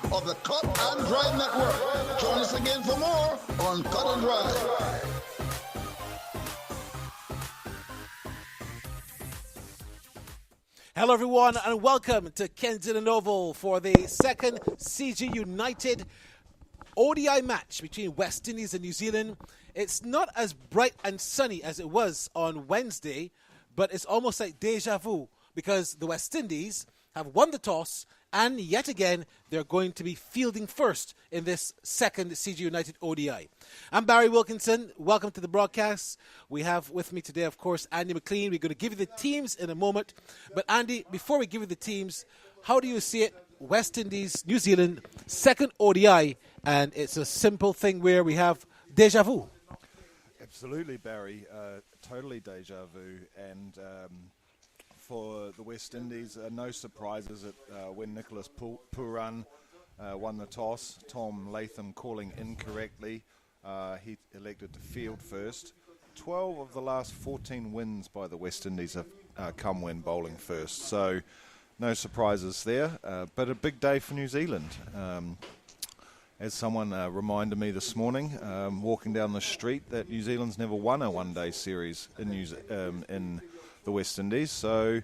of the Cut and Drive Network. Join us again for more on Cut and Drive. Hello everyone and welcome to Kensington Oval for the second CG United ODI match between West Indies and New Zealand. It's not as bright and sunny as it was on Wednesday, but it's almost like deja vu because the West Indies have won the toss and yet again they're going to be fielding first in this second CG United ODI. I'm Barry Wilkinson. Welcome to the broadcast. We have with me today, of course, Andy McLean. We're going to give you the teams in a moment. But Andy, before we give you the teams, how do you see it? West Indies, New Zealand, second ODI, and it's a simple thing where we have deja vu. Absolutely, Barry. Totally deja vu. And for the West Indies, no surprises when Nicholas Pooran won the toss. Tom Latham calling incorrectly. He elected to field first. 12 of the last 14 wins by the West Indies have come when bowling first. So no surprises there, but a big day for New Zealand. As someone reminded me this morning, walking down the street, that New Zealand's never won a one-day series in the West Indies. So,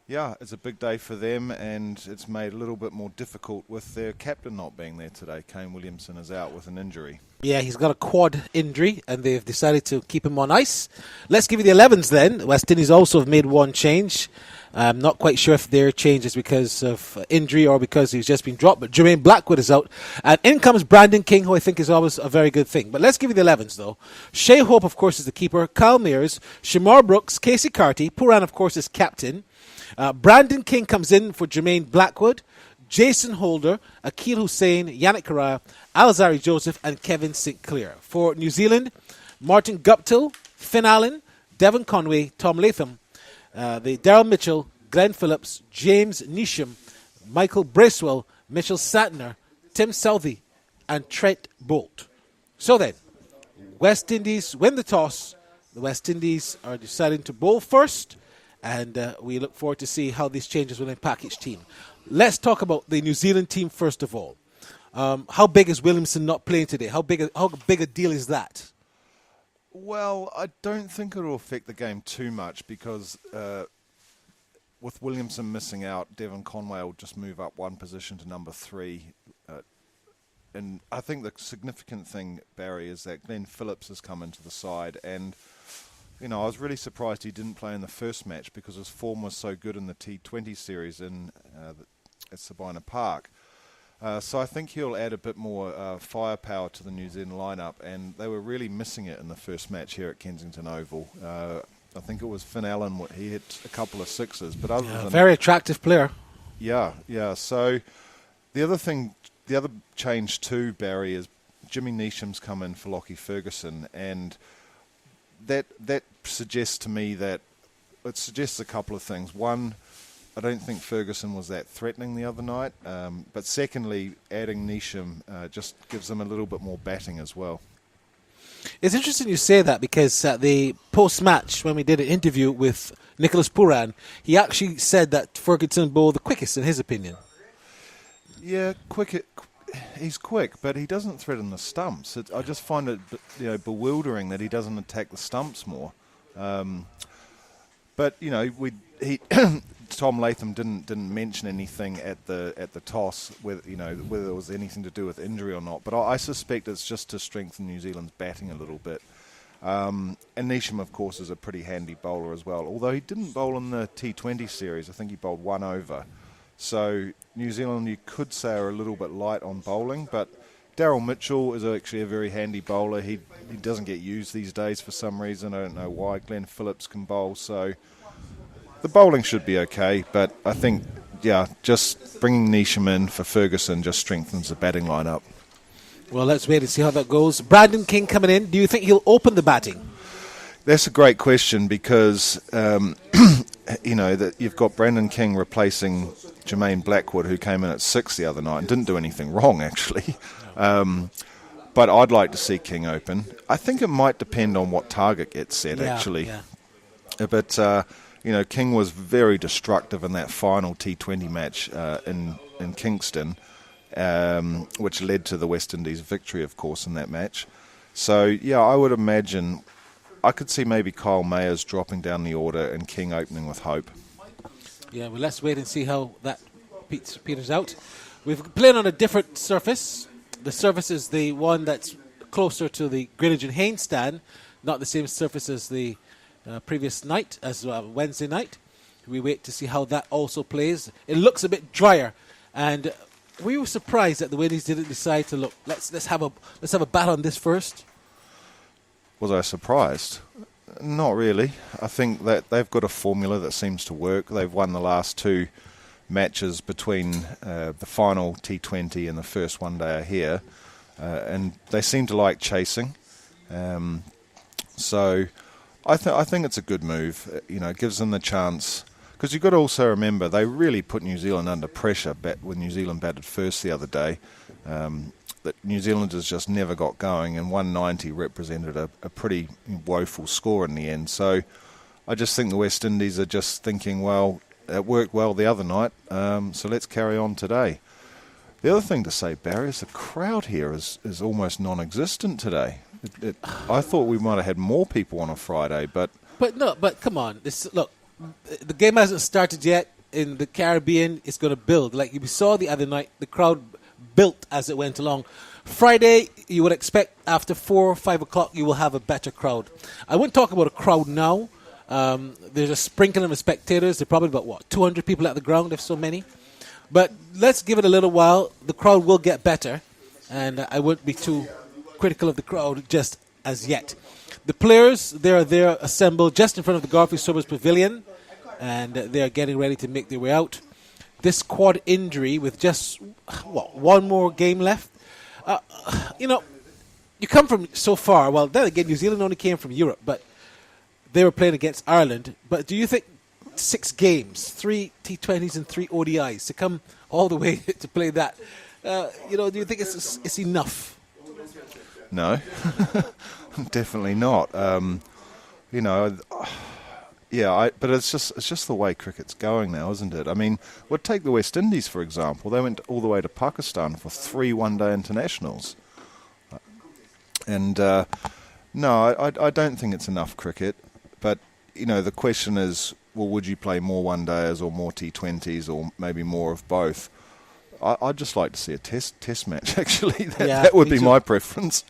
yeah, it's a big day for them, and it's made a little bit more difficult with their captain not being there today. Kane Williamson is out with an injury. Yeah, he's got a quad injury, and they've decided to keep him on ice. Let's give you the 11s then. West Indies also have made one change. I'm not quite sure if their change is because of injury or because he's just been dropped, but Jermaine Blackwood is out. And in comes Brandon King, who I think is always a very good thing. But let's give you the 11s, though. Shea Hope, of course, is the keeper. Kyle Mears, Shamar Brooks, Casey Carty. Pooran, of course, is captain. Brandon King comes in for Jermaine Blackwood. Jason Holder, Akil Hussain, Yannick Correa, Alzari Joseph, and Kevin St. Clair. For New Zealand, Martin Guptill, Finn Allen, Devon Conway, Tom Latham, the Daryl Mitchell, Glenn Phillips, James Neesham, Michael Bracewell, Mitchell Santner, Tim Southey, and Trent Bolt. So then, West Indies win the toss. The West Indies are deciding to bowl first, and we look forward to see how these changes will impact each team. Let's talk about the New Zealand team first of all. How big is Williamson not playing today? How big a deal is that? Well, I don't think it will affect the game too much because with Williamson missing out, Devon Conway will just move up one position to number 3. And I think the significant thing, Barry, is that Glenn Phillips has come into the side. And, you know, I was really surprised he didn't play in the first match because his form was so good in the T20 series at Sabina Park. So I think he'll add a bit more firepower to the New Zealand lineup, and they were really missing it in the first match here at Kensington Oval. I think it was Finn Allen, he hit a couple of sixes, but other than very attractive player. Yeah. So the other change too, Barry, is Jimmy Neesham's come in for Lockie Ferguson, and that suggests to me that it suggests a couple of things. One, I don't think Ferguson was that threatening the other night. But secondly, adding Neesham just gives them a little bit more batting as well. It's interesting you say that because at the post-match, when we did an interview with Nicholas Pooran, he actually said that Ferguson bowled the quickest, in his opinion. Yeah, he's quick, but he doesn't threaten the stumps. I just find it bewildering that he doesn't attack the stumps more. But, you know, Tom Latham didn't mention anything at the toss, whether it was anything to do with injury or not. But I suspect it's just to strengthen New Zealand's batting a little bit. And Neesham, of course, is a pretty handy bowler as well. Although he didn't bowl in the T20 series, I think he bowled 1 over. So New Zealand, you could say, are a little bit light on bowling. But Daryl Mitchell is actually a very handy bowler. He doesn't get used these days for some reason. I don't know why. Glenn Phillips can bowl, so the bowling should be okay, but I think, just bringing Neesham in for Ferguson just strengthens the batting lineup. Well, let's wait and see how that goes. Brandon King coming in. Do you think he'll open the batting? That's a great question because, that you've got Brandon King replacing Jermaine Blackwood, who came in at 6 the other night and didn't do anything wrong, actually. But I'd like to see King open. I think it might depend on what target gets set, actually. Yeah. But King was very destructive in that final T20 match in Kingston. which led to the West Indies victory, of course, in that match. So, yeah, I would imagine I could see maybe Kyle Mayers dropping down the order and King opening with Hope. Yeah, well, let's wait and see how that peters out. We've played on a different surface. The surface is the one that's closer to the Greenwich and Haynes stand, not the same surface as the previous night, as Wednesday night. We wait to see how that also plays. It looks a bit drier, and we were surprised that the Windies didn't decide to look. Let's have a bat on this first. Was I surprised? Not really. I think that they've got a formula that seems to work. They've won the last two matches between the final T20 and the first one day here, and they seem to like chasing. So I think it's a good move. It gives them the chance. Because you've got to also remember, they really put New Zealand under pressure when New Zealand batted first the other day. That New Zealanders just never got going, and 190 represented a pretty woeful score in the end. So I just think the West Indies are just thinking, well, it worked well the other night, so let's carry on today. The other thing to say, Barry, is the crowd here is almost non-existent today. I thought we might have had more people on a Friday, but come on, look. The game hasn't started yet. In the Caribbean, it's going to build. Like we saw the other night, the crowd built as it went along. Friday, you would expect after 4 or 5 o'clock, you will have a better crowd. I wouldn't talk about a crowd now. There's a sprinkling of spectators. There are probably about, 200 people at the ground, if so many. But let's give it a little while. The crowd will get better, and I wouldn't be too critical of the crowd just as yet. The players, they're there assembled just in front of the Garfield Sobers Pavilion, and they're getting ready to make their way out. This quad injury with just, one more game left. You come from so far. Well, then again, New Zealand only came from Europe, but they were playing against Ireland. But do you think 6 games, 3 T20s and 3 ODIs, to come all the way to play that, do you think it's enough? No, definitely not. But it's just the way cricket's going now, isn't it? I mean, take the West Indies, for example. They went all the way to Pakistan for 3 one-day internationals. And, no, I don't think it's enough cricket. But, the question is, would you play more one-dayers or more T20s or maybe more of both? I'd just like to see a test match, actually. That would be my preference.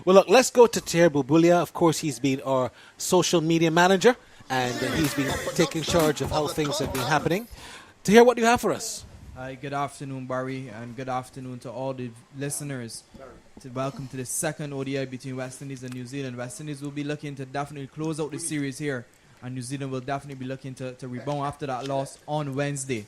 Well, look, let's go to Tahir Bubulia. Of course, he's been our social media manager, and he's been taking charge of how things have been happening. Tahir, what do you have for us? Hi, good afternoon, Barry, and good afternoon to all the listeners. Welcome to the second ODI between West Indies and New Zealand. West Indies will be looking to definitely close out the series here, and New Zealand will definitely be looking to rebound after that loss on Wednesday.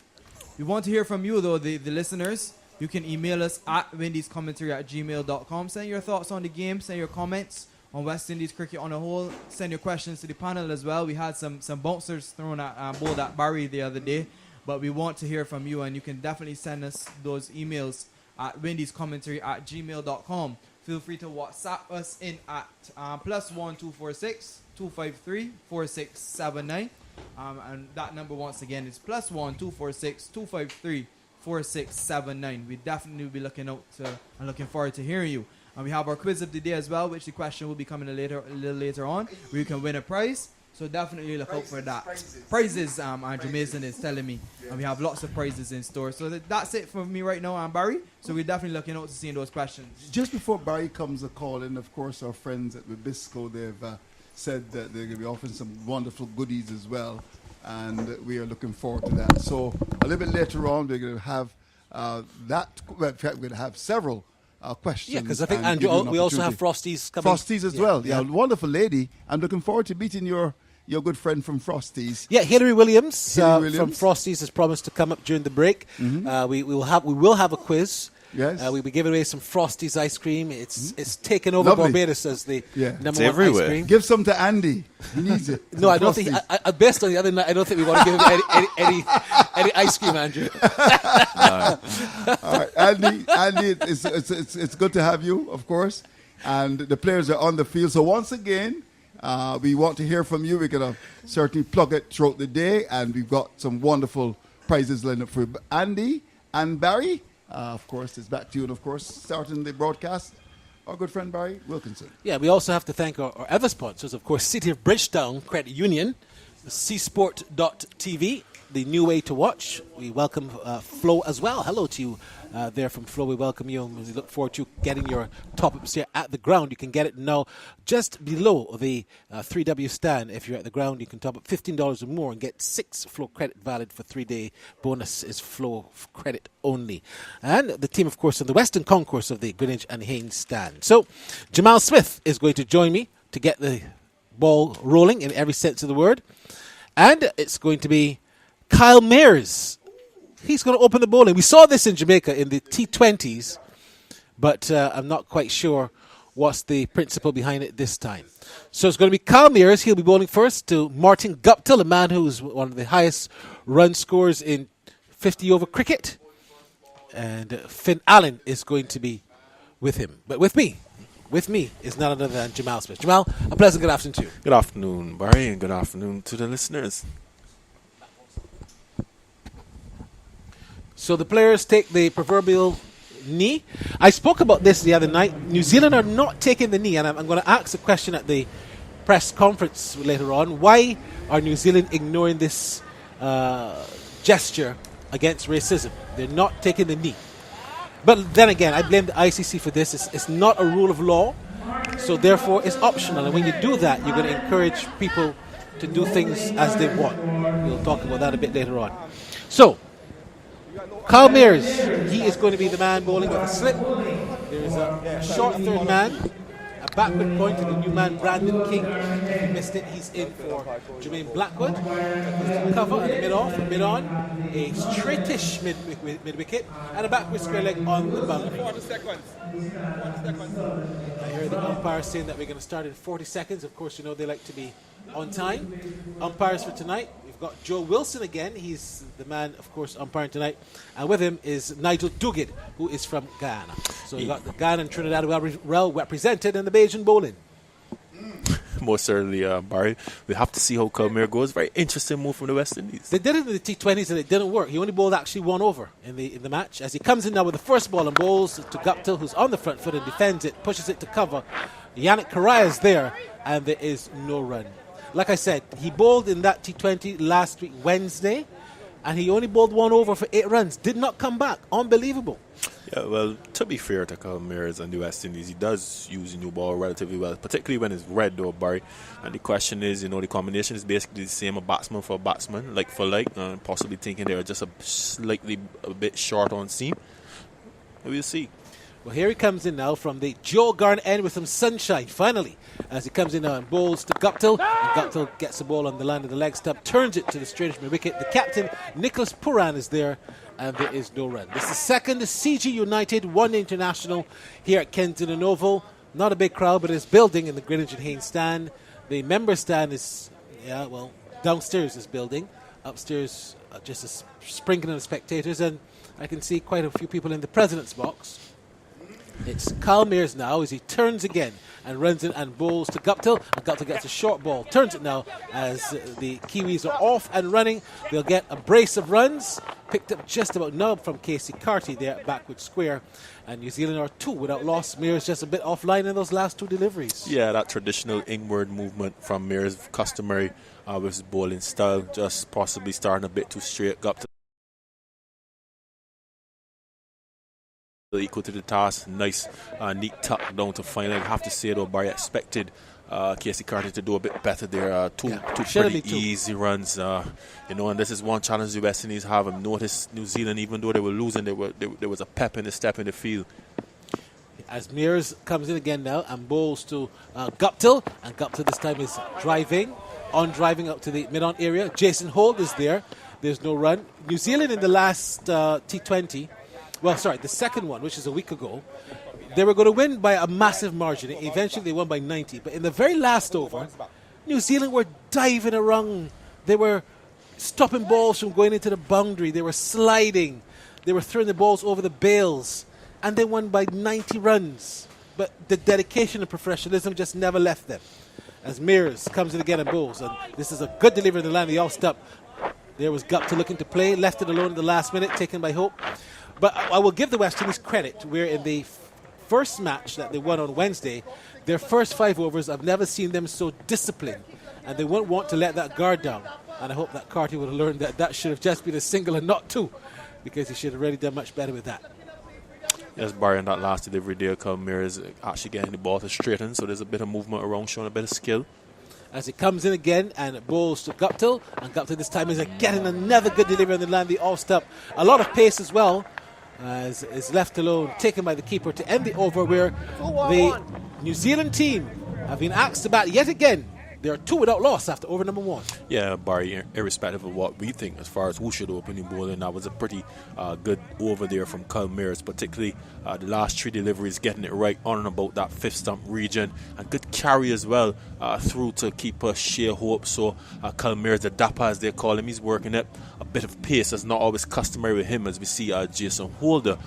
We want to hear from you, though, the listeners. You can email us at windiescommentary@gmail.com. Send your thoughts on the game. Send your comments on West Indies cricket on a whole. Send your questions to the panel as well. We had some bouncers thrown at bowled at Barry the other day. But we want to hear from you, and you can definitely send us those emails at windiescommentary@gmail.com. Feel free to WhatsApp us in at +1 246 253 4679. And that number once again is +1 246 253 4679. We definitely will be looking forward to hearing you. And we have our quiz of the day as well, which the question will be coming a little later on, where you can win a prize. So definitely look out for that. Prizes, Andrew Mason is telling me. And we have lots of prizes in store. So that's it for me right now, Barry. So we're definitely looking out to seeing those questions. Just before Barry comes a call in, of course, our friends at Wabisco, they've said that they're going to be offering some wonderful goodies as well. And we are looking forward to that. So a little bit later on, we're going to have we're going to have several questions. Yeah, because I think, Andrew, we also have Frosties coming. Frosties as well. Yeah, wonderful lady. I'm looking forward to meeting your good friend from Frosties. Yeah, Hilary Williams from Frosties has promised to come up during the break. Mm-hmm. We will have a quiz. Yes. We'll be giving away some Frosties ice cream. It's taken over Barbados as the number one everywhere. ice cream. Give some to Andy. He needs it. No, I don't think. At best, on the other night, I don't think we want to give him any ice cream, Andrew. No. All right, Andy, it's good to have you, of course. And the players are on the field. So once again, we want to hear from you. We're going to certainly plug it throughout the day, and we've got some wonderful prizes lined up for Andy and Barry. Of course, it's back to you, and of course, starting the broadcast, our good friend Barry Wilkinson. Yeah, we also have to thank our other sponsors, of course, City of Bridgetown Credit Union, csport.tv, the new way to watch. We welcome Flo as well. Hello to you there from Flo. We welcome you, and we look forward to getting your top-ups here at the ground. You can get it now just below the 3W stand. If you're at the ground, you can top up $15 or more and get 6 Flo credit valid for 3-day bonus is Flo credit only. And the team, of course, on the Western Concourse of the Greenwich and Haynes stand. So Jamal Smith is going to join me to get the ball rolling in every sense of the word. And it's going to be Kyle Mayers. He's going to open the bowling. We saw this in Jamaica in the T20s, but I'm not quite sure what's the principle behind it this time. So it's going to be Kyle Mayers. He'll be bowling first to Martin Guptill, a man who's one of the highest run scorers in 50-over cricket. And Finn Allen is going to be with him. But with me is none other than Jamal Smith. Jamal, a pleasant good afternoon to you. Good afternoon, Barry, and good afternoon to the listeners. So the players take the proverbial knee. I spoke about this the other night. New Zealand are not taking the knee, and I'm going to ask a question at the press conference later on. Why are New Zealand ignoring this gesture against racism? They're not taking the knee. But then again, I blame the ICC for this. It's not a rule of law, so therefore it's optional. And when you do that, you're going to encourage people to do things as they want. We'll talk about that a bit later on. So, Kyle Mayers, he is going to be the man bowling with a slip. There is a short third man, a backward point to the new man Brandon King. If he missed it, he's in for Jermaine Blackwood. Cover and a mid-off, a mid-on, a straightish mid-wicket, and a backward square leg on the boundary. 40 seconds. I hear the umpire saying that we're going to start in 40 seconds. Of course, you know they like to be on time. Umpires for tonight. We've got Joe Wilson again. He's the man, of course, umpiring tonight. And with him is Nigel Duguid, who is from Guyana. So you've got the Guyana and Trinidad well represented in the Bajan bowling. Most certainly, Barry. We have to see how Kalmir goes. Very interesting move from the West Indies. They did it in the T20s and it didn't work. He only bowled actually one over in the match. As he comes in now with the first ball and bowls to Guptill, who's on the front foot and defends it, pushes it to cover. Yannick Correa is there, and there is no run. Like I said, he bowled in that T20 last week, Wednesday, and he only bowled one over for 8 runs. Did not come back. Unbelievable. Yeah, well, to be fair to Kalmir and the West Indies, he does use the new ball relatively well, particularly when it's red, though, Barry. And the question is, the combination is basically the same, a batsman for a batsman, like for like, possibly thinking they're just a bit short on seam. We'll see. Well, here he comes in now from the Joe Garn end with some sunshine, finally, as he comes in now and bowls to Guptill. And Guptill gets the ball on the line of the leg stump, turns it to the straight wicket. The captain, Nicholas Puran, is there, and there is no run. This is the second CG United one-day international here at Kensington Oval. Not a big crowd, but it's building in the Greenwich and Haynes stand. The member stand is, downstairs is building. Upstairs, just a sprinkling of spectators, and I can see quite a few people in the president's box. It's Kyle Mayers now as he turns again and runs in and bowls to Guptill. And Guptill gets a short ball. Turns it now as the Kiwis are off and running. They'll get a brace of runs. Picked up just about now from Casey Carty there at backward square. And New Zealand are 2 without loss. Mayers just a bit offline in those last 2 deliveries. Yeah, that traditional inward movement from Mayers, customary with his bowling style. Just possibly starting a bit too straight. Guptill equal to the task. Nice, neat tuck down to final. I have to say though, Barry expected Casey Carter to do a bit better there. Two pretty easy runs. And this is one challenge the West Indies have. I've noticed New Zealand, even though they were losing, there was a pep in the step in the field. As Mayers comes in again now and bowls to Guptill, and Guptill this time is driving up to the mid-on area. Jason Holt is there. There's no run. New Zealand in the last T20, the second one, which is a week ago, they were going to win by a massive margin. Eventually they won by 90. But in the very last over, New Zealand were diving around. They were stopping balls from going into the boundary. They were sliding. They were throwing the balls over the bails. And they won by 90 runs. But the dedication and professionalism just never left them. As Mayers comes in again and bowls. And this is a good delivery in the line of the off stump. There was Gupta looking to play, left it alone at the last minute, taken by Hope. But I will give the West Indies credit, where in the first match that they won on Wednesday, their first 5 overs, I've never seen them so disciplined. And they won't want to let that guard down. And I hope that Carty would have learned that should have just been a single and not 2, because he should have really done much better with that. Yes, Barry, on that last delivery there, Kalmir is actually getting the ball to straighten, so there's a bit of movement around, showing a bit of skill. As it comes in again and bowls to Guptill, and Guptill this time is getting another good delivery on the line, the off stump. A lot of pace as well, as is left alone, taken by the keeper to end the over, where the New Zealand team have been asked to bat yet again. There are 2 without loss after over number 1. Yeah, Barry, irrespective of what we think as far as who should open the bowling, that was a pretty good over there from Kalmirs, particularly the last 3 deliveries, getting it right on and about that 5th stump region, and good carry as well through to keeper Shea Hope. So Kalmirs, the Dapper as they call him, he's working it. A bit of pace that's not always customary with him, as we see Jason Holder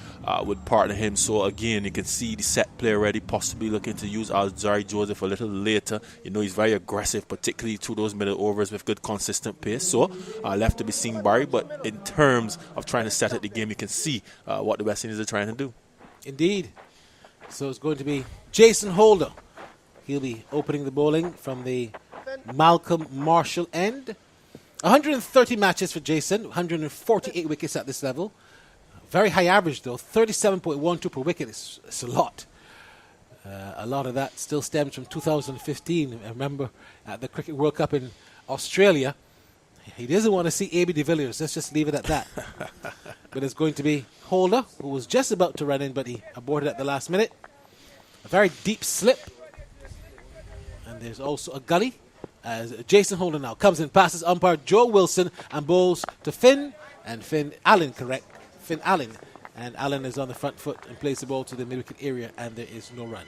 would partner him. So again, you can see the set play already, possibly looking to use Alzari Joseph a little later. You know, he's very aggressive, particularly through those middle overs with good consistent pace. So left to be seen, Barry. But in terms of trying to set up the game, you can see what the West Indies are trying to do. Indeed. So it's going to be Jason Holder. He'll be opening the bowling from the Malcolm Marshall end. 130 matches for Jason, 148 wickets at this level. Very high average, though, 37.12 per wicket. It's a lot. A lot of that still stems from 2015. I remember at the Cricket World Cup in Australia, he doesn't want to see A.B. de Villiers. Let's just leave it at that. But it's going to be Holder, who was just about to run in, but he aborted at the last minute. A very deep slip. And there's also a gully. As Jason Holder now comes in, passes umpire Joe Wilson and bowls to Finn Allen, and Allen is on the front foot and plays the ball to the mid-wicket area, and there is no run.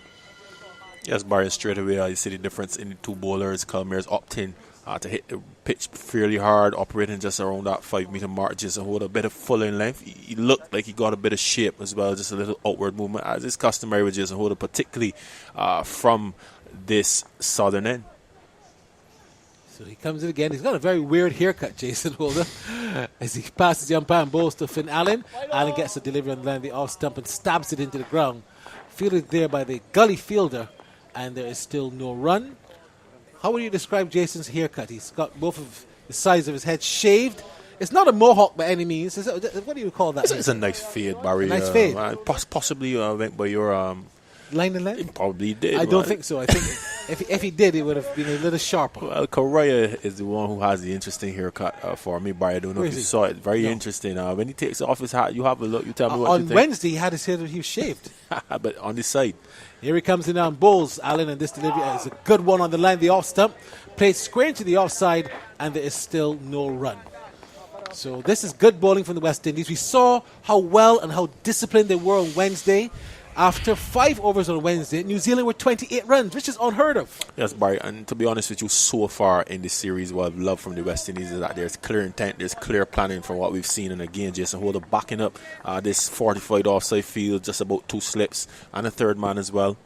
Yes, Barry, straight away you see the difference in the 2 bowlers. Kalmir's opting to hit the pitch fairly hard, operating just around that 5-meter mark. Jason Holder a bit of full in length. He looked like he got a bit of shape as well, just a little outward movement, as is customary with Jason Holder, particularly from this southern end. So he comes in again. He's got a very weird haircut, Jason Holder, as he passes the umpire and bowls to Finn Allen. Allen gets the delivery on the line, the off stump, and stabs it into the ground. Fielded there by the gully fielder, and there is still no run. How would you describe Jason's haircut? He's got both of the sides of his head shaved. It's not a mohawk by any means. What do you call that? It's a nice fade, Barry. A nice fade. Possibly went by your... line and line? He probably did. I don't think so. I think if he did, it would have been a little sharper. Well, Correa is the one who has the interesting haircut for me, Barry. I don't know if you saw it. Very interesting. When he takes off his hat, you have a look. You tell me what you think. On Wednesday, he had his hair, he was shaved. But on the side. Here he comes in now and bowls Allen, and this delivery is a good one on the line, the off stump. Played square into the offside, and there is still no run. So this is good bowling from the West Indies. We saw how well and how disciplined they were on Wednesday. After 5 overs on Wednesday, New Zealand were 28 runs, which is unheard of. Yes, Barry, and to be honest with you, so far in this series, what I've loved from the West Indies is that there's clear intent, there's clear planning from what we've seen. And again, Jason Holder backing up this fortified offside field, just about 2 slips, and a third man as well.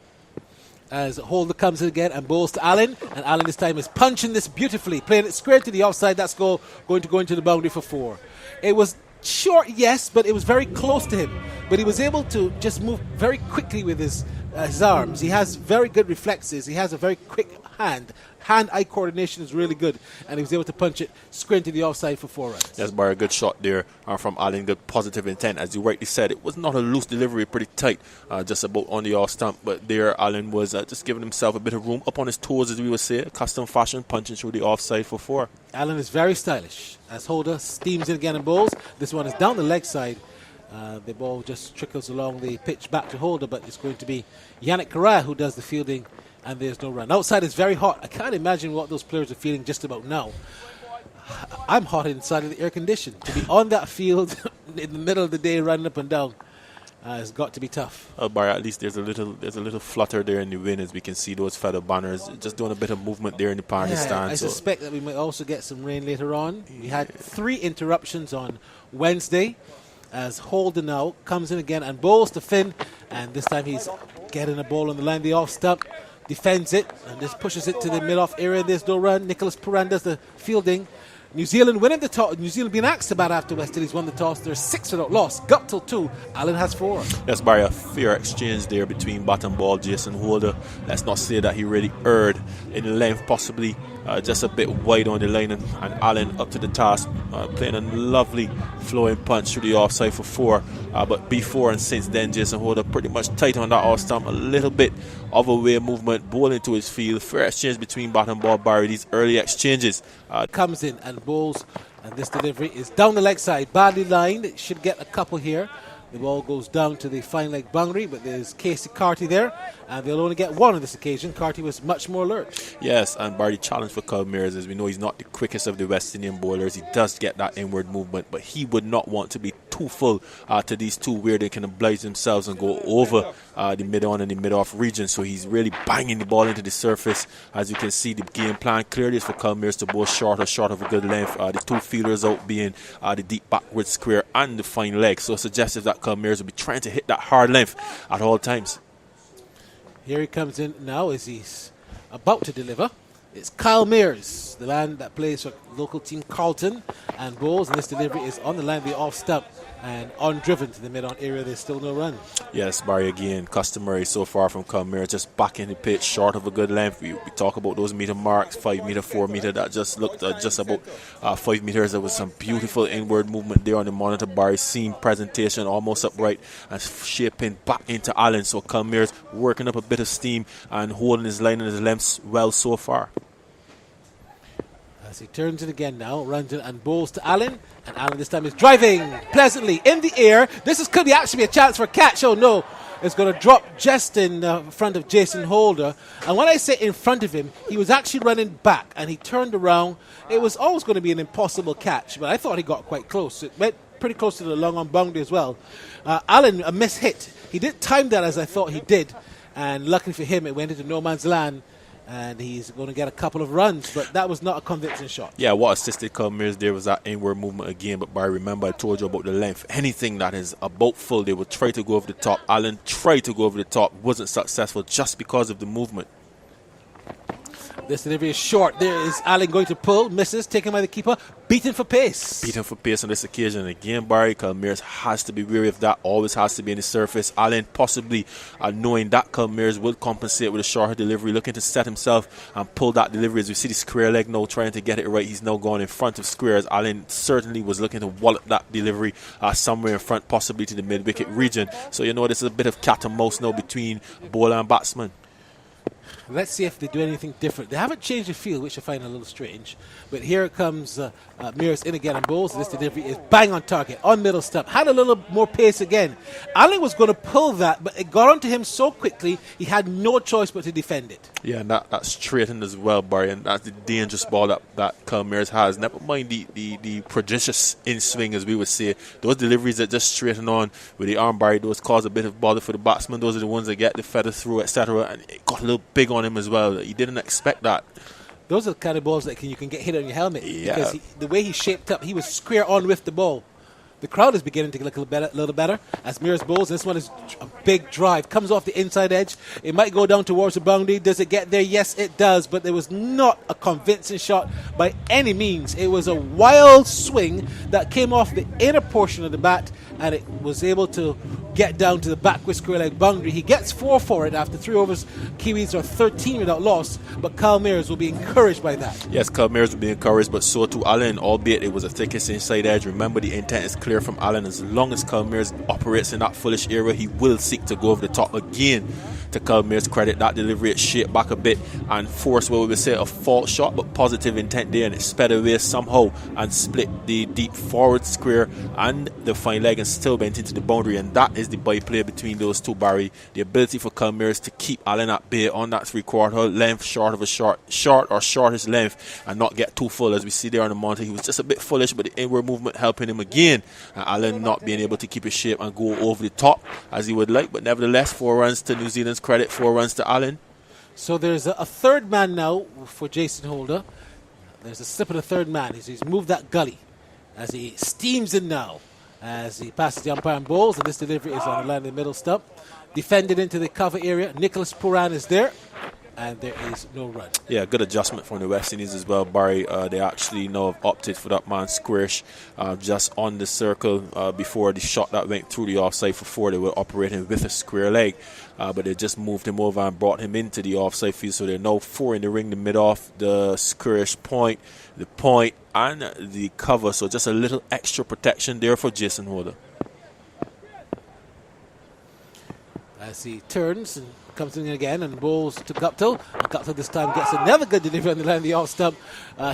As Holder comes in again and bowls to Allen, and Allen this time is punching this beautifully, playing it square to the offside. That's going to go into the boundary for 4. It was short, yes, but it was very close to him. But he was able to just move very quickly with his arms. He has very good reflexes. He has a very quick hand. Hand-eye coordination is really good, and he was able to punch it square into the offside for 4 runs. Yes, Barry, a good shot there from Allen. Good positive intent, as you rightly said. It was not a loose delivery, pretty tight, just about on the off stump. But there, Allen was just giving himself a bit of room up on his toes, as we would say, custom fashion, punching through the offside for 4. Allen is very stylish. As Holder steams in again and bowls, this one is down the leg side. The ball just trickles along the pitch back to Holder, but it's going to be Yannick Correa who does the fielding, and there's no run. Outside it's very hot. I can't imagine what those players are feeling just about now. I'm hot inside of the air condition. To be on that field in the middle of the day running up and down has got to be tough. Barry, at least there's a little flutter there in the wind, as we can see those feather banners just doing a bit of movement there in the party stand. I suspect that we might also get some rain later on. We had 3 interruptions on Wednesday, as Holder now comes in again and bowls to Finn, and this time he's getting a ball on the line, the off stump, defends it, and just pushes it to the mid-off area. There's no run. Nicholas Puran does the fielding. New Zealand winning the toss. New Zealand being asked to bat after West Indies won the toss. There's 6 without loss. Guptill 2. Allen has 4. Yes, Barry, a fair exchange there between bat and ball. Jason Holder, let's not say that he really erred in length, possibly just a bit wide on the line, and Allen up to the task, playing a lovely flowing punch through the offside for 4. But before and since then, Jason Holder pretty much tight on that off stump, a little bit of a way movement, ball into his field. Fair exchange between bat and ball, Barry. These early exchanges. Comes in and bowls, and this delivery is down the leg side, badly lined. It should get a couple here. The ball goes down to the fine leg boundary, but there's Casey Carty there, and they'll only get 1 on this occasion. Carty was much more alert. Yes, and Barry, challenge for Kyle Mears, as we know he's not the quickest of the West Indian bowlers. He does get that inward movement, but he would not want to be too full to these two where they can oblige themselves and go over the mid-on and the mid-off region. So he's really banging the ball into the surface. As you can see, the game plan clearly is for Kyle Mears to bowl short of a good length. The two fielders out being the deep backward square and the fine leg. So suggestive that Kyle Mears will be trying to hit that hard length at all times. Here he comes in now as he's about to deliver. It's Kyle Mears, the man that plays for local team Carlton and bowls, and this delivery is on the line of the off stump and undriven to the mid-on area. There's still no run. Yes, Barry, again, customary so far from Kyle Mears, just back in the pitch, short of a good length. We talk about those meter marks, 5 meter, 4 meter, that just looked just about 5 meters. There was some beautiful inward movement there on the monitor. Barry, seam presentation, almost upright and shaping back into Allen. So Kyle Mears working up a bit of steam and holding his line and his lengths well so far. As he turns it again now, runs in and bowls to Allen, and Allen this time is driving pleasantly in the air. Could be actually be a chance for a catch. Oh no, it's going to drop just in front of Jason Holder. And when I say in front of him, he was actually running back and he turned around. It was always going to be an impossible catch, but I thought he got quite close. It went pretty close to the long on boundary as well. Allen, a miss hit. He didn't time that as I thought he did, and luckily for him, it went into no man's land. And he's going to get a couple of runs, but that was not a convincing shot. Yeah, what assisted Kyle Mears there was that inward movement again. But Barry, remember I told you about the length. Anything that is about full, they will try to go over the top. Allen tried to go over the top, wasn't successful just because of the movement. This delivery is short. There is Allen going to pull, misses, taken by the keeper, beaten for pace. Beaten for pace on this occasion. Again, Barry, Kyle Mears has to be wary of that. Always has to be in the surface. Allen possibly knowing that Kyle Mears will compensate with a shorter delivery, looking to set himself and pull that delivery. As we see the square leg now trying to get it right. He's now going in front of squares. Allen certainly was looking to wallop that delivery somewhere in front, possibly to the mid-wicket region. So you know this is a bit of cat and mouse now between bowler and batsman. Let's see if they do anything different. They haven't changed the field, which I find a little strange. But here comes Mears in again and bowls. This delivery is bang on target, on middle stump. Had a little more pace again. Allen was going to pull that, but it got onto him so quickly, he had no choice but to defend it. Yeah, and that's straightened as well, Barry. And that's the dangerous ball that Kyle Mears has. Never mind the prodigious in-swing, as we would say. Those deliveries that just straighten on with the arm, Barry, those cause a bit of bother for the batsman. Those are the ones that get the feather through, etc. And it got a little big on him as well. He didn't expect that. Those are the kind of balls that you can get hit on your helmet. Yeah. Because the way he shaped up, he was square on with the ball. The crowd is beginning to look a little better as Mears bowls. This one is a big drive. Comes off the inside edge. It might go down towards the boundary. Does it get there? Yes, it does. But it was not a convincing shot by any means. It was a wild swing that came off the inner portion of the bat, and it was able to get down to the backward square leg boundary. He gets 4 for it after 3 overs. Kiwis are 13 without loss, but Kyle Mears will be encouraged by that. Yes, Kyle Mears will be encouraged, but so too Allen, albeit it was a thickest inside edge. Remember, the intent is clear from Allen. As long as Kyle Mears operates in that foolish area, he will seek to go over the top again. To Kyle Mears' credit, that delivery it shaped back a bit and forced what we would say a fault shot, but positive intent there, and it sped away somehow and split the deep forward square and the fine leg and still went into the boundary. And that is the byplay between those two, Barry. The ability for Kyle Mears to keep Allen at bay on that 3/4 length, short of a short or shortest length, and not get too full. As we see there on the monitor, he was just a bit foolish, but the inward movement helping him again, and Allen not being able to keep his shape and go over the top as he would like. But nevertheless, 4 runs to New Zealand's credit, 4 runs to Allen. So there's a third man now for Jason Holder. There's a slip of the third man. He's moved that gully as he steams in now as he passes the umpire and bowls, and this delivery is on the line of the middle stump. Defended into the cover area. Nicholas Puran is there. and there is no run. Yeah, good adjustment from the West Indies as well, Barry. They actually now have opted for that man Squirish just on the circle before the shot that went through the offside for 4. They were operating with a square leg, but they just moved him over and brought him into the offside field. So they're now 4 in the ring, the mid-off, the Squirish point, the point, and the cover. So just a little extra protection there for Jason Holder. As he turns and comes in again and bowls to Guptill. Guptill this time gets another good delivery on the line of the off stump.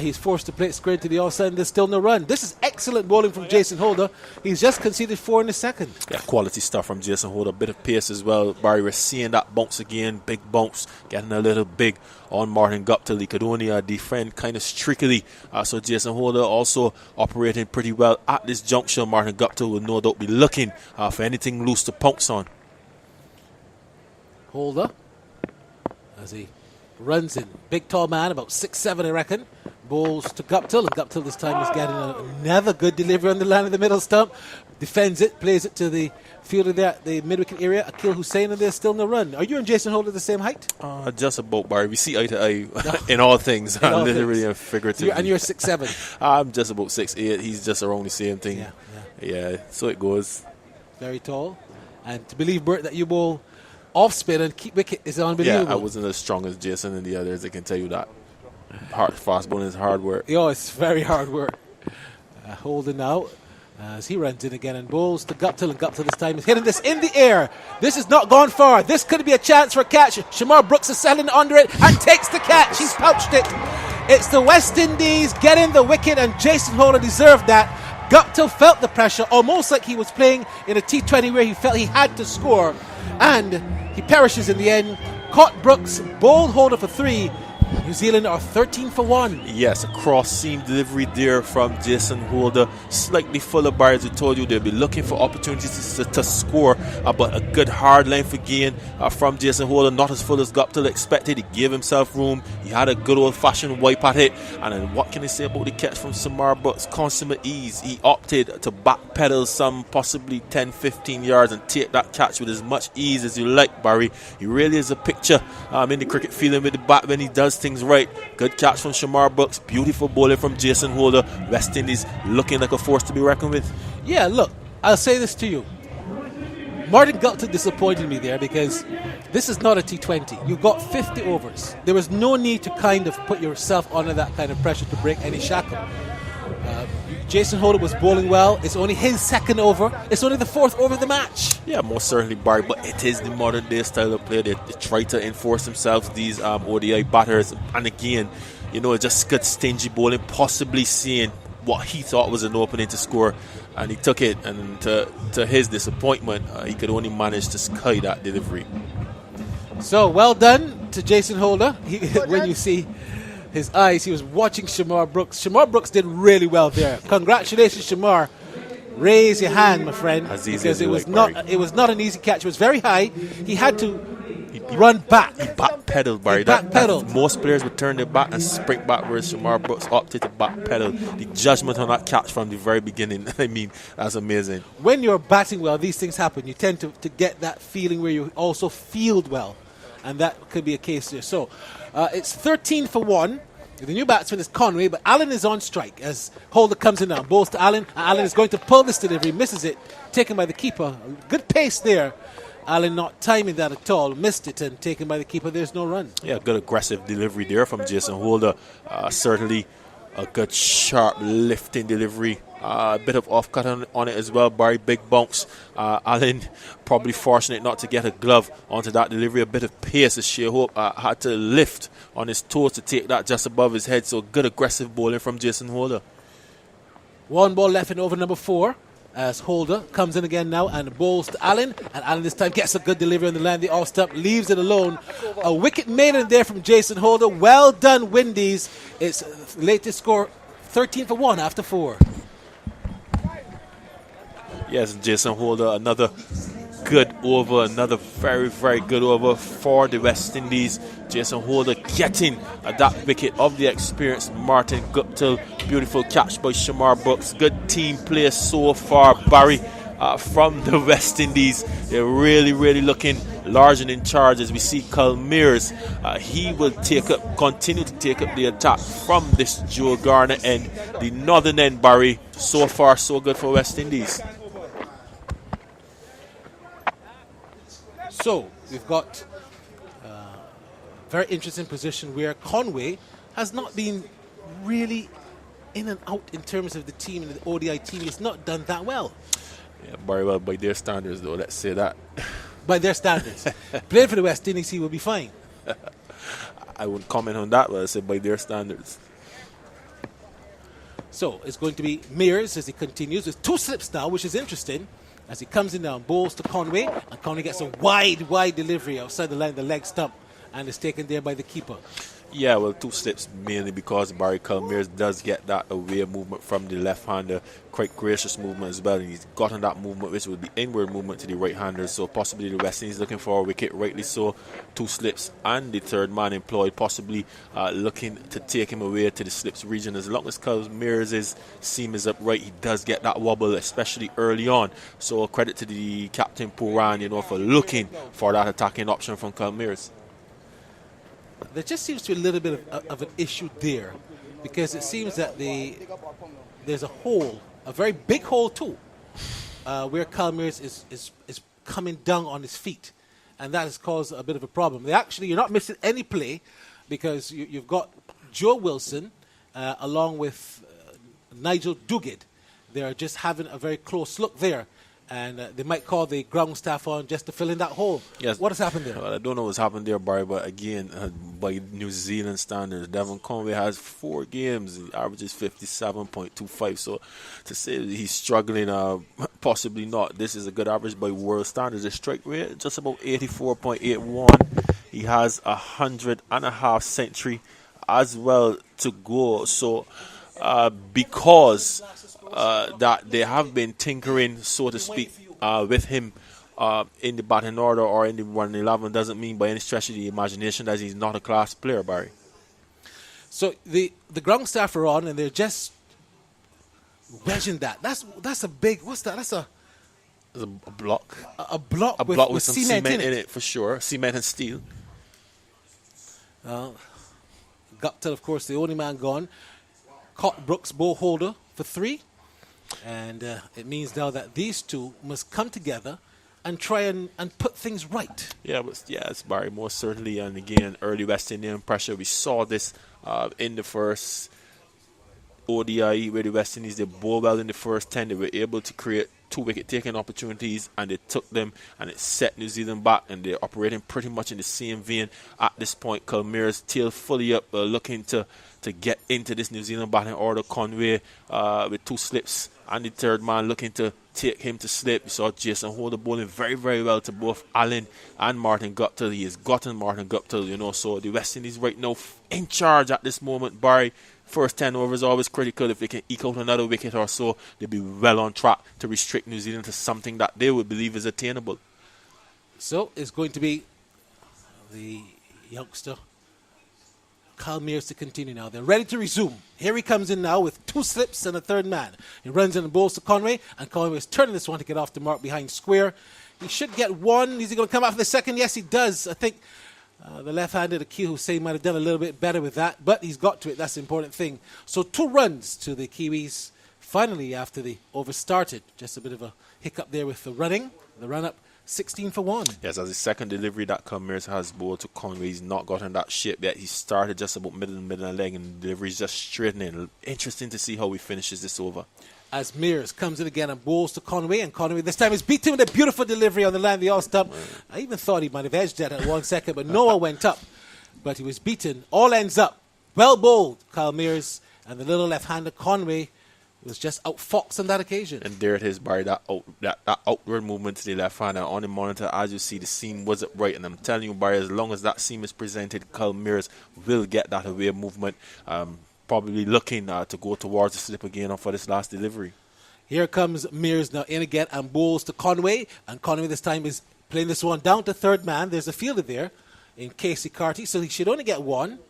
He's forced to play it square to the offside, and there's still no run. This is excellent bowling from Jason Holder. He's just conceded 4 in the second. Yeah, quality stuff from Jason Holder. A bit of pace as well. Barry, we're seeing that bounce again. Big bounce, getting a little big on Martin Guptill. He could only defend kind of streakily. So Jason Holder also operating pretty well at this juncture. Martin Guptill will no doubt be looking for anything loose to pounce on. Holder, as he runs in. Big tall man, about 6'7", I reckon. Bowls to Guptill, and Guptill this time is getting another good delivery on the line of the middle stump. Defends it, plays it to the fielder there at the mid-wicket area, Akil Hussain, and there's still no run. Are you and Jason Holder the same height? Just about, Barry. We see eye to eye in all things, literally and figuratively. And you're 6'7". I'm just about 6'8". He's just around the same thing. Yeah, so it goes. Very tall. And to believe, Bert, that you bowl off spin and keep wicket is unbelievable. Yeah, I wasn't as strong as Jason and the others, I can tell you that. Fast bowling is hard work. Yeah, it's very hard work. Holder now, as he runs in again and bowls to Guptill, and Guptill this time is hitting this in the air. This has not gone far. This could be a chance for a catch. Shamar Brooks is selling under it and takes the catch. He's pouched it. It's the West Indies getting the wicket, and Jason Holder deserved that. Guptill felt the pressure, almost like he was playing in a T20 where he felt he had to score, and he perishes in the end. Caught Brooks, bowled Holder for 3. New Zealand are 13 for 1. Yes, a cross-seam delivery there from Jason Holder. Slightly fuller, Barry, as we told you. They'll be looking for opportunities to score, but a good hard length again from Jason Holder. Not as full as Guptill expected. He gave himself room. He had a good old-fashioned wipe at it. And then what can I say about the catch from Samar Brooks? Consummate ease. He opted to backpedal some possibly 10-15 yards and take that catch with as much ease as you like, Barry. He really is a picture in the cricket feeling with the bat when he does things right. Good catch from Shamar Brooks. Beautiful bowling from Jason Holder. West Indies looking like a force to be reckoned with. Yeah, look, I'll say this to you. Martin Guptill disappointed me there because this is not a T20. You got 50 overs. There was no need to kind of put yourself under that kind of pressure to break any shackle. Jason Holder was bowling well. It's only his second over. It's only the 4th over of the match. Yeah, most certainly, Barry, but it is the modern day style of play. They try to enforce themselves, these ODI batters. And again, just good stingy bowling, possibly seeing what he thought was an opening to score, and he took it, and to his disappointment, he could only manage to sky that delivery. So, well done to Jason Holder. When you see his eyes, he was watching Shamar Brooks. Shamar Brooks did really well there. Congratulations, Shamar. Raise your hand, my friend, because it was not an easy catch. It was very high. He had to run back. He backpedaled, Barry. Most players would turn their back and sprint back, whereas Shamar Brooks opted to backpedal. The judgment on that catch from the very beginning, that's amazing. When you're batting well, these things happen. You tend to get that feeling where you also field well, and that could be a case here. So it's 13 for 1. The new batsman is Conway, but Allen is on strike as Holder comes in now. Bowls to Allen. Allen is going to pull this delivery, misses it, taken by the keeper. Good pace there. Allen not timing that at all, missed it, and taken by the keeper. There's no run. Yeah, good aggressive delivery there from Jason Holder. Certainly a good sharp lifting delivery. A bit of off-cut on it as well, Barry. Big bounce. Allen probably fortunate not to get a glove onto that delivery. A bit of pace as Shea Hope had to lift on his toes to take that just above his head. So good aggressive bowling from Jason Holder. 1 ball left in over number 4 as Holder comes in again now and bowls to Allen. And Allen this time gets a good delivery on the line. The off stump leaves it alone. A wicket made in there from Jason Holder. Well done, Windies. It's latest score 13 for 1 after 4. Yes, Jason Holder, another good over, another very, very good over for the West Indies. Jason Holder getting that wicket of the experienced Martin Guptill. Beautiful catch by Shamar Brooks. Good team play so far, Barry, from the West Indies. They're really, really looking large and in charge as we see Kyle Mears. He will continue to take up the attack from this Joe Garner end, the northern end, Barry. So far, so good for West Indies. So we've got a very interesting position where Conway has not been really in and out in terms of the team, and the ODI team has not done that well. Yeah, very well by their standards, though. Let's say that. By their standards. Playing for the West Indies, he will be fine. I wouldn't comment on that, but I said by their standards. So it's going to be Mears as he continues with 2 slips now, which is interesting. As he comes in now and bowls to Conway, and Conway gets a wide delivery outside the line, the leg stump, and is taken there by the keeper. Yeah, well, 2 slips mainly because Barry Mears does get that away movement from the left-hander, quite gracious movement as well, and he's gotten that movement, which would be inward movement to the right-hander, so possibly the West Indies looking for a wicket, rightly so. 2 slips and the third man employed, possibly looking to take him away to the slips region. As long as Mears' seam is upright, he does get that wobble, especially early on. So credit to the captain Puran, for looking for that attacking option from Kyle Mears. There just seems to be a little bit of an issue there, because it seems that there's a hole, a very big hole too, where Kyle Mears is coming down on his feet, and that has caused a bit of a problem. You're not missing any play, because you've got Joe Wilson along with Nigel Duguid. They're just having a very close look there. And they might call the ground staff on just to fill in that hole. Yes. What has happened there? Well, I don't know what's happened there, Barry, but again, by New Zealand standards, Devon Conway has 4 games. He averages 57.25. So to say that he's struggling, possibly not. This is a good average by world standards. His strike rate, just about 84.81. He has 100.5 century as well to go. So because that they have been tinkering, so to speak, with him in the batting order or in the 111 doesn't mean by any stretch of the imagination that he's not a class player, Barry. So the ground staff are on, and they're just wedging that. That's a big. What's that? That's a block. A block. A block with some cement in it for sure. Cement and steel. Guptill, of course, the only man gone. Caught Brooks, bow holder for 3. And it means now that these two must come together and try and put things right. Yeah, but yes, Barry, most certainly. And again, early West Indian pressure. We saw this in the first ODI where the West Indies, they bowled well in the first 10. They were able to create 2 wicket-taking opportunities, and they took them, and it set New Zealand back, and they're operating pretty much in the same vein at this point. Kyle Mears tail fully up, looking to get into this New Zealand batting order. Conway with 2 slips, and the third man looking to take him to slip. You saw Jason Holder bowling very, very well to both Allen and Martin Guptill. He has gotten Martin Guptill, so the West Indies right now in charge at this moment. Barry, first 10 overs always critical. If they can eke out another wicket or so, they'll be well on track to restrict New Zealand to something that they would believe is attainable. So it's going to be the youngster Kyle Mears to continue now. They're ready to resume. Here he comes in now with 2 slips and a third man. He runs in and bowls to Conway, and Conway is turning this one to get off the mark behind square. He should get 1. Is he going to come out for the second? Yes, he does. I think the left-handed Akil Hussain might have done a little bit better with that, but he's got to it. That's the important thing. So 2 runs to the Kiwis finally after the over started. Just a bit of a hiccup there with the running. The run-up, 16 for 1. Yes, as the second delivery that Kyle Mears has bowled to Conway, he's not gotten that shape yet. He started just about middle and leg, and the delivery is just straightening. Interesting to see how he finishes this over. As Mears comes in again and bowls to Conway, and Conway this time is beaten with a beautiful delivery on the line, the all-stump. I even thought he might have edged that at 1 second, but Noah went up. But he was beaten. All ends up. Well bowled, Kyle Mears, and the little left-hander Conway was just outfoxed on that occasion. And there it is, Barry, that outward movement to the left hand. And on the monitor, as you see, the seam was upright. And I'm telling you, Barry, as long as that seam is presented, Kyle Mears will get that away movement. Probably looking to go towards the slip again for this last delivery. Here comes Mears now in again and bowls to Conway. And Conway this time is playing this one down to third man. There's a fielder there in Casey Carty. So he should only get 1.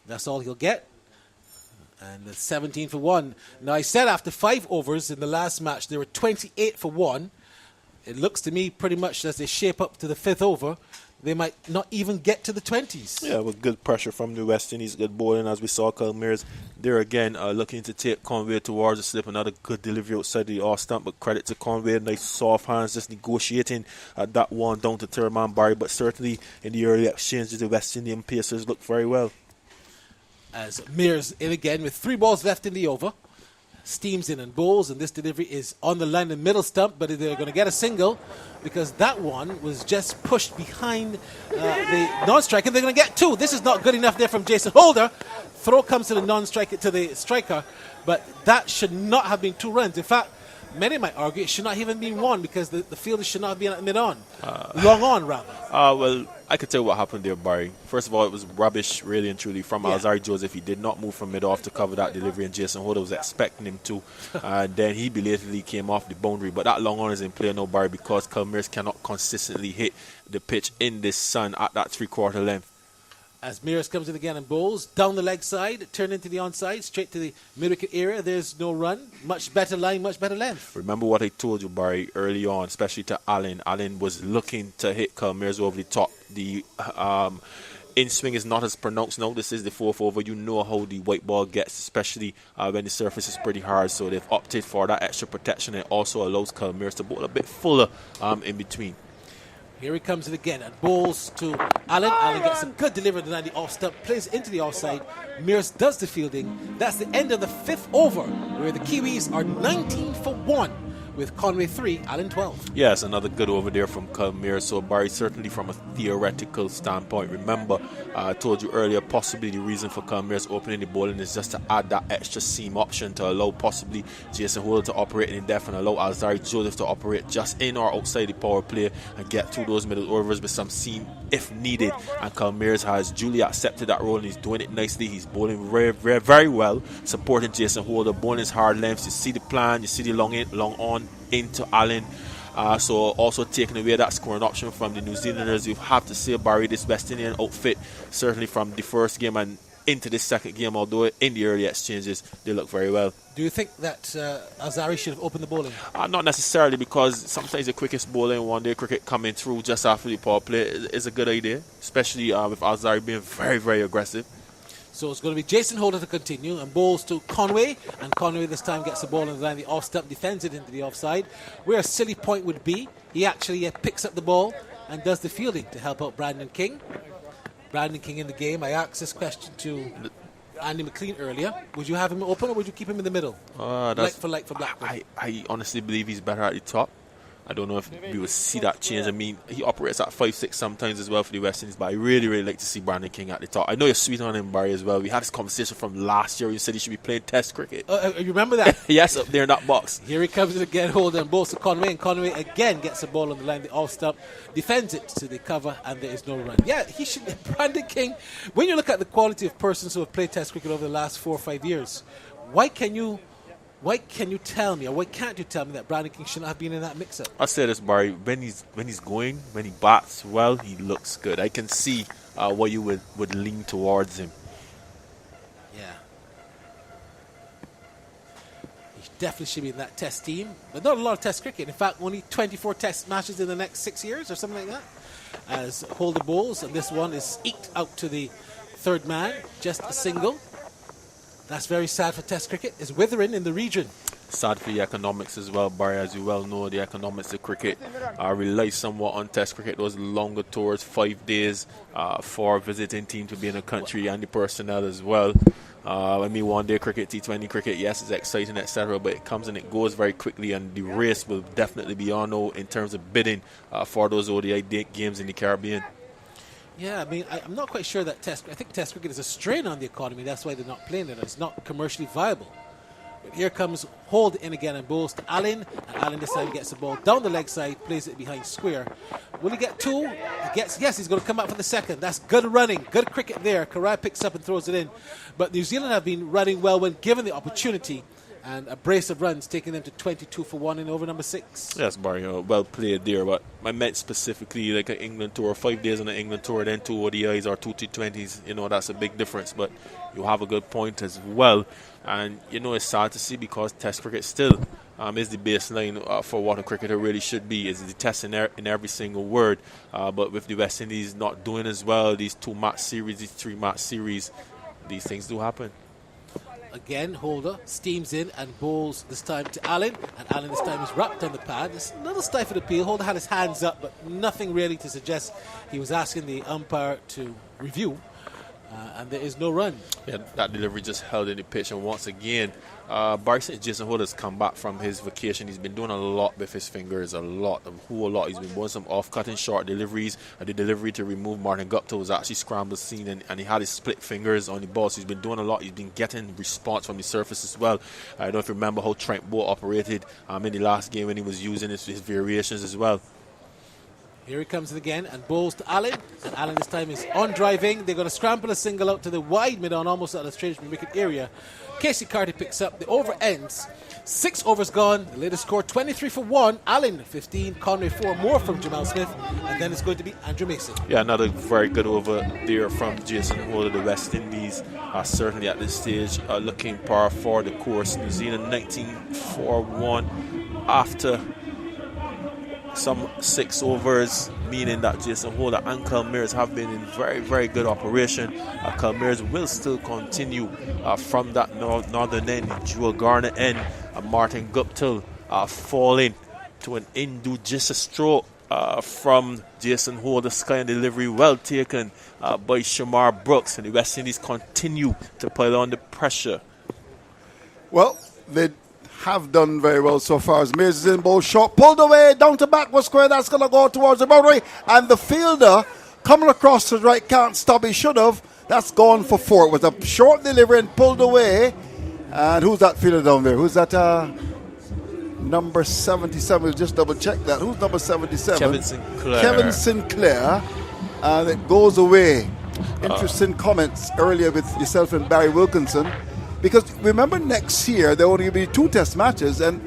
That's all he'll get. And it's 17 for 1. Now, I said after 5 overs in the last match, there were 28 for 1. it looks to me pretty much as they shape up to the 5th over, they might not even get to the 20s. Yeah, with good pressure from the West Indies, good bowling as we saw. Calmeers there again looking to take Conway towards the slip. Another good delivery outside the off stump, but credit to Conway. Nice soft hands, just negotiating that one down to third man Barry. But certainly in the early exchanges, the West Indian pacers looked very well. As Mears in again with 3 balls left in the over. Steams in and bowls, and this delivery is on the line in the middle stump, but they're going to get a single because that one was just pushed behind the non-striker. They're going to get 2. This is not good enough there from Jason Holder. Throw comes to the non-striker, to the striker, but that should not have been 2 runs. In fact, many might argue it should not even been 1 because the fielder should not have been at mid-on. Long on, rather. Well, I could tell what happened there, Barry. First of all, it was rubbish, really and truly, from Alzari Joseph. He did not move from mid-off to cover that delivery, and Jason Holder was expecting him to. And then he belatedly came off the boundary. But that long on is in play now, Barry, because Calmeers cannot consistently hit the pitch in this sun at that 3/4 length. As Mears comes in again and bowls, down the leg side, turn into the onside, straight to the mid-wicket area. There's no run. Much better line, much better length. Remember what I told you, Barry, early on, especially to Allen. Allen was looking to hit Calmeers over the top. The in-swing is not as pronounced now. This is the 4th over. You know how the white ball gets, especially when the surface is pretty hard. So they've opted for that extra protection. It also allows Calmeers to bowl a bit fuller in between. Here he comes in again and bowls to Allen. Allen gets a good delivery to the off stump, plays into the offside. Mears does the fielding. That's the end of the 5th over, where the Kiwis are 19 for 1 with Conway 3, Allen 12. Yes, another good over there from Calmeers. So Barry, certainly from a theoretical standpoint, remember I told you earlier, possibly the reason for Calmeers opening the bowling is just to add that extra seam option to allow possibly Jason Holder to operate in depth and allow Alzari Joseph to operate just in or outside the power play and get through those middle overs with some seam if needed. And Calmeers has duly accepted that role and he's doing it nicely. He's bowling very, very, very well, supporting Jason Holder, bowling his hard lengths. You see the plan, you see the long on into Allen. So also taking away that scoring option from the New Zealanders. You have to say, Barry, this West Indian outfit, certainly from the first game and into the second game, although in the early exchanges they look very well. Do you think that Alzari should have opened the bowling? Not necessarily, because sometimes the quickest bowling one day cricket coming through just after the power play is a good idea, especially with Alzari being very, very aggressive. So it's going to be Jason Holder to continue and bowls to Conway, and Conway this time gets the ball on the line, the off stump, defends it into the offside. Where a silly point would be, he actually picks up the ball and does the fielding to help out Brandon King. Brandon King in the game. I asked this question to Andy McLean earlier. Would you have him open or would you keep him in the middle? Like for Blackburn. I honestly believe he's better at the top. I don't know if we will see that change. I mean, he operates at 5'6" sometimes as well for the West Indies, but I really, really like to see Brandon King at the top. I know you're sweet on him, Barry, as well. We had this conversation from last year. You said he should be playing Test cricket. You remember that? Yes, up there in that box. Here he comes in again, Holder and bowls to Conway, and Conway again gets the ball on the line, the off stump, defends it to the cover, and there is no run. Yeah, he should. Brandon King, when you look at the quality of persons who have played Test cricket over the last 4 or 5 years, why can you tell me, or why can't you tell me that Brandon King should not have been in that mix-up? I say this, Barry, when he bats well, he looks good. I can see why you would lean towards him. Yeah. He definitely should be in that Test team, but not a lot of Test cricket. In fact, only 24 Test matches in the next 6 years or something like that. As Holder bowls, and this one is eked out to the third man, just a single. That's very sad for Test cricket. It's withering in the region. Sad for the economics as well, Barry. As you well know, the economics of cricket relies somewhat on Test cricket. Those longer tours, 5 days for a visiting team to be in a country and the personnel as well. I mean, one-day cricket, T20 cricket, yes, it's exciting, etc., but it comes and it goes very quickly, and the race will definitely be on now in terms of bidding for those ODI games in the Caribbean. Yeah, I mean, I'm not quite sure that I think Test cricket is a strain on the economy. That's why they're not playing it. It's not commercially viable. But here comes Hold in again and bowls to Allen. And Allen this time gets the ball down the leg side, plays it behind square. Will he get 2? Yes, he's going to come out for the second. That's good running, good cricket there. Karai picks up and throws it in. But New Zealand have been running well when given the opportunity. And a brace of runs taking them to 22 for 1 in over number 6. Yes, Barry, well played there. But I meant specifically like an England tour, 5 days on an England tour, then 2 ODIs or 2 T20s. You know, that's a big difference. But you have a good point as well. And, you know, it's sad to see because Test cricket still is the baseline for what a cricketer really should be. Is the test in every single word. But with the West Indies not doing as well, these 2-match series, these 3-match series, these things do happen. Again, Holder steams in and bowls this time to Allen, and Allen this time is wrapped on the pad. It's a little stifled appeal. Holder had his hands up, but nothing really to suggest he was asking the umpire to review, and there is no run. Yeah, that delivery just held in the pitch, and once again, Barry St. Jason Holder's come back from his vacation. He's been doing a lot with his fingers, a whole lot. He's been doing some off-cutting short deliveries. The delivery to remove Martin Gupta was actually scrambled scene, and he had his split fingers on the ball. So he's been doing a lot. He's been getting response from the surface as well. I don't know if you remember how Trent Bolt operated in the last game when he was using his variations as well. Here he comes again and bowls to Allen, and Allen this time is on driving. They're going to scramble a single out to the wide mid-on, almost out of the straight wicket area. Casey Carty picks up. The over ends. 6 overs gone. The latest score 23 for 1. Allen 15. Conway 4 more from Jamal Smith, and then it's going to be Andrew Mason. Yeah, another very good over there from Jason Holder. The West Indies are certainly at this stage looking par for the course. New Zealand 19-4-1 after some 6 overs, meaning that Jason Holder and Kalmirs have been in very, very good operation. Kalmirs will still continue from that northern end, Jewel Garner end. Martin Guptill falling to an injudicious stroke from Jason Holder. Sky and delivery well taken by Shamar Brooks, and the West Indies continue to pile on the pressure. Well, they have done very well so far. As Mears is in bowl short, pulled away down to backward square. That's going to go towards the boundary, and the fielder coming across to the right can't stop. He should have. That's gone for 4. It was a short delivery and pulled away. And who's that fielder down there? Who's that? Number 77. We'll just double check that. Who's number 77? Kevin Sinclair. Kevin Sinclair. And it goes away. Interesting comments earlier with yourself and Barry Wilkinson. Because remember, next year there will only be 2 test matches, and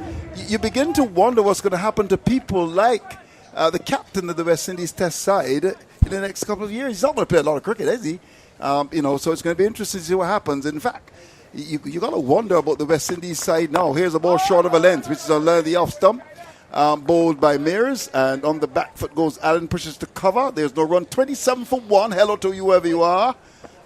you begin to wonder what's going to happen to people like the captain of the West Indies test side in the next couple of years. He's not going to play a lot of cricket, is he? So it's going to be interesting to see what happens. In fact, you got to wonder about the West Indies side now. Here's a ball short of a length, which is on the off stump, bowled by Mears, and on the back foot goes Allen, pushes to cover. There's no run. 27 for 1. Hello to you, whoever you are.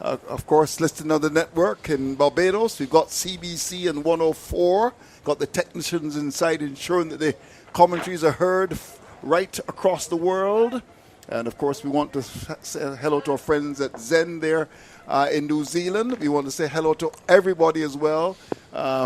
Of course, listed on the network in Barbados. We've got CBC and 104. Got the technicians inside ensuring that the commentaries are heard right across the world. And, of course, we want to say hello to our friends at Zen there in New Zealand. We want to say hello to everybody as well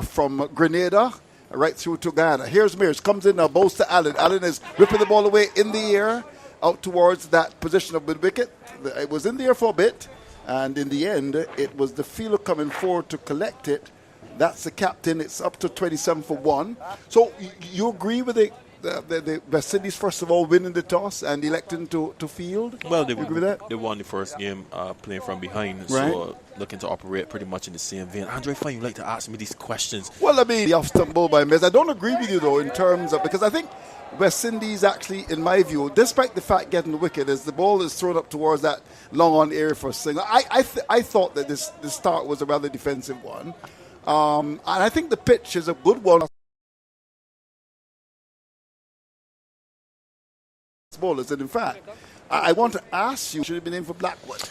from Grenada right through to Ghana. Here's Mears. Comes in now, bowls to Allen. Allen is ripping the ball away in the air out towards that position of mid-wicket. It was in the air for a bit. And in the end, it was the fielder coming forward to collect it. That's the captain. It's up to 27 for 1. So you agree with the West Indies, first of all, winning the toss and electing to field? Well, you agree with that? They won the first game playing from behind, right. So looking to operate pretty much in the same vein. Andre, I find you like to ask me these questions. Well, I mean, the off-stump ball by Mears. I don't agree with you, though, in terms of, because I think West Indies actually, in my view, despite the fact getting the wicket, as the ball is thrown up towards that long-on area for a single, I thought that the start was a rather defensive one. And I think the pitch is a good one. Bowlers, and in fact, I want to ask you, should have been in for Blackwood.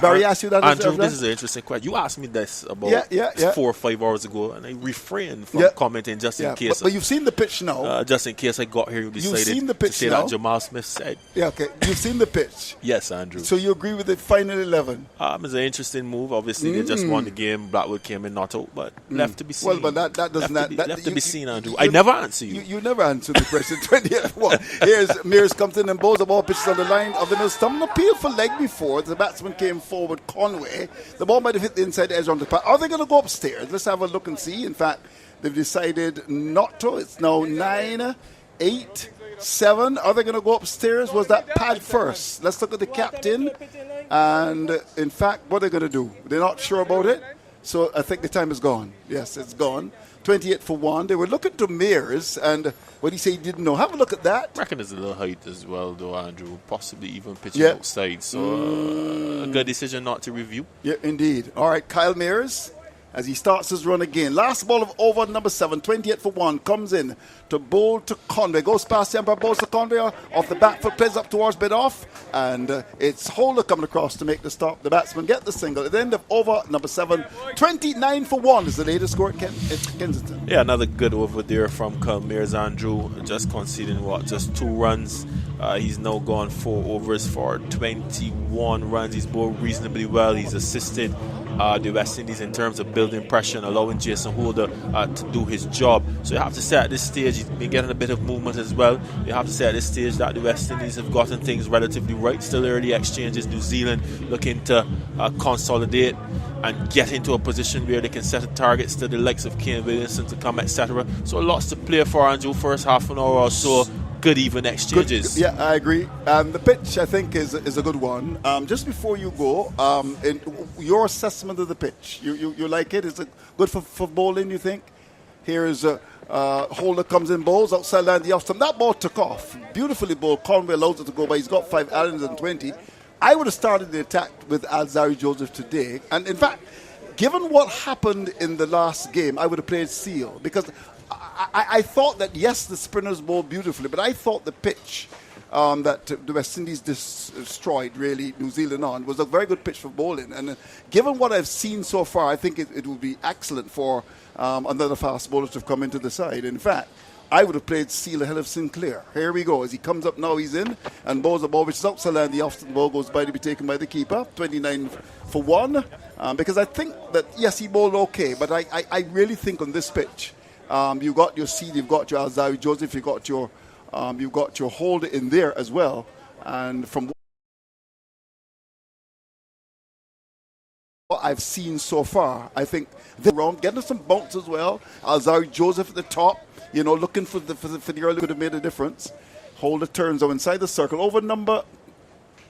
Barry asked you that. Andrew, this is an interesting question. You asked me this about 4 or 5 hours ago, and I refrained from commenting just in case. But you've seen the pitch now. Just in case I got here, you decided to say that Jamal Smith said. Yeah, okay. You've seen the pitch. Yes, Andrew. So you agree with the final 11? It's an interesting move. Obviously, they just won the game. Blackwood came in not out, but left to be seen. Well, but that doesn't... Left to be seen, Andrew. I never answer you. You never answer the question. 20th. Here's Mears comes in and bowls the ball, pitches on the line of the middle stump. An appeal for leg before. The batsman came forward, Conway. The ball might have hit the inside edge on the pad. Are they going to go upstairs? Let's have a look and see. In fact, they've decided not to. It's now 9, 8, 7. Are they going to go upstairs? Was that pad first? Let's look at the captain. And, in fact, what are they going to do? They're not sure about it. So I think the time is gone. Yes, it's gone. 28 for 1. They were looking to Mears, and what he said he didn't know. Have a look at that. I reckon there's a little height as well, though, Andrew. Possibly even pitching outside. So a good decision not to review. Yeah, indeed. All right, Kyle Mears. as he starts his run again. Last ball of over number 7, 28 for 1, comes in to bowl to Conway. Goes past the umpire, bowls to Conway off the back foot, plays up towards mid-off, and it's Holder coming across to make the stop. The batsman get the single. At the end of over number 7, 29 for 1 is the latest score at Kensington. Yeah, another good over there from Kalmir's Andrew, just conceding just 2 runs. He's now gone 4 overs for 21 runs. He's bowled reasonably well. He's assisted the West Indies in terms of building pressure and allowing Jason Holder to do his job. So you have to say at this stage, he's been getting a bit of movement as well. You have to say at this stage that the West Indies have gotten things relatively right. Still early exchanges. New Zealand looking to consolidate and get into a position where they can set a target to the likes of Kane Williamson to come, etc. So lots to play for, Andrew. First half an hour or so. Good even exchanges. Yeah, I agree. The pitch, I think, is a good one. Just before you go, in your assessment of the pitch, you like it? Is it good for bowling, you think? Here is Holder comes in, bowls outside line the off stump. That ball took off. Beautifully bowled. Conway allows it to go by. He's got 5 Allens and 20. I would have started the attack with Alzari Joseph today. And in fact, given what happened in the last game, I would have played Seal because I thought that, yes, the spinners bowled beautifully, but I thought the pitch that the West Indies destroyed, really, New Zealand on, was a very good pitch for bowling. And given what I've seen so far, I think it would be excellent for another fast bowler to have come into the side. In fact, I would have played Seal ahead of Sinclair. Here we go. As he comes up now, he's in and bowls a ball which is outside line. The off-stump ball goes by to be taken by the keeper. 29 for 1. Because I think that, yes, he bowled okay, but I really think on this pitch, you've got your Seal, you've got your Alzari Joseph, you've got your Holder in there as well. And from what I've seen so far, I think they're around getting some bounce as well. Alzari Joseph at the top, looking for the early could have made a difference. Holder turns on inside the circle over number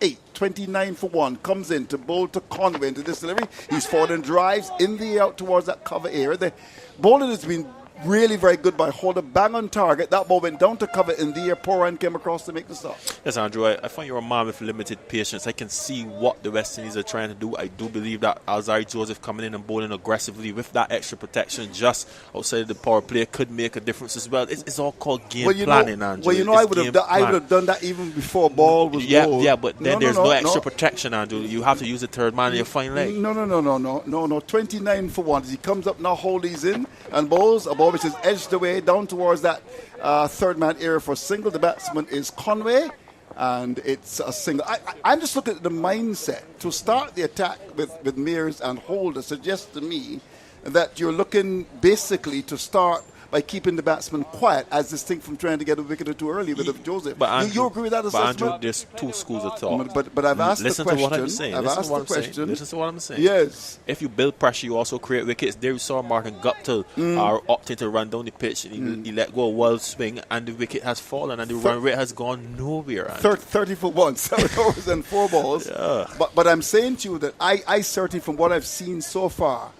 8, 29 for 1, comes in to bowl to Conway into this delivery. He's forward and drives in the air out towards that cover area. The bowling has been really very good by Holder, bang on target. That ball went down to cover in the air. Poran came across to make the stop. Yes, Andrew, I find you're a man with limited patience. I can see what the West Indies are trying to do. I do believe that Alzari Joseph coming in and bowling aggressively with that extra protection just outside of the power play could make a difference as well. It's all called game planning, Andrew. Well, I would have done that even before ball was rolled. Yeah, but then there's no extra protection, Andrew. You have to use the third man in your fine leg. No. 29 for 1. As he comes up now, Holdy's in and bowls a ball which is edged away down towards that third man area for a single. The batsman is Conway, and it's a single. I'm just looking at the mindset to start the attack with Mears and Holder suggests to me that you're looking basically to start by keeping the batsman quiet as distinct from trying to get a wicket or two early with Joseph. But Andrew, you agree with that assessment? But Andrew, there's 2 schools of thought. But I've asked Listen the question. To what I'm saying. Listen to what I'm saying. Yes. If you build pressure, you also create wickets. There we saw Martin Guptill opting to run down the pitch. And he let go a wild swing, and the wicket has fallen, and the run rate has gone nowhere. 30 for 1, 7 overs and 4 balls. Yeah. But I'm saying to you that I certainly, from what I've seen so far,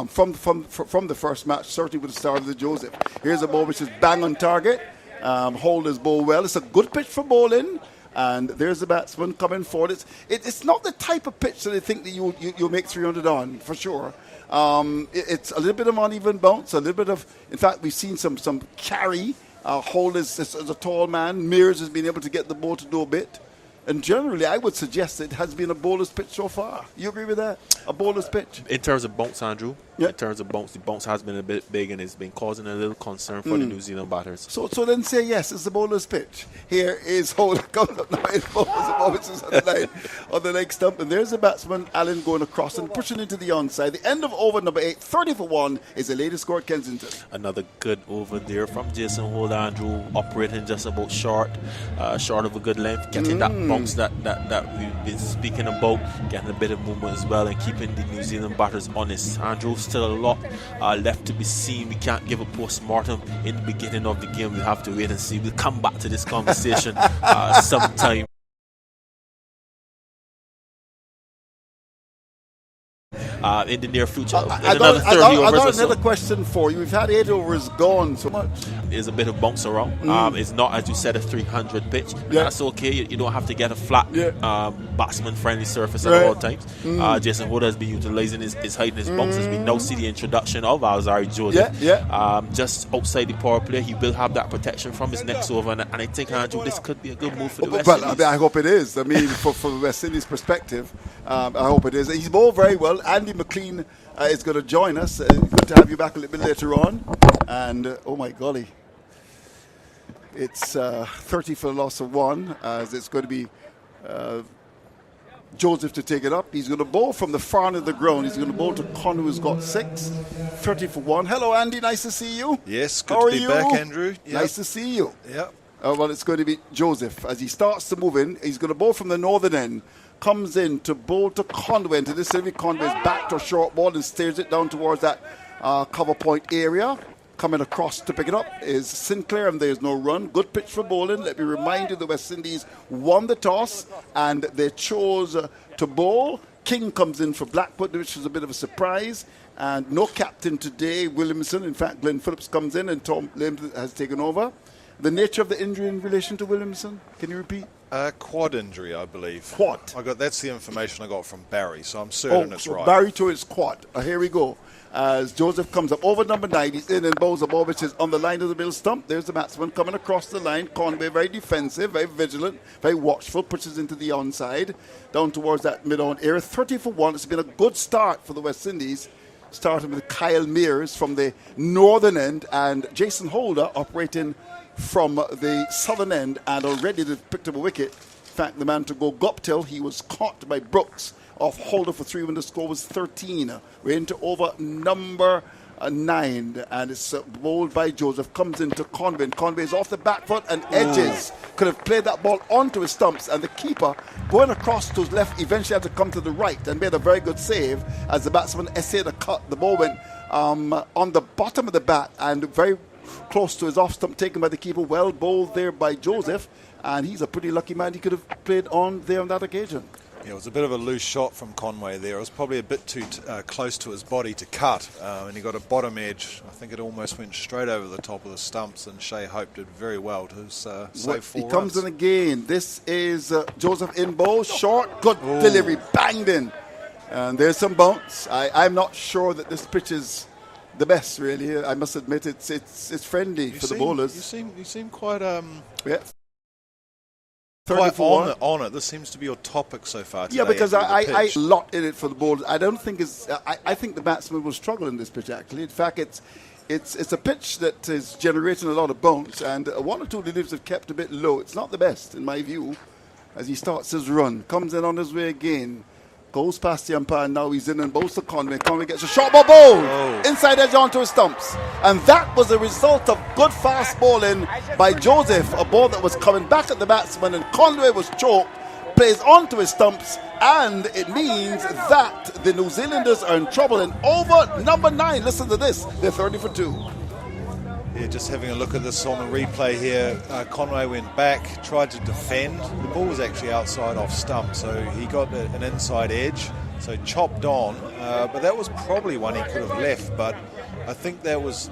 from the first match, certainly with the start of the Joseph. Here's a ball which is bang on target. Holder's bowl well. It's a good pitch for bowling. And there's the batsman coming forward. It's not the type of pitch that I think that you'll make 300 on, for sure. It's a little bit of uneven bounce, a little bit of, in fact, we've seen some carry. Holder is a tall man. Mears has been able to get the ball to do a bit. And generally, I would suggest it has been a bowler's pitch so far. You agree with that? A bowler's pitch? In terms of bounce, Andrew, yeah. In terms of bounce, the bounce has been a bit big and it's been causing a little concern for the New Zealand batters. So then say yes, it's the bowler's pitch. Here is Holder comes up now. It's the ball which is on the leg stump. And there's the batsman, Allen, going across and pushing into the onside. The end of over number 8, 30 for 1, is the latest score at Kensington. Another good over there from Jason Holder, Andrew, operating just about short of a good length, getting that bounce that we've been speaking about, getting a bit of movement as well, and keeping the New Zealand batters honest. Andrew, still a lot left to be seen. We can't give a post-mortem in the beginning of the game. We'll have to wait and see. We'll come back to this conversation sometime. in the near future. I another got 30 overs or so. another question for you. We've had 8 overs gone so much. There's a bit of bounce around. It's not, as you said, a 300 pitch. Yeah. That's okay. You don't have to get a flat, batsman-friendly surface at Right. all times. Jason Holder has been utilizing his height and his bounces. We now see the introduction of Alzari Joseph. Just outside the power play, he will have that protection from his next over. And I think, Andrew, this could be a good move for the West Well, Indies. I hope it is. I mean, for the West Indies perspective, I hope it is. He's bowled very well. Andy McLean is going to join us. Good to have you back a little bit later on. And, oh my golly, it's 30 for the loss of 1, as it's going to be Joseph to take it up. He's going to bowl from the far end of the ground. He's going to bowl to Con, who's got 6. 30 for 1. Hello, Andy. Nice to see you. Yes, good How to are be you? back, Andrew. Yep. Nice to see you. Yep. Well, it's going to be Joseph. As he starts to move in, he's going to bowl from the northern end. Comes in to bowl to Conway. Into this Sylvie Conway's back to a short ball and steers it down towards that cover point area. Coming across to pick it up is Sinclair, and there's no run. Good pitch for bowling. Let me remind you, the West Indies won the toss, and they chose to bowl. King comes in for Blackwood, which was a bit of a surprise. And no captain today, Williamson. In fact, Glenn Phillips comes in, and Tom Lim has taken over. The nature of the injury in relation to Williamson, can you repeat? Quad injury, I believe. Quad. That's the information I got from Barry, so I'm certain it's so right. Barry to his quad. Here we go. As Joseph comes up over number 9, he's in and bowls a ball which is on the line of the middle stump. There's the batsman coming across the line. Conway very defensive, very vigilant, very watchful, pushes into the onside, down towards that mid-on area. 30 for 1. It's been a good start for the West Indies, starting with Kyle Mears from the northern end and Jason Holder operating from the southern end, and already they've picked up a wicket. In fact, the man to go Guptill, he was caught by Brooks off Holder for 3 when the score was 13. We're into over number 9, and it's bowled by Joseph. Comes into Conway, and Conway is off the back foot and edges. Could have played that ball onto his stumps, and the keeper going across to his left eventually had to come to the right and made a very good save as the batsman essayed a cut. The ball went on the bottom of the bat and very close to his off stump, taken by the keeper. Well bowled there by Joseph, and he's a pretty lucky man. He could have played on there on that occasion. Yeah, it was a bit of a loose shot from Conway there. It was probably a bit too close to his body to cut, and he got a bottom edge. I think it almost went straight over the top of the stumps, and Shea Hope did very well to save 4 He comes runs. in again. This is Joseph in bowl. Short, good delivery, banged in. And there's some bounce. I'm not sure that this pitch is the best, really. I must admit it's friendly for the bowlers. You seem quite Yeah. quite 34. on it. This seems to be your topic so far today. Yeah, because Andrew, the I pitch. lot in it for the bowlers. I don't think I think the batsman will struggle in this pitch. Actually, in fact, it's a pitch that is generating a lot of bounce, and 1 or 2 reliefs have kept a bit low. It's not the best in my view. As he starts his run, comes in on his way again. Goes past the umpire, and now he's in and bowls to Conway. Conway gets a short ball bowled inside edge onto his stumps. And that was a result of good fast bowling by Joseph, a ball that was coming back at the batsman, and Conway was choked, plays onto his stumps, and it means that the New Zealanders are in trouble in over number 9. Listen to this, they're 30 for 2. Yeah, just having a look at this on the replay here. Conway went back, tried to defend. The ball was actually outside off stump, so he got an inside edge, so chopped on. But that was probably one he could have left, but I think that was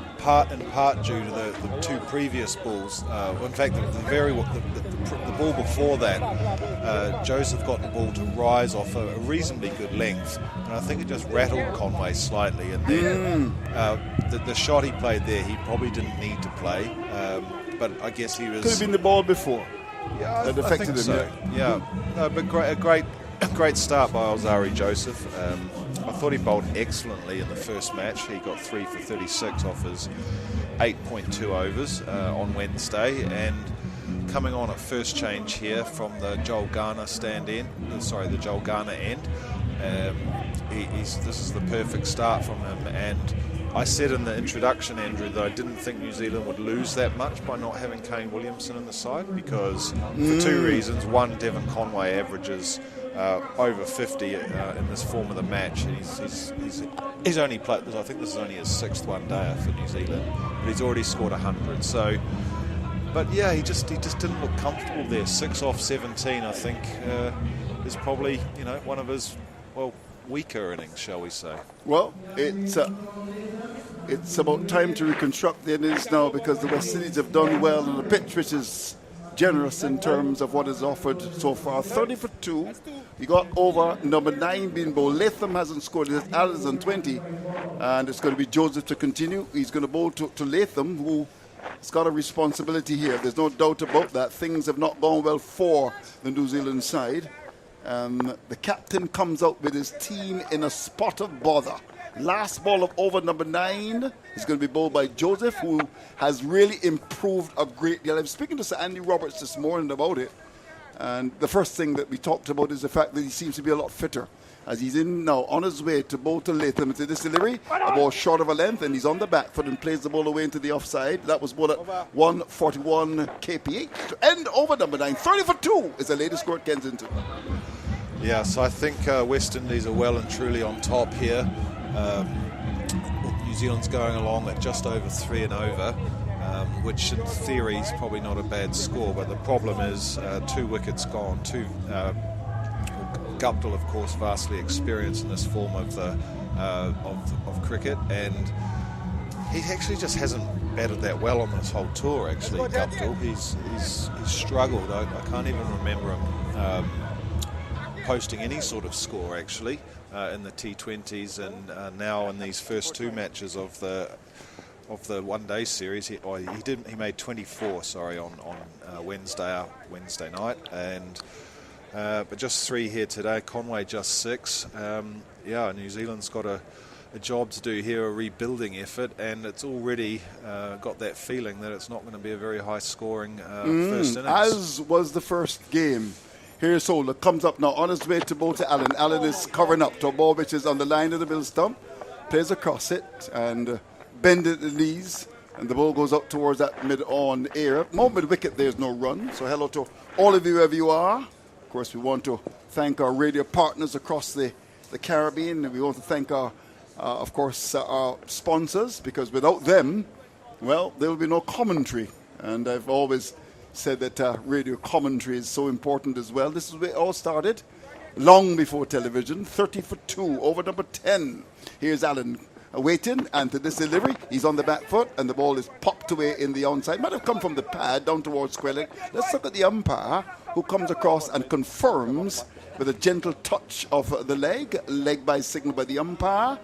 in part due to the 2 previous balls. In fact, the ball before that, Joseph got the ball to rise off a reasonably good length, and I think it just rattled Conway slightly. And then the shot he played there, he probably didn't need to play, but I guess he was. Could have been the ball before. Yeah, that I affected think him. so. Yeah, no, but great start by Alzari Joseph. I thought he bowled excellently in the first match. He got 3 for 36 off his 8.2 overs on Wednesday, and coming on at first change here from the Joel Garner the Joel Garner end. This is the perfect start from him, and I said in the introduction, Andrew, that I didn't think New Zealand would lose that much by not having Kane Williamson in the side, because for 2 reasons. One, Devon Conway averages over 50 in this form of the match. He's only played. I think this is only his 6th one-dayer for New Zealand, but he's already scored 100. So, but yeah, he just didn't look comfortable there. 6 off 17, I think, is probably one of his weaker innings, shall we say? Well, it's about time to reconstruct the innings now, because the West Indies have done well on the pitch, which is generous in terms of what is offered so far. 30 for 2. He got over. Number 9 being bowled. Latham hasn't scored. His Allen's on 20. And it's going to be Joseph to continue. He's going to bowl to Latham, who has got a responsibility here. There's no doubt about that. Things have not gone well for the New Zealand side. The captain comes out with his team in a spot of bother. Last ball of over number 9 is going to be bowled by Joseph, who has really improved a great deal. I was speaking to Sir Andy Roberts this morning about it, and the first thing that we talked about is the fact that he seems to be a lot fitter, as he's in now on his way to bowl to Latham. Into this delivery, a ball short of a length, and he's on the back foot and plays the ball away into the offside. That was bowled at 141 kph to end over number 9. 30 for 2 is the latest score at Kensington. Yeah, so I think West Indies are well and truly on top here. New Zealand's going along at just over 3 and over, which in theory is probably not a bad score, but the problem is 2 wickets gone. Guptill, of course, vastly experienced in this form of cricket, and he actually just hasn't batted that well on this whole tour. Actually, Guptill, he's struggled. I can't even remember him posting any sort of score actually in the T20s, and now in these first 2 matches of the one-day series, he made 24. On Wednesday night, and but just 3 here today. Conway just 6. New Zealand's got a job to do here, a rebuilding effort, and it's already got that feeling that it's not going to be a very high-scoring first innings. As was the first game. Here's Holder, comes up now on his way to bowl to Allen. Allen is covering up to a ball which is on the line of the middle stump. Plays across it and bend at the knees. And the ball goes up towards that mid-on area. More mid-wicket, there's no run. So hello to all of you, wherever you are. Of course, we want to thank our radio partners across the Caribbean. And we want to thank our sponsors, because without them, well, there will be no commentary. And I've always said that radio commentary is so important as well. This is where it all started, long before television. 30 for 2 over number 10. Here's Allen waiting, and to this delivery, he's on the back foot, and the ball is popped away in the onside. Might have come from the pad down towards square leg. Let's look at the umpire, who comes across and confirms with a gentle touch of the leg by signal by the umpire.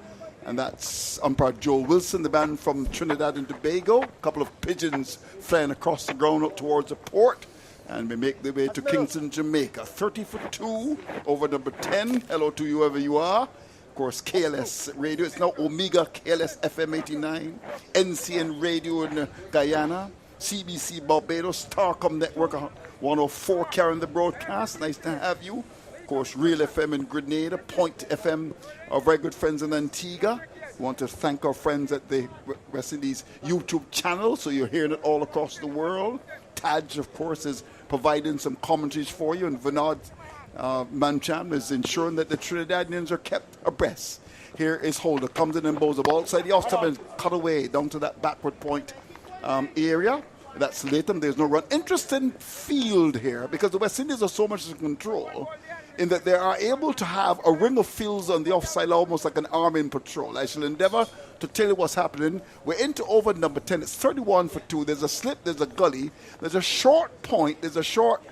And that's umpire Joel Wilson, the man from Trinidad and Tobago. A couple of pigeons flying across the ground up towards the port. And we make the way to Kingston, Jamaica. 30 for 2 over number 10. Hello to you, whoever you are. Of course, KLS Radio. It's now Omega KLS FM 89. NCN Radio in Guyana. CBC Barbados. Starcom Network 104 carrying the broadcast. Nice to have you. Of course, Real FM in Grenada, Point FM, our very good friends in Antigua. We want to thank our friends at the West Indies YouTube channel, so you're hearing it all across the world. Taj, of course, is providing some commentaries for you, and Vinod Mancham is ensuring that the Trinidadians are kept abreast. Here is Holder, comes in and bowls the ball outside the off-stump and cut away down to that backward point area. That's Latham. There's no run. Interesting field here, because the West Indies are so much in control in that they are able to have a ring of fields on the offside, almost like an army in patrol. I shall endeavour to tell you what's happening. We're into over number 10. It's 31 for 2. There's a slip, there's a gully, there's a short point, there's a short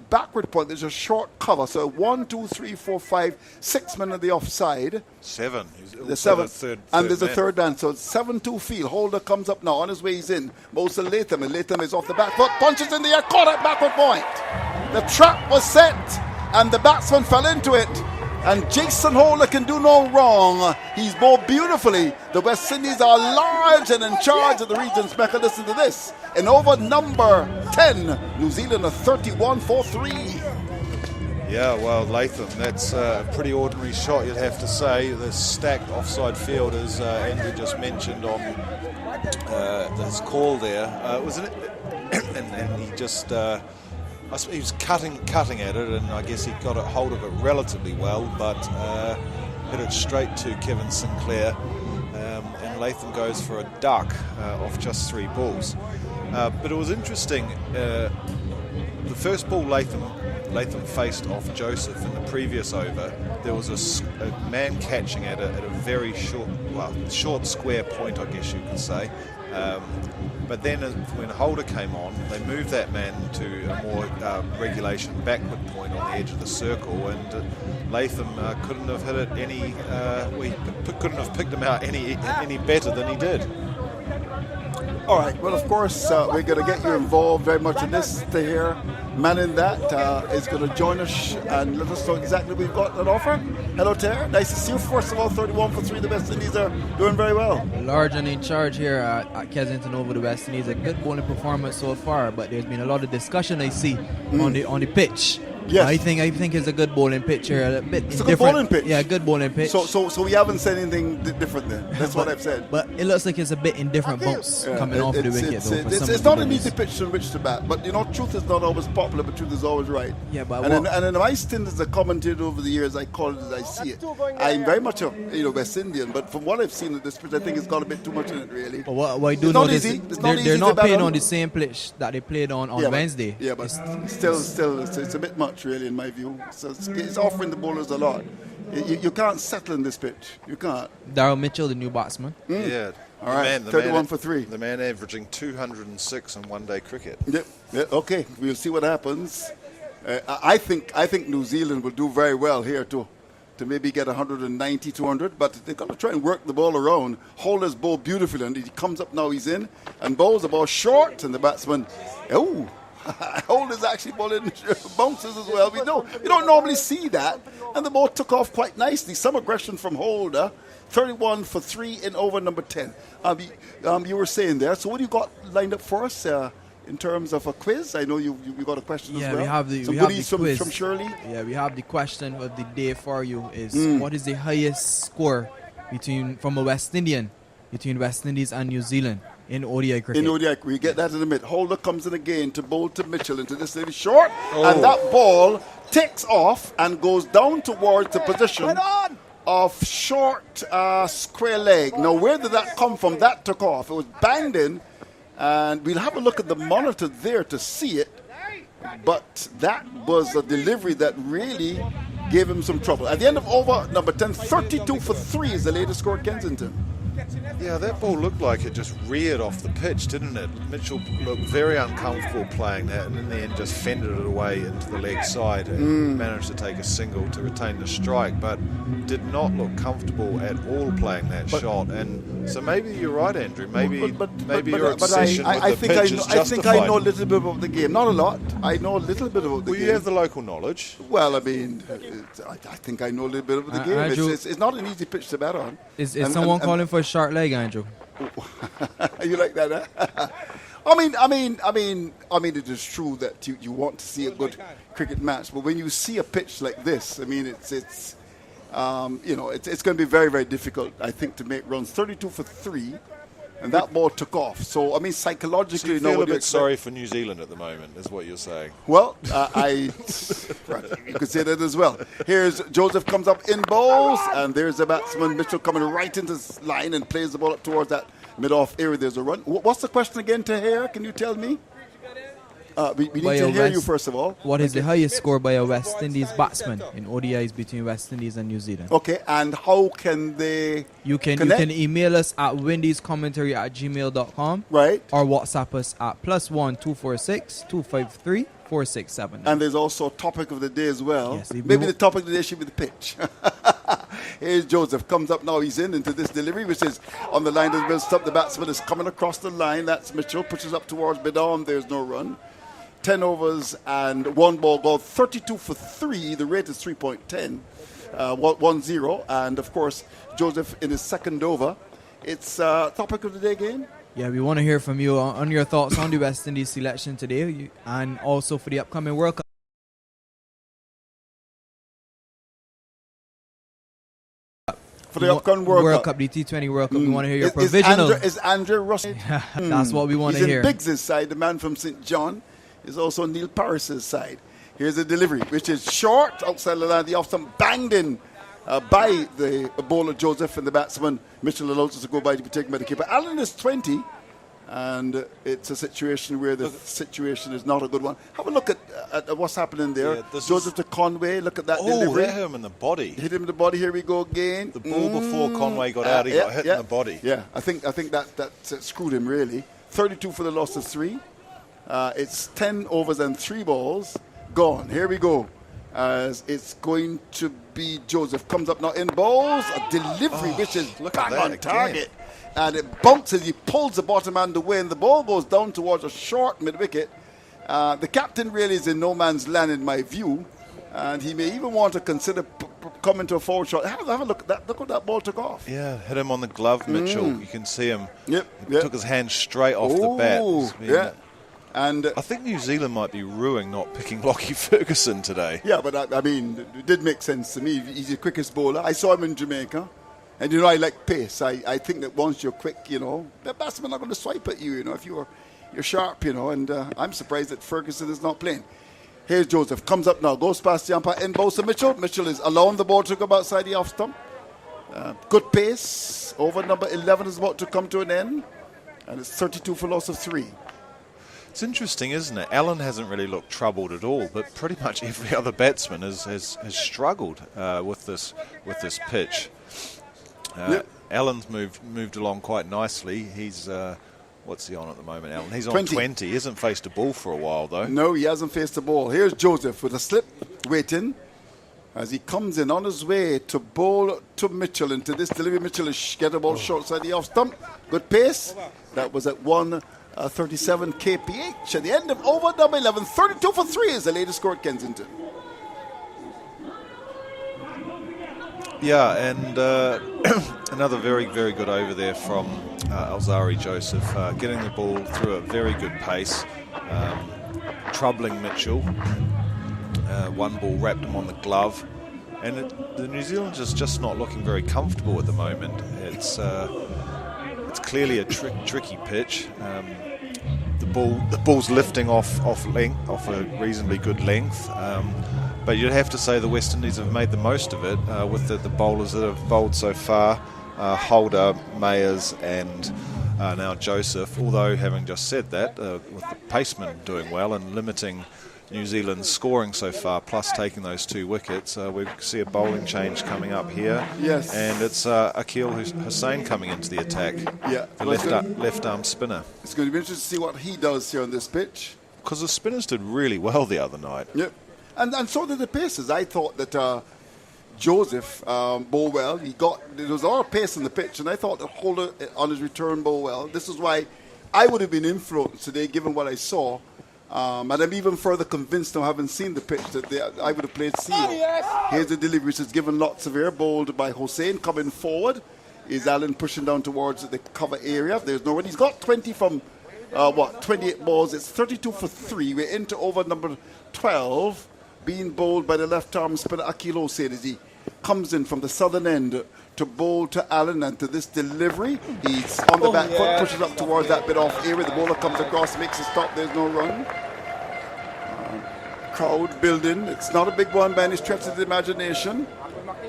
backward point, there's a short cover. So 1, 2, 3, 4, 5, 6 men on the offside. 7. The 7th. And there's a man. third man. So it's 7-2 field. Holder comes up now. On his way he's in. Moves to Latham. And Latham is off the back foot. Punches in the air. Caught at backward point. The trap was set. And the batsman fell into it. And Jason Holder can do no wrong. He's bowled beautifully. The West Indies are large and in charge of the region's Mecca. Listen to this. In over number 10, New Zealand are 31 for 3. Yeah, well, Latham, that's a pretty ordinary shot, you'd have to say. The stacked offside field, as Andrew just mentioned on his call there. And he just... he was cutting at it, and I guess he got a hold of it relatively well, but hit it straight to Kevin Sinclair, and Latham goes for a duck off just 3 balls. But it was interesting. The first ball Latham Latham faced off Joseph in the previous over, there was a man catching at a very short square point, I guess you could say. But then when Holder came on, they moved that man to a more regulation backward point on the edge of the circle, and Latham couldn't have hit it he couldn't have picked him out any better than he did. All right. Well, of course, we're going to get you involved very much in this. Tahir, man in that, is going to join us and let us know exactly what we've got on offer. Hello, Tahir. Nice to see you. First of all, 31 for 3. The West Indies are doing very well. Large and in charge here at Kensington over the West Indies. A good bowling performance so far, but there's been a lot of discussion I see on the pitch. Yes. I think it's a good bowling pitch here. A bit It's a different. good bowling pitch. Yeah, good bowling pitch. So we haven't said anything different then. That's what I've said. But it looks like it's a bit indifferent bumps coming off the wicket. It's not an easy pitch in which to bat, but truth is not always popular, but truth is always right. Yeah, but in my stint as a commentator over the years, I call it as I see it. I'm very much a West Indian, but from what I've seen of this pitch, I think it's got a bit too much in it, really. But what I do it's know not is easy. they're not playing on the same pitch that they played on Wednesday. Yeah, but still, it's a bit much, really, in my view. So it's offering the bowlers a lot. You can't settle in this pitch. You can't. Darryl Mitchell, the new batsman. Yeah. All right, 31 for 3. The man averaging 206 in one-day cricket. Yep. Okay, we'll see what happens. I think New Zealand will do very well here to maybe get 190, 200, but they've got to try and work the ball around. Holder's bowled beautifully, and he comes up now, he's in, and bowls the ball short, and the batsman, Holder's actually bowling bounces as well. We don't normally see that, and the ball took off quite nicely. Some aggression from Holder. 31 for 3 in over number 10. You were saying there. So what do you got lined up for us in terms of a quiz? I know you got a question as well. Yeah, we have the quiz from Shirley. Yeah, we have the question of the day for you. Is what is the highest score from West Indies and New Zealand in ODI cricket? In ODI, we get that in a minute. Holder comes in again to bowl to Mitchell into this little short, and that ball takes off and goes down towards the position of short square leg. Now, where did that come from? That took off. It was banged in, and we'll have a look at the monitor there to see it. But that was a delivery that really gave him some trouble. At the end of over number 10, 32 for 3 is the latest score at Kensington. Yeah, that ball looked like it just reared off the pitch, didn't it? Mitchell looked very uncomfortable playing that, and in the end just fended it away into the leg side and managed to take a single to retain the strike, but did not look comfortable at all playing that shot. And so maybe you're right, Andrew. Maybe your obsession with the pitch is justified. I think I know a little bit about the game. Not a lot. I know a little bit about the game. Well, you have the local knowledge. Well, I mean, I think I know a little bit about the game. Andrew, it's not an easy pitch to bat on. Is someone calling for a short leg, Andrew? You like that, huh? I mean, it is true that you want to see a good cricket match, but when you see a pitch like this, I mean, it's going to be very, very difficult, I think, to make runs. 32 for 3, and that ball took off. So, I mean, psychologically, so you feel a bit sorry for New Zealand at the moment, is what you're saying. Well, you could say that as well. Here's Joseph comes up in bowls, and there's the batsman Mitchell coming right into this line and plays the ball up towards that mid-off area. There's a run. What's the question again, Tahir? Can you tell me? We need to hear you first of all. What is the highest score by a West Indies batsman in ODIs between West Indies and New Zealand? Okay, and how can they You can email us at windiescommentary@gmail.com. Right. Or WhatsApp us at +1 246 253 467. And there's also a topic of the day as well. Yes, maybe the topic of the day should be the pitch. Here's Joseph. Comes up now. He's into this delivery, which is on the line. Will stop. The batsman is coming across the line. That's Mitchell. Pushes up towards mid-arm. There's no run. 10 overs and 1 ball goal. 32 for 3. The rate is 3.10. 1-0. And, of course, Joseph in his second over. It's topic of the day game. Yeah, we want to hear from you on your thoughts on the West Indies selection today and also for the upcoming World Cup. For the upcoming World Cup. The T20 World Cup. We want to hear your provisional. Is Andrew Russell? That's what we want to hear. He's in Biggs' side, the man from St. John. Is also Neil Paris's side. Here's the delivery, which is short outside the line. The off-stump banged in by the bowler Joseph, and the batsman Mitchell allows us to go by to be taken by the keeper. Allen is 20. And it's a situation where the situation is not a good one. Have a look at what's happening there. Yeah, Joseph to Conway, look at that Oh, delivery. that hit him in the body. Hit him in the body. Here we go again. The ball before Conway got out, he got hit in the body. Yeah, I think that screwed him really. 32 for the loss of 3. It's 10 overs and 3 balls gone. Here we go. As it's going to be Joseph comes up now in balls. A delivery which is bang on target. And it bounces, he pulls the bottom hand away, and the ball goes down towards a short mid-wicket. The captain really is in no man's land, in my view, and he may even want to consider coming to a forward shot. Have a look at that. Look what that ball took off. Yeah, hit him on the glove, Mitchell. You can see him. Yep. He took his hand straight off the bat. Yeah. And I think New Zealand might be ruining not picking Lockie Ferguson today. yeah, but I mean, it did make sense to me. He's the quickest bowler. I saw him in Jamaica. And, I like pace. I think that once you're quick, the batsmen are going to swipe at you, if you're sharp, and I'm surprised that Ferguson is not playing. Here's Joseph. Comes up now. Goes past the umpire. In bows to Mitchell. Mitchell is allowing the ball to come outside the off stump. Good pace. Over number 11 is about to come to an end. And it's 32 for loss of 3. It's interesting, isn't it? Allen hasn't really looked troubled at all, but pretty much every other batsman has struggled with this pitch. Allen's moved along quite nicely. He's what's he on at the moment, Allen? He's on 20. He hasn't faced a ball for a while, though. No, he hasn't faced the ball. Here's Joseph with a slip, waiting. As he comes in on his way to bowl to Mitchell into this delivery. Mitchell is get the ball short side the off stump. Good pace. That was at 137 kph. At the end of over number 11, 32 for 3 is the latest score at Kensington. Yeah, and another very, very good over there from Alzari Joseph, getting the ball through a very good pace, troubling Mitchell. One ball wrapped him on the glove, and the New Zealanders just not looking very comfortable at the moment. It's clearly a tricky pitch. The ball's lifting off a reasonably good length. But you'd have to say the West Indies have made the most of it with the bowlers that have bowled so far, Holder, Mayers and now Joseph. Although, having just said that, with the pacemen doing well and limiting New Zealand's scoring so far, plus taking those 2 wickets, we see a bowling change coming up here. Yes. And it's Akil Hussain coming into the attack, the left-arm spinner. It's going to be interesting to see what he does here on this pitch. Because the spinners did really well the other night. Yep. And so did the paces. I thought that Joseph bowled well. There was a lot of pace in the pitch, and I thought that Holder on his return bowled well. This is why I would have been influenced today, given what I saw. And I'm even further convinced now, having seen the pitch, that I would have played Seal. Here's the delivery, which is given lots of air, bowled by Hussain. Coming forward is Allen pushing down towards the cover area. There's no one. He's got 20 from 28 balls. It's 32 for 3. We're into over number 12. Being bowled by the left-arm spinner Akil Hussain as he comes in from the southern end to bowl to Allen, and to this delivery. He's on the back foot, pushes up towards that bit off area. The bowler comes across, makes a stop. There's no run. Crowd building. It's not a big one by any stretch of the imagination.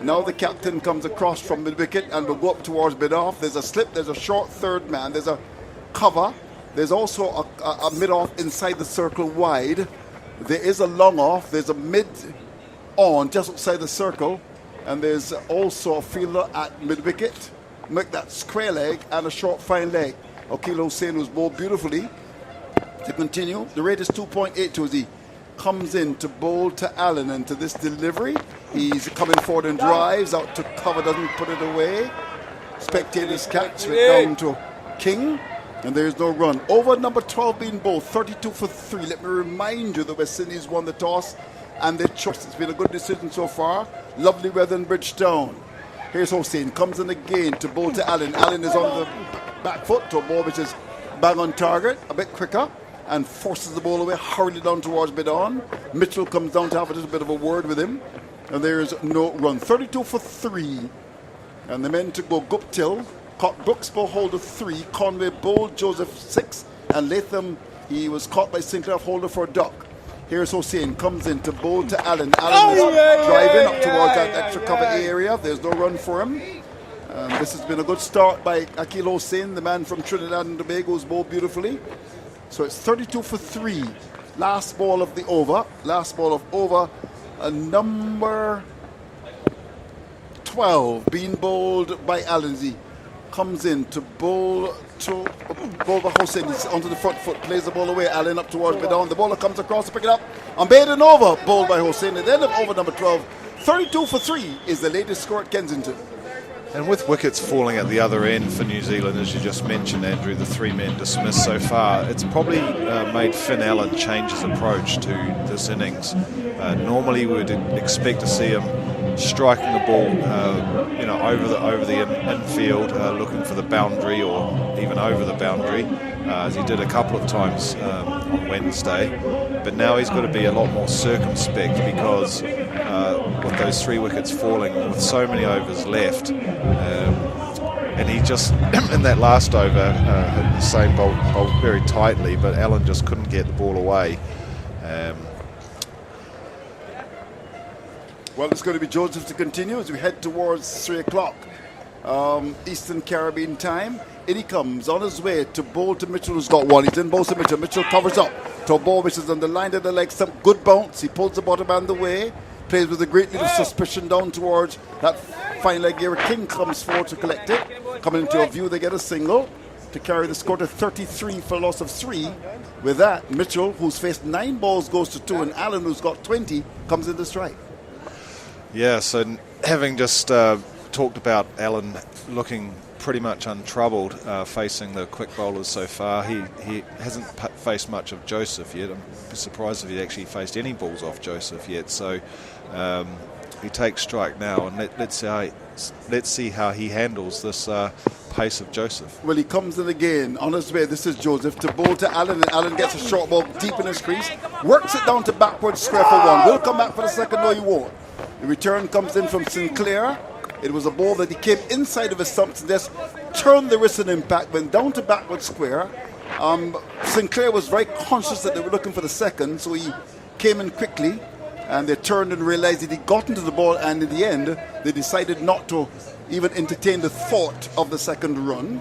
Now the captain comes across from mid-wicket and will go up towards mid-off. There's a slip. There's a short third man. There's a cover. There's also a mid-off inside the circle wide. There is a long off. There's a mid-on just outside the circle. And there's also a fielder at mid-wicket. Make that square leg and a short fine leg. Akil Hussain was bowled beautifully. To continue, the rate is 2.82 as he comes in to bowl to Allen. And to this delivery, he's coming forward and drives out to cover, doesn't put it away. Spectators catch it down to King. And there's no run. Over number 12 being bowled, 32 for 3. Let me remind you, the West Indies won the toss and their choice. It's been a good decision so far. Lovely weather in Bridgetown. Here's Hussain, comes in again to bowl to Allen. Allen is on the back foot to a ball which is bang on target, a bit quicker, and forces the ball away, hurriedly down towards mid-on. Mitchell comes down to have a little bit of a word with him. And there's no run. 32 for 3. And the men to go Guptill. Brooks bowled Holder 3, Conway bowled Joseph 6, and Latham, he was caught by Sinclair Holder for a duck. Here's Hussain, comes in to bowl to Allen. Allen is driving up towards that extra cover area. There's no run for him. This has been a good start by Akil Hossain, the man from Trinidad and Tobago, who's bowled beautifully. So it's 32 for 3. Last ball of the over. Last ball of over. Number 12 being bowled by Allen. He comes in to bowl by Hossain. He's onto the front foot, plays the ball away. Allen up towards mid-on. The bowler comes across to pick it up. And Baden over, bowled by Hossain. At the end of over number 12, 32 for 3 is the latest score at Kensington. And with wickets falling at the other end for New Zealand, as you just mentioned, Andrew, the 3 men dismissed so far, it's probably made Finn Allen change his approach to this innings. Normally, we would expect to see him striking the ball, over the infield, looking for the boundary or even over the boundary, as he did a couple of times on Wednesday. But now he's got to be a lot more circumspect because with those 3 wickets falling, with so many overs left, and he just in that last over hit the same bolt very tightly, but Allen just couldn't get the ball away. Well, it's going to be Joseph to continue as we head towards 3 o'clock Eastern Caribbean time. In he comes on his way to bowl to Mitchell, who's got 1. He's in bowl to Mitchell. Mitchell covers up to a ball which is on the line of the leg. Some good bounce. He pulls the bottom hand away. Plays with a great deal of suspicion down towards that fine leg here. King comes forward to collect it. Coming into a view, they get a single to carry the score to 33 for a loss of 3. With that, Mitchell, who's faced 9 balls, goes to 2, and Allen, who's got 20, comes into strike. Yeah, so having just talked about Allen looking pretty much untroubled facing the quick bowlers so far, he hasn't faced much of Joseph yet. I'm surprised if he actually faced any balls off Joseph yet. So he takes strike now, and let's see how he handles this pace of Joseph. Well, he comes in again on his way. This is Joseph to bowl to Allen, and Allen gets a short ball deep in his crease, works it down to backward square for 1. Will come back for the second, no he won't. The return comes in from Sinclair. It was a ball that he came inside of his stumps and just turned the wrist in impact, went down to backward square. Sinclair was very conscious that they were looking for the second, so he came in quickly, and they turned and realized that he got into the ball, and in the end, they decided not to even entertain the thought of the second run.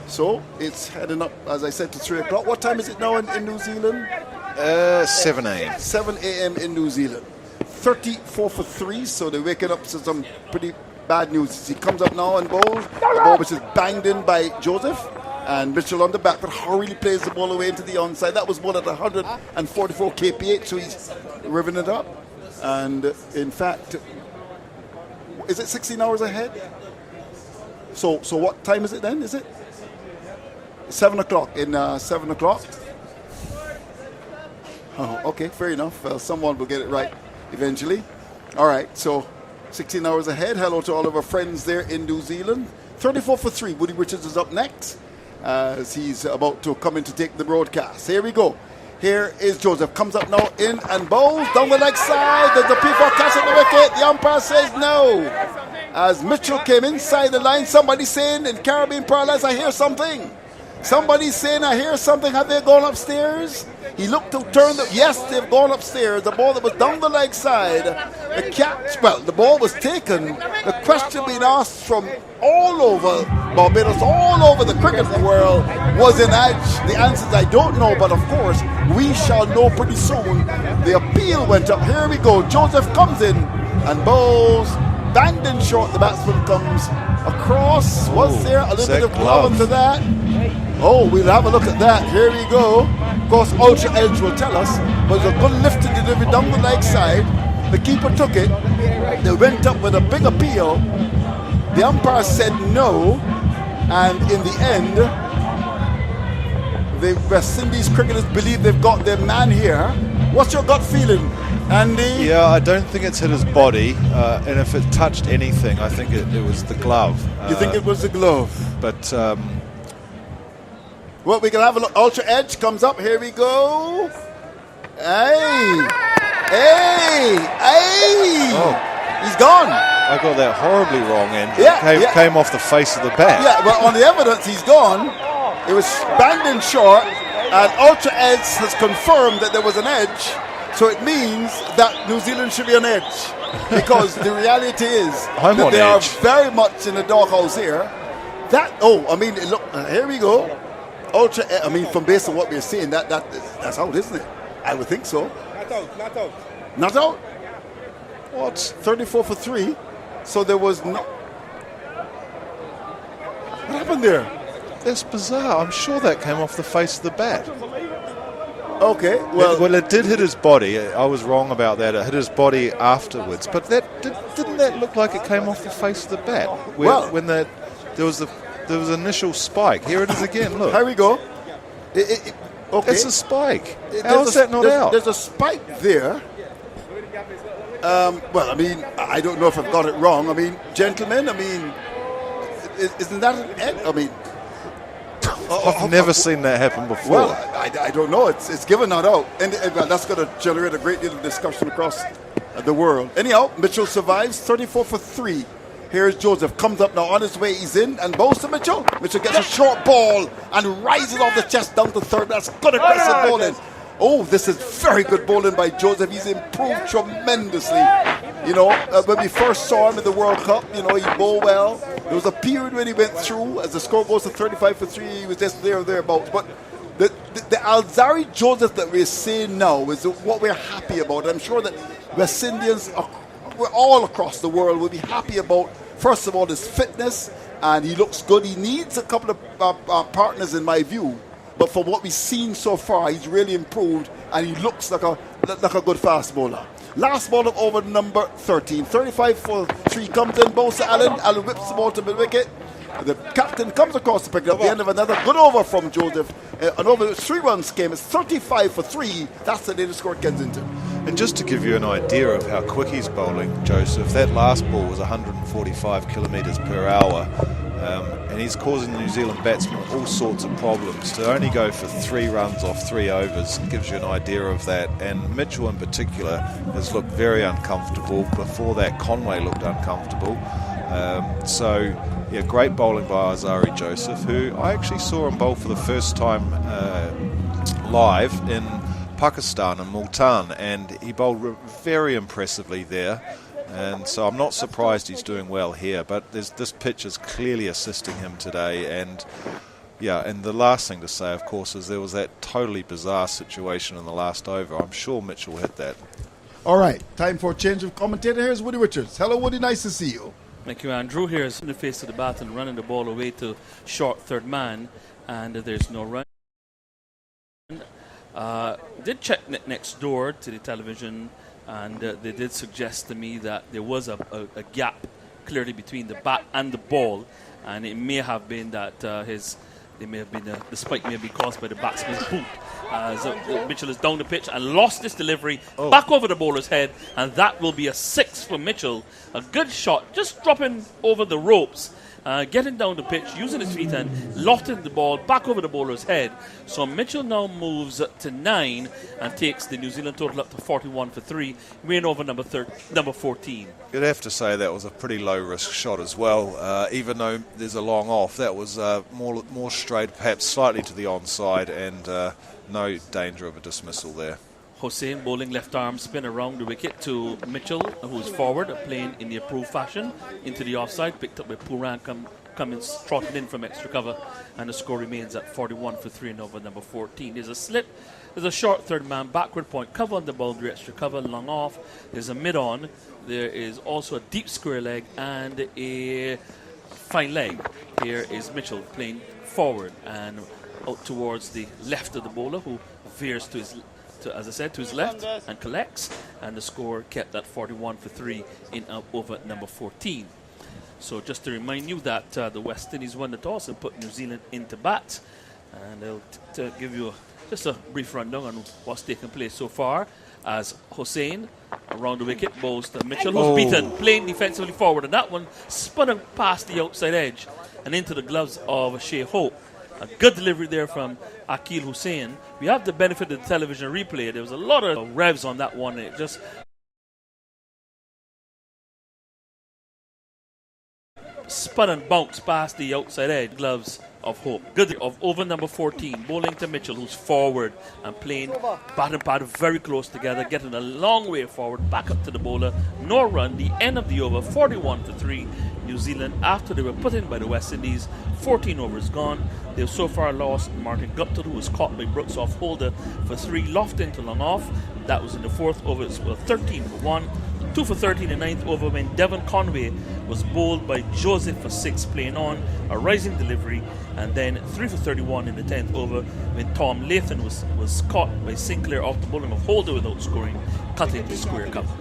So it's heading up, as I said, to 3 o'clock. What time is it now in New Zealand? 7 a.m. 7 a.m. in New Zealand. 34 for 3, so they're waking up to some pretty bad news. He comes up now and bowls. The ball which is banged in by Joseph. And Mitchell on the back, but hurriedly plays the ball away into the onside. That was bowled at 144 kph, so he's revving it up. And in fact, is it 16 hours ahead? So what time is it then? Is it 7 o'clock? In 7 o'clock? Oh, okay, fair enough. Someone will get it right eventually. All right, so 16 hours ahead. Hello to all of our friends there in New Zealand. 34 for 3. Woody Richards is up next as he's about to come in to take the broadcast. Here we go. Here is Joseph. Comes up now in and bowls down the leg side. There's the P4 catch at the wicket. The umpire says no. As Mitchell came inside the line, somebody saying in Caribbean parlance, I hear something. Somebody's saying, I hear something. Have they gone upstairs? He looked to turn the... Yes, they've gone upstairs. The ball that was down the leg side. The catch... Well, the ball was taken. The question being asked from all over Barbados, all over the cricket world, was in edge. The answer is I don't know, but of course, we shall know pretty soon. The appeal went up. Here we go. Joseph comes in and bowls. Banged in short. The batsman comes across. Was there a little bit of glove into that? Oh, we'll have a look at that. Here we go. Of course, Ultra Edge will tell us. But it was a good lifted delivery down the leg side. The keeper took it. They went up with a big appeal. The umpire said no. And in the end, the West Indies cricketers believe they've got their man here. What's your gut feeling, Andy? Yeah, I don't think it's hit his body. And if it touched anything, I think it was the glove. You think it was the glove? But... well, we can have a look. Ultra Edge comes up. Here we go. Hey! Hey! Hey! Oh. He's gone. I got that horribly wrong, and came off the face of the bat. Yeah, well, on the evidence, he's gone. It was banged in short, and Ultra Edge has confirmed that there was an edge, so it means that New Zealand should be on edge. because the reality is I'm that on they are edge. very much in the doghouse here. Look, here we go. From based on what we're seeing, that's out, isn't it? I would think so. Not out. What? 34 for 3. So there was no. What happened there? That's bizarre. I'm sure that came off the face of the bat. Okay, well, It did hit his body. I was wrong about that. It hit his body afterwards. But didn't that look like it came off the face of the bat? When there was initial spike. Here it is again. Look. here we go. Okay. It's a spike. How is that not out? There's a spike there. I don't know if I've got it wrong. Gentlemen, isn't that an end? I've never seen that happen before. Well, I don't know. It's given that out. And that's going to generate a great deal of discussion across the world. Anyhow, Mitchell survives 34 for 3. Here's Joseph. Comes up now on his way. He's in and bows to Mitchell. Mitchell gets a short ball and rises off the chest down to third. That's good aggressive bowling. Oh, this is very good bowling by Joseph. He's improved tremendously. When we first saw him in the World Cup, he bowled well. There was a period when he went through, as the score goes to 35 for 3, he was just there or thereabouts. But the Alzari Joseph that we're seeing now is what we're happy about. I'm sure that West Indians, we're all across the world, will be happy about, first of all, his fitness, and he looks good. He needs a couple of partners, in my view. But from what we've seen so far, he's really improved, and he looks like a good fast bowler. Last ball of over number 13. 35 for 3 comes in. Bows to Allen. Allen whips the ball to mid-wicket. The captain comes across to pick it up. The end of another good over from Joseph. An over 3 runs came. It's 35 for 3. That's the latest score at Kensington. And just to give you an idea of how quick he's bowling, Joseph, that last ball was 145 kilometres per hour. And he's causing the New Zealand batsmen all sorts of problems. To only go for 3 runs off 3 overs gives you an idea of that. And Mitchell in particular has looked very uncomfortable. Before that, Conway looked uncomfortable. Great bowling by Alzari Joseph, who I actually saw him bowl for the first time live in Pakistan and Multan, and he bowled very impressively there. And so I'm not surprised he's doing well here, but this pitch is clearly assisting him today. And the last thing to say, of course, is there was that totally bizarre situation in the last over. I'm sure Mitchell hit that. All right, time for a change of commentator. Here's Woody Richards. Hello, Woody. Nice to see you. Thank you, Andrew. Here's in the face of the bat and running the ball away to short third man, and there's no run. Did check next door to the television, and they did suggest to me that there was a gap clearly between the bat and the ball, and it may have been that the spike may have been caused by the batsman's boot. Mitchell is down the pitch and lost this delivery back over the bowler's head, and that will be a 6 for Mitchell. A good shot, just dropping over the ropes, getting down the pitch, using his feet and lofting the ball back over the bowler's head. So Mitchell now moves to 9 and takes the New Zealand total up to 41 for 3, weighing over number 14. You'd have to say that was a pretty low-risk shot as well. Even though there's a long off, that was more straight, perhaps slightly to the onside, and no danger of a dismissal there. Hossain bowling left arm spin around the wicket to Mitchell, who's forward, playing in the approved fashion into the offside, picked up by Pooran coming trotting in from extra cover, and the score remains at 41 for 3 and over number 14. There's a slip, there's a short third man backward point cover on the boundary, extra cover, long off, there's a mid on, there is also a deep square leg and a fine leg. Here is Mitchell playing forward and out towards the left of the bowler, who veers to his left and collects, and the score kept at 41 for 3 in over number 14. So just to remind you that the West Indies won the toss and put New Zealand into bat, and I'll give you just a brief rundown on what's taken place so far, as Hossain around the wicket bows to Mitchell, who's beaten, playing defensively forward, and that one spun past the outside edge and into the gloves of Shea Hope. A good delivery there from Akil Hussain. We have the benefit of the television replay. There was a lot of revs on that one. It just spun and bounced past the outside edge gloves of Hope. Good of over number 14, bowling to Mitchell, who's forward and playing bat and pad very close together, getting a long way forward, back up to the bowler. No run, the end of the over, 41-3. New Zealand, after they were put in by the West Indies, 14 overs gone. They've so far lost Martin Guptill, who was caught by Brooks off holder for 3, Lofton to long off. That was in the 4th over, it was 13-1. 2 for 13 in the 9th over when Devon Conway was bowled by Joseph for 6, playing on a rising delivery, and then 3 for 31 in the 10th over when Tom Latham was caught by Sinclair off the bowling of Holder without scoring, cutting the square cover.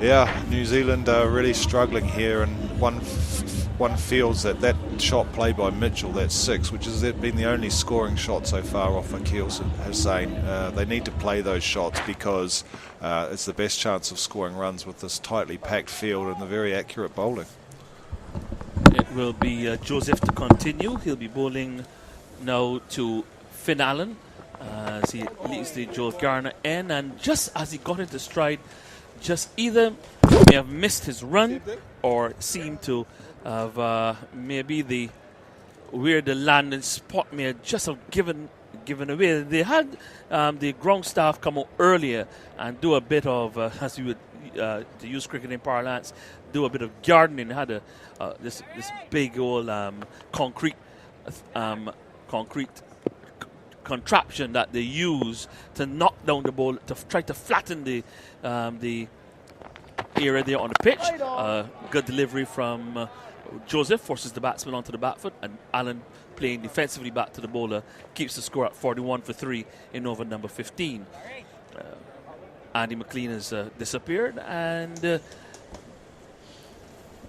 Yeah, New Zealand are really struggling here, and one feels that shot played by Mitchell, that 6, which has been the only scoring shot so far off Akil Hussain, they need to play those shots because it's the best chance of scoring runs with this tightly packed field and the very accurate bowling. It will be Joseph to continue. He'll be bowling now to Finn Allen as he leads the Joel Garner end, and just as he got into stride, just either may have missed his run or seemed to have maybe where the landing spot may have just have given away. They had the ground staff come out earlier and do a bit of, as you would to use cricketing parlance, do a bit of gardening. They had this big old concrete contraption that they use to knock down the ball, to try to flatten the area there on the pitch. Good delivery from Joseph, forces the batsman onto the back foot, and Allen, playing defensively back to the bowler, keeps the score at 41-3 in over number 15. Andy McLean has disappeared, and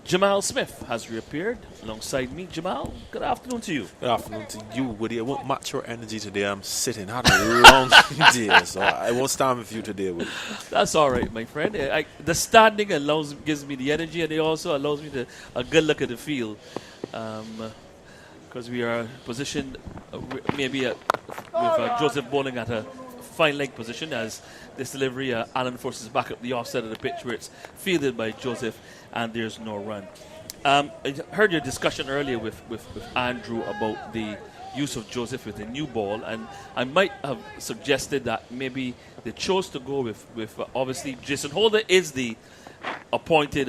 Jamal Smith has reappeared alongside me. Jamal, good afternoon to you. Good afternoon to you, Woody. I won't match your energy today. I'm sitting. Had a long day, so I won't stand with you today, Woody. That's all right, my friend. The standing gives me the energy, and it also allows me a good look at the field. Because we are positioned maybe with Joseph bowling at a fine leg position, as this delivery, Allen forces back up the offside of the pitch where it's fielded by Joseph, and there's no run. I heard your discussion earlier with Andrew about the use of Joseph with the new ball, and I might have suggested that maybe they chose to go with obviously Jason Holder is the appointed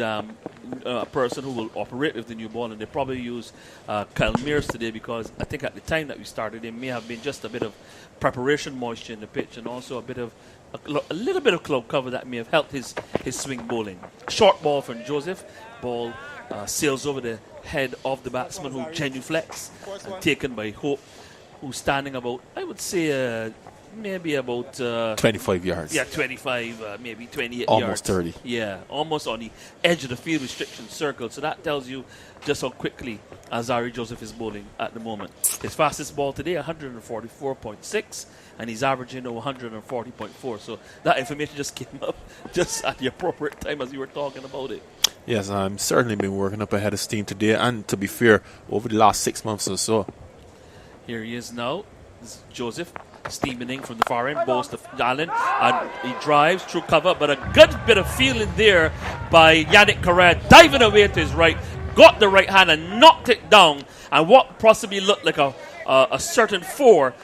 person who will operate with the new ball, and they probably use Kyle Mears today because I think at the time that we started there may have been just a bit of preparation moisture in the pitch, and also a little bit of cloud cover that may have helped his swing bowling. Short ball from Joseph, ball sails over the head of the batsman who genuflects, and taken by Hope, who's standing about, I would say, maybe about 25 yards. Yeah, 25, maybe 28 almost yards. 30. Yeah, almost on the edge of the field restriction circle. So that tells you just how quickly Azari Joseph is bowling at the moment. His fastest ball today, 144.6, and he's averaging 140.4. So that information just came up just at the appropriate time as you were talking about it. Yes, I'm certainly been working up ahead of steam today, and to be fair, over the last 6 months or so. Here he is now. This is Joseph steaming in from the far end, bowls to Allen, and he drives through cover, but a good bit of fielding there by Yannick Correa, diving away to his right, got the right hand and knocked it down, and what possibly looked like a certain 4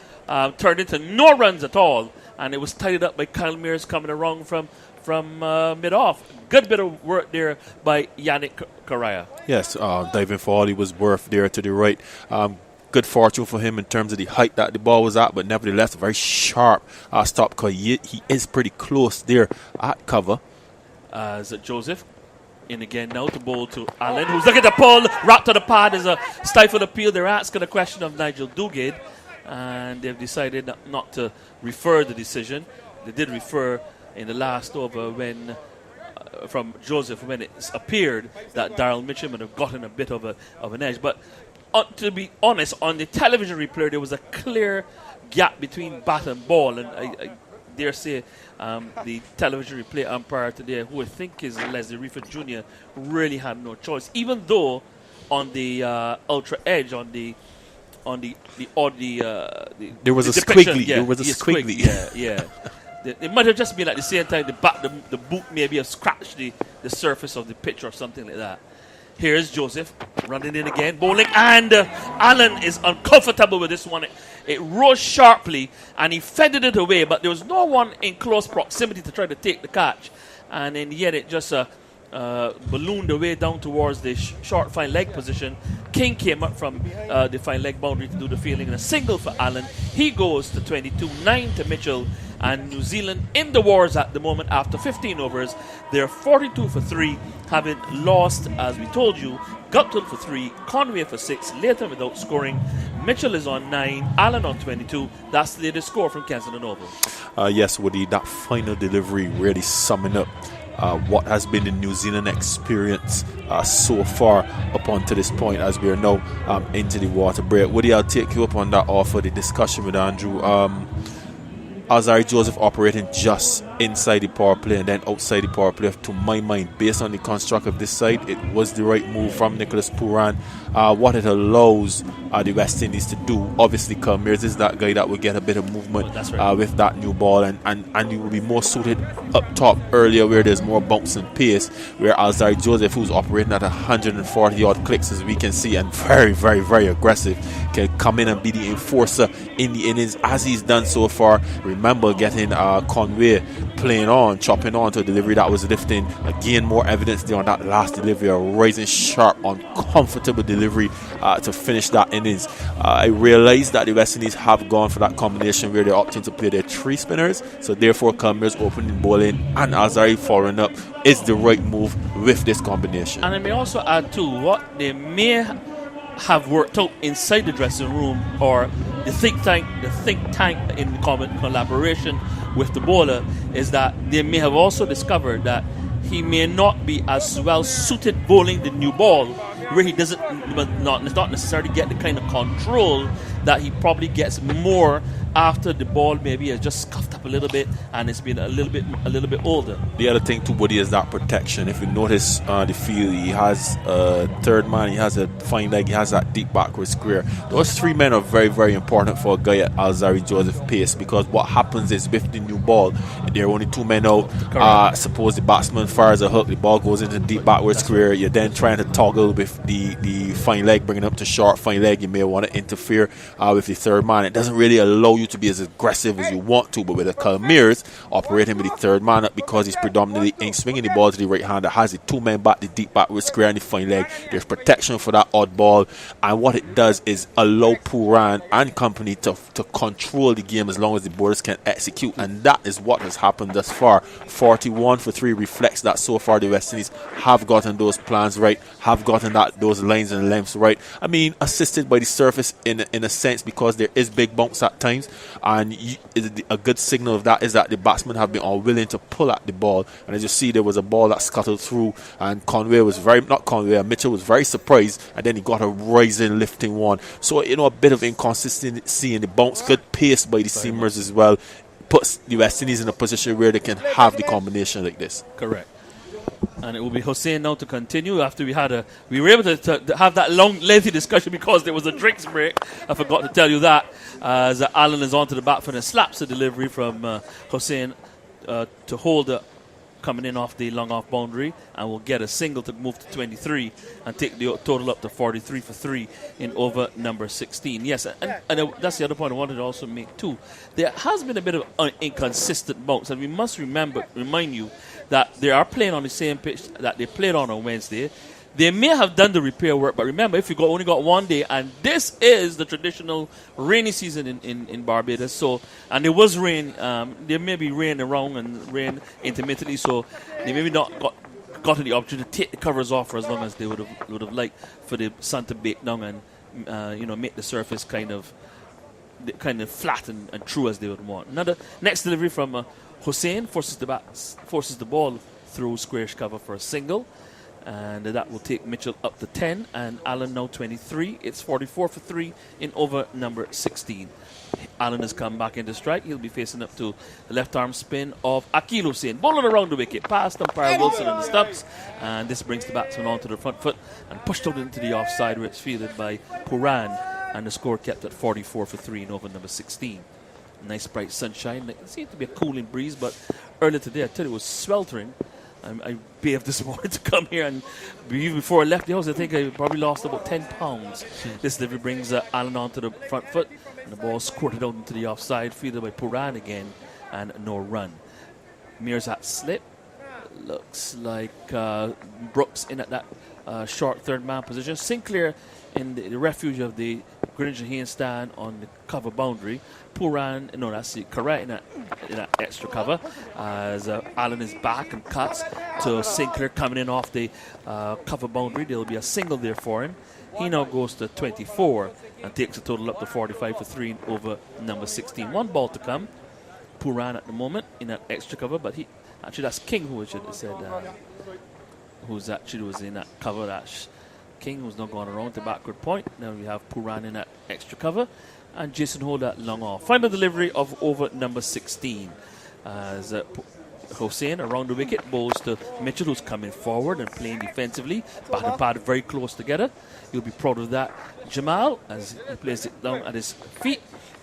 turned into no runs at all, and it was tied up by Kyle Mears coming around from mid-off. Good bit of work there by Yannick Correa. Yes, diving for all he was worth there to the right. Good fortune for him in terms of the height that the ball was at, but nevertheless, a very sharp stop because he is pretty close there at cover. As Joseph in again now to bowl to Allen, who's looking to pull, wrapped to the pad as a stifled appeal. They're asking a question of Nigel Duguid, and they've decided not to refer the decision. They did refer in the last over when from Joseph when it appeared that Daryl Mitchell would have gotten a bit of an edge, but to be honest, on the television replay, there was a clear gap between bat and ball, and I dare say the television replay umpire today, who I think is Leslie Reifert Jr., really had no choice. Even though on the ultra edge, on the there was a depiction, squiggly. yeah, There was a squiggly. Yeah. It might have just been at the same time the boot maybe have scratched the surface of the pitch or something like that. Here's Joseph running in again, bowling, and Allen is uncomfortable with this one. It rose sharply, and he fended it away, but there was no one in close proximity to try to take the catch. And in the end, it just ballooned away down towards the short fine leg position. King came up from the fine leg boundary to do the fielding, and a single for Allen. He goes to 22, 9 to Mitchell, and New Zealand in the wars at the moment after 15 overs. They're 42 for 3, having lost, as we told you, Guptill for 3, Conway for 6, Latham without scoring. Mitchell is on 9, Allen on 22. That's the latest score from Kensington Oval. Yes, Woody, that final delivery really summing up what has been the New Zealand experience so far up until this point, as we are now into the water break. Woody, I'll take you up on that offer, the discussion with Andrew. Alzarri Joseph operating just inside the power play and then outside the power play. To my mind, based on the construct of this side, it was the right move from Nicholas Pooran. What it allows the West Indies to do, obviously Mears is that guy that will get a bit of movement with that new ball, and he will be more suited up top earlier where there's more bounce and pace, where Alzarri Joseph, who's operating at 140 odd clicks as we can see, and very, very, very aggressive, can come in and be the enforcer in the innings as he's done so far. Remember getting Conway playing on, chopping on to a delivery that was lifting. Again, more evidence there on that last delivery, a rising sharp, uncomfortable delivery to finish that innings. I realized that the West Indies have gone for that combination where they're opting to play their 3 spinners, so therefore Mears opening bowling and Alzarri following up is the right move with this combination. And I may also add to what they may have worked out inside the dressing room, or the think tank in collaboration with the bowler, is that they may have also discovered that he may not be as well suited bowling the new ball, where he doesn't not necessarily get the kind of control that he probably gets more after the ball maybe has just scuffed up a little bit and it's been a little bit older. The other thing too, Woody, is that protection. If you notice the field, he has a third man, he has a fine leg, he has that deep backward square. Those 3 men are very, very important for a guy at Alzarri Joseph pace, because what happens is with the new ball, there are only 2 men out. Suppose the batsman fires a hook, the ball goes into the deep backward square. You're then trying to toggle with the fine leg, bringing up to short fine leg. You may want to interfere with the third man. It doesn't really allow you to be as aggressive as you want to, but with a Mears operating with the third man up, because he's predominantly in swinging the ball to the right hand, that has the 2 men back, the deep backward square and the fine leg. There's protection for that odd ball, and what it does is allow Pooran and company to control the game as long as the bowlers can execute, and that is what has happened thus far. 41 for 3 reflects that so far the West Indies have gotten those plans right, have gotten those lines and lengths right. I mean, assisted by the surface in a sense, because there is big bumps at times, and a good signal of that is that the batsmen have been unwilling to pull at the ball. And as you see, there was a ball that scuttled through, and Mitchell was very surprised, and then he got a rising lifting one. So a bit of inconsistency in the bounce, good pace by the seamers as well, puts the West Indies in a position where they can have the combination like this. Correct. And it will be Hussain now to continue after we were able to have that long, lengthy discussion because there was a drinks break. I forgot to tell you that. As Allen is onto the back foot and slaps the delivery from Hussain to hold coming in off the long off boundary, and will get a single to move to 23 and take the total up to 43 for 3 in over number 16. Yes, and that's the other point I wanted to also make too. There has been a bit of inconsistent bounce, and we must remind you that they are playing on the same pitch that they played on Wednesday. They may have done the repair work, but remember, if you only got 1 day, and this is the traditional rainy season in Barbados, so, and there was rain, there may be rain around and rain intermittently, so they maybe not gotten the opportunity to take the covers off for as long as they would have liked for the sun to bake down and make the surface kind of flat and true as they would want. Another next delivery from Hussain forces the ball through squarish cover for a single. And that will take Mitchell up to 10 and Allen now 23. It's 44 for 3 in over number 16. Allen has come back into strike. He'll be facing up to the left arm spin of Akil Hussain, bowling around the wicket past umpire Wilson on the stumps, and this brings the batsman onto the front foot and pushed out into the offside where it's fielded by Pooran, and the score kept at 44 for 3 in over number 16. Nice bright sunshine. It seemed to be a cooling breeze, but earlier today I tell you it was sweltering. I behaved this morning to come here, and even before I left the house, I think I probably lost about 10 pounds. This delivery brings Allen onto the front foot, and the ball squirted out into the offside, fielded by Puran again, and no run. Mears at slip. Looks like Brooks in at that short third man position. Sinclair in the refuge of the Greenwich Haynes stand on the cover boundary. Puran, no, that's the correct in that extra cover as Allen is back and cuts to Sinclair coming in off the cover boundary. There'll be a single there for him. He now goes to 24 and takes a total up to 45 for 3 over number 16. One ball to come. Puran at the moment in that extra cover, but actually that's King who should have said who's actually was in that cover. That's King who's not going around to backward point. Now we have Puran in that extra cover, and Jason hold that long off. Final delivery of over number 16 as Hossein around the wicket bowls to Mitchell, who's coming forward and playing defensively. Bat and pad very close together. You'll be proud of that. Jamal, as he plays it down at his feet,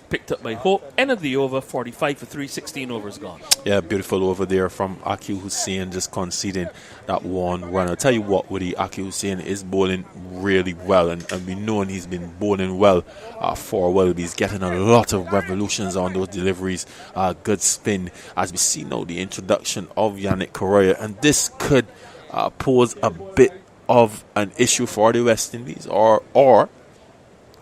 picked up by Hope. End of the over, 45 for 3, 16 overs gone. Yeah, beautiful over there from Aki Hussein, just conceding that one run. I'll tell you what, Woody, Aki Hussein is bowling really well, and we know he's been bowling well for a while. He's getting a lot of revolutions on those deliveries, good spin, as we see now the introduction of Yannick Correa, and this could pose a bit of an issue for the West Indies, or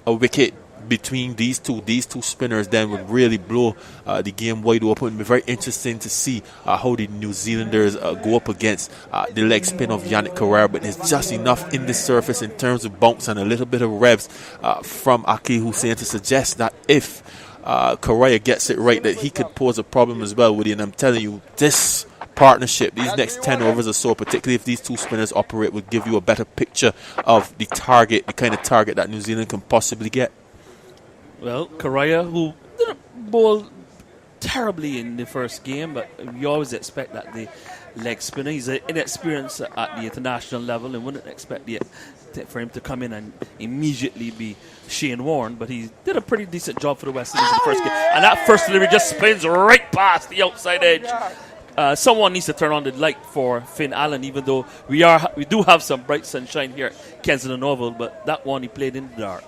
a wicket between these two spinners then would really blow the game wide open. It'll be very interesting to see how the New Zealanders go up against the leg spin of Yannick Correa, but there's just enough in the surface in terms of bounce and a little bit of revs from Aki Hussein to suggest that if Correa gets it right, that he could pose a problem as well, Woody. And I'm telling you, this partnership, these next 10 overs or so, particularly if these two spinners operate, will give you a better picture of the target, the kind of target that New Zealand can possibly get. Well, Correa, who didn't bowl terribly in the first game, but you always expect that the leg spinner, he's inexperienced at the international level, and wouldn't expect for him to come in and immediately be Shane Warne, but he did a pretty decent job for the West Indies in the first game. And that first delivery just spins right past the outside edge. Someone needs to turn on the light for Finn Allen, even though we do have some bright sunshine here at Kensington Oval, but that one he played in the dark.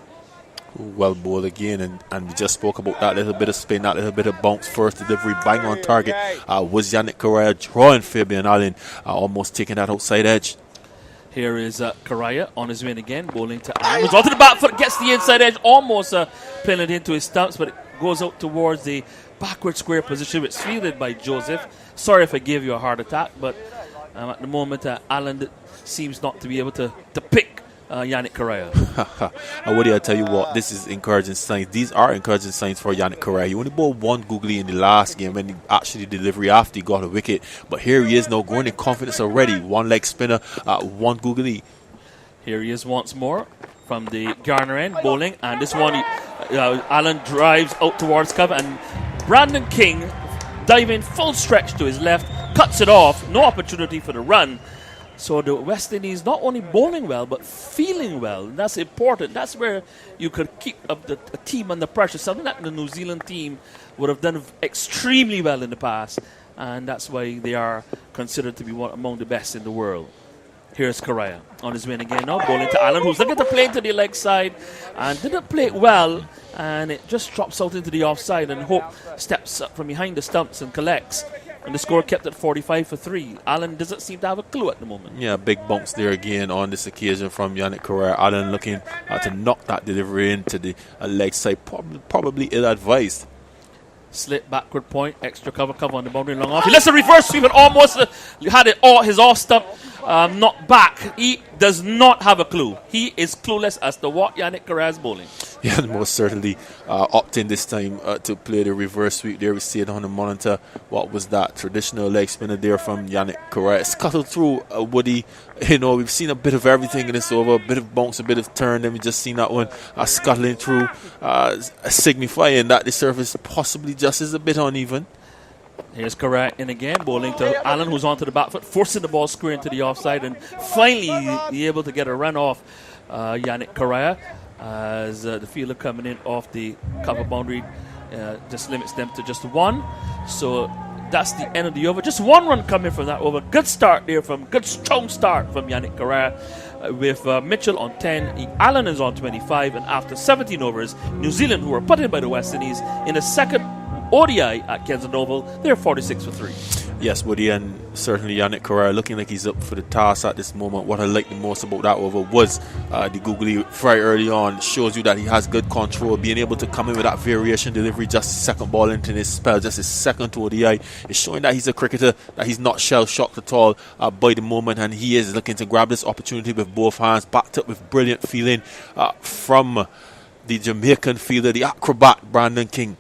Well bowled again, and we just spoke about that little bit of spin, that little bit of bounce. First delivery, bang on target, was Yannick Correa drawing Fabian Allen, almost taking that outside edge. Here is Correa on his win again, bowling to Allen, who's onto the back foot, gets the inside edge, almost playing it into his stumps, but it goes out towards the backward square position. It's fielded by Joseph. Sorry if I gave you a heart attack, but at the moment Allen seems not to be able to pick Yannick Correa. And Woody, I'll tell you what, this is encouraging signs. These are encouraging signs for Yannick Correa. He only bowled one googly in the last game when he actually delivery after he got a wicket, but here he is now going in confidence already. One leg spinner, one googly. Here he is once more from the Garner end bowling, and this one Allen drives out towards cover, and Brandon King diving full stretch to his left, cuts it off, no opportunity for the run. So the West Indies not only bowling well, but feeling well. And that's important. That's where you could keep a team under pressure. Something that the New Zealand team would have done extremely well in the past. And that's why they are considered to be one among the best in the world. Here's Correa on his win again now, bowling to Allen, who's looking to play to the leg side and didn't play it well. And it just drops out into the offside, and Hope steps up from behind the stumps and collects. And the score kept at 45 for 3. Allen doesn't seem to have a clue at the moment. Yeah, big bounce there again on this occasion from Yannick Correa. Allen looking to knock that delivery into the leg side. Probably ill-advised. Slip backward point, extra cover on the boundary, long off. He lets a reverse sweep and almost had it all, his off stump knocked back. He does not have a clue. He is clueless as to what Yannick Correa is bowling. Yeah, most certainly opting this time to play the reverse sweep there. We see it on the monitor. What was that? Traditional leg spinner there from Yannick Correa. Scuttled through Woody. You know, we've seen a bit of everything in this over. A bit of bounce, a bit of turn. Then we just seen that one scuttling through, signifying that the surface possibly just is a bit uneven. Here's Correa in again, bowling to Allen, who's onto the back foot, forcing the ball square into the offside, and finally be able to get a run off Yannick Correa as the fielder coming in off the cover boundary just limits them to just one. So that's the end of the over. Just one run coming from that over. Good start there good strong start from Yannick Carrera with Mitchell on 10. Allen is on 25, and after 17 overs, New Zealand, who were put in by the West Indies in the second ODI at Kensington Oval, they're 46 for 3. Yes, Woody, and certainly Yannick Carrera looking like he's up for the task at this moment. What I like the most about that over was the googly very early on. Shows you that he has good control, being able to come in with that variation delivery just second ball into his spell, just his second to ODI. It's showing that he's a cricketer, that he's not shell-shocked at all by the moment, and he is looking to grab this opportunity with both hands, backed up with brilliant feeling from the Jamaican fielder, the acrobat Brandon King.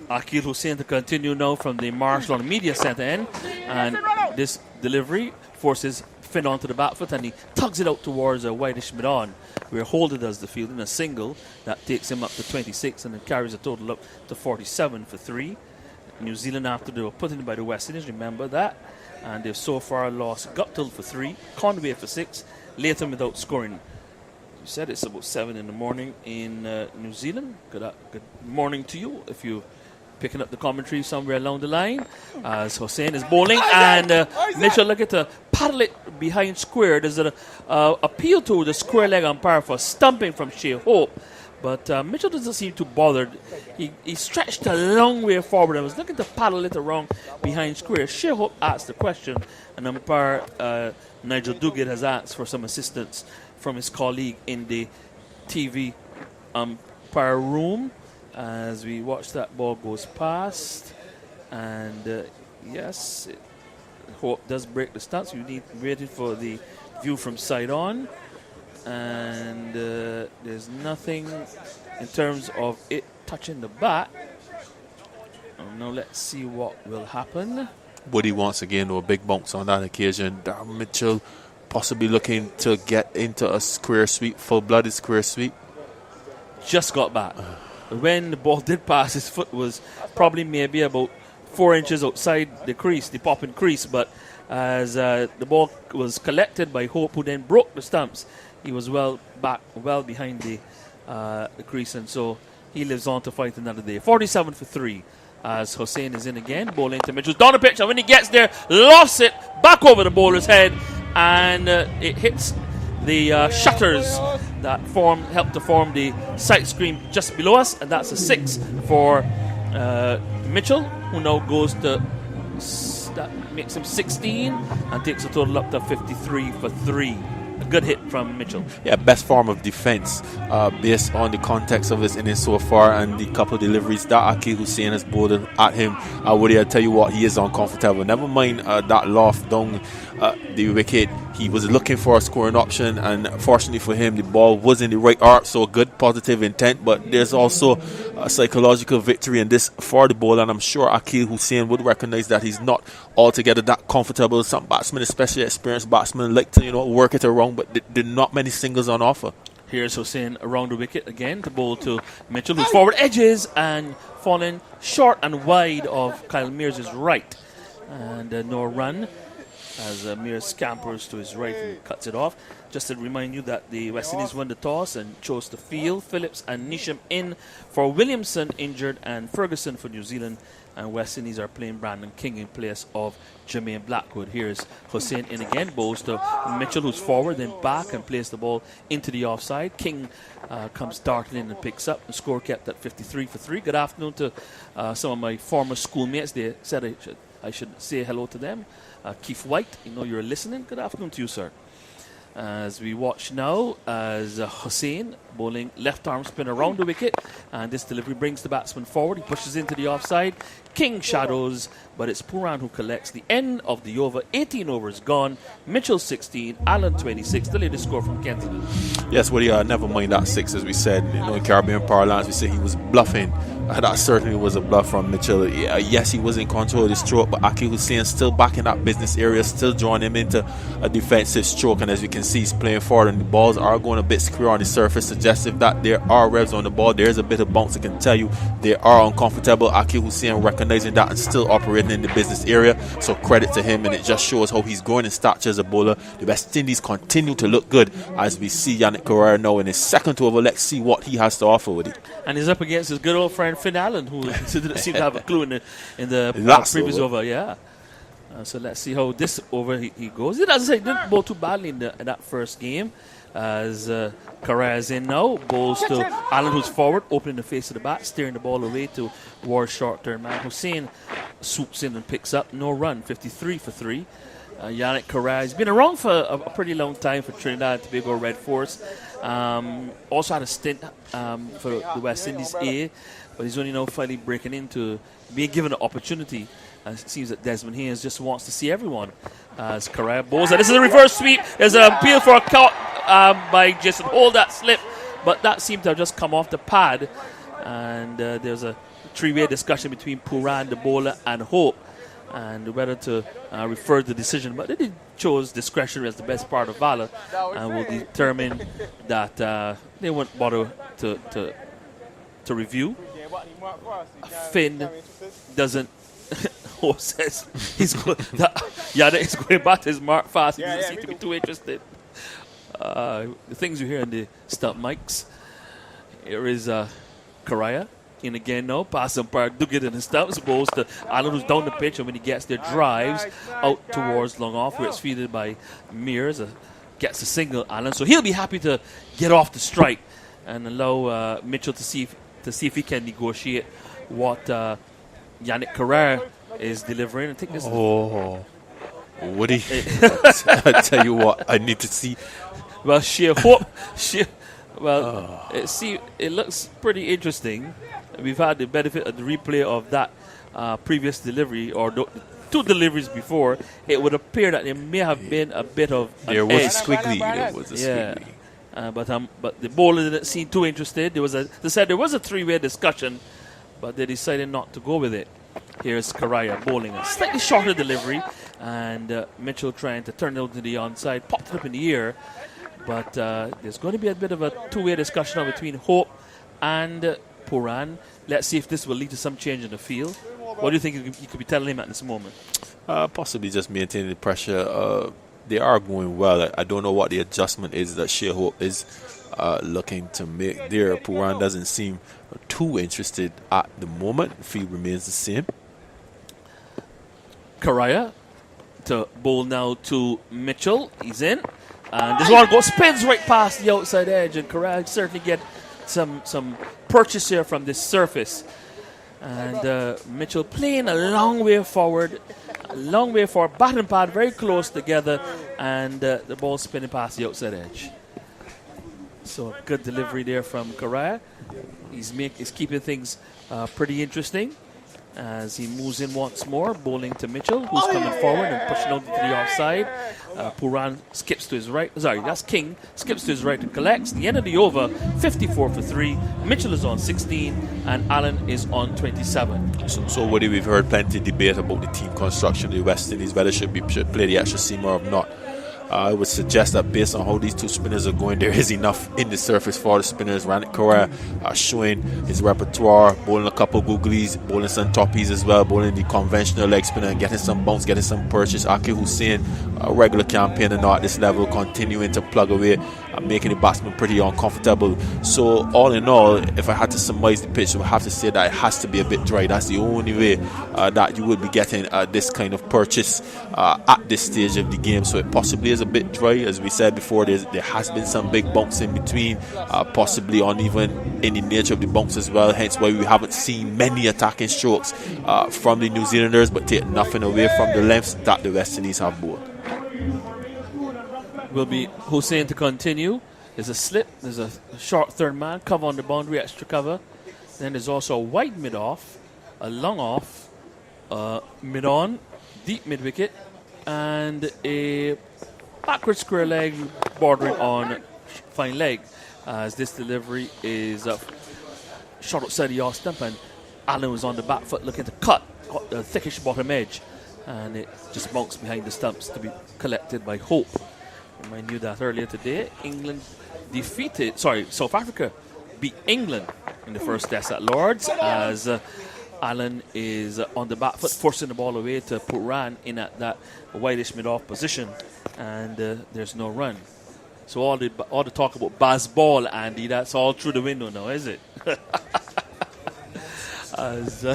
Akil Hussain to continue now from the Marshall Media Centre end, and this delivery forces Finn onto the back foot, and he tugs it out towards a whitish mid-on, where Holder does the field in a single that takes him up to 26 and then carries the total up to 47 for 3. New Zealand, after they were put in by the West Indies, remember that, and they've so far lost Guptill for 3, Conway for 6, Latham without scoring. You said it's about 7 in the morning in New Zealand. Good morning to you if you picking up the commentary somewhere along the line, as Hussain is bowling, and Mitchell looking to paddle it behind square. There's an appeal to the square leg umpire for stumping from Shea Hope, but Mitchell doesn't seem too bothered. He stretched a long way forward and was looking to paddle it around behind square. Shea Hope asked the question, and umpire Nigel Duguid has asked for some assistance from his colleague in the TV umpire room, as we watch that ball goes past, and yes, Hope does break the stumps. We need waiting for the view from side on, and there's nothing in terms of it touching the bat. Now let's see what will happen. Woody once again, though, big bunks on that occasion. Darren Mitchell possibly looking to get into a square sweep, full-blooded square sweep. Just got back. When the ball did pass, his foot was probably maybe about 4 inches outside the crease, the popping crease, but as the ball was collected by Hope, who then broke the stumps, he was well behind the crease, and so he lives on to fight another day. 47 for 3 as Hussain is in again, bowling to Mitchell. Down the pitch, and when he gets there, lost it back over the bowler's head, and it hits the shutters that help to form the sight screen just below us, and that's a 6 for Mitchell, who now goes to that makes him 16 and takes a total up to 53 for 3. A good hit from Mitchell. Yeah, best form of defense based on the context of his innings so far and the couple of deliveries that Akil Hussain has bowled at him. Woody, I tell you what, he is uncomfortable. Never mind that loft down the wicket. He was looking for a scoring option, and fortunately for him, the ball was in the right arc, so a good positive intent, but there's also a psychological victory in this for the bowler, and I'm sure Akil Hussain would recognize that he's not altogether that comfortable. Some batsmen, especially experienced batsmen, like to work it around, but there are not many singles on offer. Here's Hussain around the wicket again to bowl to Mitchell, who's forward edges and falling short and wide of Kyle Mears' right, and no run as Mears scampers to his right and cuts it off. Just to remind you that the West Indies won the toss and chose to field. Phillips and Neesham in for Williamson injured, and Ferguson for New Zealand, and West Indies are playing Brandon King in place of Jermaine Blackwood. Here's Hussain in again, bowls to Mitchell, who's forward, then back and plays the ball into the offside. King comes darting in and picks up. The score kept at 53 for 3. Good afternoon to some of my former schoolmates. They said I should say hello to them. Keith White, you're listening. Good afternoon to you, sir. As we watch now, as Hussain bowling left arm spin around the wicket, and this delivery brings the batsman forward. He pushes into the offside. King shadows, but it's Pooran who collects. The end of the over. 18 overs gone. Mitchell 16, Allen 26. The latest score from Kensington. Yes, well, never mind that 6, as we said. In Caribbean parlance, we say he was bluffing. That certainly was a bluff from Mitchell. Yes, he was in control of the stroke, but Akil Hussain still back in that business area, still drawing him into a defensive stroke. And as we can see, he's playing forward, and the balls are going a bit square on the surface, suggestive that there are revs on the ball. There's a bit of bounce. I can tell you they are uncomfortable. Akil Hussain recognizing that and still operating in the business area. So credit to him, and it just shows how he's growing in stature as a bowler. The West Indies continue to look good as we see Yannick Carrera now in his second over. Let's see what he has to offer with it. And he's up against his good old friend Finn Allen, who didn't seem to have a clue in the Last previous over. over. Yeah. So let's see how this over he goes. As I say, didn't bowl too badly in that first game. As Correa is in now, bowls to Allen, who's forward, opening the face of the bat, steering the ball away to Ward's short third man. Hussain swoops in and picks up, no run, 53 for 3. Yannick Correa, he's been around for a pretty long time for Trinidad and Tobago Red Force. Also had a stint for the West Indies A, but he's only now finally breaking into being given an opportunity. It seems that Desmond Haynes just wants to see everyone. As Correa bowls, and this is a reverse sweep. There's an appeal for a cut by Jason Hold that slip, but that seemed to have just come off the pad. And there's a three-way discussion between Puran, the bowler, and Hope, and whether to refer the decision. But they chose discretion as the best part of valor, and will determine that they won't bother to review. Finn doesn't. Hope says he's going back to his mark fast. He doesn't seem to be too interested. The things you hear in the stump mics. Here is Correa in again now. Pass umpire Duguid in the stumps. Bowls to Allen, who's down the pitch, and when he gets there, drives out towards long off, where it's fielded by Mears. Gets a single, Allen. So he'll be happy to get off the strike and allow Mitchell to see if he can negotiate what Yannick Correa is delivering. I think this. Oh, Woody! I tell you what, I need to see. Well, sheer hope. It looks pretty interesting. We've had the benefit of the replay of that previous delivery, or two deliveries before. It would appear that there may have been a bit of There was a squiggly. There was a squiggly. But the bowler didn't seem too interested. They said there was a three-way discussion, but they decided not to go with it. Here's Correa bowling a slightly shorter delivery, and Mitchell trying to turn it out to the onside, popped it up in the air. But there's going to be a bit of a two-way discussion between Hope and Puran. Let's see if this will lead to some change in the field. What do you think you could be telling him at this moment? Possibly just maintaining the pressure. They are going well. I don't know what the adjustment is that Shea Hope is looking to make there. Puran doesn't seem too interested at the moment. The field remains the same. Correa to bowl now to Mitchell. He's in. And this one spins right past the outside edge, and Correa certainly get some purchase here from this surface. And Mitchell playing a long way forward, bat and pad very close together, and the ball spinning past the outside edge. So a good delivery there from Correa. He's keeping things pretty interesting as he moves in once more, bowling to Mitchell, who's coming forward and pushing out to the offside. Puran skips to his right. Sorry, that's King. Skips to his right and collects. The end of the over, 54 for 3. Mitchell is on 16, and Allen is on 27. So Woody, we've heard plenty of debate about the team construction of the West Indies, whether should play the extra seamer or not. I would suggest that based on how these two spinners are going, there is enough in the surface for the spinners. Yannick Correa showing his repertoire, bowling a couple googlies, bowling some toppies as well, bowling the conventional leg spinner and getting some bounce, getting some purchase. Aki Hussain, a regular campaigner now at this level, continuing to plug away, making the batsman pretty uncomfortable. So all in all, if I had to surmise the pitch, I would have to say that it has to be a bit dry. That's the only way that you would be getting this kind of purchase at this stage of the game. So it possibly is a bit dry. As we said before, there has been some big bumps in between, possibly uneven in the nature of the bumps as well, hence why we haven't seen many attacking strokes from the New Zealanders, but take nothing away from the lengths that the West Indies have bowled. Will be Hussain to continue. There's a slip, there's a short third man, cover on the boundary, extra cover. Then there's also a wide mid off, a long off, mid on, deep mid wicket, and a backward square leg bordering on fine leg. As this delivery is shot outside the off stump, and Allen was on the back foot looking to cut the thickish bottom edge, and it just bounced behind the stumps to be collected by Hope. Remind you that earlier today, South Africa beat England in the first test at Lords, as Allen is on the back foot, forcing the ball away to Puran in at that wideish mid-off position, and there's no run. So all the talk about Baz Ball, Andy, that's all through the window now, is it? as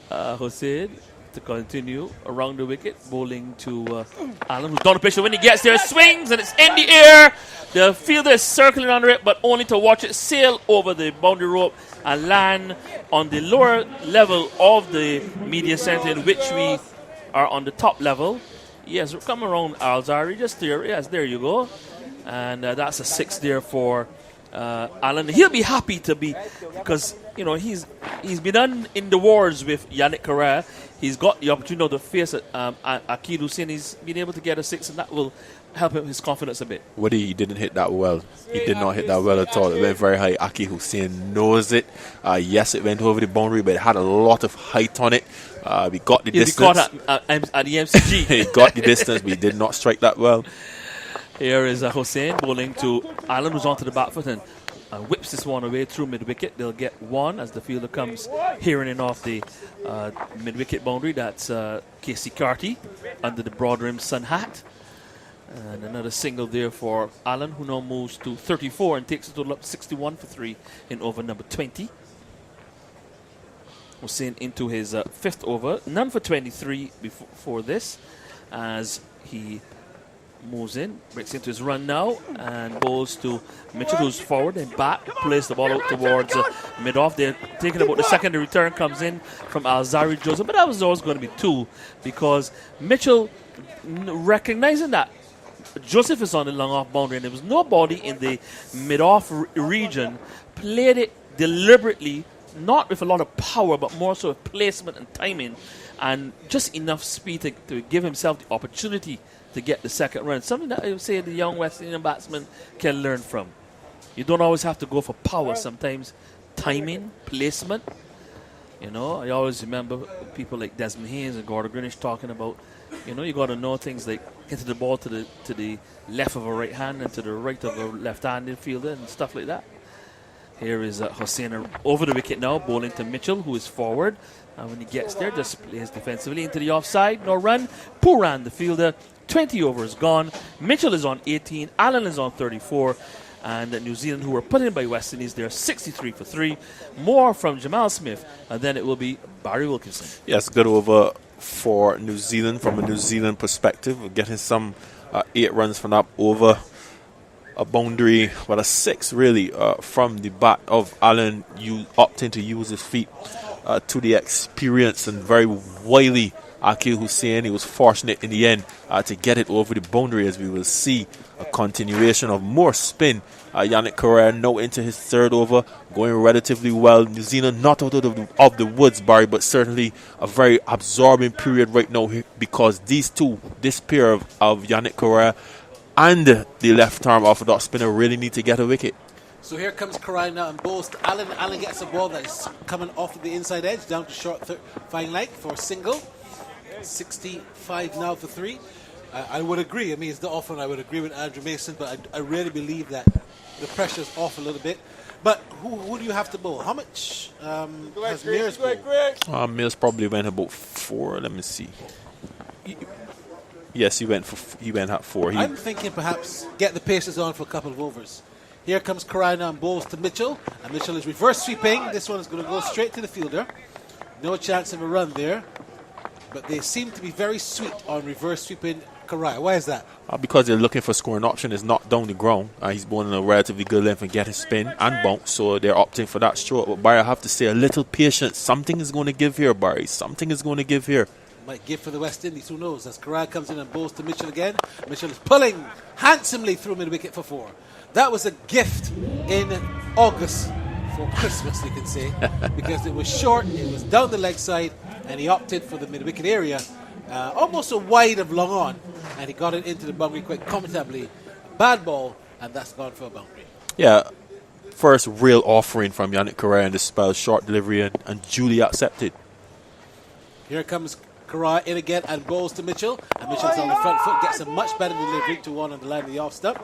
Hussein to continue around the wicket, bowling to Allen, who's down the pitch. When he gets there, swings and it's in the air. The fielder is circling under it, but only to watch it sail over the boundary rope and land on the lower level of the media centre, in which we are on the top level. Yes, come around Alzari, just there. Yes, there you go. And that's a 6 there for Allen. He'll be happy to be, because he's been in the wars with Yannick Correa. He's got the opportunity to face Akid Hussein. He's been able to get a 6, and that will help him his confidence a bit. Woody, he didn't hit that well. He did not hit that well at all. It went very high. Akid Hussein knows it. Yes, it went over the boundary, but it had a lot of height on it. We got the distance. He caught at the MCG. He got the distance, but he did not strike that well. Here is Hussein bowling to Allen, who's onto the back foot and whips this one away through mid-wicket. They'll get 1 as the fielder comes hearing in off the mid-wicket boundary. That's Casey Carty under the broad-rimmed sun hat. And another single there for Allen, who now moves to 34 and takes a total up 61 for 3 in over number 20. Hussein into his 5th over. None for 23 before this, as he moves in, breaks into his run now, and bowls to Mitchell, who's forward and back, plays the ball out towards mid-off. They're thinking about the second. The return comes in from Alzari Joseph, but that was always going to be 2, because Mitchell, recognizing that Joseph is on the long off boundary and there was nobody in the mid-off region, played it deliberately, not with a lot of power, but more so with placement and timing, and just enough speed to give himself the opportunity to get the second run. Something that I would say the young West Indian batsman can learn from. You don't always have to go for power. Sometimes timing, placement. I always remember people like Desmond Haynes and Gordon Greenwich talking about, you got to know things like hitting the ball to the left of a right hand and to the right of a left-handed fielder and stuff like that. Here is Hussein over the wicket now, bowling to Mitchell, who is forward. And when he gets there, just plays defensively into the offside. No run. Pooran, the fielder, 20 overs gone. Mitchell is on 18. Allen is on 34. And New Zealand, who were put in by West Indies, they're 63 for 3. More from Jamal Smith. And then it will be Barry Wilkinson. Yes, good over for New Zealand from a New Zealand perspective. We're getting some 8 runs from that over. A boundary, but a 6 really from the bat of Allen. You opting to use his feet to the experience and very wily Akil Hussein. He was fortunate in the end to get it over the boundary, as we will see a continuation of more spin. Yannick Correa now into his 3rd over, going relatively well. New Zealand not out of the woods, Barry, but certainly a very absorbing period right now, because this pair of Yannick Correa and the left-arm orthodox spinner really need to get a wicket. So here comes Correa now and bowls to Allen. Allen gets a ball that is coming off the inside edge down to short fine leg for a single. 65 now for 3. I would agree. I mean, it's not often I would agree with Andrew Mason, but I really believe that the pressure's off a little bit. But who do you have to bowl? How much has Mears bowled? Mears probably went about 4. Let me see. Yes, he went at 4. I'm thinking perhaps get the paces on for a couple of overs. Here comes Correa now and bowls to Mitchell. And Mitchell is reverse sweeping. This one is going to go straight to the fielder. No chance of a run there. But they seem to be very sweet on reverse sweeping Correa. Why is that? Because they're looking for scoring option. It's not down the ground. He's bowling a relatively good length and get his spin and bounce. So they're opting for that stroke. But Barry, I have to say, a little patience. Something is going to give here, Barry. Something is going to give here. Might give for the West Indies, who knows? As Correa comes in and bowls to Mitchell again. Mitchell is pulling handsomely through mid-wicket for 4. That was a gift in August for Christmas, you can say, because it was short, it was down the leg side, and he opted for the mid-wicket area, almost a wide of long on, and he got it into the boundary quite comfortably. Bad ball, and that's gone for a boundary. Yeah, first real offering from Yannick Correa in this spell, short delivery and duly accepted. Here comes Correa in again and bowls to Mitchell, and Mitchell's on the front foot, gets a much better delivery to one on the line of the off stump,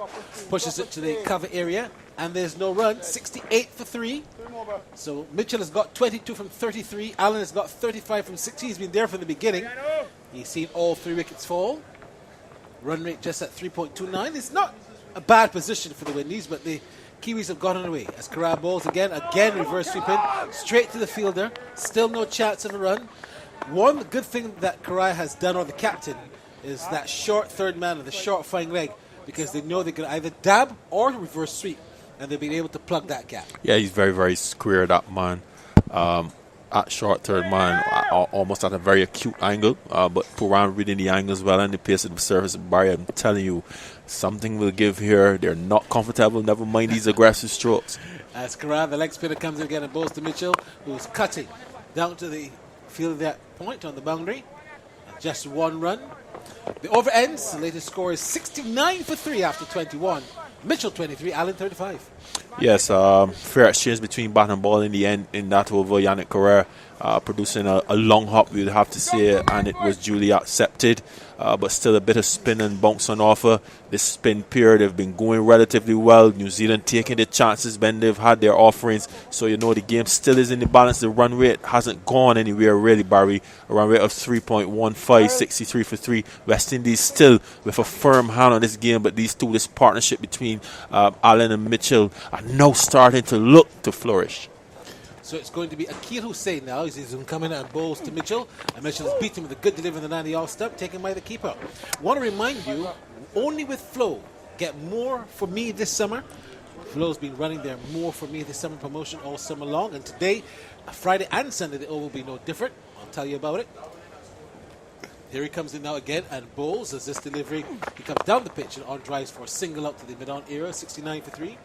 pushes it to the cover area, and there's no run. 68 for 3. So Mitchell has got 22 from 33. Allen has got 35 from 60. He's been there from the beginning. He's seen all 3 wickets fall. Run rate just at 3.29. It's not a bad position for the Windies, but they Kiwis have gotten away as Karai bowls again reverse sweeping, straight to the fielder. Still no chance of a run. One good thing that Karai has done, or the captain, is that short third man and the short flying leg, because they know they can either dab or reverse sweep, and they've been able to plug that gap. Yeah, he's very, very squared up, man. At short third man, almost at a very acute angle, but Puran reading the angle as well and the pace of the surface. Barry, I'm telling you, something will give here. They're not comfortable, never mind these aggressive strokes. As Karan, the leg spinner, comes in again and bowls to Mitchell, who's cutting down to the field of that point on the boundary. Just one run. The over ends. The latest score is 69 for 3 after 21. Mitchell 23, Allen 35. Yes, fair exchange between bat and ball in the end in that over. Yannick Carrera producing a long hop, we would have to say, and it was duly accepted. But still a bit of spin and bounce on offer. This spin period, they've been going relatively well. New Zealand taking the chances when they've had their offerings. So, you know, the game still is in the balance. The run rate hasn't gone anywhere really, Barry. A run rate of 3.15, 63 for 3. West Indies still with a firm hand on this game. But these two, this partnership between Allen and Mitchell are now starting to look to flourish. So it's going to be Akil Hussain now. He's going to come in and bowls to Mitchell. And Mitchell has beaten with a good delivery in the 90 off stump, taken by the keeper. Want to remind you, only with Flo, get more for me this summer. Flo's been running their more for me this summer promotion all summer long. And today, Friday and Sunday, the over will be no different. I'll tell you about it. Here he comes in now again and bowls as this delivery. He comes down the pitch and on drives for a single out to the mid-on era, 69 for 3.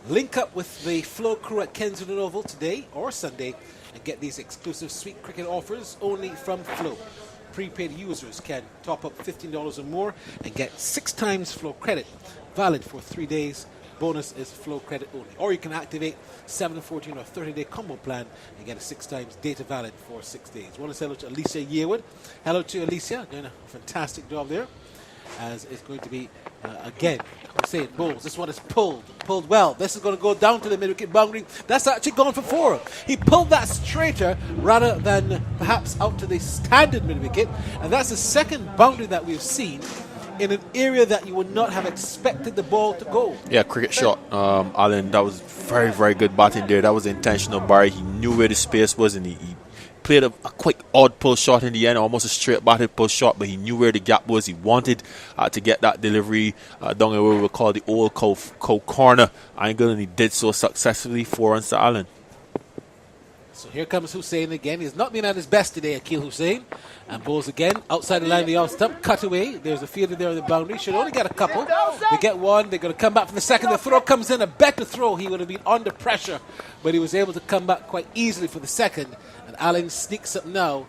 Link up with the Flow crew at Kensington Oval today or Sunday and get these exclusive sweet cricket offers only from Flow. Prepaid users can top up $15 or more and get 6 times Flow credit, valid for 3 days. Bonus is Flow credit only. Or you can activate 7, 14 or 30-day combo plan and get a 6 times data valid for 6 days. I want to say hello to Alicia Yearwood. Hello to Alicia, doing a fantastic job there. As it's going to be, again, Hussain bowls. This one is pulled well. This is going to go down to the mid-wicket boundary. That's actually gone for 4. He pulled that straighter rather than perhaps out to the standard mid-wicket. And that's the second boundary that we've seen in an area that you would not have expected the ball to go. Yeah, cricket shot, Allen. That was very, very good batting there. That was intentional, Barry. He knew where the space was and he played a quick odd pull shot in the end, almost a straight batted pull shot, but he knew where the gap was. He wanted to get that delivery down what we would call the old cow corner angle, and he did so successfully. 4 runs to Allen. So here comes Hussain again. He's not been at his best today, Akil Hussain. And bowls again, outside the line of the off stump, cut away. There's a fielder there on the boundary. Should only get a couple. They get one. They're going to come back for the second. The throw comes in, a better throw. He would have been under pressure, but he was able to come back quite easily for the second. And Allen sneaks up now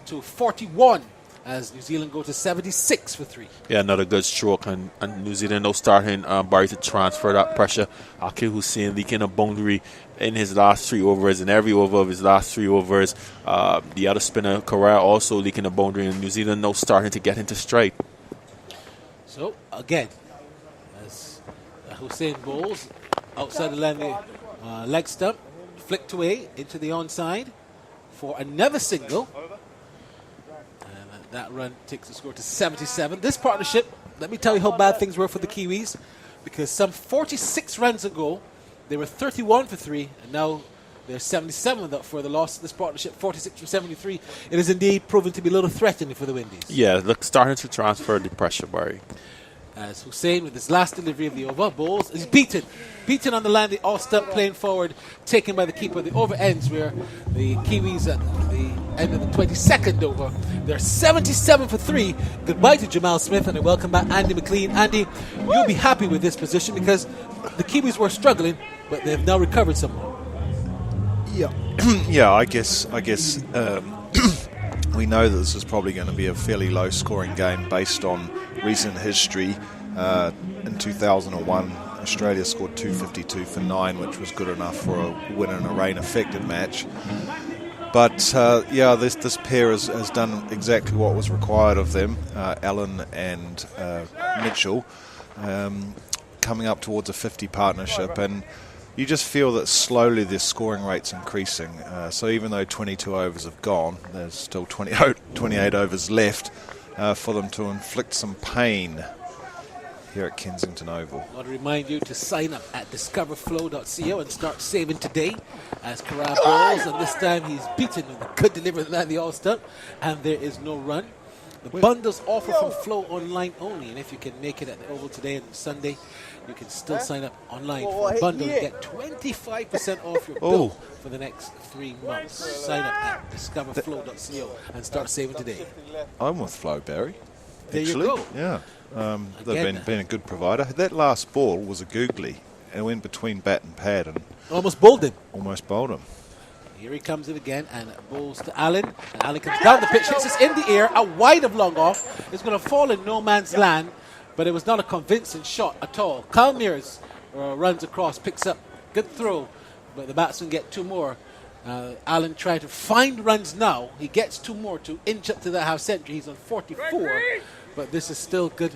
to 41 as New Zealand go to 76 for 3. Yeah, another good stroke, and New Zealand now starting Barry to transfer that pressure. Akil Hussain leaking a boundary in his last 3 overs, in every over of his last 3 overs. The other spinner, Correa, also leaking a boundary, and New Zealand now starting to get into stride. So, again, as Hussain bowls outside the line of the leg stump, flicked away into the onside for another single. And that run takes the score to 77. This partnership, let me tell you how bad things were for the Kiwis, because some 46 runs ago, they were 31 for 3, and now they're 77 for the loss. This partnership, 46 for 73. It is indeed proven to be a little threatening for the Windies. Yeah, look, starting to transfer the pressure, Barry. As Hussain, with his last delivery of the over, bowls is beaten on the land, the off stump, playing forward, taken by the keeper. The over ends where the Kiwis at the end of the 22nd over. They're 77 for 3. Goodbye to Jamal Smith, and I welcome back Andy McLean. Andy, you'll be happy with this position because the Kiwis were struggling, but they've now recovered somewhat. Yeah, yeah. I guess. We know that this is probably going to be a fairly low-scoring game based on recent history. In 2001, Australia scored 252 for 9, which was good enough for a win in a rain-affected match. But, this pair has done exactly what was required of them, Allen and Mitchell, coming up towards a 50 partnership. And you just feel that slowly their scoring rate's increasing. So even though 22 overs have gone, there's still 28 overs left for them to inflict some pain. here at Kensington Oval. I want to remind you to sign up at discoverflow.co and start saving today as Corral balls, and this time he's beaten with a good delivery at the all-stump, and there is no run. The bundles offer from Flow online only, and if you can make it at the Oval today and Sunday, you can still sign up online for a bundle and get 25% off your bill for the next 3 months. Sign up at discoverflow.co and start saving today. I'm with Flow, Barry. There Actually, you go. Yeah. They've been a good provider. That last ball was a googly, and it went between bat and pad and Almost bowled him. almost bowled him. Here he comes in again and bowls to Allen. And Allen comes down the pitch, hits us in the air, a wide of long off. It's going to fall in no man's land, but it was not a convincing shot at all. Kyle Mears runs across, picks up, good throw, but the batsmen get 2 more. Allen trying to find runs now. He gets 2 more to inch up to the half century. He's on 44, but this is still good.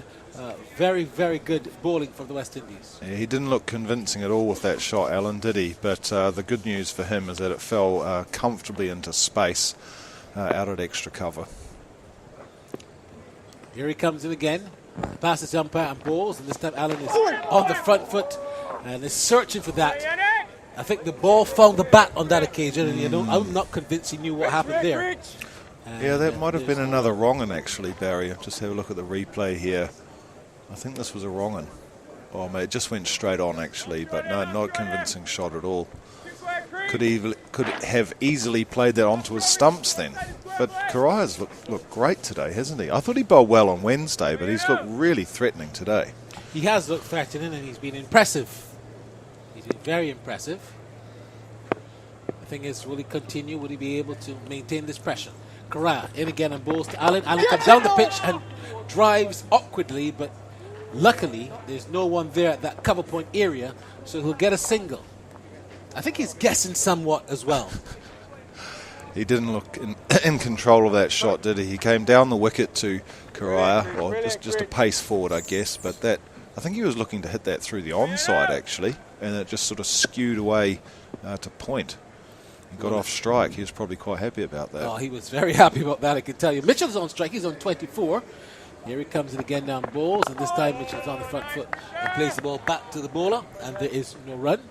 Very, very good bowling from the West Indies. Yeah, he didn't look convincing at all with that shot, Alan, did he? But the good news for him is that it fell comfortably into space out at extra cover. Here he comes in again. Passes the umpire and bowls, and this time Allen is on the front foot and is searching for that. I think the ball found the bat on that occasion, and I'm not convinced he knew what happened there. Yeah, that might have been another wrong-un, actually, Barry. Just have a look at the replay here. I think this was a wrong-un. Oh, man, it just went straight on, actually, but no, not a convincing shot at all. Could have easily played that onto his stumps then. But Karaya's looked great today, hasn't he? I thought he bowled well on Wednesday, but he's looked really threatening today. He has looked threatening, and he's been impressive. He's been very impressive. The thing is, will he continue? Will he be able to maintain this pressure? Karaya in again and bowls to Allen. Allen comes down the pitch and drives awkwardly, but luckily there's no one there at that cover point area, so he'll get a single. I think he's guessing somewhat as well. He didn't look in control of that shot, did he? He came down the wicket to Karaya, or just a pace forward, I guess, but that I think he was looking to hit that through the onside, actually, and it just sort of skewed away to point. He got off strike. He was probably quite happy about that. Oh, he was very happy about that, I can tell you. Mitchell's on strike. He's on 24. Here he comes in again down bowls, and this time Mitchell's on the front foot and plays the ball back to the bowler, and there is no run.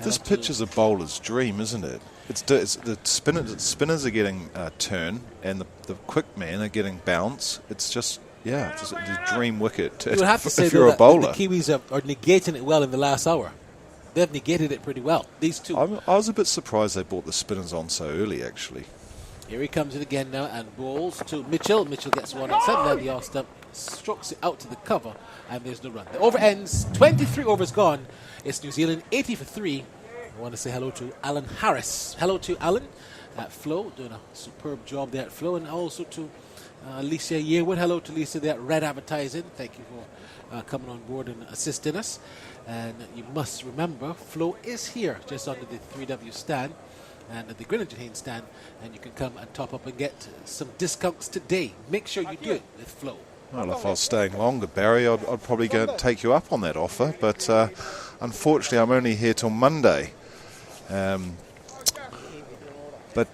This pitch is a bowler's dream, isn't it? It's the spinners are getting turn, and the quick men are getting bounce. It's just, it's a dream wicket You would have to say if you're a bowler. The Kiwis are negating it well in the last hour. They've negated it pretty well, these two. I was a bit surprised they brought the spinners on so early, actually. Here he comes in again now and bowls to Mitchell. Mitchell gets one outside, then the off stump strokes it out to the cover, and there's no run. The over ends, 23 overs gone. It's New Zealand 80 for 3. I want to say hello to Alan Harris. Hello to Alan at Flow, doing a superb job there at Flow, and also to Lisa Yearwood. Hello to Lisa there at Red Advertising. Thank you for coming on board and assisting us. And you must remember, Flow is here just under the 3W stand and at the Greenwich Haynes stand, and you can come and top up and get some discounts today. Make sure you do it with Flow. Well, if I was staying longer, Barry, I'd probably go and take you up on that offer, but unfortunately I'm only here till Monday. But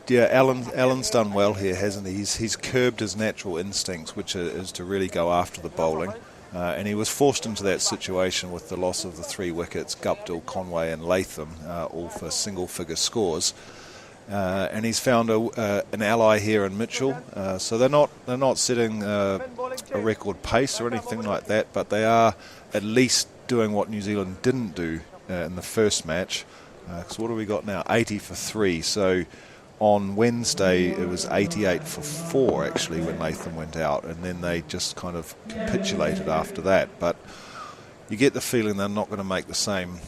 yeah, Alan's done well here, hasn't he? He's curbed his natural instincts, which is to really go after the bowling. And he was forced into that situation with the loss of the 3 wickets, Guptill, Conway and Latham, all for single-figure scores. And he's found an ally here in Mitchell. So they're not setting a record pace or anything like that, but they are at least doing what New Zealand didn't do in the first match. Because what have we got now? 80 for 3. So on Wednesday it was 88 for 4 actually when Latham went out, and then they just kind of capitulated after that. But you get the feeling they're not going to make the same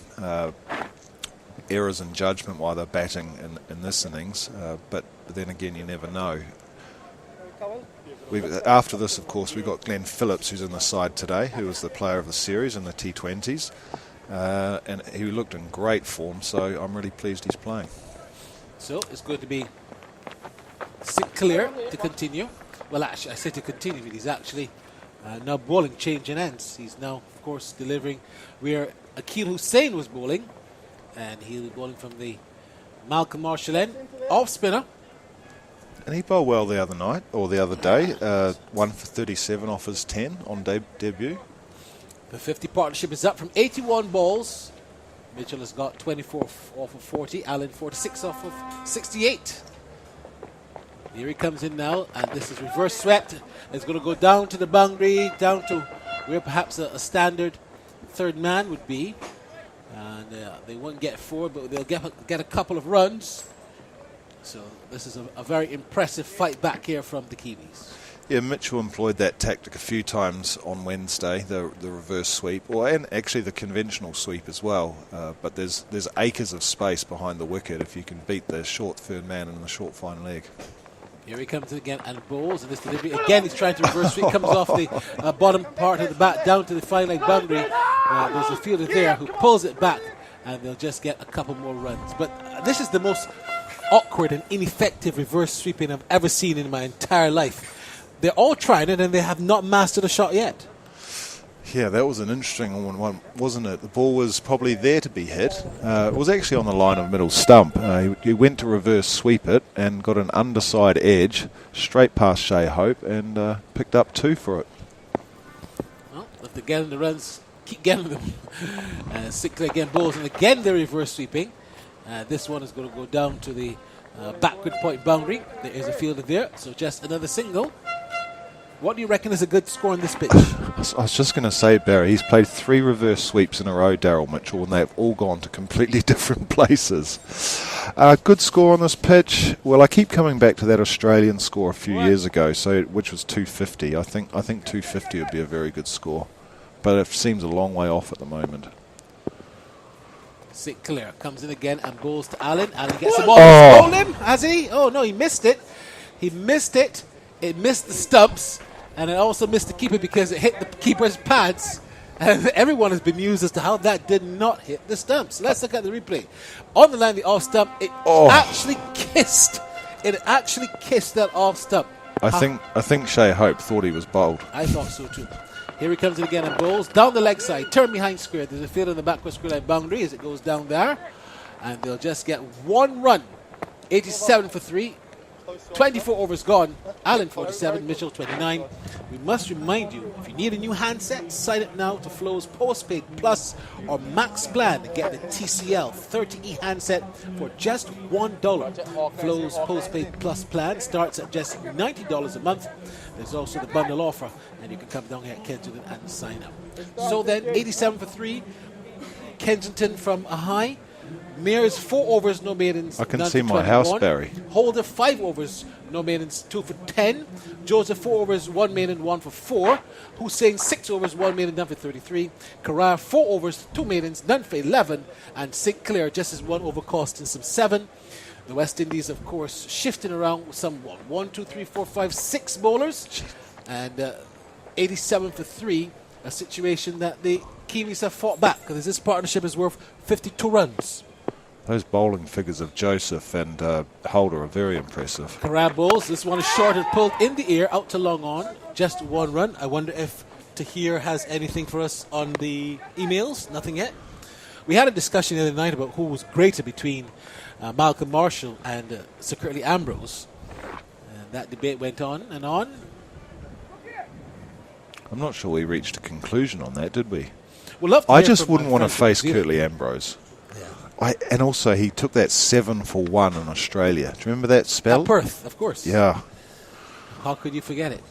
errors in judgment while they're batting in this innings, but then again you never know. After this, of course, we've got Glenn Phillips, who's in the side today, who was the player of the series in the T20s, and he looked in great form, so I'm really pleased he's playing. So it's going to be clear to continue. Well, actually, I said to continue, but he's actually now bowling, changing ends. He's now, of course, delivering where Akil Hussain was bowling, and he'll be bowling from the Malcolm Marshall end, off spinner. And he bowled well the other night, or the other day, 1 for 37 off his 10 on debut. The 50 partnership is up from 81 balls. Mitchell has got 24 off of 40. Allen 46 off of 68. Here he comes in now, and this is reverse swept. It's going to go down to the boundary, down to where perhaps a standard third man would be. And they won't get 4, but they'll get a couple of runs. So this is a very impressive fight back here from the Kiwis. Yeah, Mitchell employed that tactic a few times on Wednesday, the reverse sweep, and actually the conventional sweep as well. But there's acres of space behind the wicket if you can beat the short third man and the short fine leg. Here he comes again and bowls, and this delivery again. He's trying to reverse sweep. Comes off the bottom part of the bat down to the fine leg boundary. There's a fielder there who pulls it back, and they'll just get a couple more runs. But this is the most awkward and ineffective reverse sweeping I've ever seen in my entire life. They're all trying it, and they have not mastered a shot yet. Yeah, that was an interesting one, wasn't it? The ball was probably there to be hit. It was actually on the line of middle stump. He went to reverse sweep it and got an underside edge straight past Shea Hope and picked up 2 for it. Well, if they're getting the runs, keep getting them. Sinclair again bowls, and again they're reverse sweeping. This one is going to go down to the backward point boundary. There is a fielder there, so just another single. What do you reckon is a good score on this pitch? I was just going to say, Barry, he's played 3 reverse sweeps in a row, Daryl Mitchell, and they've all gone to completely different places. Good score on this pitch. Well, I keep coming back to that Australian score a few years ago, which was 250. I think 250 would be a very good score, but it seems a long way off at the moment. Sinclair comes in again and bowls to Allen. Allen gets the ball. Oh. Bowled him, has he? Oh, no, he missed it. He missed it. It missed the stumps, and it also missed the keeper because it hit the keeper's pads. And everyone has been bemused as to how that did not hit the stumps. Let's look at the replay. On the line, the off stump, it actually kissed. It actually kissed that off stump. I think Shea Hope thought he was bowled. I thought so too. Here he comes in again and bowls down the leg side, turn behind square. There's a field on the backward square line boundary as it goes down there, and they'll just get 1 run. 87 for 3. 24 overs gone. Allen 47, Mitchell 29. We must remind you, if you need a new handset, sign up now to Flo's Postpaid Plus or Max Plan and get the TCL 30E handset for just $1. Flo's Postpaid Plus plan starts at just $90 a month. There's also the bundle offer, and you can come down here at Kensington and sign up. So then, 87 for 3. Kensington from a high. Mears 4 overs, no maidens. I can see my house, Barry. Holder 5 overs, no maidens, 2 for 10. Joseph 4 overs, 1 maiden, 1 for 4. Hussein 6 overs, 1 maiden, none for 33. Carrar 4 overs, 2 maidens, none for 11. And Sinclair just as 1 over costing some 7. The West Indies, of course, shifting around with some 1, 2, 3, 4, 5, 6 bowlers. And 87 for 3, a situation that the Kiwis have fought back because this partnership is worth 52 runs. Those bowling figures of Joseph and Holder are very impressive. Carrar bowls. This one is short and pulled in the air, out to long on. Just 1 run. I wonder if Tahir has anything for us on the emails. Nothing yet. We had a discussion the other night about who was greater between Malcolm Marshall and Sir Curtly Ambrose. And that debate went on and on. I'm not sure we reached a conclusion on that, did we? I just wouldn't want to face Curtly Ambrose. And also, he took that 7 for 1 in Australia. Do you remember that spell? At Perth, of course. Yeah. How could you forget it?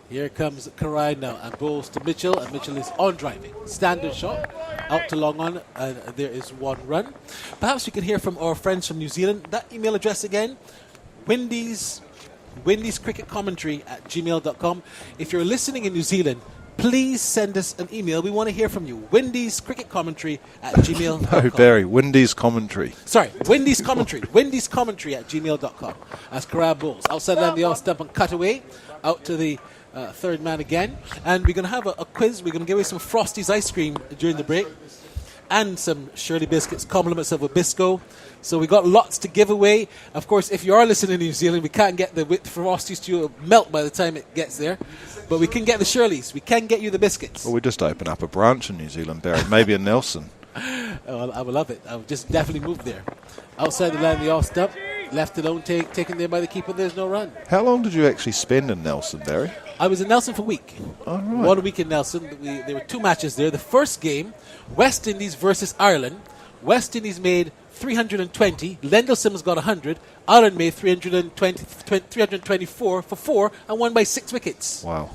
Here comes Carrai now and bowls to Mitchell, and Mitchell is on driving. Standard shot, out to long on, and there is 1 run. Perhaps we can hear from our friends from New Zealand. That email address again, Windies cricket commentary at gmail.com. If you're listening in New Zealand, please send us an email. We want to hear from you. Windies cricket commentary at gmail.com. No, Barry, Windies commentary. Sorry, Windies commentary. Windies commentary at gmail.com. As Carrar bowls. Outside line, the off stump and cut away. Out to the third man again. And we're going to have a quiz. We're going to give away some Frosties ice cream during the break. And some Shirley biscuits, compliments of Obisco. So we got lots to give away. Of course, if you are listening in New Zealand, we can't get the Frosties to you melt by the time it gets there. But we can get the Shirleys. We can get you the biscuits. Well, we just open up a branch in New Zealand, Barry. Maybe in Nelson. Oh, I would love it. I would just definitely move there. Outside the line, the off stump. left alone, taken there by the keeper. There's no run. How long did you actually spend in Nelson, Barry? I was in Nelson for a week. Oh, right. 1 week in Nelson. There were 2 matches there. The first game, West Indies versus Ireland. West Indies made 320. Lendl Simmons got 100. Ireland made 324 for 4 and won by 6 wickets. Wow.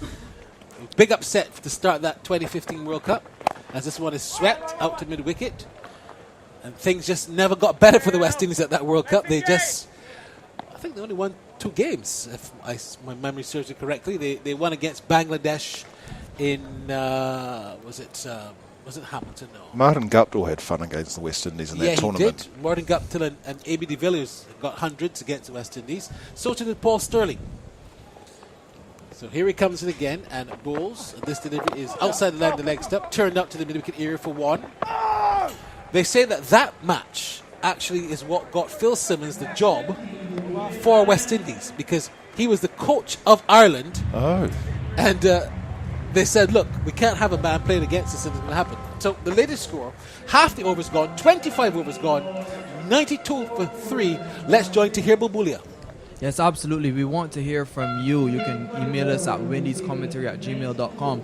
Big upset to start that 2015 World Cup, as this one is swept out to mid-wicket. And things just never got better for the West Indies at that World Cup. I think they only won 2 games, if my memory serves me correctly. They won against Bangladesh in, was it Hamilton? No. Martin Guptill had fun against the West Indies in that tournament. He did. Martin Guptill and A.B. de Villiers got hundreds against the West Indies. So too did Paul Sterling. So here he comes in again, and bowls. This delivery is outside the line, the leg step, turned out to the mid-wicket area for 1. They say that match actually is what got Phil Simmons the job for West Indies, because he was the coach of Ireland. Oh. And they said, look, we can't have a man playing against us, and it's going to happen. So the latest score, half the overs gone, 25 overs gone, 92 for 3. Let's join Tahir Bulbulia. Yes, absolutely. We want to hear from you. You can email us at windiescommentary@gmail.com.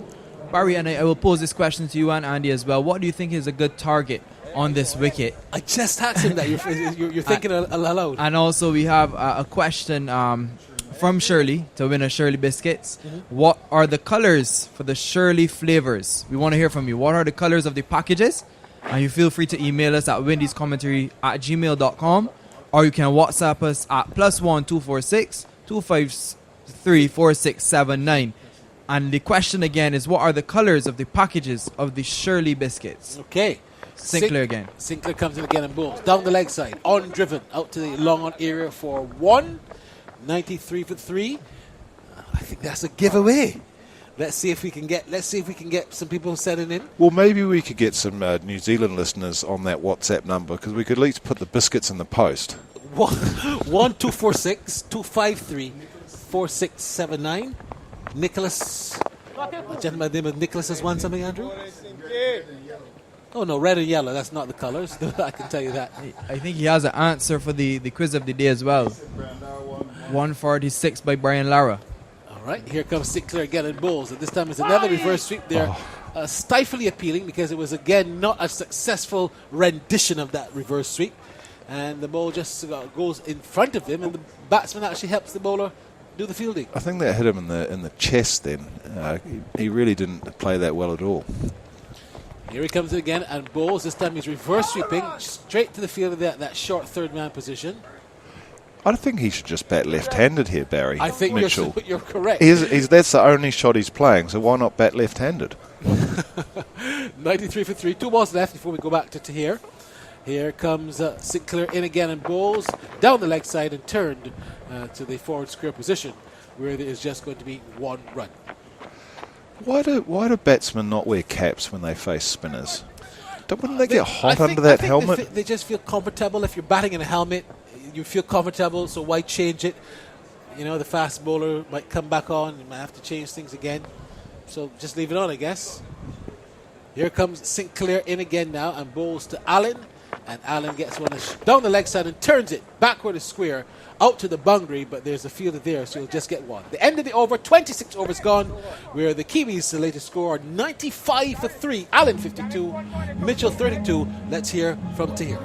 Barry, and I will pose this question to you and Andy as well. What do you think is a good target on this wicket? I just asked him that. You're thinking aloud. And also we have a question from Shirley to win a Shirley Biscuits. Mm-hmm. What are the colors for the Shirley flavors? We want to hear from you. What are the colors of the packages? And you feel free to email us at windiescommentary@gmail.com, or you can WhatsApp us at +1 246 253 4679. And the question again is, what are the colors of the packages of the Shirley Biscuits? Okay. Sinclair again. Sinclair comes in again and bowls. Down the leg side. On driven. Out to the long on area for 1. 93 for 3. I think that's a giveaway. Let's see if we can get some people sending in. Well, maybe we could get some New Zealand listeners on that WhatsApp number, because we could at least put the biscuits in the post. 1 246 253 4679. Nicholas. A gentleman by the name of Nicholas has won something, Andrew? Oh, no, red and yellow. That's not the colors. I can tell you that. I think he has an answer for the quiz of the day as well. 146 by Brian Lara. All right, here comes Sinclair again in bowls. And this time it's another reverse sweep there. Stiflingly appealing, because it was, again, not a successful rendition of that reverse sweep. And the ball just goes in front of him, and the batsman actually helps the bowler do the fielding. I think that hit him in the chest then. He really didn't play that well at all. Here he comes in again and bowls. This time he's reverse sweeping straight to the field of that short third man position. I think he should just bat left-handed here, Barry. I think Mitchell. you're correct. That's the only shot he's playing, so why not bat left-handed? 93 for 3. 2 balls left before we go back to Tahir. Here comes Sinclair in again and bowls down the leg side and turned to the forward square position, where there is just going to be 1 run. Why do batsmen not wear caps when they face spinners? Wouldn't they get hot under that helmet? They just feel comfortable. If you're batting in a helmet, you feel comfortable, so why change it? You know, the fast bowler might come back on. You might have to change things again. So just leave it on, I guess. Here comes Sinclair in again now and bowls to Allen. And Allen gets one down the leg side and turns it backward to square out to the boundary, but there's a fielder there, so he'll just get 1. The end of the over, 26 overs gone, where the Kiwis, the latest score, 95 for 3. Allen 52, Mitchell 32. Let's hear from Tahir.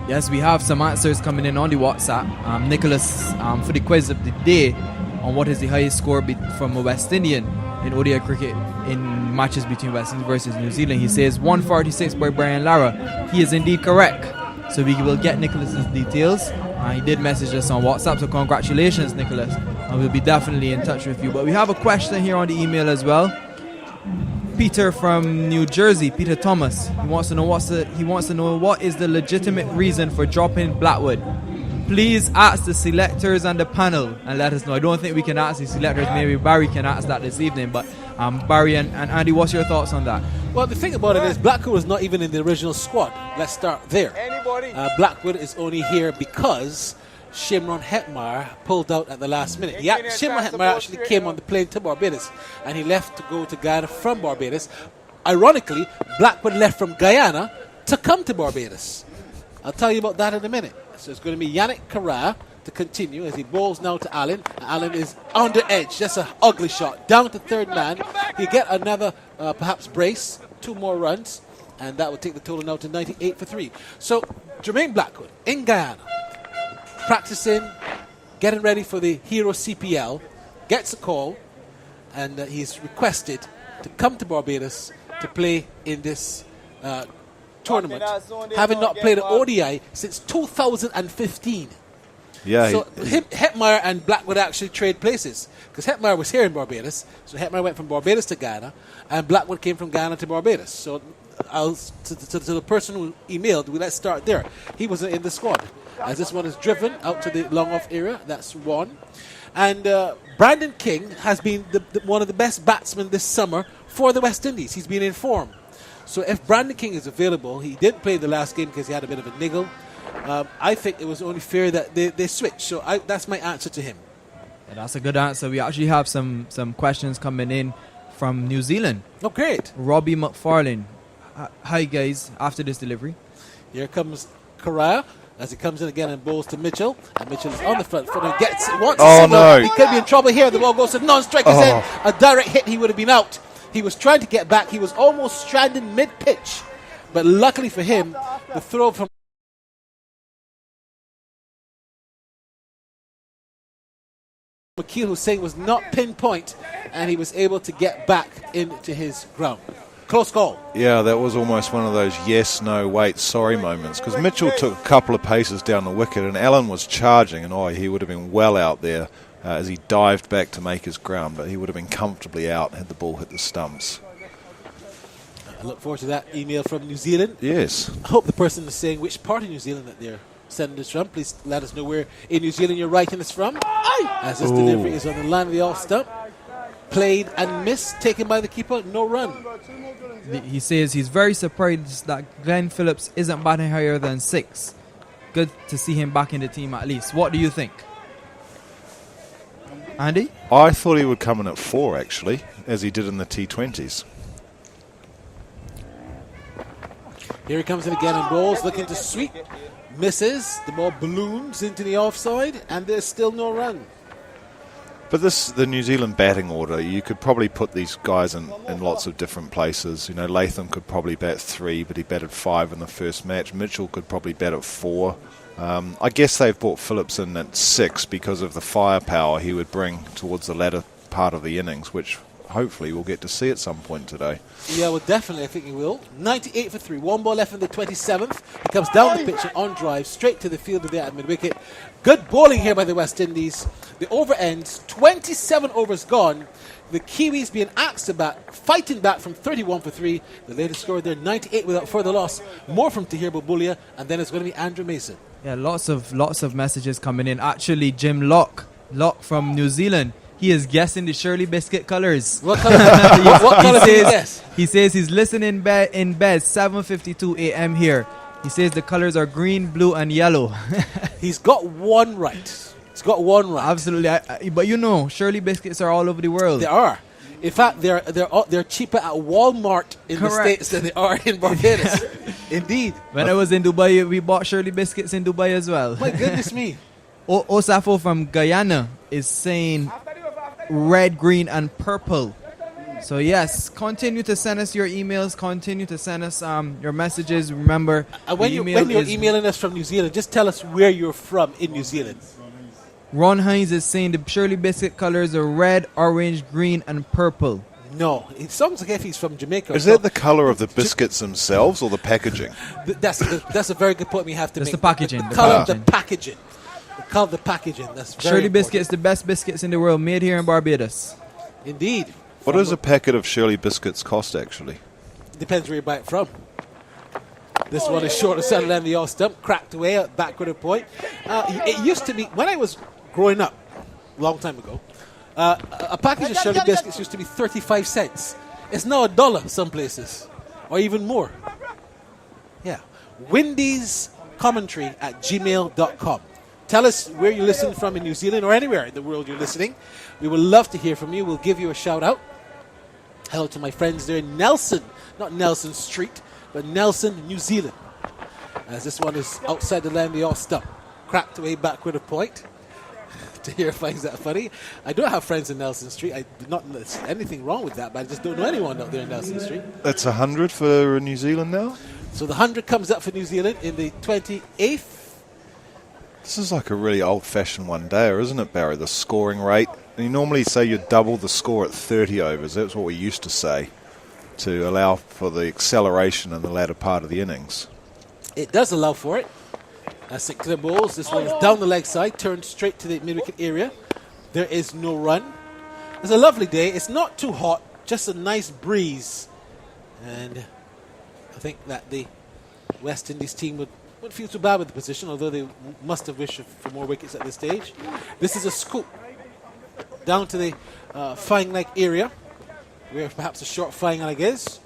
Yes, we have some answers coming in on the WhatsApp. Nicholas, for the quiz of the day on what is the highest score from a West Indian in ODI cricket in matches between West Indies versus New Zealand. He says 146 by Brian Lara. He is indeed correct. So we will get Nicholas's details. He did message us on WhatsApp, so congratulations, Nicholas. And we'll be definitely in touch with you. But we have a question here on the email as well. Peter from New Jersey, Peter Thomas. He wants to know what is the legitimate reason for dropping Blackwood. Please ask the selectors and the panel and let us know. I don't think we can ask the selectors. Maybe Barry can ask that this evening. But Barry and Andy, what's your thoughts on that? Well, the thing about it is Blackwood was not even in the original squad. Let's start there. Blackwood is only here because Shimron Hetmar pulled out at the last minute. Shimron Hetmar actually came on the plane to Barbados, and he left to go to Guyana from Barbados. Ironically, Blackwood left from Guyana to come to Barbados. I'll tell you about that in a minute. So it's going to be Yannick Carra to to continue as he bowls now to Allen. Allen is on the edge. Just an ugly shot. Down to third man. He get another perhaps brace. 2 more runs. And that would take the total now to 98 for 3. So Jermaine Blackwood in Guyana, practicing, getting ready for the Hero CPL, gets a call, and he's requested to come to Barbados to play in this tournament, having not played an ODI since 2015. Yeah. So Hetmeyer and Blackwood actually trade places, because Hetmeyer was here in Barbados, so Hetmeyer went from Barbados to Guyana, and Blackwood came from Guyana to Barbados. So to the person who emailed, let's start there. He wasn't in the squad, as this one is driven out to the long off area. That's one. And Brandon King has been one of the best batsmen this summer for the West Indies. He's been in form. So if Brandon King is available, he didn't play the last game because he had a bit of a niggle. I think it was only fair that they switched. So that's my answer to him. Yeah, that's a good answer. We actually have some questions coming in from New Zealand. Oh, great. Robbie McFarlane. Hi, guys. After this delivery. Here comes Correa as he comes in again and bowls to Mitchell. And Mitchell is on the front foot and wants a single. No. He could be in trouble here. The ball goes to non-strikers end. A direct hit, he would have been out. He was trying to get back. He was almost stranded mid-pitch. But luckily for him, the throw from Makil Hussain was not pinpoint, and he was able to get back into his ground. Close call. Yeah, that was almost one of those yes, no, wait, sorry moments, because Mitchell took a couple of paces down the wicket and Allen was charging, and he would have been well out there as he dived back to make his ground, but he would have been comfortably out had the ball hit the stumps. I look forward to that email from New Zealand. Yes. I hope the person is saying which part of New Zealand that they're sending this from. Please let us know where in New Zealand you're writing this from. As this delivery is on the line of the off stump. Played and missed, taken by the keeper, no run. He says he's very surprised that Glenn Phillips isn't batting higher than 6. Good to see him back in the team at least. What do you think? Andy? I thought he would come in at 4, actually, as he did in the T20s. Here he comes in again and bowls, looking to sweep. Misses, the ball balloons into the offside, and there's still no run. But the New Zealand batting order, you could probably put these guys in lots of different places. You know, Latham could probably bat 3, but he batted 5 in the first match. Mitchell could probably bat at 4. I guess they've brought Phillips in at 6 because of the firepower he would bring towards the latter part of the innings, which hopefully we'll get to see at some point today. Yeah, well, definitely, I think he will. 98 for 3. 1 ball left in the 27th. He comes down the pitch and on drive, straight to the field of the at mid-wicket. Good bowling here by the West Indies. The over ends, 27 overs gone. The Kiwis being asked to bat, fighting back from 31 for 3. The latest score there, 98 without further loss. More from Tahir Babulia, and then it's going to be Andrew Mason. Yeah, lots of messages coming in. Actually, Jim Locke from New Zealand, he is guessing the Shirley Biscuit colours. What colour? what colour did he guess? He says he's listening in bed 7:52 a.m. here. He says the colours are green, blue, and yellow. He's got one right. He's got one right. Absolutely. But you know, Shirley Biscuits are all over the world. They are. In fact, they're cheaper at Walmart in the States than they are in Barbados. Indeed. When I was in Dubai, we bought Shirley Biscuits in Dubai as well. My goodness me. Osafo from Guyana is saying red, green, and purple. So yes, continue to send us your emails. Continue to send us your messages. Remember, when you're emailing us from New Zealand, just tell us where you're from in New Zealand. Ron Hines is saying the Shirley Biscuit colors are red, orange, green, and purple. No, it sounds like if he's from Jamaica. Is that the colour of the biscuits themselves or the packaging? That's a very good point we have to make. That's the packaging. The colour of the packaging. The colour of the packaging. That's very Shirley important. Biscuits, the best biscuits in the world, made here in Barbados. Indeed. What does a packet of Shirley Biscuits cost, actually? Depends where you buy it from. This one is short of center and the off stump, cracked away at backward point. It used to be, when I was growing up, a long time ago, a package of Shirley Biscuits used to be 35 cents. It's now $1 some places, or even more. Yeah. Windies commentary at gmail.com. Tell us where you're listening from in New Zealand or anywhere in the world you're listening. We would love to hear from you. We'll give you a shout out. Hello to my friends there in Nelson, not Nelson Street, but Nelson, New Zealand. As this one is outside the land, the off stump. Cracked away backward a point. here finds that funny. I don't have friends in Nelson Street. I do not there's anything wrong with that, but I just don't know anyone out there in Nelson Street. That's 100 for New Zealand now? So the 100 comes up for New Zealand in the 28th. This is like a really old-fashioned one-dayer, isn't it, Barry? The scoring rate. And you normally say you double the score at 30 overs. That's what we used to say, to allow for the acceleration in the latter part of the innings. It does allow for it. St. Clair bowls. This one is down the leg side, turned straight to the mid-wicket area. There is no run. It's a lovely day. It's not too hot, just a nice breeze. And I think that the West Indies team wouldn't feel too bad with the position, although they must have wished for more wickets at this stage. This is a scoop down to the flying leg area, where perhaps a short flying leg is.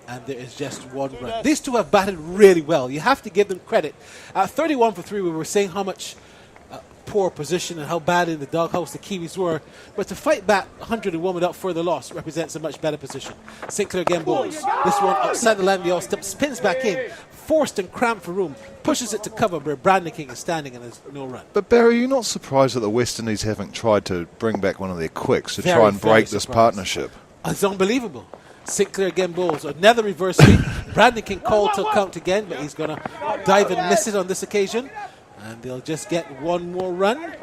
And there is just one run. These two have batted really well. You have to give them credit. At 31 for 3, we were saying how much poor position and how bad in the doghouse the Kiwis were. But to fight back 101 without further loss represents a much better position. St. Clair again bowls. This one outside the line of the off stump, spins back in, forced and cramped for room, pushes it to cover where Brandon King is standing and there's no run. But Barry, you're not surprised that the West Indies haven't tried to bring back one of their quicks to Very, try and very break this surprised. partnership? It's unbelievable. St. Clair again bowls. Another reverse sweep. Brandon King called to count again, but he's going to dive and miss it on this occasion. And they'll just get one more run.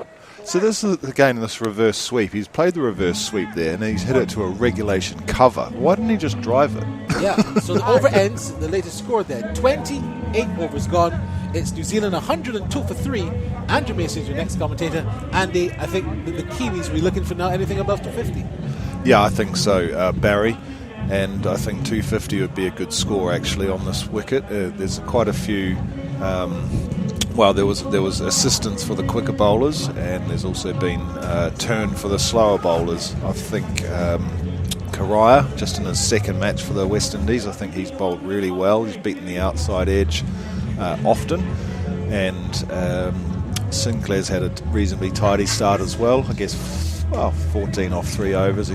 So this is again this reverse sweep. He's played the reverse sweep there, and he's hit it to a regulation cover. Why didn't he just drive it? Yeah, so the over ends, the latest score there, 28 overs gone. It's New Zealand 102 for 3. Andrew Mason is your next commentator. Andy, I think the Kiwis will be looking for now anything above 250. Yeah, I think so, Barry. And I think 250 would be a good score actually on this wicket. There's quite a few. There was assistance for the quicker bowlers, and there's also been turn for the slower bowlers. I think Karaya, just in his second match for the West Indies, I think he's bowled really well. He's beaten the outside edge often, and Sinclair's had a reasonably tidy start as well. I guess 14 off 3 overs.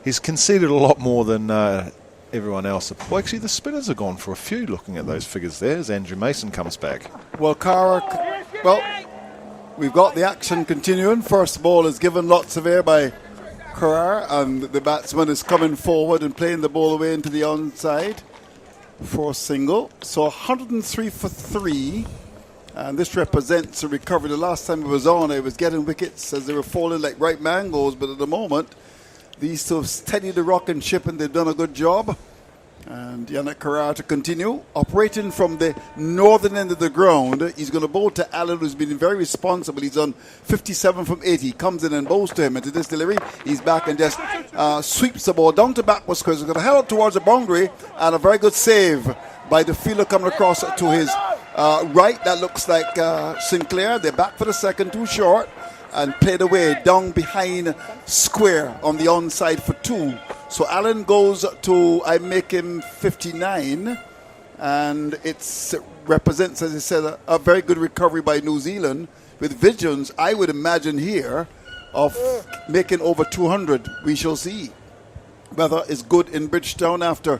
He's conceded a lot more than everyone else. Well, actually, the spinners are gone for a few, looking at those figures there as Andrew Mason comes back. Well, we've got the action continuing. First ball is given lots of air by Carrara, and the batsman is coming forward and playing the ball away into the onside for a single. So 103 for 3, and this represents a recovery. The last time it was on, it was getting wickets as they were falling like ripe mangoes, but at the moment, these two have steadied the rocking ship and they've done a good job. And Yannick Carrara to continue. Operating from the northern end of the ground, he's going to bowl to Allen, who's been very responsible. He's on 57 from 80. He comes in and bowls to him. And to this delivery, he's back and just sweeps the ball down to backwards square. He's going to head out towards the boundary, and a very good save by the fielder coming across to his right. That looks like Sinclair. They're back for the second, too short, and played away down behind square on the onside for 2. So Allen goes to, I make him 59, and it represents, as I said, a very good recovery by New Zealand with visions, I would imagine here, of making over 200. We shall see. Weather is good in Bridgetown after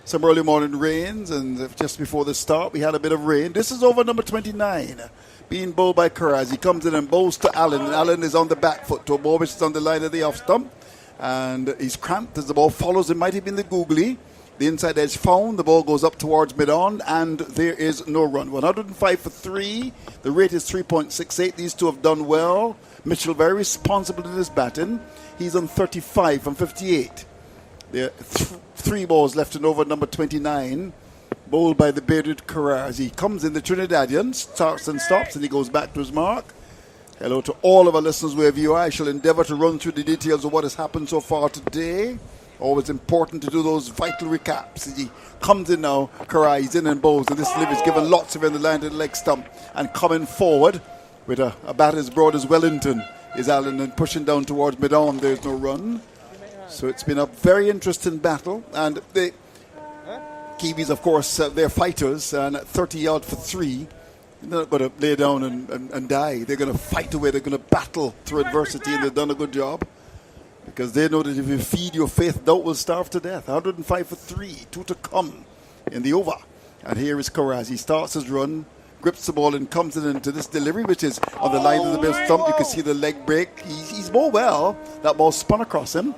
some early morning rains, and just before the start we had a bit of rain. This is over number 29. Being bowled by Carrara. He comes in and bowls to Allen, and Allen is on the back foot to a ball which is on the line of the off stump, and he's cramped as the ball follows. It might have been the googly. The inside edge found. The ball goes up towards mid-on, and there is no run. 105 for 3. The rate is 3.68. These two have done well. Mitchell very responsible in his batting. He's on 35 from 58. There are 3 balls left in over number 29. Bowled by the bearded Carrara. As he comes in, the Trinidadian starts and stops, and he goes back to his mark. Hello to all of our listeners wherever you are. I shall endeavour to run through the details of what has happened so far today. Always important to do those vital recaps. As he comes in now, Carrara, he's in and bowls, and this delivery is given lots of in the line to the leg stump, and coming forward with a bat as broad as Wellington is Allen, and pushing down towards mid-on. There's no run. So it's been a very interesting battle, and the Kiwis, of course, they're fighters, and at 30 for 3, they're not going to lay down and die. They're going to fight away. They're going to battle through adversity, and they've done a good job because they know that if you feed your faith, doubt will starve to death. 105 for 3, 2 to come in the over. And here is Carrara. He starts his run, grips the ball and comes into this delivery, which is on the line of the middle stump. You can see the leg break. He's bowled well. That ball spun across him,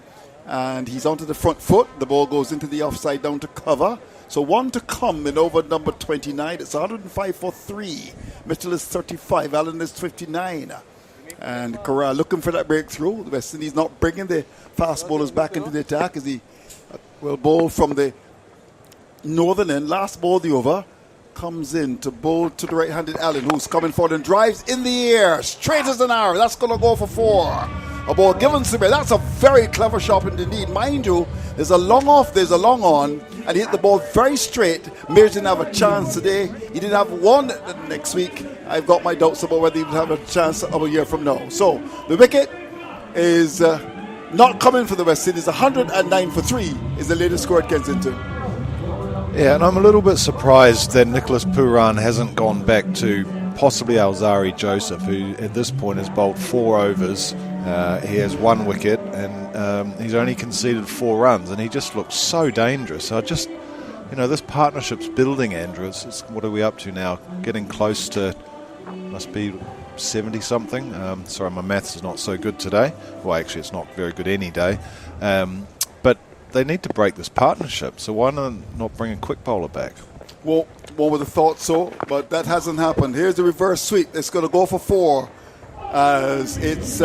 and he's onto the front foot. The ball goes into the offside down to cover. So 1 to come in over number 29. It's 105 for 3. Mitchell is 35. Allen is 59. And Corral looking for that breakthrough. The West Indies not bringing the fast bowlers back into the attack as he will bowl from the northern end. Last ball of the over. Comes in to bowl to the right-handed Allen, who's coming forward and drives in the air, straight as an arrow. That's going to go for 4. A ball given to me. That's a very clever shot indeed. Mind you, there's a long off, there's a long on, and he hit the ball very straight. Mears didn't have a chance today. He didn't have one next week. I've got my doubts about whether he would have a chance of a year from now. So the wicket is not coming for the West Indies. 109 for 3 is the latest score at Kensington. Yeah, and I'm a little bit surprised that Nicholas Pooran hasn't gone back to possibly Alzari Joseph, who at this point has bowled 4 overs. He has 1 wicket, and he's only conceded 4 runs, and he just looks so dangerous. So this partnership's building, Andrew. What are we up to now? Getting close to, must be 70-something. Sorry, my maths is not so good today. Well, actually, it's not very good any day. But they need to break this partnership, so why not bring a quick bowler back? Well, one would have thought so, but that hasn't happened. Here's the reverse sweep. It's going to go for 4 as it's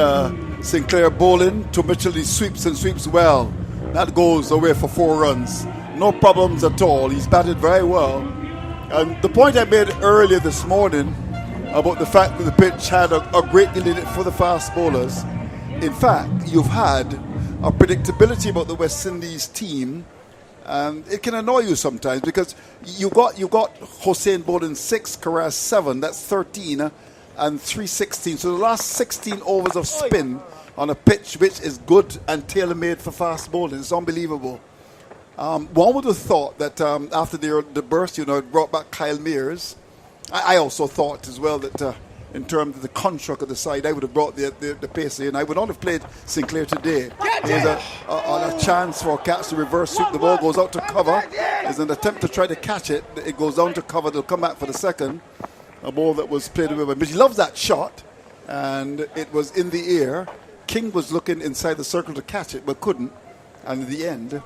Sinclair bowling to Mitchell. He sweeps and sweeps well. That goes away for 4 runs. No problems at all. He's batted very well. And the point I made earlier this morning about the fact that the pitch had a great deal in it for the fast bowlers. In fact, you've had a predictability about the West Indies team, and it can annoy you sometimes because you got Hossain bowling 6, Carras 7. That's 13 and 316. So the last 16 overs of spin on a pitch which is good and tailor-made for fast bowling. It's unbelievable. One would have thought that after the burst, it brought back Kyle Mears. I also thought as well that in terms of the construct of the side, I would have brought the pacer in. I would not have played Sinclair today. There's a chance for a catch to reverse sweep. The ball goes out to cover. There's an attempt to try to catch it. It goes down to cover. They'll come back for the second. A ball that was played away. But he loves that shot, and it was in the air. King was looking inside the circle to catch it, but couldn't. And in the end,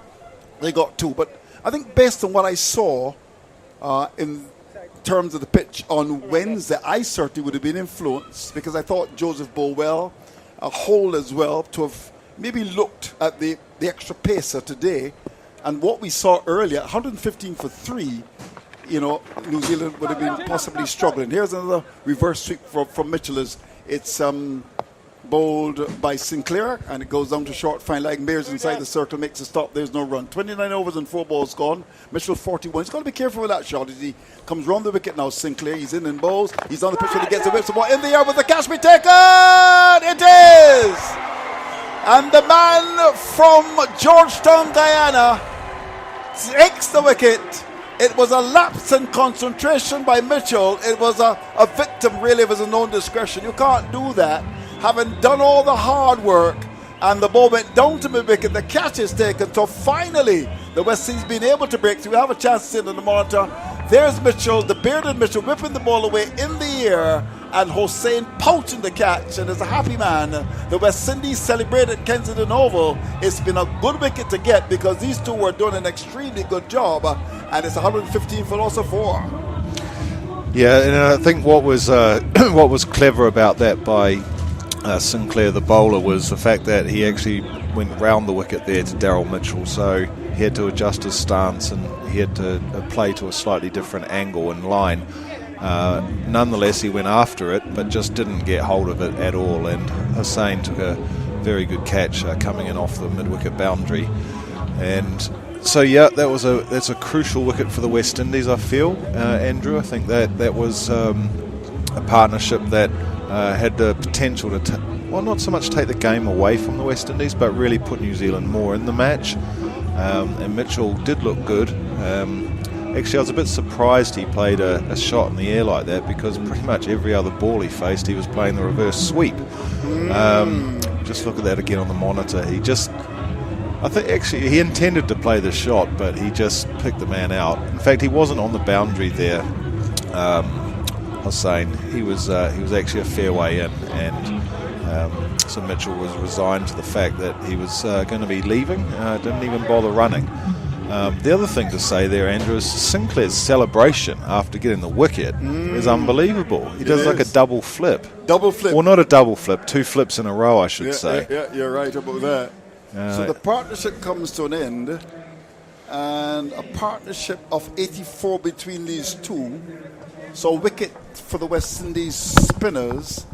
they got 2. But I think based on what I saw in terms of the pitch on Wednesday, I certainly would have been influenced because I thought Joseph bowled well, a hole as well, to have maybe looked at the extra pacer today. And what we saw earlier, 115 for 3, New Zealand would have been possibly struggling. Here's another reverse sweep from Mitchell. It's bowled by Sinclair, and it goes down to short fine leg. Mears inside the circle, makes a stop. There's no run. 29 overs and 4 balls gone. Mitchell 41. He's got to be careful with that shot as he comes round the wicket now. Sinclair, he's in and bowls. He's on the pitch when he gets the whip. The ball in the air with the catch be taken. It is! And the man from Georgetown, Guyana, takes the wicket. It was a lapse in concentration by Mitchell. It was a victim, really, of his own discretion. You can't do that. Having done all the hard work, and the ball went down to mid-wicket, the catch is taken. So finally, the West Indies been able to break through. We have a chance to sit on the monitor. There's Mitchell, the bearded Mitchell, whipping the ball away in the air, and Hossain pouching the catch, and as a happy man, the West Indies celebrated Kensington Oval. It's been a good wicket to get because these two were doing an extremely good job, and it's 115 for loss of 4. Yeah, and I think what was clever about that by Sinclair, the bowler, was the fact that he actually went round the wicket there to Daryl Mitchell, so he had to adjust his stance and he had to play to a slightly different angle and line. Nonetheless, he went after it, but just didn't get hold of it at all, and Hossain took a very good catch coming in off the mid-wicket boundary. And so, yeah, that's a crucial wicket for the West Indies, I feel, Andrew. I think that was a partnership that had the potential to, not so much take the game away from the West Indies, but really put New Zealand more in the match. And Mitchell did look good. Actually, I was a bit surprised he played a shot in the air like that because pretty much every other ball he faced, he was playing the reverse sweep. Just look at that again on the monitor. I think actually he intended to play the shot, but he just picked the man out. In fact, he wasn't on the boundary there Hossain, he was actually a fair way in, and so Mitchell was resigned to the fact that he was going to be leaving. Didn't even bother running. The other thing to say there, Andrew, is Sinclair's celebration after getting the wicket is unbelievable. He does like a double flip. Double flip. Well, not a double flip, 2 flips in a row, I should say. Yeah, you're right about that. So the partnership comes to an end, and a partnership of 84 between these two. So wicket for the West Indies spinners.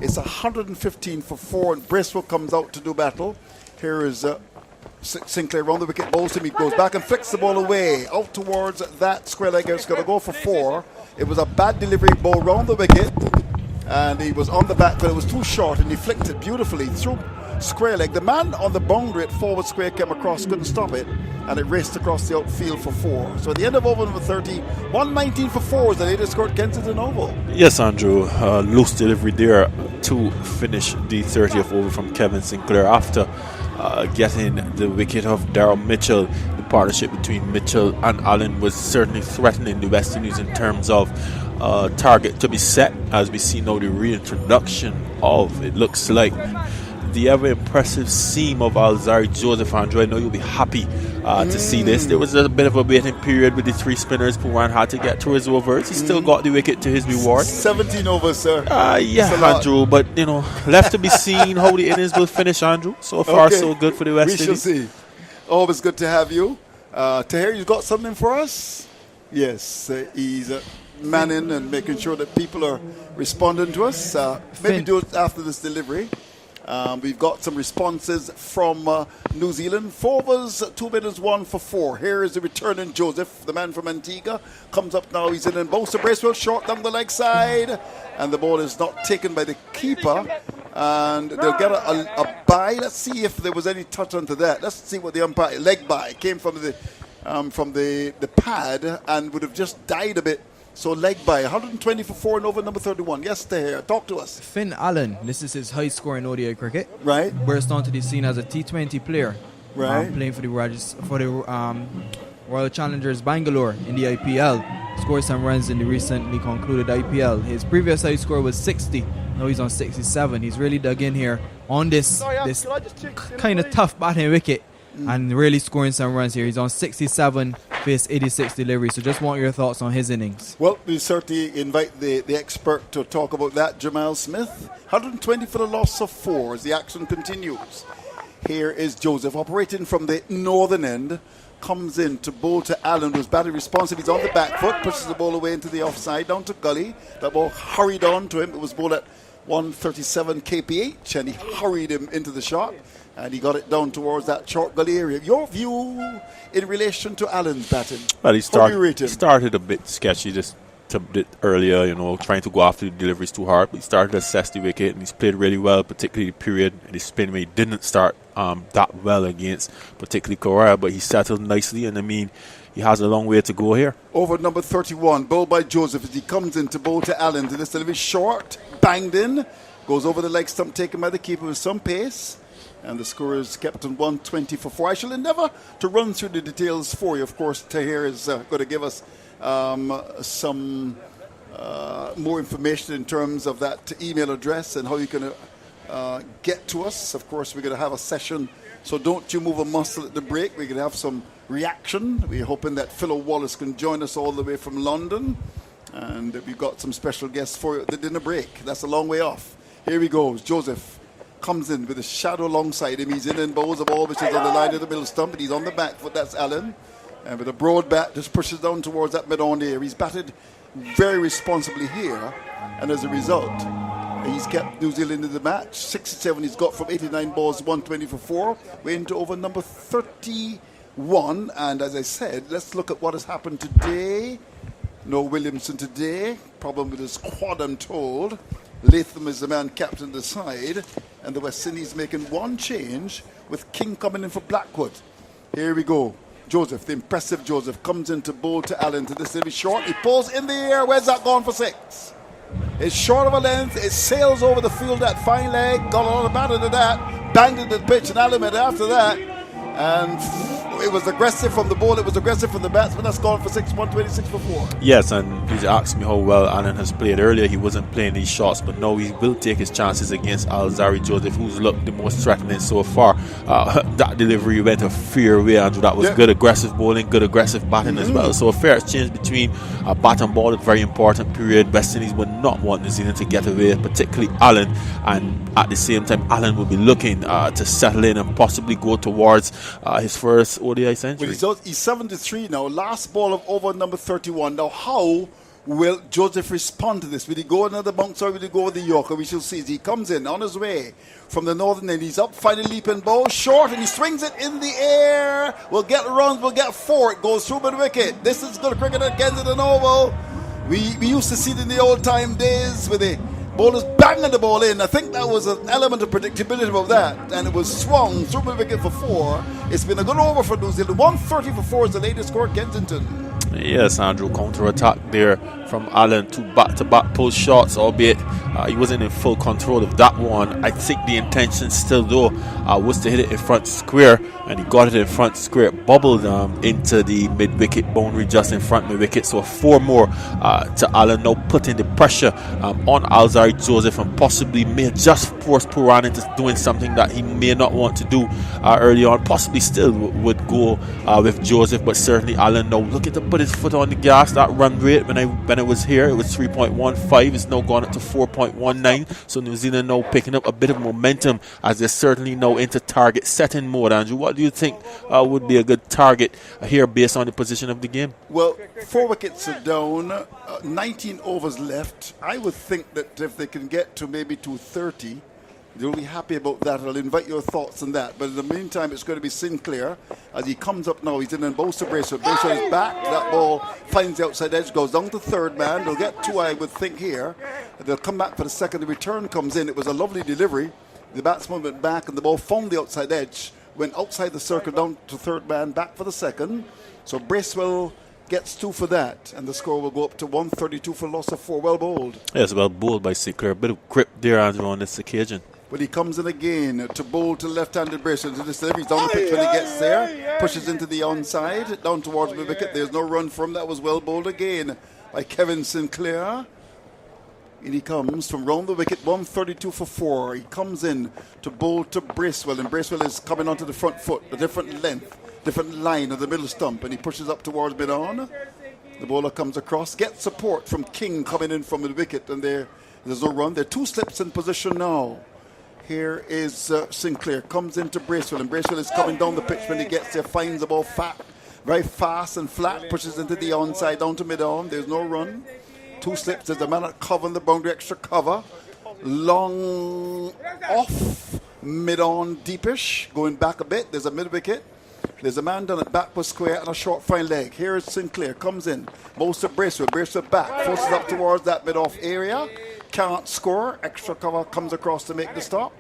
It's 115 for 4, and Bracewell comes out to do battle. Here is Sinclair round the wicket, bowls him. He goes back and flicks the ball away out towards that square leg. It's going to go for 4. It was a bad delivery, ball round the wicket, and he was on the back, but it was too short, and he flicked it beautifully through square leg. The man on the boundary at forward square came across, couldn't stop it, and it raced across the outfield for 4. So at the end of over number 30, 119 for 4 is the latest score at Kensington Oval. Yes, Andrew, loose delivery there to finish the 30th over from Kevin Sinclair after getting the wicket of Daryl Mitchell. The partnership between Mitchell and Allen was certainly threatening the West Indies in terms of target to be set, as we see now the reintroduction of, it looks like, the ever impressive seam of Alzari Joseph. Andrew, I know you'll be happy to see this. There was a bit of a waiting period with the 3 spinners. Pooran had to get to his overs. He still got the wicket to his reward. 17 overs, sir. Yeah, Andrew, but left to be seen how the innings will finish, Andrew. So far, so good for the West Indies. We shall see. Always good to have you. Tahir, you got something for us? Yes, he's manning and making sure that people are responding to us. Maybe do it after this delivery. We've got some responses from New Zealand. 4 overs, 2 minutes, 1 for 4. Here is the returning Joseph, the man from Antigua. Comes up now, he's in and bows to Bracewell, short down the leg side. And the ball is not taken by the keeper. And they'll get a bye. Let's see if there was any touch onto that. Let's see what the umpire, leg bye, came from the pad and would have just died a bit. So leg by 120 for 4 and over number 31. Yes, Tahir, talk to us. Finn Allen, this is his high score in ODI cricket. Right. Burst onto the scene as a T20 player. Right. Playing for the Royal Challengers Bangalore in the IPL. Scored some runs in the recently concluded IPL. His previous high score was 60. Now he's on 67. He's really dug in here on this kind of tough batting wicket. And really scoring some runs here. He's on 67, faced 86 delivery. So just want your thoughts on his innings. Well, we certainly invite the expert to talk about that, Jamal Smith. 120 for the loss of 4 as the action continues. Here is Joseph operating from the northern end. Comes in to bowl to Allen, who's batting responsive. He's on the back foot, pushes the ball away into the offside, down to Gully. That ball hurried on to him. It was bowled at 137 kph, and he hurried him into the shot. And he got it down towards that short gully area. Your view in relation to Allen's batting? Well, he started a bit sketchy just a bit earlier, trying to go after the deliveries too hard. But he started to assess the wicket, and he's played really well, particularly the period in the spin where he didn't start that well against, particularly Korea. But he settled nicely, and he has a long way to go here. Over number 31, bowled by Joseph as he comes in to bowl to Allen. To this delivery, short, banged in, goes over the leg stump, taken by the keeper with some pace. And the score is kept on 120 for 4. I shall endeavour to run through the details for you. Of course, Tahir is going to give us some more information in terms of that email address and how you can get to us. Of course, we're going to have a session, so don't you move a muscle at the break. We're going to have some reaction. We're hoping that Philo Wallace can join us all the way from London. And we've got some special guests for you at the dinner break. That's a long way off. Here he goes, Joseph. Comes in with a shadow alongside him. He's in and bowls a ball which is on the line of the middle stump, and he's on the back foot. That's Allen. And with a broad bat, just pushes down towards that mid-on area. He's batted very responsibly here, and as a result, he's kept New Zealand in the match. 67 he's got from 89 balls, 120 for 4. We're into over number 31, and as I said, let's look at what has happened today. No Williamson today. Problem with his quad, I'm told. Latham is the man captain the side, and the West Indies making one change with King coming in for Blackwood. Here we go. Joseph, the impressive Joseph, comes in to bowl to Allen to this delivery short. He pulls in the air. Where's that gone for 6? It's short of a length. It sails over the field, that fine leg. Got a lot of batter to that. Banged into the pitch, and Allen went after that. And it was aggressive from the ball, it was aggressive from the batsman. That's gone for 6, 126 for 4. Yes, and he's asked me how well Allen has played. Earlier he wasn't playing these shots, but now he will take his chances against Alzari Joseph, who's looked the most threatening so far. That delivery went a fair way, Andrew. That was good aggressive bowling, good aggressive batting as well. So a fair exchange between bat and ball, a very important period. West Indies would not want New Zealand to get away, particularly Allen, and at the same time Allen will be looking to settle in and possibly go towards his first ODI century. Well, he's 73 now, last ball of over number 31. Now how will Joseph respond to this? Will he go another bounce or will he go with the Yorker? We shall see as he comes in on his way from the northern end. He's up, final leap and bow, short, and he swings it in the air. We'll get runs, we'll get 4. It goes through mid wicket. This is good cricket at Kensington Oval. We used to see it in the old time days with the bowlers banging the ball in. I think that was an element of predictability about that, and it was swung through mid wicket for 4. It's been a good over for New Zealand. 130 for 4 is the latest score at Kensington. Yes, Andrew, counter-attack there from Allen, 2 back-to-back pull shots, albeit he wasn't in full control of that one. I think the intention still, though, was to hit it in front square, and he got it in front square. It bubbled into the mid-wicket boundary just in front mid-wicket, so 4 more to Allen, now putting the pressure on Alzari Joseph, and possibly may just force Pooran into doing something that he may not want to do early on. Possibly still would go with Joseph, but certainly Allen now looking to put his foot on the gas. That run rate when it was here, it was 3.15. It's now gone up to 4.19. So New Zealand now picking up a bit of momentum as they're certainly now into target setting mode. Andrew, what do you think would be a good target here based on the position of the game? Well, 4 wickets are down, 19 overs left. I would think that if they can get to maybe 230, they'll be happy about that. I'll invite your thoughts on that. But in the meantime, it's going to be Sinclair. As he comes up now, he's in and bows to Bracewood. Bracewood is back. That ball finds the outside edge, goes down to third man. They'll get 2, I would think, here. They'll come back for the second. The return comes in. It was a lovely delivery. The batsman went back and the ball found the outside edge, went outside the circle down to third man, back for the second. So Bracewell gets 2 for that, and the score will go up to 132 for loss of 4. Well bowled. Yes, well bowled by Sinclair. A bit of grip there, Andrew, on this occasion. But he comes in again to bowl to left-handed Bracewell. So this delivery, he's on the pitch when he gets there. Pushes into the onside, down towards the wicket. There's no run from that. Was well bowled again by Kevin Sinclair. And he comes from round the wicket, 132 for 4. He comes in to bowl to Bracewell, and Bracewell is coming onto the front foot, a different length, different line of the middle stump, and he pushes up towards mid-on. The bowler comes across, gets support from King coming in from the wicket, and there's no run. There are 2 slips in position now. Here is Sinclair, comes into Bracewell, and Bracewell is coming down the pitch when he gets there, finds the ball very fast and flat, pushes into the onside, down to mid-on. There's no run. 2 slips, there's a man at cover in the boundary, extra cover. Long off, mid-on, deepish, going back a bit. There's a mid-wicket. There's a man down at backward square and a short fine leg. Here is Sinclair, comes in, most of Bracewell. Bracewell back, forces up towards that mid-off area. Can't score. Extra cover comes across to make the stop.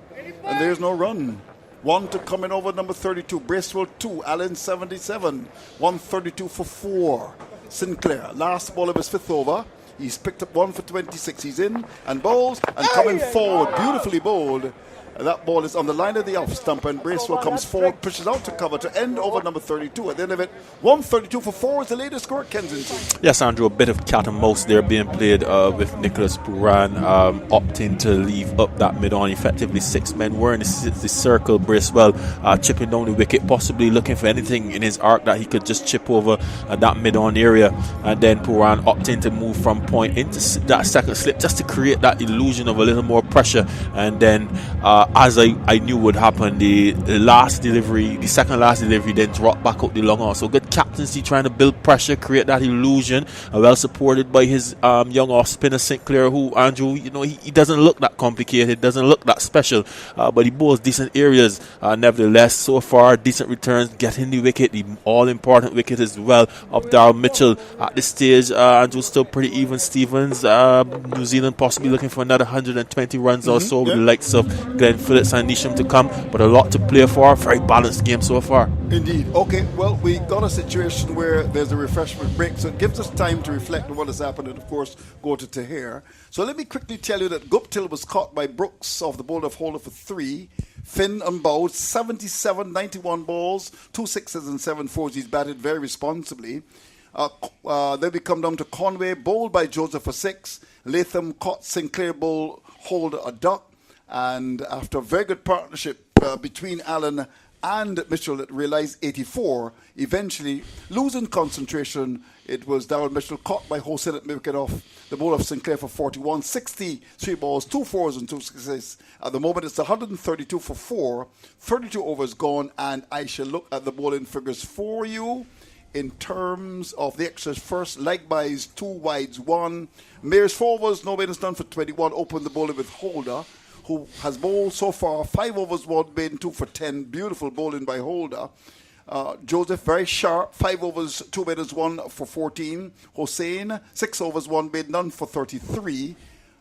And there's no run. 1 to come in over number 32. Bracewell 2. Allen 77. 132 for 4. Sinclair. Last ball of his 5th over. He's picked up 1 for 26. He's in and bowls and coming forward. Beautifully bowled. And that ball is on the line of the off stump, and Bracewell comes forward, pushes out to cover to end over number 32. At the end of it, 132 for 4 is the latest score at Kensington. Yes, Andrew, a bit of cat and mouse there being played with Nicholas Pooran opting to leave up that mid-on. Effectively 6 men were in the circle. Bracewell chipping down the wicket, possibly looking for anything in his arc that he could just chip over that mid-on area. And then Pooran opting to move from point into that second slip just to create that illusion of a little more pressure. And then as I knew would happen, the second last delivery then dropped back up the long on. So good captaincy, trying to build pressure, create that illusion, well supported by his young off spinner Sinclair, who, Andrew, he doesn't look that complicated, doesn't look that special, but he bowls decent areas nevertheless. So far, decent returns, getting the wicket, the all-important wicket as well of Darryl Mitchell. At this stage, Andrew, still pretty even. Stevens, New Zealand possibly looking for another 120 runs or so, with the likes of Glenn Phillips and Nisham to come, but a lot to play for. Very balanced game so far. Indeed. Okay, well, we got a situation where there's a refreshment break, so it gives us time to reflect on what has happened and, of course, go to Tahir. So let me quickly tell you that Guptill was caught by Brooks off the ball of holder for 3. Finn unbowled, 77, 91 balls, 2 sixes and 7 fours. He's batted very responsibly. Then we come down to Conway, bowled by Joseph for 6. Latham caught Sinclair bowl, hold a duck. And after a very good partnership between Allen and Mitchell that realized 84, eventually losing concentration, it was Darryl Mitchell caught by Hossein at wicket off the ball of Sinclair for 41, 63 balls, 2 fours and 2 sixes. At the moment it's 132 for 4, 32 overs gone, and I shall look at the bowling figures for you. In terms of the extras, first leg buys, 2 wides, 1. Mears 4 overs, no bailers done for 21. Opened the bowling with Holder, who has bowled so far 5 overs, 1 bailed, 2 for 10. Beautiful bowling by Holder. Joseph very sharp, 5 overs, 2 bailers, 1 for 14. Hossein 6 overs, 1 bailed, none for 33.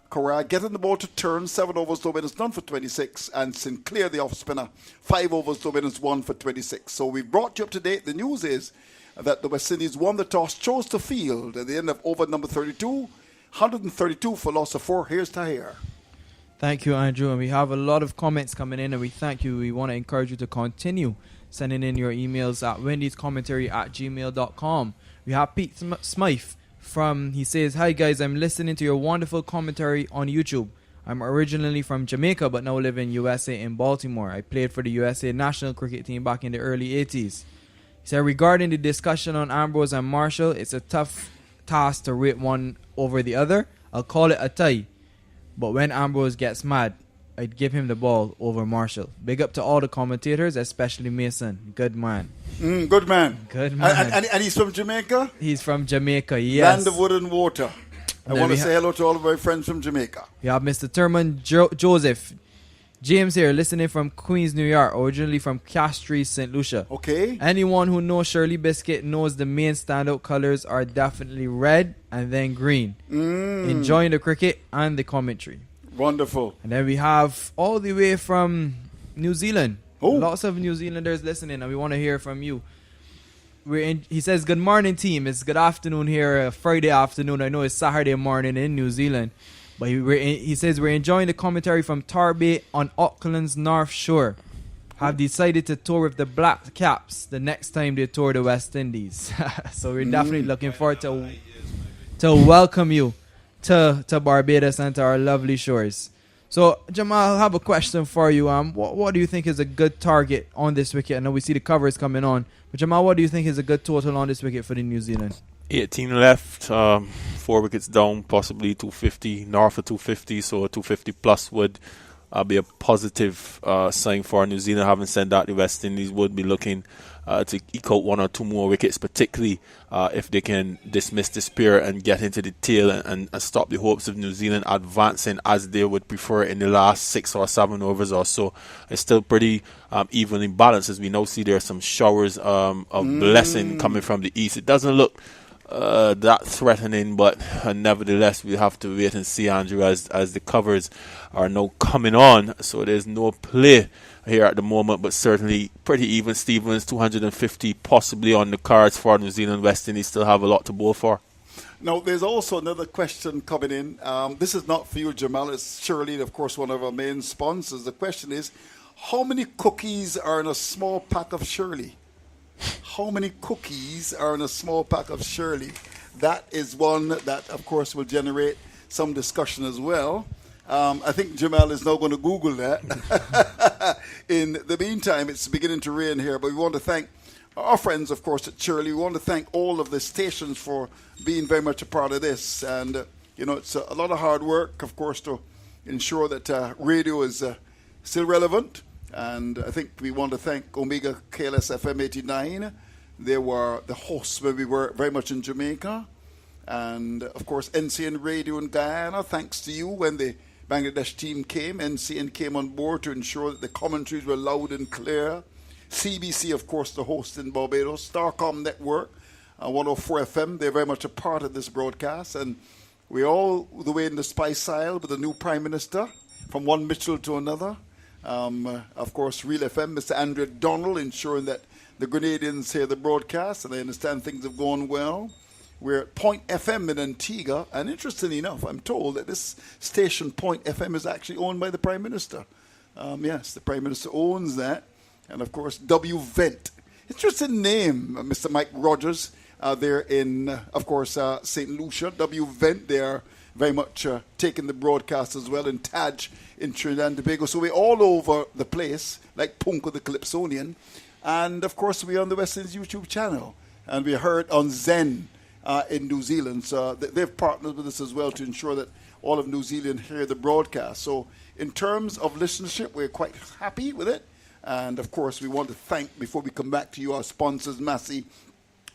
Corral getting the ball to turn, 7 overs, no bailers, none for 26. And Sinclair, the off spinner, 5 overs, no bailers, 1 for 26. So we've brought you up to date. The news is that the West Indies won the toss, chose to field at the end of over number 32, 132 for loss of 4. Here's Tahir. Thank you, Andrew. And we have a lot of comments coming in, and we thank you. We want to encourage you to continue sending in your emails at windiescommentary@gmail.com. We have Pete Smythe he says, "Hi guys, I'm listening to your wonderful commentary on YouTube. I'm originally from Jamaica, but now live in USA in Baltimore. I played for the USA national cricket team back in the early 80s. He said, regarding the discussion on Ambrose and Marshall, it's a tough task to rate one over the other. I'll call it a tie. But when Ambrose gets mad, I'd give him the ball over Marshall. Big up to all the commentators, especially Mason. Good man." Good man. Good man. And he's from Jamaica? He's from Jamaica, yes. Land of wood and water. I want to say hello to all of my friends from Jamaica. We have Mr. Thurman Joseph. James here, listening from Queens, New York, originally from Castries, St. Lucia. Okay. Anyone who knows Shirley Biscuit knows the main standout colors are definitely red and then green. Enjoying the cricket and the commentary. Wonderful. And then we have all the way from New Zealand. Oh. Lots of New Zealanders listening, and we want to hear from you. He says, good morning, team. It's good afternoon here, Friday afternoon. I know it's Saturday morning in New Zealand. But he says, we're enjoying the commentary from Torbay on Auckland's North Shore. Have decided to tour with the Black Caps the next time they tour the West Indies. So we're definitely looking forward to welcome you to Barbados and to our lovely shores. So, Jamal, I have a question for you. What do you think is a good target on this wicket? I know we see the covers coming on. But, Jamal, what do you think is a good total on this wicket for the New Zealand? 18 left, 4 wickets down, possibly 250, north of 250, so a 250 plus would be a positive sign for New Zealand. Having said that, the West Indies would be looking to eke out 1 or 2 more wickets, particularly if they can dismiss the spirit and get into the tail and stop the hopes of New Zealand advancing as they would prefer in the last 6 or 7 overs or so. It's still pretty evenly balanced, as we now see there are some showers of blessing coming from the east. It doesn't look that threatening, but nevertheless we have to wait and see, Andrew, as the covers are now coming on. So there's no play here at the moment, but certainly pretty even. Stevens 250 possibly on the cards for New Zealand. West Indies still have a lot to bowl for. Now there's also another question coming in. This is not for you, Jamal. It's Shirley, of course, one of our main sponsors. The question is, how many cookies are in a small pack of Shirley? How many cookies are in a small pack of Shirley? That is one that, of course, will generate some discussion as well. I think Jamal is now going to Google that. In the meantime, it's beginning to rain here, but we want to thank our friends, of course, at Shirley. We want to thank all of the stations for being very much a part of this. And, it's a lot of hard work, of course, to ensure that radio is still relevant. And I think we want to thank Omega KLS FM 89. They were the hosts when we were very much in Jamaica. And, of course, NCN Radio in Guyana, thanks to you. When the Bangladesh team came, NCN came on board to ensure that the commentaries were loud and clear. CBC, of course, the host in Barbados. Starcom Network, 104 FM, they're very much a part of this broadcast. And we're all the way in the Spice Isle with the new Prime Minister, from one Mitchell to another. Of course, Real FM, Mr. Andrew Donald, ensuring that the Grenadians hear the broadcast and they understand things have gone well. We're at Point FM in Antigua, and interestingly enough, I'm told that this station, Point FM, is actually owned by the Prime Minister. Yes, the Prime Minister owns that. And, of course, W Vent. Interesting name, Mr. Mike Rogers. There in, of course, St. Lucia. W Vent, they are very much taking the broadcast as well in Taj in Trinidad and Tobago. So we're all over the place, like Punko the Calypsonian. And, of course, we're on the West Indies YouTube channel. And we heard on Zen in New Zealand. So they've partnered with us as well to ensure that all of New Zealand hear the broadcast. So in terms of listenership, we're quite happy with it. And, of course, we want to thank, before we come back to you, our sponsors, Massey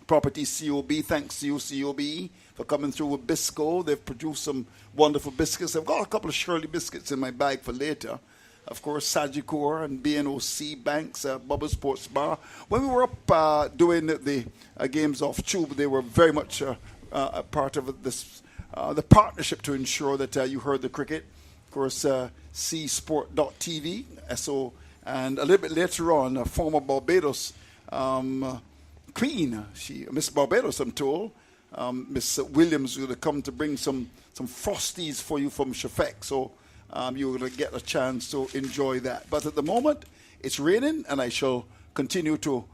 Property COB. Thanks to you, COB, for coming through with Bisco. They've produced some wonderful biscuits. I've got a couple of Shirley biscuits in my bag for later. Of course, Sagicor and BNOC Banks, Bubble Sports Bar. When we were up doing the games off tube, they were very much a part of this, the partnership to ensure that you heard the cricket. Of course, csport.tv, SO. And a little bit later on, a former Barbados queen, Miss Barbados, I'm told, Miss Williams, going to come to bring some Frosties for you from Shafek. So you're going to get a chance to enjoy that. But at the moment, it's raining, and I shall continue to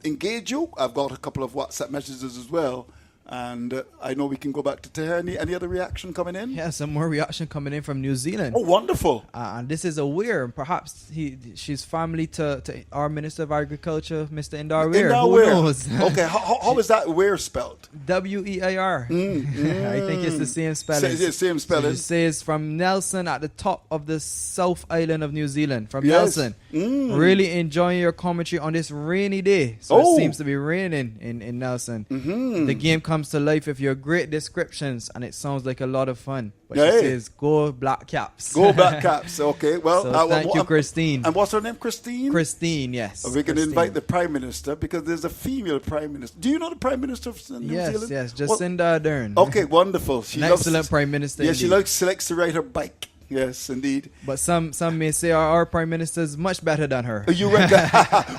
engage you. I've got a couple of WhatsApp messages as well. And I know we can go back to Tehran. Any other reaction coming in? Yeah, some more reaction coming in from New Zealand. Oh, wonderful. And this is a Weir. Perhaps she's family to our Minister of Agriculture, Mr. Indar Weir. Who knows? Okay, how is that Weir spelled? Weir. I think it's the same spelling. It's the same spelling. So it says from Nelson at the top of the South Island of New Zealand. From Nelson. Really enjoying your commentary on this rainy day. So it seems to be raining in Nelson. The game comes to life with your great descriptions, and it sounds like a lot of fun. But she says, go Black Caps. Go Black Caps. Okay, well. So thank you, Christine. And what's her name, Christine? Christine, yes. We can invite the Prime Minister, because there's a female Prime Minister. Do you know the Prime Minister of New Zealand? Yes, Jacinda Ardern. Okay, wonderful. An excellent Prime Minister. Yeah, she likes to ride her bike. Yes, indeed. But some may say our Prime Minister is much better than her. You reckon?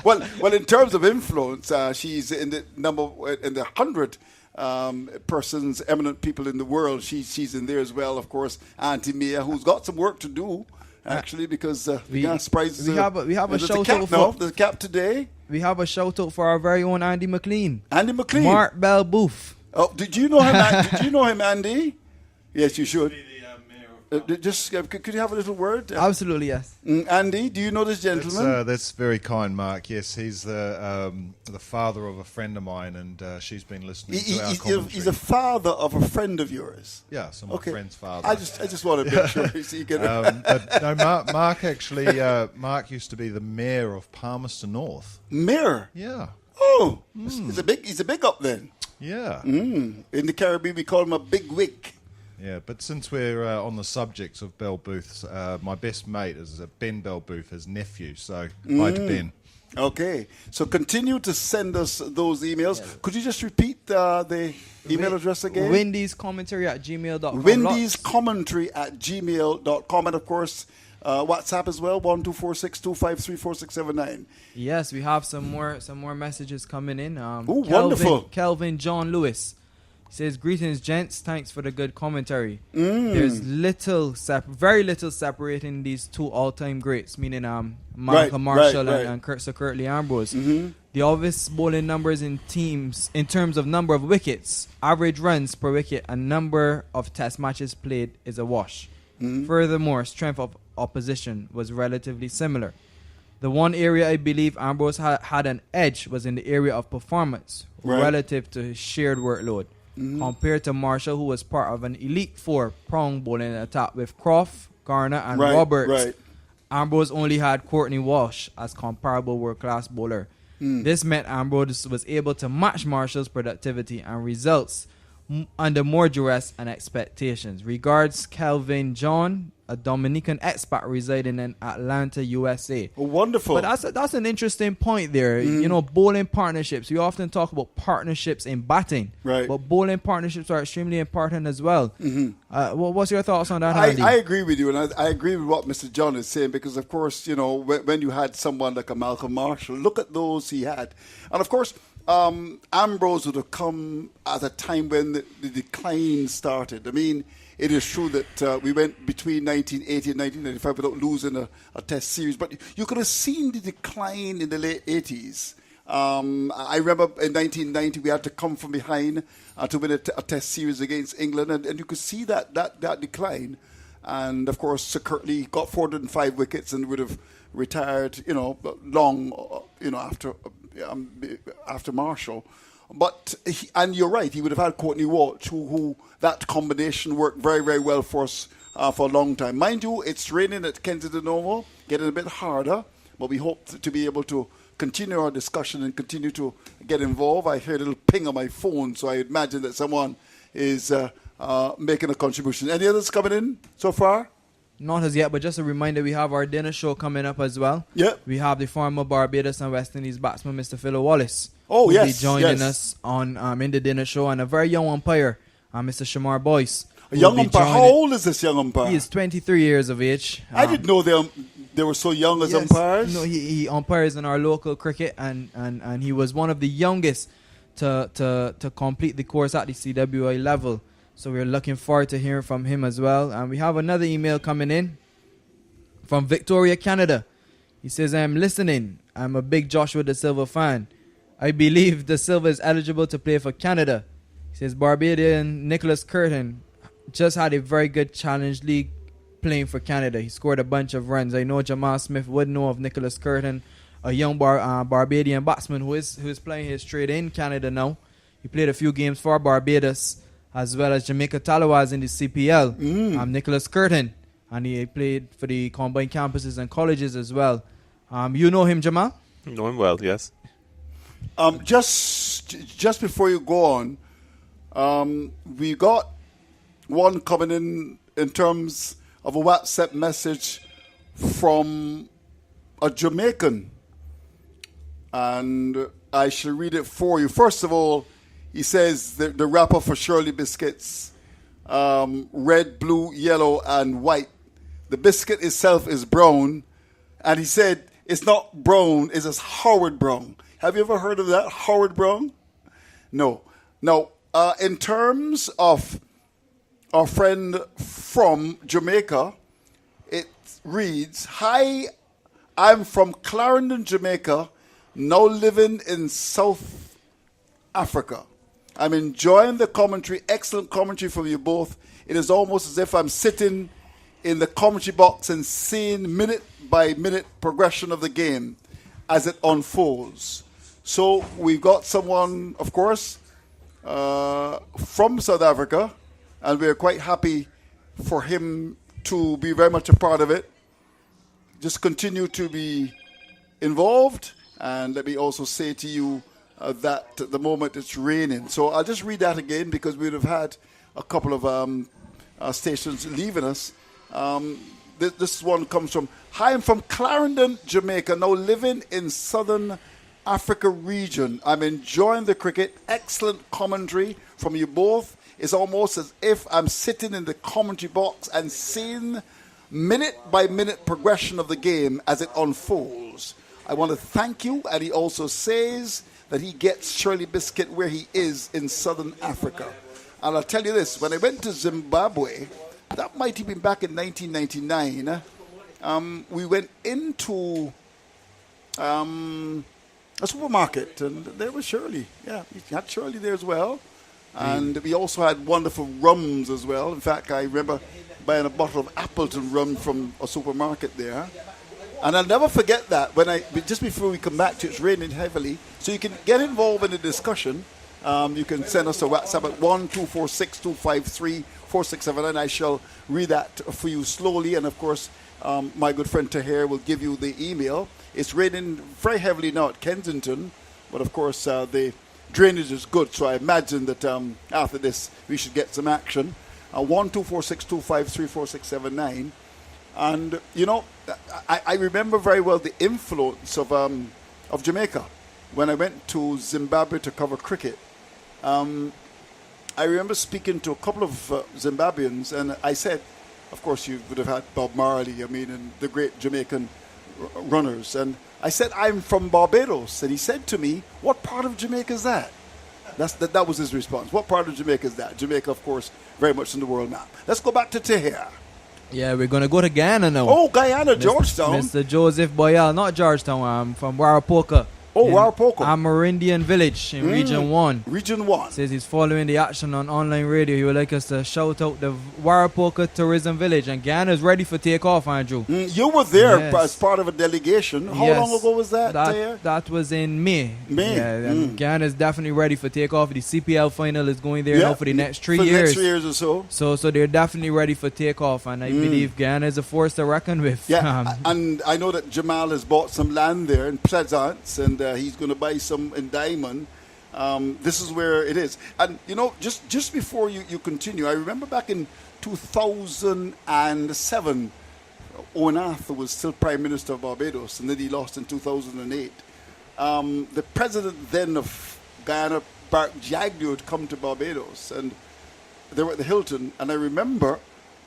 well, in terms of influence, she's in the 100 persons, eminent people in the world. She's in there as well, of course. Auntie Mia, who's got some work to do, actually, because the gas prices. We have a shout out for the cap today. We have a shout out for our very own Andy McLean. Andy McLean. Mark Bell Booth. Oh, did you know him? Did you know him, Andy? Yes, you should. Could you have a little word? Absolutely, yes. Andy, do you know this gentleman? That's very kind, Mark. Yes, he's the father of a friend of mine, and she's been listening to our commentary. He's a father of a friend of yours. Yeah, so my friend's father. I just want to make sure you get it. But no, Mark actually, Mark used to be the mayor of Palmerston North. Mayor? Yeah. Oh, he's a big up then. Yeah. In the Caribbean, we call him a big wick. Yeah, but since we're on the subject of Bell Booth, my best mate is Ben Bell Booth, his nephew. So hi to Ben. Okay, so continue to send us those emails. Yeah. Could you just repeat the email address again? windiescommentary@gmail.com. windiescommentary@gmail.com. And of course, WhatsApp as well, 1246253469. Yes, we have some more messages coming in. Wonderful. Kelvin John Lewis says, greetings, gents. Thanks for the good commentary. There's very little separating these two all-time greats, meaning Malcolm Marshall and Sir Curtly Ambrose. The obvious bowling numbers in terms of number of wickets, average runs per wicket, and number of test matches played is a wash. Furthermore, strength of opposition was relatively similar. The one area I believe Ambrose had an edge was in the area of performance relative to his shared workload. Compared to Marshall, who was part of an elite four-prong bowling attack with Croft, Garner, and Roberts. Ambrose only had Courtney Walsh as comparable world-class bowler. This meant Ambrose was able to match Marshall's productivity and results under more duress and expectations. Regards, Kelvin John, a Dominican expat residing in Atlanta, USA. Oh, wonderful. But that's an interesting point there. You know, bowling partnerships. We often talk about partnerships in batting. Right. But bowling partnerships are extremely important as well. What's your thoughts on that, Andy? I agree with you, and I agree with what Mr. John is saying, because, of course, you know, when you had someone like a Malcolm Marshall, look at those he had. And, of course, Ambrose would have come at a time when the decline started. I mean, it is true that we went between 1980 and 1995 without losing a test series. But you could have seen the decline in the late 80s. I remember in 1990 we had to come from behind to win a test series against England, and you could see that decline. And of course, Sir Kirtley got 405 wickets and would have retired, long, after Marshall. But and you're right, he would have had Courtney Walsh, who that combination worked very, very well for us for a long time. Mind you, it's raining at Kensington Oval, getting a bit harder, but we hope to be able to continue our discussion and continue to get involved. I heard a little ping on my phone, so I imagine that someone is making a contribution. Any others coming in so far? Not as yet, but just a reminder, we have our dinner show coming up as well. Yeah. We have the former Barbados and West Indies batsman, Mr. Phil Wallace. Oh, who yes. will be joining us on in the dinner show, and a very young umpire, Mr. Shamar Boyce. A young umpire? How old is this young umpire? He is 23 years of age. I didn't know they were so young as umpires. No, he umpires in our local cricket, and he was one of the youngest to complete the course at the CWI level. So we're looking forward to hearing from him as well. And we have another email coming in from Victoria, Canada. He says, I'm listening. I'm a big Joshua Da Silva fan. I believe Da Silva is eligible to play for Canada. He says, Barbadian Nicholas Curtin just had a very good Challenge League playing for Canada. He scored a bunch of runs. I know Jamal Smith would know of Nicholas Curtin, a young Barbadian batsman who is playing his trade in Canada now. He played a few games for Barbados, as well as Jamaica Talawaz in the CPL. Nicholas Curtin, and he played for the combined campuses and colleges as well. You know him, Jamal? Know him well, yes. Just before you go on, we got one coming in terms of a WhatsApp message from a Jamaican, and I shall read it for you. First of all, he says the wrapper for Shirley biscuits, red, blue, yellow, and white. The biscuit itself is brown, and he said it's not brown, it's just Howard Brown. Have you ever heard of that, Howard Brown? No. Now, in terms of our friend from Jamaica, it reads, Hi, I'm from Clarendon, Jamaica, now living in South Africa. I'm enjoying the commentary, excellent commentary from you both. It is almost as if I'm sitting in the commentary box and seeing minute-by-minute progression of the game as it unfolds. So we've got someone, of course, from South Africa, and we're quite happy for him to be very much a part of it. Just continue to be involved, and let me also say to you that at the moment it's raining. So I'll just read that again because we would have had a couple of stations leaving us. This one comes from, Hi, I'm from Clarendon, Jamaica, now living in Southern Africa region. I'm enjoying the cricket. Excellent commentary from you both. It's almost as if I'm sitting in the commentary box and seeing minute-by-minute progression of the game as it unfolds. I want to thank you. And he also says that he gets Shirley Biscuit where he is in Southern Africa. And I'll tell you this, when I went to Zimbabwe, that might have been back in 1999, we went into a supermarket, and there was Shirley. Yeah, we had Shirley there as well. And we also had wonderful rums as well. In fact, I remember buying a bottle of Appleton rum from a supermarket there. And I'll never forget that just before we come back to it's raining heavily. So you can get involved in the discussion. You can send us a WhatsApp at 1-246-253-4679. I shall read that for you slowly. And of course, my good friend Tahir will give you the email. It's raining very heavily now at Kensington, but of course the drainage is good. So I imagine that after this we should get some action. 1-246-253-4679. And you know, I remember very well the influence of Jamaica when I went to Zimbabwe to cover cricket. I remember speaking to a couple of Zimbabweans, and I said, of course, you would have had Bob Marley, and the great Jamaican runners. And I said, I'm from Barbados. And he said to me, what part of Jamaica is that? That was his response. What part of Jamaica is that? Jamaica, of course, very much on the world map. Let's go back to Tahir. Yeah, we're going to go to Guyana now. Oh, Guyana, Georgetown. Mr. Joseph Boyal, not Georgetown, from Warapoka. Oh, Warapoka. Amerindian Village in Region 1. Region 1. Says he's following the action on online radio. He would like us to shout out the Warapoka Tourism Village. And Guyana is ready for takeoff, Andrew. You were there Yes. as part of a delegation. How Yes. long ago was that, Tahir? That was in May. May. Yeah, and Guyana is definitely ready for takeoff. The CPL final is going there now for the next 3 for years. the next 3 years or so. So they're definitely ready for takeoff. And I believe Guyana is a force to reckon with. Yeah, and I know that Jamal has bought some land there in Pleasance, and he's going to buy some in Diamond. This is where it is. And, you know, just before you continue, I remember back in 2007, Owen Arthur was still Prime Minister of Barbados, and then he lost in 2008. The president then of Guyana, Bart Jagnew, had come to Barbados, and they were at the Hilton, and I remember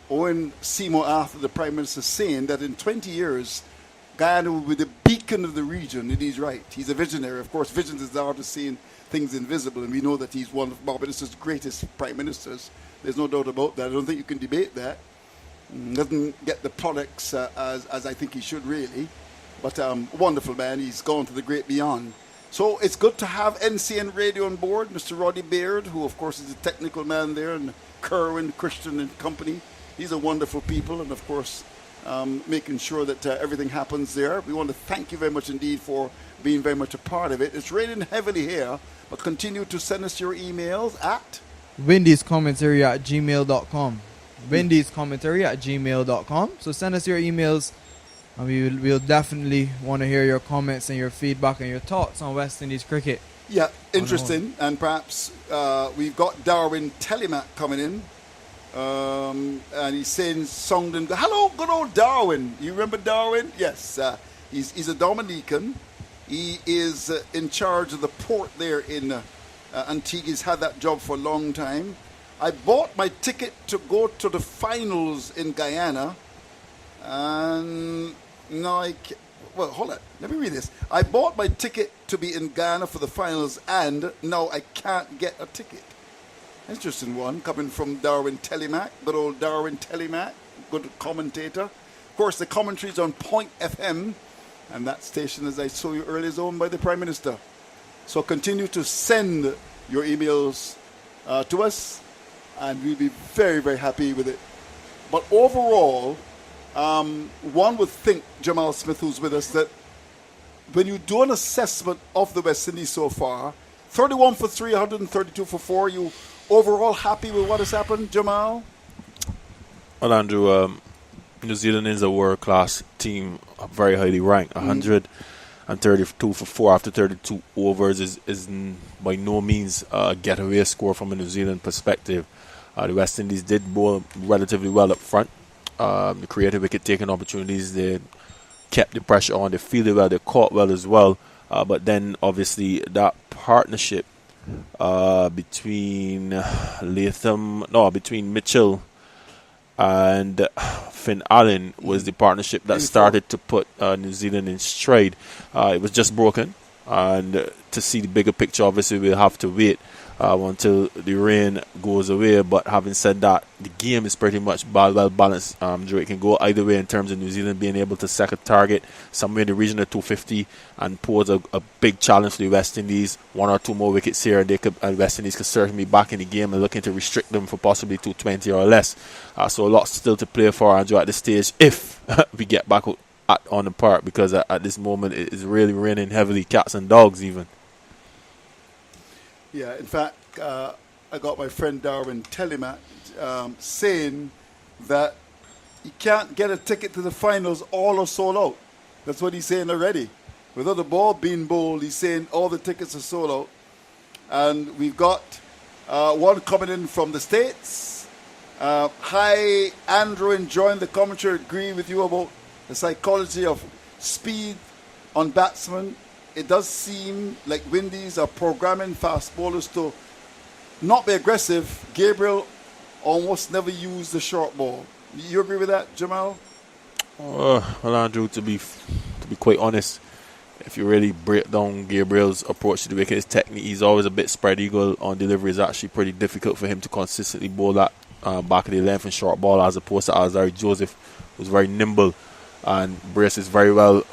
Owen Seymour Arthur, the Prime Minister, saying that in 20 years, Guyana will be the beacon of the region, and he's right. He's a visionary. Of course, vision is the art of seeing things invisible, and we know that he's one of Barbados' greatest prime ministers. There's no doubt about that. I don't think you can debate that. Doesn't get the products as I think he should, really. But wonderful man. He's gone to the great beyond. So it's good to have NCN Radio on board. Mr. Roddy Baird, who, of course, is the technical man there, and Kerwin, Christian, and company. These are wonderful people, and, of course, making sure that everything happens there. We want to thank you very much indeed for being very much a part of it. It's raining heavily here, but continue to send us your emails at WindiesCommentary@gmail.com. WindiesCommentary@gmail.com. So send us your emails, and we'll definitely want to hear your comments and your feedback and your thoughts on West Indies cricket. Yeah, interesting. And perhaps we've got Darwin Telemat coming in. And he's saying Songden. Hello, good old Darwin. You remember Darwin? Yes. He's a Dominican. He is in charge of the port there in Antigua. He's had that job for a long time. I bought my ticket to go to the finals in Guyana. And now well, hold on. Let me read this. I bought my ticket to be in Guyana for the finals, and now I can't get a ticket. Interesting one coming from Darwin Telemac, good old Darwin Telemac, good commentator. Of course, the commentary is on Point FM, and that station, as I saw you earlier, is owned by the Prime Minister. So continue to send your emails to us, and we'll be very, very happy with it. But overall, one would think, Jamal Smith, who's with us, that when you do an assessment of the West Indies so far, 31 for 3, 132 for 4, you overall happy with what has happened, Jamal? Well, Andrew, New Zealand is a world-class team, very highly ranked. 132 for 4 after 32 overs is by no means a getaway score from a New Zealand perspective. The West Indies did bowl relatively well up front. They created wicket-taking opportunities. They kept the pressure on. They fielded well. They caught well as well. But then, obviously, that partnership between Mitchell and Finn Allen was the partnership that started to put New Zealand in stride. It was just broken, and to see the bigger picture, obviously we'll have to wait until the rain goes away. But having said that, the game is pretty much well balanced. Joe, it can go either way in terms of New Zealand being able to set a target somewhere in the region of 250 and pose a big challenge for the West Indies. 1 or 2 more wickets here, and West Indies could certainly be back in the game and looking to restrict them for possibly 220 or less. So a lot still to play for, Andrew, at this stage, if we get back on the park, because at this moment it is really raining heavily, cats and dogs even. Yeah, in fact, I got my friend Darwin Telemat saying that he can't get a ticket to the finals, all are sold out. That's what he's saying already. Without the ball being bowled, he's saying all the tickets are sold out. And we've got one coming in from the States. Hi, Andrew, enjoying the commentary. Agree with you about the psychology of speed on batsmen. It does seem like Windies are programming fast bowlers to not be aggressive. Gabriel almost never used the short ball. You agree with that, Jamal? Well, Andrew, to be quite honest, if you really break down Gabriel's approach to the wicket, his technique, he's always a bit spread eagle on delivery. It's actually pretty difficult for him to consistently bowl that back of the length and short ball, as opposed to Alzari Joseph, who's very nimble and braces very well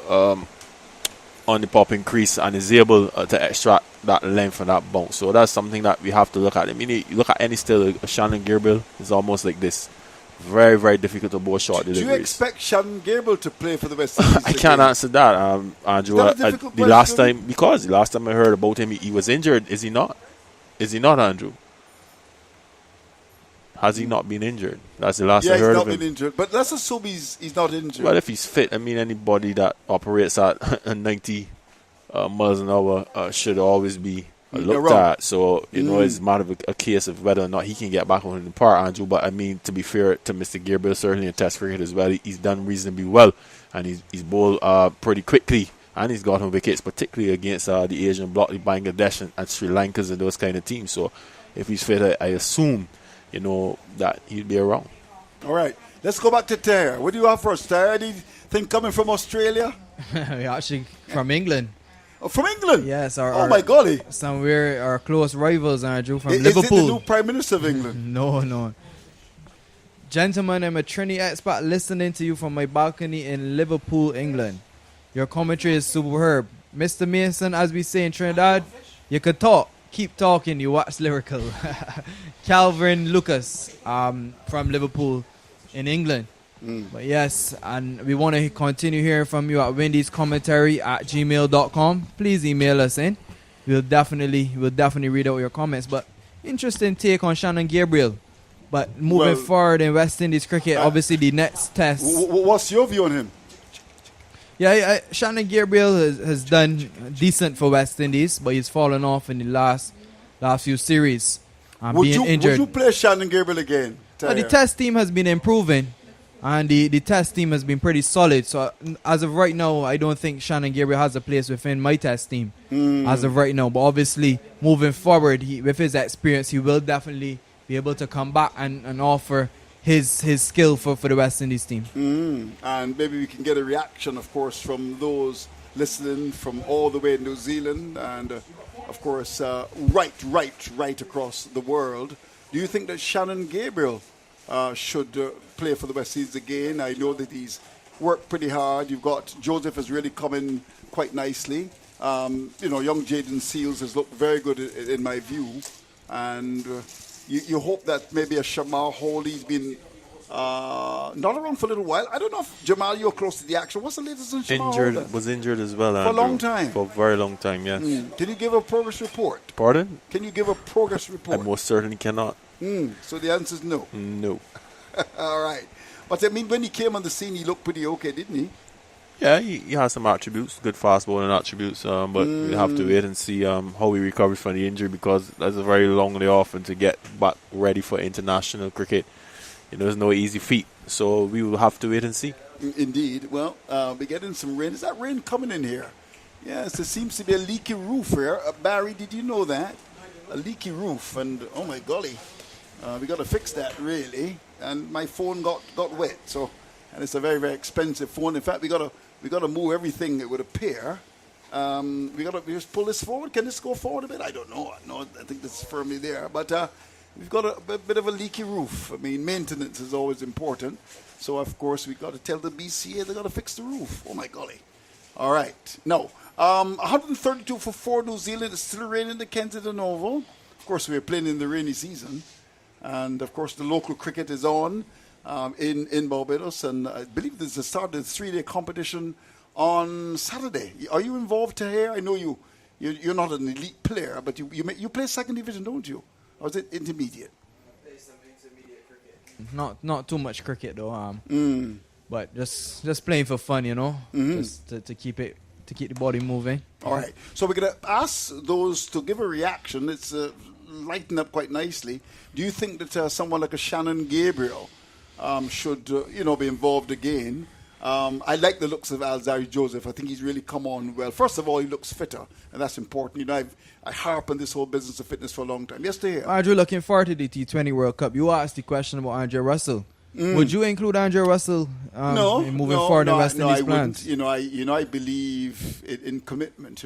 on the popping crease and is able to extract that length and that bounce. So that's something that we have to look at. I mean, you look at any still, Shannon Gabriel is almost like this. Very, very difficult to bowl short deliveries. Do you expect Shannon Gabriel to play for the West Indies? I can't answer that, Andrew. The last time I heard about him, he was injured. Is he not? Is he not, Andrew? Has he not been injured? That's the last I heard of him. Yeah, he's not been injured. But let's assume he's not injured. Well, if he's fit, I mean, anybody that operates at 90 miles an hour should always be looked at. So, it's a matter of a case of whether or not he can get back on the park, Andrew. But, I mean, to be fair to Mr. Gabriel, certainly in Test cricket as well, he's done reasonably well. And he's bowled pretty quickly. And he's gotten wickets, particularly against the Asian bloc, the Bangladesh and Sri Lankas and those kind of teams. So, if he's fit, I assume, that he'll be around. All right. Let's go back to Tahir. What do you have for us, Tahir? Anything coming from Australia? We're actually from England. Oh, from England? Yes. My golly. Our close rivals, Andrew, from Is Liverpool. it the new Prime Minister of England? No. Gentlemen, I'm a Trini expat listening to you from my balcony in Liverpool, England. Your commentary is superb. Mr. Mason, as we say in Trinidad, you could talk. Keep talking, you wax lyrical. Calvin Lucas from Liverpool in England. But yes, and we want to continue hearing from you at Windies commentary at gmail.com. Please email us in. We'll definitely read out your comments. But interesting take on Shannon Gabriel. But moving forward in West Indies cricket, obviously the next test. What's your view on him? Yeah, Shannon Gabriel has done decent for West Indies, but he's fallen off in the last few series. Being injured. Would you play Shannon Gabriel again? The test team has been improving, and the test team has been pretty solid. So as of right now, I don't think Shannon Gabriel has a place within my test team as of right now. But obviously, moving forward, with his experience, he will definitely be able to come back and offer his skill for the West Indies team. And maybe we can get a reaction, of course, from those listening from all the way in New Zealand and, of course, right across the world. Do you think that Shannon Gabriel should play for the West Indies again? I know that he's worked pretty hard. You've got Joseph has really come in quite nicely. Young Jaden Seals has looked very good in my view. And you hope that maybe a Shamar Hawley's been not around for a little while. I don't know if Jamal, you're close to the action. What's the latest on Shamar Hawley? Was injured as well, Andrew. For a long time? For a very long time, yes. Can you give a progress report? Pardon? Can you give a progress report? I most certainly cannot. So the answer is no? No. All right. But I mean, when he came on the scene, he looked pretty okay, didn't he? Yeah, he has some attributes, good fast bowling attributes, but we have to wait and see how he recovers from the injury, because that's a very long way off, and to get back ready for international cricket, it's no easy feat. So we will have to wait and see. Indeed. Well, we're getting some rain. Is that rain coming in here? Yes, there seems to be a leaky roof here. Barry, did you know that? A leaky roof, and oh my golly, we got to fix that really. And my phone got wet, and it's a very, very expensive phone. In fact, we got to move everything, it would appear. We just pull this forward. Can this go forward a bit? I don't know. No, I think this is firmly there. But we've got a bit of a leaky roof. I mean, maintenance is always important. So, of course, we've got to tell the BCA they've got to fix the roof. Oh, my golly. All right. Now, 132 for 4 New Zealand. It's still raining in the Kensington Oval. Of course, we're playing in the rainy season. And, of course, the local cricket is on in Barbados. And I believe there's the start of the 3-day competition on Saturday. Are you involved here? I know you're not an elite player, but you play second division, don't you? Or is it intermediate? I play some intermediate cricket. Not too much cricket though. But just playing for fun, just to keep the body moving. All right. So we're gonna ask those to give a reaction. It's lighten up quite nicely. Do you think that someone like a Shannon Gabriel should be involved again? I like the looks of Alzari Joseph. I think he's really come on well. First of all, he looks fitter, and that's important. I harp on this whole business of fitness for a long time. Yes, to hear. Andrew, looking forward to the T20 World Cup. You asked the question about Andre Russell. Would you include Andre Russell in moving forward in West Indies plans? I believe in commitment.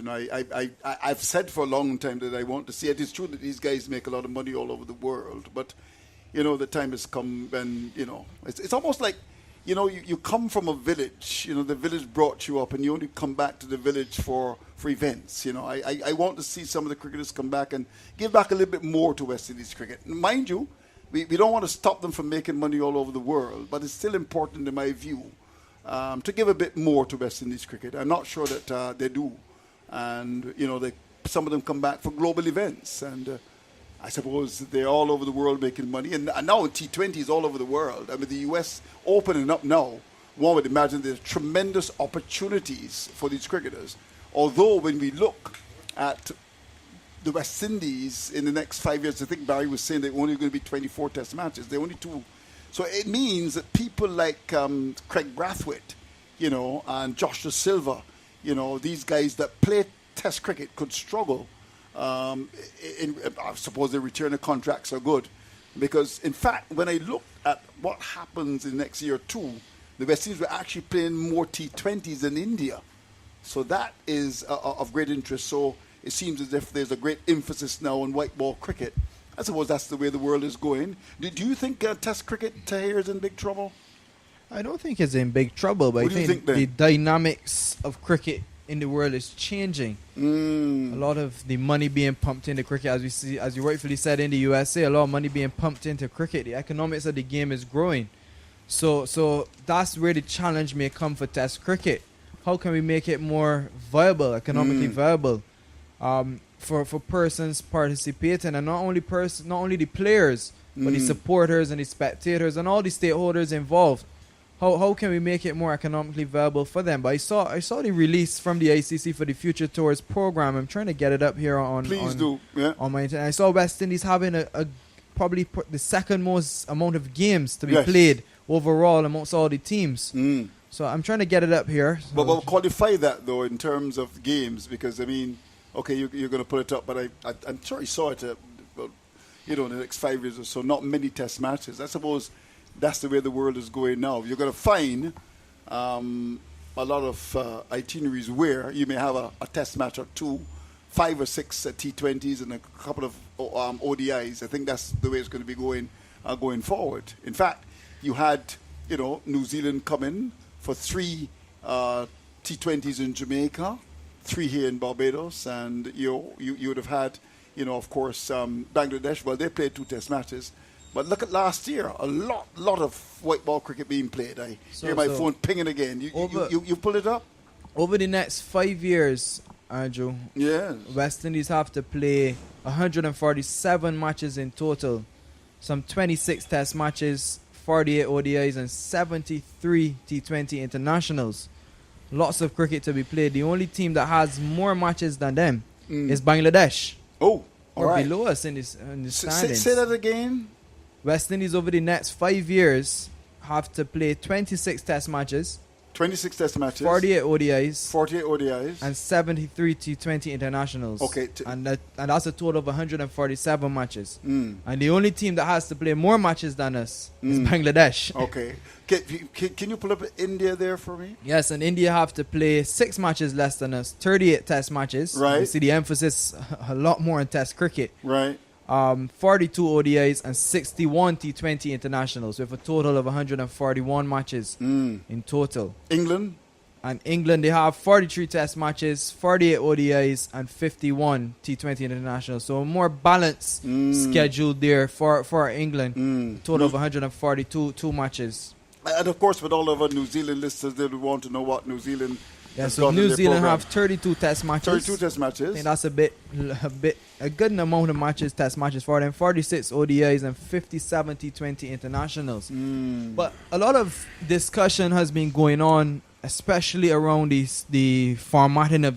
I've said for a long time that I want to see it. It's true that these guys make a lot of money all over the world, but the time has come when, it's almost like, you come from a village, the village brought you up, and you only come back to the village for events. I want to see some of the cricketers come back and give back a little bit more to West Indies cricket. Mind you, we don't want to stop them from making money all over the world, but it's still important, in my view, to give a bit more to West Indies cricket. I'm not sure that they do. And, some of them come back for global events. And I suppose they're all over the world making money. And now T20 is all over the world. I mean, the US opening up now, one would imagine there's tremendous opportunities for these cricketers. Although when we look at the West Indies in the next 5 years, I think Barry was saying they're only going to be 24 test matches. They're only 2. So it means that people like Craig Brathwaite, and Josh Da Silva, these guys that play test cricket could struggle. I suppose their return of contracts are good. Because, in fact, when I look at what happens in the next year or two, the West Indies were actually playing more T20s than India. So that is of great interest. So it seems as if there's a great emphasis now on white ball cricket. I suppose that's the way the world is going. Do you think Test cricket here is in big trouble? I don't think it's in big trouble, but What do I you think think, the then? dynamics of cricket in the world is changing. A lot of the money being pumped into cricket, as you rightfully said, in the USA, a lot of money being pumped into cricket. The economics of the game is growing. So that's where the challenge may come for Test cricket. How can we make it more viable, economically viable, for persons participating, and not only the players, but the supporters and the spectators and all the stakeholders involved. How can we make it more economically viable for them? But I saw the release from the ICC for the Future Tours program. I'm trying to get it up here on my internet. I saw West Indies having probably the second most amount of games to be played overall amongst all the teams. So I'm trying to get it up here. So But we'll qualify that, though, in terms of games, because, I mean, okay, you're going to put it up, but I'm sure you saw it, in the next 5 years or so, not many test matches. I suppose that's the way the world is going now. You're going to find a lot of itineraries where you may have a test match or 2, 5 or 6 T20s and a couple of ODIs. I think that's the way it's going to be going forward. In fact, you had, New Zealand come in for 3 T20s in Jamaica, 3 here in Barbados, and you would have had, of course, Bangladesh. Well, they played 2 test matches. But look at last year, a lot of white ball cricket being played. I hear my phone pinging again. You pull it up? Over the next 5 years, Andrew, West Indies have to play 147 matches in total, some 26 test matches, 48 ODIs, and 73 T20 internationals. Lots of cricket to be played. The only team that has more matches than them is Bangladesh. Oh, all or right. below us in the standings. Say that again. West Indies over the next 5 years have to play 26 test matches, 26 test matches, 48 ODIs, and 73 T20 internationals. Okay. And that's a total of 147 matches. And the only team that has to play more matches than us is Bangladesh. Okay. Can you pull up India there for me? Yes, and India have to play 6 matches less than us, 38 test matches. Right. You see the emphasis a lot more in test cricket. Right. 42 ODIs and 61 T20 internationals with a total of 141 matches in total. England? And England, they have 43 test matches, 48 ODIs and 51 T20 internationals. So a more balanced schedule there for England. Total of 142 matches. And of course, with all of our New Zealand listeners, they would want to know what New Zealand has so got in New their Zealand program. have 32 test matches. 32 test matches. I think that's a good amount of matches, test matches for them. 46 ODIs and 57 T20 internationals. But a lot of discussion has been going on, especially around the formatting of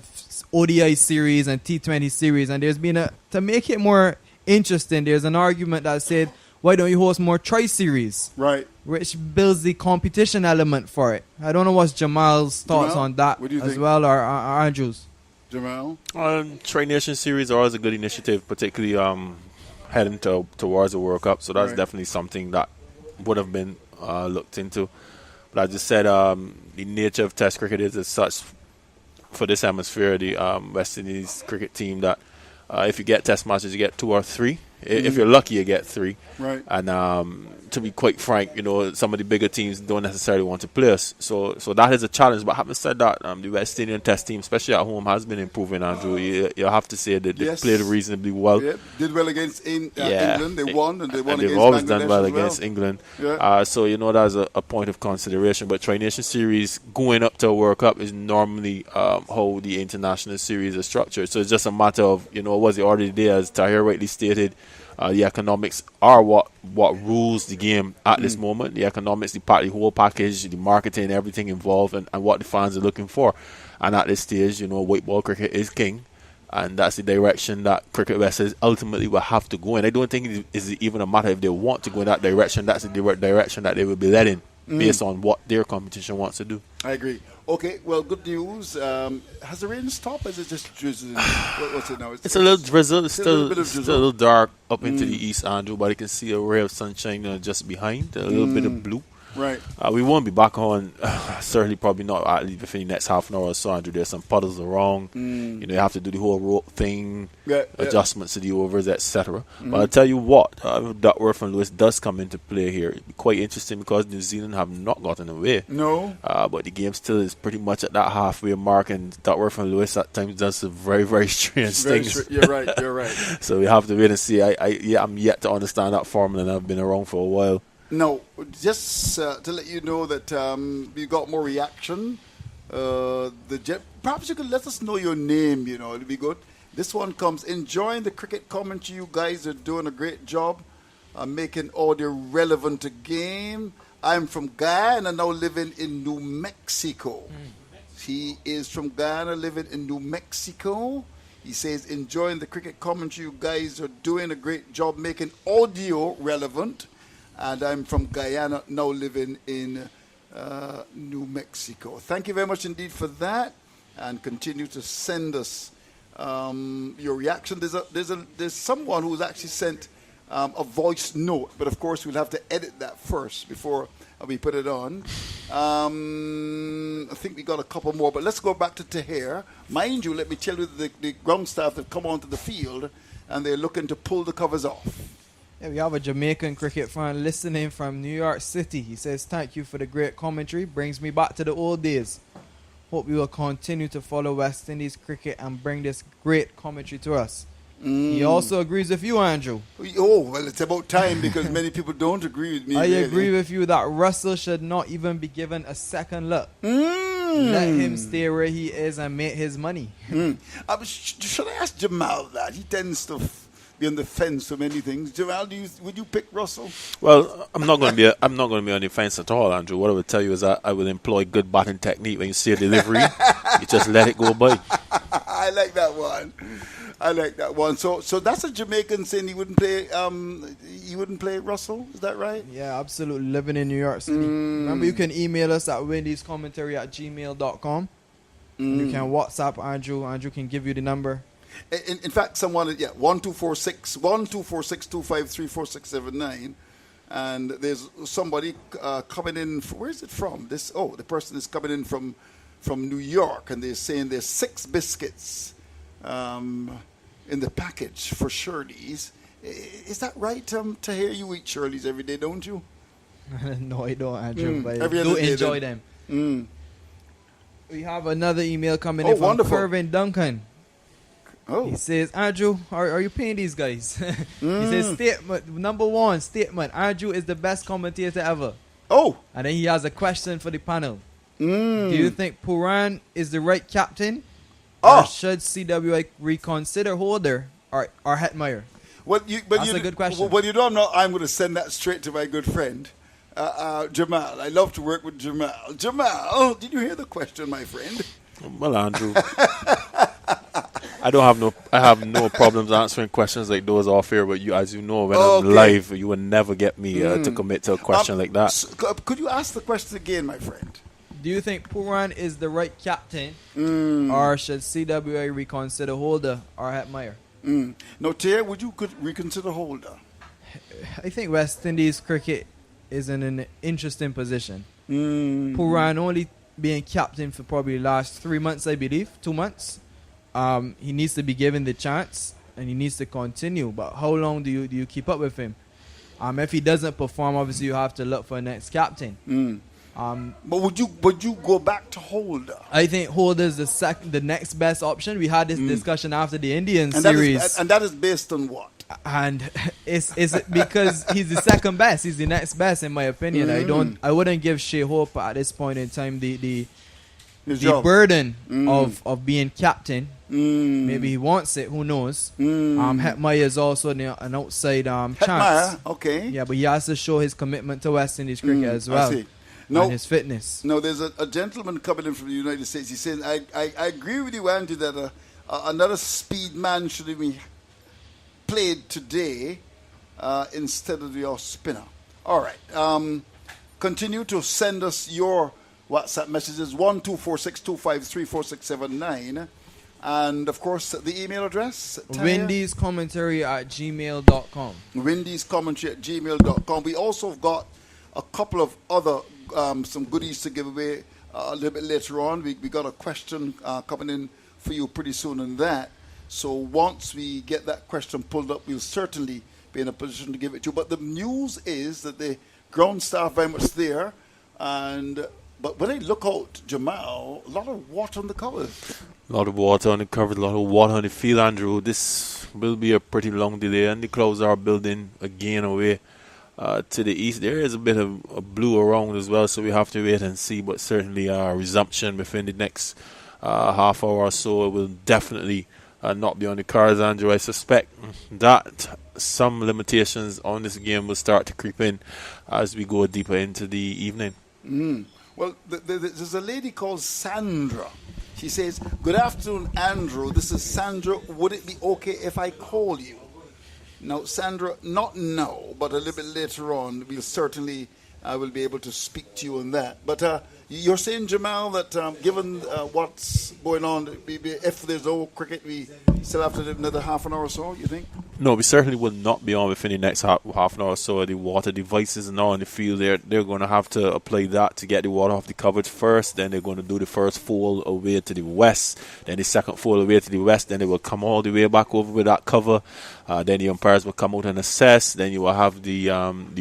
ODI series and T20 series. And there's been to make it more interesting, there's an argument that said, why don't you host more tri-series? Right. Which builds the competition element for it. I don't know what's Jamal's thoughts on that what do you as think? well, or Andrew's. Jamal? Tri-Nation series are always a good initiative, particularly heading towards the World Cup. So that's definitely something that would have been looked into. But I just said the nature of Test cricket is as such for this hemisphere, the West Indies cricket team, that if you get Test matches, you get 2 or 3. If you're lucky, you get 3. Right. And to be quite frank, some of the bigger teams don't necessarily want to play us. So that is a challenge. But having said that, the West Indian Test team, especially at home, has been improving, Andrew. You have to say that they played reasonably well. Yeah. Did well against England. They won, and they won and against they've always Bangladesh done well as against England. Yeah. So that's a point of consideration. But Tri-Nation Series going up to a World Cup is normally how the international series is structured. So it's just a matter of, was it already there, as Tahir rightly stated. The economics are what rules the game at this moment. The economics, the whole package, the marketing, everything involved, and what the fans are looking for. And at this stage, white ball cricket is king, and that's the direction that Cricket West ultimately will have to go in. I don't think it is even a matter if they want to go in that direction. That's the direction that they will be led in, based on what their competition wants to do. I agree. Okay, well, good news. Has the rain stopped? Or is it just drizzling? What's it now? It's a little drizzle. It's still a still, little bit of still a drizzle. little dark up into the east, Andrew, but you can see a ray of sunshine just behind, a little bit of blue. Right. We won't be back on, certainly probably not at least within the next half an hour or so, Andrew. There's some puddles around. You have to do the whole rope thing, adjustments to the overs, etc. But I'll tell you what, Duckworth and Lewis does come into play here. It'd be quite interesting because New Zealand have not gotten away. No. But the game still is pretty much at that halfway mark, and Duckworth and Lewis at times does some very, very strange things. You're right. So we have to wait and see. I'm yet to understand that formula, and I've been around for a while. No, just to let you know that we got more reaction. Perhaps you could let us know your name, it'd be good. This one comes, enjoying the cricket commentary. You guys are doing a great job making audio relevant to game. I'm from Guyana, now living in New Mexico. He is from Guyana, living in New Mexico. He says, enjoying the cricket commentary. You guys are doing a great job making audio relevant. And I'm from Guyana, now living in New Mexico. Thank you very much indeed for that, and continue to send us your reaction. There's someone who's actually sent a voice note, but of course we'll have to edit that first before we put it on. I think we got a couple more, but let's go back to Tahir. Mind you, let me tell you, the ground staff have come onto the field, and they're looking to pull the covers off. Yeah, we have a Jamaican cricket fan listening from New York City. He says, thank you for the great commentary. Brings me back to the old days. Hope we will continue to follow West Indies cricket and bring this great commentary to us. He also agrees with you, Andrew. Oh, well, it's about time, because many people don't agree with me. I agree with you that Russell should not even be given a second look. Let him stay where he is and make his money. Should I ask Jamal that? He tends to be on the fence for many things. Jamal, would you pick Russell? Well, I'm not going to be on the fence at all, Andrew. What I would tell you is that I will employ good batting technique. When you see a delivery, you just let it go by. I like that one. So that's a Jamaican saying he wouldn't play Russell. Is that right? Yeah, absolutely. Living in New York City. Remember, you can email us at windiescommentary@gmail.com. You can WhatsApp Andrew. Andrew can give you the number. In fact, someone, 1246-253-4679, and there's somebody coming in. Where is it from? The person is coming in from New York, and they're saying there's 6 biscuits in the package for Shirley's. Is that right? To hear you eat Shirley's every day, don't you? No, I don't, Andrew. But I Every do other day enjoy then. them. We have another email coming in from wonderful. Kervin Duncan. He says, Andrew, are you paying these guys? He says, number one statement, Andrew is the best commentator ever. Oh. And then he has a question for the panel. Do you think Puran is the right captain? Or should CWI reconsider Holder or Hetmeyer? That's a good question. Well, I'm going to send that straight to my good friend, Jamal. I love to work with Jamal. Jamal, did you hear the question, my friend? Well, Andrew, I have no problems answering questions like those off here. But you, as you know, when I'm live, you will never get me to commit to a question like that. Could you ask the question again, my friend? Do you think Puran is the right captain, or should CWA reconsider Holder or Hetmeyer? Now, Tier, would you reconsider Holder? I think West Indies cricket is in an interesting position. Puran only being captain for probably the last 3 months, I believe, 2 months. He needs to be given the chance. and he needs to continue. But how long do you keep up with him? If he doesn't perform, obviously you have to look for a next captain. But would you go back to Holder? I think Holder is the next best option. We had this discussion after the Indian And series, that is based on what? and it's because he's the second best. He's the next best in my opinion. I wouldn't give Shea Hope at this point in time the burden of being captain. Maybe he wants it. Who knows? Hetmeyer is also an outside chance. Hetmeyer, okay. Yeah, but he has to show his commitment to West Indies cricket as well. I see. No, and his fitness. No, there's a gentleman coming in from the United States. He says, I agree with you, Andy, that another speed man should be played today instead of your spinner. All right. Continue to send us your WhatsApp messages, 12462534679. And, of course, the email address? Windies commentary at gmail.com. Windies commentary at gmail.com. We also have got a couple of other some goodies to give away a little bit later on. We got a question coming in for you pretty soon on that. So once we get that question pulled up, we'll certainly be in a position to give it to you. But the news is that the ground staff very much there. But when I look out, Jamal, a lot of water on the covers. A lot of water on the covers, a lot of water on the field, Andrew. This will be a pretty long delay, and the clouds are building again away to the east. There is a bit of blue around as well, so we have to wait and see. But certainly a resumption within the next half hour or so will definitely not be on the cards, Andrew. I suspect that some limitations on this game will start to creep in as we go deeper into the evening. Well, there's a lady called Sandra. She says, "Good afternoon, Andrew. This is Sandra. Would it be okay if I call you?" Now, Sandra, not now, but a little bit later on, we'll certainly will be able to speak to you on that. But you're saying, Jamal, that given what's going on, if there's no cricket, we still have to do another half an hour or so, you think? No, we certainly will not be on within the next half an hour or so. The water devices and all in the field, they're going to have to apply that to get the water off the covers first. Then they're going to do the first fold away to the west, then the second fold away to the west. Then they will come all the way back over with that cover. Then the umpires will come out and assess. Then you will have the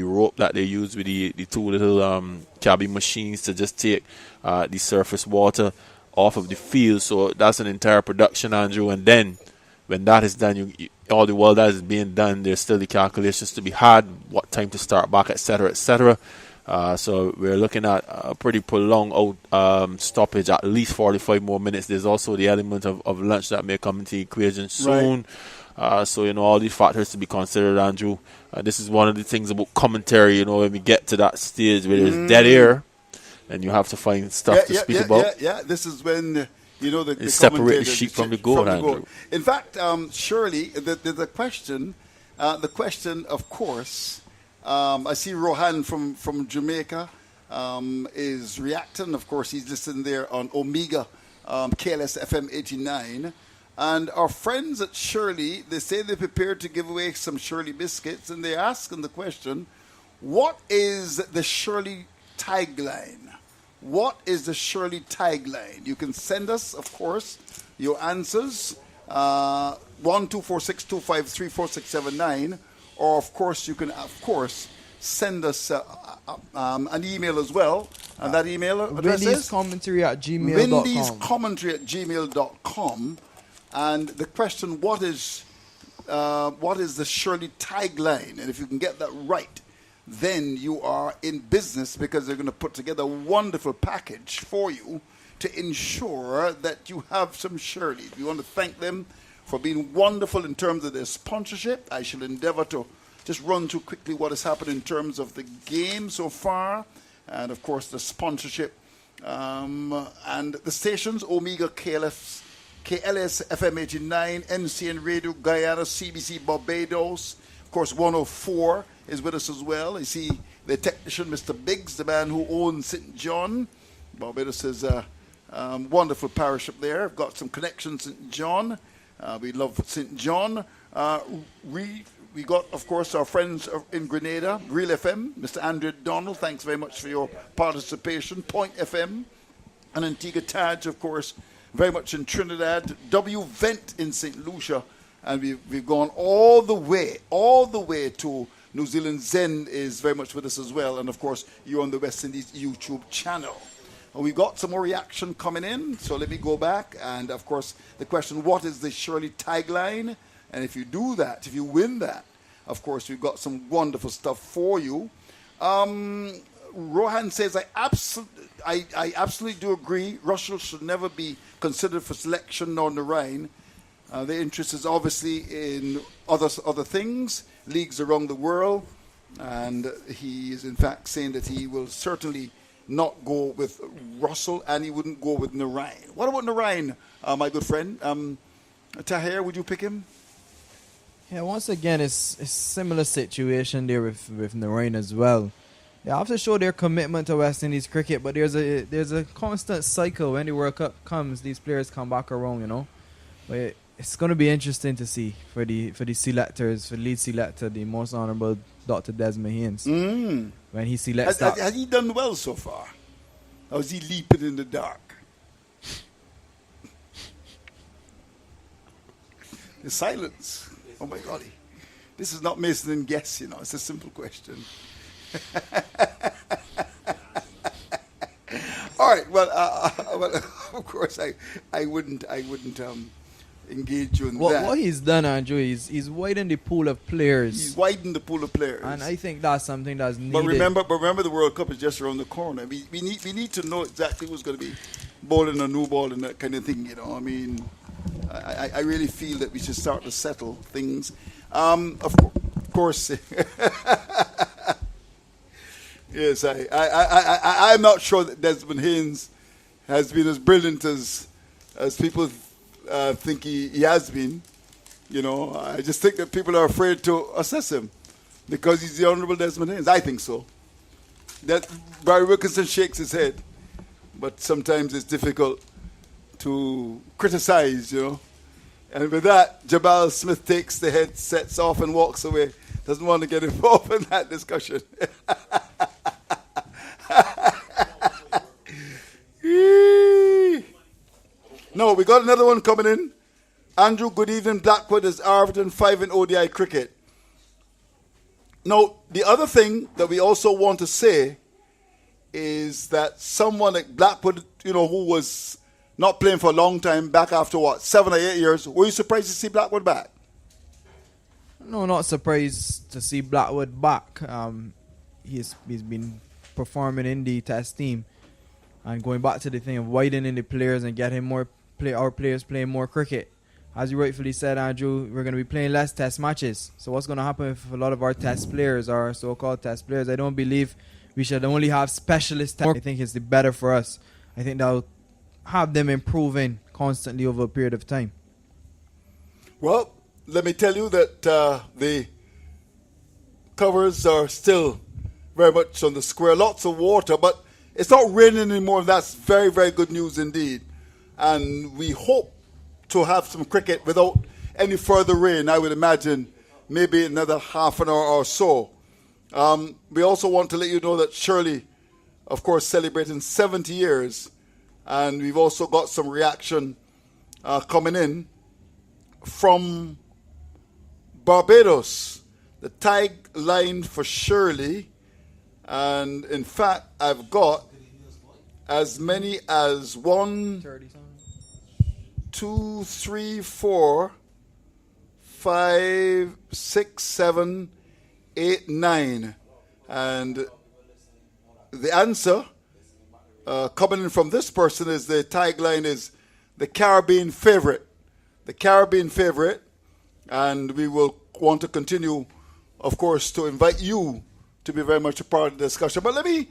rope that they use with the two little cabin machines to just take the surface water off of the field. So that's an entire production, Andrew. And then when that is done, all the while that is being done, there's still the calculations to be had, what time to start back, etc., etc. So we're looking at a pretty prolonged stoppage, at least 45 more minutes. There's also the element of lunch that may come into the equation soon. Right. So, all these factors to be considered, Andrew. This is one of the things about commentary, when we get to that stage where there's dead air, and you have to find stuff to speak about. Yeah, this is when... the separate the sheep from the goat, Andrew. In fact, Shirley, the question, of course, I see Rohan from Jamaica is reacting. Of course, he's listening there on Omega KLS FM 89. And our friends at Shirley, they say they're prepared to give away some Shirley biscuits, and they're asking the question, what is the Shirley tagline? What is the Shirley tagline? You can send us, of course, your answers, 12462534679, or of course you can, send us an email as well, and that email address is windiescommentary@gmail.com. windiescommentary@gmail.com, and the question, what is the Shirley tagline? And if you can get that right, then you are in business, because they're going to put together a wonderful package for you to ensure that you have some Shirleys. We want to thank them for being wonderful in terms of their sponsorship. I shall endeavor to just run through quickly what has happened in terms of the game so far, and of course the sponsorship. And the stations, Omega KLS FM 89, NCN Radio Guyana, CBC Barbados, of course 104 is with us as well. I see the technician, Mr. Biggs, the man who owns St. John. Barbados is a wonderful parish up there. I've got some connections, St. John. We love St. John. We got, of course, our friends in Grenada, Real FM, Mr. Andrew Donald. Thanks very much for your participation. Point FM and Antigua Taj, of course, very much in Trinidad. W Vent in St. Lucia. And we've gone all the way to New Zealand. Zen is very much with us as well. And, of course, you're on the West Indies YouTube channel. And we've got some more reaction coming in. So let me go back. And, of course, the question, what is the Shirley tagline? And if you do that, if you win that, of course, we've got some wonderful stuff for you. Rohan says, I absolutely do agree. Russell should never be considered for selection nor Narain. The interest is obviously in other things, leagues around the world. And he is, in fact, saying that he will certainly not go with Russell and he wouldn't go with Narain. What about Narain, my good friend? Tahir, would you pick him? Yeah, once again, it's a similar situation there with Narain as well. They have to show their commitment to West Indies cricket, but there's a constant cycle. When the World Cup comes, these players come back around, you know. But it's going to be interesting to see for the selectors, for the lead selector, the most honourable Dr. Desmond Haynes. When he selects has he done well so far? Or is he leaping in the dark? The silence. Oh my golly. This is not Mason and Guess, you know. It's a simple question. All right. Well, of course, I wouldn't engage you in that. What he's done, Andrew, he's widened the pool of players. He's widened the pool of players, and I think that's something that's needed. But remember, the World Cup is just around the corner. We need to know exactly who's going to be bowling a new ball and that kind of thing. You know, I mean, I really feel that we should start to settle things. Of course. Yes, I'm not sure that Desmond Haynes has been as brilliant as people think he has been. You know, I just think that people are afraid to assess him because he's the Honourable Desmond Haynes. I think so. That Barry Wilkinson shakes his head, but sometimes it's difficult to criticize, you know. And with that, Jabal Smith takes the headsets off and walks away. Doesn't want to get involved in that discussion. No, we got another one coming in. Andrew, good evening. Blackwood is Arviton 5 in ODI cricket. Now, the other thing that we also want to say is that someone like Blackwood, you know, who was not playing for a long time, back after 7 or 8 years, were you surprised to see Blackwood back? No, not surprised to see Blackwood back. He's been performing in the test team. And going back to the thing of widening the players and getting our players playing more cricket. As you rightfully said, Andrew, we're going to be playing less test matches. So what's going to happen if a lot of our test players, our so-called test players, I don't believe we should only have specialists. I think it's the better for us. I think that'll have them improving constantly over a period of time. Well, let me tell you that the covers are still very much on the square. Lots of water, but it's not raining anymore. That's very, very good news indeed. And we hope to have some cricket without any further rain. I would imagine maybe another half an hour or so. We also want to let you know that Shirley, of course, celebrating 70 years. And we've also got some reaction coming in from Barbados. The tagline for Shirley. And in fact, I've got as many as 1, 2, 3, 4, 5, 6, 7, 8, 9. And the answer coming in from this person is the tagline is the Caribbean favorite. The Caribbean favorite. And we will want to continue, of course, to invite you to be very much a part of the discussion. But let me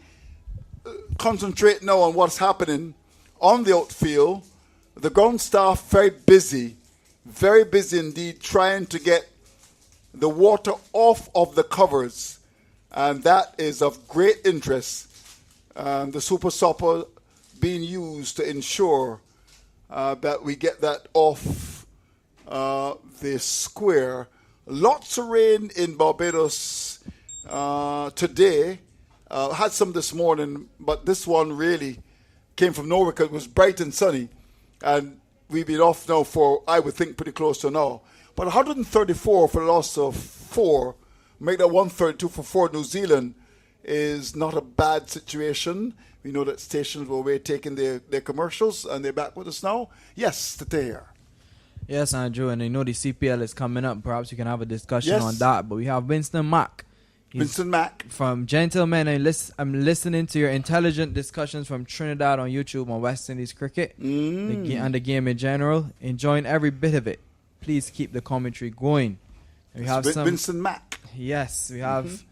concentrate now on what's happening on the outfield. The ground staff very busy indeed, trying to get the water off of the covers. And that is of great interest. The Super Sopper being used to ensure that we get that off the square. Lots of rain in Barbados today. Had some this morning, but this one really came from nowhere because it was bright and sunny. And we've been off now for, I would think, pretty close to an hour. But 134 for the loss of 4, make that 132 for 4 New Zealand is not a bad situation. We know that stations were away taking their commercials, and they're back with us now. Yes, Tatehar. Yes, Andrew, and I know the CPL is coming up. Perhaps we can have a discussion Yes. on that. But we have Winston Mack. Vincent Mack. From Gentlemen, I'm listening to your intelligent discussions from Trinidad on YouTube on West Indies cricket and the game in general. Enjoying every bit of it. Please keep the commentary going. We have Vincent Mack. Yes, we have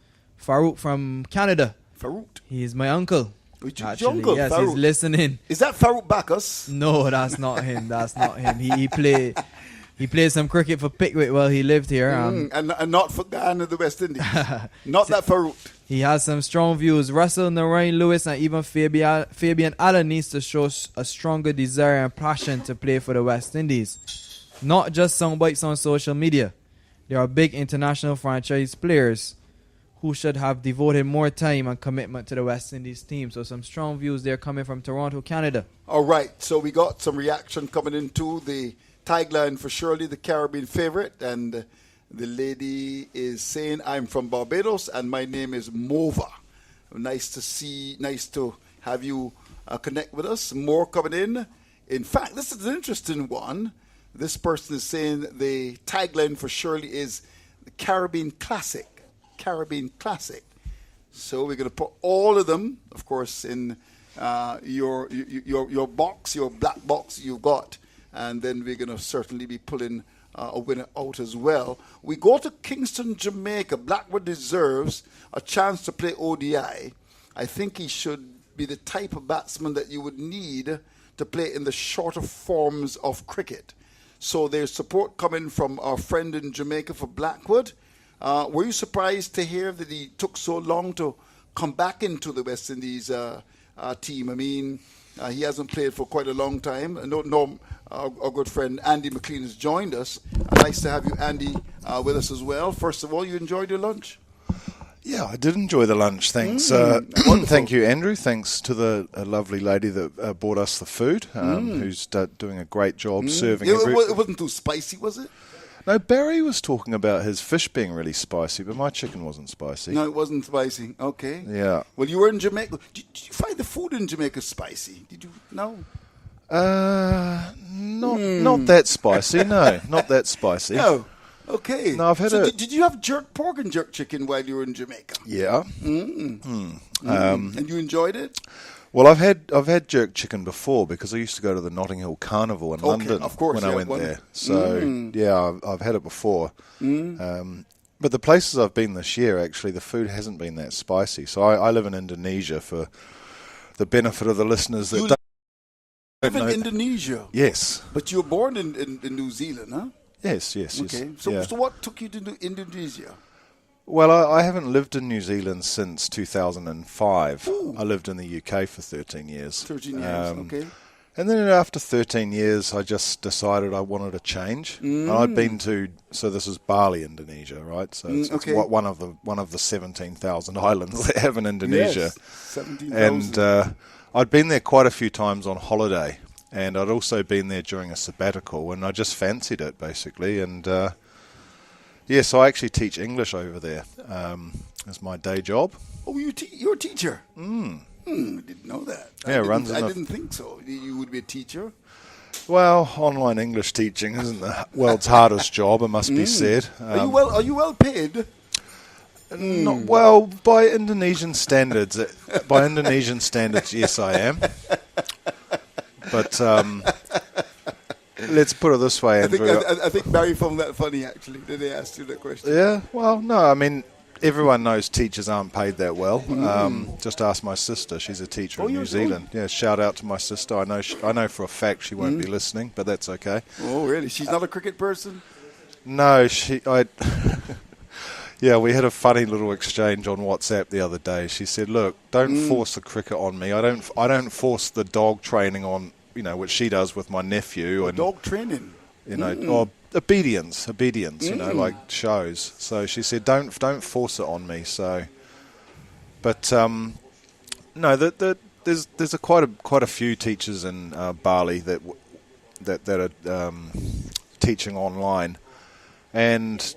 Farouk from Canada. Farouk. He's my uncle. Which is your uncle, yes, Farouk. he's listening. Is that Farouk Bacchus? No, that's not him. That's not him. He played some cricket for Pickwick while he lived here. And not for Guyana, the West Indies. Not that Farouk. He has some strong views. Russell, Narain Lewis, and even Fabian Allen needs to show a stronger desire and passion to play for the West Indies. Not just sound bites on social media. There are big international franchise players who should have devoted more time and commitment to the West Indies team. So some strong views there coming from Toronto, Canada. All right, so we got some reaction coming into the tagline for Shirley, the Caribbean favorite, and the lady is saying, I'm from Barbados and my name is Mova. Nice to have you connect with us. More coming in. In fact, this is an interesting one. This person is saying the tagline for Shirley is the Caribbean Classic. Caribbean Classic. So we're going to put all of them, of course, in your box, your black box you've got, and then we're going to certainly be pulling a winner out as well. We go to Kingston, Jamaica. Blackwood deserves a chance to play ODI. I think he should be the type of batsman that you would need to play in the shorter forms of cricket. So there's support coming from our friend in Jamaica for Blackwood. Were you surprised to hear that he took so long to come back into the West Indies team? I mean, he hasn't played for quite a long time. Our good friend Andy McLean has joined us. Nice to have you, Andy, with us as well. First of all, you enjoyed your lunch? Yeah, I did enjoy the lunch. Thanks. Thank you, Andrew. Thanks to the lovely lady that brought us the food, who's doing a great job serving. It wasn't too spicy, was it? No, Barry was talking about his fish being really spicy, but my chicken wasn't spicy. No, it wasn't spicy. Okay. Yeah. Well, you were in Jamaica. Did you find the food in Jamaica spicy? Did you? No. Not that spicy. No, not that spicy. No. Okay. No, I've had did you have jerk pork and jerk chicken while you were in Jamaica? Yeah. And you enjoyed it? Well, I've had jerk chicken before because I used to go to the Notting Hill Carnival in London of course, when I went there. So, yeah, I've had it before. But the places I've been this year, actually, the food hasn't been that spicy. So I live in Indonesia for the benefit of the listeners that don't know. In Indonesia? Yes. But you were born in New Zealand, huh? Yes. Okay. So what took you to Indonesia? Well, I haven't lived in New Zealand since 2005. Ooh. I lived in the UK for 13 years. 13 years, okay. And then after 13 years, I just decided I wanted a change. And I'd been to, so this is Bali, Indonesia, right? So it's one of the 17,000 islands they have in Indonesia. Yes, 17,000. And I'd been there quite a few times on holiday. And I'd also been there during a sabbatical, and I just fancied it, basically. And, so I actually teach English over there as my day job. Oh, you're a teacher? I didn't know that. Yeah, I didn't think so. You would be a teacher? Well, online English teaching isn't the world's hardest job, it must be said. Are you well paid? Not well by Indonesian standards. Yes, I am. But let's put it this way, Andrew. I think Barry found that funny, actually, that they asked you that question. Yeah, well, no, I mean, everyone knows teachers aren't paid that well. Just ask my sister. She's a teacher in New Zealand. Yeah, shout out to my sister. I know for a fact she won't be listening, but that's okay. Oh, really? She's not a cricket person? No, Yeah, we had a funny little exchange on WhatsApp the other day. She said, "Look, don't force the cricket on me. I don't force the dog training on, which she does with my nephew and dog training. Or obedience, like shows." So she said, "Don't force it on me." So, but no, there's quite a few teachers in Bali that are teaching online. and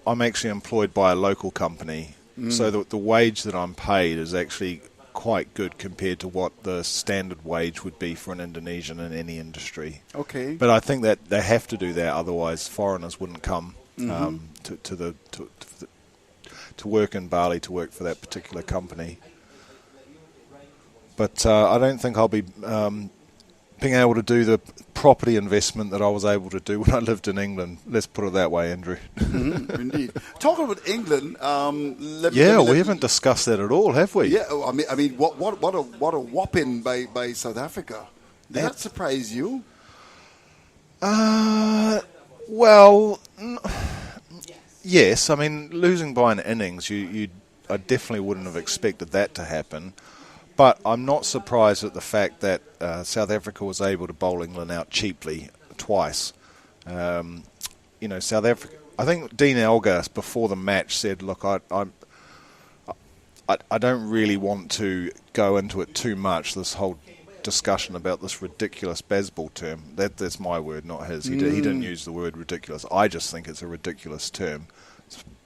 I'm actually employed by a local company, so the wage that I'm paid is actually quite good compared to what the standard wage would be for an Indonesian in any industry. Okay. But I think that they have to do that, otherwise foreigners wouldn't come to work in Bali, to work for that particular company. But I don't think I'll be being able to do the property investment that I was able to do when I lived in England. Let's put it that way, Andrew. Indeed. Talking about England, we haven't discussed that at all, have we? Yeah, I mean, what a whopping by South Africa. Did that surprise you? Well, yes. I mean, losing by an innings, I definitely wouldn't have expected that to happen. But I'm not surprised at the fact that South Africa was able to bowl England out cheaply twice. South Africa. I think Dean Elgar before the match said, "Look, I don't really want to go into it too much. This whole discussion about this ridiculous baseball term. That's my word, not his. He didn't use the word ridiculous. I just think it's a ridiculous term.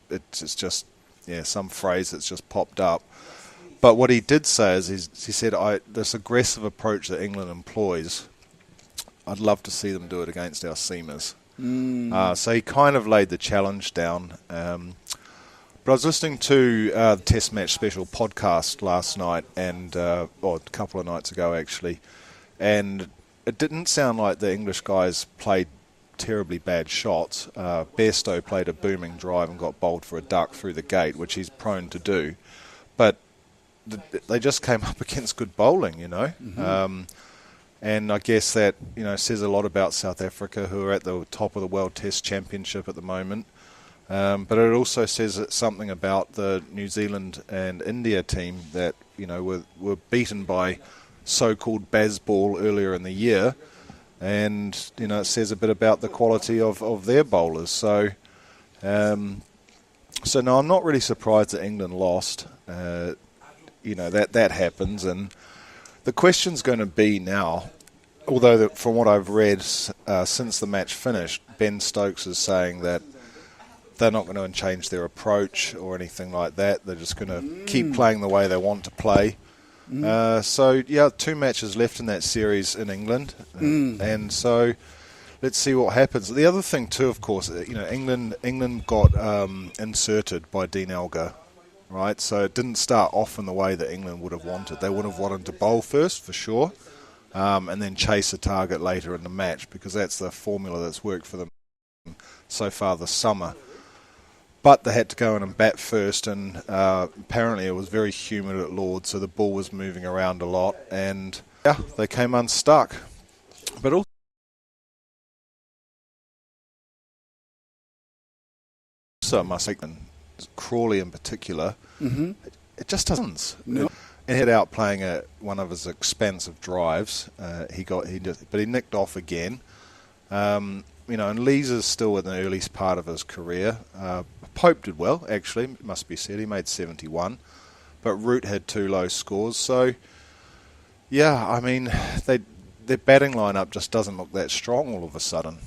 It's just some phrase that's just popped up." But what he did say is he said, this aggressive approach that England employs, I'd love to see them do it against our seamers. So he kind of laid the challenge down. But I was listening to the Test Match Special podcast last night, and a couple of nights ago actually, and it didn't sound like the English guys played terribly bad shots. Bairstow played a booming drive and got bowled for a duck through the gate, which he's prone to do. But they just came up against good bowling, and I guess that says a lot about South Africa, who are at the top of the World Test Championship at the moment. But it also says something about the New Zealand and India team that were beaten by so-called Bazball earlier in the year, and it says a bit about the quality of their bowlers. So no, I'm not really surprised that England lost. That happens, and the question's going to be now, although from what I've read since the match finished, Ben Stokes is saying that they're not going to change their approach or anything like that. They're just going to keep playing the way they want to play. 2 matches left in that series in England, and so let's see what happens. The other thing too, of course, England got inserted by Dean Elgar. Right, so it didn't start off in the way that England would have wanted. They would have wanted to bowl first, for sure, and then chase a target later in the match, because that's the formula that's worked for them so far this summer. But they had to go in and bat first, and apparently it was very humid at Lord's, so the ball was moving around a lot, and they came unstuck. But also, I must say, Crawley in particular, it just doesn't. No. And head out playing one of his expensive drives. But he nicked off again. And Lees is still in the early part of his career. Pope did well, actually, it must be said. He made 71, but Root had 2 low scores. So, their batting lineup just doesn't look that strong all of a sudden,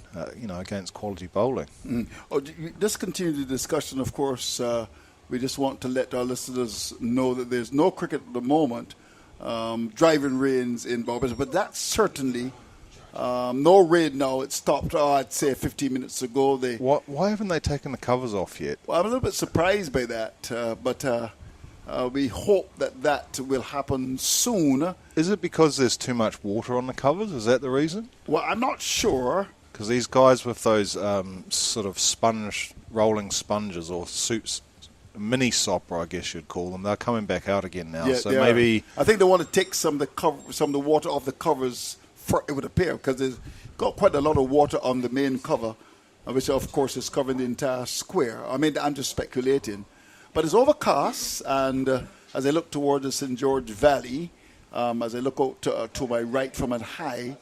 against quality bowling. Just continue the discussion, of course. We just want to let our listeners know that there's no cricket at the moment, driving rains in Barbados, but that's certainly no rain now. It stopped, I'd say, 15 minutes ago. Why haven't they taken the covers off yet? Well, I'm a little bit surprised by that, but we hope that will happen soon. Is it because there's too much water on the covers? Is that the reason? Well, I'm not sure. Because these guys with those sort of rolling sponges or soups, mini sopper, I guess you'd call them, they're coming back out again now. So maybe I think they want to take some of the water off the covers, it would appear, because there's got quite a lot of water on the main cover, which of course is covering the entire square. I mean, I'm just speculating. But it's overcast, and as I look toward the St. George Valley, as I look out to my right from it high,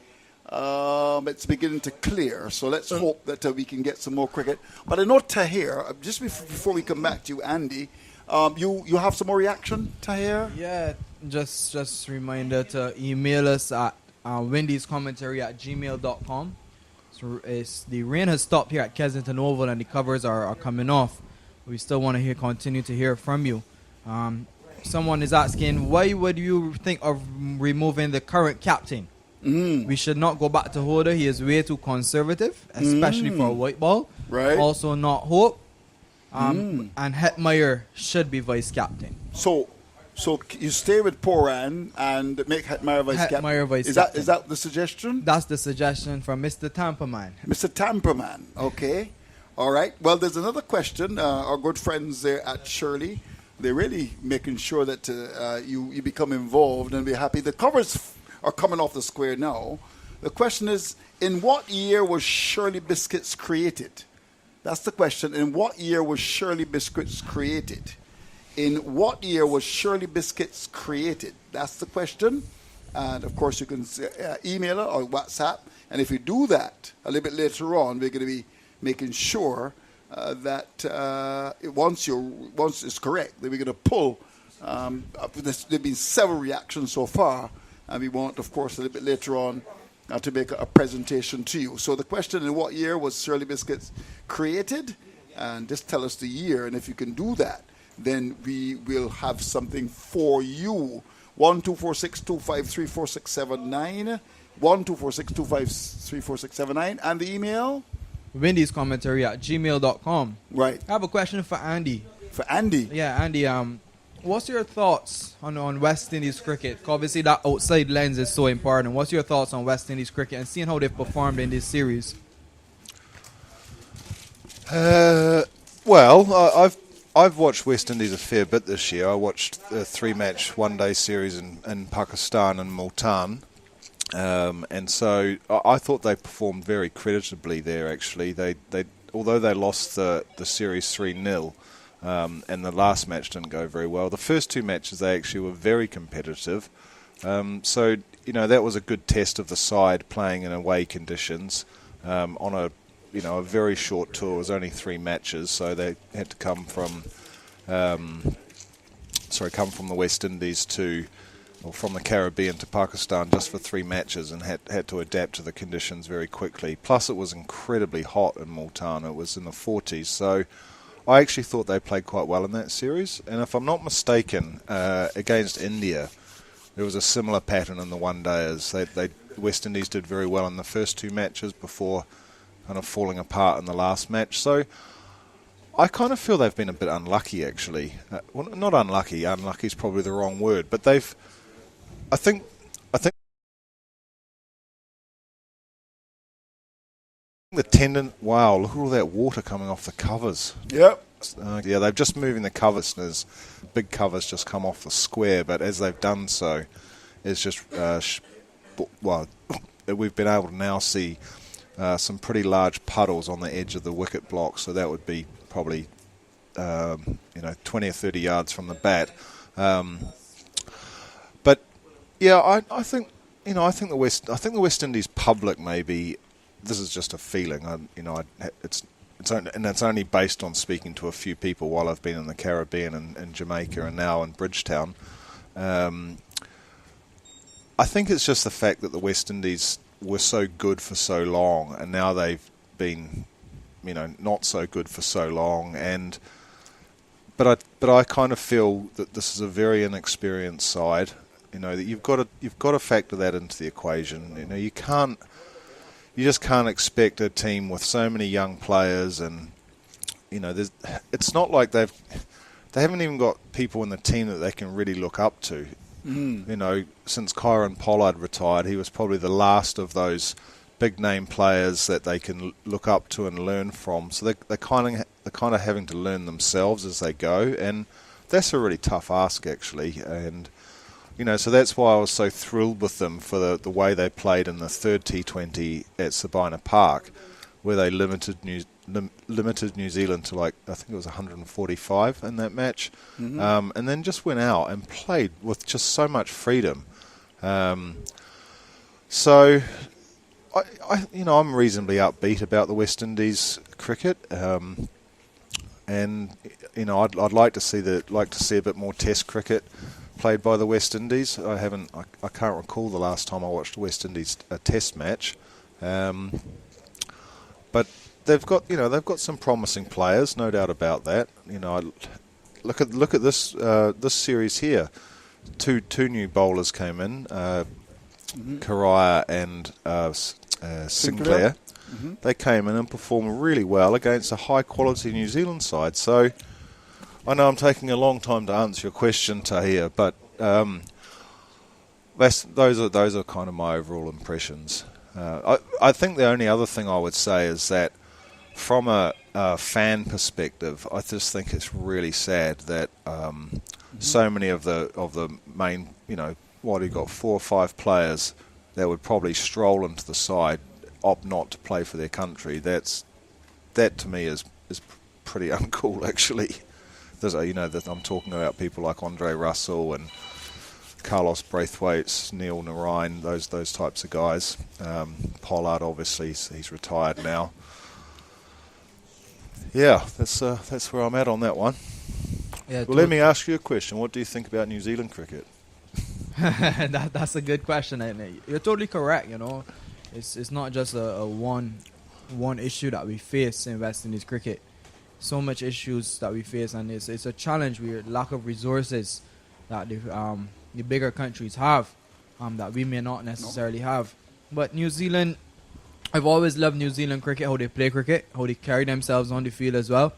it's beginning to clear. So let's hope that we can get some more cricket. But I know Tahir, just before we come back to you, Andy, you have some more reaction, Tahir? Yeah, just a reminder to email us at windiescommentary@gmail.com. So the rain has stopped here at Kensington Oval and the covers are coming off. We still want to continue to hear from you. Someone is asking, why would you think of removing the current captain? We should not go back to Holder. He is way too conservative, especially for a white ball. Right. Also not Hope. And Hetmeyer should be vice captain. So you stay with Poran and make Hetmeyer vice captain. Hetmeyer vice Is captain. that the suggestion? That's the suggestion from Mr. Tamperman. Mr. Tamperman. Okay. All right. Well, there's another question. Our good friends there at Shirley, they're really making sure that you become involved and be happy. The covers are coming off the square now. The question is, in what year was Shirley Biscuits created? That's the question. In what year was Shirley Biscuits created? In what year was Shirley Biscuits created? That's the question. And, of course, you can email her or WhatsApp. And if you do that a little bit later on, we're going to be making sure that once it's correct, then we're going to pull. There have been several reactions so far. And we want, of course, a little bit later on to make a presentation to you. So the question, in what year was Shirley Biscuits created? And just tell us the year. And if you can do that, then we will have something for you. 1-246-253-4679. 1-246-253-4679. And the email? Windies commentary at gmail.com. Right. I have a question for Andy. For Andy? Yeah, Andy. What's your thoughts on West Indies cricket? Obviously, that outside lens is so important. What's your thoughts on West Indies cricket and seeing how they've performed in this series? Well, I've watched West Indies a fair bit this year. I watched a 3-match one-day series in Pakistan and Multan. And so I thought they performed very creditably there, actually. Although they lost the series 3-0, and the last match didn't go very well, the first 2 matches they actually were very competitive. So, that was a good test of the side playing in away conditions on a very short tour. It was only 3 matches, so they had to come from the West Indies from the Caribbean to Pakistan just for 3 matches and had to adapt to the conditions very quickly. Plus, it was incredibly hot in Multan. It was in the 40s, so I actually thought they played quite well in that series. And if I'm not mistaken, against India, there was a similar pattern in the one-dayers. West Indies did very well in the first 2 matches before kind of falling apart in the last match. So I kind of feel they've been a bit unlucky, actually. Well, not unlucky. Unlucky is probably the wrong word, but I think the tendon. Wow! Look at all that water coming off the covers. Yep. Yeah, they've just moving the covers. There's big covers just come off the square, but as they've done so, it's just we've been able to now see some pretty large puddles on the edge of the wicket block. So that would be probably 20 or 30 yards from the bat. But yeah, I think the West Indies public maybe. This is just a feeling. It's only based on speaking to a few people while I've been in the Caribbean and Jamaica and now in Bridgetown. I think it's just the fact that the West Indies were so good for so long, and now they've been, not so good for so long. But I kind of feel that this is a very inexperienced side. That you've got to factor that into the equation. You just can't expect a team with so many young players, and it's not like they haven't even got people in the team that they can really look up to. Since Kyron Pollard retired, he was probably the last of those big name players that they can look up to and learn from. So they're kind of having to learn themselves as they go, and that's a really tough ask, actually. And so that's why I was so thrilled with them for the way they played in the third T20 at Sabina Park, where they limited New Zealand to I think it was 145 in that match, and then just went out and played with just so much freedom. So I'm reasonably upbeat about the West Indies cricket, and I'd like to see a bit more Test cricket played by the West Indies. I can't recall the last time I watched a West Indies Test match. but they've got some promising players, no doubt about that. Look at this this series here. Two new bowlers came in, Karaya and Sinclair. They came in and performed really well against a high-quality New Zealand side. So I know I'm taking a long time to answer your question, Tahir, but those are kind of my overall impressions. I think the only other thing I would say is that from a fan perspective, I just think it's really sad that so many of the main, what you got 4 or 5 players that would probably stroll into the side, opt not to play for their country. That to me is pretty uncool, actually. I'm talking about people like Andre Russell and Carlos Braithwaite, Neil Narine, those types of guys. Pollard, obviously, he's retired now. Yeah, that's where I'm at on that one. Yeah, well, let me ask you a question. What do you think about New Zealand cricket? That's a good question. You're totally correct. It's not just a one issue that we face in West Indies cricket. So much issues that we face, and it's a challenge. We lack of resources that the bigger countries have that we may not necessarily have. But New Zealand, I've always loved New Zealand cricket, how they play cricket, how they carry themselves on the field as well.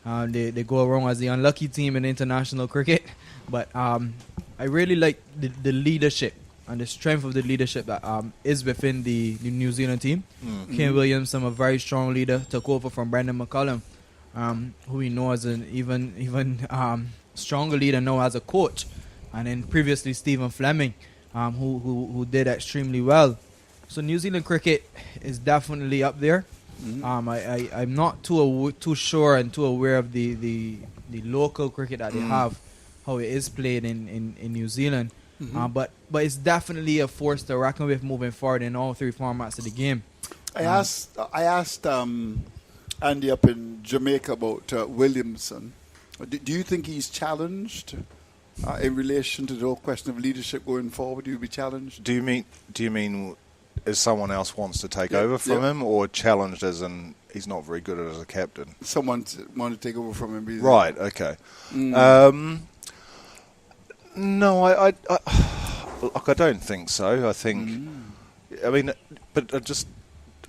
They go around as the unlucky team in international cricket, but I really like the leadership and the strength of the leadership that is within the New Zealand team. Kane Williamson, a very strong leader, took over from Brendan McCullum, who we know as an even stronger leader now as a coach, and then previously Stephen Fleming, who did extremely well. So New Zealand cricket is definitely up there. I'm not too sure and too aware of the local cricket that they have, how it is played in New Zealand. But it's definitely a force to reckon with moving forward in all 3 formats of the game. I asked Andy up in Jamaica about Williamson. Do you think he's challenged in relation to the whole question of leadership going forward? Do you be challenged? Do you mean if someone else wants to take over from him, or challenged as in he's not very good as a captain? Someone want to take over from him. Right. Okay. No, I don't think so. I think, I mean, but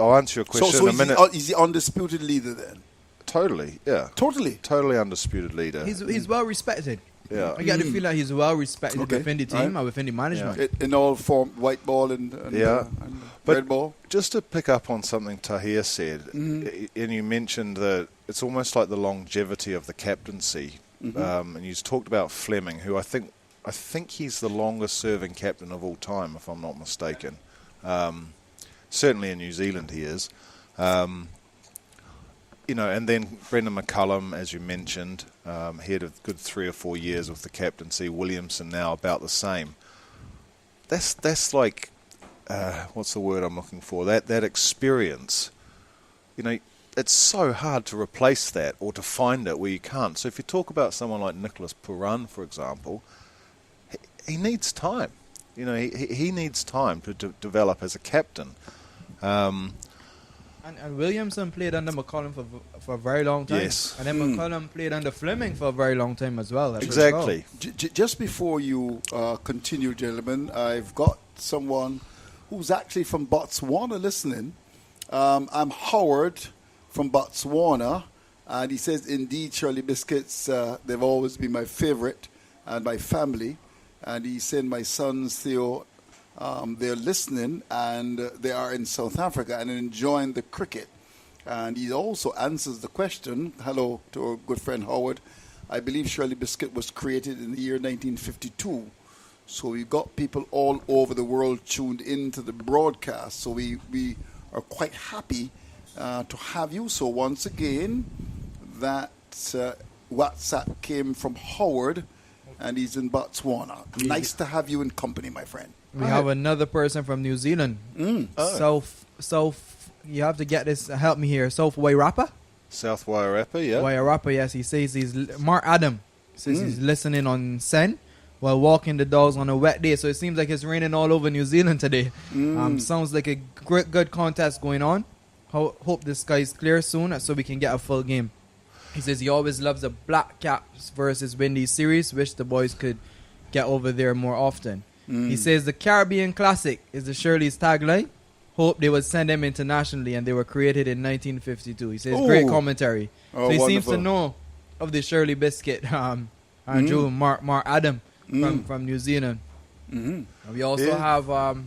I'll answer your question in a minute. Is he undisputed leader then? Totally, yeah. Totally undisputed leader. He's well respected. Yeah. I get the feeling he's well respected within the team and within the management. In all form, white ball and red ball. Just to pick up on something Tahir said, and you mentioned that it's almost like the longevity of the captaincy, and you talked about Fleming, who I think he's the longest serving captain of all time, if I'm not mistaken. Certainly in New Zealand he is. And then Brendan McCullum, as you mentioned, he had a good 3 or 4 years with the captaincy. Williamson now about the same. That's like, what's the word I'm looking for? That experience. It's so hard to replace that or to find it where you can't. So if you talk about someone like Nicholas Pooran, for example, he needs time. He needs time to develop as a captain. And Williamson played under McCullum for a very long time. Yes. And then McCullum played under Fleming for a very long time as well. Exactly. Just before you continue, gentlemen, I've got someone who's actually from Botswana listening. I'm Howard from Botswana, and he says, indeed, Shirley Biscuits, they've always been my favorite and my family. And he said, my sons, Theo, they're listening, and they are in South Africa and enjoying the cricket. And he also answers the question, hello to our good friend Howard. I believe Shirley Biscuit was created in the year 1952. So we've got people all over the world tuned into the broadcast. So we are quite happy to have you. So once again, that WhatsApp came from Howard, and he's in Botswana. Nice to have you in company, my friend. We have another person from New Zealand. South, you have to get this, help me here. South Wairarapa? South Wairarapa, yeah. Wairarapa, yes. He says Mark Adam says he's listening on Sen while walking the dogs on a wet day. So it seems like it's raining all over New Zealand today. Sounds like a good contest going on. Hope the skies clear soon so we can get a full game. He says he always loves the Black Caps versus Windies series. Wish the boys could get over there more often. He says the Caribbean Classic is the Shirley's tagline. Hope they would send them internationally, and they were created in 1952. He says great commentary. So he seems to know of the Shirley biscuit. Andrew, Mark Adam from New Zealand. We also have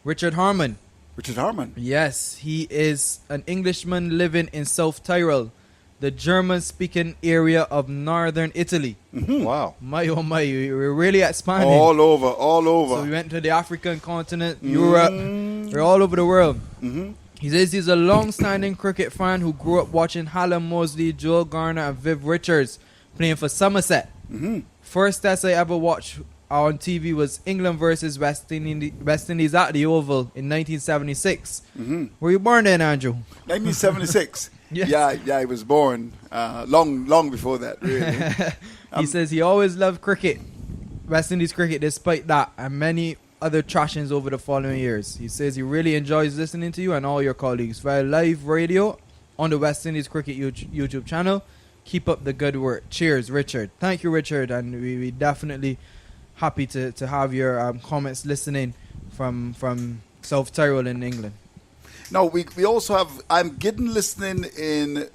Richard Harmon. Richard Harmon. Yes, he is an Englishman living in South Tyrol, the German-speaking area of northern Italy. Wow. My, oh my, we're really expanding. All over. So we went to the African continent, Europe, we're all over the world. He says he's a long-standing cricket fan who grew up watching Hallam Mosley, Joel Garner, and Viv Richards playing for Somerset. First test I ever watched on TV was England versus West Indies at the Oval in 1976. Were you born then, Andrew? 1976. Yes. Yeah, he was born long before that, really. He says he always loved cricket, West Indies cricket, despite that, and many other trashings over the following years. He says he really enjoys listening to you and all your colleagues via live radio on the West Indies Cricket YouTube channel. Keep up the good work. Cheers, Richard. Thank you, Richard, and we definitely happy to have your comments listening from South Tyrol in England. No, we also have, I'm getting listening in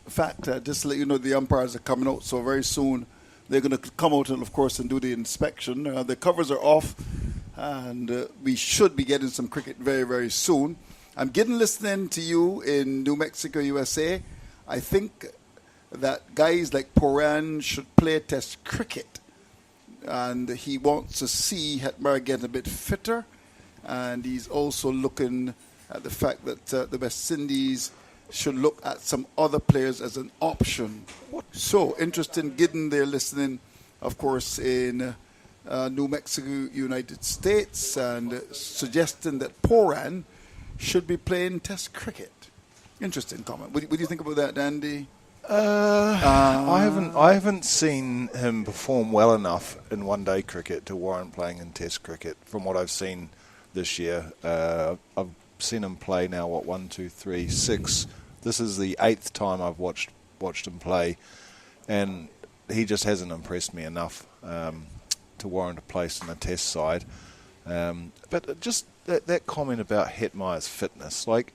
fact, just to let you know, the umpires are coming out, so very soon they're going to come out and, of course, and do the inspection. The covers are off, and we should be getting some cricket very, very soon. I'm getting listening to you in New Mexico, USA. I think that guys like Poran should play Test cricket, and he wants to see Hetmar get a bit fitter, and he's also looking at the fact that the West Indies should look at some other players as an option. So, interesting, getting there listening, of course, in New Mexico, United States, and suggesting that Poran should be playing Test cricket. Interesting comment. What do you think about that, Andy? I haven't seen him perform well enough in one-day cricket to warrant playing in Test cricket. From what I've seen this year, I've seen him play now. 1, 2, 3, 6. This is the 8th time I've watched him play, and he just hasn't impressed me enough to warrant a place in a Test side. But just that comment about Hetmeyer's fitness, like,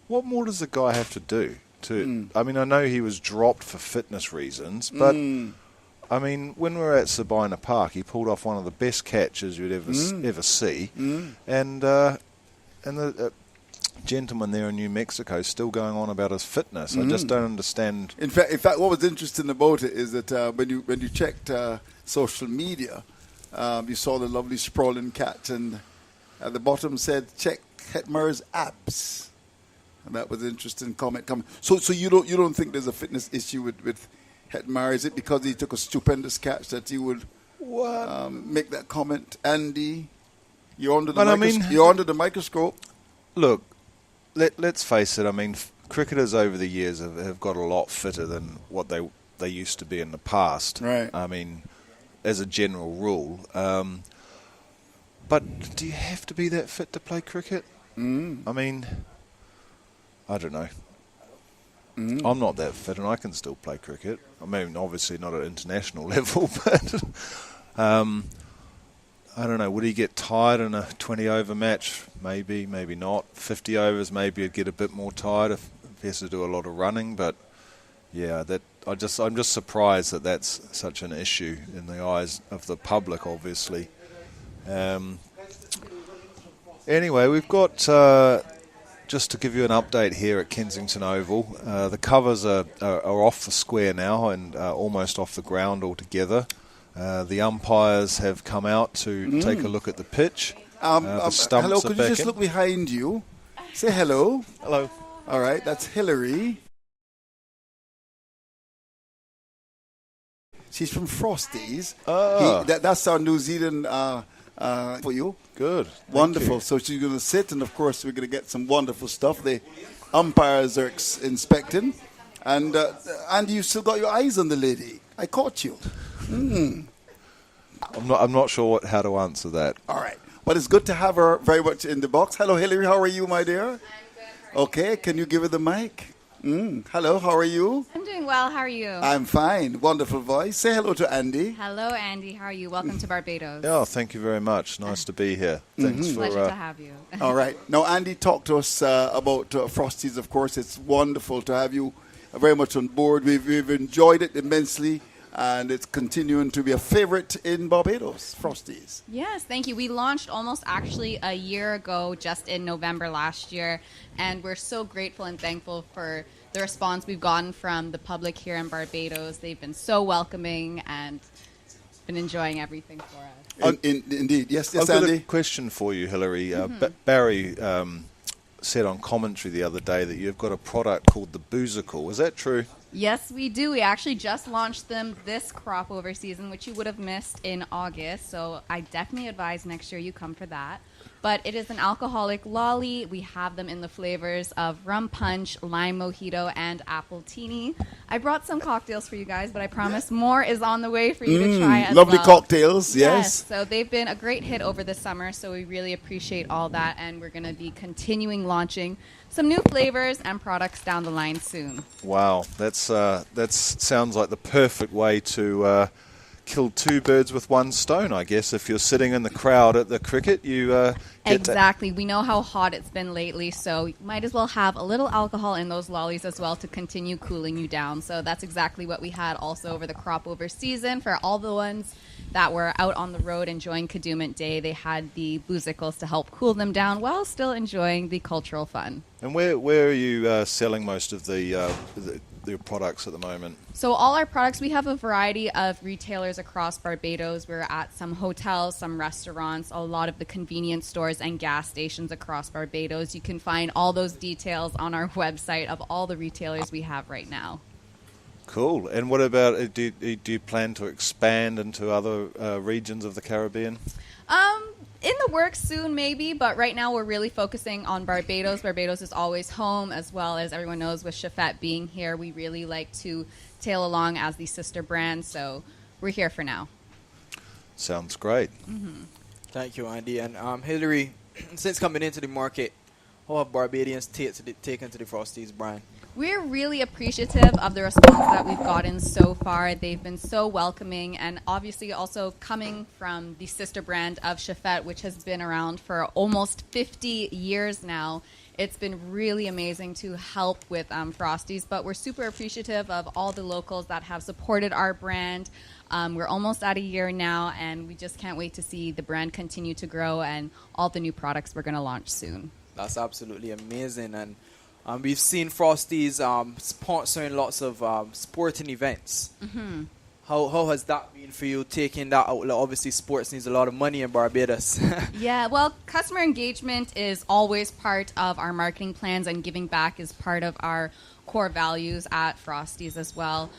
what more does the guy have to do? I mean, I know he was dropped for fitness reasons, but I mean, when we were at Sabina Park, he pulled off one of the best catches you'd ever see, and the gentleman there in New Mexico is still going on about his fitness. I just don't understand. In fact, what was interesting about it is that when you checked social media, you saw the lovely sprawling cat, and at the bottom said, "Check Hetmer's abs." And that was an interesting comment coming. So you don't think there's a fitness issue with Hetmer? Is it because he took a stupendous catch that you would make that comment? Andy, you're under the microscope. Look, let's face it. I mean, cricketers over the years have got a lot fitter than what they used to be in the past. Right. I mean, as a general rule. But do you have to be that fit to play cricket? I mean, I don't know. I'm not that fit, and I can still play cricket. I mean, obviously not at international level, but I don't know. Would he get tired in a 20-over match? Maybe, maybe not. 50 overs, maybe he'd get a bit more tired if he has to do a lot of running. But yeah, I'm just surprised that that's such an issue in the eyes of the public, obviously. Anyway, we've got. Just to give you an update here at Kensington Oval, the covers are off the square now and almost off the ground altogether. The umpires have come out to take a look at the pitch. The stumps hello, are could back you just in. look behind you? Say hello. Hello. All right, that's Hillary. She's from Frosties. That's our New Zealand for you. Good. Wonderful. So she's going to sit, and of course we're going to get some wonderful stuff. The umpires are inspecting, and you still got your eyes on the lady. I caught you. I'm not sure how to answer that. All right. But it's good to have her very much in the box. Hello, Hillary. How are you, my dear? I'm good. Okay, can you give her the mic? Hello, how are you? I'm doing well. How are you? I'm fine. Wonderful voice. Say hello to Andy. Hello, Andy. How are you? Welcome to Barbados. Oh, thank you very much. Nice to be here. Thanks for. Pleasure to have you. All right. Now, Andy, talk to us about Frosties, of course. It's wonderful to have you very much on board. We've enjoyed it immensely, and it's continuing to be a favorite in Barbados, Frosties. Yes, thank you. We launched almost actually a year ago, just in November last year, and we're so grateful and thankful for the response we've gotten from the public here in Barbados. They've been so welcoming and been enjoying everything for us. Indeed. Yes, I've got Andy. a question for you, Hillary. Barry said on commentary the other day that you've got a product called the Boozicle. Is that true? Yes, we do. We actually just launched them this crop over season, which you would have missed in August. So I definitely advise next year you come for that. But it is an alcoholic lolly. We have them in the flavors of rum punch, lime mojito, and apple teeny. I brought some cocktails for you guys, but I promise more is on the way for you to try as Lovely well. cocktails, yes. So they've been a great hit over the summer, so we really appreciate all that. And we're going to be continuing launching some new flavors and products down the line soon. Wow, that sounds like the perfect way to kill two birds with one stone, I guess. If you're sitting in the crowd at the cricket, you get Exactly. We know how hot it's been lately, so you might as well have a little alcohol in those lollies as well to continue cooling you down. So that's exactly what we had also over the crop over season. For all the ones that were out on the road enjoying Kadooment Day, they had the boozicles to help cool them down while still enjoying the cultural fun. And where are you selling most of the products at the moment? So all our products, we have a variety of retailers across Barbados. We're at some hotels, some restaurants, a lot of the convenience stores and gas stations across Barbados. You can find all those details on our website of all the retailers we have right now. Cool. And what about, do you plan to expand into other regions of the Caribbean? In the works soon, maybe, but right now we're really focusing on Barbados. Barbados is always home, as well as everyone knows with Chefette being here, we really like to tail along as the sister brand, so we're here for now. Sounds great. Thank you, Andy. And Hillary, since coming into the market, how have Barbadians taken to the Frosties brand? We're really appreciative of the response that we've gotten so far. They've been so welcoming, and obviously also coming from the sister brand of Chefette, which has been around for almost 50 years now. It's been really amazing to help with Frosties, but we're super appreciative of all the locals that have supported our brand. We're almost at a year now, and we just can't wait to see the brand continue to grow and all the new products we're going to launch soon. That's absolutely amazing. And we've seen Frosties sponsoring lots of sporting events. How has that been for you, taking that outlet? Obviously, sports needs a lot of money in Barbados. Yeah, well, customer engagement is always part of our marketing plans, and giving back is part of our core values at Frosties as well.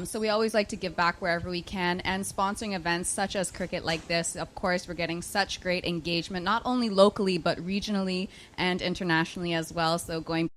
So we always like to give back wherever we can, and sponsoring events such as cricket like this, of course, we're getting such great engagement, not only locally, but regionally and internationally as well. So going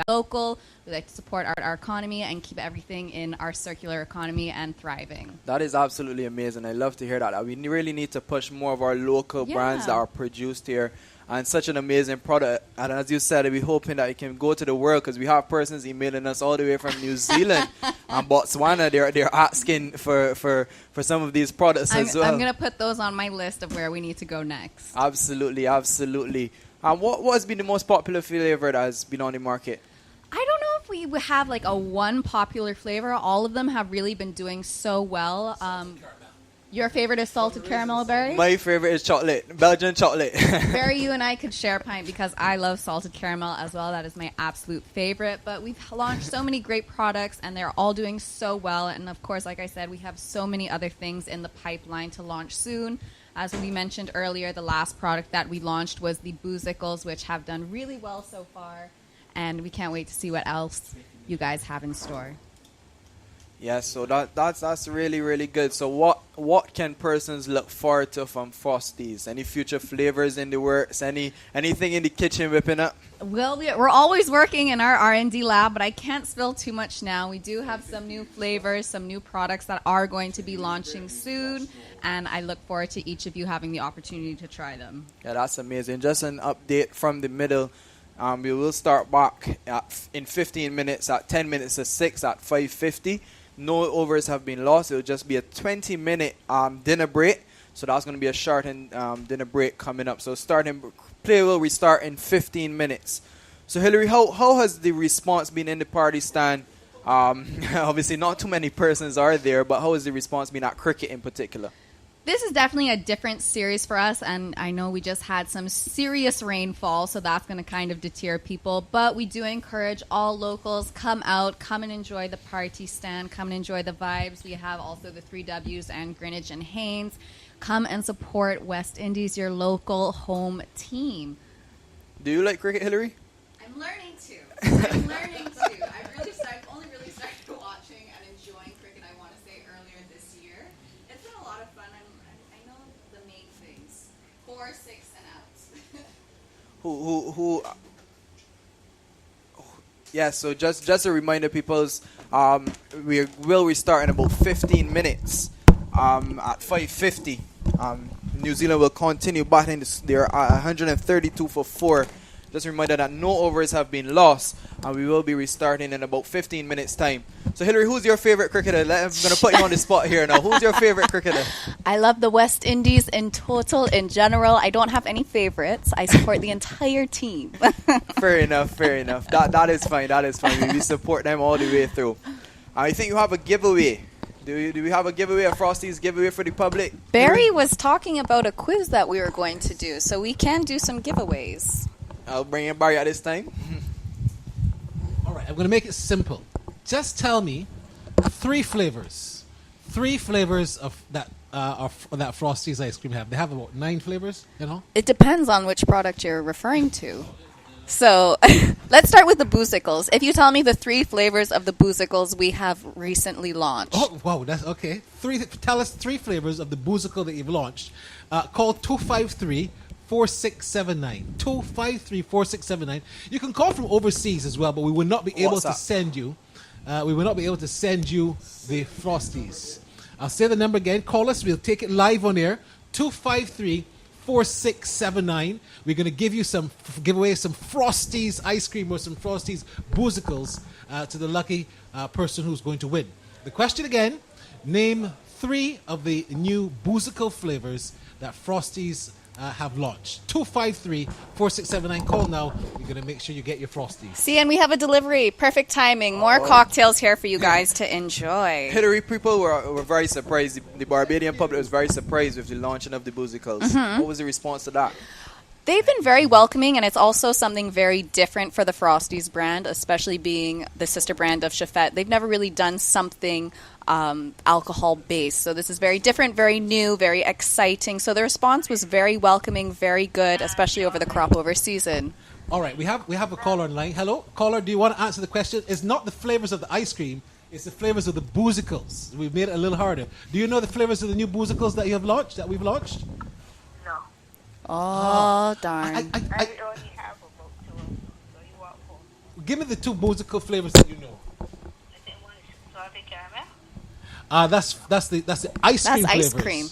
local, we like to support our economy and keep everything in our circular economy and thriving. That is absolutely amazing. I love to hear that. We really need to push more of our local brands that are produced here. And such an amazing product. And as you said, we're hoping that it can go to the world, because we have persons emailing us all the way from New Zealand and Botswana. They're asking for some of these products as well. I'm going to put those on my list of where we need to go next. Absolutely, absolutely. What has been the most popular flavor that has been on the market? I don't know if we have like a one popular flavor. All of them have really been doing so well. Your favorite is salted caramel, Barry? My favorite is chocolate, Belgian chocolate. Barry, you and I could share a pint because I love salted caramel as well. That is my absolute favorite. But we've launched so many great products, and they're all doing so well. And, of course, like I said, we have so many other things in the pipeline to launch soon. As we mentioned earlier, the last product that we launched was the boozicles, which have done really well so far. And we can't wait to see what else you guys have in store. Yeah, so that's really, really good. So what what can persons look forward to from Frosties? Any future flavors in the works? Anything in the kitchen whipping up? Well, we're always working in our R&D lab, but I can't spill too much now. We do have some new flavors, some new products that are going to be launching soon, and I look forward to each of you having the opportunity to try them. Yeah, that's amazing. Just an update from the middle. We will start back in 15 minutes at 10 minutes to 6 at 5:50. No overs have been lost. It will just be a 20-minute dinner break. So that's going to be a shortened dinner break coming up. So play will restart in 15 minutes. So Hillary, how has the response been in the party stand? Obviously, not too many persons are there, but how has the response been at cricket in particular? This is definitely a different series for us, and I know we just had some serious rainfall, so that's going to kind of deter people. But we do encourage all locals, come out, come and enjoy the party stand, come and enjoy the vibes. We have also the 3Ws and Greenwich and Haynes. Come and support West Indies, your local home team. Do you like cricket, Hillary? I'm learning to. I've only really started watching and enjoying cricket, I want to say, earlier this year. It's been a lot of fun. I know the main things. 4, 6, and out. Yeah, so just a reminder, peoples, we will restart in about 15 minutes at 5:50. New Zealand will continue batting their 132 for 4. Just a reminder that no overs have been lost, and we will be restarting in about 15 minutes' time. So, Hillary, who's your favorite cricketer? I'm going to put you on the spot here now. Who's your favorite cricketer? I love the West Indies in total, in general. I don't have any favorites. I support the entire team. Fair enough. That is fine. We support them all the way through. I think you have a giveaway. Do we have a giveaway, a Frosties giveaway for the public? Barry was talking about a quiz that we were going to do, so we can do some giveaways. I'll bring in Barry at this time. All right, I'm going to make it simple. Just tell me 3 flavors. 3 flavors of that that Frosties ice cream have. They have about 9 flavors, you know? It depends on which product you're referring to. So let's start with the boozicles. If you tell me the 3 flavors of the boozicles we have recently launched. Oh, wow, that's okay. Tell us 3 flavors of the boozicle that you've launched. Call 253-4679. 253-4679. You can call from overseas as well, but we will not be able to send you. We will not be able to send you the Frosties. I'll say the number again. Call us. We'll take it live on air. 253-4679. We're going to give away some Frosties ice cream or some Frosties boozicles to the lucky person who's going to win. The question again: name 3 of the new boozicle flavors that Frosties have launched. 253-4679. Call now. We're going to make sure you get your Frosties. See, and we have a delivery. Perfect timing. More cocktails here for you guys to enjoy. Hillary, people were very surprised. The Barbadian public was very surprised with the launching of the boozicles. What was the response to that? They've been very welcoming, and it's also something very different for the Frosties brand, especially being the sister brand of Chefette. They've never really done something alcohol-based. So this is very different, very new, very exciting. So the response was very welcoming, very good, especially over the crop over season. All right, we have a caller online. Hello, caller, do you want to answer the question? It's not the flavors of the ice cream, it's the flavors of the boozicles. We've made it a little harder. Do you know the flavors of the new boozicles that we've launched? Oh, darn. I only have about 2 of them, so you want 4. Give me the 2 boozicle flavors that you know. I think one is salted caramel. That's the ice cream That's flavors. ice cream.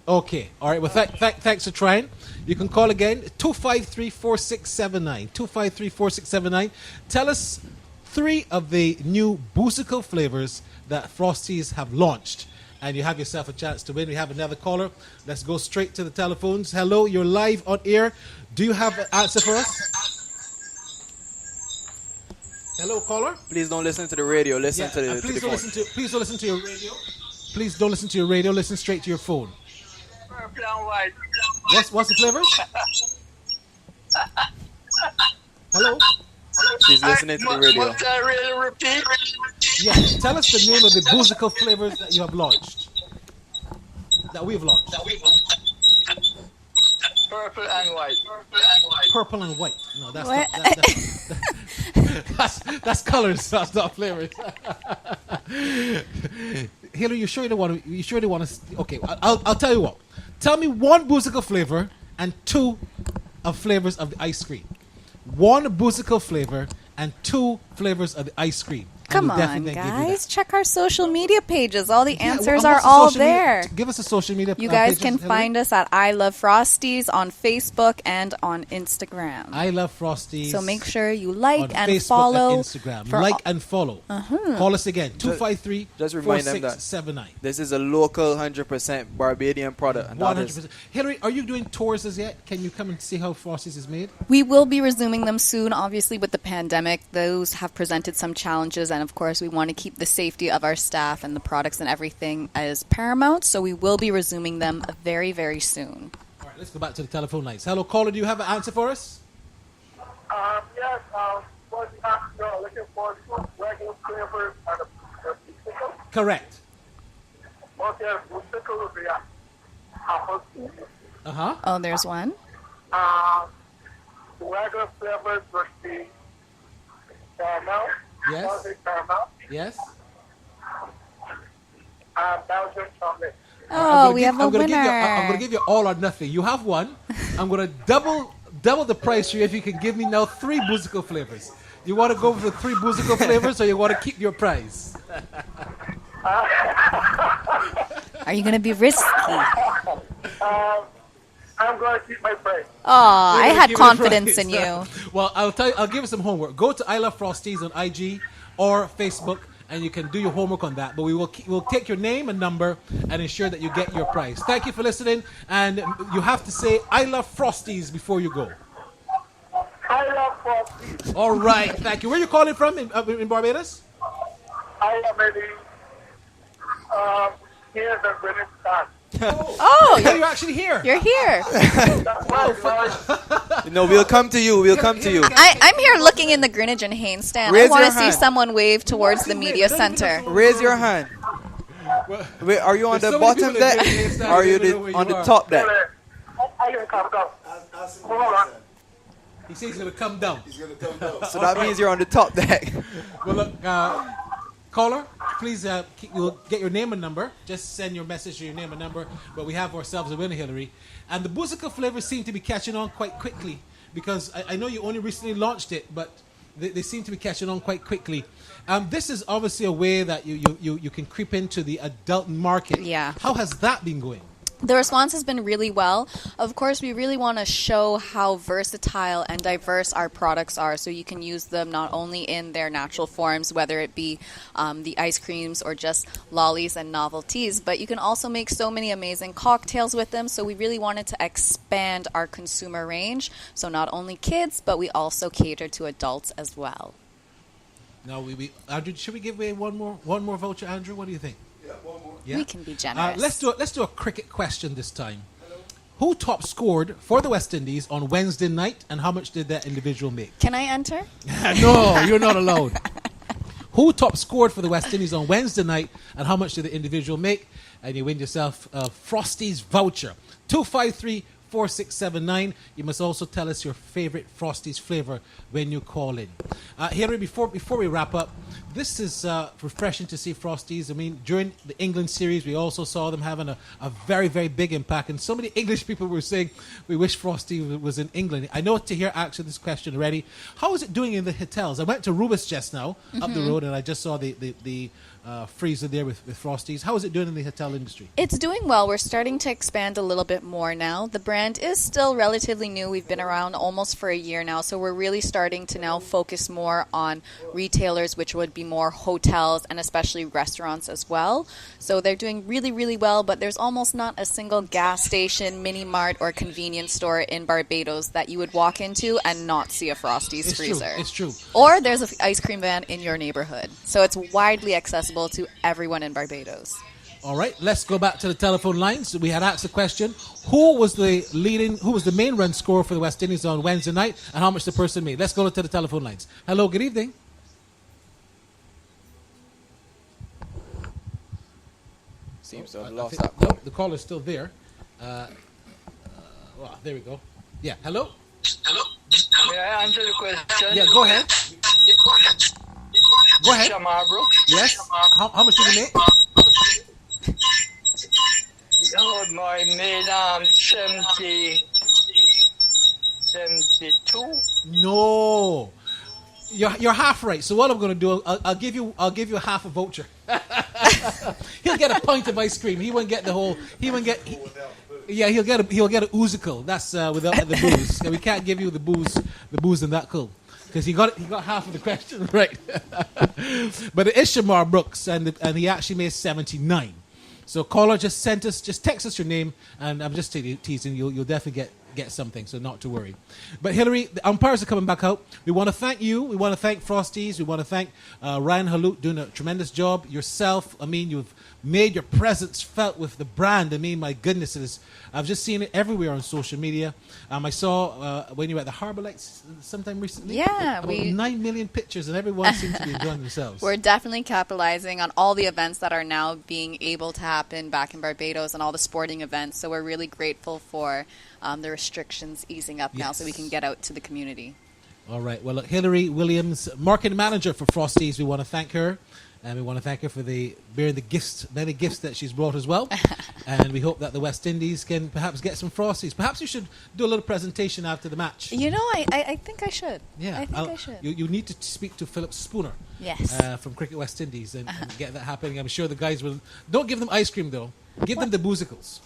Okay. All right. Well, thanks for trying. You can call again, 253-4679. 253-4679. Tell us 3 of the new boozicle flavors that Frosties have launched. And you have yourself a chance to win. We have another caller. Let's go straight to the telephones. Hello, you're live on air. Do you have an answer for us? Hello, caller. Please don't listen to the radio. Listen to the please phone. Please don't listen to your radio. Please don't listen to your radio. Listen straight to your phone. Purple and white. What's the flavor? Hello. She's listening to the radio. Must I really repeat? Yes. Tell us the name of the boozicle flavors that you have launched. That we've launched. Purple and white. Purple and white. No, that's colors. That's not flavors. Hillary, you sure they want to? You sure they want to? Okay, I'll tell you what. Tell me one Boozical flavor and two of flavors of the ice cream. One Boozical flavor and two flavors of the ice cream. Come we'll on, definitely give you that. guys. Check our social media pages. All the answers well, are what's the all social media- there. Give us a social media. You guys pages, can Hillary. find us at I Love Frosties on Facebook and on Instagram. I Love Frosties. So make sure you on like and Facebook follow. and Instagram. for Like all- and follow. Call us again. 253 Just remind them that 4679. this is a local 100% Barbadian product. And that is 100%. Hillary, are you doing tours as yet? Can you come and see how Frosties is made? We will be resuming them soon. Obviously, with the pandemic, those have presented some challenges, and of course, we want to keep the safety of our staff and the products and everything as paramount. So we will be resuming them very, very soon. All right, let's go back to the telephone lines. Hello, caller. Do you have an answer for us? Yes, you're looking for regular flavors and a pickle. Correct. Okay, pickle will be apple. Oh, there's one. Regular flavors would be caramel. Yes. Salted caramel. Yes. Belgian chocolate. Oh, we have a I'm gonna winner. I'm going to give you all or nothing. You have one. I'm going to double the price for you if you can give me now 3 Boozical flavors. You want to go for 3 Boozical flavors, or you want to keep your price? Are you going to be risky? I'm going to keep my price. Oh, I You're had gonna give it a confidence price. in you. Well, I'll tell you. I'll give you some homework. Go to I Love Frosties on IG or Facebook, and you can do your homework on that. But we'll take your name and number and ensure that you get your prize. Thank you for listening, and you have to say I Love Frosties before you go. I love Frosties. All right, thank you. Where are you calling from in Barbados? I am here the British start. Oh, you're actually here. You're here. No, we'll come to you. We'll come to you. I'm here looking in the Greenwich and Haynes stand. Raise I want your to see hand. someone wave towards the media center. Raise your hand. Wait, are you on There's the so many bottom people that deck? get here standing, Or are they you don't know where on you the are. top deck? I can come down. Hold on. He says he's going to come down. So that means you're on the top deck. Well, look, caller, please you'll get your name and number. Just send your message to your name and number. But we have ourselves a winner, Hillary. And the Boozical flavors seem to be catching on quite quickly because I know you only recently launched it, but they seem to be catching on quite quickly. This is obviously a way that you can creep into the adult market. Yeah. How has that been going? The response has been really well. Of course, we really want to show how versatile and diverse our products are, so you can use them not only in their natural forms, whether it be the ice creams or just lollies and novelties, but you can also make so many amazing cocktails with them. So we really wanted to expand our consumer range, so not only kids, but we also cater to adults as well. Now, Andrew, should we give away one more voucher, Andrew? What do you think? Yeah, one more. Yeah? We can be generous. Let's do a cricket question this time. Who top scored for the West Indies on Wednesday night, and how much did that individual make? Can I enter? No, you're not allowed. Who top scored for the West Indies on Wednesday night, and how much did the individual make? And you win yourself a Frosties voucher. 253-4679. You must also tell us your favorite Frosties flavor when you call in. Henry, before we wrap up, this is refreshing to see Frosties. I mean, during the England series, we also saw them having a very, very big impact. And so many English people were saying, we wish Frosty was in England. I know Tahir asked this question already. How is it doing in the hotels? I went to Rubis just now, up the road, and I just saw the freezer there with Frosties. How is it doing in the hotel industry? It's doing well. We're starting to expand a little bit more now. The brand is still relatively new. We've been around almost for a year now, so we're really starting to now focus more on retailers, which would be more hotels and especially restaurants as well. So they're doing really, really well, but there's almost not a single gas station, mini mart, or convenience store in Barbados that you would walk into and not see a Frosties freezer. It's true. Or there's an ice cream van in your neighborhood. So it's widely accessible to everyone in Barbados. All right, let's go back to the telephone lines. We had asked the question, who was the main run scorer for the West Indies on Wednesday night, and how much the person made? Let's go to the telephone lines. Hello, good evening. Seems to have lost No, that. the caller is still there. Well, there we go. Yeah, hello? May I answer the question? Yeah, go ahead. Go ahead. Shamar, bro. Yes? How much did you make? Oh, my made 72. No. You're half right. So what I'm going to do, I'll give you half a voucher. He'll get a pint of ice cream. He won't get the whole. He'll get a oozicle. That's without the booze. And we can't give you the booze in that cool because he got half of the question right. But it is Shamar Brooks, and he actually made 79. So caller, just text us your name, and I'm just teasing. You'll definitely get something, so not to worry. But Hillary, the umpires are coming back out. We want to thank you. We want to thank Frosties. We want to thank Ryan Halut doing a tremendous job. Yourself, I mean, you've made your presence felt with the brand. I mean, my goodness, I've just seen it everywhere on social media. I saw when you were at the Harbour Lights sometime recently. Yeah, about 9 million pictures, and everyone seems to be enjoying themselves. We're definitely capitalizing on all the events that are now being able to happen back in Barbados and all the sporting events. So we're really grateful for the restrictions easing up now so we can get out to the community. All right. Well, look, Hillary Williams, marketing manager for Frosties, we want to thank her. And we want to thank her for bearing the gifts, many gifts that she's brought as well. And we hope that the West Indies can perhaps get some Frosties. Perhaps you should do a little presentation after the match. You know, I think I should. Yeah, I think I should. You need to speak to Philip Spooner. Yes. From Cricket West Indies and get that happening. I'm sure the guys will. Don't give them ice cream, though. Give them the boozicles.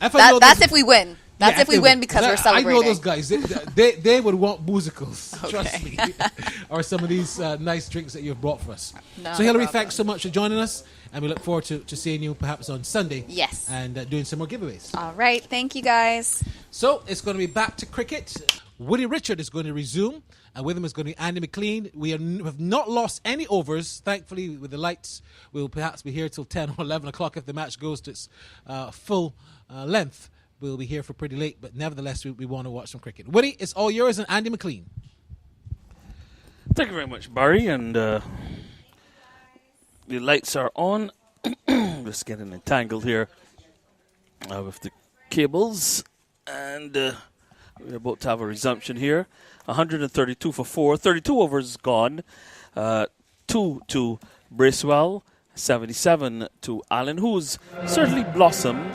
That's if we win. That's if we win because we're celebrating. I know those guys. They would want boozicles. Okay. Trust me. Or some of these nice drinks that you've brought for us. So, Hillary, thanks so much for joining us. And we look forward to seeing you perhaps on Sunday. Yes. And doing some more giveaways. All right. Thank you, guys. So, it's going to be back to cricket. Woody Richard is going to resume. And with him is going to be Andy McLean. We have not lost any overs. Thankfully, with the lights, we'll perhaps be here till 10 or 11 o'clock if the match goes to its full length. We'll be here for pretty late, but nevertheless, we want to watch some cricket. Woody, it's all yours and Andy McLean. Thank you very much, Barry. And the lights are on. Just getting entangled here with the cables. And we're about to have a resumption here. 132 for 4. 32 overs gone. 2 to Bracewell. 77 to Allen, who's certainly blossomed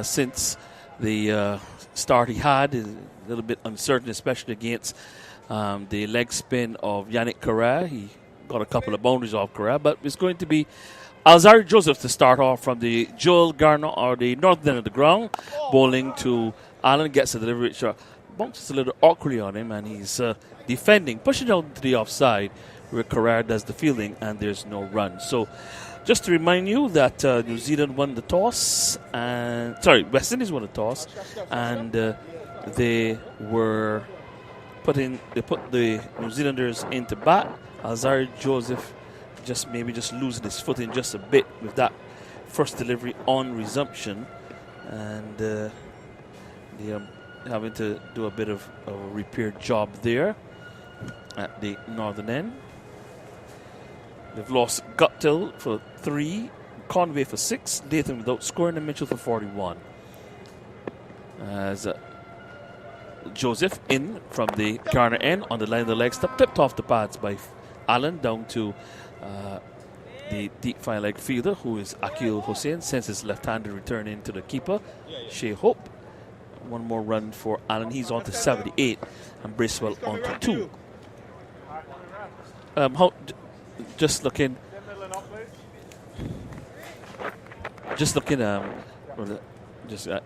since the start he had. Is a little bit uncertain, especially against the leg spin of Yannick Correa. He got a couple of boundaries off Correa, but it's going to be Alzari Joseph to start off from the Joel Garner or the northern end of the ground, bowling to Allen, gets a delivery which bounces a little awkwardly on him, and he's defending, pushing down to the offside where Correa does the fielding, and there's no run. So just to remind you that New Zealand won the toss, West Indies won the toss, and they put the New Zealanders into bat. Alzari Joseph just losing his footing just a bit with that first delivery on resumption, and they are having to do a bit of a repair job there at the northern end. They've lost Guptill for 3, Conway for 6, Dathan without scoring, and Mitchell for 41. As Joseph in from the Garner end on the line of the leg stump, tipped off the pads by Allen down to the deep fine leg fielder, who is Akil Hussain, sends his left-handed return in to the keeper, Shea Hope. One more run for Allen. He's on to 78, and Bracewell on to 2. Just looking,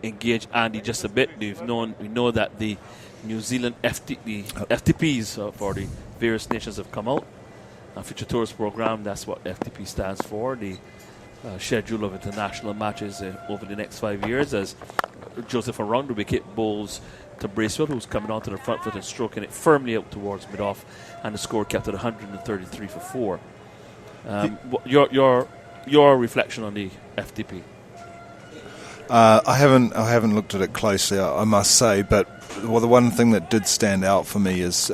engage Andy just a bit. We know that the New Zealand FTPs for the various nations have come out. Future Tours Program, that's what FTP stands for. The schedule of international matches over the next 5 years, as Joseph around the wicket bowls to Bracewell, who's coming onto the front foot and stroking it firmly out towards mid-off, and the score kept at 133 for 4. Your reflection on the FTP? I haven't looked at it closely, I must say, but the one thing that did stand out for me is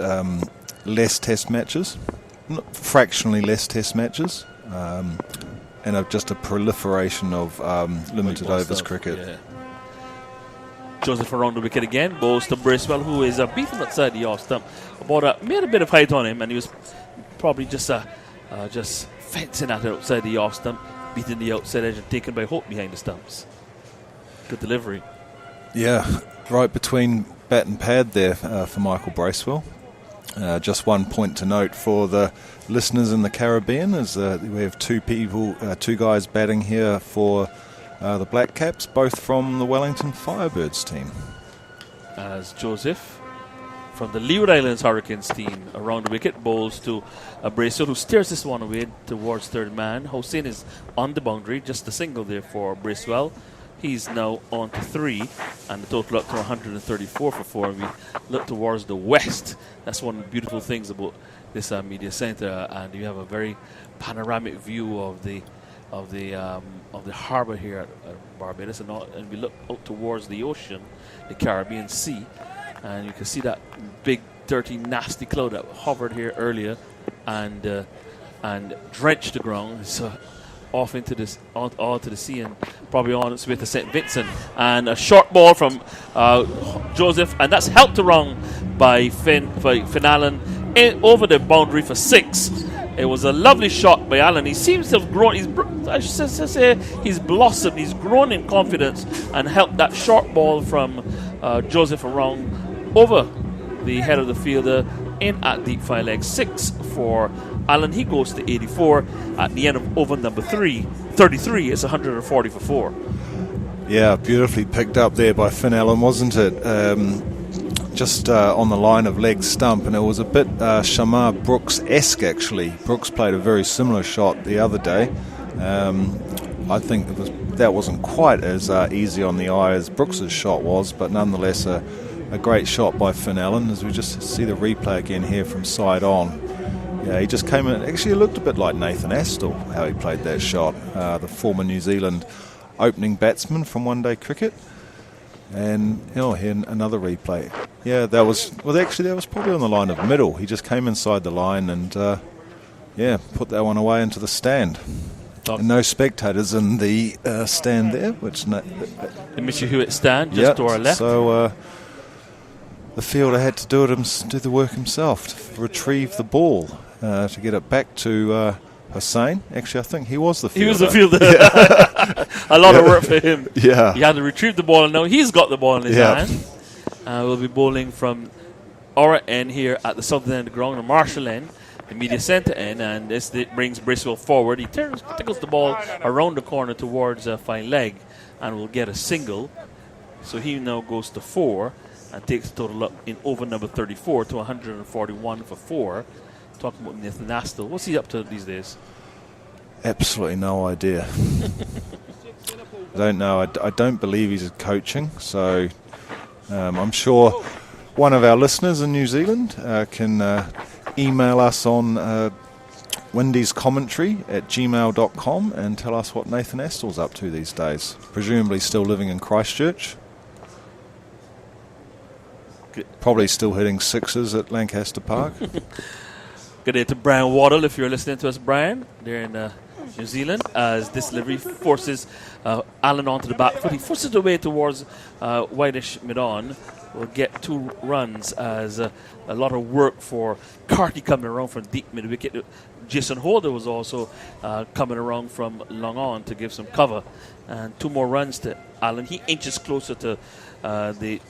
less test matches, fractionally less test matches, and just a proliferation of limited overs cricket. Yeah. Joseph around the wicket again, bowls to Bracewell, who is beaten outside the off stump. Made a bit of height on him, and he was probably just fencing at it outside the off stump, beating the outside edge and taken by Hope behind the stumps. Good delivery. Yeah, right between bat and pad there for Michael Bracewell. Just 1 point to note for the listeners in the Caribbean is we have two guys batting here for the Black Caps, both from the Wellington Firebirds team. As Joseph from the Leeward Islands Hurricanes team around the wicket bowls to Bracewell, who steers this one away towards third man. Hossein is on the boundary, just a single there for Bracewell. He's now on to 3, and the total up to 134 for 4. We look towards the west. That's one of the beautiful things about this media center, and you have a very panoramic view of the harbor here at Barbados, and we look out towards the ocean, the Caribbean Sea, and you can see that big, dirty, nasty cloud that hovered here earlier, and drenched the ground. So off into this, onto the sea, and probably on its way to St. Vincent. And a short ball from Joseph, and that's helped around by Finn Allen over the boundary for 6. It was a lovely shot by Allen. He seems to have grown. He's blossomed. He's grown in confidence and helped that short ball from Joseph around over the head of the fielder in at deep fire leg. 6 for Allen. He goes to 84 at the end of over number 33. It's 140 for 4. Yeah, beautifully picked up there by Finn Allen, wasn't it? Just on the line of leg stump, and it was a bit Shamar Brooks-esque actually. Brooks played a very similar shot the other day. I think that wasn't quite as easy on the eye as Brooks's shot was, but nonetheless a great shot by Finn Allen. As we just see the replay again here from side on. Yeah, he just came in. Actually, it looked a bit like Nathan Astle, how he played that shot. The former New Zealand opening batsman from one-day cricket. And here another replay. Yeah, that was probably on the line of middle. He just came inside the line and put that one away into the stand. And no spectators in the stand there, the Mitchell Hewitt stand just to our left. So the fielder had to do the work himself to retrieve the ball to get it back to Hossein. Actually, I think he was the fielder. He was the fielder. A lot of work for him. Yeah. He had to retrieve the ball, and now he's got the ball in his hand. We'll be bowling from our end here at the southern end of the ground, the Marshall end, the media centre end, and this brings Bracewell forward. He tickles the ball around the corner towards fine leg, and will get a single. So he now goes to 4 and takes the total up in over number 34 to 141 for 4. Talking about Nathan Astle. What's he up to these days? Absolutely no idea. I don't know. I don't believe he's coaching, so I'm sure one of our listeners in New Zealand can email us on Windies commentary at gmail.com and tell us what Nathan Astle's up to these days. Presumably still living in Christchurch. Probably still hitting 6s at Lancaster Park. Good day to Brian Waddle, if you're listening to us, Brian, there in New Zealand, as this delivery forces Allen onto the back foot. He forces it away towards whitish mid-on. Will get 2 runs as a lot of work for Carty coming around from deep mid-wicket. Jason Holder was also coming around from long on to give some cover. And 2 more runs to Allen. He inches closer to the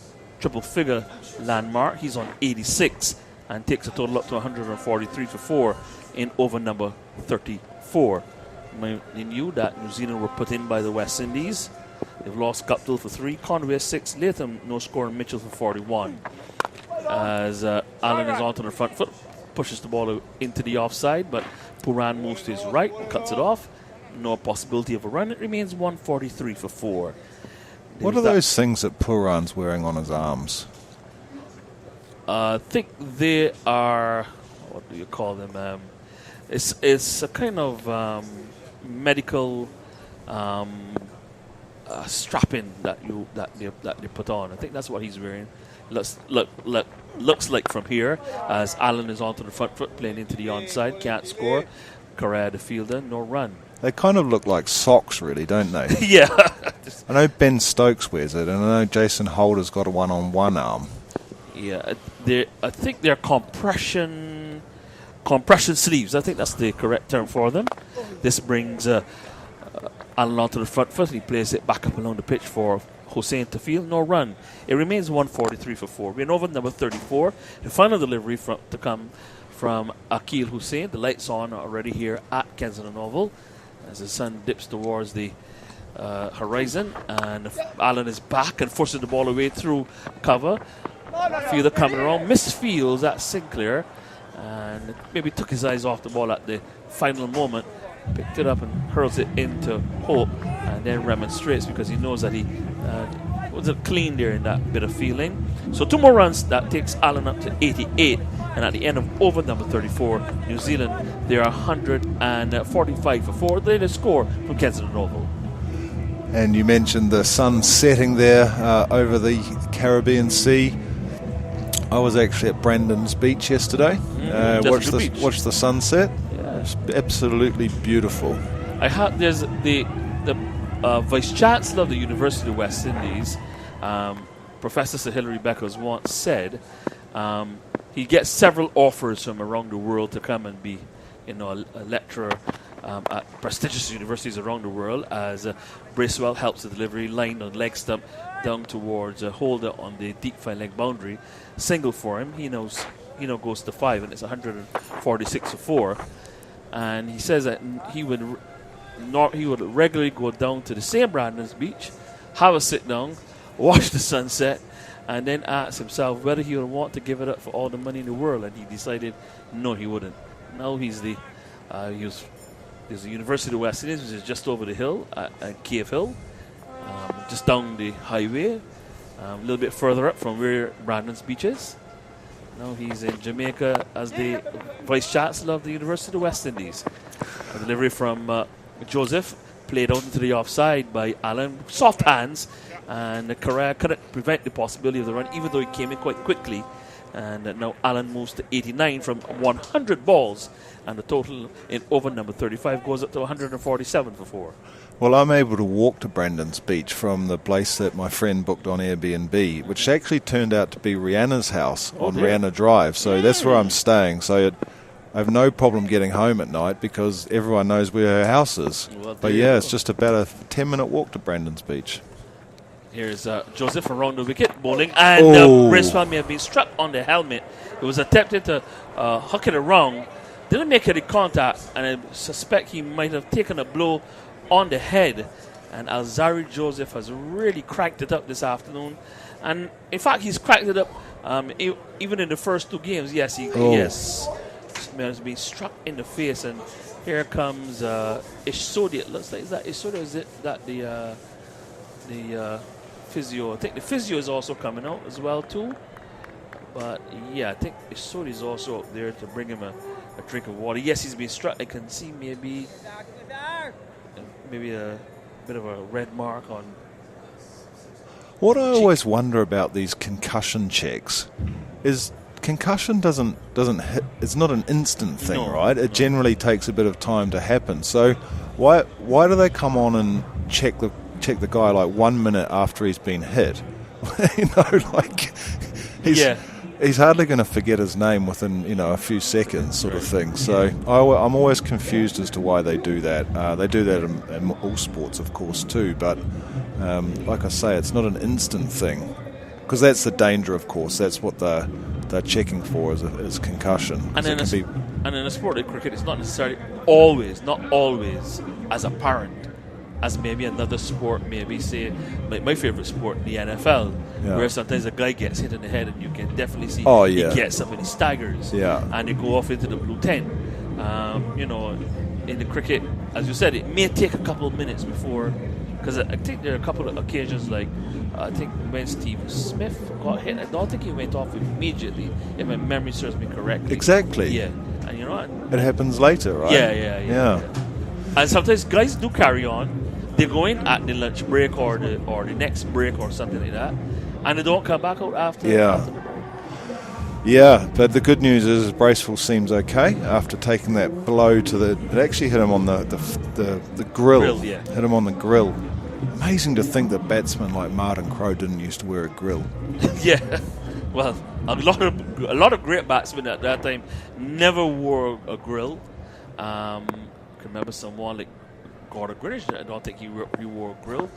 triple figure landmark. He's on 86. And takes a total up to 143 for 4 in over number 34. We knew that New Zealand were put in by the West Indies. They've lost Guptill for 3, Conway 6, Latham no score, and Mitchell for 41. As Allen is onto the front foot, pushes the ball into the offside, but Puran moves to his right and cuts it off. No possibility of a run. It remains 143 for 4. What are those things that Puran's wearing on his arms? I think they are, what do you call them? It's a kind of medical strapping that they put on. I think that's what he's wearing. Looks like from here, as Allen is onto the front foot, playing into the onside, can't score. Correa the fielder, no run. They kind of look like socks, really, don't they? Yeah. I know Ben Stokes wears it, and I know Jason Holder's got one on one arm. Yeah, I think they're compression sleeves. I think that's the correct term for them. This brings Allen onto the front foot. He plays it back up along the pitch for Hussein to field, no run. It remains 143 for 4. We're in over number 34. The final delivery to come from Akil Hussein. The lights on already here at Kensington Oval as the sun dips towards the horizon, and Allen is back and forcing the ball away through cover. Fielder coming around, misfields at Sinclair, and maybe took his eyes off the ball at the final moment, picked it up and hurls it into Hope, and then remonstrates because he knows that he wasn't clean there in that bit of fielding. So 2 more runs, that takes Allen up to 88, and at the end of over number 34, New Zealand, they are 145 for 4. The latest score from Kensington Oval. And you mentioned the sun setting there over the Caribbean Sea. I was actually at Brandon's Beach yesterday. Watched the sunset. Yeah. It's absolutely beautiful. There's the Vice Chancellor of the University of West Indies, Professor Sir Hilary Beckers, once said he gets several offers from around the world to come and be, a lecturer at prestigious universities around the world, as Bracewell helps the delivery line on leg stump down towards a holder on the deep fine leg boundary. Single for him, he knows goes to 5, and it's 146 for 4. And he says that he would regularly go down to the same Brandon's Beach, have a sit down, watch the sunset, and then ask himself whether he would want to give it up for all the money in the world. And he decided no, he wouldn't. Now there's the University of West Indies, which is just over the hill at Cave Hill, just down the highway, a little bit further up from where Brandon's Beach is. Now he's in Jamaica as the Vice Chancellor of the University of West Indies. A delivery from Joseph, played out into the offside by Allen. Soft hands, and Correa couldn't prevent the possibility of the run, even though he came in quite quickly. And now Allen moves to 89 from 100 balls, and the total in over number 35 goes up to 147 for 4. Well, I'm able to walk to Brandon's Beach from the place that my friend booked on Airbnb, which actually turned out to be Rihanna's house on Rihanna Drive. So that's where I'm staying. So I have no problem getting home at night because everyone knows where her house is. Well, but yeah, it's just about a 10-minute walk to Brandon's Beach. Here's Joseph around the wicket, bowling, and Bracewell may have been struck on the helmet. He was attempting to hook it around, didn't make any contact, and I suspect he might have taken a blow on the head. And Alzari Joseph has really cracked it up this afternoon, and in fact he's cracked it up even in the first 2 games. Yes, yes, has been struck in the face. And here comes Ishsodi. It looks like, is that Ishsodi, or is it that the physio? I think the physio is also coming out as well too. But yeah, I think Ishsodi is also up there to bring him a drink of water. Yes, he's been struck. I can see maybe a bit of a red mark on. What I always wonder about these concussion checks is concussion doesn't hit. It's not an instant thing, right? It generally takes a bit of time to happen. So why do they come on and check the guy like 1 minute after he's been hit? He's hardly going to forget his name within a few seconds, sort of thing. So I'm always confused as to why they do that. They do that in all sports, of course, too. But like I say, it's not an instant thing, because that's the danger, of course. That's what they're checking for is concussion. And in a sport like cricket, it's not necessarily always as apparent as maybe another sport, maybe say like my favorite sport, the NFL, where sometimes a guy gets hit in the head and you can definitely see he gets up and he staggers, and they go off into the blue tent. In the cricket, as you said, it may take a couple of minutes before, because I think there are a couple of occasions, like I think when Steve Smith got hit, I don't think he went off immediately, if my memory serves me correctly. Exactly. Yeah, and it happens later, right? Yeah. And sometimes guys do carry on. They go in at the lunch break or the next break or something like that, and they don't come back out after. Yeah, but the good news is Bracewell seems okay after taking that blow to the. It actually hit him on the grill. Hit him on the grill. Amazing to think that batsmen like Martin Crowe didn't used to wear a grill. Yeah, well, a lot of great batsmen at that time never wore a grill. I can remember someone like Gordon Greenwich. I don't think he wore a grill.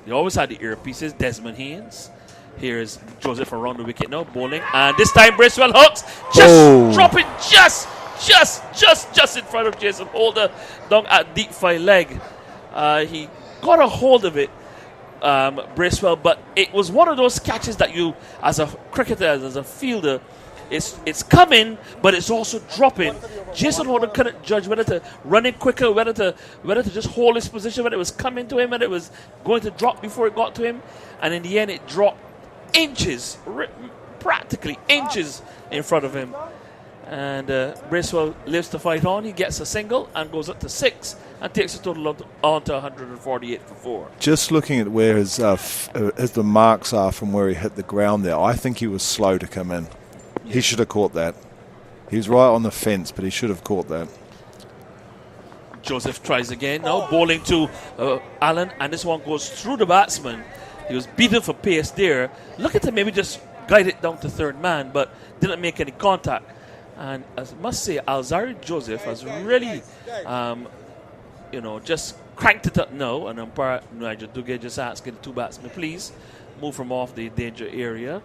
They always had the earpieces. Desmond Haynes. Here's Joseph around the wicket now, bowling. And this time Bracewell hooks. Just drop it just in front of Jason Holder down at deep file leg. He got a hold of it, Bracewell, but it was one of those catches that you, as a cricketer, as a fielder, it's coming, but it's also dropping. Jason Holder couldn't judge whether to run it quicker, whether to just hold his position, whether it was coming to him, whether it was going to drop before it got to him. And in the end, it dropped inches, practically inches in front of him. And Bracewell lives to fight on. He gets a single and goes up to 6 and takes the total on to 148 for 4. Just looking at where his the marks are from where he hit the ground there, I think he was slow to come in. Yeah. He should have caught that. He was right on the fence, but he should have caught that. Joseph tries again now, bowling to Allen, and this one goes through the batsman. He was beaten for pace there. Look at him, maybe just guide it down to third man, but didn't make any contact. And I must say, Alzari Joseph has really, just cranked it up now. And umpire Nigel Duguay just asking the two batsmen, please move from off the danger area.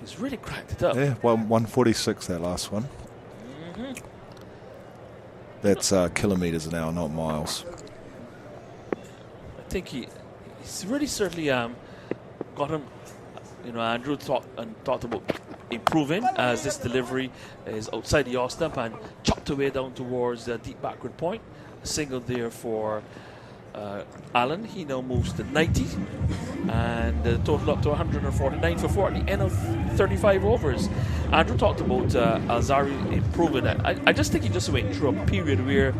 He's really cranked it up. Yeah, 146 that last one. Mm-hmm. That's kilometres an hour, not miles. I think he's really certainly got him. Andrew talked about improving as this delivery is outside the off stump and chopped away down towards the deep backward point. A single there for Allen. He now moves to 90 and the total up to 149 for 4 at the end of 35 overs. Andrew talked about Alzari improving. I just think he just went through a period where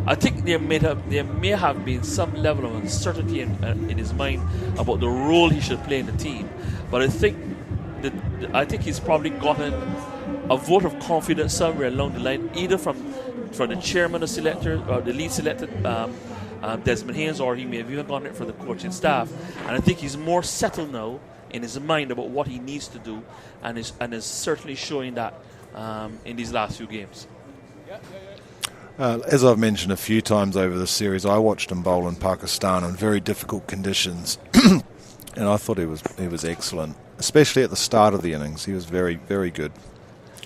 I think there may have been some level of uncertainty in his mind about the role he should play in the team. But I think he's probably gotten a vote of confidence somewhere along the line, either from the chairman of selector or the lead selector, Desmond Haynes, or he may have even gotten it for the coaching staff. And I think he's more settled now in his mind about what he needs to do, and is certainly showing that in these last few games. As I've mentioned a few times over the series, I watched him bowl in Pakistan in very difficult conditions, and I thought he was excellent, especially at the start of the innings. He was very, very good.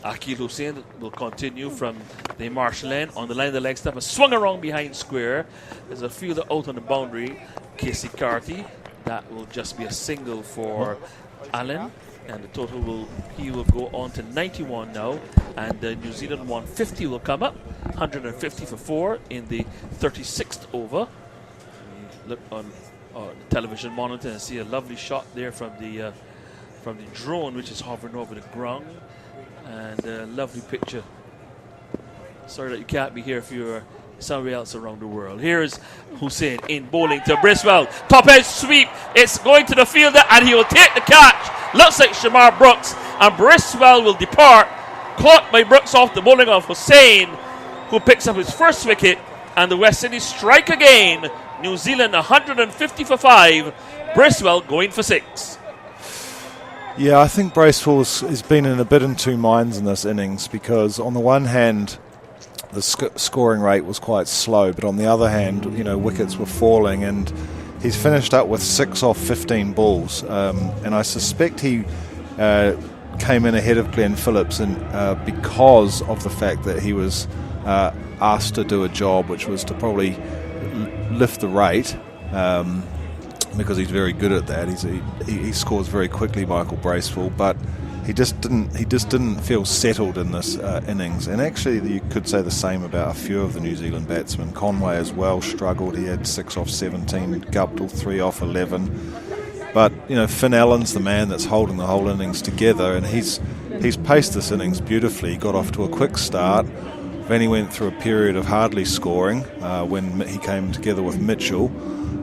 Akil Hussain will continue from the marshal end on the line of the leg stump, swung around behind square. There's a fielder out on the boundary, Casey Carty. That will just be a single for Allen. And the total will go on to 91 now, and the New Zealand 150 will come up, 150 for 4 in the 36th over. We look on the television monitor and see a lovely shot there from the drone, which is hovering over the ground, and a lovely picture. Sorry that you can't be here if you're somewhere else around the world. Here's Hussain in bowling to Bracewell. Top edge sweep. It's going to the fielder and he will take the catch. Looks like Shamar Brooks, and Bracewell will depart. Caught by Brooks off the bowling of Hussain, who picks up his first wicket, and the West Indies strike again. New Zealand 150 for 5. Bracewell going for 6. Yeah, I think Bracewell has been in a bit in two minds in this innings, because on the one hand, the scoring rate was quite slow, but on the other hand, wickets were falling, and he's finished up with 6 off 15 balls, and I suspect he came in ahead of Glenn Phillips, and because of the fact that he was asked to do a job which was to probably lift the rate, because he's very good at that. He scores very quickly, Michael Bracewell, but he just didn't feel settled in this innings. And actually, you could say the same about a few of the New Zealand batsmen. Conway as well struggled. He had 6 off 17. Guptill 3 off 11. But Finn Allen's the man that's holding the whole innings together, and he's paced this innings beautifully. He got off to a quick start. Then he went through a period of hardly scoring when he came together with Mitchell.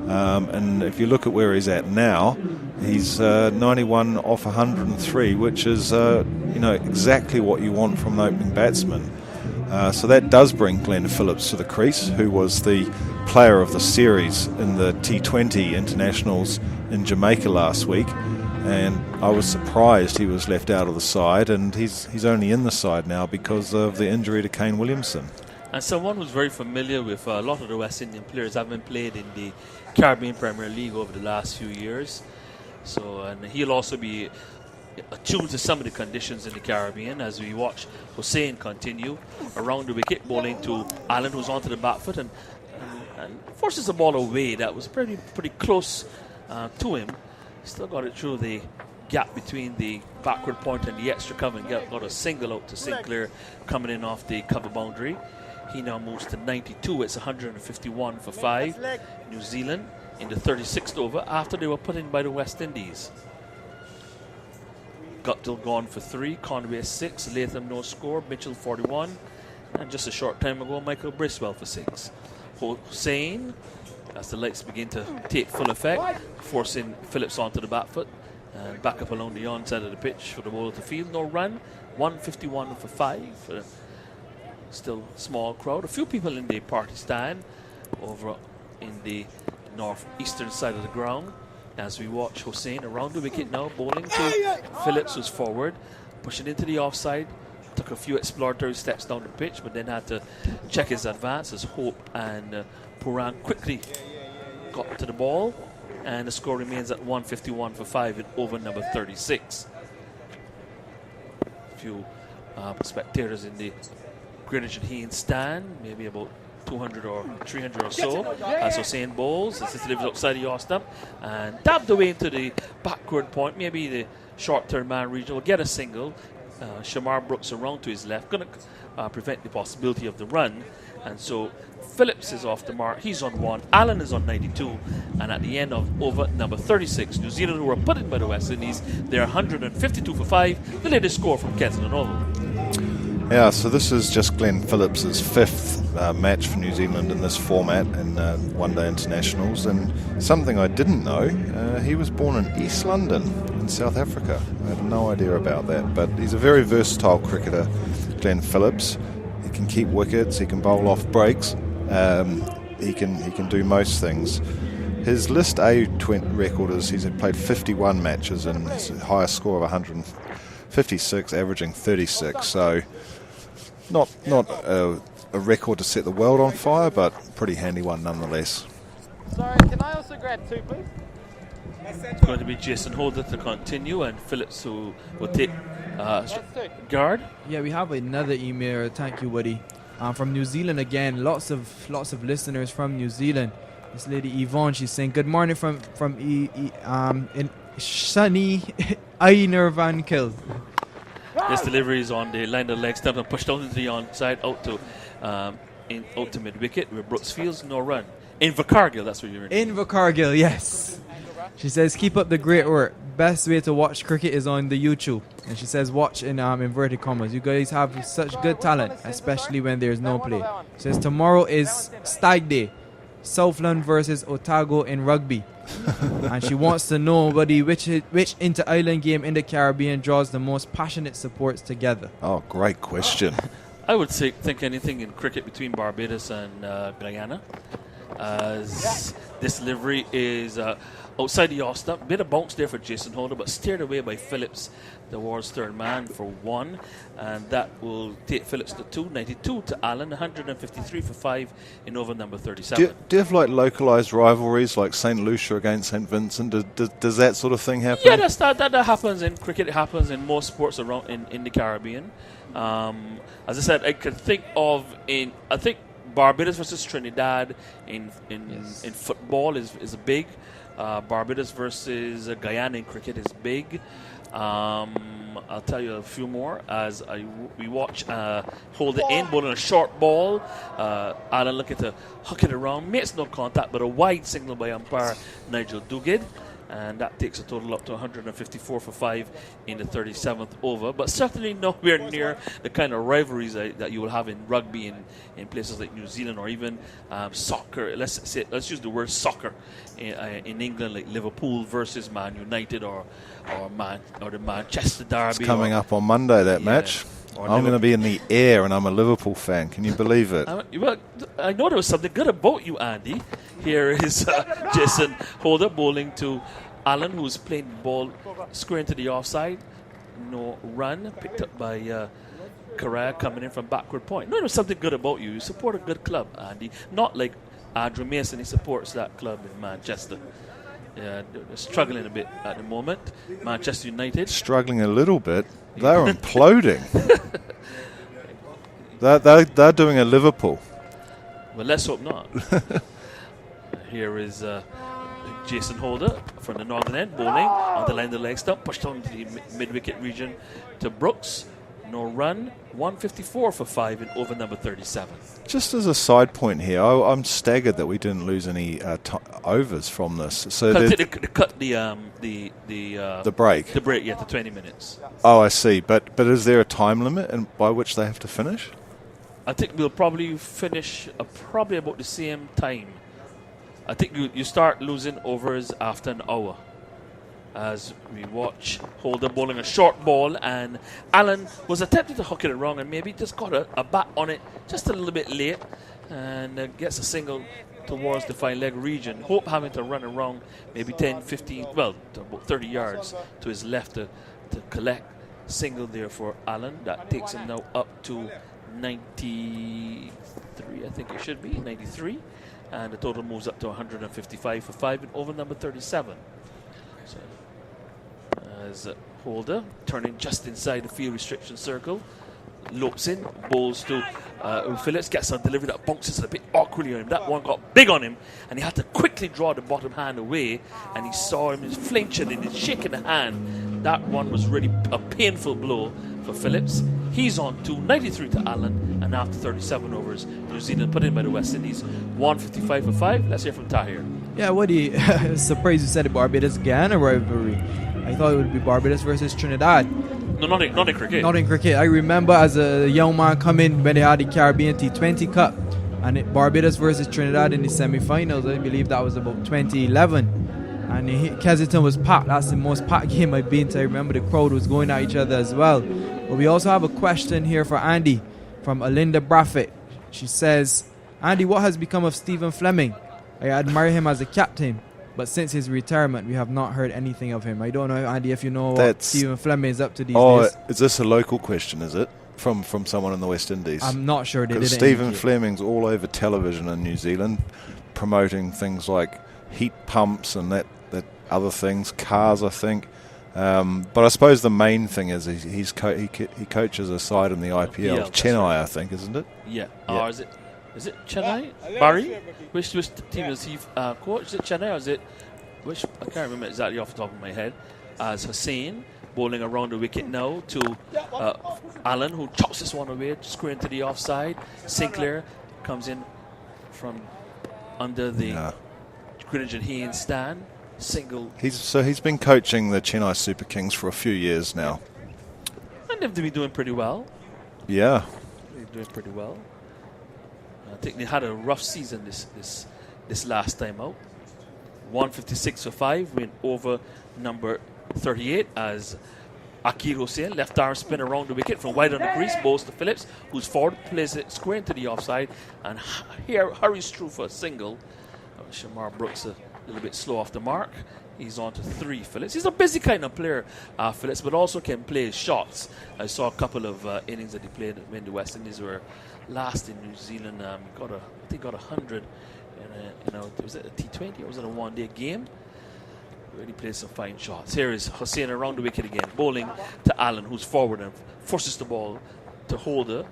And if you look at where he's at now, he's 91 off 103, which is exactly what you want from an opening batsman. So that does bring Glenn Phillips to the crease, who was the player of the series in the T20 internationals in Jamaica last week. And I was surprised he was left out of the side, and he's only in the side now because of the injury to Kane Williamson. And someone who's very familiar with a lot of the West Indian players having played in the Caribbean Premier League over the last few years. So, and he'll also be attuned to some of the conditions in the Caribbean as we watch Hussein continue around the wicket, bowling to Allen, who's onto the back foot and forces the ball away. That was pretty close to him. Still got it through the gap between the backward point and the extra cover and got a single out to Sinclair coming in off the cover boundary. He now moves to 92. It's 151 for 5. New Zealand in the 36th over after they were put in by the West Indies. Gutdell gone for 3. Conway 6. Latham no score. Mitchell 41. And just a short time ago, Michael Bracewell for 6. Hussein, as the lights begin to take full effect, forcing Phillips onto the back foot and back up along the onside of the pitch for the ball to field. No run. 151 for 5. Still small crowd. A few people in the party stand over in the northeastern side of the ground as we watch Hussein around the wicket now, bowling to Phillips, who's forward, pushing into the offside. Took a few exploratory steps down the pitch, but then had to check his advance as Hope and Puran quickly got to the ball, and the score remains at 151 for 5 in over number 36. A few spectators in the Greenwich and Heen stand, maybe about 200 or 300 or so, as Hussein bowls. This delivers outside the off stump and tapped away into the backward point. Maybe the short-term man region will get a single. Shamar Brooks around to his left, going to prevent the possibility of the run. And so Phillips is off the mark. He's on 1. Allen is on 92. And at the end of over number 36, New Zealand, who were put in by the West Indies, they're 152 for 5. The latest score from Kensington Oval. Yeah, so this is just Glenn Phillips' 5th match for New Zealand in this format in one-day internationals. And something I didn't know, he was born in East London in South Africa. I had no idea about that, but he's a very versatile cricketer, Glenn Phillips. He can keep wickets, he can bowl off breaks, he can do most things. His List A record is he's played 51 matches and his highest score of 156, averaging 36. So not a record to set the world on fire, but pretty handy one nonetheless. Sorry, can I also grab 2, please? It's going to be Jason Holder to continue, and Phillips who will take guard. Yeah, we have another email. Thank you, Woody. From New Zealand again. Lots of listeners from New Zealand. This lady Yvonne, she's saying good morning from in sunny Ainervankill. This delivery is on the line of the leg stump and pushed out into the onside, out to mid wicket where Brooks fields no run. Invercargill, that's where you're in. Invercargill, yes. She says keep up the great work. Best way to watch cricket is on the YouTube. And she says watch in inverted commas. You guys have such good talent, especially when there's no play. She says tomorrow is Stag Day. Southland versus Otago in rugby. And she wants to know, buddy, which inter-island game in the Caribbean draws the most passionate supports together. Oh, great question. I would think anything in cricket between Barbados and Guyana. As this delivery is outside the off stump. Bit of bounce there for Jason Holder, but steered away by Phillips, the Ward's third man, for 1. And that will take Phillips to 2. 92 to Allen, 153 for 5 in over number 37. Do you have like localised rivalries like St. Lucia against St. Vincent? Does that sort of thing happen? Yeah, that happens in cricket. It happens in most sports around in the Caribbean. As I said, I could think of I think Barbados versus Trinidad in football is big. Barbados versus Guyana in cricket is big. I'll tell you a few more as we watch hold it in, bowling a short ball. Allen looking to hook it around, makes no contact, but a wide signal by umpire Nigel Duguid. And that takes a total up to 154 for 5 in the 37th over. But certainly nowhere near the kind of rivalries that you will have in rugby in places like New Zealand or even soccer. Let's use the word soccer in England, like Liverpool versus Man United or the Manchester Derby. It's coming up on Monday, that match. I'm going to be in the air, and I'm a Liverpool fan. Can you believe it? I know there was something good about you, Andy. Here is Jason Holder bowling to Allen, who's playing the ball square into the offside. No run, picked up by Correa coming in from backward point. No, there's something good about you. You support a good club, Andy. Not like Andrew Mason, he supports that club in Manchester. Yeah, they're struggling a bit at the moment. Manchester United. Struggling a little bit. They're imploding. They're doing a Liverpool. Well, let's hope not. Here is Jason Holder from the northern end, bowling on the line of the leg stump, pushed on to the mid-wicket region to Brooks. No run, 154 for 5 in over number 37. Just as a side point here, I'm staggered that we didn't lose any overs from this. So they cut the break. The break, yeah, to 20 minutes. Oh, I see. But is there a time limit by which they have to finish? I think we'll probably finish probably about the same time. I think you start losing overs after an hour. As we watch Holder bowling a short ball, and Allen was attempting to hook it wrong and maybe just got a bat on it just a little bit late and gets a single towards the fine leg region. Hope having to run around maybe 10, 15, well, to about 30 yards to his left to collect single there for Allen. That takes him now up to 93, I think it should be, 93. And the total moves up to 155 for 5 and over number 37. So, as Holder turning just inside the field restriction circle, lopes in, bowls to Phillips, gets a delivery that bounces a bit awkwardly on him. That one got big on him, and he had to quickly draw the bottom hand away, and he saw him flinching and shaking the hand. That one was really a painful blow for Phillips. He's on to 93 to Allen, and after 37 overs, New Zealand put in by the West Indies, 155 for 5. Let's hear from Tahir. Yeah, Woody, surprised you said the Barbados-Guyana rivalry. I thought it would be Barbados versus Trinidad. No, not in cricket. Not in cricket. I remember as a young man coming when they had the Caribbean T20 Cup, and Barbados versus Trinidad in the semi-finals. I believe that was about 2011. And Kensington was packed. That's the most packed game I've been to. I remember the crowd was going at each other as well. But we also have a question here for Andy from Alinda Braffett. She says, Andy, what has become of Stephen Fleming? I admire him as a captain, but since his retirement, we have not heard anything of him. I don't know, Andy, if you know what Stephen Fleming is up to these days. Is this a local question, is it? From someone in the West Indies? I'm not sure. Because Stephen Fleming's all over television in New Zealand promoting things like heat pumps and that other things, cars, I think. But I suppose the main thing is he coaches a side in the IPL. Chennai, I think, isn't it? Yeah. Or is it Chennai? Barry? Which team is he coach? Is it Chennai or is it which? I can't remember exactly off the top of my head. As Hussain bowling around the wicket now to Allen, who chops this one away, square into the offside. Sinclair comes in from under the Greenwich and Haynes stand. Single. He's been coaching the Chennai Super Kings for a few years now. And they've been doing pretty well. Yeah. They're doing pretty well. I think they had a rough season this last time out. 156 for 5, went over number 38 as Akil Hussain, left arm spin around the wicket from wide on the crease, bowls to Phillips, who's forward, plays it square into the offside, and here hurries through for a single. Shamar Brooks a little bit slow off the mark. He's on to 3, Phillips. He's a busy kind of player, Phillips, but also can play his shots. I saw a couple of innings that he played when the West Indies were last in New Zealand. Got 100. Was it a T20 or was it a one-day game? Really played some fine shots. Here is Hussain around the wicket again, bowling to Allen, who's forward and forces the ball to Holder,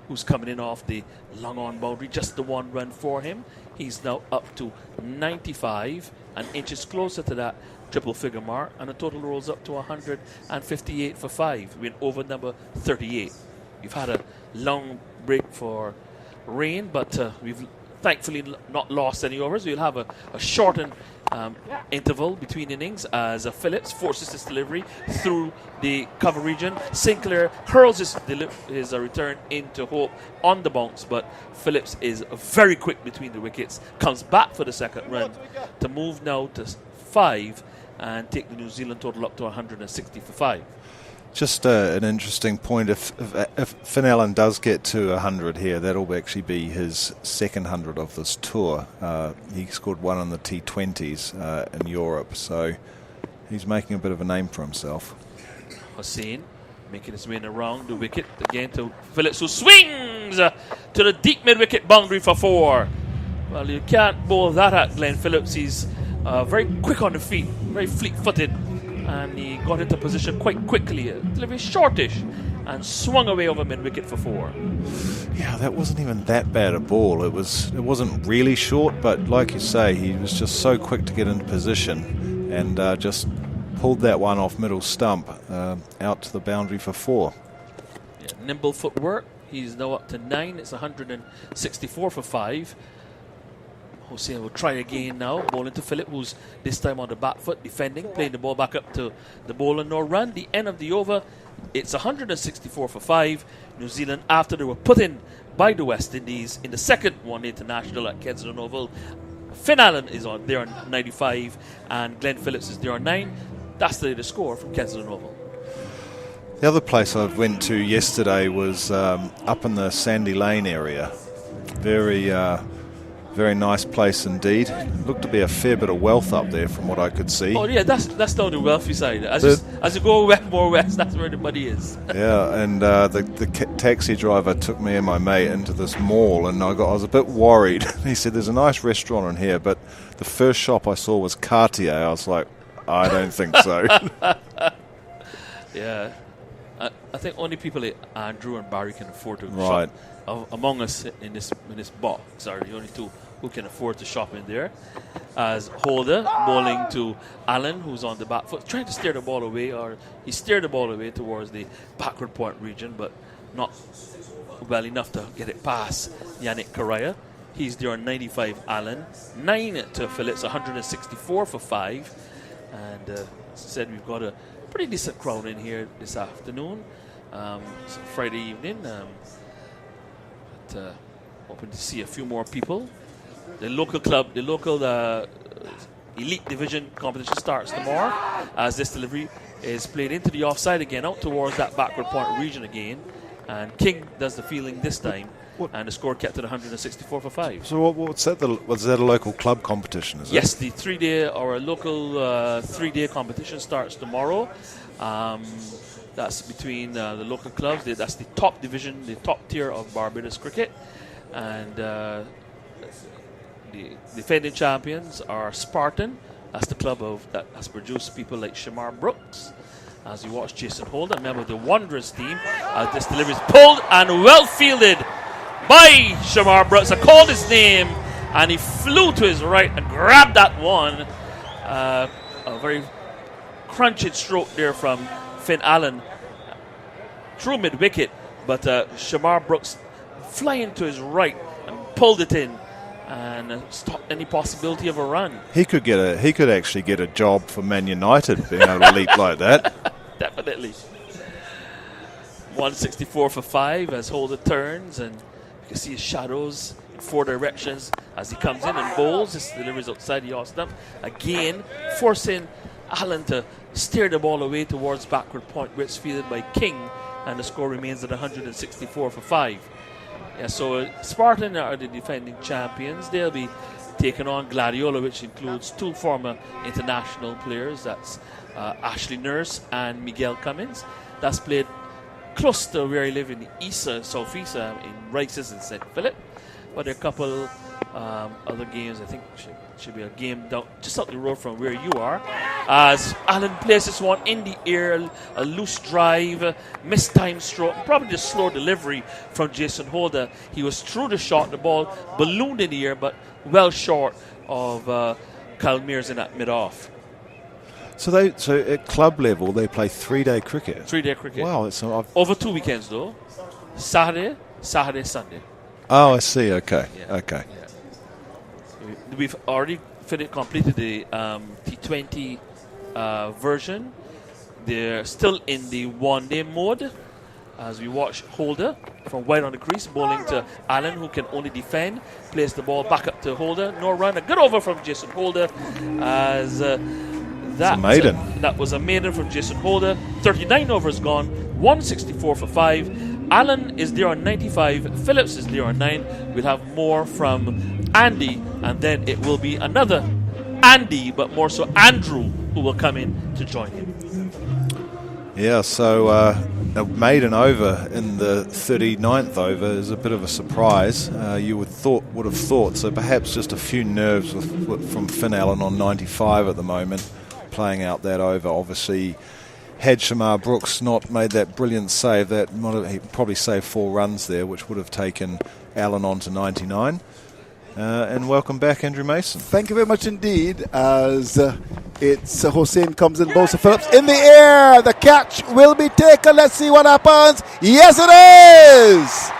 who's coming in off the long-on boundary. Just the 1 run for him. He's now up to 95 and inches closer to that triple figure mark, and the total rolls up to 158 for 5. We're over number 38. We've had a long break for rain, but we've thankfully not lost any overs. We'll have a shortened interval between innings as Phillips forces his delivery through the cover region. Sinclair hurls his return into Hope on the bounce, but Phillips is very quick between the wickets, comes back for the second run to move now to 5 and take the New Zealand total up to 160 for 5. Just an interesting point. If Finn Allen does get to 100 here, that'll actually be his second 100 of this tour. He scored 1 on the T20s in Europe, so he's making a bit of a name for himself. Hussain making his way around the wicket again to Phillips, who swings to the deep mid-wicket boundary for 4. Well, you can't bowl that at Glenn Phillips. He's very quick on the feet, very fleet-footed, and he got into position quite quickly. Delivery shortish, and swung away over mid-wicket for 4. Yeah, that wasn't even that bad a ball. It wasn't really short, but like you say, he was just so quick to get into position and just pulled that one off middle stump out to the boundary for 4. Yeah, nimble footwork. He's now up to 9. It's 164 for 5. Hossein will try again now. Bowling to Phillip, who's this time on the back foot, defending, playing the ball back up to the bowler. No run. The end of the over. It's 164 for 5. New Zealand, after they were put in by the West Indies in the second one international at Kensington Oval. Finn Allen is on there on 95, and Glenn Phillips is there on 9. That's the score from Kensington Oval. The other place I went to yesterday was up in the Sandy Lane area. Very nice place indeed. Looked to be a fair bit of wealth up there from what I could see. Oh yeah, that's down the wealthy side. As you go more west, that's where the money is. Yeah, and the taxi driver took me and my mate into this mall, and I was a bit worried. He said, "There's a nice restaurant in here," but the first shop I saw was Cartier. I was like, I don't think so. Yeah, I think only people like Andrew and Barry can afford to right. shop. Among us in this box are the only two who can afford to shop in there. As Holder bowling to Allen, who's on the back foot, trying to steer the ball away, or he steered the ball away towards the backward point region, but not well enough to get it past Yannick Correa. He's there on 95, Allen. 9 to Phillips, 164 for 5. And as I said, we've got a pretty decent crowd in here this afternoon. It's a Friday evening. Hoping to see a few more people. The local elite division competition starts tomorrow, as this delivery is played into the offside again, out towards that backward point region again, and King does the fielding this time, and the score kept at 164 for 5. So what's that? Was that a local club competition? Is Yes, it? the 3-day or a local 3-day competition starts tomorrow. That's between the local clubs. That's the top division, the top tier of Barbados cricket. And the defending champions are Spartan. That's the club that has produced people like Shamar Brooks. As you watch Jason Holder, a member of the Wanderers team, this delivery is pulled and well fielded by Shamar Brooks. I called his name and he flew to his right and grabbed that one. A very crunching stroke there from Finn Allen through mid-wicket, but Shamar Brooks flying to his right and pulled it in and stopped any possibility of a run. He could actually get a job for Man United being able to leap like that. Definitely. 164 for 5 as Holder turns, and you can see his shadows in 4 directions as he comes in and bowls. This delivers outside the off stump again, forcing Allen to steer the ball away towards backward point, where it's fielded by King, and the score remains at 164 for 5. Yeah, so Spartan are the defending champions. They'll be taking on Gladiola, which includes 2 former international players. That's Ashley Nurse and Miguel Cummins. That's played close to where I live in the southeast, in Rices and St. Philip. But there are a couple other games. I think should be a game down just up the road from where you are. As Allen places one in the air, a loose drive, mistimed stroke, probably the slow delivery from Jason Holder. He was through the shot, the ball ballooned in the air, but well short of Kyle Mears in that mid-off. So at club level they play 3-day cricket. 3-day cricket. Wow, over 2 weekends though. Saturday, Sunday. Oh, I see. Okay, Yeah. okay. Yeah. We've already completed the T20 version. They're still in the 1-day mode as we watch Holder from wide on the crease, bowling to Allen, who can only defend. Plays the ball back up to Holder. No run. A good over from Jason Holder as that was a maiden from Jason Holder. 39 overs gone. 164 for 5. Allen is there on 95. Phillips is there on 9. We'll have more from Andy, and then it will be another Andy, but more so Andrew, who will come in to join him. Yeah, so a maiden over in the 39th over is a bit of a surprise. You would have thought. So perhaps just a few nerves from Finn Allen on 95 at the moment, playing out that over. Obviously, had Shamar Brooks not made that brilliant save, he probably saved 4 runs there, which would have taken Allen on to 99. And welcome back, Andrew Mason. Thank you very much indeed. As it's Hossein comes in, Bosa Phillips in the air. The catch will be taken. Let's see what happens. Yes, it is.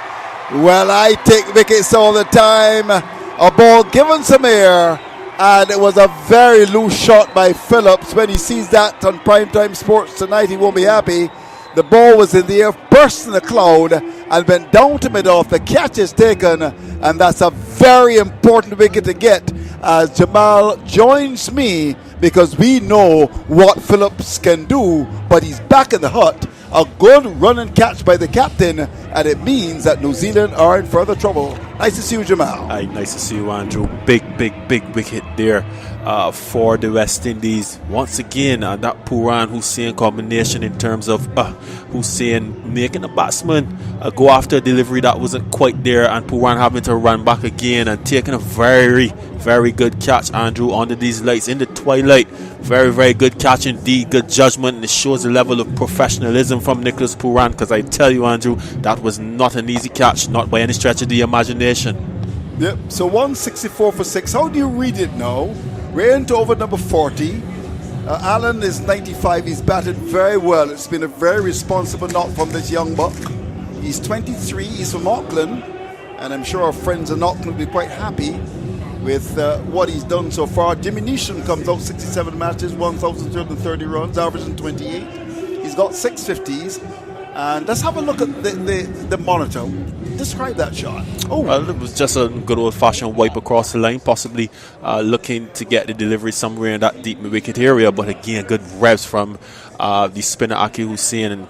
Well, I take wickets all the time. A ball given some air, and it was a very loose shot by Phillips. When he sees that on Primetime Sports tonight, he won't be happy. The ball was in the air, burst in the cloud, and went down to mid-off. The catch is taken, and that's a very important wicket to get, as Jamal joins me, because we know what Phillips can do, but he's back in the hut. A good run and catch by the captain, and it means that New Zealand are in further trouble. Nice to see you, Jamal. Hi, nice to see you, Andrew. Big wicket there for the West Indies. Once again, that Pooran Hussain combination in terms of Hussain making the batsman go after a delivery that wasn't quite there, and Pooran having to run back again and taking a very, very good catch, Andrew, under these lights in the twilight. Very, very good catch indeed. Good judgment, and it shows the level of professionalism from Nicholas Pooran, because I tell you, Andrew, that was not an easy catch, not by any stretch of the imagination. Yep, so 164 for 6. How do you read it now? We're into over number 40. Allen is 95. He's batted very well. It's been a very responsible knock from this young buck. He's 23. He's from Auckland, and I'm sure our friends in Auckland will be quite happy with what he's done so far. Jimmy Neesham comes out 67 matches, 1,230 runs, averaging 28. He's got 650s. And let's have a look at the monitor. Describe that shot. Oh, well, it was just a good old-fashioned wipe across the line, possibly looking to get the delivery somewhere in that deep wicket area. But again, good revs from the spinner Aki Hussain. And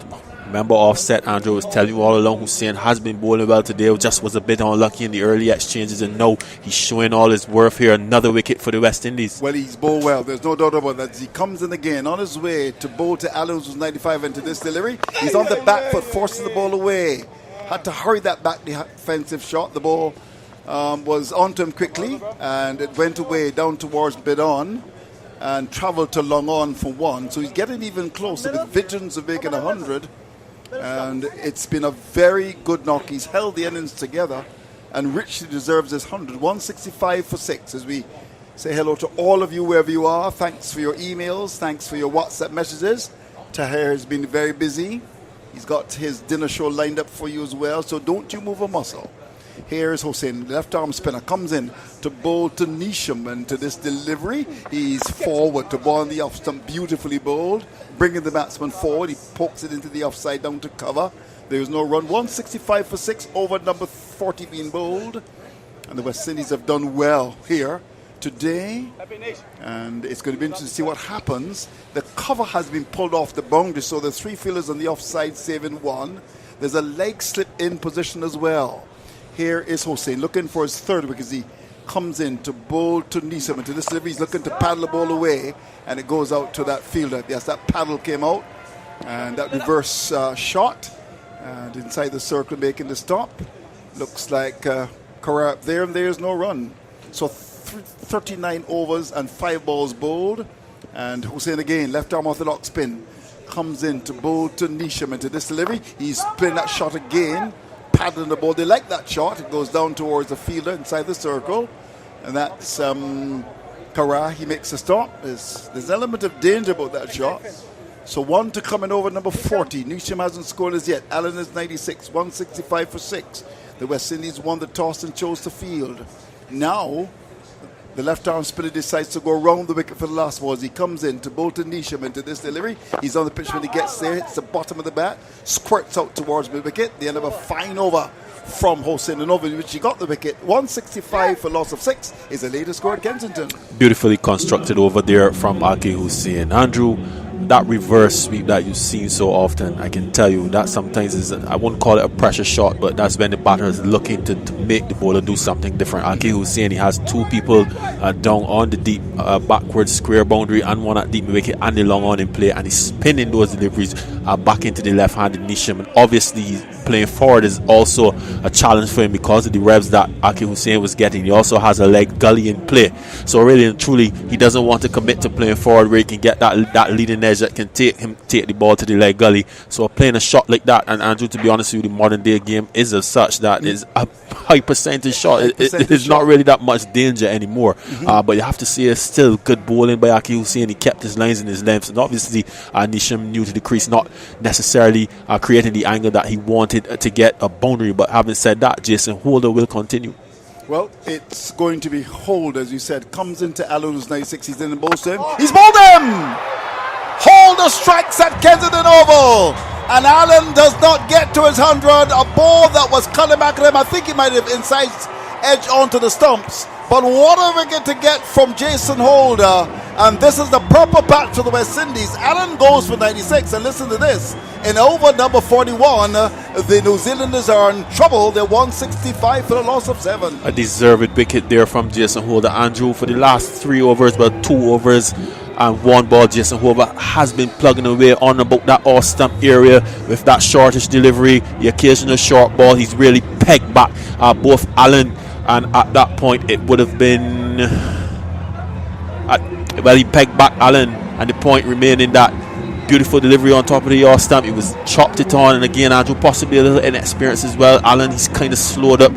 remember, offset, Andrew was telling you all along, Hussain has been bowling well today. Just was a bit unlucky in the early exchanges, and now he's showing all his worth here. Another wicket for the West Indies. Well, he's bowled well. There's no doubt about that. He comes in again on his way to bowl to Allen, who's 95, into this delivery. He's on the back foot, forcing the ball away. Had to hurry that back defensive shot. The ball was onto him quickly, and it went away down towards mid-on and travelled to long on for 1. So he's getting even closer with visions of making 100. And it's been a very good knock. He's held the innings together and richly deserves this 100. 165 for 6 as we say hello to all of you wherever you are. Thanks for your emails. Thanks for your WhatsApp messages. Tahir has been very busy. He's got his dinner show lined up for you as well, so don't you move a muscle. Here is Hossein, left arm spinner, comes in to bowl to Neesham, and to this delivery, he's forward to ball on the off stump, beautifully bowled, bringing the batsman forward. He pokes it into the offside down to cover. There is no run. 165 for 6 over number 40 being bowled, and the West Indies have done well here today, and it's going to be interesting to see what happens. The cover has been pulled off the boundary, so the 3 fielders on the offside saving 1. There's a leg slip in position as well. Here is Hossein looking for his 3rd wicket as he comes in to bowl to Neesham, and to this delivery he's looking to paddle the ball away, and it goes out to that fielder. Yes, that paddle came out, and that reverse shot, and inside the circle making the stop. Looks like Correa up there, and there's no run. So 39 overs and 5 balls bowled, and Hossein again, left arm orthodox spin, comes in to bowl to Neesham, and to this delivery he's playing that shot again, paddling the ball. They like that shot. It goes down towards the fielder inside the circle, and that's Kara. He makes a stop. There's an element of danger about that shot. So 1 to come in over number 40. Neesham hasn't scored as yet. Allen is 96. 165 for 6. The West Indies won the toss and chose to field. Now the left arm spinner decides to go around the wicket for the last ball as he comes in to bowl to Neesham into this delivery. He's on the pitch when he gets there, hits the bottom of the bat, squirts out towards mid wicket. The end of a fine over from Hossein, and over which he got the wicket. 165 for loss of 6 is the latest score at Kensington. Beautifully constructed over there from Aki Hussain. Andrew, that reverse sweep that you've seen so often, I can tell you that sometimes is, I wouldn't call it a pressure shot, but that's when the batter is looking to make the bowler do something different. Aki Hussain, he has 2 people down on the deep backward square boundary and 1 at deep wicket and the long on in play, and he's spinning those deliveries back into the left-handed Nisham. And obviously, playing forward is also a challenge for him because of the revs that Aki Hussein was getting. He also has a leg gully in play. So really and truly, he doesn't want to commit to playing forward where he can get that leading edge that can take the ball to the leg gully. So playing a shot like that, and Andrew, to be honest with you, the modern day game is as such that is a high percentage shot. It is not really that much danger anymore. But you have to say it's still good bowling by Aki Hussein. He kept his lines and his lengths, and obviously Nisham new to the crease, not necessarily creating the angle that he wanted to get a boundary. But having said that, Jason Holder will continue. Well, it's going to be Holder, as you said, comes into Allen, who's 96. He's in the ball to him. He's bowled him! Holder strikes at Kensington Oval, and Allen does not get to his 100. A ball that was coming back at him. I think he might have inside edge onto the stumps. But what a wicket to get from Jason Holder. And this is the purple patch for the West Indies. Allen goes for 96. And listen to this. In over number 41, the New Zealanders are in trouble. They're 165 for a loss of 7. A deserved wicket there from Jason Holder. Andrew, for the last 3 overs, but 2 overs and 1 ball, Jason Holder has been plugging away on about that off stump area with that shortish delivery, the occasional short ball. He's really pegged back both Allen, and at that point it would have been he pegged back Allen, and the point remaining that beautiful delivery on top of the off stump. He was chopped it on, and again, Andrew, possibly a little inexperienced as well. Allen, he's kind of slowed up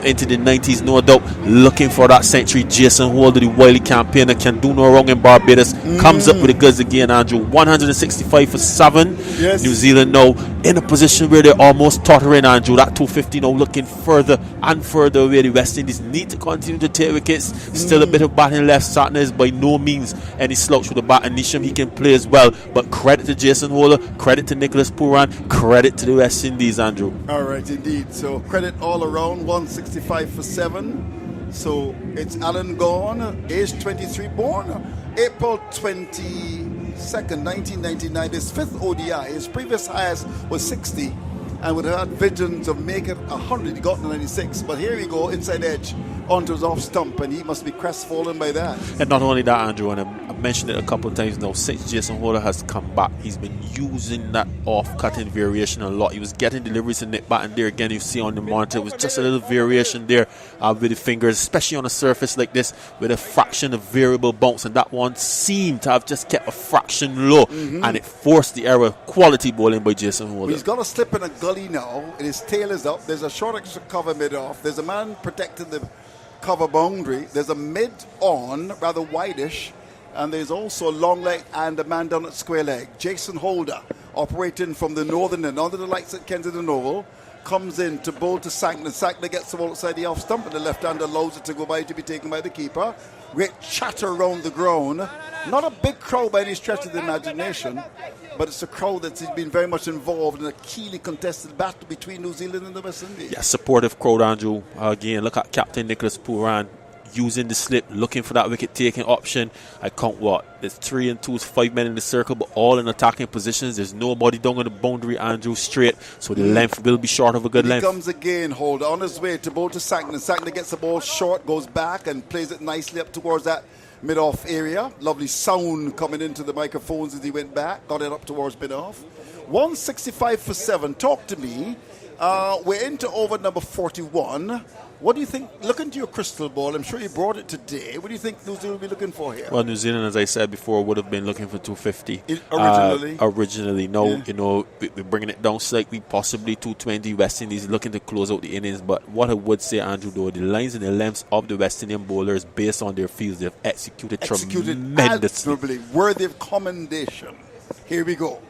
into the 90s, no doubt, looking for that century. Jason Holder, the wily campaigner, can do no wrong in Barbados, comes up with the goods again, Andrew. 165 for 7. Yes. New Zealand now in a position where they're almost tottering, Andrew. That 250 now looking further and further away. The West Indies need to continue to take wickets. Still a bit of batting left. Satner is by no means any slouch with the bat, and Nisham, he can play as well, but credit to Jason Holder, credit to Nicholas Pooran, credit to the West Indies, Andrew. All right, indeed. So credit all around, 165 for 7. So it's Allen gone, age 23, born April 22nd, 1999. His 5th ODI. His previous highest was 60 and would have had visions of making 100. He got to 96. But here we go, inside edge onto his off stump, and he must be crestfallen by that. And not only that, Andrew, and I've mentioned it a couple of times now, since Jason Holder has come back, he's been using that off-cutting variation a lot. He was getting deliveries in it back, and there again you see on the monitor, it was just a little variation there with the fingers, especially on a surface like this with a fraction of variable bounce, and that one seemed to have just kept a fraction low, and it forced the error. Quality bowling by Jason Holder. He's got to slip in a gully now, and his tail is up. There's a short extra cover mid-off. There's a man protecting the cover boundary. There's a mid-on, rather wideish, and there's also a long leg and a man down at square leg. Jason Holder, operating from the northern end, under the lights at Kensington Oval, comes in to bowl to Sankner. Sankner gets the ball outside the off stump, and the left hand allows it to go by, to be taken by the keeper. Great chatter around the ground. Not a big crowd by any stretch of the imagination, but it's a crowd that's been very much involved in a keenly contested battle between New Zealand and the West Indies. Yeah, supportive crowd, Andrew. Again, look at Captain Nicholas Pooran using the slip, looking for that wicket-taking option. I count there's 3 and 2, 5 men in the circle, but all in attacking positions. There's nobody down on the boundary, Andrew, straight. So the length will be short of a good length. He comes again, Holder, on his way to bowl to Sankner. Sankner gets the ball short, goes back and plays it nicely up towards that mid-off area. Lovely sound coming into the microphones as he went back. Got it up towards mid-off. 165 for 7. Talk to me. We're into over number 41. What do you think? Look into your crystal ball. I'm sure you brought it today. What do you think New Zealand will be looking for here? Well, New Zealand, as I said before, would have been looking for 250. Originally? No, you know, we're bringing it down slightly, possibly 220. West Indies looking to close out the innings. But what I would say, Andrew, though, the lines and the lengths of the West Indian bowlers, based on their fields, they've executed tremendously. Admirably, worthy of commendation. Here we go.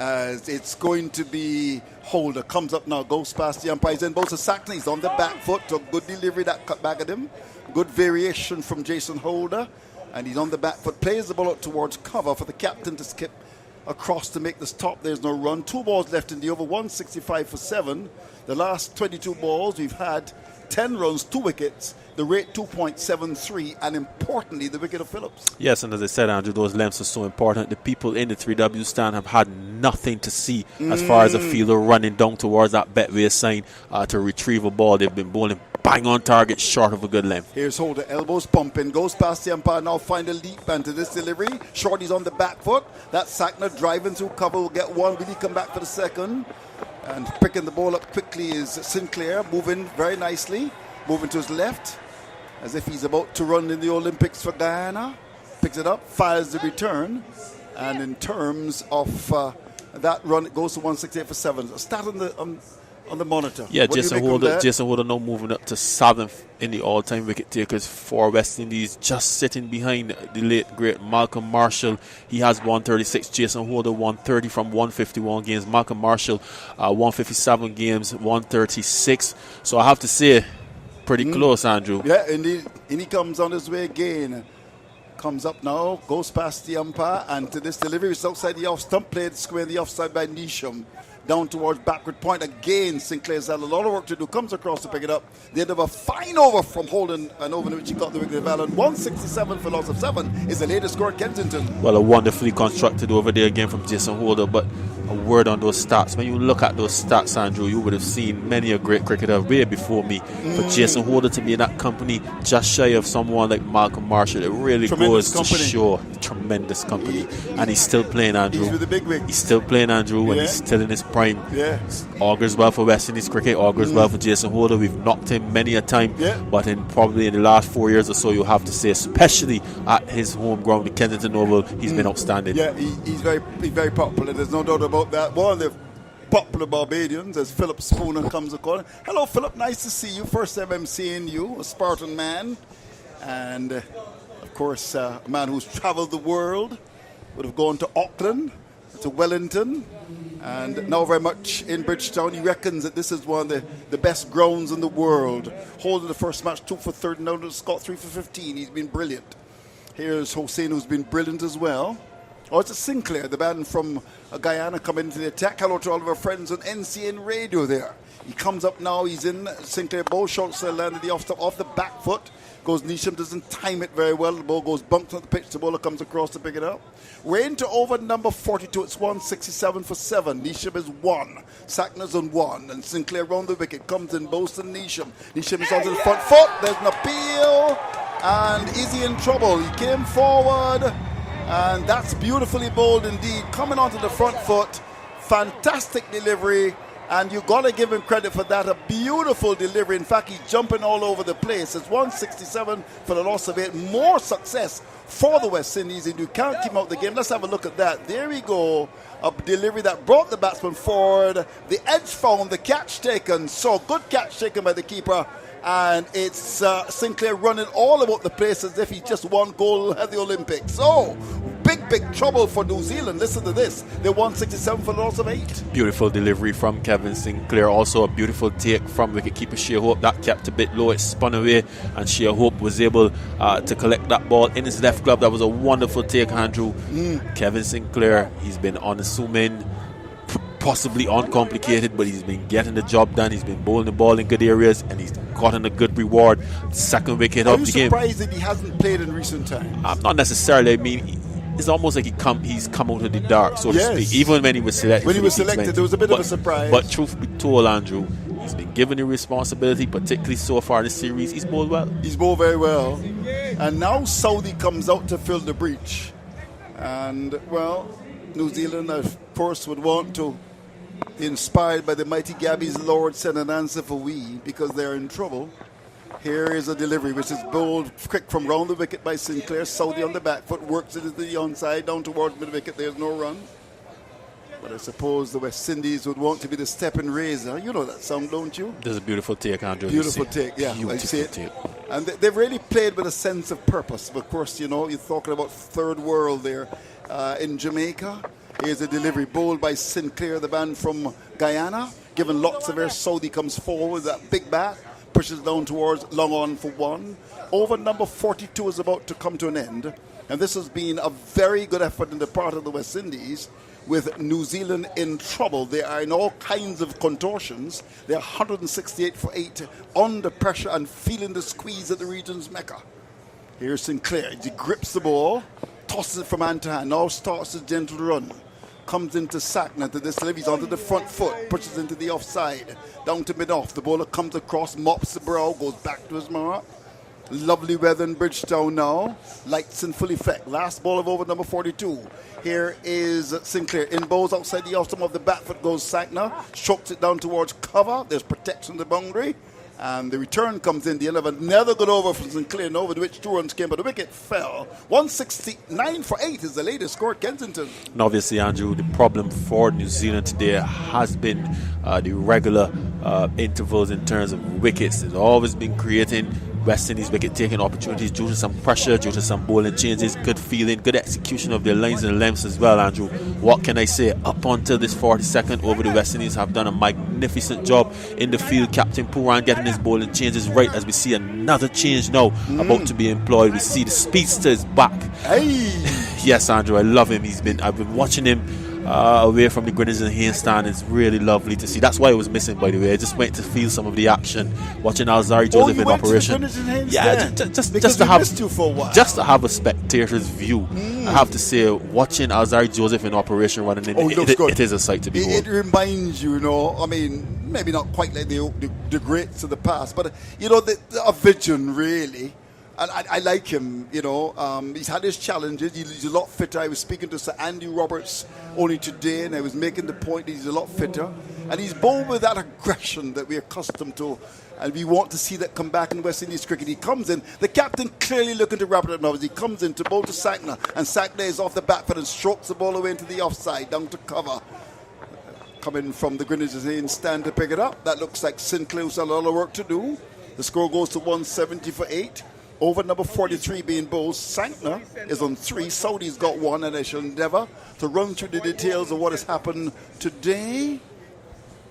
It's going to be Holder. Comes up now, goes past the umpires, and both Sackney. He's on the back foot. Took good delivery that cut back at him. Good variation from Jason Holder. And he's on the back foot. Plays the ball out towards cover for the captain to skip across to make the stop. There's no run. 2 balls left in the over. 165 for 7. The last 22 balls we've had 10 runs, 2 wickets. The rate 2.73, and importantly, the wicket of Phillips. Yes, and as I said, Andrew, those lengths are so important. The people in the 3W stand have had nothing to see as far as a fielder running down towards that Betway sign to retrieve a ball. They've been bowling bang on target, short of a good length. Here's Holder, elbows pumping, goes past the umpire, now find a leap and to this delivery. Shorty's on the back foot. That's Sackner driving through cover, will get one. Will he come back for the second? And picking the ball up quickly is Sinclair, moving very nicely, moving to his left, as if he's about to run in the Olympics for Guyana. Picks it up, fires the return, and in terms of that run, it goes to 168 for 7. Stat on the monitor. Yeah, What do you Jason make of that? Holder now moving up to 7th in the all-time wicket takers for West Indies, just sitting behind the late great Malcolm Marshall. He has 136. Jason Holder 130 from 151 games. Malcolm Marshall 157 games, 136. So I have to say, pretty close, Andrew. Yeah, indeed. And he comes on his way again. Comes up now, goes past the umpire, and to this delivery, it's outside the off stump, played square the offside by Neesham. Down towards backward point again. Sinclair's had a lot of work to do. Comes across to pick it up. The end of a fine over from Holden, and over which he got the wicket of Allen. 167 for loss of 7 is the latest score at Kensington. Well, a wonderfully constructed over there again from Jason Holder, but a word on those stats. When you look at those stats, Andrew, you would have seen many a great cricketer way before me. For Jason Holder to be in that company, just shy of someone like Malcolm Marshall, it really Tremendous goes company. to show tremendous company. And he's still playing, Andrew. He's with the big wigs. He's still playing, Andrew, and Yeah. he's still in his prime. Yeah. Augurs well for West Indies cricket, augurs well for Jason Holder. We've knocked him many a time, Yeah. but probably in the last 4 years or so, you have to say, especially at his home ground, the Kensington Oval, he's been outstanding. Yeah, he's very popular. There's no doubt about that. One of the popular Barbadians, as Philip Spooner comes a calling. Hello, Philip. Nice to see you. First time I'm seeing you, a Spartan man, and of course, a man who's travelled the world. Would have gone to Auckland, to Wellington, and now very much in Bridgetown. He reckons that this is one of the best grounds in the world. Holding the first match 2 for 30, now to Scott 3 for 15. He's been brilliant. Here's Hossein, who's been brilliant as well. Oh, it's Sinclair, the man from Guyana, coming into the attack. Hello to all of our friends on NCN Radio there. He comes up now, he's in. Sinclair ball shots landed the off the back foot. Goes Neesham, doesn't time it very well. The ball goes bunked on the pitch. The bowler comes across to pick it up. We're into over number 42. It's 167 for 7. Neesham is 1. Sackner's on 1. And Sinclair round the wicket. Comes in, Boaston Neesham. Neesham is onto the front foot. There's an appeal. And is he in trouble? He came forward. And that's beautifully bowled indeed. Coming onto the front foot. Fantastic delivery. And you got to give him credit for that. A beautiful delivery. In fact, he's jumping all over the place. It's 167 for the loss of 8. More success for the West Indies. And you can't keep out the game. Let's have a look at that. There we go. A delivery that brought the batsman forward. The edge found, the catch taken. So good catch taken by the keeper. And it's Sinclair running all about the place as if he just won gold at the Olympics. So, big trouble for New Zealand. Listen to this. They're 167 for the loss of 8. Beautiful delivery from Kevin Sinclair. Also a beautiful take from wicketkeeper Shea Hope. That kept a bit low. It spun away and Shea Hope was able to collect that ball in his left glove. That was a wonderful take, Andrew. Kevin Sinclair, he's been unassuming, possibly uncomplicated, but he's been getting the job done. He's been bowling the ball in good areas and he's gotten a good reward. Second wicket of the game. Are you surprised that he hasn't played in recent times? Not necessarily. I mean, it's almost like he's come out of the dark, so to speak. Even when he was selected. When he was selected, there was a bit of a surprise. But truth be told, Andrew, he's been given the responsibility, particularly so far in the series. He's bowled well. He's bowled very well. And now Saudi comes out to fill the breach. And, well, New Zealand, of course, would want to, inspired by the mighty Gabby's Lord, send an answer for we, because they're in trouble. Here is a delivery which is bowled quick from round the wicket by Sinclair. Saudi on the back foot, works it into the onside, down towards mid wicket. There's no run. But I suppose the West Indies would want to be the stepping razor. You know that song, don't you? There's a beautiful take, Andrew. Beautiful take, yeah. Beautiful I see it. take. And they've really played with a sense of purpose. Of course, you know, you're talking about third world there in Jamaica. Here's a delivery bowled by Sinclair, the man from Guyana. Given lots of air, Saudi comes forward with that big bat. Pushes down towards long on for 1. Over number 42 is about to come to an end. And this has been a very good effort in the part of the West Indies with New Zealand in trouble. They are in all kinds of contortions. They're 168 for 8 under pressure and feeling the squeeze at the region's mecca. Here's Sinclair. He grips the ball, tosses it from hand to hand. Now starts a gentle run. comes into Sackner to this level. He's onto the front foot, pushes into the offside, down to mid-off. The bowler comes across, mops the brow, goes back to his mark. Lovely weather in Bridgetown now. Lights in full effect. Last ball of over number 42. Here is Sinclair. In bowls outside the off of the back foot goes Sackner. Strokes it down towards cover. There's protection of the boundary. And the return comes in. The end of another good over from Sinclair, over which 2 runs came, but the wicket fell. 169 for 8 is the latest score at Kensington. And obviously, Andrew, the problem for New Zealand today has been the regular intervals in terms of wickets. It's always been creating West Indies wicket-taking opportunities due to some pressure, due to some bowling changes, good feeling, good execution of their lines and lengths as well, Andrew. What can I say? Up until this 42nd over, the West Indies have done a magnificent job in the field. Captain Pooran getting his bowling changes right as we see another change now about to be employed. We see the speedster is back. Hey! Yes, Andrew, I love him. I've been watching him away from the Windies and Haynes stand. It's really lovely to see. That's why I was missing, by the way. I just went to feel some of the action watching Alzari Joseph in operation. Just to have a spectator's view. I have to say, watching Alzari Joseph in operation running in, it is a sight to behold. It reminds you, I mean, maybe not quite like the greats of the past, but a vision really. And I like him, he's had his challenges. He's a lot fitter. I was speaking to Sir Andy Roberts only today, and I was making the point that he's a lot fitter. And he's bowled with that aggression that we're accustomed to, and we want to see that come back in West Indies cricket. He comes in, the captain clearly looking to wrap it up now as he comes in to bowl to Sackner, and Sackner is off the back foot and strokes the ball away into the offside, down to cover. Coming from the Greenwich stand to pick it up. That looks like Sinclair's a lot of work to do. The score goes to 170 for 8. Over number 43 being bowled. Sankner is on 3. Saudi's got 1, and I shall endeavour to run through the details of what has happened today.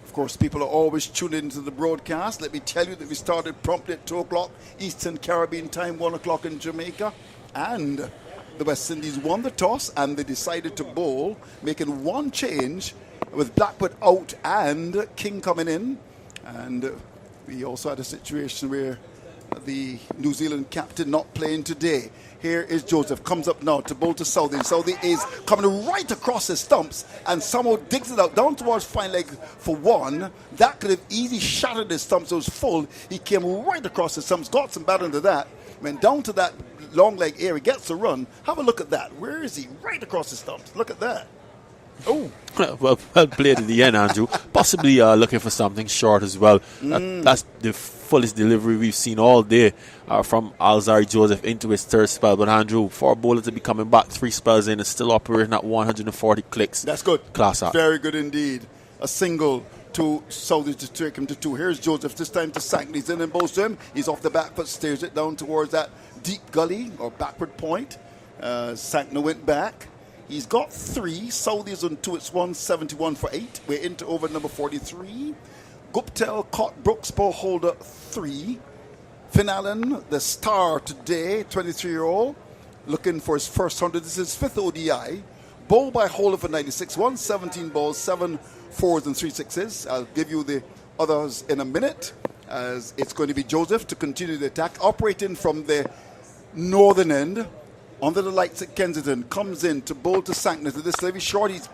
Of course, people are always tuned into the broadcast. Let me tell you that we started promptly at 2 o'clock Eastern Caribbean time, 1 o'clock in Jamaica. And the West Indies won the toss, and they decided to bowl, making one change with Blackwood out and King coming in. And we also had a situation where the New Zealand captain not playing today. Here is Joseph, comes up now to bowl to Southey. Southey is coming right across his stumps and somehow digs it out down towards fine leg for 1. That could have easily shattered his stumps. It was full. He came right across his stumps, got some bat into that, went down to that long leg area, gets the run. Have a look at that. Where is he? Right across his stumps. Look at that. Oh, well played in the end, Andrew. Possibly looking for something short as well. That's the fullest delivery we've seen all day from Alzari Joseph into his third spell. But Andrew, for a bowler to be coming back 3 spells in and still operating at 140 clicks. That's good. Class act. Very good indeed. A single to Southey to take him to 2. Here's Joseph, this time to Sackner. He's in and bowls to him. He's off the back foot, steers it down towards that deep gully or backward point. Sackner went back. He's got 3. Southey's on 2. It's 171 for 8. We're into over number 43. Guptel caught Brooks, ball holder 3. Finn Allen, the star today, 23-year-old, looking for his first 100. This is his 5th ODI. Bowled by holder for 96. 117 balls, 7 4s and 3 6s. I'll give you the others in a minute, as it's going to be Joseph to continue the attack, operating from the northern end. Under the lights at Kensington, comes in to bowl to Sankner to this levy short. He's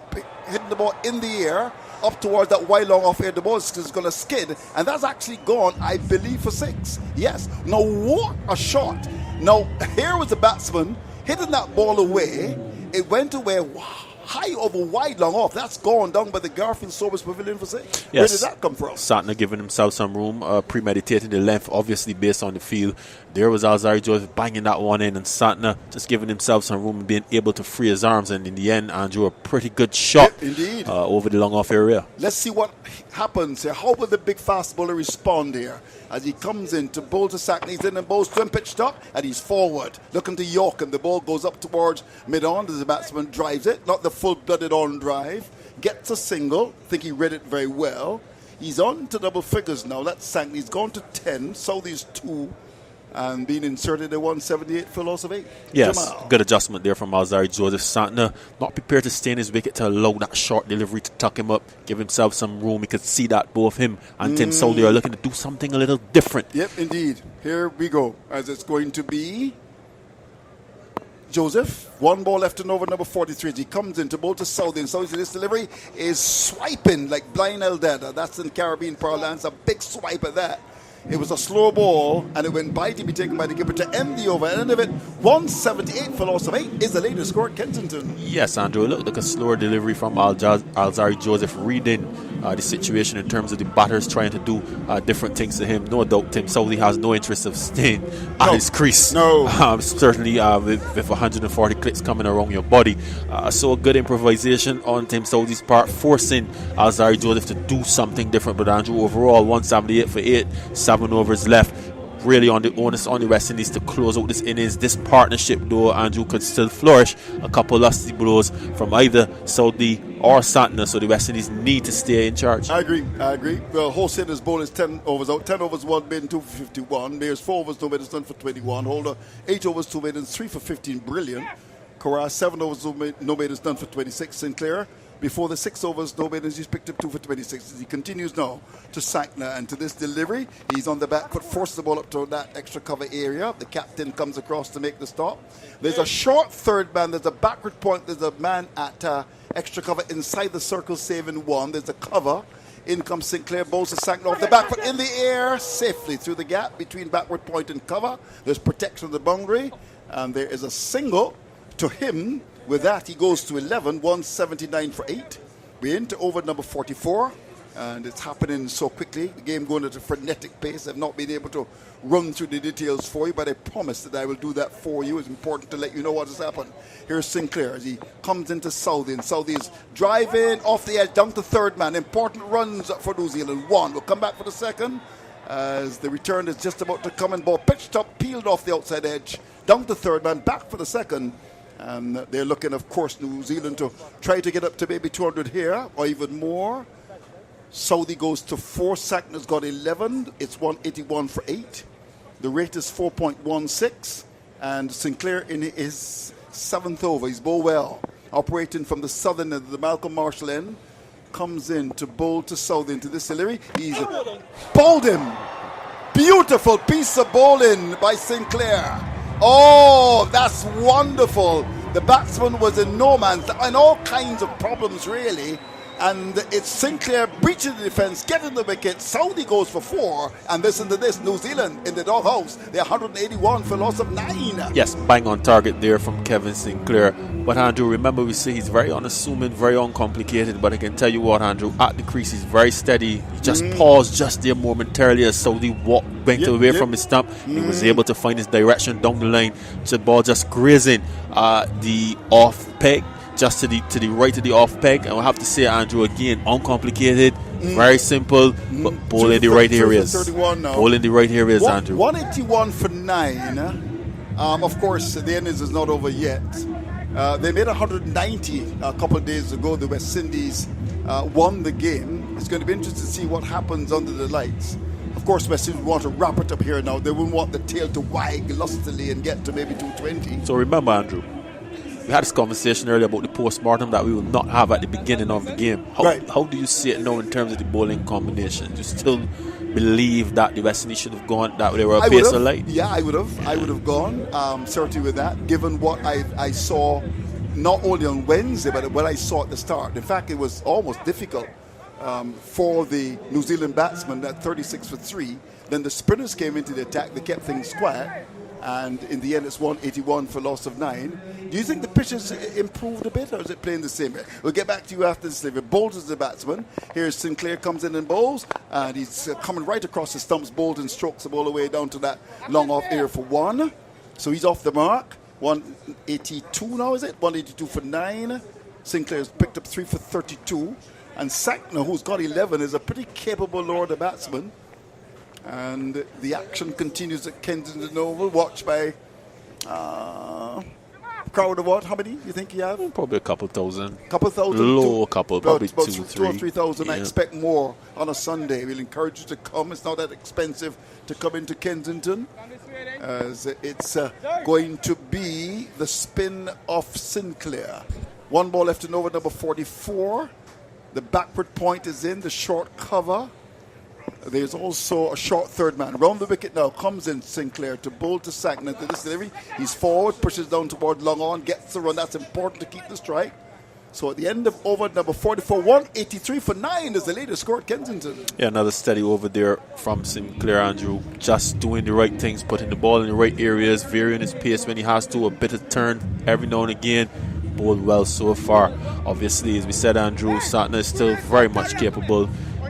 hitting the ball in the air up towards that wide long off air. The ball is going to skid, and that's actually gone, I believe, for 6. Yes. Now what a shot! Now here was the batsman hitting that ball away. It went away high over wide long off. That's gone down by the Garfield Sobers Pavilion for 6. Yes. Where did that come from? Sackner giving himself some room, premeditating the length, obviously based on the field. There was Alzari Joseph banging that one in, and Sackner just giving himself some room and being able to free his arms. And in the end, Andrew, a pretty good shot indeed. Over the long off area. Let's see what happens here. How will the big fast bowler respond here as he comes in to bowl to Sackner? He's in and bowls to him, pitched up, and he's forward looking to York, and the ball goes up towards mid-on as the batsman drives it. Not the full-blooded on drive. Gets a single. I think he read it very well. He's on to double figures now. That's Sackner. He's gone to 10. Southey's 2. And being inserted at 178 for loss of 8. Yes, Jamal. good adjustment there from Alzari Joseph. Sackner not prepared to stay in his wicket to allow that short delivery to tuck him up, give himself some room. He could see that both him and Tim Southey are looking to do something a little different. Yep, indeed. Here we go. As it's going to be Joseph. One ball left in over, number 43. He comes in to bowl to Southey. And Southey, this delivery is swiping like blind Eldada. That's in Caribbean parlance. A big swipe at that. It was a slow ball, and it went by to be taken by the keeper to end the over. At the end of it, 178 for loss of 8 is the latest score at Kensington. Yes, Andrew, it looked like a slower delivery from Alzari Joseph, reading the situation in terms of the batters trying to do different things to him. No doubt Tim Southey has no interest of staying at his crease. No. Certainly with 140 clicks coming around your body. So a good improvisation on Tim Southey's part, forcing Alzari Joseph to do something different. But Andrew, overall, 178 for 8, 7 overs left. Really on the onus on the West Indies to close out this innings. This partnership, though, Andrew, could still flourish. A couple lusty blows from either Southey or Santner, so the West Indies need to stay in charge. I agree. Well, Hosein's bowl is 10 overs out. 10 overs, 1 maiden, 2 for 51. Mayer's 4 overs, no maidens, done for 21. Holder, 8 overs, 2 maidens, 3 for 15. Brilliant. Corral, 7 overs, no maidens, done for 26. Sinclair, before the 6 overs, no maidens, he's picked up 2 for 26. As he continues now to Sackner, and to this delivery, he's on the back foot, forces the ball up to that extra cover area. The captain comes across to make the stop. There's a short third man, there's a backward point, there's a man at extra cover inside the circle, saving 1. There's a cover. In comes Sinclair, bowls to Sackner off the back foot in the air, safely through the gap between backward point and cover. There's protection of the boundary, and there is a single to him. With that, he goes to 11, 179 for 8. We're into over number 44, and it's happening so quickly. The game going at a frenetic pace. I've not been able to run through the details for you, but I promise that I will do that for you. It's important to let you know what has happened. Here's Sinclair as he comes into Southey, and Southey is driving off the edge down to third man. Important runs for New Zealand. 1 will come back for the second as the return is just about to come, and ball pitched up, peeled off the outside edge, down to third man, back for the second. And they're looking, of course, New Zealand to try to get up to maybe 200 here or even more. Southey goes to 4. Sackner's got 11. It's 181 for 8. The rate is 4.16. And Sinclair in his 7th over. He's bowled well. Operating from the southern end of the Malcolm Marshall end. Comes in to bowl to Southey into this delivery. He's bowled him. Beautiful piece of bowling by Sinclair. Oh, that's wonderful. The batsman was in no man's land, and all kinds of problems, really. And it's Sinclair breaching the defence, getting the wicket. Southey goes for 4. And listen to this, New Zealand in the doghouse. They're 181 for loss of 9. Yes, bang on target there from Kevin Sinclair. But Andrew, remember we say he's very unassuming, very uncomplicated. But I can tell you what, Andrew, at the crease he's very steady. He just paused just there momentarily as Southey went away from his stump. He was able to find his direction down the line. The ball just grazing the off peg. Just to the right of the off peg, and we'll have to say, Andrew, again, uncomplicated, very simple, but ball in the right areas. Ball in the right areas, Andrew. 181 for 9. Of course, the innings is not over yet. They made 190 a couple of days ago. The West Indies won the game. It's going to be interesting to see what happens under the lights. Of course, West Indies want to wrap it up here now. They wouldn't want the tail to wag lustily and get to maybe 220. So remember, Andrew, we had this conversation earlier about the post-mortem that we will not have at the beginning of the game. How do you see it now in terms of the bowling combination? Do you still believe that the West Indies should have gone that they were a pace of light? Yeah, I would have. I would have gone, certainly with that, given what I saw not only on Wednesday, but what I saw at the start. In fact, it was almost difficult for the New Zealand batsmen at 36 for 3. Then the spinners came into the attack. They kept things quiet. And in the end, it's 181 for loss of 9. Do you think the pitch has improved a bit, or is it playing the same? We'll get back to you after this. Bowles is the batsman. Here's Sinclair comes in and bowls, and he's coming right across the stumps. Bowles and strokes the ball away down to that long off area for 1. So he's off the mark. 182 now, is it? 182 for 9. Sinclair's picked up 3 for 32. And Sackner, who's got 11, is a pretty capable lower-order batsman. And the action continues at Kensington Oval, watched by crowd of what? How many do you think you have? Probably a couple thousand. Couple thousand? Low couple, probably about 2 or 2 or 3. 3,000. Yeah. I expect more on a Sunday. We'll encourage you to come. It's not that expensive to come into Kensington, as it's going to be the spin of Sinclair. 1 ball left in over, number 44. The backward point is in, the short cover. There's also a short third man. Round the wicket now comes in Sinclair to bowl to Sackner to this delivery. He's forward, pushes down toward long on, gets the run. That's important to keep the strike. So at the end of over number 44, 183 for 9 is the latest score at Kensington. Yeah, another steady over there from Sinclair, Andrew. Just doing the right things, putting the ball in the right areas, varying his pace when he has to, a bit of turn every now and again. Bowled well so far. Obviously, as we said, Andrew, Sackner is still very much capable.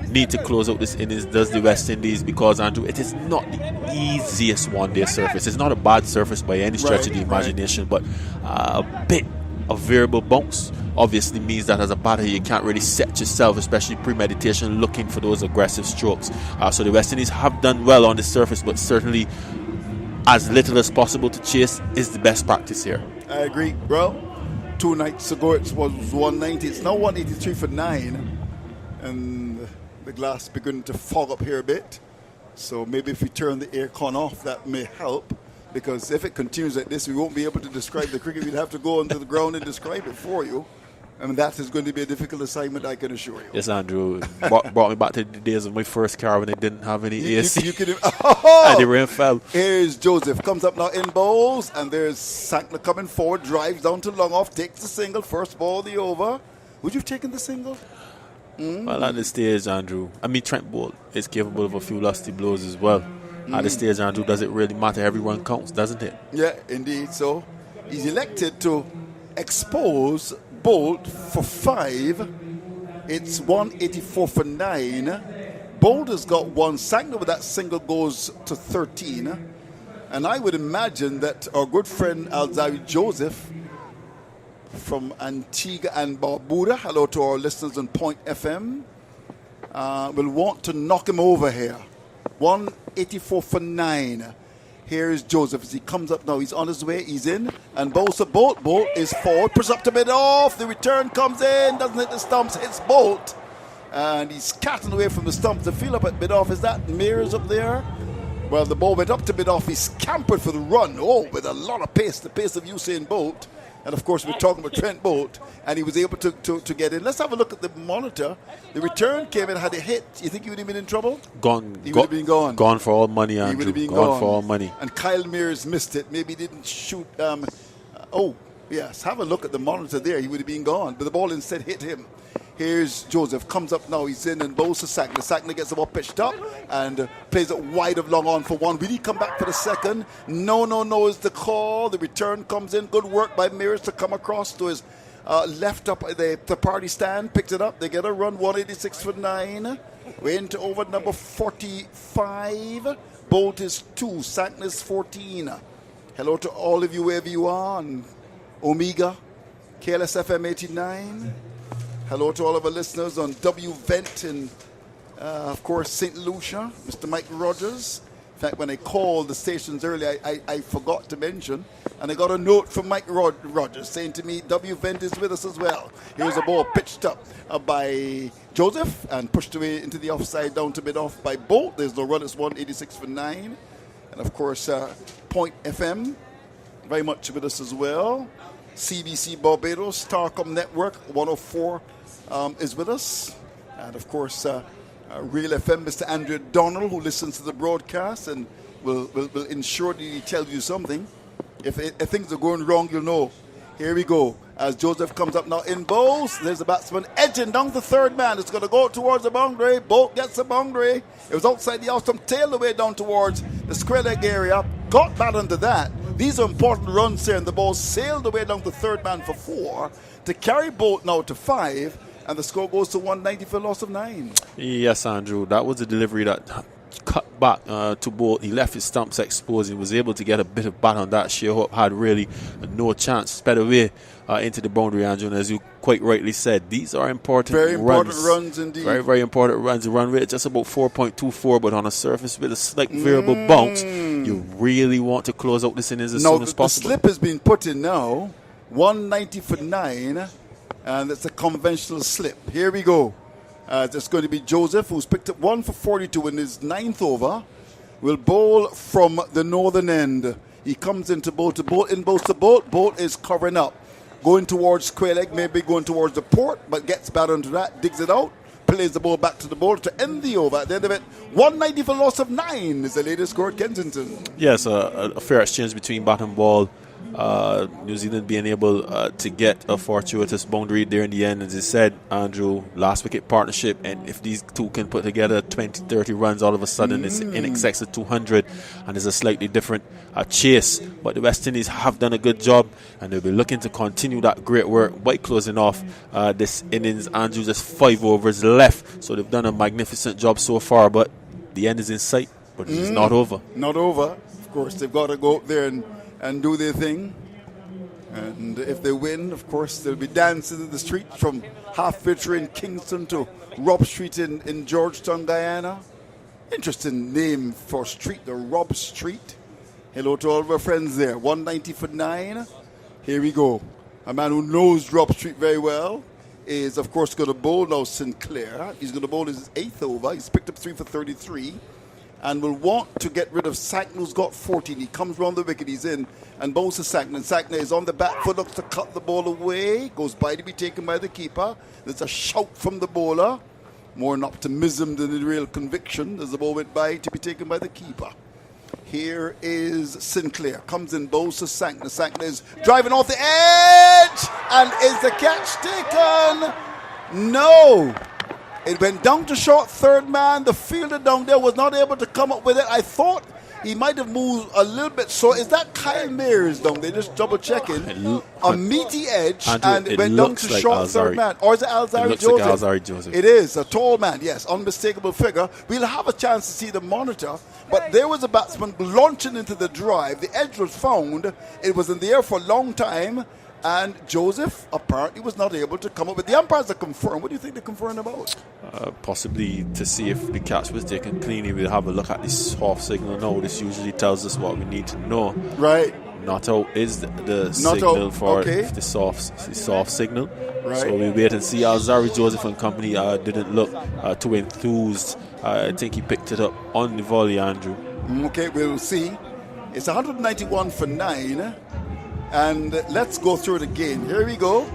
Need to close out this innings, does the West Indies, because, Andrew, it is not the easiest one-day surface. It's not a bad surface by any stretch of the imagination, but a bit of variable bounce obviously means that as a batter you can't really set yourself, especially premeditation, looking for those aggressive strokes. So the West Indies have done well on the surface, but certainly as little as possible to chase is the best practice here. I agree. Well, 2 nights ago it was 190. It's now 183 for 9, and the glass beginning to fog up here a bit. So maybe if we turn the aircon off, that may help. Because if it continues like this, we won't be able to describe the cricket. We'd have to go onto the ground and describe it for you. And that is going to be a difficult assignment, I can assure you. Yes, Andrew. Brought me back to the days of my first car when they didn't have any AC. And the rain fell. Here's Joseph. Comes up now in bowls. And there's Sackner coming forward. Drives down to long off. Takes the single. First ball of the over. Would you have taken the single? Well, at this stage, Andrew, Trent Bolt is capable of a few lusty blows as well. At this stage, Andrew, does it really matter? Everyone counts, doesn't it? Yeah, indeed. So he's elected to expose Bolt for 5. It's 184 for 9. Bolt has got 1. Sackner with that single goes to 13. And I would imagine that our good friend Alzari Joseph from Antigua and Barbuda, hello to our listeners on Point FM, will want to knock him over here. 184 for 9. Here is Joseph as he comes up now. He's on his way. He's in. And Bolt is forward. Puts up to mid off. The return comes in. Doesn't hit the stumps. Hits Bolt. And he's catting away from the stumps. The field up at mid off. Is that Mears up there? Well, the ball went up to mid off. He scampered for the run. Oh, with a lot of pace. The pace of Usain Bolt. And, of course, we're talking about Trent Bolt. And he was able to get in. Let's have a look at the monitor. The return came in, had a hit. You think he would have been in trouble? Gone. He would have been gone. Gone for all money, Andrew. He would have been gone for all money. And Kyle Mears missed it. Maybe he didn't shoot. Yes. Have a look at the monitor there. He would have been gone. But the ball instead hit him. Here's Joseph. Comes up now. He's in and bowls to Sackner. Sackner gets the ball pitched up and plays it wide of long on for 1. Will he come back for the second? No is the call. The return comes in. Good work by Mears to come across to his left up the party stand. Picks it up. They get a run. 186 for 9. We're into over number 45. Bolt is 2. Sackner is 14. Hello to all of you wherever you are on Omega, KLS FM 89. Hello to all of our listeners on W Vent in, of course, St. Lucia, Mr. Mike Rogers. In fact, when I called the stations earlier, I forgot to mention, and I got a note from Mike Rogers saying to me, W Vent is with us as well. Here's a ball pitched up by Joseph and pushed away into the offside down to mid-off by Bolt. There's no run. It's 186 for 9. And, of course, Point FM, very much with us as well. CBC Barbados, Starcom Network, 104 is with us. And, of course, Real FM, Mr. Andrew Donald, who listens to the broadcast and will ensure that he tells you something. If things are going wrong, you'll know. Here we go. As Joseph comes up now in bowls, there's the batsman edging down the third man. It's going to go towards the boundary. Bolt gets the boundary. It was outside the off-stump, tailed away down towards the square leg area. Got back under that. These are important runs here, and the ball sailed away down the third man for 4 to carry Bolt now to 5, and the score goes to 190 for a loss of 9. Yes, Andrew, that was a delivery that cut back to Bolt. He left his stumps exposed. He was able to get a bit of bat on that. Sheerhope had really no chance. Sped away into the boundary, Andrew, and as you quite rightly said, these are important runs. Very important runs indeed. Very, very important runs. The run rate just about 4.24, but on a surface with a slight variable bounce, you really want to close out this innings as soon as possible. The slip has been put in now, 190 for 9, and it's a conventional slip. Here we go. It's going to be Joseph, who's picked up 1 for 42 in his 9th over, will bowl from the northern end. He comes into Bolt, in bowls to Bolt. Bolt is covering up. Going towards square leg, maybe going towards the port, but gets bad onto that, digs it out. plays the ball back to the ball to end the over. At the end of it, 190 for loss of 9 is the latest score at Kensington. Yes, a fair exchange between bat and ball. New Zealand being able to get a fortuitous boundary there in the end. As I said, Andrew, last wicket partnership, and if these two can put together 20-30 runs, all of a sudden it's in excess of 200, and it's a slightly different chase. But the West Indies have done a good job, and they'll be looking to continue that great work by closing off this innings. Andrew, just 5 overs left, so they've done a magnificent job so far, but the end is in sight, but it's not over. Not over. Of course, they've got to go up there and do their thing. And if they win, of course, they'll be dancing in the street from Half-Pitcher in Kingston to Rob Street in Georgetown, Guyana. Interesting name for street, the Rob Street. Hello to all of our friends there. 190 for 9. Here we go. A man who knows Rob Street very well is, of course, going to bowl now Sinclair. He's going to bowl his 8th over. He's picked up 3 for 33. And will want to get rid of Sackner, who's got 14. He comes round the wicket, he's in, and bowls to Sackner. And Sackner is on the back foot, looks to cut the ball away, goes by to be taken by the keeper. There's a shout from the bowler, more an optimism than a real conviction, as the ball went by to be taken by the keeper. Here is Sinclair, comes in, bowls to Sackner. Sackner is driving off the edge, and is the catch taken? No. It went down to short third man. The fielder down there was not able to come up with it. I thought he might have moved a little bit. So is that Kyle Mears down there? Just double checking. A meaty edge, Andrew, and it went down to like short third man. Or is it Alzari Joseph? Like Alzari Joseph. It is. A tall man, yes. Unmistakable figure. We'll have a chance to see the monitor. But there was a batsman launching into the drive. The edge was found. It was in the air for a long time. And Joseph apparently was not able to come up with. The umpires are confirmed. What do you think they're confirmed about? Possibly to see if the catch was taken cleanly. We'll have a look at this soft signal now. This usually tells us what we need to know. Right. Not out is the not signal out. for Okay. the soft signal. Right. So we'll wait and see. Alzari Joseph and company didn't look too enthused. I think he picked it up on the volley, Andrew. Okay, we'll see. It's 191 for 9. And let's go through it again. Here we go.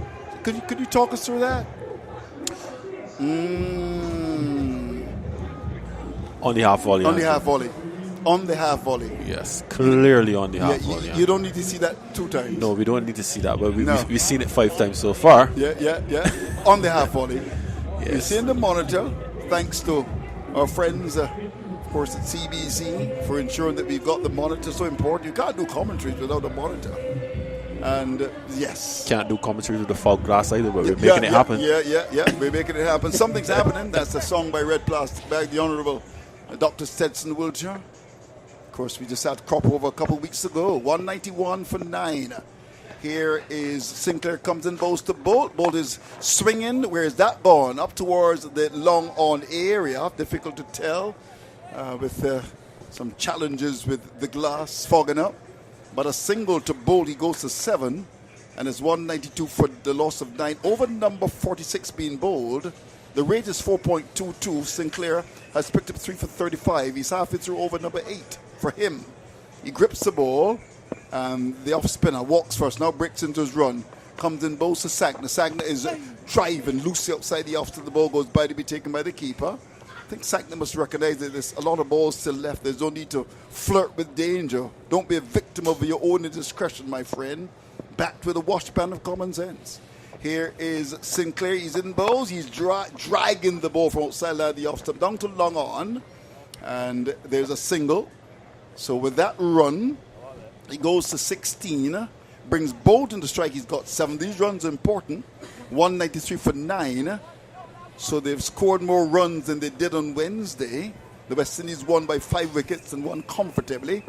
Could you talk us through that? On the half volley. On the half volley. On the half volley. Yes, clearly on the half volley. You don't need to see that 2 times. No, we don't need to see that. But we've seen it 5 times so far. Yeah. On the half volley. Yes. We've seen the monitor, thanks to our friends, of course, at CBC, for ensuring that we've got the monitor. So important. You can't do commentaries without a monitor. And yes. Can't do commentary with the fog glass either, but we're making it happen. Yeah. We're making it happen. Something's happening. That's a song by Red Plastic Bag, the Honourable Dr. Stetson Wiltshire. Of course, we just had crop over a couple of weeks ago. 191 for 9. Here is Sinclair, comes in, bowls to Bolt. Bolt is swinging. Where is that gone? Up towards the long on area. Difficult to tell with some challenges with the glass fogging up. But a single to Bolt, he goes to 7, and it's 192 for the loss of 9. Over number 46 being bowled. The rate is 4.22. Sinclair has picked up 3 for 35. He's halfway through over number 8 for him. He grips the ball. The off spinner walks first, now breaks into his run. Comes in, bowls to Sackner. Sackner is driving loosely outside the off, till the ball goes by to be taken by the keeper. I think Sackner must recognize that there's a lot of balls still left. There's no need to flirt with danger. Don't be a victim of your own indiscretion, my friend. Backed with a washpan of common sense. Here is Sinclair. He's in bowls. He's dragging the ball from outside the off stump down to long on. And there's a single. So with that run, he goes to 16. Brings Bolt into strike. He's got 7. These runs are important. 193 for 9. So they've scored more runs than they did on Wednesday. The West Indies won by 5 wickets and won comfortably,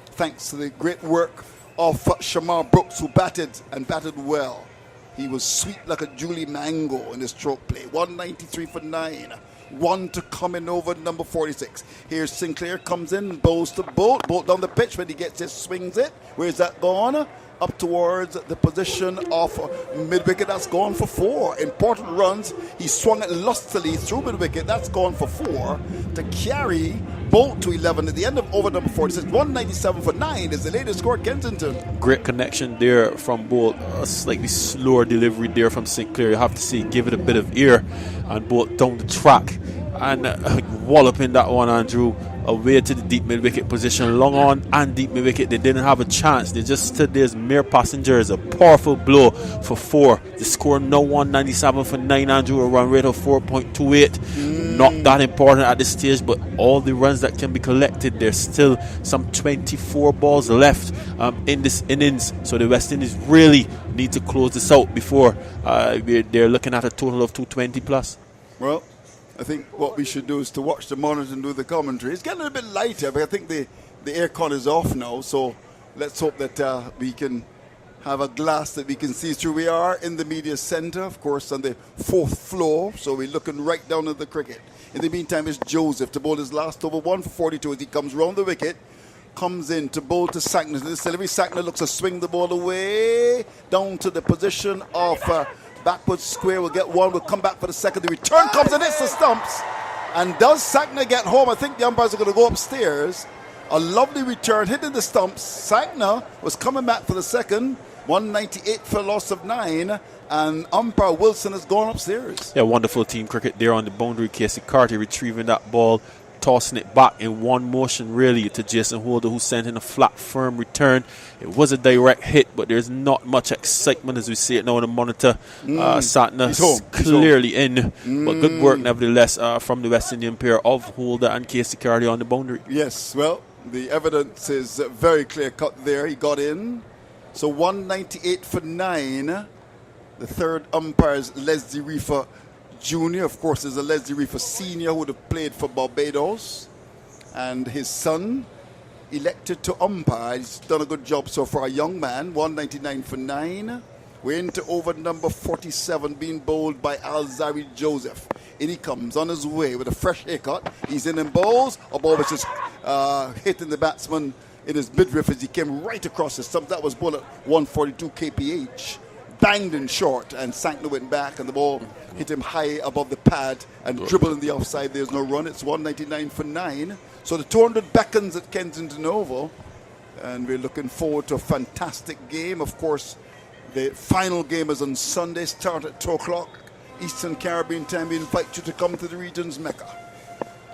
thanks to the great work of Shamar Brooks, who batted well. He was sweet like a Julie Mango in his stroke play. 193 for 9. 1 to come in over number 46. Here's Sinclair, comes in, bowls to Bolt. Bolt down the pitch. When he gets it, swings it. Where's that gone? up towards the position of mid-wicket. That's gone for 4. Important runs. He swung it lustily through mid-wicket. That's gone for 4 to carry Bolt to 11 at the end of over number 46. 197 for 9 is the latest score at Kensington. Great connection there from Bolt. A slightly slower delivery there from St. Clair. You have to see, give it a bit of air, and Bolt down the track and walloping that one, Andrew, away to the deep mid-wicket position. Long on and deep mid-wicket. They didn't have a chance. They just stood there as mere passengers. A powerful blow for 4. The score now 197 for 9, Andrew. A run rate of 4.28. Not that important at this stage, but all the runs that can be collected, there's still some 24 balls left in this innings. So the West Indies really need to close this out before they're looking at a total of 220 plus. Well, I think what we should do is to watch the monitor and do the commentary. It's getting a little bit lighter, but I think the aircon is off now, so let's hope that we can have a glass that we can see through. We are in the media centre, of course, on the 4th floor, so we're looking right down at the cricket. In the meantime, it's Joseph to bowl his last over, 1 for 42 as he comes round the wicket. Comes in to bowl to Sackner. This delivery, Sackner looks to swing the ball away down to the position of backwards square. Will get 1. Will come back for the second. The return comes and hits the stumps. And does Sackner get home? I think the umpires are going to go upstairs. A lovely return hitting the stumps. Sackner was coming back for the second. 198 for a loss of 9. And umpire Wilson has gone upstairs. Yeah, wonderful team cricket there on the boundary. Casey Carty retrieving that ball, tossing it back in one motion really to Jason Holder, who sent in a flat, firm return. It was a direct hit, but there's not much excitement as we see it now on the monitor. Satner clearly in, but good work nevertheless from the West Indian pair of Holder and Casey Carty on the boundary. Yes, well, the evidence is very clear-cut there. He got in. So 198 for 9. The third umpire is Leslie Reefer Jr. Of course, there's a Leslie Reefer Sr. who would have played for Barbados. And his son elected to umpire. He's done a good job so far. A young man, 199 for 9. We're into over number 47, being bowled by Alzari Joseph. In he comes on his way with a fresh haircut. He's in and bowls. A ball which is hitting the batsman in his midriff as he came right across the stump. That was bowled at 142 kph. Banged in short, and Sankner went back, and the ball hit him high above the pad and dribbled in the offside. There's no run. It's 199 for 9. So the 200 beckons at Kensington Oval, and we're looking forward to a fantastic game. Of course, the final game is on Sunday, start at 2 o'clock Eastern Caribbean time. We invite you to come to the region's Mecca.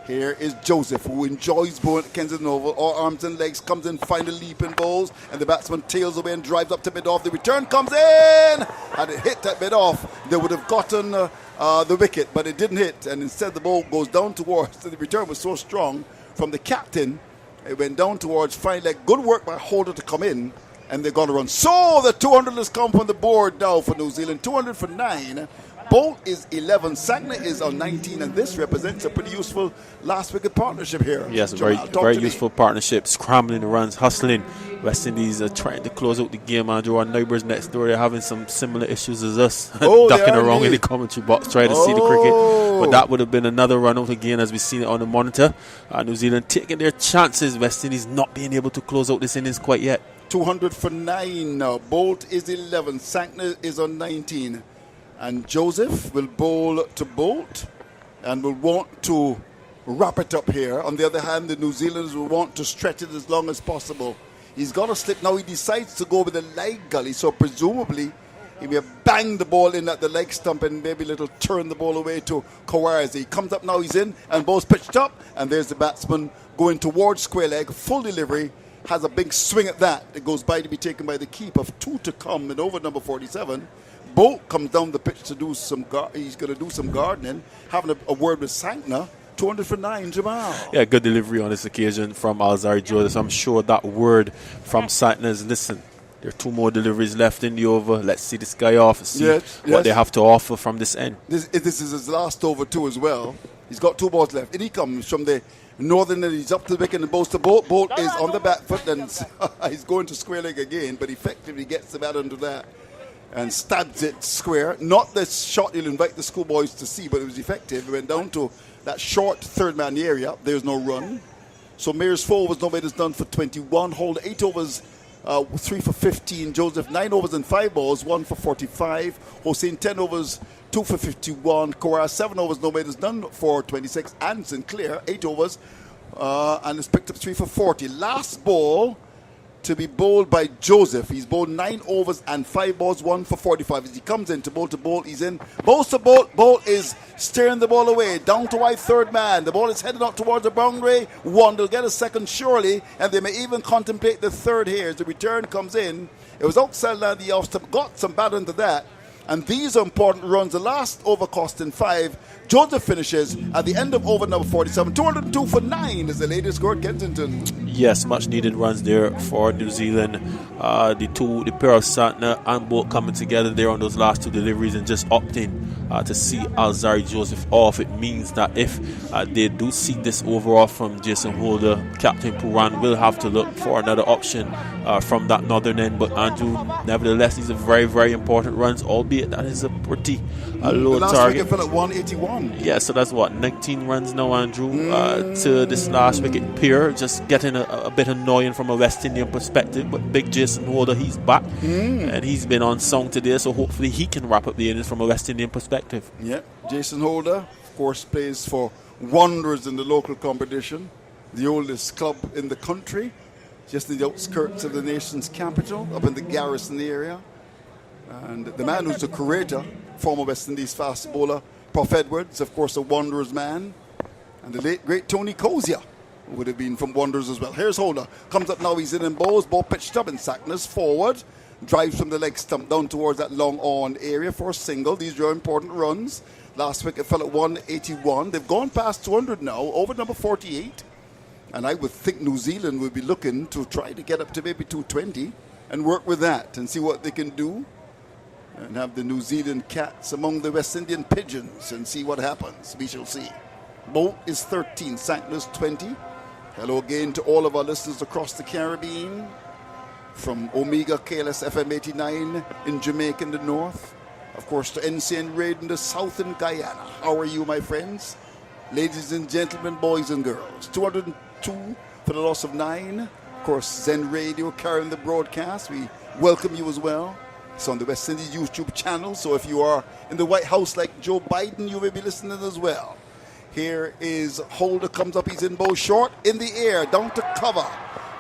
Here is Joseph, who enjoys bowling at Kensington Oval. All arms and legs, comes in, finds a leap and bowls, and the batsman tails away and drives up to mid-off. The return comes in! Had it hit that mid-off, they would have gotten the wicket, but it didn't hit, and instead the ball goes down towards, the return was so strong from the captain, it went down towards fine leg. Good work by Holder to come in, and they're going to run. So the 200 has come from the board now for New Zealand. 200 for 9. Bolt is 11, Sackner is on 19, and this represents a pretty useful last wicket partnership here. Yes, very useful partnership, scrambling the runs, hustling. West Indies are trying to close out the game. Andrew, our neighbours next door, they're having some similar issues as us, ducking around in the commentary box trying to see the cricket. But that would have been another run out again as we've seen it on the monitor. New Zealand taking their chances, West Indies not being able to close out this innings quite yet. 200 for 9 now. Bolt is 11, Sackner is on 19. And Joseph will bowl to Bolt and will want to wrap it up here. On the other hand, the New Zealanders will want to stretch it as long as possible. He's got to slip. Now he decides to go with the leg gully, so presumably he may bang the ball in at the leg stump and maybe a little turn the ball away to Kawazi. He comes up now, he's in, and ball's pitched up, and there's the batsman going towards square leg, full delivery, has a big swing at that. It goes by to be taken by the keeper. 2 to come and over number 47. Bolt comes down the pitch to do some. He's going to do some gardening, having a word with Sankner. 200 for 9, Jamal. Yeah, good delivery on this occasion from Alzari Joseph. I'm sure that word from Sankner is, listen, there are 2 more deliveries left in the over. Let's see this guy off and see what they have to offer from this end. This is his last over too as well. He's got 2 balls left. And he comes from the northern end. He's up to the wicket and bowls to Bolt. Bolt is on the back foot and he's going to square leg again, but effectively gets the bat under that and stabs it square. Not the shot you'll invite the schoolboys to see, but it was effective. It went down to that short third man area. There's no run. So Mayor's 4 was nobody's done for 21. Hold 8 overs 3 for 15. Joseph, 9 overs and 5 balls, 1 for 45. Hossein, 10 overs, 2 for 51. Cora, 7 overs, no matters, none for 26. And Sinclair, 8 overs, and has picked up 3 for 40. Last ball to be bowled by Joseph. He's bowled 9 overs and 5 balls, 1 for 45. As he comes in to bowl, he's in. Bowls to bowl. Ball is steering the ball away. Down to wide third man. The ball is headed out towards the boundary. One, they'll get a second surely, and they may even contemplate the third here. As the return comes in, it was outside line the off stump. Got some bat into that. And these are important runs. The last over costing 5. Joseph finishes at the end of over number 47. 202 for 9 is the latest score at Kensington. Yes, much needed runs there for New Zealand. The pair of Santner and Bolt coming together there on those last 2 deliveries and just opting to see Alzari Joseph off. It means that if they do see this over off from Jason Holder, Captain Puran will have to look for another option from that northern end. But Andrew, nevertheless, these are very, very important runs, albeit that is a pretty low last target. Wicket fell at 181. Yeah, so that's what, 19 runs now, Andrew, to this last wicket pair. Just getting a bit annoying from a West Indian perspective. But big Jason Holder, he's back. And he's been on song today, so hopefully he can wrap up the innings from a West Indian perspective. Yeah, Jason Holder, of course, plays for Wanderers in the local competition, the oldest club in the country, just in the outskirts of the nation's capital, up in the Garrison area. And the man who's the curator, former West Indies fast bowler, Prof. Edwards, of course, a Wanderers man. And the late, great Tony Kozia would have been from Wanderers as well. Here's Holder. Comes up now, he's in and bowls. Ball pitched up and Sackness forward. Drives from the leg stump down towards that long on area for a single. These are important runs. Last wicket fell at 181. They've gone past 200 now, over number 48. And I would think New Zealand would be looking to try to get up to maybe 220 and work with that and see what they can do. And have the New Zealand cats among the West Indian pigeons and see what happens. We shall see. Bolt is 13, Sackness 20. Hello again to all of our listeners across the Caribbean. From Omega KLS FM 89 in Jamaica in the north. Of course, to NCN Radio in the south in Guyana. How are you, my friends? Ladies and gentlemen, boys and girls. 202 for the loss of 9. Of course, Zen Radio carrying the broadcast. We welcome you as well. It's on the West Indies YouTube channel, so if you are in the White House like Joe Biden, you may be listening as well. Here is Holder, comes up, he's in bow short, in the air, down to cover.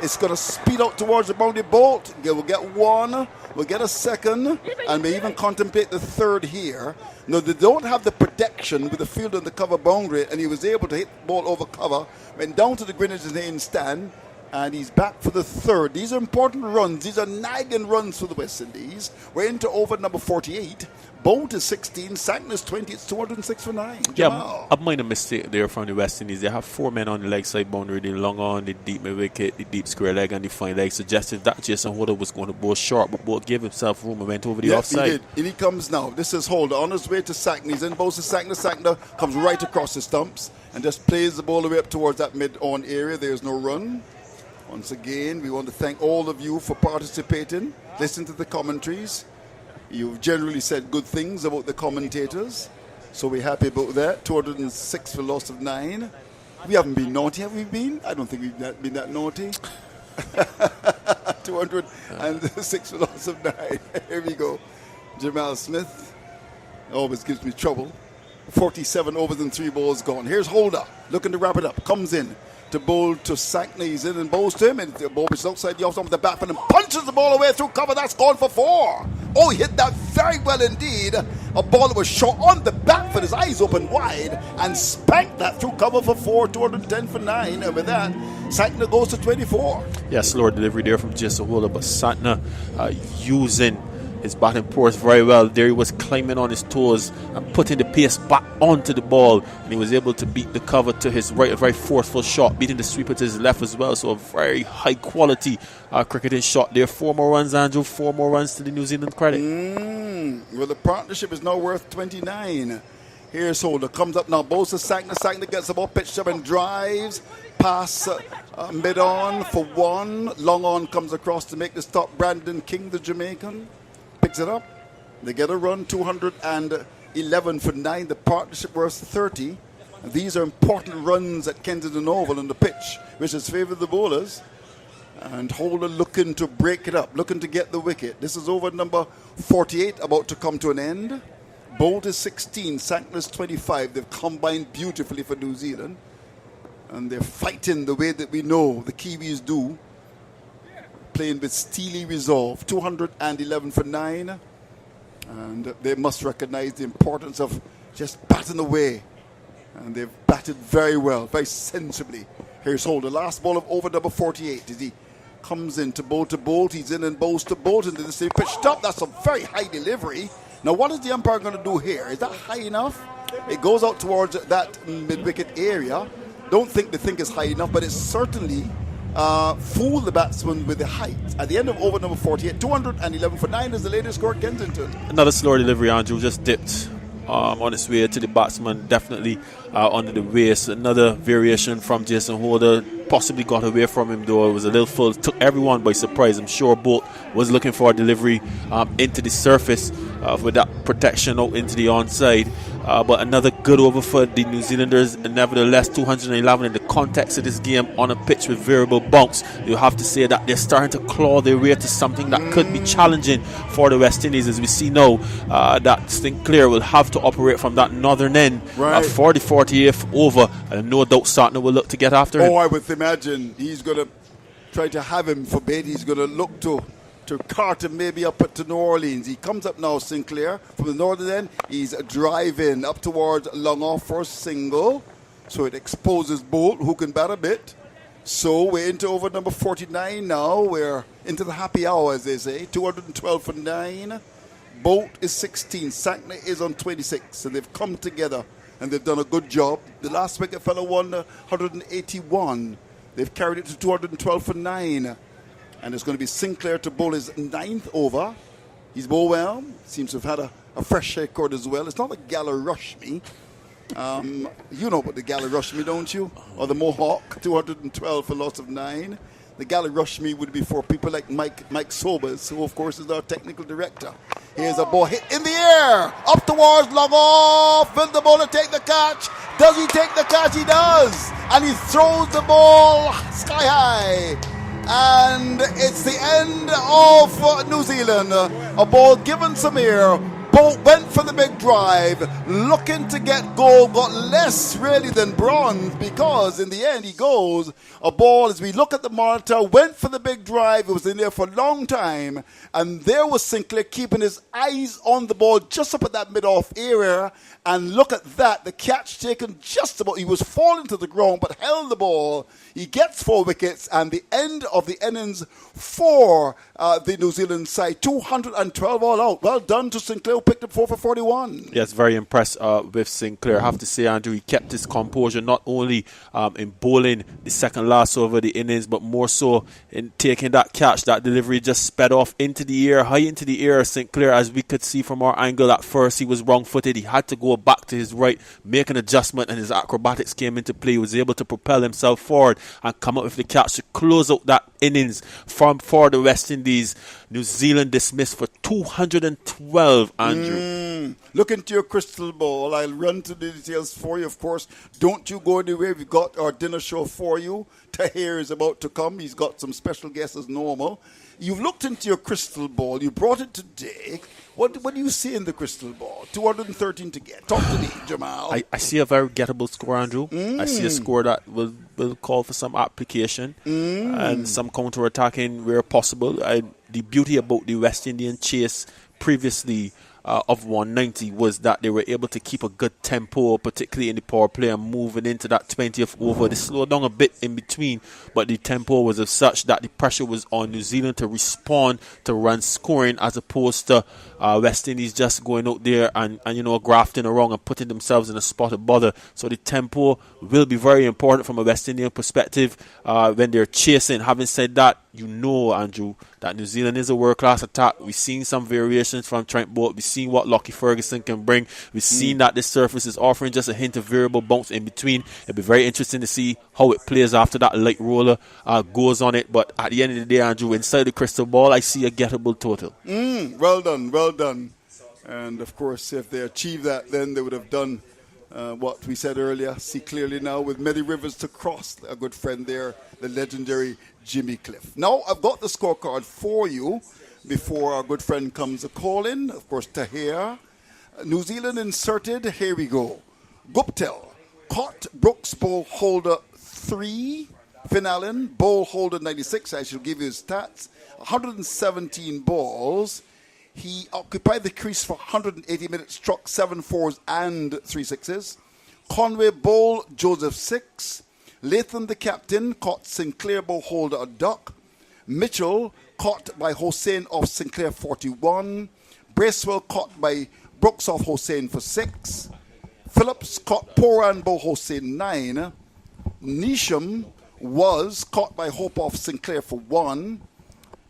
It's going to speed out towards the boundary. Bolt. We'll get 1, we'll get a second, and may even contemplate the third here. No, they don't have the protection with the field on the cover boundary, and he was able to hit the ball over cover, went down to the Greenwich Lane stand, and he's back for the third. These are important runs. These are nagging runs for the West Indies. We're into over number 48. Bolt is 16. Sackness 20. It's 206 for 9. Yeah, a minor mistake there from the West Indies. They have 4 men on the leg side boundary. The long on, the deep mid wicket, the deep square leg, and the fine leg. Suggested that Jason Holder was going to bowl short, but Bolt gave himself room and went over the offside. He did. And he comes now. This is Holder on his way to Sackness. He's in both to Sackness. Sackness comes right across the stumps and just plays the ball away up towards that mid-on area. There's no run. Once again, we want to thank all of you for participating. Listen to the commentaries. You've generally said good things about the commentators, so we're happy about that. 206 for loss of 9. We haven't been naughty, have we been? I don't think we've been that naughty. 206 for loss of 9. Here we go. Jamal Smith always gives me trouble. 47 overs and 3 balls gone. Here's Holder looking to wrap it up. Comes in to bowl to Sackney. He's in and bowls to him, and the ball is outside the off stump of the batsman and punches the ball away through cover. That's gone for 4. Oh, he hit that very well indeed. A ball that was shot on the back with his eyes open wide and spanked that through cover for 4. 210 for 9. And with that, Sackner goes to 24. Yeah, slower delivery there from Jason Holder, but Sackner using his batting force very well. There he was climbing on his toes and putting the pace back onto the ball, and he was able to beat the cover to his right, a very forceful shot, beating the sweeper to his left as well. So a very high quality cricketing shot there. 4 more runs, Andrew. 4 more runs to the New Zealand credit. Well, the partnership is now worth 29. Here's Holder, comes up now, bowls to Sackner. Sackner gets the ball pitched up and drives. Pass mid-on for 1. Long on comes across to make the stop. Brandon King, the Jamaican, picks it up. They get a run, 211 for 9. The partnership worth 30. And these are important runs at Kensington Oval on the pitch, which has favoured the bowlers. And Holder looking to break it up, looking to get the wicket. This is over number 48, about to come to an end. Bolt is 16, Sankler is 25. They've combined beautifully for New Zealand. And they're fighting the way that we know the Kiwis do. Playing with steely resolve. 211 for 9. And they must recognize the importance of just batting away. And they've batted very well, very sensibly. Here's Holder. Last ball of over number 48. As he comes in to bolt, he's in and bowls to bolt into the same pitch. Stop. That's a very high delivery. Now, what is the umpire going to do here? Is that high enough? It goes out towards that mid-wicket area. Don't think they think it's high enough, but it's certainly fooled the batsman with the height. At the end of over number 48, 211 for 9 is the latest score at Kensington. Another slower delivery, Andrew, just dipped on its way to the batsman, definitely under the waist. Another variation from Jason Holder, possibly got away from him though. It was a little full, took everyone by surprise. I'm sure Bolt was looking for a delivery into the surface with that protection out into the onside. But another good over for the New Zealanders. Nevertheless, 211 in the context of this game on a pitch with variable bounce. You have to say that they're starting to claw their way to something that could be challenging for the West Indies. As we see now, that Sinclair will have to operate from that northern end for the 48th over. And no doubt Sartner will look to get after him. Oh, I would imagine he's going to try to have him for bait. He's going to look to cart him maybe up to New Orleans. He comes up now, Sinclair, from the northern end. He's driving up towards long off for a single. So it exposes Bolt, who can bat a bit. So we're into over number 49 now. We're into the happy hour, as they say. 212 for 9. Bolt is 16. Sankner is on 26. And they've come together and they've done a good job. The last wicket fellow won 181. They've carried it to 212 for 9. And it's going to be Sinclair to bowl his 9th over. He's bowled well. Seems to have had a fresh record as well. It's not the Gala Rush Me. You know about the Gala Rush Me, don't you? Or the Mohawk, 212 for loss of 9. The Gala Rush Me would be for people like Mike Sobers, who of course is our technical director. Here's a ball hit in the air, up towards long off. Will the bowler take the catch? Does he take the catch? He does. And he throws the ball sky high. And it's the end of New Zealand. A ball given some air. Bolt went for the big drive, looking to get gold, got less really than bronze, because in the end he goes. A ball, as we look at the monitor, went for the big drive. It was in there for a long time. And there was Sinclair keeping his eyes on the ball just up at that mid-off area. And look at that, the catch taken just about. He was falling to the ground, but held the ball. He gets 4 wickets, and the end of the innings for the New Zealand side, 212 all out. Well done to Sinclair, who picked up 4 for 41. Yes, very impressed with Sinclair. I have to say, Andrew, he kept his composure not only in bowling the second last over the innings, but more so in taking that catch. That delivery just sped off into the air, high into the air. Sinclair, as we could see from our angle at first, he was wrong-footed. He had to go back to his right, make an adjustment, and his acrobatics came into play. He was able to propel himself forward and come up with the catch to close out that innings for the West Indies. New Zealand dismissed for 212, Andrew. Look into your crystal ball. I'll run to the details for you, of course. Don't you go anywhere. We've got our dinner show for you. Tahir is about to come. He's got some special guests as normal. You've looked into your crystal ball. You brought it today. What do you see in the crystal ball? 213 to get. Talk to me, Jamal. I see a very gettable score, Andrew. I see a score that will call for some application and some counter-attacking where possible. The beauty about the West Indian chase previously of 190 was that they were able to keep a good tempo, particularly in the power play, and moving into that 20th over. They slowed down a bit in between, but the tempo was of such that the pressure was on New Zealand to respond to run scoring, as opposed to West Indies just going out there and grafting around and putting themselves in a spot of bother. So the tempo will be very important from a West Indian perspective when they're chasing. Having said that, Andrew, that New Zealand is a world-class attack. We've seen some variations from Trent Bolt. We've seen what Lockie Ferguson can bring. We've seen that this surface is offering just a hint of variable bounce in between. It'll be very interesting to see how it plays after that light roller goes on it. But at the end of the day, Andrew, inside the crystal ball, I see a gettable total. Well done, well done. And, of course, if they achieve that, then they would have done what we said earlier, see clearly now with many rivers to cross. A good friend there, the legendary Jimmy Cliff. Now I've got the scorecard for you before our good friend comes a call in. Of course, Tahir. New Zealand inserted. Here we go. Guptel caught Brooks bowl holder 3. Finn Allen, bowl holder 96. I shall give you his stats. 117 balls. He occupied the crease for 180 minutes, struck 7 fours and 3 sixes. Conway bowled Joseph 6. Latham, the captain, caught Sinclair bowl holder a duck. Mitchell caught by Hossein off Sinclair 41. Bracewell caught by Brooks off Hossein for 6. Phillips caught Poran bowl Hossein 9. Neesham was caught by Hope off Sinclair for 1.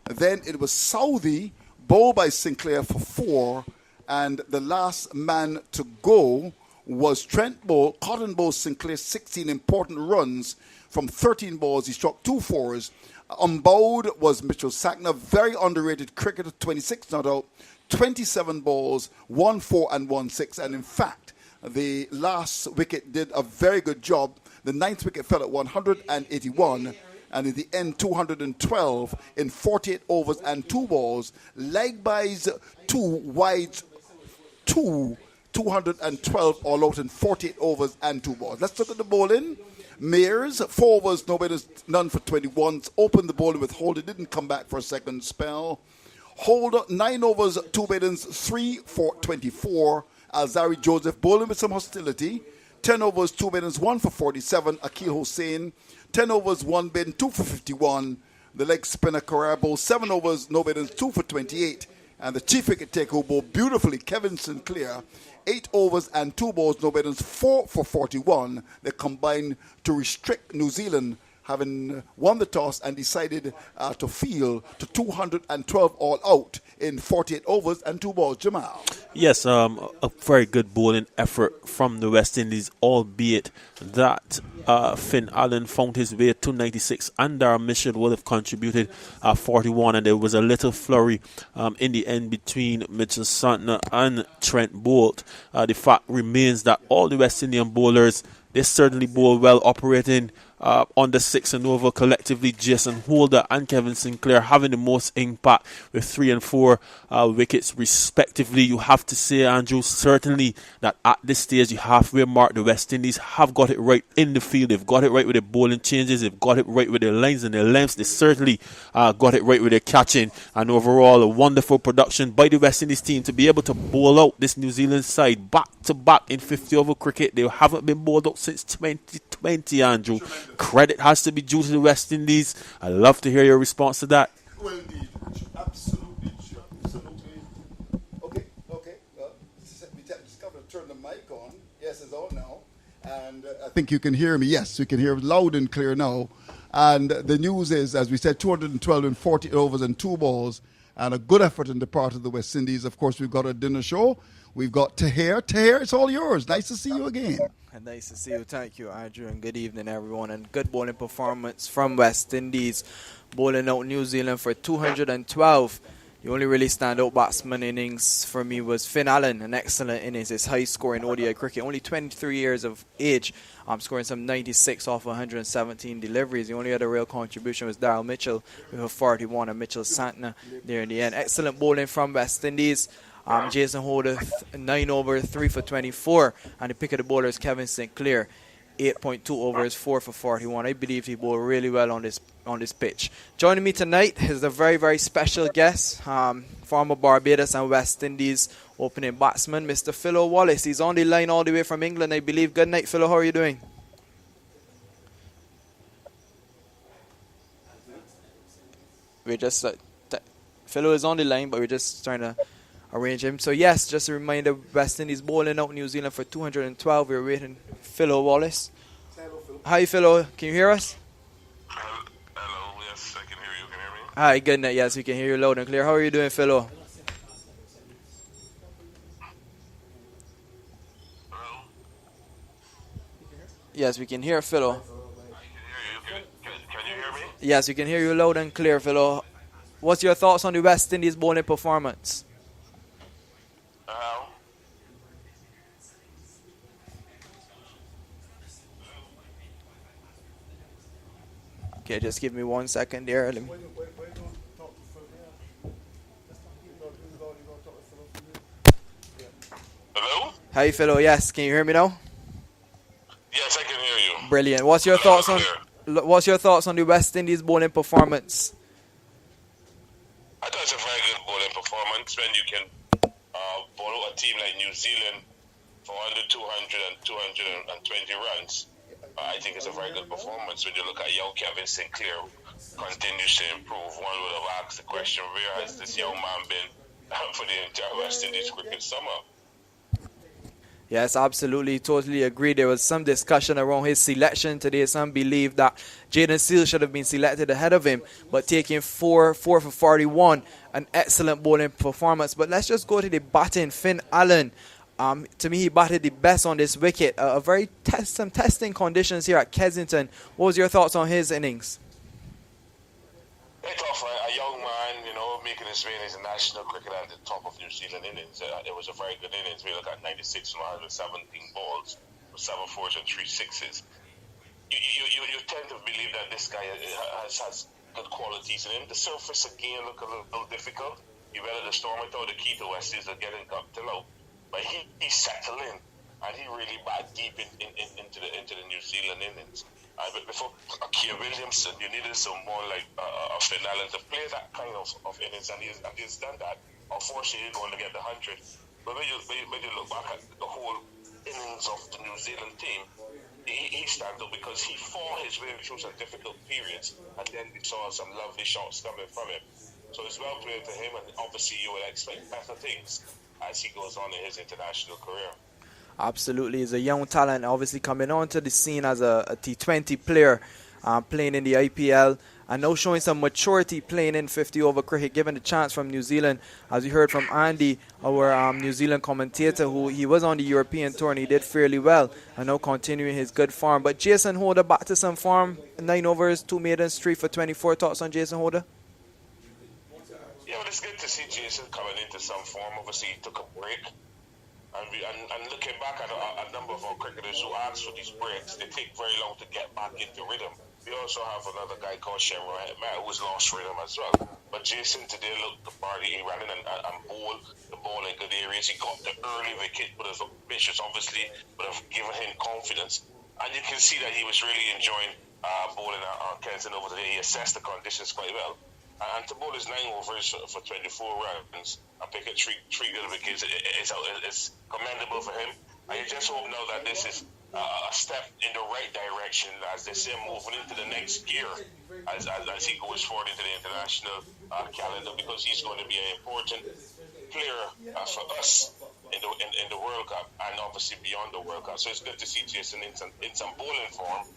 Then it was Southey bowled by Sinclair for 4. And the last man to go was Trent Bowl, Cotton Bowl Sinclair, 16 important runs from 13 balls. He struck 2 fours. Unbowled was Mitchell Sackner, very underrated cricketer, 26 not out, 27 balls, 1 4 and 1 6. And in fact, the last wicket did a very good job. The 9th wicket fell at 181, and in the end, 212 in 48 overs and 2 balls. Leg buys 2, wides 2, 212 all out in 48 overs and 2 balls. Let's look at the bowling. Mears, 4 overs, none for 21. Opened the bowling with Holder, didn't come back for a second spell. Holder, 9 overs, 2 maidens, 3 for 24. Alzari Joseph bowling with some hostility. 10 overs, 2 maidens, 1 for 47. Akil Hussain, 10 overs, 1 maiden, 2 for 51. The leg spinner Carabo, 7 overs, no maidens, 2 for 28. And the chief wicket taker who bowled beautifully, Kevin Sinclair, 8 overs and 2 balls, no maidens, 4 for 41. They combined to restrict New Zealand, having won the toss and decided to field to 212 all out in 48 overs and 2 balls. Jamal. Yes, a very good bowling effort from the West Indies, albeit that Finn Allen found his way to 96 and Darren Mitchell would have contributed 41, and there was a little flurry in the end between Mitchell Santner and Trent Boult. The fact remains that all the West Indian bowlers, they certainly bowl well, operating on the 6 and over collectively. Jason Holder and Kevin Sinclair having the most impact with 3 and 4 wickets respectively. You have to say, Andrew, certainly that at this stage, the halfway mark, the West Indies have got it right in the field. They've got it right with their bowling changes. They've got it right with their lines and their lengths. They certainly got it right with their catching. And overall, a wonderful production by the West Indies team to be able to bowl out this New Zealand side back to back in 50 over cricket. They haven't been bowled out since 2020, Andrew. Credit has to be due to the West Indies. I'd love to hear your response to that. Well, indeed, absolutely. Okay. We just got to turn the mic on. Yes, it's on now. And I think you can hear me. Yes, we can hear it loud and clear now. And the news is, as we said, 212 in 40 overs and 2 balls. And a good effort on the part of the West Indies. Of course, we've got a dinner show. We've got Tahir. Tahir, it's all yours. Nice to see you again. Nice to see you. Thank you, Andrew, and good evening, everyone. And good bowling performance from West Indies, bowling out New Zealand for 212. The only really standout batsman innings for me was Finn Allen, an excellent innings. His high score in ODI cricket, only 23 years of age, scoring some 96 off 117 deliveries. The only other real contribution was Darryl Mitchell with a 41 and Mitchell Santner there in the end. Excellent bowling from West Indies. Jason Holder, 9 overs, 3 for 24. And the pick of the bowlers, Kevin Sinclair, 8.2 overs, 4 for 41. I believe he bowled really well on this pitch. Joining me tonight is a very, very special guest, former Barbados and West Indies opening batsman, Mr. Philo Wallace. He's on the line all the way from England, I believe. Good night, Philo. How are you doing? We're just... Philo is on the line, but we're just trying to arrange him. So yes, just a reminder, West Indies bowling out New Zealand for 212. We're waiting Philo Wallace. Hi Philo, can you hear us? Hello, yes, I can hear you. Can you hear me? Hi, good night. Yes, we can hear you loud and clear. How are you doing, Philo? Hello? Yes, we can hear Philo. I can hear you. Can you hear me? Yes, we can hear you loud and clear, Philo. What's your thoughts on the West Indies bowling performance? Okay, just give me 1 second there. Let me... Hello? Hi, fellow. Yes, can you hear me now? Yes, I can hear you. Brilliant. What's your thoughts on the West Indies bowling performance? I thought it's a very good bowling performance when you can bowl a team like New Zealand for under 200 and 220 runs. I think it's a very good performance. When you look at young Kevin Sinclair, continues to improve. One would have asked the question, where has this young man been for the entire West Indies cricket summer? Yes, absolutely. Totally agree. There was some discussion around his selection today. Some believe that Jaden Seal should have been selected ahead of him, but taking 4 for 41, an excellent bowling performance. But let's just go to the batting. Finn Allen, to me, he batted the best on this wicket. Some testing conditions here at Kensington. What was your thoughts on his innings? It's off a young man, making his way in international cricket at the top of New Zealand innings. It was a very good innings. We look at 96 from 117 balls, with 7 fours and 3 sixes. You tend to believe that this guy has good qualities in him. The surface again look a little difficult. He weathered the storm. I thought the key to West is getting up to low, but he settled in and he really batted deep into the New Zealand innings. But before Keir Williamson, you needed someone like Finn Allen to play that kind of innings, and he's done that. Unfortunately, he's going to get the 100. But when you look back at the whole innings of the New Zealand team, he stands up because he fought his way through some difficult periods, and then we saw some lovely shots coming from him. So it's well played to him, and obviously you would expect better things as he goes on in his international career. Absolutely. He's a young talent, obviously coming onto the scene as a T20 player, playing in the IPL, and now showing some maturity playing in 50-over cricket, given the chance from New Zealand. As we heard from Andy, our New Zealand commentator, who he was on the European tour and he did fairly well, and now continuing his good form. But Jason Holder back to some form, 9 overs, 2 maidens, 3 for 24. Thoughts on Jason Holder? Yeah, well, it's good to see Jason coming into some form. Obviously, he took a break. And looking back at a number of our cricketers who ask for these breaks, they take very long to get back into rhythm. We also have another guy called Shamrock who's lost rhythm as well. But Jason today looked the party. He ran in and bowled the ball in good areas. He got the early wicket, but his pitches obviously would have given him confidence. And you can see that he was really enjoying bowling on Kensington over today. He assessed the conditions quite well. And to bowl his 9 overs for 24 runs and pick up three good wickets is commendable for him. And you just hope now that this is a step in the right direction, as they say, moving into the next gear as he goes forward into the international calendar, because he's going to be an important player for us in the World Cup and obviously beyond the World Cup. So it's good to see Jason in some bowling form.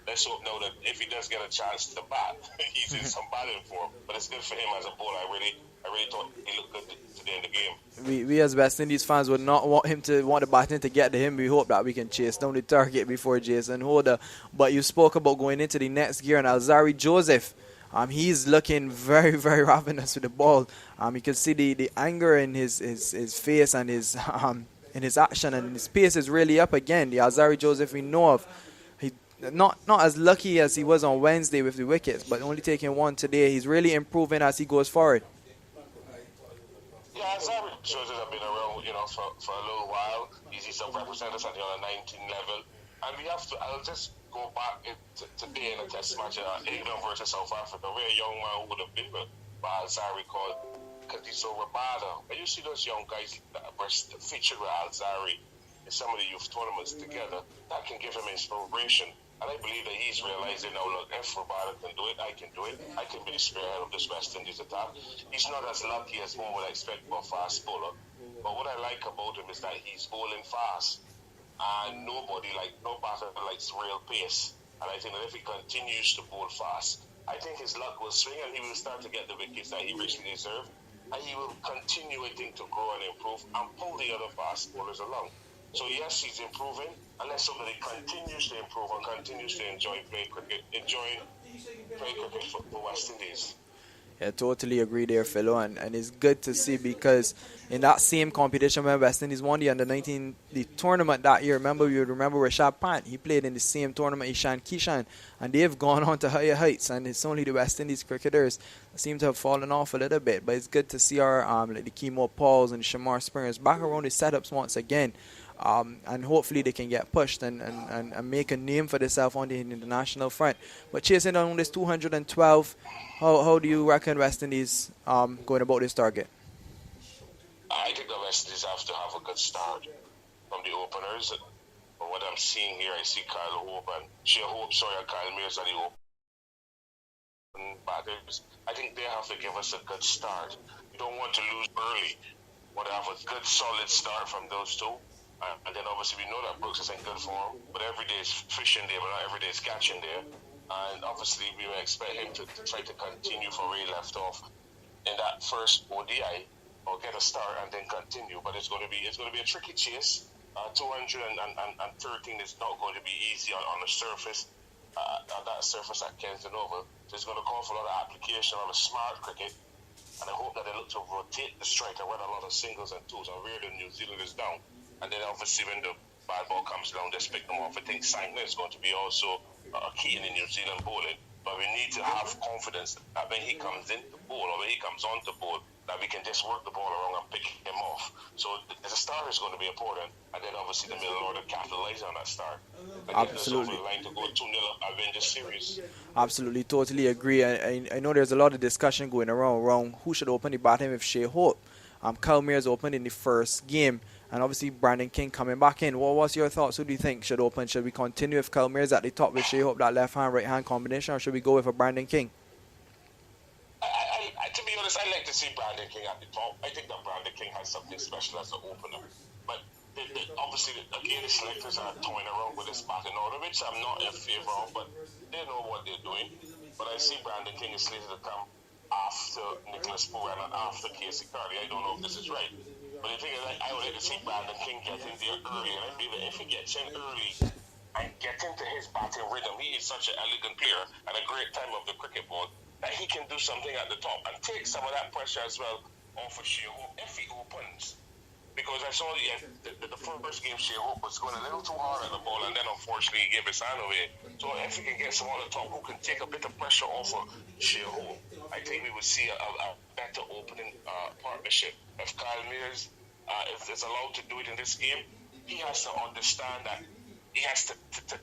Let's hope now that if he does get a chance to bat, he's in some batting form. But it's good for him as a bowler. I really thought he looked good today in the game. We as West Indies fans would not want the batting to get to him. We hope that we can chase down the target before Jason Holder. But you spoke about going into the next gear, and Alzari Joseph, he's looking very, very ravenous with the ball. You can see the anger in his face and his in his action, and his pace is really up again. The Alzari Joseph we know of. Not as lucky as he was on Wednesday with the wickets, but only taking 1 today. He's really improving as he goes forward. Yeah, Alzari Joseph have been around, for a little while. He's some representatives at the under 19 level, and I'll just go back today in a test match, England versus South Africa, where a young man would have been with Alzari called Kadiso Rabada. And you see those young guys that were featured with Alzari in some of the youth tournaments together, that can give him inspiration. And I believe that he's realizing now, look, if Rabada can do it, I can do it. I can be the spearhead of this West Indies attack. He's not as lucky as one would expect for a fast bowler. But what I like about him is that he's bowling fast. And no batter likes real pace. And I think that if he continues to bowl fast, I think his luck will swing and he will start to get the wickets that he richly deserves. And he will continue, I think, to grow and improve and pull the other fast bowlers along. So yes, he's improving, and let's hope that he continues to improve and continues to enjoy playing cricket for West Indies. Yeah, totally agree there, fellow, and it's good to see because in that same competition when West Indies won the under-19 the tournament that year, you remember Rashad Pant, he played in the same tournament, Ishan Kishan, and they've gone on to higher heights, and it's only the West Indies cricketers that seem to have fallen off a little bit, but it's good to see our like the Kemo Pauls and the Shamar Springers back around the setups once again. And hopefully they can get pushed and make a name for themselves on the international front. But chasing down this 212, how do you reckon West Indies going about this target? I think the West Indies have to have a good start from the openers. From what I'm seeing here, I see Kyle Mears on the open batters. I think they have to give us a good start. You don't want to lose early. You want to have a good, solid start from those two. And then obviously we know that Brooks is in good form, but every day is fishing there, but not every day is catching there. And obviously we will expect him to try to continue from where he left off in that first ODI, or get a start and then continue. But it's going to be a tricky chase. 213 is not going to be easy on the surface, on that surface at Kensington Oval. So it's going to call for a lot of application, a lot of smart cricket. And I hope that they look to rotate the striker, run a lot of singles and twos, and rear the New Zealanders down. And then obviously when the bad ball comes down, just pick them off. I think Sankner is going to be also a key in the New Zealand bowling. But we need to have confidence that when he comes into bowl or when he comes on to bowl, that we can just work the ball around and pick him off. So the start is going to be important. And then obviously the middle order capitalizing on that start. Absolutely. The line to go 2-0 up and win this series. Absolutely, totally agree. I know there's a lot of discussion going around who should open the batting with Shea Hope. Kyle Mears opened in the first game. And obviously Brandon King coming back in. What was your thoughts? Who do you think should open? Should we continue with Kyle Mears at the top with Shea Hope, that left-hand, right-hand combination, or should we go with a Brandon King? To be honest, I like to see Brandon King at the top. I think that Brandon King has something special as an opener. But obviously, again, the selectors are toying around with this batting order, which I'm not in favor of, but they know what they're doing. But I see Brandon King is slated to come after Nicholas Pooran and after Casey Carty. I don't know if this is right. But the thing is, I would like to see Brandon King get in there early, and I believe that if he gets in early and get into his batting rhythm, he is such an elegant player and a great time of the cricket ball that he can do something at the top and take some of that pressure as well off of Shea Hope if he opens. Because I saw the first game, Shea Hope was going a little too hard at the ball, and then unfortunately he gave his hand away. So if he can get someone on the top who can take a bit of pressure off of Shea Hope, I think we would see a better opening partnership. If Kyle Mears is allowed to do it in this game, he has to understand that he has to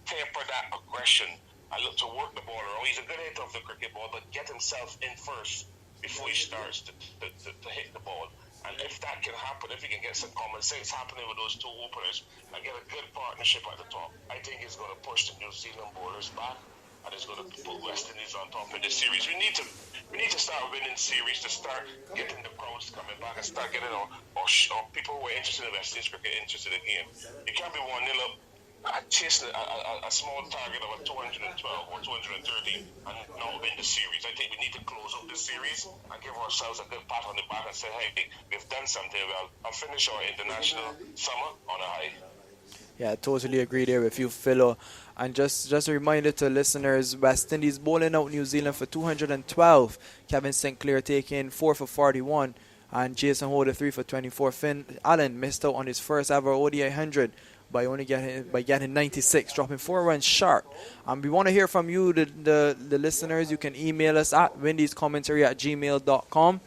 temper that aggression and look to work the ball around. He's a good hitter of the cricket ball, but get himself in first before he starts to hit the ball. And if that can happen, if he can get some common sense happening with those two openers and get a good partnership at the top, I think it's going to push the New Zealand bowlers back, and it's going to put West Indies on top in the series. We need to start winning series to start getting the crowds coming back and start getting or people who are interested in West Indies cricket interested again. You can't be 1-0 up chasing a small target of a 212 or 213 and not win the series. I think we need to close up the series and give ourselves a good pat on the back and say, hey, we've done something well and finish our international summer on a high. Yeah, I totally agree there with you, Philo. And just a reminder to listeners, West Indies bowling out New Zealand for 212. Kevin Sinclair taking 4 for 41. And Jason Holder 3 for 24. Finn Allen missed out on his first ever ODI 100 by getting 96, dropping 4 runs sharp. We want to hear from you, the listeners. You can email us at windiescommentary@gmail.com,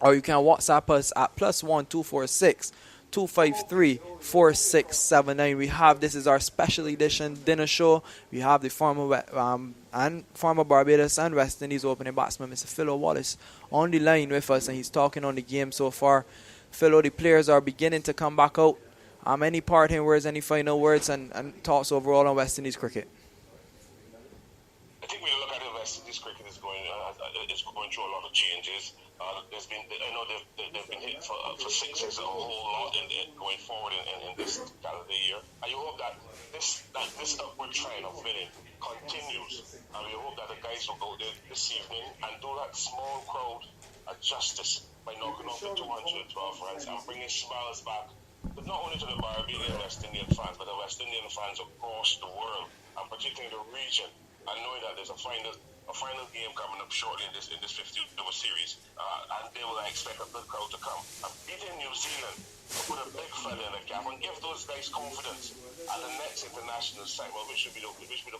or you can WhatsApp us at +1 246 253 4679. This is our special edition dinner show. We have the former Barbados and West Indies opening batsman, Mr. Philo Wallace, on the line with us, and he's talking on the game so far. Philo, the players are beginning to come back out. Any parting words, any final words, and thoughts overall on West Indies cricket? I think when you look at it, West Indies cricket is going through a lot of changes. I know they've been hit for sixes a whole lot going forward in this calendar year. And you hope that this upward trend of winning continues. And we hope that the guys will go there this evening and do that small crowd a justice by knocking off the 212 runs and bringing smiles back. But not only to the Barbadian West Indian fans, but the West Indian fans across the world, and particularly the region, and knowing that there's a final a final game coming up shortly in this 50-over series, and they will expect a good crowd to come. And beating New Zealand put a big feather in the cap and give those guys confidence at the next international cycle, which will be the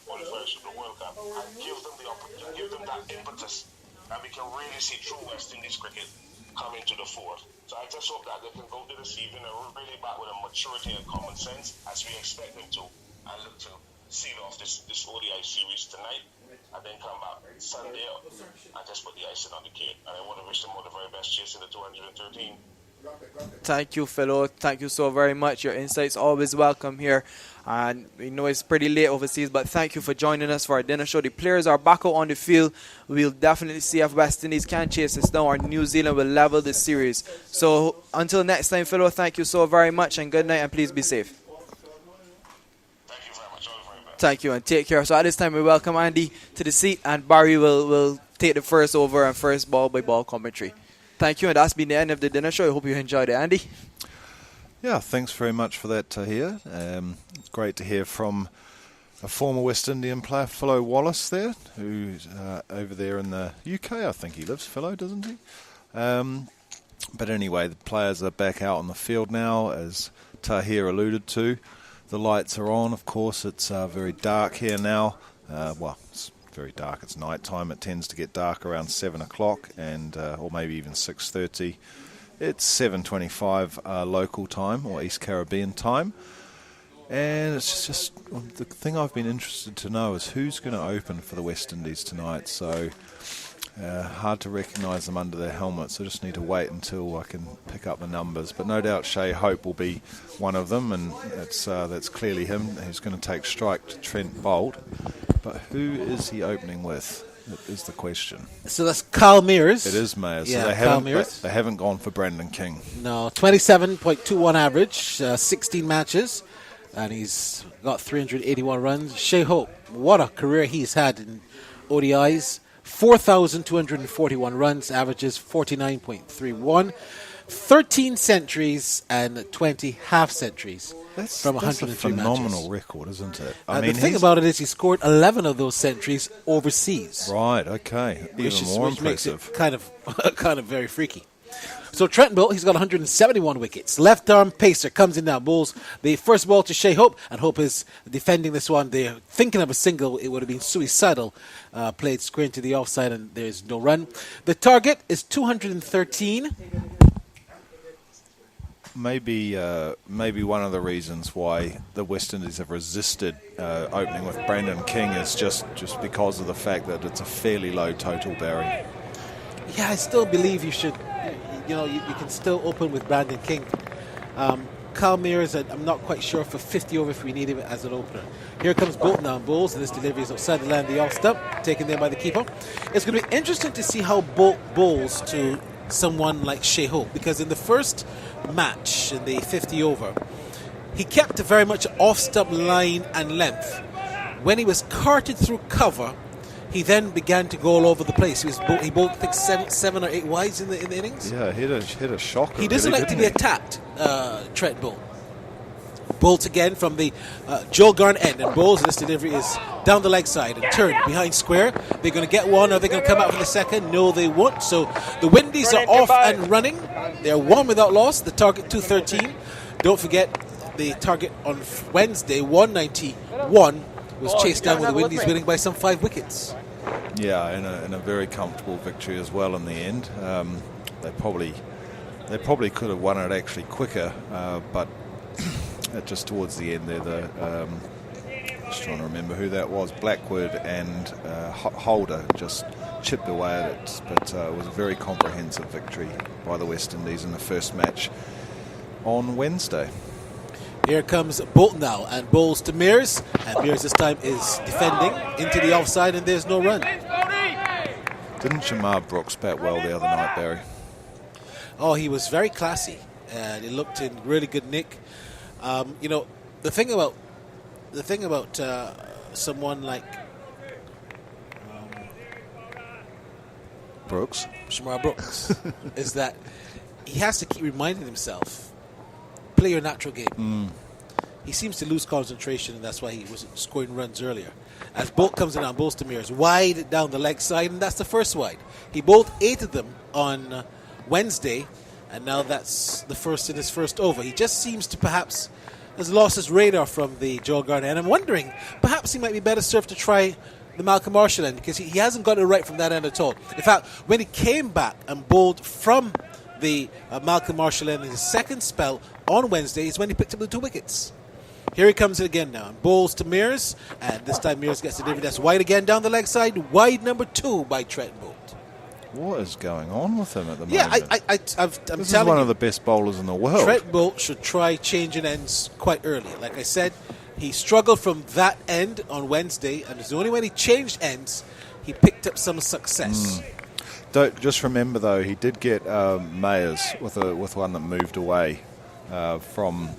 qualifiers for the World Cup, and give them the opportunity, give them that impetus, and we can really see true West Indies cricket come into the fore. So I just hope that they can go to this evening and really back with a maturity and common sense, as we expect them to, and look to seal off this ODI series tonight, and then come back Sunday and just put the icing on the cake. And I want to wish them all the very best chasing the 213. Thank you, Philo. Thank you so very much. Your insights always welcome here. And we know it's pretty late overseas, but thank you for joining us for our dinner show. The players are back out on the field. We'll definitely see if West Indies can chase this down or New Zealand will level the series. So until next time, Philo, thank you so very much and good night, and please be safe. Thank you and take care. So at this time we welcome Andy to the seat, and Barry will take the first over and first ball by ball commentary. Thank you, and that's been the end of the dinner show. I hope you enjoyed it, Andy. Yeah, thanks very much for that, Tahir. It's great to hear from a former West Indian player, Philo Wallace there, who's over there in the UK. I think he lives, Philo, doesn't he? But anyway, the players are back out on the field now, as Tahir alluded to. The lights are on, of course. It's very dark here now. Well, it's very dark. It's night time. It tends to get dark around 7 o'clock, and or maybe even 6:30. It's 7:25 local time, or East Caribbean time. And it's just the thing I've been interested to know is who's going to open for the West Indies tonight. So hard to recognise them under their helmets. I just need to wait until I can pick up the numbers. But no doubt Shea Hope will be one of them, and that's clearly him. He's going to take strike to Trent Boult. But who is he opening with? That is the question. So that's Carl Mears. It is Mears. Yeah, So they haven't gone for Brandon King. No, 27.21 average, 16 matches, and he's got 381 runs. Shea Hope, what a career he's had in ODIs. 4,241 runs, averages 49.31, 13 centuries and 20 half centuries from 103 That's a phenomenal matches. record, isn't it? The thing about it is he scored 11 of those centuries overseas. Right, okay. Even more which makes it impressive. kind of very freaky. So Trent Boult, he's got 171 wickets. Left arm pacer comes in now, bowls the first ball to Shea Hope, and Hope is defending this one. They're thinking of a single. It would have been suicidal. Played square into the offside, and there's no run. The target is 213. Maybe one of the reasons why the West Indies have resisted opening with Brandon King is just because of the fact that it's a fairly low total, Barry. Yeah, I still believe you should. You can still open with Brandon King. Carl Mears, I'm not quite sure for 50 over if we need him as an opener. Here comes Boult now, bowls, and this delivery is outside the line of the off stump, taken there by the keeper. It's going to be interesting to see how Boult bowls to someone like Shea Hope, because in the first match, in the 50 over, he kept a very much off stump line and length. When he was carted through cover, he then began to go all over the place. He bowled, I think, seven or eight wides in the innings. Yeah, hit a shocker. He doesn't like to be attacked, Trent Boult. Boult again from the Joel Garn end, and bowls. This delivery is down the leg side and turned behind square. They're going to get one. Are they going to come out for the second? No, they won't. So the Windies are off and running. They're one without loss. The target 213. Don't forget the target on Wednesday 191 was chased down with the Windies winning by some 5 wickets. Yeah, in a very comfortable victory as well in the end. They probably could have won it actually quicker, but just towards the end there, just trying to remember who that was. Blackwood and Holder just chipped away at it, but it was a very comprehensive victory by the West Indies in the first match on Wednesday. Here comes Boult now, and bowls to Mears, and Mears this time is defending into the offside, and there's no run. Didn't Jamar Brooks bat well the other night, Barry? Oh, he was very classy, and he looked in really good nick. The thing about someone like Brooks, Jamar Brooks, is that he has to keep reminding himself, play your natural game. He seems to lose concentration, and that's why he wasn't scoring runs earlier. as Bolt comes in and bowls to Mears wide down the leg side, and that's the first wide. He bowled 8 of them on Wednesday, and now that's the first in his first over. He just seems to perhaps has lost his radar from the Joe Gardner, and I'm wondering perhaps he might be better served to try the Malcolm Marshall end, because he hasn't got it right from that end at all. In fact, when he came back and bowled from the Malcolm Marshall end in his second spell on Wednesday is when he picked up the 2 wickets. Here he comes again now, and bowls to Mears, and this time Mears gets the delivery. That's wide again down the leg side, wide number 2 by Trenton Bolt. What is going on with him at the moment? Yeah, I'm this telling is one you, of the best bowlers in the world. Trenton Bolt should try changing ends quite early. Like I said, he struggled from that end on Wednesday, and it's only when he changed ends he picked up some success. Don't just remember though, he did get Mayers with one that moved away from.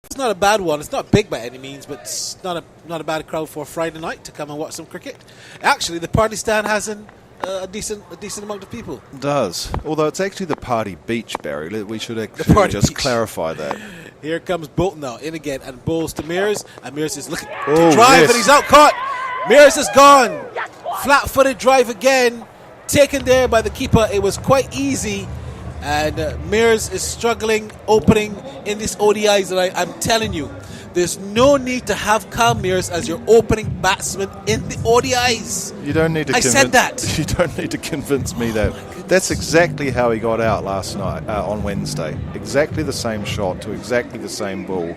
It's not a bad one. It's not big by any means, but it's not a bad crowd for a Friday night to come and watch some cricket. Actually, the party stand has a decent amount of people. It does, although it's actually the party beach, Barry. We should actually just clarify that. Here comes Bolton now in again and bowls to Mears, and Mears is looking to Oh, drive, yes. and he's out caught. Mears is gone. Flat-footed drive again, taken there by the keeper. It was quite easy. And Mears is struggling opening in these ODIs. And I'm telling you, there's no need to have Kyle Mears as your opening batsman in the ODIs. You don't need to. I said that. You don't need to convince me that. That's exactly how he got out last night on Wednesday. Exactly the same shot to exactly the same ball.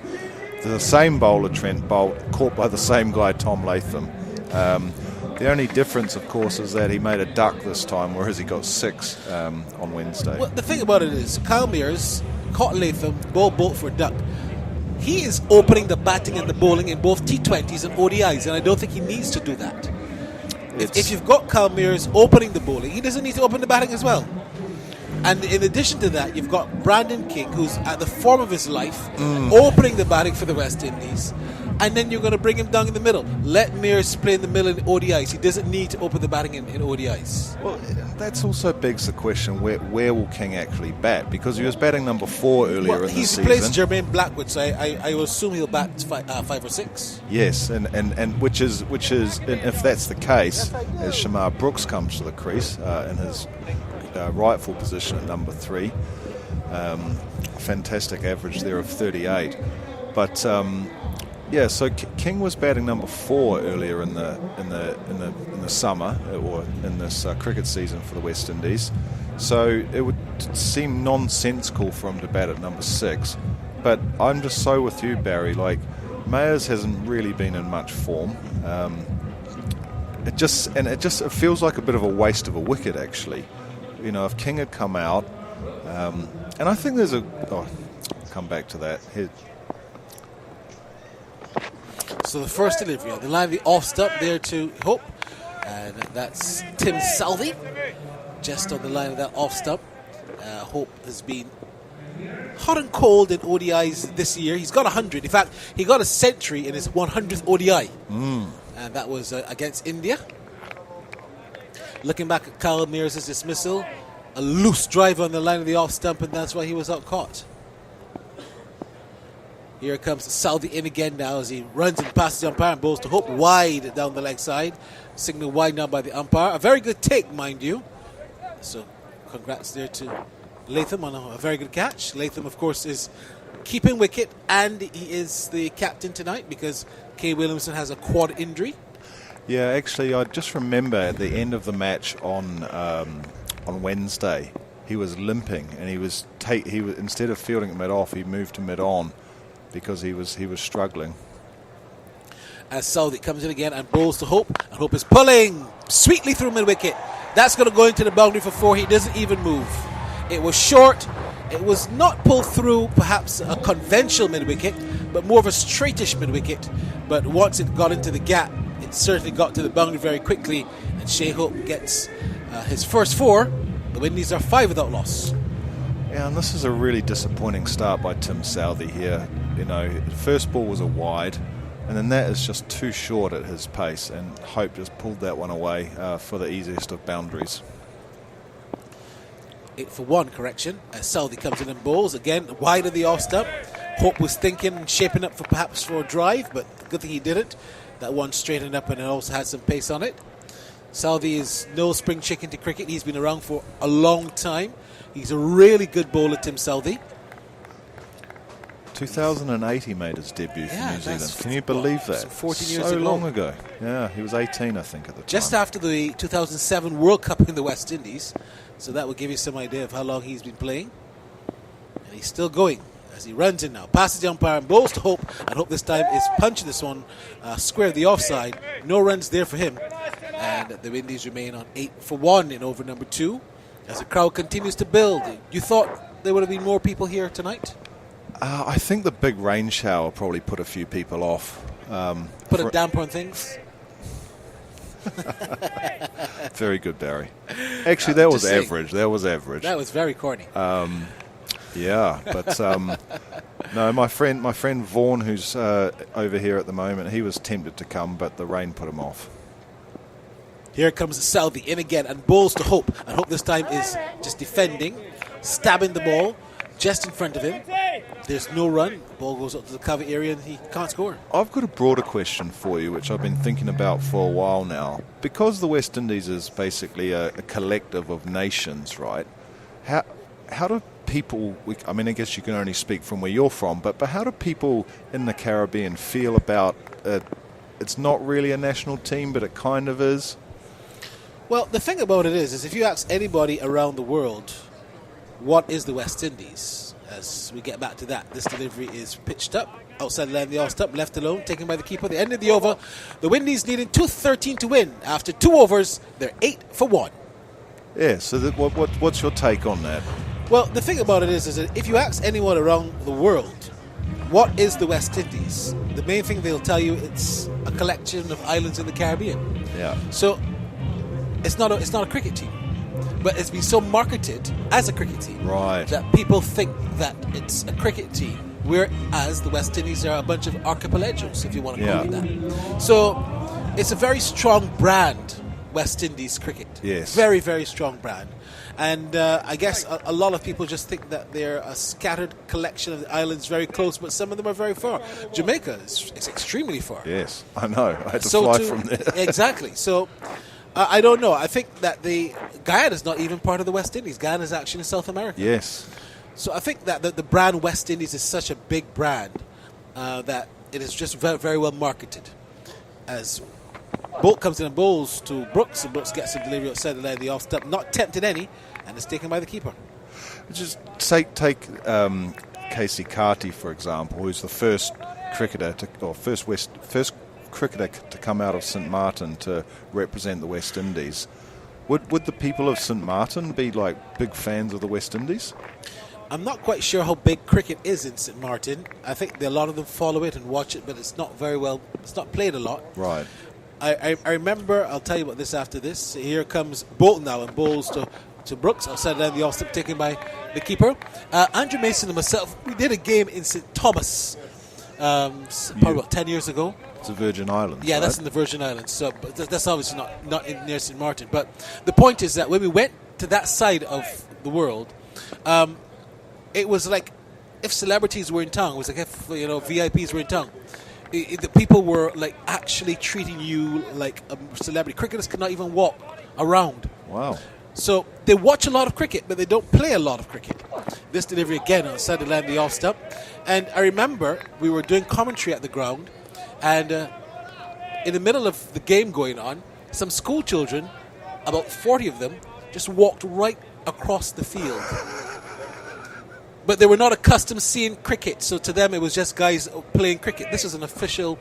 The same bowler, Trent Bolt, caught by the same guy, Tom Latham. The only difference, of course, is that he made a duck this time, whereas he got 6 on Wednesday. Well, the thing about it is, Kyle Mears caught Latham, Bolt for a duck. He is opening the batting and the bowling in both T20s and ODIs, and I don't think he needs to do that. If you've got Kyle Mears opening the bowling, he doesn't need to open the batting as well. And in addition to that, you've got Brandon King, who's at the form of his life, opening the batting for the West Indies. And then you're going to bring him down in the middle. Let Mears play in the middle in ODIs. He doesn't need to open the batting in ODIs. Well, that's also begs the question, where will King actually bat? Because he was batting number 4 earlier in the season. He's replaced Jermaine Blackwood, so I will assume he'll bat 5 or 6. Yes, and which is and if that's the case, as Shamar Brooks comes to the crease in his rightful position at number 3, fantastic average there of 38. But yeah, so King was batting number 4 earlier in the summer or in this cricket season for the West Indies. So it would seem nonsensical for him to bat at number 6. But I'm just so with you, Barry. Like, Mayers hasn't really been in much form. It feels like a bit of a waste of a wicket, actually. You know, if King had come out, and I think there's I'll come back to that. So the first delivery on the line, the off stump there to Hope, and that's Tim Southey, just on the line of that off stump. Hope has been hot and cold in ODIs this year. He's got 100. In fact, he got a century in his 100th ODI, and that was against India. Looking back at Kyle Mears' dismissal, a loose drive on the line of the off stump, and that's why he was out caught. Here comes Southey in again now as he runs and passes the umpire and bowls to Hope wide down the leg side. Signal wide now by the umpire. A very good take, mind you. So congrats there to Latham on a very good catch. Latham, of course, is keeping wicket, and he is the captain tonight because Kay Williamson has a quad injury. Yeah, actually, I just remember at the end of the match on Wednesday, he was limping, and he was instead of fielding at mid-off, he moved to mid-on because he was struggling. As Southey comes in again and bowls to Hope, and Hope is pulling sweetly through mid-wicket. That's going to go into the boundary for 4. He doesn't even move. It was short. It was not pulled through perhaps a conventional mid-wicket, but more of a straightish mid-wicket. But once it got into the gap, it certainly got to the boundary very quickly, and Shea Hope gets his first 4. The Windies are 5 without loss. Yeah, and this is a really disappointing start by Tim Southey here. You know, first ball was a wide, and then that is just too short at his pace, and Hope just pulled that one away for the easiest of boundaries. 8 for 1, correction. As Southey comes in and bowls again, wide of the off stump. Hope was thinking and shaping up for a drive, but good thing he didn't. That one straightened up and it also had some pace on it. Southey is no spring chicken to cricket. He's been around for a long time. He's a really good bowler, Tim Southey. 2008 he made his debut for New Zealand. Can you believe that? 14 years so ago. long ago. Yeah, he was 18, I think, at the time. Just after the 2007 World Cup in the West Indies. So that will give you some idea of how long he's been playing. And he's still going as he runs in now. Passes the umpire and bowls to Hope. And Hope this time is punching this one square the offside. No runs there for him. And the Windies remain on 8 for 1 in over number 2. As the crowd continues to build. You thought there would have been more people here tonight? I think the big rain shower probably put a few people off. Put a damper on things? Very good, Barry. Actually, that was average. That was average. That was very corny. Yeah, but no, my friend Vaughan, who's over here at the moment, he was tempted to come, but the rain put him off. Here comes Southey in again and bowls to Hope. And Hope this time is just defending, stabbing the ball just in front of him. There's no run. The ball goes up to the cover area and he can't score. I've got a broader question for you, which I've been thinking about for a while now. Because the West Indies is basically a collective of nations, right? How do people, I mean, I guess you can only speak from where you're from, but how do people in the Caribbean feel about it? It's not really a national team, but it kind of is. Well, the thing about it is if you ask anybody around the world, what is the West Indies? As we get back to that, this delivery is pitched up, outside the line, the off-stump, left alone, taken by the keeper. The end of the over, the Windies needing 213 to win. After 2 overs, they're 8 for 1. Yeah, so what's your take on that? Well, the thing about it is that if you ask anyone around the world, what is the West Indies? The main thing they'll tell you, it's a collection of islands in the Caribbean. Yeah. So it's not a cricket team, but it's been so marketed as a cricket team, right, that people think that it's a cricket team, whereas the West Indies are a bunch of archipelagos, if you want to call it that. So it's a very strong brand, West Indies cricket. Yes. Very, very strong brand. And I guess a lot of people just think that they're a scattered collection of the islands very close, but some of them are very far. Jamaica is extremely far. Yes, I know. I had to fly from there. Exactly. So I don't know. I think that Guyana is not even part of the West Indies. Guyana is actually in South America. Yes. So I think that the brand West Indies is such a big brand that it is just very, very well marketed. As Bolt comes in and bowls to Brooks, and Brooks gets a delivery outside the line, the off step, not tempted any, and is taken by the keeper. Just take Casey Carty, for example, who's the first cricketer first cricketer to come out of St Martin to represent the West Indies. Would the people of St Martin be like big fans of the West Indies? I'm not quite sure how big cricket is in St Martin. I think a lot of them follow it and watch it, but it's not very well. It's not played a lot. Right. I remember. I'll tell you about this after this. Here comes Bolton now and bowls to Brooks outside the off step taken by the keeper. Andrew Mason and myself, we did a game in St Thomas probably about 10 years ago. It's the Virgin Islands. Yeah, right? That's in the Virgin Islands. So but that's obviously not near St Martin. But the point is that when we went to that side of the world, it was like if celebrities were in town. It was like if VIPs were in town. The people were like actually treating you like a celebrity. Cricketers could not even walk around. Wow. So they watch a lot of cricket, but they don't play a lot of cricket. This delivery again outside the line, the off stump. And I remember we were doing commentary at the ground, and in the middle of the game going on, some school children, about 40 of them, just walked right across the field. But they were not accustomed to seeing cricket, so to them it was just guys playing cricket. This was an official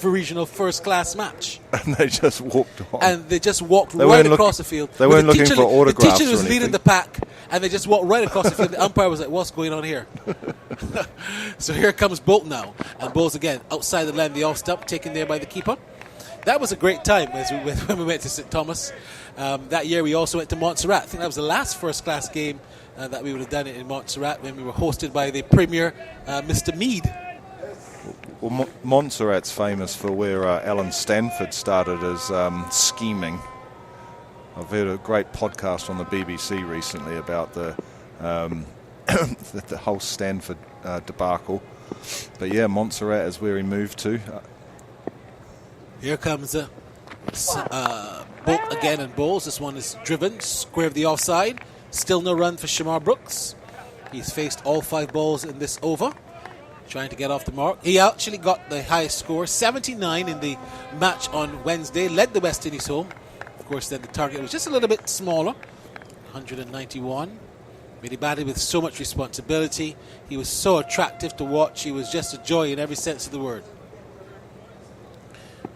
regional first-class match. And they just walked on. And they just walked right across the field. They weren't looking for autographs. The teacher was leading the pack, and they just walked right across the field. The umpire was like, what's going on here? So here comes Bolton now, and bowls again outside the line, the off stump, taken there by the keeper. That was a great time when we went to St. Thomas. That year we also went to Montserrat. I think that was the last first-class game that we would have done it in Montserrat when we were hosted by the Premier, Mr. Mead. Well, Montserrat's famous for where Alan Stanford started as scheming. I've heard a great podcast on the BBC recently about the the whole Stanford debacle. But yeah, Montserrat is where he moved to. Here comes a Bolt again and bowls. This one is driven, square of the offside. Still no run for Shamar Brooks. He's faced all 5 balls in this over, trying to get off the mark. He actually got the highest score, 79 in the match on Wednesday, led the West Indies home. Of course, then the target was just a little bit smaller, 191. But he batted with so much responsibility. He was so attractive to watch. He was just a joy in every sense of the word.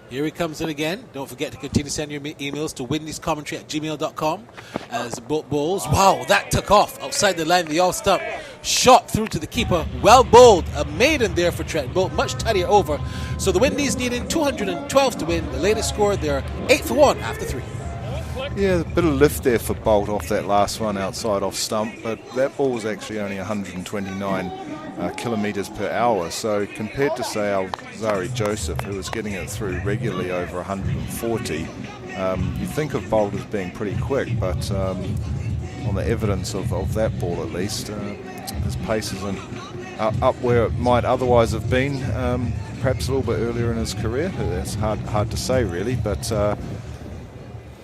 Here he comes in again. Don't forget to continue to send your emails to windiescommentary@gmail.com as Bolt bowls. Wow, that took off outside the line of the all-stump. Shot through to the keeper. Well bowled. A maiden there for Trent Bolt. Much tidier over. So the Windies needing 212 to win. The latest score, they're 8 for 1 after 3. Yeah, a bit of lift there for Bolt off that last one outside off stump, but that ball was actually only 129 kilometres per hour. So compared to, say, Alzari Joseph, who was getting it through regularly over 140, you think of Bolt as being pretty quick, but on the evidence of that ball at least, his pace isn't up where it might otherwise have been, perhaps a little bit earlier in his career. It's hard to say really, but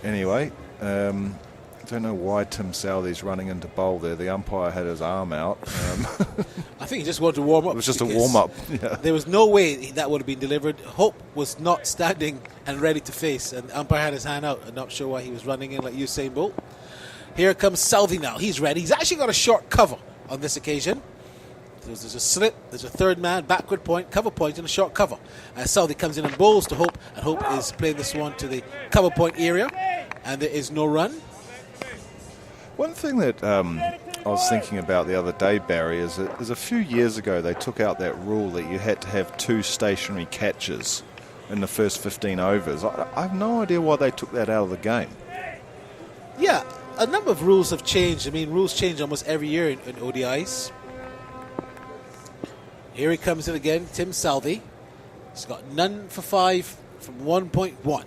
anyway, I don't know why Tim Southey's running into bowl there. The umpire had his arm out. I think he just wanted to warm up. It was just a warm-up. Yeah. There was no way that would have been delivered. Hope was not standing and ready to face, and the umpire had his hand out. I'm not sure why he was running in like Usain Bolt. Here comes Southey now. He's ready. He's actually got a short cover on this occasion. There's a slip, there's a third man, backward point, cover point, and a short cover. Southey comes in and bowls to Hope, and Hope is playing this one to the cover point area, and there is no run. One thing that I was thinking about the other day, Barry, is a few years ago they took out that rule that you had to have 2 stationary catches in the first 15 overs. I have no idea why they took that out of the game. Yeah, a number of rules have changed. I mean, rules change almost every year in ODIs. Here he comes in again, Tim Southey. He's got none for 5 from 1.1.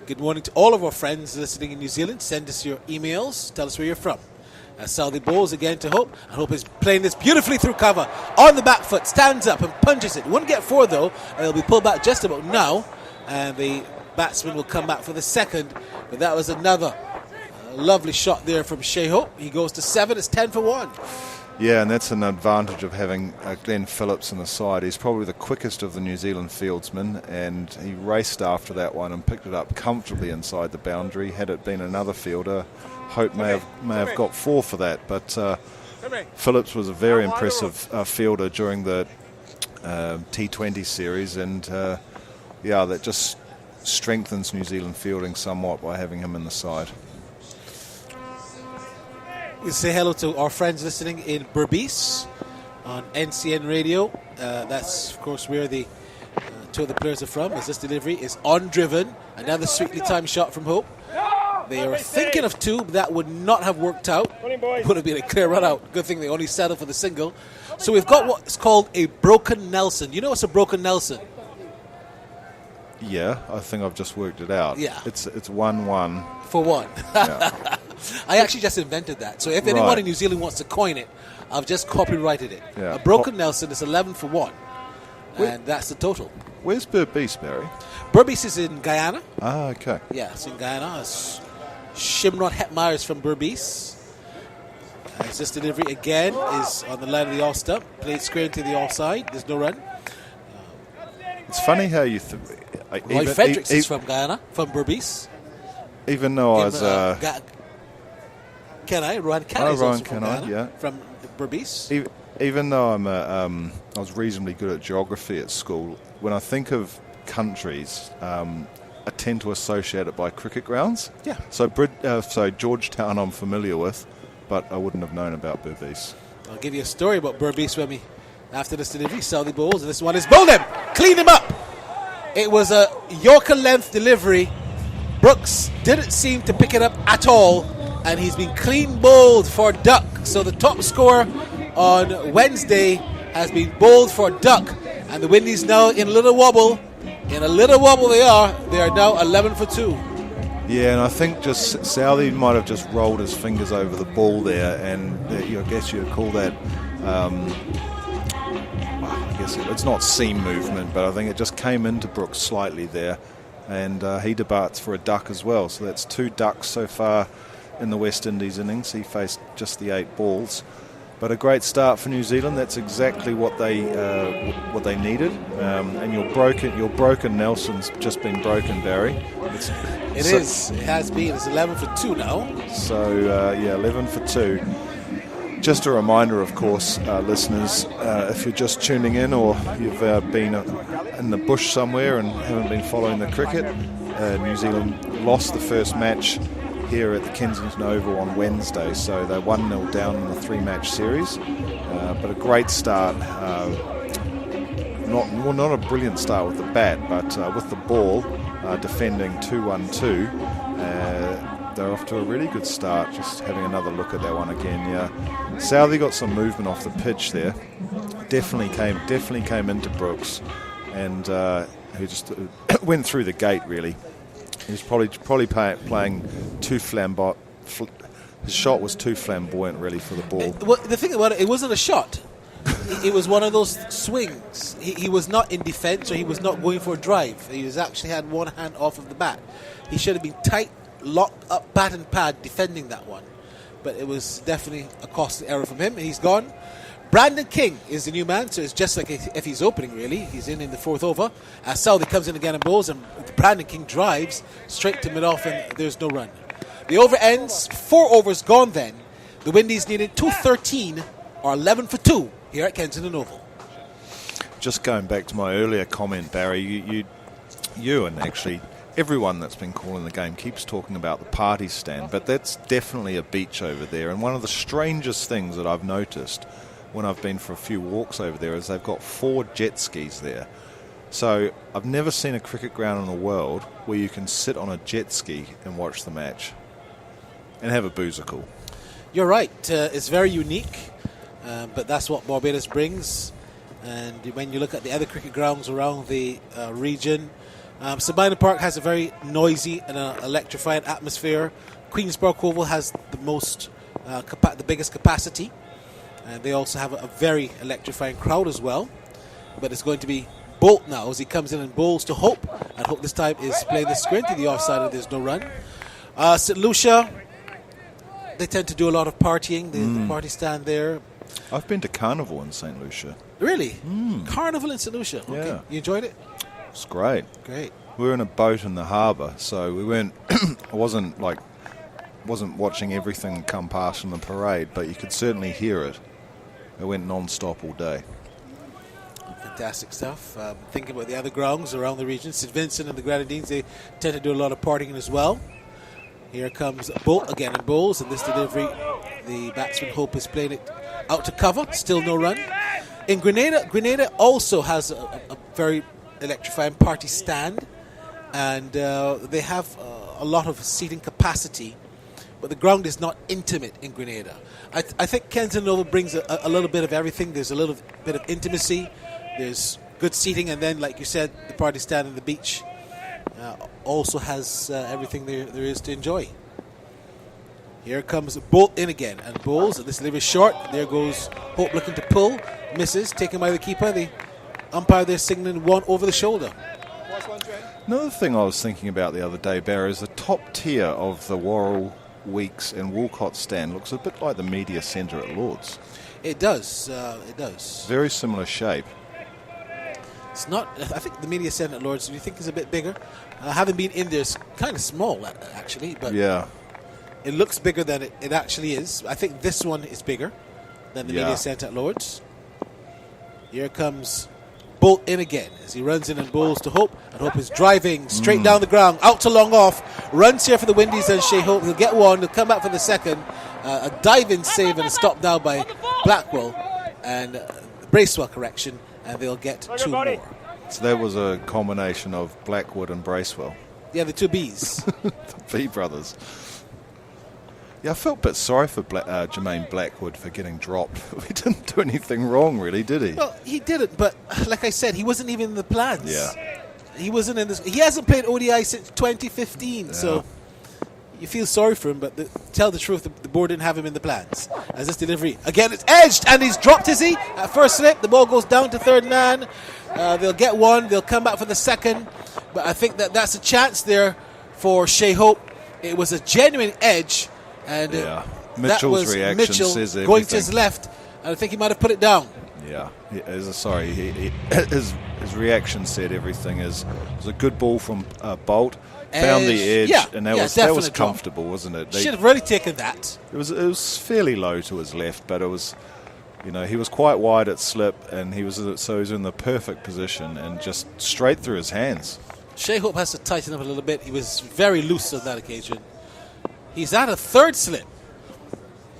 Good morning to all of our friends listening in New Zealand. Send us your emails. Tell us where you're from. Southey bowls again to Hope. And Hope is playing this beautifully through cover. On the back foot, stands up and punches it. Wouldn't get 4 though. It'll be pulled back just about now. And the batsman will come back for the second. But that was another lovely shot there from Shea Hope. He goes to 7. It's 10 for 1. Yeah, and that's an advantage of having Glenn Phillips on the side. He's probably the quickest of the New Zealand fieldsmen, and he raced after that one and picked it up comfortably inside the boundary. Had it been another fielder, Hope may have got 4 for that, but Phillips was a very impressive fielder during the T20 series, and that just strengthens New Zealand fielding somewhat by having him in the side. We say hello to our friends listening in Berbice on NCN Radio. That's, of course, where the 2 of the players are from. As this delivery is on-driven. Another sweetly timed shot from Hope. They are thinking of 2, but that would not have worked out. Would have been a clear run-out. Good thing they only settled for the single. So we've got what's called a broken Nelson. You know what's a broken Nelson? Yeah, I think I've just worked it out. Yeah. It's 1-1. For 1. Yeah. I actually just invented that. So if anyone in New Zealand wants to coin it, I've just copyrighted it. Yeah. A broken Nelson is 11 for 1. And that's the total. Where's Berbice, Barry? Berbice is in Guyana. Ah, okay. Yeah, it's in Guyana. It's Shimron Hetmeyer is from Berbice. As this delivery again is on the line of the off stump. Played square into the offside. There's no run. It's funny how you... Roy Fredericks is from Guyana, from Berbice. Even though I was... Rohan Kenai is also from Guyana, yeah. From Berbice. Even though I was reasonably good at geography at school, when I think of countries, I tend to associate it by cricket grounds. Yeah. So Georgetown I'm familiar with, but I wouldn't have known about Berbice. I'll give you a story about Berbice when after this delivery, Southey bowls, and this one is bowled him. Clean him up. It was a Yorker length delivery. Brooks didn't seem to pick it up at all, and he's been clean bowled for duck. So the top scorer on Wednesday has been bowled for duck, and the Windies now in a little wobble. In a little wobble they are. They are now 11 for 2. Yeah, and I think just Southey might have just rolled his fingers over the ball there, and I guess you'd call that, I guess it's not seam movement, but I think it just came into Brooks slightly there, and he departs for a duck as well. So that's 2 ducks so far in the West Indies innings. He faced just the 8 balls. But a great start for New Zealand. That's exactly what they needed. And your broken Nelson's just been broken, Barry. It has been. It's 11 for 2 now. So 11 for 2. Just a reminder, of course, listeners, if you're just tuning in or you've been in the bush somewhere and haven't been following the cricket, New Zealand lost the first match here at the Kensington Oval on Wednesday, so they're 1-0 down in the 3-match series, but a great start. Not a brilliant start with the bat, but with the ball, defending 2-1-2, they're off to a really good start. Just having another look at that one again. Yeah, Southey got some movement off the pitch there. Definitely came into Brooks, and who just went through the gate really. He was probably playing too flamboyant. His shot was too flamboyant, really, for the ball. The thing about it wasn't a shot. It was one of those swings. He was not in defence, or he was not going for a drive. He was actually had one hand off of the bat. He should have been tight, locked up, bat and pad, defending that one. But it was definitely a costly error from him. He's gone. Brandon King is the new man, so it's just like if he's opening, really. He's in the 4th over. Southey comes in again and bowls, and Brandon King drives straight to mid-off, and there's no run. The over ends, 4 overs gone then. The Windies needed 213 or 11 for 2 here at Kensington Oval. Just going back to my earlier comment, Barry, you and actually everyone that's been calling the game keeps talking about the party stand, but that's definitely a beach over there. And one of the strangest things that I've noticed when I've been for a few walks over there is they've got 4 jet skis there. So I've never seen a cricket ground in the world where you can sit on a jet ski and watch the match and have a boozicle. You're right. It's very unique, but that's what Barbados brings. And when you look at the other cricket grounds around the region, Sabina Park has a very noisy and electrifying atmosphere. Queen's Park Oval has the biggest capacity. And they also have a very electrifying crowd as well. But it's going to be Bolt now as he comes in and bowls to Hope. And Hope this time is playing the square to the offside and there's no run. St. Lucia, they tend to do a lot of partying. The party stand there. I've been to Carnival in St. Lucia. Really? Carnival in St. Lucia? Okay. Yeah. You enjoyed it? It's great. Great. We were in a boat in the harbour, so we weren't... I wasn't watching everything come past in the parade, but you could certainly hear it. It went non-stop all day. Fantastic stuff. Thinking about the other grounds around the region, St. Vincent and the Grenadines, they tend to do a lot of partying as well. Here comes Bolt again in bowls, and this delivery, the batsman Hope is playing it out to cover. Still no run. In Grenada also has a very electrifying party stand, and they have a lot of seating capacity. But the ground is not intimate in Grenada. I think Kensington Oval brings a little bit of everything. There's a little bit of intimacy. There's good seating. And then, like you said, the party stand on the beach also has everything there is to enjoy. Here comes Bolt in again. And bowls. This delivery is short. There goes Hope looking to pull. Misses. Taken by the keeper. The umpire there signaling 1 over the shoulder. Another thing I was thinking about the other day, Barry, is the top tier of the Worrell, Weeks and Walcott stand looks a bit like the media centre at Lord's. It does. It does. Very similar shape. It's not. I think the media centre at Lord's, do you think, is a bit bigger? Having been in there, it's kind of small actually, but yeah, it looks bigger than it actually is. I think this one is bigger than the media centre at Lord's. Here comes Bolt in again as he runs in and bowls to Hope, and Hope is driving straight down the ground, out to long off. Runs here for the Windies and Shea Hope. He'll get one, he'll come back for the second. A dive-in save and a stop down by Blackwell, and Bracewell correction, and they'll get 2 more. So that was a combination of Blackwood and Bracewell. Yeah, the two Bs. The B brothers. Yeah, I felt a bit sorry for Jermaine Blackwood for getting dropped. He didn't do anything wrong, really, did he? Well, he didn't, but like I said, he wasn't even in the plans. Yeah. He wasn't in this. He hasn't played ODI since 2015, so you feel sorry for him, but tell the truth, the board didn't have him in the plans. As this delivery, again, it's edged, and he's dropped, is he? At first slip, the ball goes down to third man. They'll get one, they'll come back for the second, but I think that's a chance there for Shea Hope. It was a genuine edge, and Mitchell's that was reaction Mitchell says everything. going to his left, and I think he might have put it down. Yeah, his reaction said everything. It was a good ball from Bolt. Found the edge, and that was comfortable, wasn't it? Should have really taken that. It was fairly low to his left, but it was, he was quite wide at slip, and he was in the perfect position and just straight through his hands. Shea Hope has to tighten up a little bit. He was very loose on that occasion. He's at a third slip.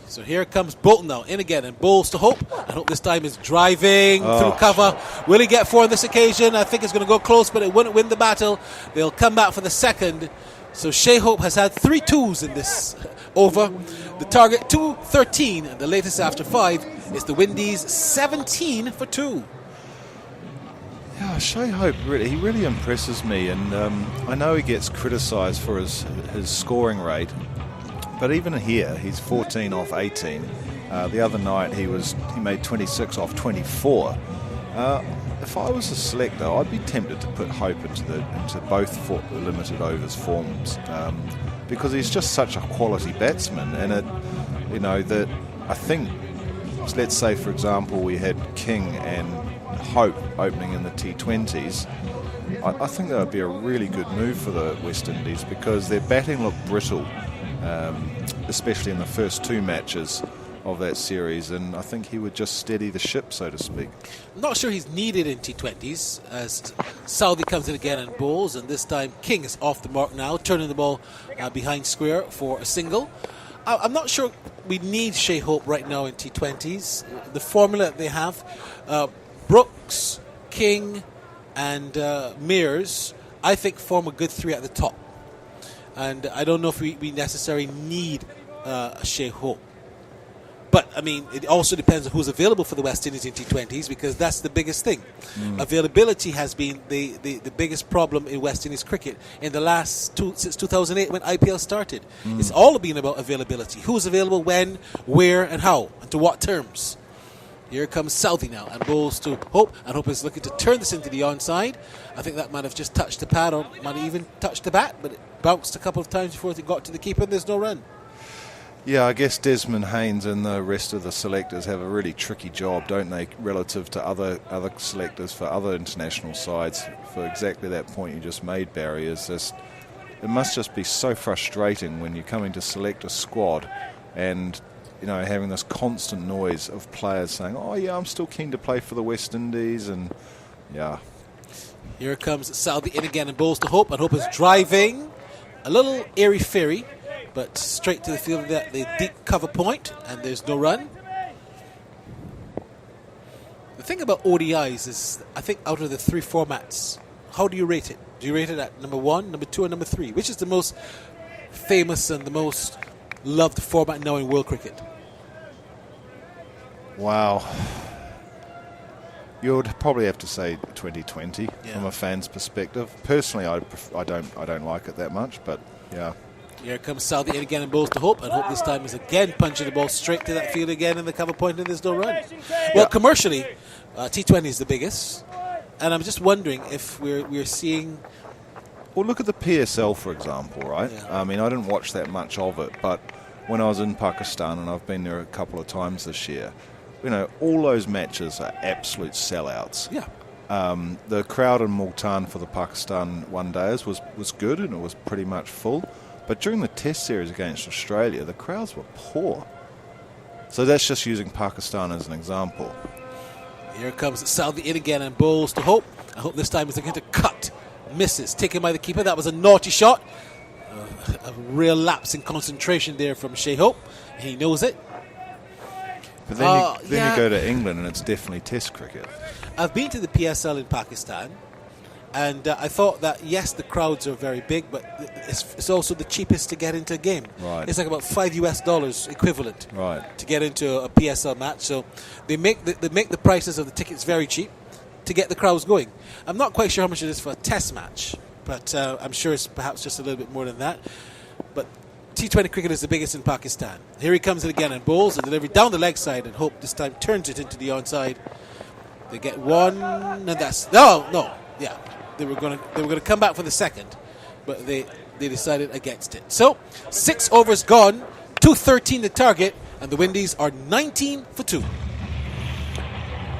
So here comes Bolton now, in again, and bowls to Hope. And Hope this time is driving through cover. Will he get 4 on this occasion? I think it's going to go close, but it wouldn't win the battle. They'll come back for the second. So Shea Hope has had 3 twos in this over. The target 2-13, and the latest after 5 is the Windies 17 for 2. Yeah, Shea Hope really impresses me, and I know he gets criticised for his scoring rate. But even here, he's 14 off 18. The other night, he made 26 off 24. If I was a selector, I'd be tempted to put Hope into both limited overs forms because he's just such a quality batsman. And I think, let's say for example, we had King and Hope opening in the T20s. I think that would be a really good move for the West Indies because their batting looked brittle. Especially in the first 2 matches of that series, and I think he would just steady the ship, so to speak. I'm not sure he's needed in T20s as Southey comes in again and bowls, and this time King is off the mark now, turning the ball behind square for a single. I'm not sure we need Shea Hope right now in T20s. The formula that they have, Brooks, King, and Mears, I think form a good 3 at the top. And I don't know if we necessarily need Shea Hope. But, I mean, it also depends on who's available for the West Indies in T20s because that's the biggest thing. Availability has been the biggest problem in West Indies cricket in the last since 2008 when IPL started. It's all been about availability. Who's available, when, where, and how, and to what terms. Here comes Southey now and bowls to Hope, and Hope is looking to turn this into the onside. I think that might have just touched the pad or might have even touched the bat, but it bounced a couple of times before it got to the keeper, and there's no run. Yeah, I guess Desmond Haynes and the rest of the selectors have a really tricky job, don't they, relative to other selectors for other international sides. For exactly that point you just made, Barry, is just it must just be so frustrating when you're coming to select a squad and having this constant noise of players saying, "Oh yeah, I'm still keen to play for the West Indies," and yeah. Here comes Southey in again and bowls to Hope, and Hope is driving a little airy-fairy, but straight to the field at the deep cover point, and there's no run. The thing about ODIs is, I think out of the 3 formats, how do you rate it? Do you rate it at number 1, number 2, and number 3? Which is the most famous and the most loved format now in world cricket? Wow. You would probably have to say 2020 from a fan's perspective. Personally, I don't like it that much, but yeah. Here comes Southey in again and bowls to Hope, and Hope this time is again punching the ball straight to that field again in the cover point, and there's no run. Well, commercially, T20 is the biggest, and I'm just wondering if we're seeing. Well, look at the PSL, for example, right? Yeah. I mean, I didn't watch that much of it, but when I was in Pakistan, and I've been there a couple of times this year, all those matches are absolute sellouts. Yeah. The crowd in Multan for the Pakistan one-dayers was good, and it was pretty much full. But during the Test series against Australia, the crowds were poor. So that's just using Pakistan as an example. Here comes Southey in again and bowls to Hope. I hope this time he's looking to cut. Misses. Taken by the keeper. That was a naughty shot. A real lapse in concentration there from Shea Hope. He knows it. But then you go to England and it's definitely Test cricket. I've been to the PSL in Pakistan, And I thought that, yes, the crowds are very big, but it's also the cheapest to get into a game. Right. It's like about $5 equivalent to get into a PSL match. So they make the prices of the tickets very cheap to get the crowds going. I'm not quite sure how much it is for a test match, but I'm sure it's perhaps just a little bit more than that. But T20 cricket is the biggest in Pakistan. Here he comes in again and bowls and delivery down the leg side, and Hope this time turns it into the onside. They get one, and that's yeah. They were going to come back for the second, but they decided against it. So 6 overs gone, 213 the target, and the Windies are 19 for 2.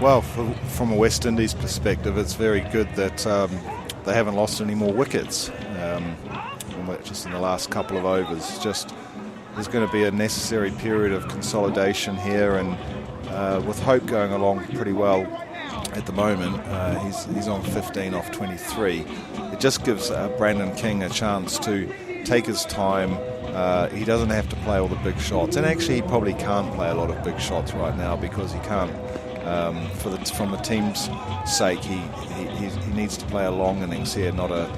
Well, from a West Indies perspective, it's very good that they haven't lost any more wickets. Just in the last couple of overs. Just there's going to be a necessary period of consolidation here, and with Hope going along pretty well at the moment, he's on 15 off 23. It just gives Brandon King a chance to take his time. He doesn't have to play all the big shots, and actually he probably can't play a lot of big shots right now because he can't. From the team's sake, he needs to play a long innings here, not a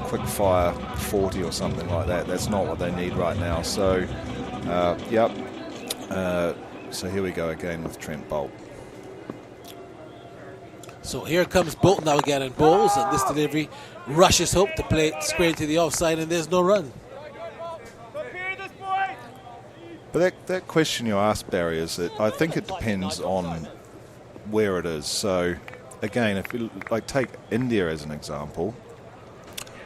quick fire 40 or something like that. That's not what they need right now. So, so here we go again with Trent Boult. So here comes Boult now again and bowls, and this delivery rushes Hope to play it square into the offside, and there's no run. But that question you asked, Barry, is that I think it depends on where it is. So again, if you take India as an example,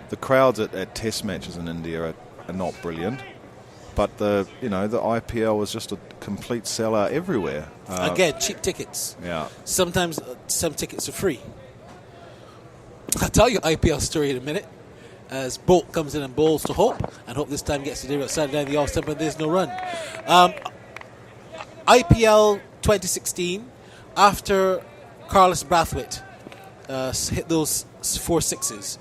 the crowds at test matches in India are not brilliant, but the IPL is just a complete sellout everywhere. Again, cheap tickets. Yeah. Sometimes some tickets are free. I'll tell you an IPL story in a minute. As Boult comes in and bowls to Hope, and Hope this time gets to do it outside down the off stump, but there's no run. IPL 2016, after Carlos Brathwaite hit those 4 sixes,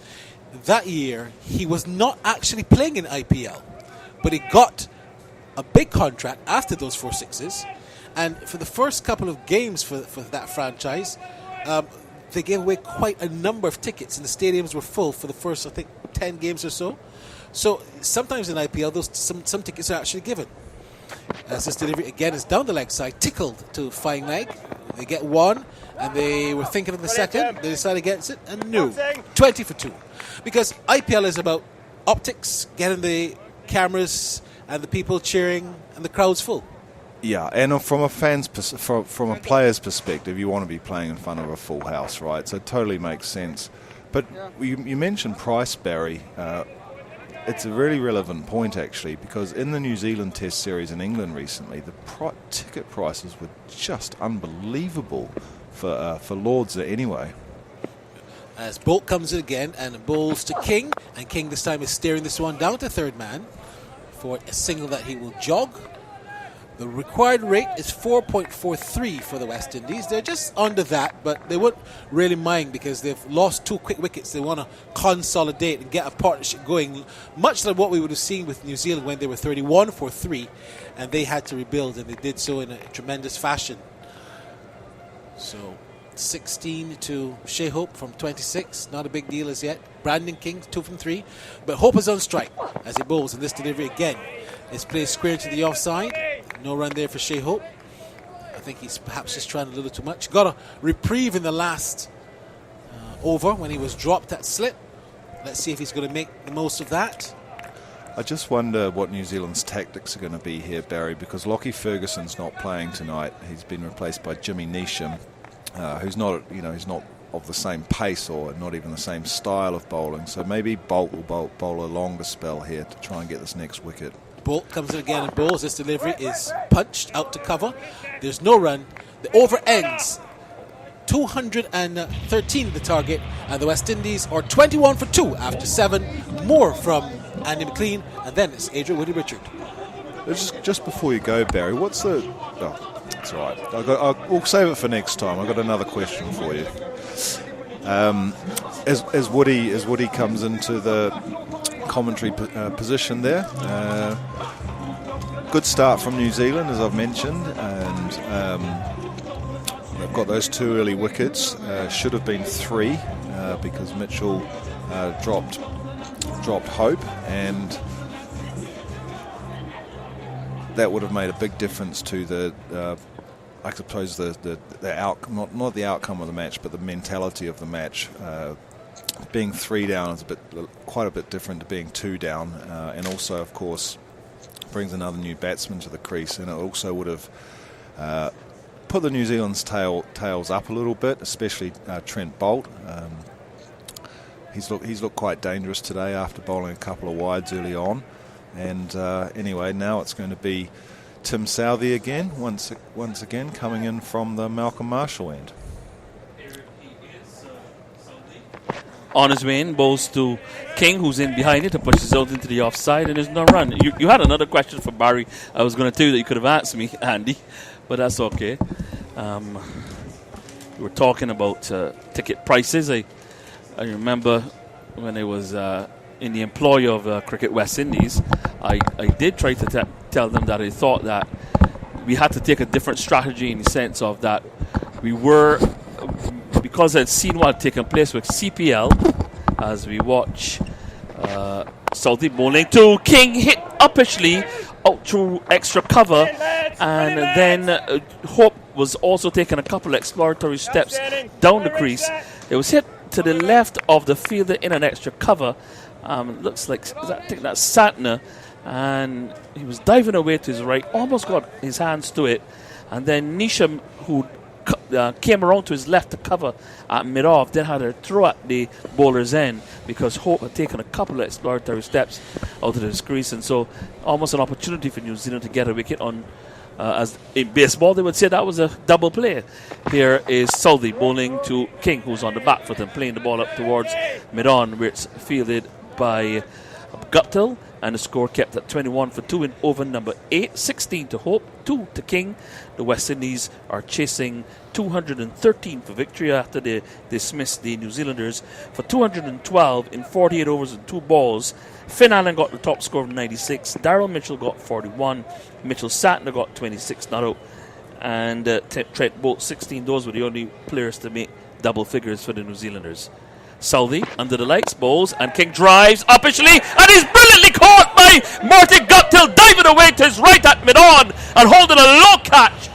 that year he was not actually playing in IPL, but he got a big contract after those 4 sixes, and for the first couple of games for that franchise, they gave away quite a number of tickets, and the stadiums were full for the first, I think, 10 games or so. So sometimes in IPL, some tickets are actually given. As this delivery again is down the leg side, tickled to fine leg. They get one, and they were thinking of the second. They decided against it, and no, 20 for 2. Because IPL is about optics, getting the cameras and the people cheering, and the crowd's full. Yeah, and from a from a player's perspective, you want to be playing in front of a full house, right? So it totally makes sense. But you mentioned price, Barry. It's a really relevant point, actually, because in the New Zealand Test Series in England recently, the ticket prices were just unbelievable for Lords anyway. As Boult comes in again and bowls to King, and King this time is steering this one down to third man for a single that he will jog. The required rate is 4.43 for the West Indies. They're just under that, but they won't really mind because they've lost 2 quick wickets. They want to consolidate and get a partnership going, much like what we would have seen with New Zealand when they were 31 for 3, and they had to rebuild, and they did so in a tremendous fashion. So 16 to Shea Hope from 26, not a big deal as yet. Brandon King 2 from 3, but Hope is on strike as he bowls, and this delivery again is played square to the offside. No run there for Shea Hope. I think he's perhaps just trying a little too much. Got a reprieve in the last over when he was dropped at slip. Let's see if he's going to make the most of that. I just wonder what New Zealand's tactics are going to be here, Barry, because Lockie Ferguson's not playing tonight. He's been replaced by Jimmy Neesham, who's not, he's not of the same pace or not even the same style of bowling. So maybe Boult will bowl a longer spell here to try and get this next wicket. Boult comes in again and bowls. This delivery is punched out to cover. There's no run. The over ends 213 the target, and the West Indies are 21 for 2 after 7. More from Andy McLean, and then it's Adrian Woody Richard. Just before you go, Barry, what's the... Oh, it's all right. We'll save it for next time. I've got another question for you. As Woody comes into the commentary position there, good start from New Zealand, as I've mentioned, and they've got those 2 early wickets. Should have been 3. because Mitchell dropped Hope, and that would have made a big difference to the I suppose the outcome, not the outcome of the match, but the mentality of the match. Being 3 down is quite a bit different to being 2 down, and also, of course, brings another new batsman to the crease, and it also would have put the New Zealand's tails up a little bit, especially Trent Boult. He's looked quite dangerous today after bowling a couple of wides early on, and anyway, now it's going to be Tim Southey again, once again coming in from the Malcolm Marshall end. On his way in, bowls to King, who's in behind it, and pushes out into the offside, and there's no run. You had another question for Barry. I was going to tell you that you could have asked me, Andy, but that's okay. We were talking about ticket prices. I remember when I was in the employ of Cricket West Indies, I did try to tell them that I thought that we had to take a different strategy in the sense of that we were, because I'd seen what had taken place with CPL, as we watch Southey bowling to King, hit uppishly out through extra cover, and then Hope was also taking a couple of exploratory steps down the crease. It was hit to the left of the fielder in an extra cover. Looks like I think that's Santner, and he was diving away to his right, almost got his hands to it, and then Nisham, who came around to his left to cover at mid-off, then had a throw at the bowler's end because Hope had taken a couple of exploratory steps out of the crease, and so almost an opportunity for New Zealand to get a wicket on. As in baseball, they would say that was a double play. Here is Southey bowling to King, who's on the back foot and playing the ball up towards mid-on, where it's fielded by Guptill, and the score kept at 21 for 2 in over number 8. 16 to Hope, 2 to King. The West Indies are chasing 213 for victory after they dismissed the New Zealanders for 212 in 48 overs and 2 balls. Finn Allen got the top score of 96. Daryl Mitchell got 41. Mitchell Santner got 26 not out. And Trent Boult 16. Those were the only players to make double figures for the New Zealanders. Southey under the lights bowls, and King drives uppishly, and he's brilliantly caught by Martin Guptill, diving away to his right at mid-on and holding a low catch.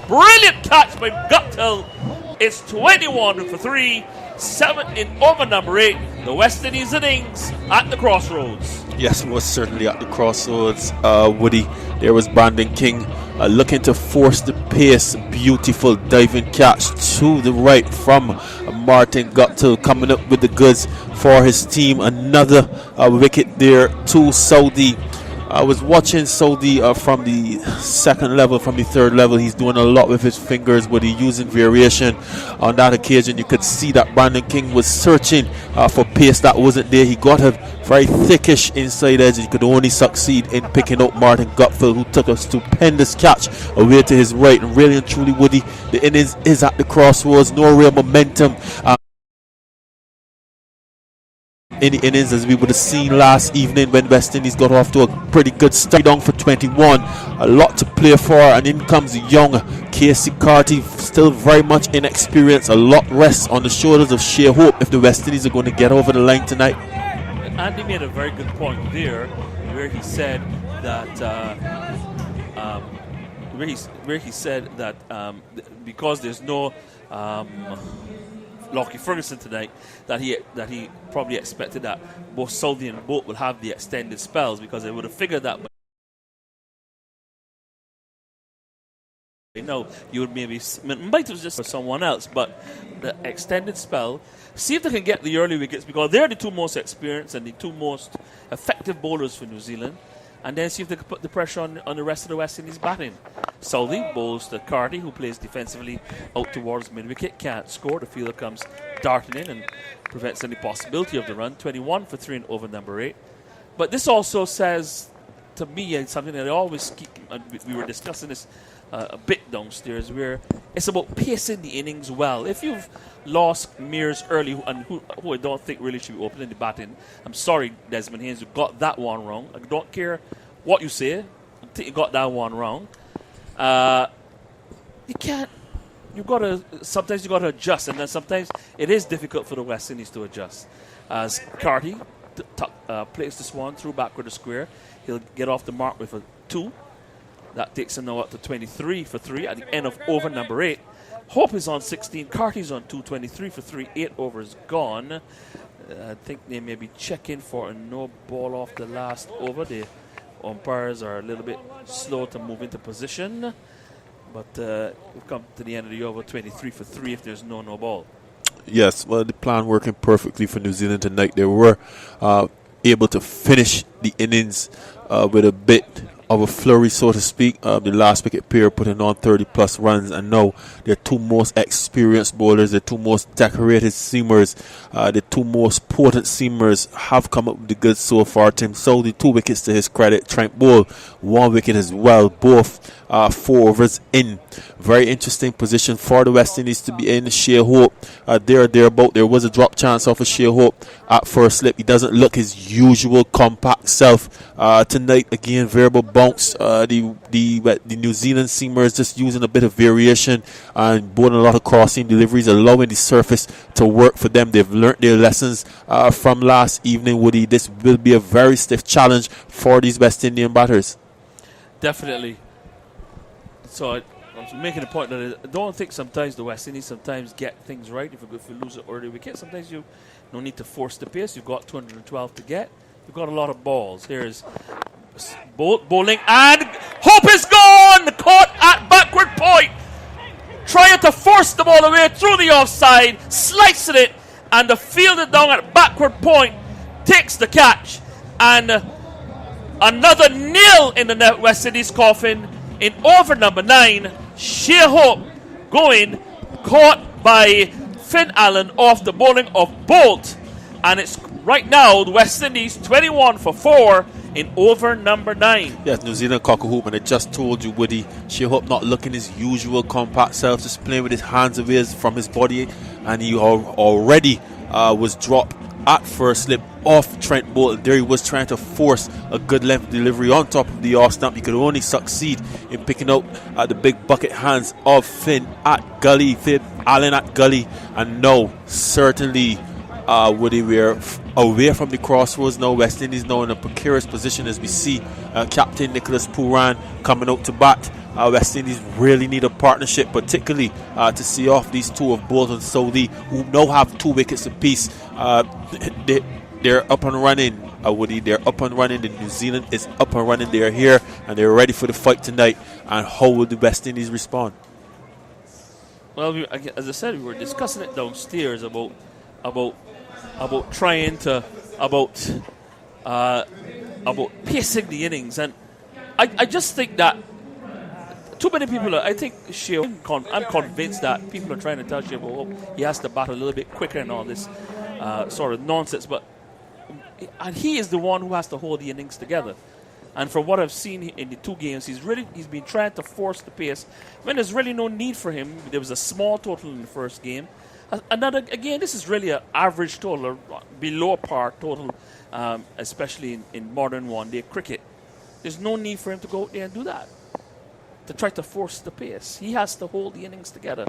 Brilliant catch by Guptill. It's 21 for 3, 7 in over number 8. The West Indies innings at the crossroads. Yes, most certainly at the crossroads, Woody. There was Brandon King looking to force the pace. Beautiful diving catch to the right from Martin Guptill, coming up with the goods for his team. Another wicket there to Southey. I was watching Southey from the second level, from the third level. He's doing a lot with his fingers, but he's using variation. On that occasion, you could see that Brandon King was searching for pace that wasn't there. He got a very thickish inside edge. He could only succeed in picking up Martin Guptill, who took a stupendous catch away to his right. And really and truly, Woody, the innings is at the crossroads. No real momentum in the innings, as we would have seen last evening when West Indies got off to a pretty good start. Down for 21, a lot to play for, and in comes young Casey Carty, still very much inexperienced. A lot rests on the shoulders of Shea Hope if the West Indies are going to get over the line tonight. Andy made a very good point there, where he said that because there's no Lockie Ferguson tonight, that he probably expected that both Southey and Boult will have the extended spells, because they would have figured that. You would maybe might have just for someone else, but the extended spell. See if they can get the early wickets, because they're the two most experienced and the two most effective bowlers for New Zealand. And then see if they can put the pressure on the rest of the West Indies batting. Southey bowls to Carty, who plays defensively out towards mid-wicket. Can't score. The fielder comes darting in and prevents any possibility of the run. 21 for 3 in over number 8. But this also says to me something that I always keep. We were discussing this a bit downstairs, where it's about pacing the innings well. If you've lost Mears early, and who I don't think really should be opening the batting, I'm sorry, Desmond Haynes, you got that one wrong. I don't care what you say, I think you got that one wrong. You can't sometimes you got to adjust, and then sometimes it is difficult for the West Indies to adjust. As Carty plays this one through backward to square, he'll get off the mark with a 2. That takes him now up to 23 for 3 at the end of over number 8. Hope is on 16. Carty's on 2, 23 for 3. 8 overs gone. I think they may be checking for a no ball off the last over. The umpires are a little bit slow to move into position. But we've come to the end of the over, 23 for 3 if there's no ball. Yes, well, the plan working perfectly for New Zealand tonight. They were able to finish the innings with a bit of a flurry, so to speak. The last wicket pair putting on 30-plus runs, and now their two most experienced bowlers, the two most decorated seamers, the two most potent seamers have come up with the goods so far. Tim Southee, 2 wickets to his credit. Trent Boult, 1 wicket as well. Both 4 overs in. Very interesting position for the West Indies to be in. Shea Hope, thereabout. There was a drop chance off of Shea Hope at first slip. He doesn't look his usual compact self tonight. Again, variable bounce. The New Zealand seamers just using a bit of variation and bowling a lot of crossing deliveries, allowing the surface to work for them. They've learnt their lessons from last evening, Woody. This will be a very stiff challenge for these West Indian batters. Definitely. So I was making a point that I don't think sometimes the West Indies sometimes get things right. If you lose an early wicket, sometimes you don't need to force the pace. You've got 212 to get. You've got a lot of balls. Here's Boult bowling, and Hope is gone! Caught at backward point. Trying to force the ball away through the offside, slicing it, and the fielder down at backward point takes the catch. And another nil in the West Indies coffin in over number 9. Shea Hope going, caught by Finn Allen off the bowling of Boult. And it's right now the West Indies 21 for 4 in over number 9. Yes, New Zealand cock-a-hoop, and I just told you, Woody, Shea Hope not looking his usual compact self, just playing with his hands away from his body, and he already was dropped at first slip off Trent Boult. There he was trying to force a good length delivery on top of the off stump. He could only succeed in picking out the big bucket hands of Finn Allen at gully, and no, certainly Woody, we're away from the crossroads now. West Indies now in a precarious position as we see Captain Nicholas Pooran coming out to bat. West Indies really need a partnership, particularly to see off these two of Boult and Southee, who now have 2 wickets apiece. They're up and running, Woody. They're up and running. The New Zealand is up and running. They're here and they're ready for the fight tonight. And how will the West Indies respond? Well, as I said, we were discussing it downstairs about trying to about pacing the innings, and I just think that too many people I think I'm convinced that people are trying to tell Shea Hope he has to bat a little bit quicker and all this sort of nonsense, and he is the one who has to hold the innings together. And from what I've seen in the 2 games, he's been trying to force the pace when there's really no need for him. There was a small total in the first game. Another, again, this is really an average total, below par total, especially in modern one-day cricket. There's no need for him to go out there and do that, to try to force the pace. He has to hold the innings together.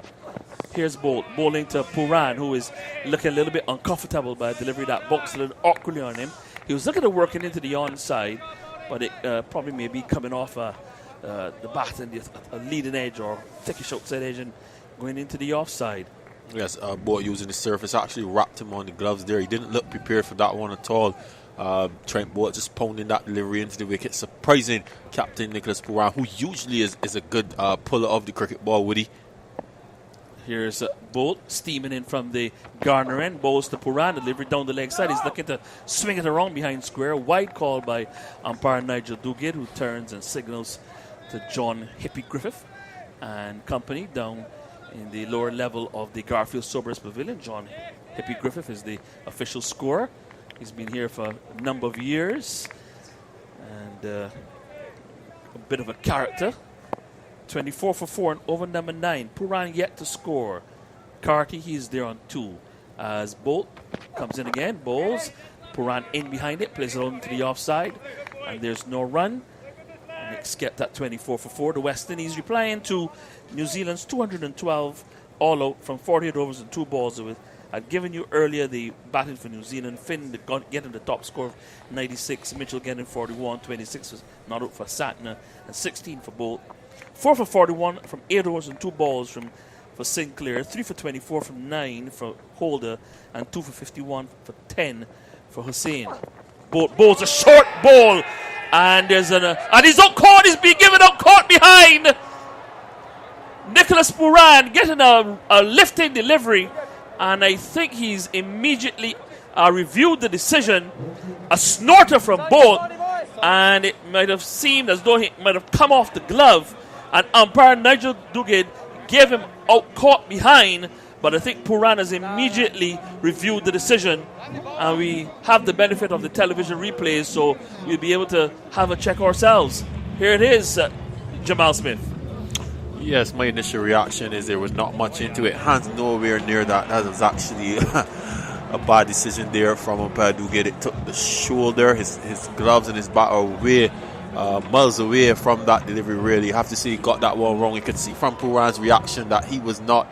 Here's Boult bowling to Pooran, who is looking a little bit uncomfortable by a delivery that boxed a little awkwardly on him. He was looking at working into the onside, but it probably may be coming off the bat and a leading edge or thickish outside edge and going into the offside. Yes, Boult using the surface actually wrapped him on the gloves there. He didn't look prepared for that one at all. Trent Boult just pounding that delivery into the wicket, surprising Captain Nicholas Pooran, who usually is a good puller of the cricket ball, Woody. Here's Boult steaming in from the Garner end, bowls to Pooran, delivery down the leg side. He's looking to swing it around behind square. Wide call by umpire Nigel Duguid, who turns and signals to John Hippie Griffith and company down in the lower level of the Garfield Sobers Pavilion. John Hippie Griffith is the official scorer. He's been here for a number of years and a bit of a character. 24 for 4 and over number 9. Pooran yet to score. Carty, he's there on 2. As Boult comes in again, bowls. Pooran in behind it, plays it on to the offside, and there's no run. Knicks kept at 24 for 4. The West Indies replying to New Zealand's 212 all out from 48 overs and 2 balls away. I'd given you earlier the batting for New Zealand. Finn getting the top score of 96. Mitchell getting 41. 26 was not out for Satner. And 16 for Bolt. 4 for 41 from 8 overs and 2 balls for Sinclair. 3 for 24 from 9 for Holder. And 2 for 51 for 10 for Hussain. Bolt bowls a short ball. And there's and he's not caught. He's being given up caught behind. Nicholas Puran getting a lifting delivery. And I think he's immediately reviewed the decision. A snorter from Bolt. And it might have seemed as though he might have come off the glove. And umpire Nigel Duguid gave him out caught behind. But I think Puran has immediately reviewed the decision. And we have the benefit of the television replays, so we'll be able to have a check ourselves. Here it is, Jamal Smith. Yes, my initial reaction is there was not much into it. Hands nowhere near that. That was actually a bad decision there from umpire Duguid. It took the shoulder, his gloves and his bat are way miles away from that delivery, really. You have to say he got that one wrong. You could see from Puran's reaction that he was not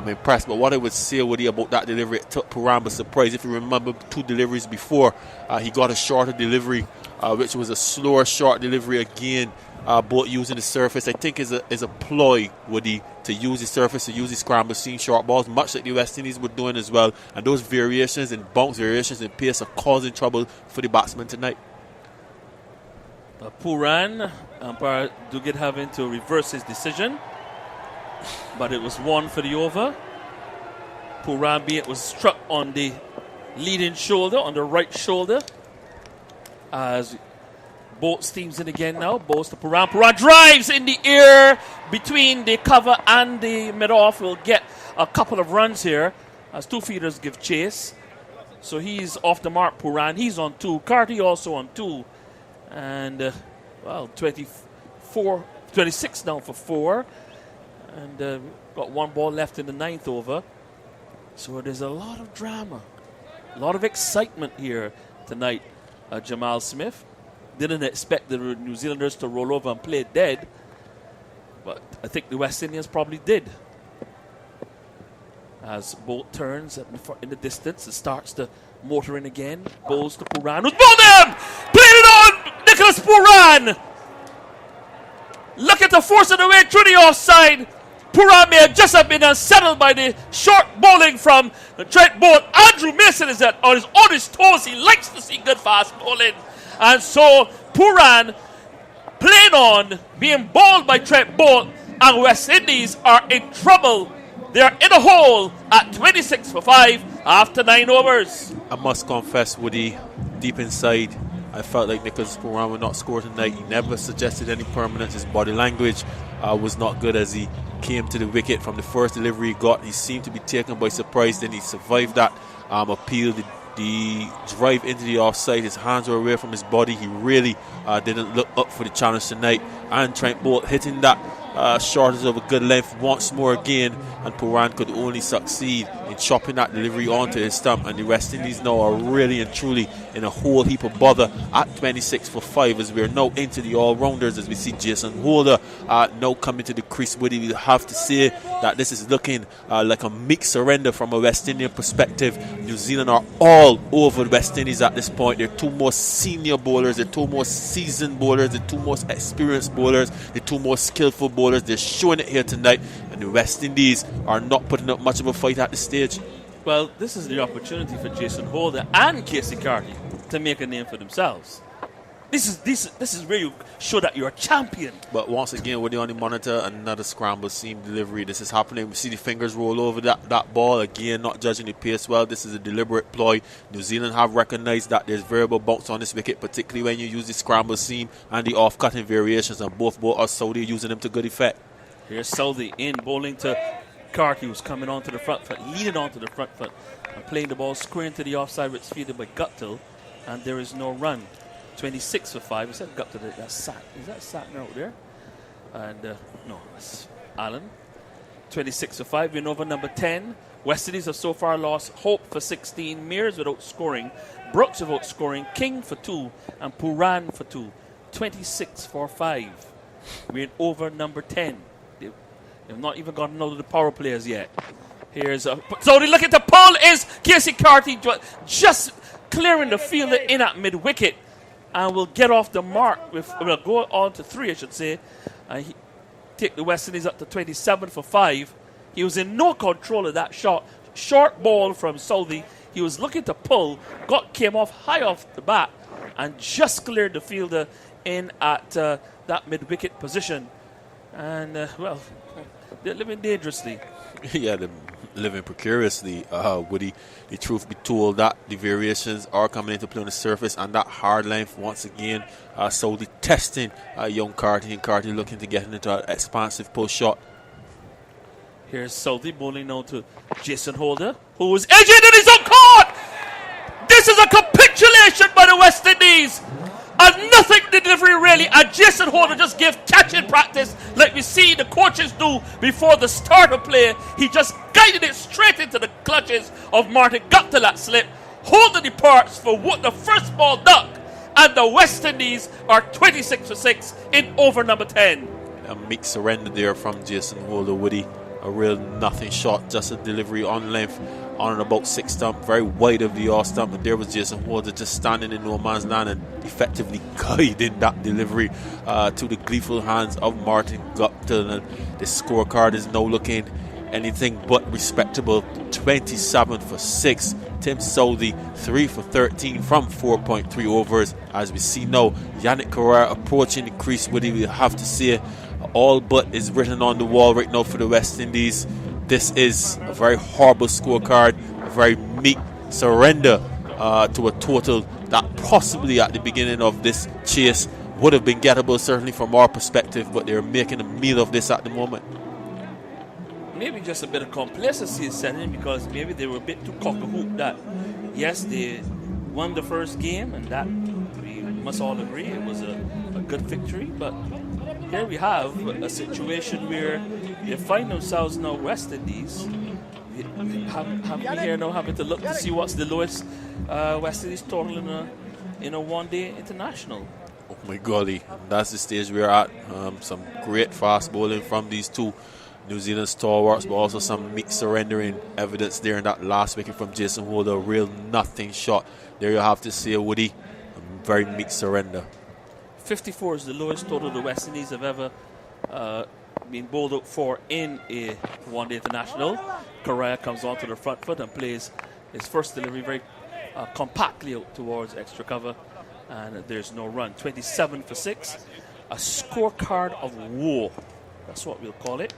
impressed. But what I would say, Woody, about that delivery, it took Puran by surprise. If you remember 2 deliveries before, he got a shorter delivery, which was a slower short delivery again. Both using the surface, I think, is a ploy, Woody, to use the surface, to use the scramble seam short balls, much like the West Indies were doing as well. And those variations in bounce, variations in pace are causing trouble for the batsman tonight. Puran, umpire Duguid having to reverse his decision. But it was 1 for the over. Puran was struck on the leading shoulder, on the right shoulder. As Bolt steams in again now. Bowls to Puran. Puran drives in the air between the cover and the mid-off. Will get a couple of runs here as 2 fielders give chase. So he's off the mark, Puran. He's on 2. Carty also on 2. And, 26 now for 4. And got 1 ball left in the 9th over. So there's a lot of drama. A lot of excitement here tonight, Jamal Smith. Didn't expect the New Zealanders to roll over and play dead. But I think the West Indians probably did. As Bolt turns in the distance, it starts to motor in again. Bowls to Puran. Who's bowled him! Played it on! Nicholas Puran! Look at the force of the way through the offside. Puran may have just been unsettled by the short bowling from Trent Bolt. Andrew Mason is on his toes. He likes to see good fast bowling. And so Puran playing on, being bowled by Trent Bolt, and West Indies are in trouble. They're in a hole at 26 for 5 after 9 overs. I must confess, Woody, deep inside, I felt like Nicholas Puran would not score tonight. He never suggested any permanence. His body language was not good as he came to the wicket from the first delivery he got. He seemed to be taken by surprise. Then he survived that appeal. The drive into the offside, his hands were away from his body. He really didn't look up for the challenge tonight. And Trent Bolt hitting that shortest of a good length once more again, and Puran could only succeed in chopping that delivery onto his stump. And the West Indies now are really and truly in a whole heap of bother at 26 for 5 as we're now into the all-rounders, as we see Jason Holder now coming to the crease. Woody, we have to say that this is looking like a meek surrender from a West Indian perspective. New Zealand are all over the West Indies at this point. They're 2 more senior bowlers, they're 2 more seasoned bowlers, they're 2 more experienced bowlers, they're 2 more skillful bowlers. They're showing it here tonight, and the West Indies are not putting up much of a fight at this stage. Well, this is the opportunity for Jason Holder and Casey Carty to make a name for themselves. This is where you show that you're a champion. But once again, we're on the monitor, another scramble seam delivery. This is happening. We see the fingers roll over that ball. Again, not judging the pace well. This is a deliberate ploy. New Zealand have recognized that there's variable bounce on this wicket, particularly when you use the scramble seam and the off-cutting variations, and both are Saudi using them to good effect. Here's Saudi in, bowling to Carty, who's coming onto the front foot, leading onto the front foot, and playing the ball square into the offside, which is fielded by Guptill, and there is no run. 26 for 5. Is that Guptill? That's Sat. Is that Satner out there? And no, that's Allen. 26 for 5. Win over number 10. West Indies have so far lost Hope for 16, Mears without scoring, Brooks without scoring, King for 2, and Puran for 2. 26 for 5. We're in over number 10. They've not even gotten out of the power players yet. Here's a... So they look at the pull is Casey Carty just clearing the fielder in at mid-wicket. And will get off the mark. We'll go on to 3, I should say. He take the West Indies up to 27 for 5. He was in no control of that shot. Short ball from Southey. He was looking to pull. Came off high off the bat. And just cleared the fielder in at that mid-wicket position. And, well, they're living dangerously. Yeah, they're living precariously, Woody. The truth be told, that the variations are coming into play on the surface, and that hard length once again, Southey testing young Carty, and Carty looking to get into an expansive pull shot. Here's Southey bowling now to Jason Holder, who was edging in his own court. This is a capitulation by the West Indies. And nothing delivery really. And Jason Holder just gave catching practice like we see the coaches do before the start of play. He just guided it straight into the clutches of Martin. Got to that slip. Holder departs for what the first ball duck. And the West Indies are 26 for 6 in over number 10. A meek surrender there from Jason Holder, Woody. A real nothing shot, just a delivery on length, on and about 6 stump, very wide of the off stump, and there was Jason Holder just standing in no man's land and effectively guiding that delivery to the gleeful hands of Martin Guptill. And the scorecard is now looking anything but respectable. 27 for 6. Tim Southey 3 for 13 from 4.3 overs. As we see now, Yannick Carrera approaching the crease. Woody, we have to say, all but is written on the wall right now for the West Indies. This is a very horrible scorecard, a very meek surrender to a total that possibly at the beginning of this chase would have been gettable, certainly from our perspective, but they're making a meal of this at the moment. Maybe just a bit of complacency is setting in, because maybe they were a bit too cock-a-hoop that, yes, they won the first game, and that we must all agree it was a good victory, but here we have a situation where they find themselves now West Indies. Having to look to see what's the lowest West Indies total in a one-day international. Oh my golly, that's the stage we're at. Some great fast bowling from these two New Zealand stalwarts, but also some meek surrendering evidence there in that last wicket from Jason Holder. A real nothing shot. There you have to say, Woody, a very meek surrender. 54 is the lowest total the West Indies have ever been bowled out for in a one-day international. Correa comes onto the front foot and plays his first delivery very compactly out towards extra cover, and there's no run. 27 for 6. A scorecard of woe. That's what we'll call it.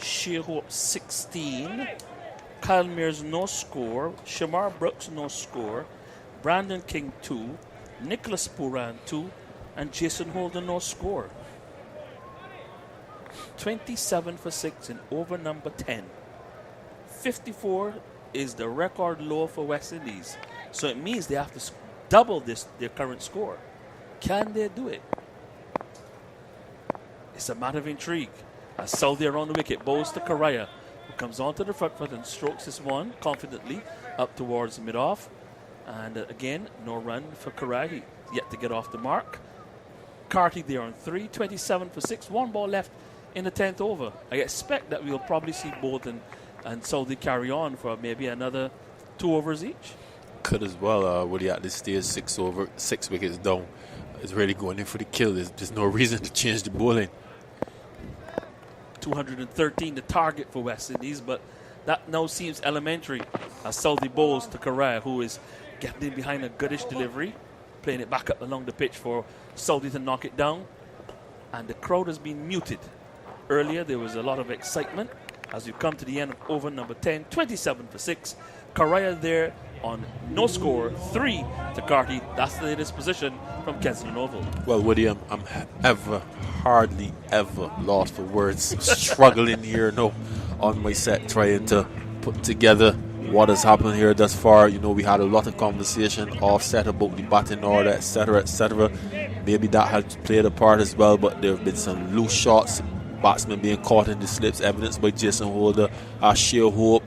Shea Hope 16. Kyle Mears no score. Shamar Brooks no score. Brandon King 2. Nicholas Pooran 2. And Jason Holder no score. 27 for 6 in over number 10. 54 is the record low for West Indies. So it means they have to double their current score. Can they do it? It's a matter of intrigue. As Southey around the wicket bowls to Correa, who comes onto the front foot and strokes this one confidently up towards mid-off. And again, no run for Correa. He yet to get off the mark. Carty there on 3, 27 for 6, 1 ball left in the 10th over. I expect that we'll probably see both and Southey carry on for maybe another 2 overs each. Could as well, Woody, at this stage, 6 wickets down. Is really going in for the kill. There's no reason to change the bowling. 213 the target for West Indies, but that now seems elementary as Southey bowls to Correa, who is getting in behind a goodish delivery, playing it back up along the pitch for Southey to knock it down. And the crowd has been muted. Earlier there was a lot of excitement as we come to the end of over number 10. 27 for 6. Correa there on no score, 3 to Carty. That's the latest position from Kensington Oval. Well, Woody, I'm hardly ever lost for words. Struggling here now on my set, trying to put together what has happened here thus far. You know, we had a lot of conversation offset about the batting order, etc., etc. Maybe that has played a part as well, but there have been some loose shots, batsmen being caught in the slips, evidenced by Jason Holder, Shea Hope,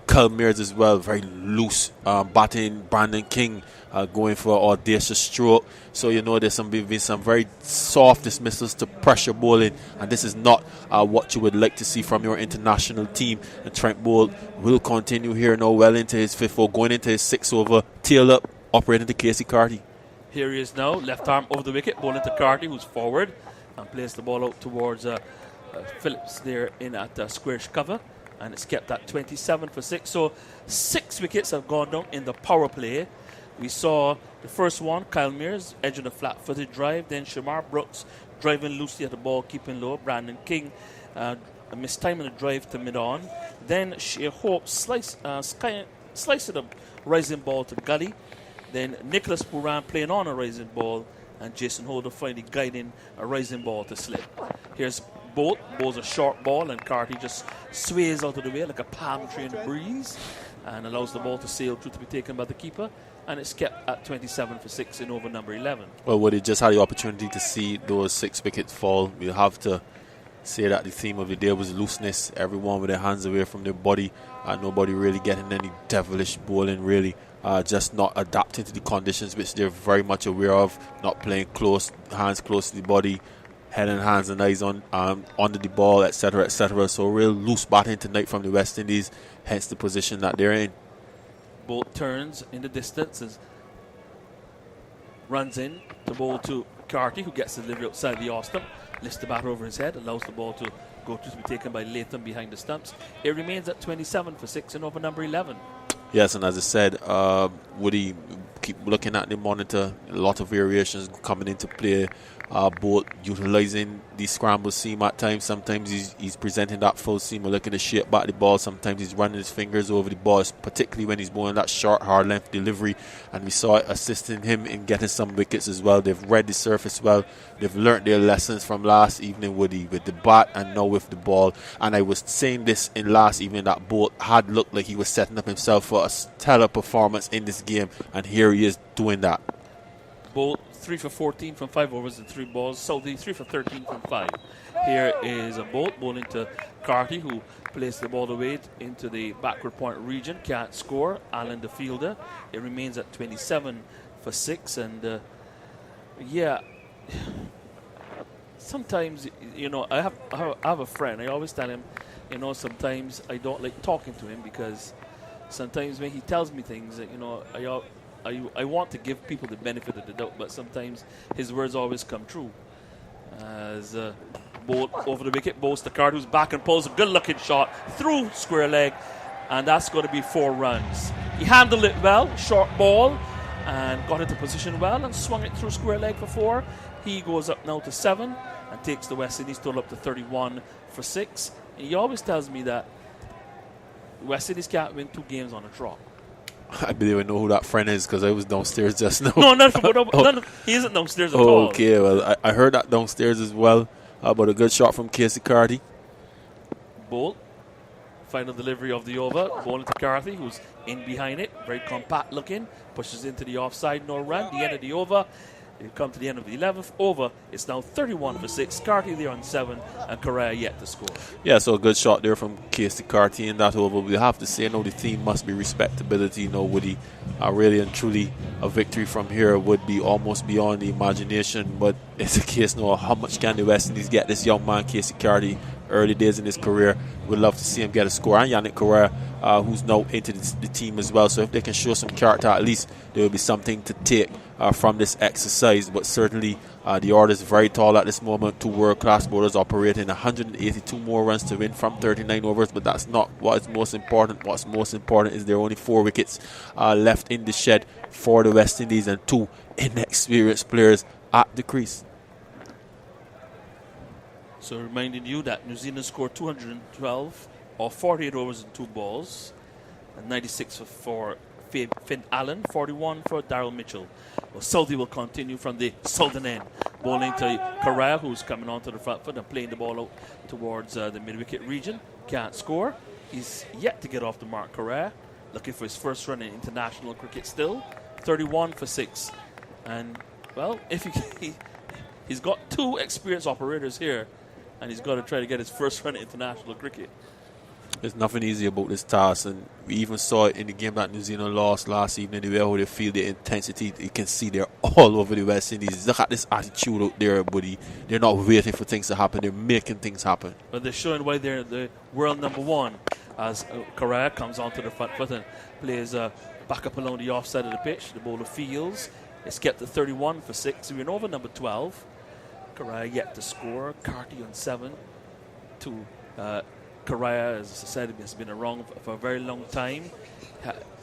Kyle Mears as well, very loose batting. Brandon King going for an audacious stroke. So there's been some very soft dismissals to pressure bowling, and this is not what you would like to see from your international team. And Trent Boult will continue here now, well into his 5th over, going into his 6th over, tail up, operating to Casey Carty. Here he is now, left arm over the wicket, bowling to Carty, who's forward, and plays the ball out towards Phillips there in at squarish cover, and it's kept at 27 for 6. So 6 wickets have gone down in the power play. We saw the first one, Kyle Mears, edging a flat-footed drive. Then Shamar Brooks driving loosely at the ball, keeping low. Brandon King mistiming the drive to mid-on. Then Shea Hope sliced a rising ball to gully. Then Nicholas Puran playing on a rising ball, and Jason Holder finally guiding a rising ball to slip. Here's Boult, bowls a short ball, and Carty just sways out of the way like a palm tree in the breeze and allows the ball to sail through to be taken by the keeper. And it's kept at 27 for 6 in over number 11. Well, Woody just had the opportunity to see those 6 wickets fall. We'll have to say that the theme of the day was looseness. Everyone with their hands away from their body. Nobody really getting any devilish bowling, really. Just not adapting to the conditions which they're very much aware of. Not playing close, hands close to the body, head and hands and eyes on under the ball, etc., etc. So real loose batting tonight from the West Indies, hence the position that they're in. Boult turns in the distance, runs in to bowl to Carty, who gets the delivery outside the off stump, lifts the bat over his head, allows the ball to go to be taken by Latham behind the stumps. It remains at 27 for 6 in over number 11. Yes, and as I said, Woody, keep looking at the monitor. A lot of variations coming into play. Boult utilizing the scramble seam at times. Sometimes he's presenting that full seam, looking to shape back the ball. Sometimes he's running his fingers over the ball, particularly when he's bowling that short, hard length delivery. And we saw it assisting him in getting some wickets as well. They've read the surface well. They've learnt their lessons from last evening, Woody, with the bat and now with the ball. And I was saying this in last evening that Boult had looked like he was setting up himself for a stellar performance in this game, and here he is doing that. Boult 3 for 14 from 5 overs and 3 balls. Southey 3 for 13 from 5. Here is a Boult bowling to Carty, who plays the ball away into the backward point region. Can't score. Allen the fielder. It remains at 27 for 6. And sometimes I have a friend. I always tell him, sometimes I don't like talking to him because sometimes when he tells me things, I want to give people the benefit of the doubt, but sometimes his words always come true. As Boult over the wicket, bowls to Carty, who's back and pulls a good-looking shot through square leg, and that's going to be 4 runs. He handled it well, short ball, and got into position well, and swung it through square leg for 4. He goes up now to 7 and takes the West Indies total up to 31 for 6. And he always tells me that West Indies can't win 2 games on a trot. I believe I know who that friend is because I was downstairs just now. No, he isn't downstairs at all. Okay, well, I heard that downstairs as well. But a good shot from Casey Carty. Boult, final delivery of the over, bowling to Carty, who's in behind it, very compact looking, pushes into the offside, no run. The end of the over. We've come to the end of the 11th over. It's now 31 for 6. Carty there on 7, and Correa yet to score. Yeah, so a good shot there from Casey Carty in that over. We'll have to say, the theme must be respectability. Woody, really and truly, a victory from here would be almost beyond the imagination. But it's a case now of how much can the West Indies get this young man, Casey Carty, early days in his career. We'd love to see him get a score. And Yannick Correa, who's now into the team as well. So if they can show some character, at least there will be something to take from this exercise. But certainly the order is very tall at this moment. 2 world-class bowlers operating 182 more runs to win from 39 overs. But that's not what is most important. What's most important is there are only 4 wickets left in the shed for the West Indies and 2 inexperienced players at the crease. So reminding you that New Zealand scored 212 or 48 overs and 2 balls, and 96 for Finn Allen, 41 for Daryl Mitchell. Well, Southey will continue from the southern end, bowling to Correa, who's coming onto the front foot and playing the ball out towards the mid-wicket region. Can't score. He's yet to get off the mark, Correa, looking for his first run in international cricket still. 31 for 6. And, well, if he's got 2 experienced operators here, and he's got to try to get his first run in international cricket. There's nothing easy about this task, and we even saw it in the game that New Zealand lost last evening. The way how they feel the intensity, you can see they're all over the West Indies. Look at this attitude out there, buddy. They're not waiting for things to happen. They're making things happen. But they're showing why they're the world number one as Correa comes onto the front foot and plays back up along the offside of the pitch. The bowler fields. It's kept at 31 for 6. We're in over number 12. Correa yet to score. Carty on 7 to Correa, as I said, has been around for a very long time.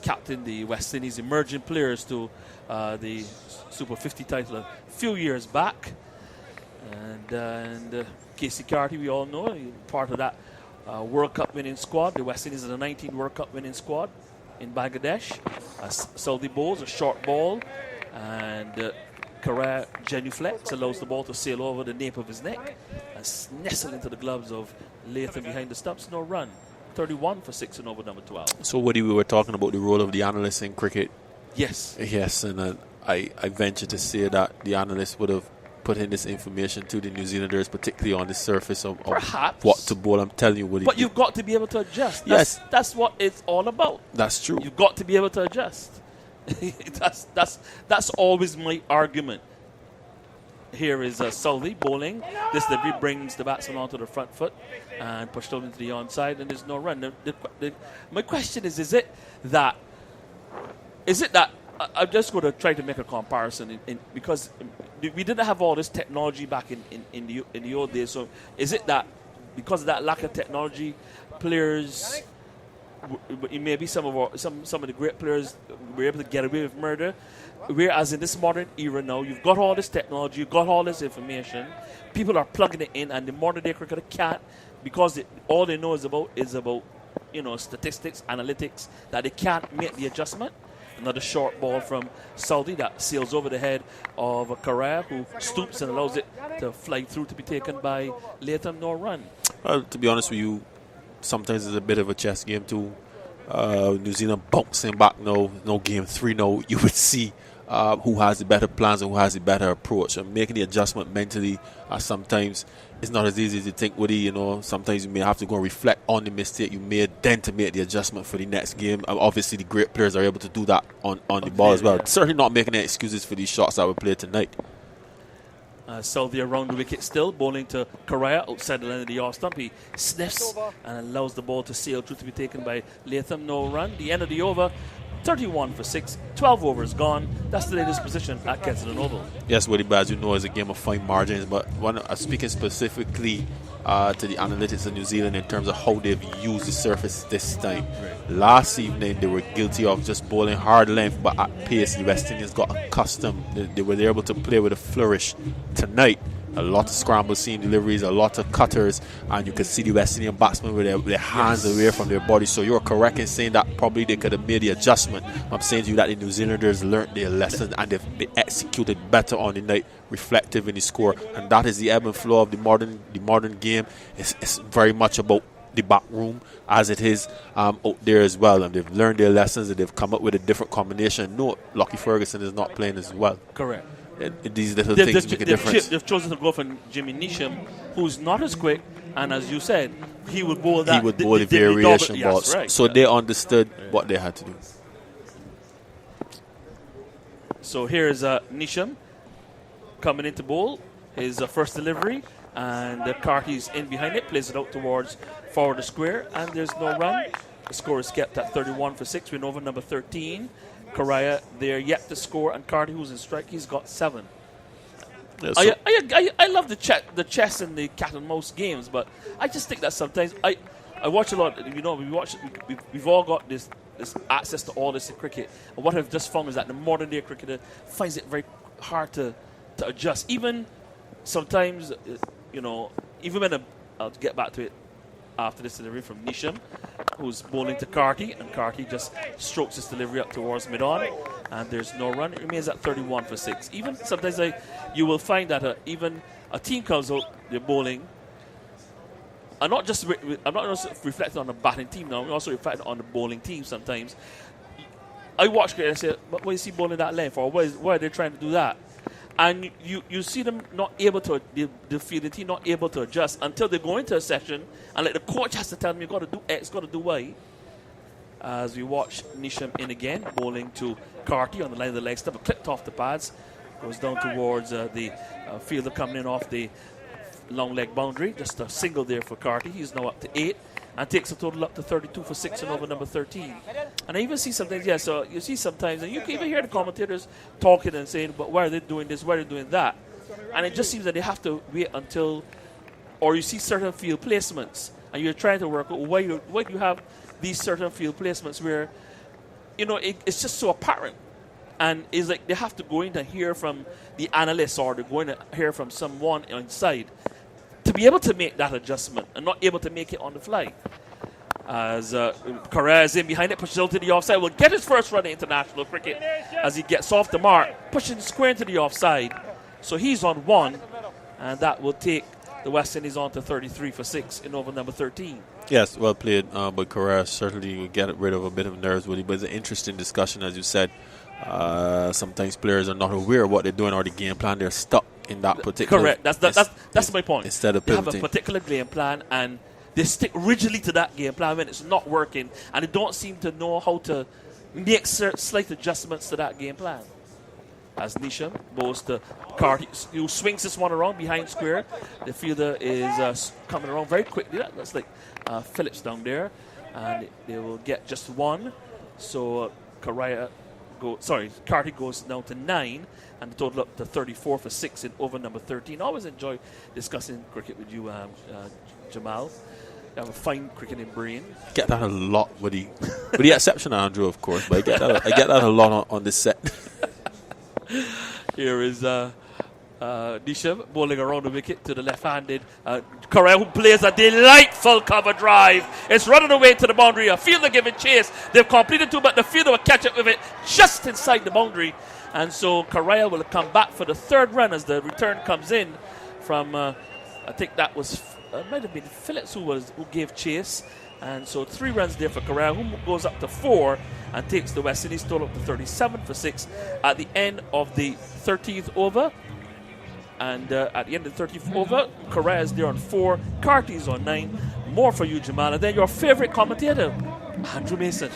Captained the West Indies emerging players to the Super 50 title a few years back. And Casey Carty, we all know, part of that World Cup winning squad. The West Indies are the 19th World Cup winning squad in Bangladesh. Saudi bowls, a short ball, and Correa genuflex, allows the ball to sail over the nape of his neck and nestle into the gloves of Latham behind the stumps. No run. 31 for 6 and over number 12. So, Woody, we were talking about the role of the analysts in cricket. Yes. Yes, and I venture to say that the analysts would have put in this information to the New Zealanders, particularly on the surface of what to bowl. I'm telling you, Woody. But you've got to be able to adjust. That's what it's all about. That's true. You've got to be able to adjust. That's always my argument. Here is Southey bowling. This delivery brings the batsman onto the front foot and pushed out into the onside, and there's no run. My question is it that I'm just going to try to make a comparison because we didn't have all this technology back in the old days. So is it that because of that lack of technology, players, maybe some of the great players were able to get away with murder? Whereas in this modern era now, you've got all this technology, you've got all this information, people are plugging it in, and the modern day cricketer can't, because all they know is about statistics, analytics, that they can't make the adjustment. Another short ball from Saudi that sails over the head of Correa, who stoops and allows it to fly through to be taken by Latham. No run. Well, to be honest with you, sometimes it's a bit of a chess game too. New Zealand bouncing back now, no game 3 now. You would see who has the better plans and who has the better approach. And making the adjustment mentally sometimes it's not as easy as you think, Woody. Sometimes you may have to go and reflect on the mistake you made, then to make the adjustment for the next game. Obviously, the great players are able to do that on the ball as well. Yeah. Certainly not making any excuses for these shots that were played tonight. Southey around the wicket still, bowling to Correa outside the line of the off stump. He sniffs and allows the ball to sail through to be taken by Latham. No run. The end of the over, 31 for 6, 12 overs gone. That's the latest position at Kensington Oval. Yes, Woody, but as you know, it's a game of fine margins. But speaking specifically to the analytics of New Zealand in terms of how they've used the surface this time. Right. Last evening, they were guilty of just bowling hard length, but at pace. The West Indians got accustomed. They were able to play with a flourish. Tonight, a lot of scramble seam deliveries, a lot of cutters, and you could see the West Indian batsmen with their hands away from their body. So you're correct in saying that probably they could have made the adjustment. I'm saying to you that the New Zealanders learned their lesson and they've been executed better on the night, reflective in the score. And that is the ebb and flow of the modern game. It's very much about the back room as it is out there as well, and they've learned their lessons and they've come up with a different combination. No, Lockie Ferguson is not playing as well. Correct. These little things make a difference. They've chosen to go for Jimmy Neesham, who's not as quick, and as you said, he would bowl that. He would bowl the variation balls. Yes, right. So they understood what they had to do. So here's Neesham coming into bowl. His first delivery, and Carty's in behind it, plays it out towards forward the square, and there's no run. The score is kept at 31 for 6. We're over number 13. Correa there yet to score, and Carty, who's in strike, he's got 7. Yeah, so I love the chess and the cat and mouse games, but I just think that sometimes I watch a lot. We've all got this access to all this in cricket, and what I've just found is that the modern day cricketer finds it very hard to adjust. Even sometimes, even when I'll get back to it after this delivery from Neesham, who's bowling to Carty, and Carty just strokes his delivery up towards mid-on, and there's no run. It remains at 31 for 6. Even sometimes you will find that even a team comes out, they're bowling. I'm not just reflecting on the batting team now, I'm also reflecting on the bowling team sometimes. I watch cricket and I say, but why is he bowling that length, or why are they trying to do that? And you see them not able to, the field team not able to adjust until they go into a session, and like the coach has to tell them, you've got to do X, got to do Y. As we watch Nisham in again, bowling to Carty on the line of the leg step, clipped off the pads, goes down towards the fielder coming in off the long leg boundary. Just a single there for Carty. He's now up to 8 and takes a total up to 32 for 6 in over number 13. And I even see sometimes, so you see sometimes, and you can even hear the commentators talking and saying, but why are they doing this, why are they doing that? And it just seems that they have to wait until, or you see certain field placements, and you're trying to work out why you have these certain field placements where, it's just so apparent. And it's like they have to go in and hear from the analysts, or they're going to hear from someone inside to be able to make that adjustment and not able to make it on the fly. As Correa is in behind it, pushes out to the offside, will get his first run in international cricket as he gets off the mark, pushing square into the offside. So he's on 1, and that will take the West Indies on to 33 for 6 in over number 13. Yes, well played, but Correa certainly will get rid of a bit of nerves with it. But it's an interesting discussion, as you said. Sometimes players are not aware of what they're doing or the game plan. They're stuck in that particular. Correct. That's my point. Instead of they pivoting. have a particular game plan and they stick rigidly to that game plan when it's not working, and they don't seem to know how to make slight adjustments to that game plan. As Nisham goes to Carty, who swings this one around behind square. The fielder is coming around very quickly. That's like Phillips down there, and they will get just 1. So Carty goes down to 9, and the total up to 34 for 6 in over number 13. Always enjoy discussing cricket with you, Jamal. You have a fine cricketing brain. Get that a lot with the exception of Andrew, of course, but I get that a lot on this set. Here is Nisham bowling around the wicket to the left-handed Correa, who plays a delightful cover drive. It's running away to the boundary. A fielder giving chase. They've completed 2, but the fielder will catch up with it just inside the boundary. And so Correa will come back for the 3rd run as the return comes in from, I think that was, might have been Phillips who gave chase. And so 3 runs there for Correa, who goes up to 4 and takes the West Indies total up to 37 for 6 at the end of the 13th over. And at the end of the 30th over, Correa is there on 4, Carty's on 9. More for you, Jamal. And then your favorite commentator, Andrew Mason.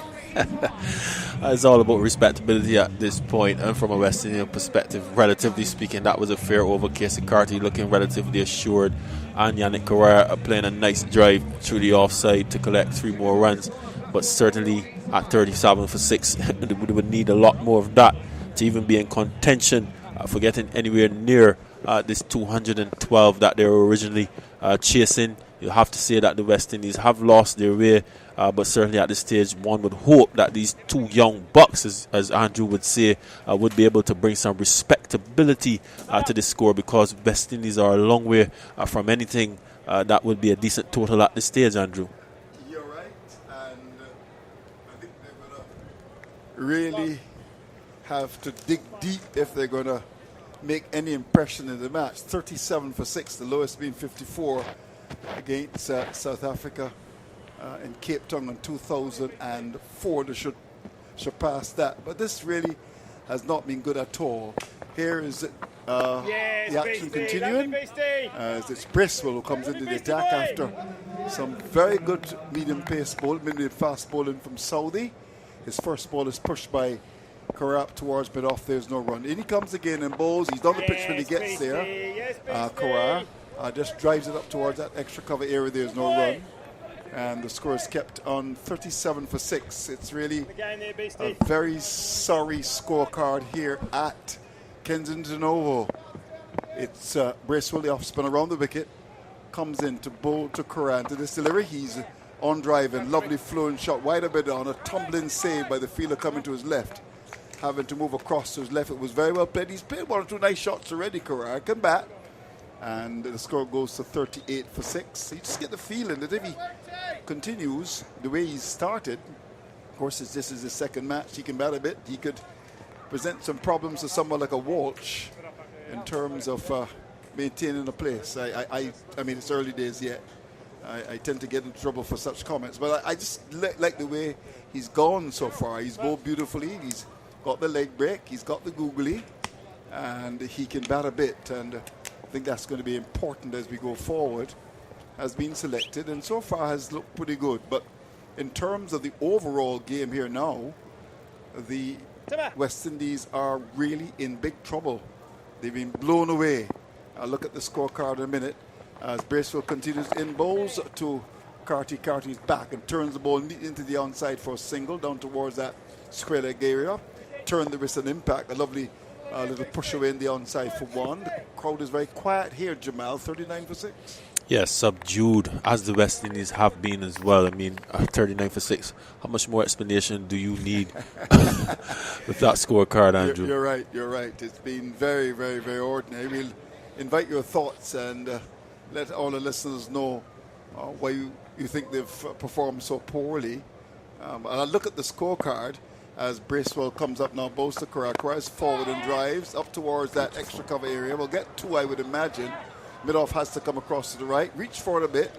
It's all about respectability at this point, and from a West Indian perspective, relatively speaking, that was a fair over. Casey Carty looking relatively assured, and Yannick Correa playing a nice drive through the offside to collect 3 more runs. But certainly at 37 for 6, they would need a lot more of that to even be in contention for getting anywhere near this 212 that they were originally chasing. You'll have to say that the West Indies have lost their way, but certainly at this stage, one would hope that these 2 young bucks, as Andrew would say, would be able to bring some respectability to the score, because West Indies are a long way from anything that would be a decent total at this stage, Andrew. You're right, and I think they're going to really have to dig deep if they're going to make any impression in the match. 37 for 6, the lowest being 54 against South Africa in Cape Town in 2004. They should surpass that. But this really has not been good at all. Here is the action continuing. As it's Bracewell who comes into the attack after some very good medium fast bowling from Saudi. His first ball is pushed by Correa towards mid-off. There's no run. In he comes again and bowls. He's on the pitch when he gets there. Correa just drives it up towards that extra cover area. There's no run. And the score is kept on 37 for 6. It's really a very sorry scorecard here at Kensington Oval. It's Bracewell, the off spin around the wicket, comes in to bowl to Correa. Into this delivery, he's on drive and lovely flowing shot wide a bit on a tumbling save by the fielder coming to his left, having to move across to his left. It was very well played. He's played 1 or 2 nice shots already, Correa. Come back. And the score goes to 38 for 6. You just get the feeling that if he continues the way he's started, of course, this is his second match, he can bat a bit. He could present some problems to someone like a Walsh in terms of maintaining a place. I mean, it's early days yet. I tend to get into trouble for such comments. But I just like the way he's gone so far. He's bowled beautifully. He's got the leg break. He's got the googly. and he can bat a bit, and I think that's going to be important as we go forward. Has been selected, and so far has looked pretty good. But in terms of the overall game here now, the West Indies are really in big trouble. They've been blown away. I'll look at the scorecard in a minute as Bracewell continues in bowls to Carty. Carty's back and turns the ball into the onside for a single down towards that square leg area. Turn the wrist and impact. A lovely little push away in the onside for one. The crowd is very quiet here, Jamal. 39 for 6. Yes, subdued, as the West Indies have been as well. I mean, 39 for 6. How much more explanation do you need with that scorecard, Andrew? You're right. It's been very, very, very ordinary. We'll invite your thoughts and let all the listeners know why you think they've performed so poorly. And I'll look at the scorecard as Bracewell comes up now, bowls to Caracas, forward and drives up towards that extra cover area. We'll get two, I would imagine. Midoff has to come across to the right, reach for it a bit,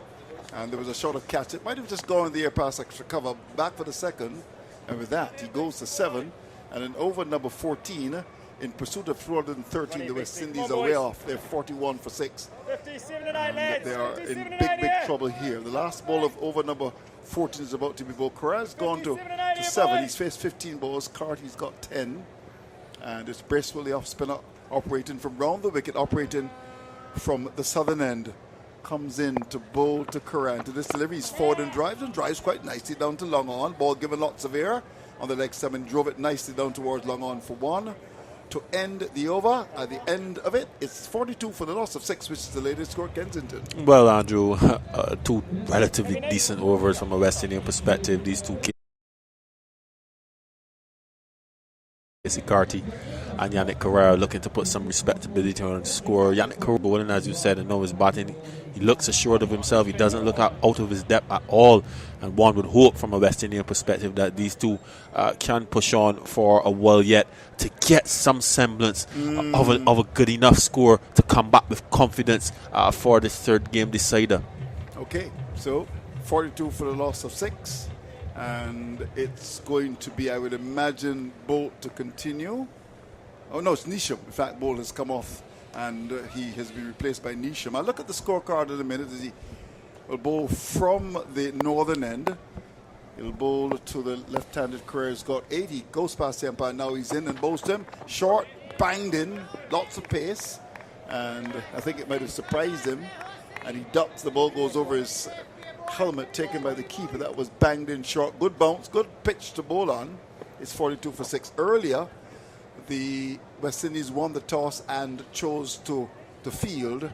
and there was a short of catch. It might have just gone in the air past extra cover, back for the second, and with that, he goes to 7, and then over number 14, in pursuit of 213, the West Indies are way off. They're 41 for 6. And they are in big, big trouble here. The last ball of over number 14 is about to be bowled. Corral's gone to 7. He's faced 15 balls. Carty's got 10. And it's Bracewell, the off spinner, operating from round the wicket, operating from the southern end, comes in to bowl to Curran. To this delivery, he's forward and drives quite nicely down to long on. Ball given lots of air on the leg stem and drove it nicely down towards long on for one. To end the over, at the end of it, it's 42 for the loss of 6, which is the latest score at Kensington. Well, Andrew, two relatively decent overs from a West Indian perspective. These two Casey Carty and Yannick Carrera looking to put some respectability on the score. Yannick Carrera bowling, as you said, and know his batting. He looks assured of himself. He doesn't look out of his depth at all. And one would hope from a West Indian perspective that these two can push on for a while yet to get some semblance of a good enough score to come back with confidence for this third game decider. Okay, so 42 for the loss of 6. And it's going to be, I would imagine, Bolt to continue. Oh, no, it's Nisham. In fact, Bolt has come off and he has been replaced by Nisham. I'll look at the scorecard in a minute as he will bowl from the northern end. He'll bowl to the left-handed career. He's got 8. He goes past the umpire. Now he's in and bowls to him. Short, banged in, lots of pace. And I think it might have surprised him. And he ducks. The ball goes over his helmet, taken by the keeper. That was banged in short. Good bounce, good pitch to bowl on. It's 42 for 6. Earlier, the West Indies won the toss and chose to field.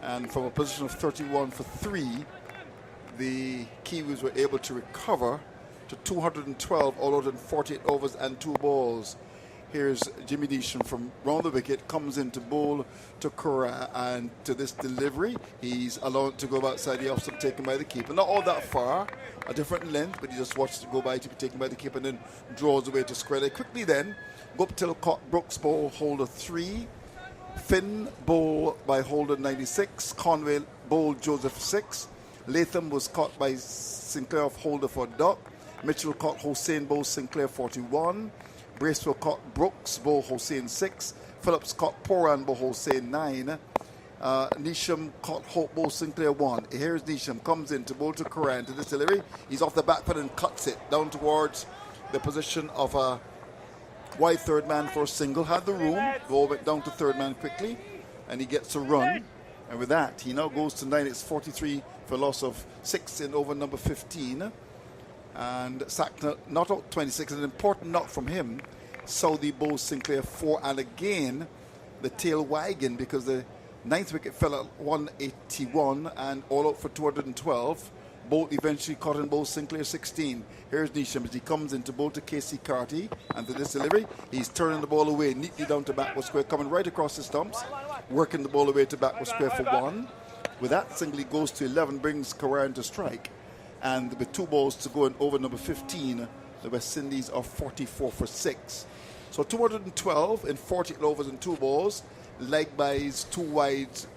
And from a position of 31 for 3, the Kiwis were able to recover to 212 all out in 48 overs and 2 balls. Here's Jimmy Neesham from round the wicket, comes in to bowl to Kura, and to this delivery, he's allowed to go outside the off-stump taken by the keeper. Not all that far, a different length, but he just watched it go by to be taken by the keeper and then draws away to square leg. Quickly then, Guptill caught Brooks, bowl holder 3. Finn, bowl by holder 96. Conway, bowl Joseph 6. Latham was caught by Sinclair of holder for Duck. Mitchell caught Hossein, bowl Sinclair 41. Bracewell caught Brooks, bowl Hossein 6. Phillips caught Poran, bowl Hossein 9. Nisham caught Hope, bowl Sinclair 1. Here's Nisham, comes in to bowl to Curran. To this delivery, he's off the back foot and cuts it down towards the position of a wide third man for a single. Had the room, ball went down to third man quickly, and he gets a run. And with that, he now goes to 9. It's 43 for a loss of 6 in over number 15. And Sackner not out 26, an important knock from him. Saudi bowls Sinclair 4, and again the tail wagging because the 9th wicket fell at 181 and all out for 212. Bolt eventually caught in bowl Sinclair 16. Here's Nisham as he comes in to bowl to Casey Carty, and to this delivery he's turning the ball away neatly down to backward square, coming right across the stumps, working the ball away to backward square for 1. With that single he goes to 11, brings Karan to strike. And with 2 balls to go in over number 15, the West Indies are 44 for 6. So 212 in 48 overs and 2 balls. Leg buys 2 wides,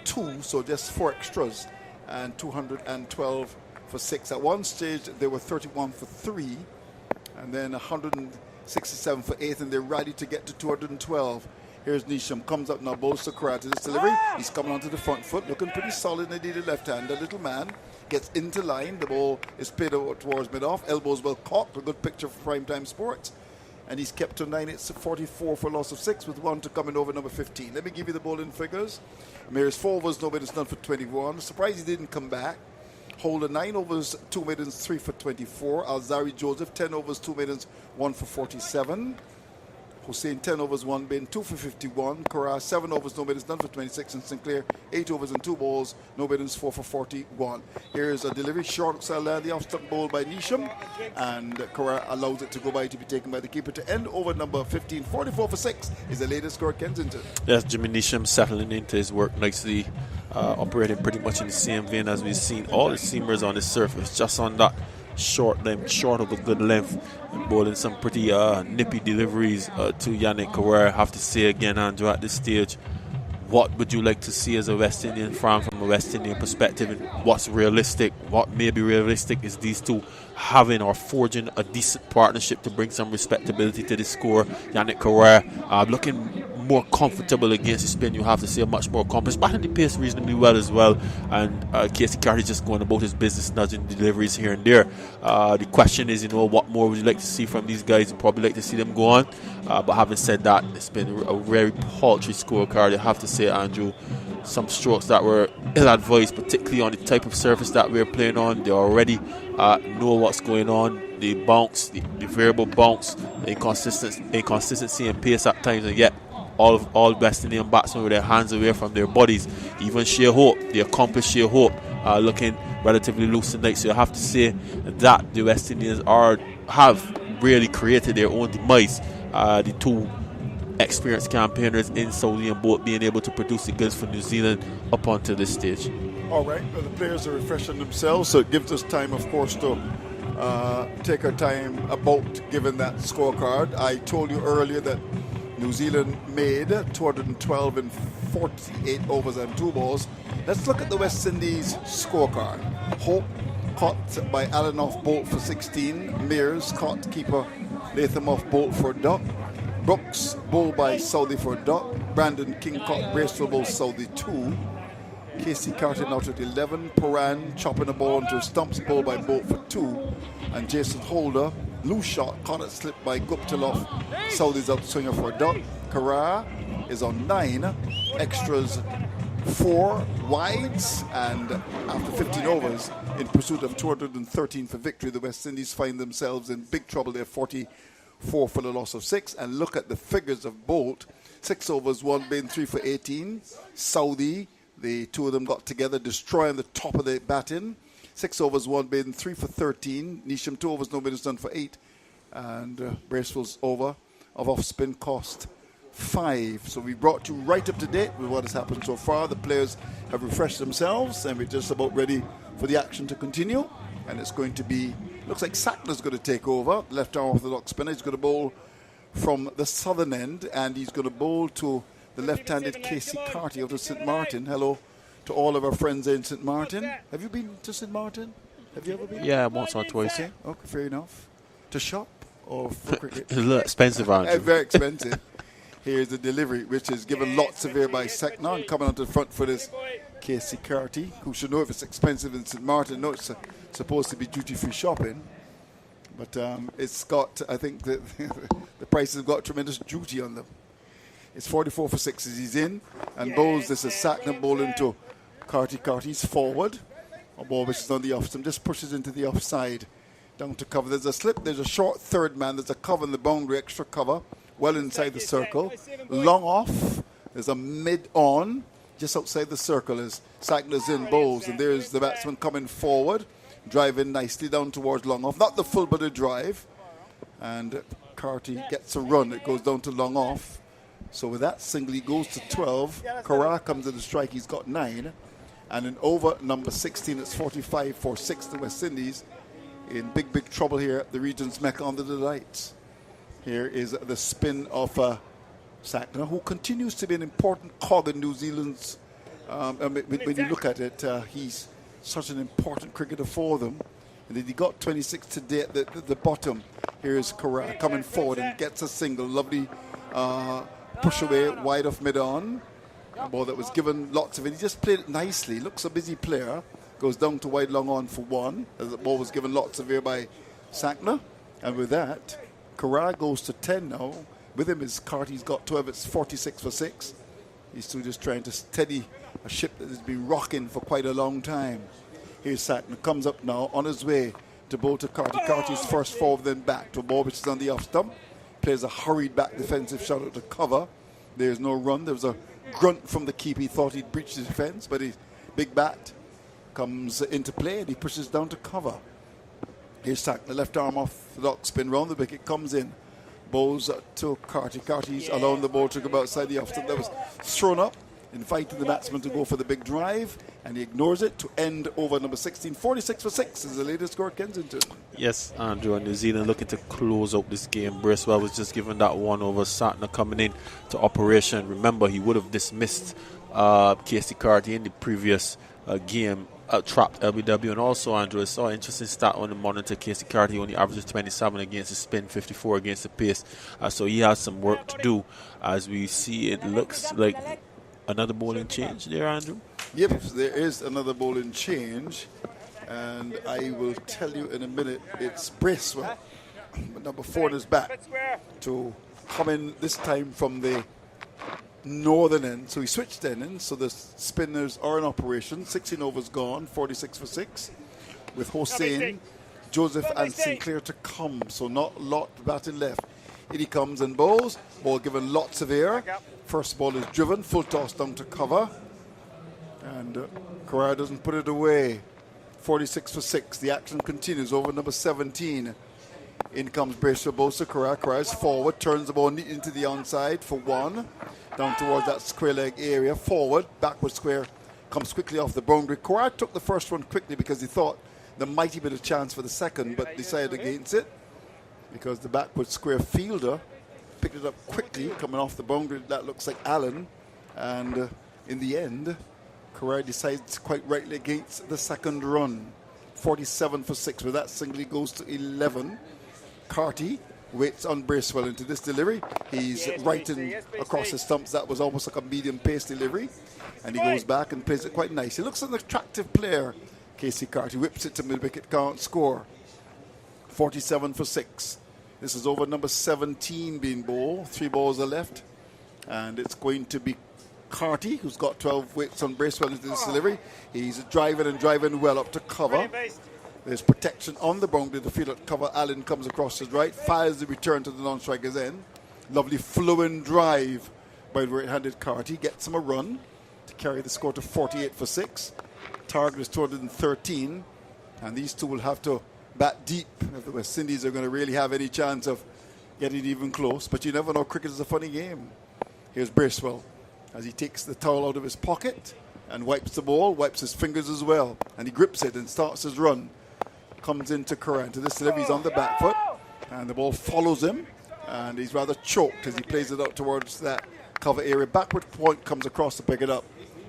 2, so just 4 extras. And 212 for 6. At one stage, they were 31 for 3. And then 167 for 8, and they're ready to get to 212. Here's Nisham, comes up now, bowls to Karate. This delivery, he's coming onto the front foot, looking pretty solid indeed, the left hand. The little man gets into line. The ball is played towards mid-off. Elbows well caught. A good picture for primetime sports. And he's kept to 9. It's 44 for loss of 6 with 1 to come in over number 15. Let me give you the ball in figures. Mare's 4 overs, no maidens, none for 21. Surprised he didn't come back. Holder 9 overs, 2 maidens, 3 for 24. Alzari Joseph 10 overs, 2 maidens, 1 for 47. Hussein 10 overs, 1 bin, 2 for 51. Kara 7 overs, no maidens, none for 26. And Sinclair 8 overs and 2 balls, no maidens, 4 for 41. Here's a delivery short outside the off stump ball by Nisham, and Kara allows it to go by to be taken by the keeper to end over number 15. 44 for 6 is the latest score at Kensington. Yes, Jimmy Nisham settling into his work nicely, operating pretty much in the same vein as we've seen all the seamers on the surface, just on that short length, short of a good length, and bowling some pretty nippy deliveries to Yannick Carrera. I have to say again, Andrew, at this stage, what would you like to see as a West Indian fan from a West Indian perspective, and what's realistic? What may be realistic is these two having or forging a decent partnership to bring some respectability to the score. Yannick Carrera looking more comfortable against the spin, you have to say, much more accomplished, batting the pace reasonably well as well, and Casey Carty just going about his business, nudging deliveries here and there. The question is, what more would you like to see from these guys? You'd probably like to see them go on, but having said that, it's been a very paltry scorecard, I have to say, Andrew. Some strokes that were ill-advised, particularly on the type of surface that we're playing on. They already know what's going on. The bounce, the variable bounce, the inconsistency and pace at times, and yet all West Indian batsmen with their hands away from their bodies. Even Shea Hope, the accomplished Shea Hope, looking relatively loose tonight. So you have to say that the West Indians have really created their own demise. The two experienced campaigners in Saudi and both being able to produce the goods for New Zealand up until this stage. All right, well, the players are refreshing themselves, so it gives us time, of course, to take our time about giving that scorecard. I told you earlier that New Zealand made 212 in 48 overs and 2 balls. Let's look at the West Indies scorecard. Hope caught by Allen off bolt for 16. Mears caught keeper Latham off bolt for a duck. Brooks bowled by Saudi for a duck. Brandon King caught Bracewell bowled Saudi 2. Casey Carton out at 11. Paran chopping a ball onto stumps bowled by Bolt for 2. And Jason Holder, loose shot, caught it slipped by Guptilov. Saudi's out swinger for a duck. Kara is on 9. Extras 4 wides, and after 15 overs in pursuit of 213 for victory, the West Indies find themselves in big trouble. They're 44 for the loss of 6. And look at the figures of Bolt. 6 overs, 1 bin, 3 for 18. Saudi, the two of them got together, destroying the top of the batting. 6 overs, 1 bin, 3 for 13. Nisham 2 overs, no bin is done for 8. And Bracewell's over of off spin cost 5. So we brought you right up to date with what has happened so far. The players have refreshed themselves, and we're just about ready for the action to continue. And it's going to be, looks like Sackler's going to take over. Left arm orthodox spinner. He's going to bowl from the southern end, and he's going to bowl to the left-handed Casey Carty out of St. Martin. Hello to all of our friends in St. Martin. Have you been to St. Martin? Have you ever been? Yeah, once or twice. Okay, fair enough. To shop or for cricket? It's a little expensive, aren't you? Very expensive. Here's the delivery, which is given lots of air by Sackner. And coming onto the front foot is Casey Carty, who should know if it's expensive in St. Martin. No, it's supposed to be duty-free shopping. But it's got, I think, the prices have got tremendous duty on them. It's 44 for 6 as he's in. And bowls, this is Sackner bowling to Carty. Carty's forward. A ball which is on the off stump, just pushes into the offside. Down to cover. There's a slip, there's a short third man, there's a cover in the boundary, extra cover, well inside the circle. Long off, there's a mid-on, just outside the circle as Sackner's in bowls. And there's the batsman coming forward, driving nicely down towards long off. Not the full, but a drive. And Carty gets a run, it goes down to long off. So with that single, he goes to 12. Kara comes to the strike, he's got 9. And in over number 16, it's 45 for 6, the West Indies. In big, big trouble here at the region's Mecca under the lights. Here is the spin of Sackner, who continues to be an important cog in New Zealand's. When you look at it, he's such an important cricketer for them. And he got 26 today at the bottom. Here's Kara coming forward and gets a single. Lovely push away wide off mid-on. A ball that was given lots of it. He just played it nicely. Looks a busy player. Goes down to wide long on for one. As the ball was given lots of air by Sackner. And with that, Corral goes to 10 now. With him is Carty's got 12. It's 46 for 6. He's still just trying to steady a ship that has been rocking for quite a long time. Here's Sackner. Comes up now on his way to bowl to Carty. Carty's first forward, then back to a ball which is on the off stump. Plays a hurried back defensive shot out to cover. There's no run. There was a grunt from the keeper. He thought he'd breached the defense, but his big bat comes into play and he pushes down to cover. Here's Sackner, left arm off the dock, spin round the wicket, comes in, bowls to Carty. Carty's allowing the ball to go outside the off stump. That was thrown up, inviting the batsman to go for the big drive, and he ignores it to end over number 16. 46 for 6 is the latest score at Kensington. Yes, Andrew, and New Zealand looking to close out this game. Bracewell was just given that one over. Sackner coming in to operation. Remember, he would have dismissed Casey Carty in the previous game, trapped LBW. And also, Andrew, I saw an interesting stat on the monitor. Casey Carty only averages 27 against the spin, 54 against the pace. So he has some work to do. As we see, it looks like another bowling change there, Andrew. Yep, there is another bowling change. And I will tell you in a minute, it's Bracewell, number 4 in his back, to come in this time from the northern end. So he switched ends, so the spinners are in operation. 16 overs gone, 46 for 6, with Hossein, Joseph and Sinclair to come. So not a lot batting left. In he comes and bowls. Ball given lots of air. First ball is driven, full toss down to cover. And Correa doesn't put it away. 46 for 6. The action continues over number 17. In comes Bracewell, bowls to Correa. Correa's forward, turns the ball neat into the onside for 1. Down towards that square leg area. Forward, backward square, comes quickly off the boundary. Correa took the first one quickly because he thought there might have been a chance for the second, but decided against it because the backward square fielder picked it up quickly, coming off the boundary. That looks like Allen. And in the end, Correa decides quite rightly against the second run. 47 for 6. With that single, he goes to 11. Carty waits on Bracewell into this delivery. He's righting across the stumps. That was almost like a medium pace delivery. And he goes back and plays it quite nice. He looks an attractive player, Casey Carty. Whips it to mid-wicket, can't score. 47 for 6. This is over number 17 being bowled. 3 balls are left. And it's going to be Carty, who's got 12 weights on Bracewell into this delivery. He's driving well up to cover. There's protection on the boundary. The field at cover. Allen comes across his right, fires the return to the non-striker's end. Lovely flowing drive by the right-handed Carty. Gets him a run to carry the score to 48 for 6. Target is 213. And these two will have to bat deep if the West Indies are going to really have any chance of getting even close. But you never know. Cricket is a funny game. Here's Bracewell as he takes the towel out of his pocket and wipes the ball, wipes his fingers as well. And he grips it and starts his run. Comes into Correa. To this delivery, he's on the back foot. And the ball follows him. And he's rather choked as he plays it out towards that cover area. Backward point comes across to pick it up.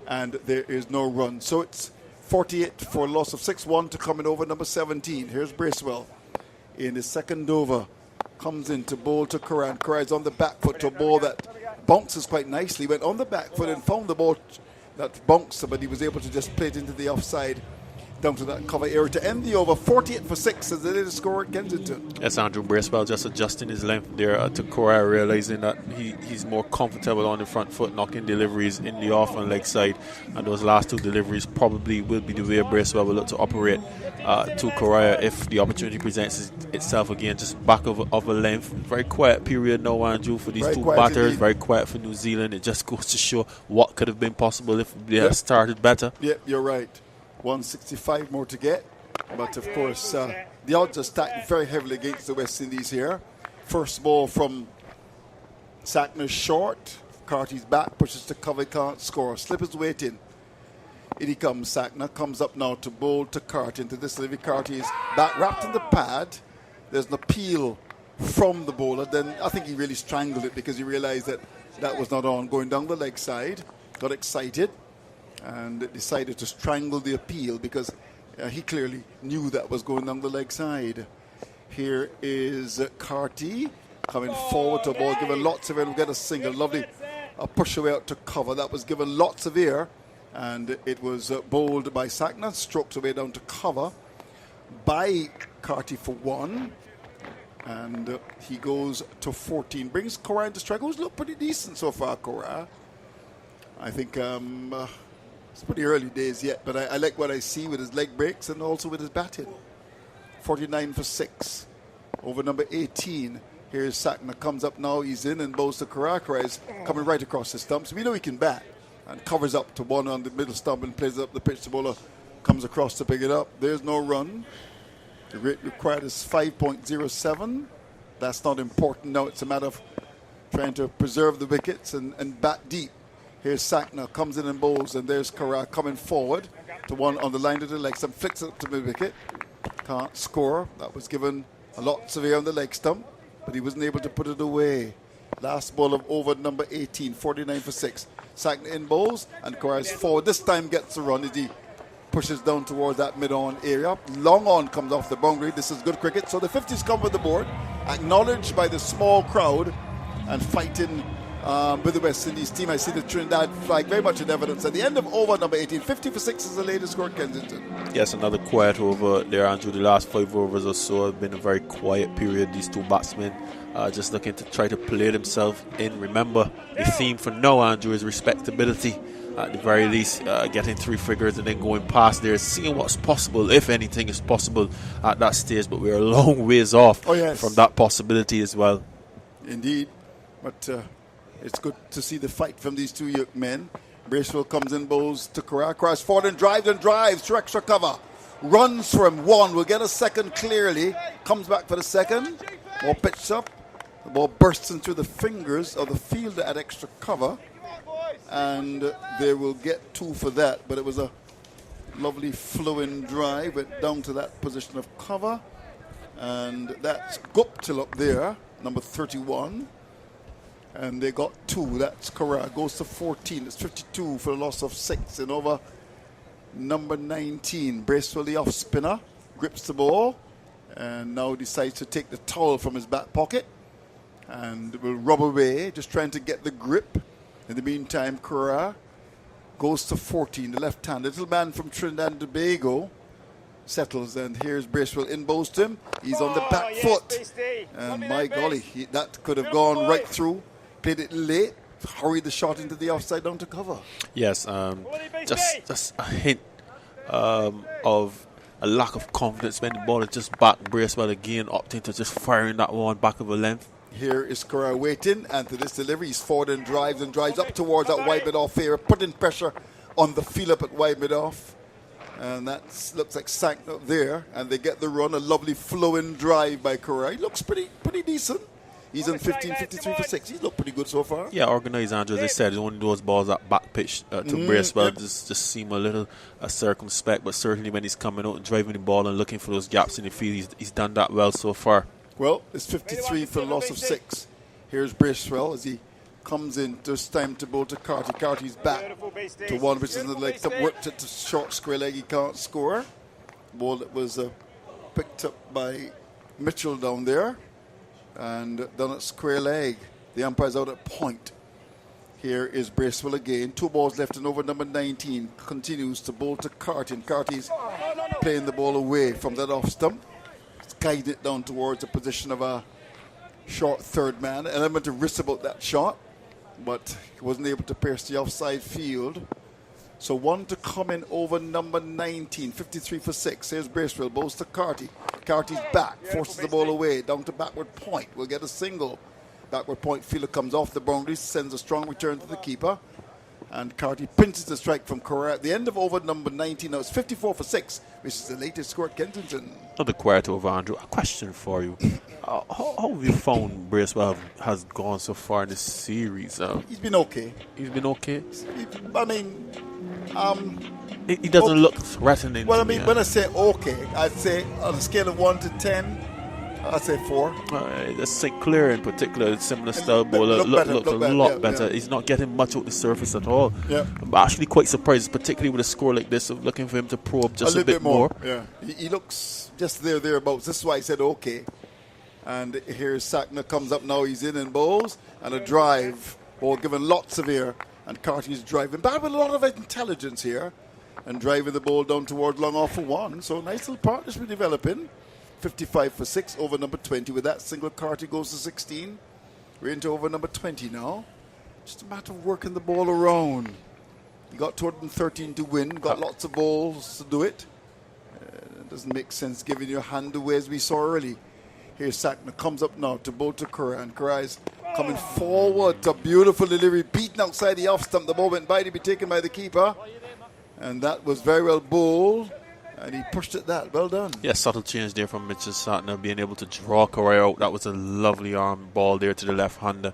And there is no run. So it's 48 for a loss of 6-1 to come in over number 17. Here's Bracewell in his second over. Comes in to bowl to Correa. Correa's on the back foot to a ball that bounces quite nicely. Went on the back foot and found the ball that bounced, but he was able to just play it into the offside down to that cover area to end the over. 48 for 6 as the latest score at Kensington. Yes, Andrew, Bracewell just adjusting his length there to Correa, realizing that he's more comfortable on the front foot, knocking deliveries in the off and leg side. And those last 2 deliveries probably will be the way Bracewell will look to operate to Correa if the opportunity presents itself again, just back of a length. Very quiet period now, Andrew, for these very 2 quiet batters. indeed. Very quiet for New Zealand. It just goes to show what could have been possible if they had started better. Yep, you're right. 165 more to get. But of course, the odds are stacked very heavily against the West Indies here. First ball from Sackner's short. Carty's back, pushes to cover, can't score. Slip is waiting. In he comes, Sackner. Comes up now to bowl to Carty. Into this delivery, Carty is back wrapped in the pad. There's an appeal from the bowler. Then I think he really strangled it because he realized that was not on. Going down the leg side, got excited and decided to strangle the appeal because he clearly knew that was going down the leg side. Here is Carty coming forward to a ball, given lots of air. We get a single, lovely push away out to cover. That was given lots of air, and it was bowled by Sackner, stroked away down to cover by Carty for 1. And he goes to 14. Brings Cora into strike, who's looked pretty decent so far, Cora. I think it's pretty early days yet, but I like what I see with his leg breaks and also with his batting. 49 for 6. Over number 18. Here's Sackner, comes up now, he's in and bowls to Cora. Cora is coming right across the stump, so we know he can bat. And covers up to 1 on the middle stump and plays up the pitch. The bowler comes across to pick it up. There's no run. The rate required is 5.07. That's not important now. It's a matter of trying to preserve the wickets and bat deep. Here's Sackner, comes in and bowls, and there's Cora coming forward to 1 on the line of the leg stump, flicks it up to mid-wicket. Can't score. That was given a lot of air on the leg stump, but he wasn't able to put it away. Last ball of over number 18, 49 for 6. Sackner in bowls, and Cora is forward. This time gets the run as he pushes down towards that mid-on area. Long on comes off the boundary. This is good cricket. So the 50s come with the board, acknowledged by the small crowd, and fighting with the West Indies team. I see the Trinidad flag very much in evidence. At the end of over number 18, 50 for 6 is the latest score at Kensington. Yes, another quiet over there, Andrew. The last 5 overs or so have been a very quiet period. These two batsmen just looking to try to play themselves in. Remember, the theme for now, Andrew, is respectability. At the very least, getting 3 figures and then going past there, seeing what's possible, if anything is possible at that stage. But we're a long ways off from that possibility as well. Indeed. But it's good to see the fight from these two young men. Bracewell comes in, bowls to Cora. Cora's forward and drives to extra cover. Runs for him. 1. Will get a second clearly. Comes back for the second. Ball pitched up. The ball bursts into the fingers of the fielder at extra cover. And they will get 2 for that. But it was a lovely flowing drive. Went down to that position of cover. And that's Guptill up there, number 31. And they got 2. That's Cora. Goes to 14. It's 52 for a loss of 6. And over number 19. Bracewell, the off spinner, grips the ball. And now decides to take the towel from his back pocket. And will rub away, just trying to get the grip. In the meantime, Cora goes to 14, the left hand. Little man from Trinidad and Tobago settles, and here's Bracewell in bowls to him. He's on the back foot. And my golly, that could have gone right through. Played it late, hurried the shot into the offside down to cover. Yes, just a hint of a lack of confidence when the ball is just back. Bracewell again opting to just firing that one back of a length. Here is Cora waiting, and to this delivery, he's forward and drives up towards that wide mid-off area, putting pressure on the field up at wide mid-off. And that looks like sank up there, and they get the run, a lovely flowing drive by Cora. He looks pretty decent. He's in 15, 53 for 6. He's looked pretty good so far. Yeah, organised, Andrew. As I said, it's only those balls that back pitch to Bracewell just seem a little circumspect, but certainly when he's coming out and driving the ball and looking for those gaps in the field, he's done that well so far. Well, it's 53 for a loss of 6. Here's Bracewell as he comes in. This time to bowl to Carty. Carty's back to 1, which is the leg that worked it to short square leg. He can't score. Ball that was picked up by Mitchell down there and done at square leg. The umpire's out at point. Here is Bracewell again. 2 balls left, and over number 19 continues to bowl to Carty. And Carty's playing the ball away from that off stump. Guided it down towards the position of a short third man. An element of risk about that shot, but he wasn't able to pierce the offside field. So 1 to come in over number 19, 53 for 6. Here's Bracewell, bowls to Carty. Carty's back, forces the ball away, down to backward point. We'll get a single. Backward point fielder comes off the boundary, sends a strong return to the keeper. And Carty pinches the strike from Cora at the end of over number 19. Now it's 54 for 6, which is the latest score at Kensington. Another quiet over, Andrew. A question for you. How have you found Bracewell has gone so far in this series? He's been okay. He's been okay? I mean, he doesn't look threatening. Well, I mean, when I say okay, I'd say on a scale of 1 to 10, I'd say 4. St. Clair in particular, similar style bowler, looked a lot better. Yeah. He's not getting much out the surface at all. Yeah. I'm actually quite surprised, particularly with a score like this, of looking for him to probe just a bit more. Yeah, he looks just thereabouts. This is why I said okay. And here's Sackner comes up now. He's in and bowls. And a drive. Ball given lots of air. And Carty's driving. But with a lot of intelligence here. And driving the ball down towards long off for 1. So nice little partnership developing. 55 for 6 over number 20. With that single, Carty goes to 16. We're into over number 20 now. Just a matter of working the ball around. He got 213 to win. Got lots of balls to do it. It doesn't make sense giving your hand away as we saw early. Here's Sackner. Comes up now to bowl to Curra. And Curra is coming forward. A beautiful delivery. Beaten outside the off stump. The ball went by to be taken by the keeper. And that was very well bowled. And he pushed it that. Well done. Yeah, subtle change there from Mitchell Sackner, being able to draw Correa out. That was a lovely arm ball there to the left-hander.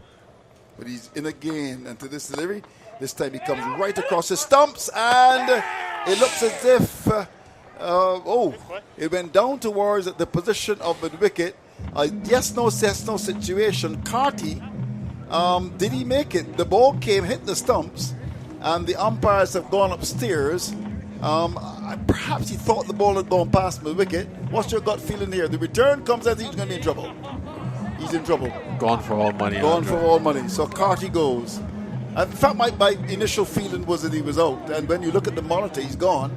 But he's in again. And to this delivery, this time he comes right across the stumps. And it looks as if, it went down towards the position of the wicket. Yes, no situation. Carty, did he make it? The ball came, hit the stumps. And the umpires have gone upstairs. Perhaps he thought the ball had gone past the wicket. What's your gut feeling here? The return comes as he's going to be in trouble. He's in trouble. Gone for all money. Gone for all money. So Carty goes. In fact, my initial feeling was that he was out. And when you look at the monitor, he's gone.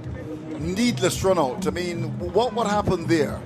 Needless run out. I mean, what happened there?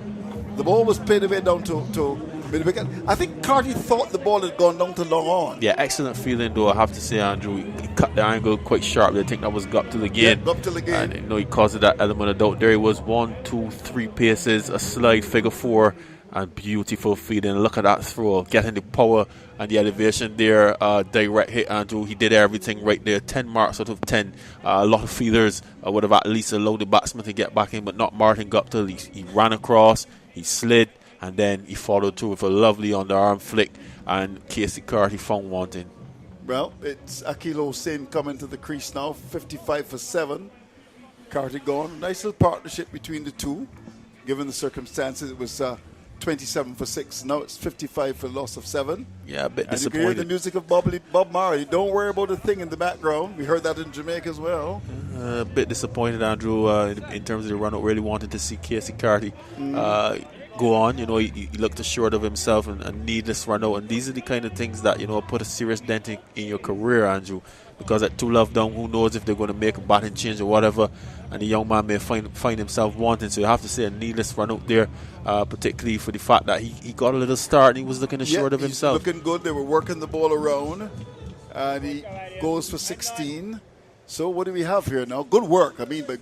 The ball was played away down to mid-wicket. I think Carty thought the ball had gone down to long on. Yeah, excellent feeling though, I have to say, Andrew. He cut the angle quite sharply. I think that was Guptill again. Yeah, Guptill again. And he caused that element of doubt. There he was, 1, 2, 3 paces, a slide, figure 4, and beautiful feeding. Look at that throw, getting the power and the elevation there. Direct hit, Andrew. He did everything right there. 10 marks out of 10. A lot of feelers would have at least allowed the batsman to get back in, but not Martin Guptill. He ran across, he slid, and then he followed through with a lovely underarm flick, and Casey Carty found wanting. Well, it's Akil Hossain coming to the crease now, 55 for 7. Carty gone. Nice little partnership between the two. Given the circumstances, it was 27 for 6. Now it's 55 for loss of 7. Yeah, a bit and disappointed. You can hear the music of Bob Marley. Don't worry about the thing in the background. We heard that in Jamaica as well. A bit disappointed, Andrew, in terms of the run-out. Really wanted to see Casey Carty go on. He looked assured of himself, and needless run out. And these are the kind of things that, put a serious dent in your career, Andrew. Because at 2 love down, who knows if they're going to make a batting change or whatever. And the young man may find himself wanting. So you have to say a needless run out there, particularly for the fact that he got a little start and he was looking assured of himself. Looking good. They were working the ball around. And he goes for 16. So what do we have here now? Good work. I mean, but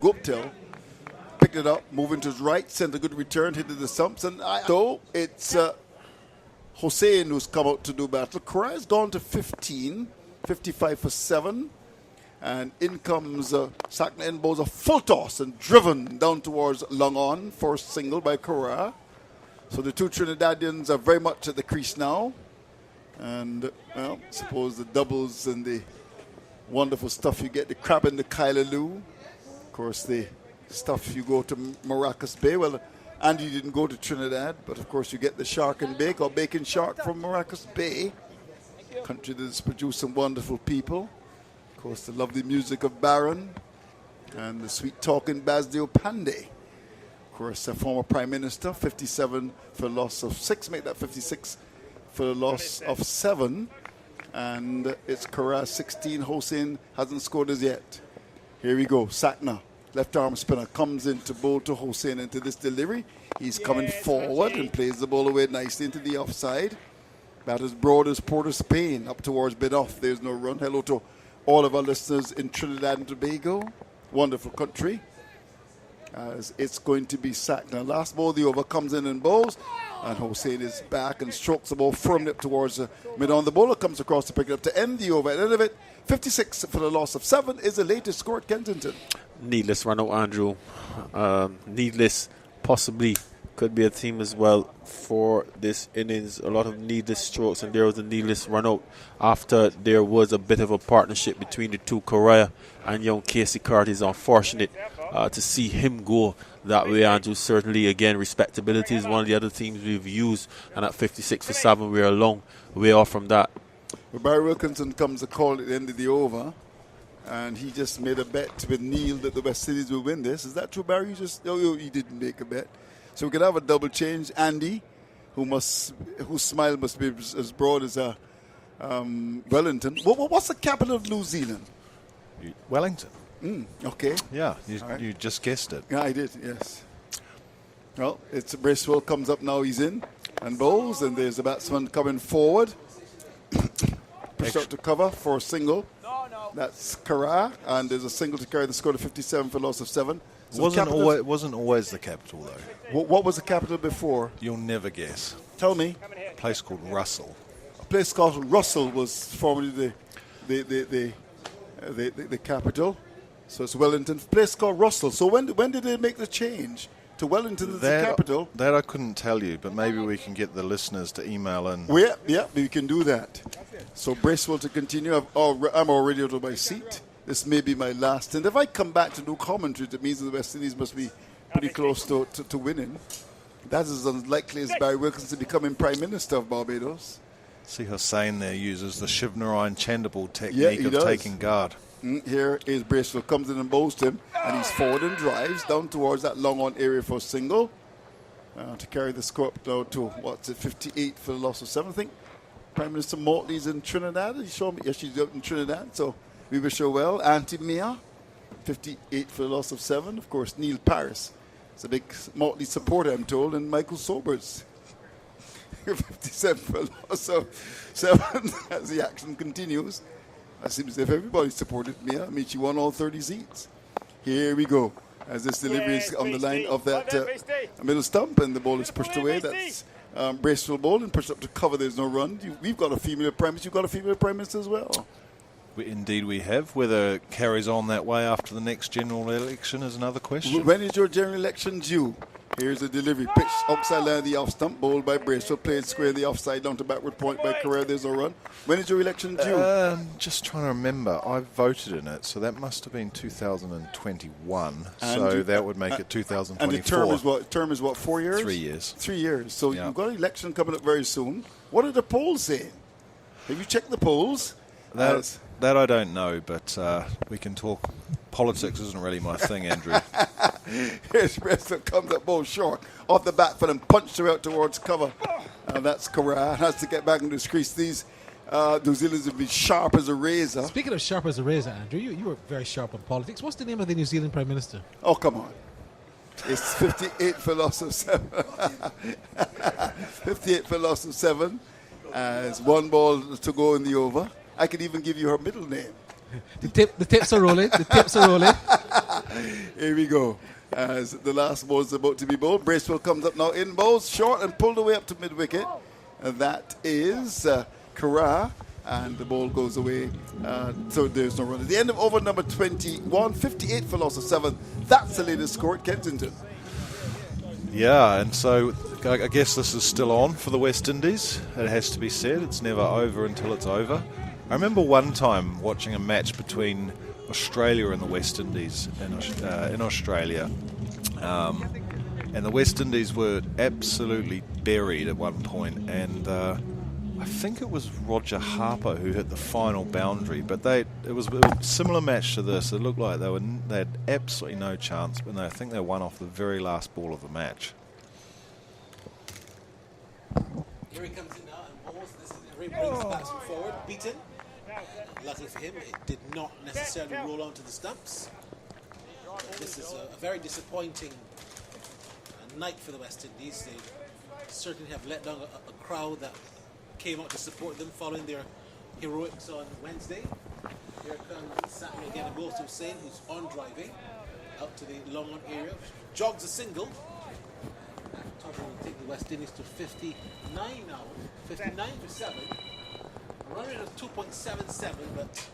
Guptill picked it up, moving to his right, sent a good return, hit the stumps, and so it's Hossain who's come out to do battle. Correa's gone to 15, 55 for 7, and in comes Sackner in bowls a full toss and driven down towards long on, first single by Correa. So the two Trinidadians are very much at the crease now, and well, suppose the doubles and the wonderful stuff you get, the crab and the Kailaloo. Of course, the stuff you go to Maracas Bay. Well, Andy didn't go to Trinidad, but of course you get the shark and bake or bacon shark from Maracas Bay, country that has produced some wonderful people. Of course, the lovely music of Baron and the sweet talking Basdio Pandey. Of course, a former Prime Minister, 57 for loss of 6, make that 56 for the loss of 7. And it's Correa 16, Hossain hasn't scored as yet. Here we go. Sackner, left arm spinner, comes in to bowl to Hossain into this delivery. He's coming forward and plays the ball away nicely into the offside. About as broad as Port of Spain, up towards mid-off. There's no run. Hello to all of our listeners in Trinidad and Tobago. Wonderful country. As it's going to be Sackner. Last ball of the over comes in and bowls. And Hossain is back and strokes the ball firmly up towards mid-on. The bowler comes across to pick it up to end the over. At the end of it, 56 for the loss of 7 is the latest score at Kensington. Needless run out, Andrew. Needless, possibly, could be a theme as well for this innings. A lot of needless strokes, and there was a needless run out after there was a bit of a partnership between the two, Correa and young Casey Carty. Is unfortunate to see him go that way, Andrew. Certainly, again, respectability is one of the other themes we've used, and at 56 for 7, we're way off from that. Well, Barry Wilkinson comes a call at the end of the over, And he just made a bet with Neil that the West Indies will win this. Is that true, Barry? You didn't make a bet. So we can have a double change. Andy, whose smile must be as broad as Wellington. What's the capital of New Zealand? Wellington. Okay. Yeah, Right. you just guessed it. Yeah, I did, yes. Well, it's Bracewell comes up now, he's in and bowls, and there's the batsman coming forward. Pushed out to cover for a single. That's Kara, and there's a single to carry the score to 57 for loss of 7. So wasn't always the capital, though. What was the capital before? You'll never guess. Tell me. A place called Russell. A place called Russell was formerly the capital. So it's Wellington. A place called Russell. So when did they make the change to Wellington as the capital? That I couldn't tell you, but maybe we can get the listeners to email in. Yeah, we can do that. So Bracewell to continue. I'm already out of my seat. This may be my last. And if I come back to do commentary, it means the West Indies must be pretty close to winning. That is as unlikely as Barry Wilkinson becoming Prime Minister of Barbados. See Hussain there uses the Shivnarine Chandimal technique of taking guard. Here is Bracewell, comes in and bowls to him, and he's forward and drives down towards that long on area for a single. To carry the score up now to, 58 for the loss of 7, I think. Prime Minister Motley's in Trinidad. He showed me, yes, she's out in Trinidad, so we wish her well. Auntie Mia, 58 for the loss of 7. Of course, Neil Paris is a big Motley supporter, I'm told, and Michael Sobers. 57 for the loss of 7 as the action continues. It seems as if everybody supported Mia. I mean, she won all 30 seats. Here we go. As this delivery is on the line of that middle stump, and the ball is pushed away. That's Bracewell ball and pushed up to cover. There's no run. We've got a female Prime Minister. You've got a female Prime Minister as well. Indeed we have. Whether it carries on that way after the next general election is another question. When is your general election due? Here's a delivery. Pitch outside line of the off stump. Bowled by Bracewell. Played square the offside down to backward point by Carrera. There's no run. When is your election due? Just trying to remember. I voted in it, so that must have been 2021. So that would make it 2024. And the term is what? 4 years? 3 years. 3 years. So you've got an election coming up very soon. What are the polls saying? Have you checked the polls? That I don't know, but we can talk. Politics isn't really my thing, Andrew. Here's Bracewell, comes up ball short off the back foot and punched her out towards cover. And that's Corral. Has to get back into his crease. These New Zealanders will be sharp as a razor. Speaking of sharp as a razor, Andrew, you were very sharp on politics. What's the name of the New Zealand Prime Minister? Oh, come on. It's 58 for loss of 7. 58 for loss of 7. It's one ball to go in the over. I could even give you her middle name. The tips are rolling. The tips are rolling. Here we go. As the last ball is about to be bowled. Bracewell comes up now in bowls short and pulled away up to mid wicket. That is Kara, and the ball goes away. So there's no run. At the end of over number 21, 58 for loss of 7. That's the latest score at Kensington. Yeah, and so I guess this is still on for the West Indies. It has to be said. It's never over until it's over. I remember one time watching a match between Australia and the West Indies in Australia. And the West Indies were absolutely buried at one point, and I think it was Roger Harper who hit the final boundary, but it was a similar match to this. It looked like they had absolutely no chance, but I think they won off the very last ball of the match. Here he comes in now and balls. This is brings the batsman forward, beaten. Luckily for him, it did not necessarily roll onto the stumps. This is a very disappointing night for the West Indies. They certainly have let down a crowd that came out to support them following their heroics on Wednesday. Here comes Saturday again, and goes to Hussain, who's on driving out to the long on area, jogs a single. That will take the West Indies to 59 now, 59 for 7. Running at 2.77, but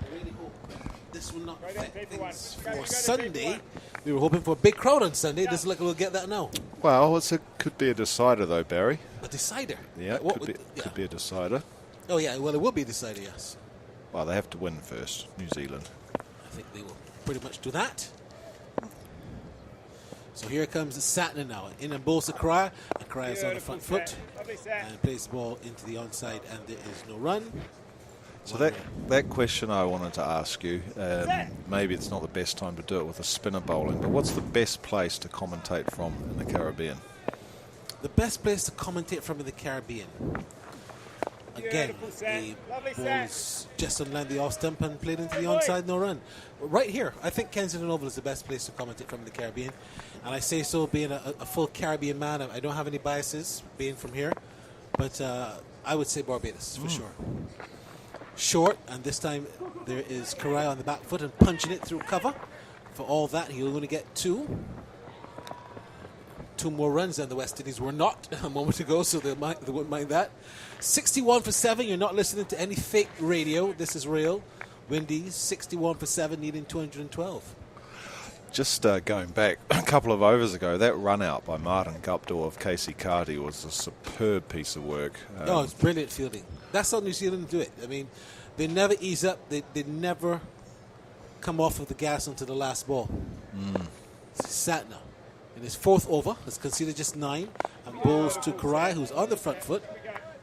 I really hope this will not affect things for Sunday. We were hoping for a big crowd on Sunday. Doesn't look like we'll get that now. Well, could be a decider though, Barry. A decider? Yeah, could be a decider. Oh yeah, well it will be a decider, yes. Well, they have to win first, New Zealand. I think they will pretty much do that. So here comes Satner now. In and bowls Akrai. Akrai is on the front foot and plays the ball into the onside, and there is no run. So that question I wanted to ask you, maybe it's not the best time to do it with a spinner bowling, but what's the best place to commentate from in the Caribbean? The best place to commentate from in the Caribbean. Again, the ball's just on land the off stump and played into the onside, no run. Right here, I think Kensington Oval is the best place to commentate from the Caribbean. And I say so being a full Caribbean man. I don't have any biases being from here. But I would say Barbados, for sure. Short, and this time there is Karai on the back foot and punching it through cover. For all that, he'll only get 2 more runs than the West Indies were not a moment ago, so they wouldn't mind that. 61 for 7. You're not listening to any fake radio. This is real. Windies 61 for 7, needing 212. Just going back a couple of overs ago, that run out by Martin Guptill of Casey Carty was a superb piece of work. It's brilliant fielding. That's how New Zealand do it. I mean, they never ease up. They never come off of the gas until the last ball. Satna, in his 4th over, has conceded just 9 and bowls to Karai, who's on the front foot,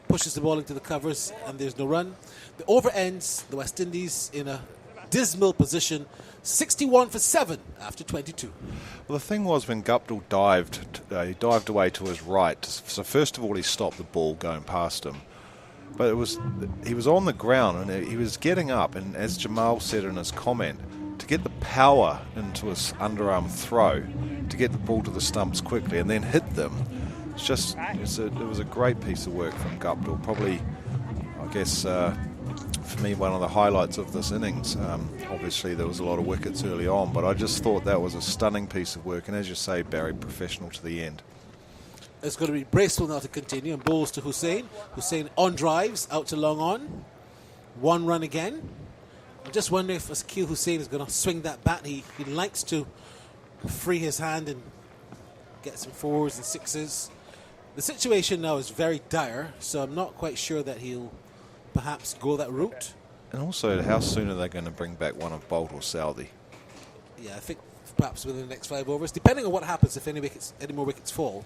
pushes the ball into the covers, and there's no run. The over ends, the West Indies in a dismal position, 61 for 7 after 22. Well, the thing was when Guptill he dived away to his right. So first of all, he stopped the ball going past him. But he was on the ground and he was getting up, and as Jamal said in his comment, to get the power into his underarm throw, to get the ball to the stumps quickly and then hit them. It was a great piece of work from Guptill. Probably, I guess, for me, one of the highlights of this innings. Obviously, there was a lot of wickets early on, but I just thought that was a stunning piece of work. And as you say, Barry, professional to the end. It's going to be Bracewell now to continue and bowls to Hussain. Hussain on drives, out to long on. 1 run again. I'm just wondering if Akil Hussain is going to swing that bat. He likes to free his hand and get some 4s and 6s. The situation now is very dire, so I'm not quite sure that he'll perhaps go that route. And also, how soon are they going to bring back one of Bolt or Southey? Yeah, I think perhaps within the next 5 overs, depending on what happens. If any more wickets fall,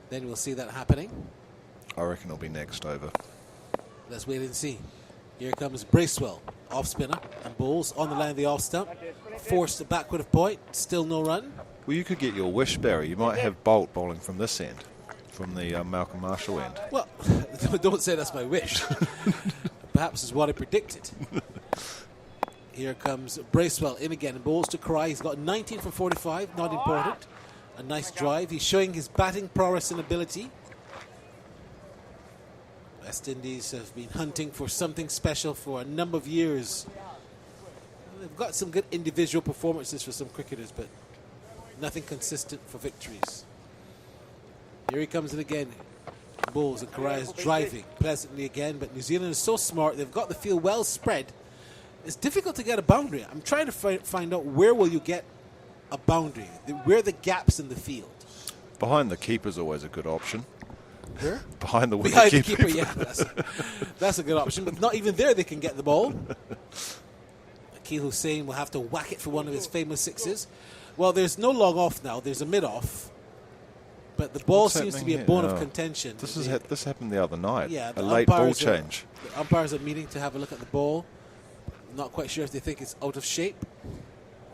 then we'll see that happening. I reckon it'll be next over. Let's wait and see. Here comes Bracewell, off spinner, and bowls on the line of the off stump. Forced a backward of point, still no run. Well, you could get your wish, Barry. You might have Bolt bowling from this end, from the Malcolm Marshall end. Well, don't say that's my wish. Perhaps is what I predicted. Here comes Bracewell in again and bowls to Karai. He's got 19 for 45, not important. A nice drive. He's showing his batting prowess and ability. West Indies have been hunting for something special for a number of years. They've got some good individual performances for some cricketers, but nothing consistent for victories. Here he comes in again. Bowls and Karai is driving pleasantly again, but New Zealand is so smart. They've got the field well spread. It's difficult to get a boundary. I'm trying to find out where will you get a boundary. Where are the gaps in the field? Behind the keeper is always a good option. Where? Behind the Behind the keeper. keeper, yeah. That's a good option, but not even there they can get the ball. Akil Hussain will have to whack it for one of his famous 6s. Well, there's no long off now. There's a mid-off. But the ball seems to be a bone of contention. This happened the other night. Yeah, a late ball change. The umpires are meeting to have a look at the ball. Not quite sure if they think it's out of shape.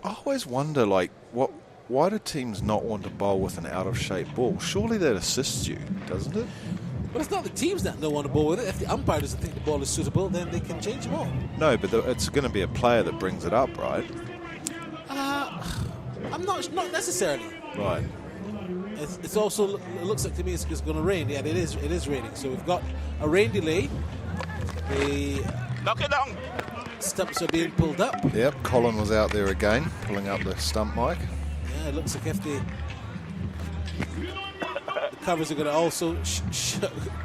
I always wonder, why do teams not want to bowl with an out-of-shape ball? Surely that assists you, doesn't it? But it's not the teams that don't want to bowl with it. If the umpire doesn't think the ball is suitable, then they can change the ball. No, but it's going to be a player that brings it up, right? I'm not necessarily. Right. It's also, it looks like to me it's going to rain. Yeah, it is raining. So we've got a rain delay. Knock it down. Stumps are being pulled up. Yep, Colin was out there again, pulling up the stump mic. Yeah, it looks like if the covers are going to also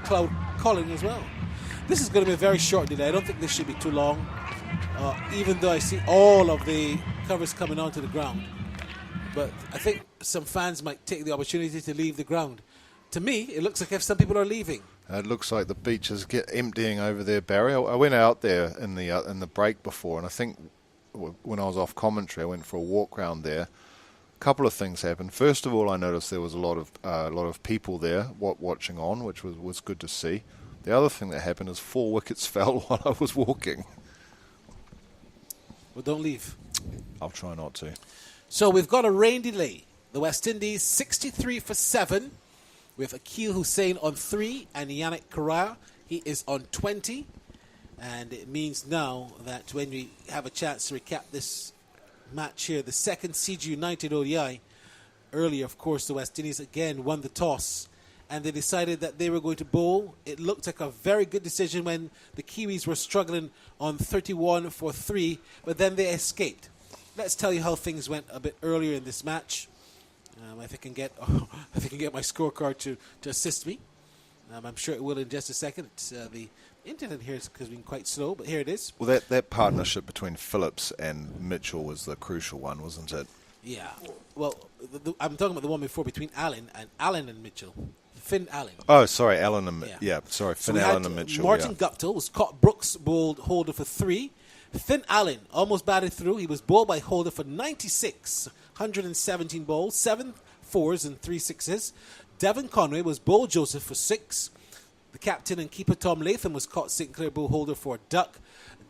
cloud Colin as well. This is going to be a very short delay. I don't think this should be too long, even though I see all of the covers coming onto the ground. But I think some fans might take the opportunity to leave the ground. To me, it looks like if some people are leaving. It looks like the beach is emptying over there, Barry. I went out there in the break before, and I think when I was off commentary, I went for a walk round there. A couple of things happened. First of all, I noticed there was a lot of people there watching on, which was good to see. The other thing that happened is 4 wickets fell while I was walking. Well, don't leave. I'll try not to. So we've got a rain delay. The West Indies 63 for 7 with Akil Hussain on 3 and Yannick Correa. He is on 20. And it means now that when we have a chance to recap this match here, the second CG United ODI, earlier, of course, the West Indies again won the toss. And they decided that they were going to bowl. It looked like a very good decision when the Kiwis were struggling on 31 for 3, but then they escaped. Let's tell you how things went a bit earlier in this match. If I can get my scorecard to assist me. I'm sure it will in just a second. The internet here has been quite slow, but here it is. Well, that partnership between Phillips and Mitchell was the crucial one, wasn't it? Yeah. Well, I'm talking about the one before between Allen and Mitchell. Finn Allen. Oh, sorry, Allen and so Finn Allen and Mitchell. Martin Guptill was caught. Brooks bowled Holder for 3. Finn Allen almost batted through. He was bowled by Holder for 96, 117 balls, 7 fours and 3 sixes. Devon Conway was bowled Joseph for 6. The captain and keeper Tom Latham was caught Sinclair bowled Holder for a duck.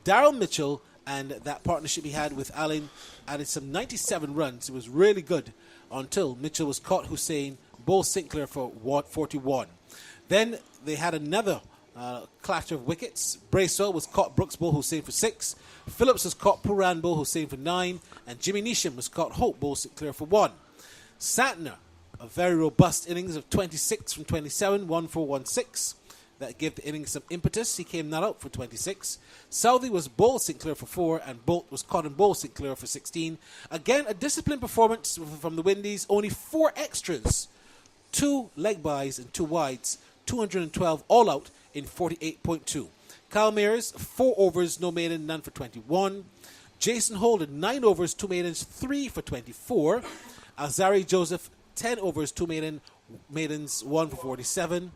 Daryl Mitchell and that partnership he had with Allen added some 97 runs. It was really good until Mitchell was caught Hussain bowled Sinclair for 41. Then they had another clatter of wickets. Bracewell was caught Brooks bowled Hussain for 6. Phillips was caught Puran bowled Hussain for 9. And Jimmy Neesham was caught Hope bowled Sinclair for 1. Santner, a very robust innings of 26 from 27, 1 4 1 6. That gave the innings some impetus. He came not out for 26. Southey was bowled Sinclair for 4, and Bolt was caught and bowled Sinclair for 16. Again, a disciplined performance from the Windies. Only 4 extras, 2 leg bys and 2 wides, 212 all out in 48.2. Kyle Mears, 4 overs, no maiden, none for 21. Jason Holden, 9 overs, 2 maidens, 3 for 24. Azari Joseph, 10 overs, 2 maidens, 1 for 47.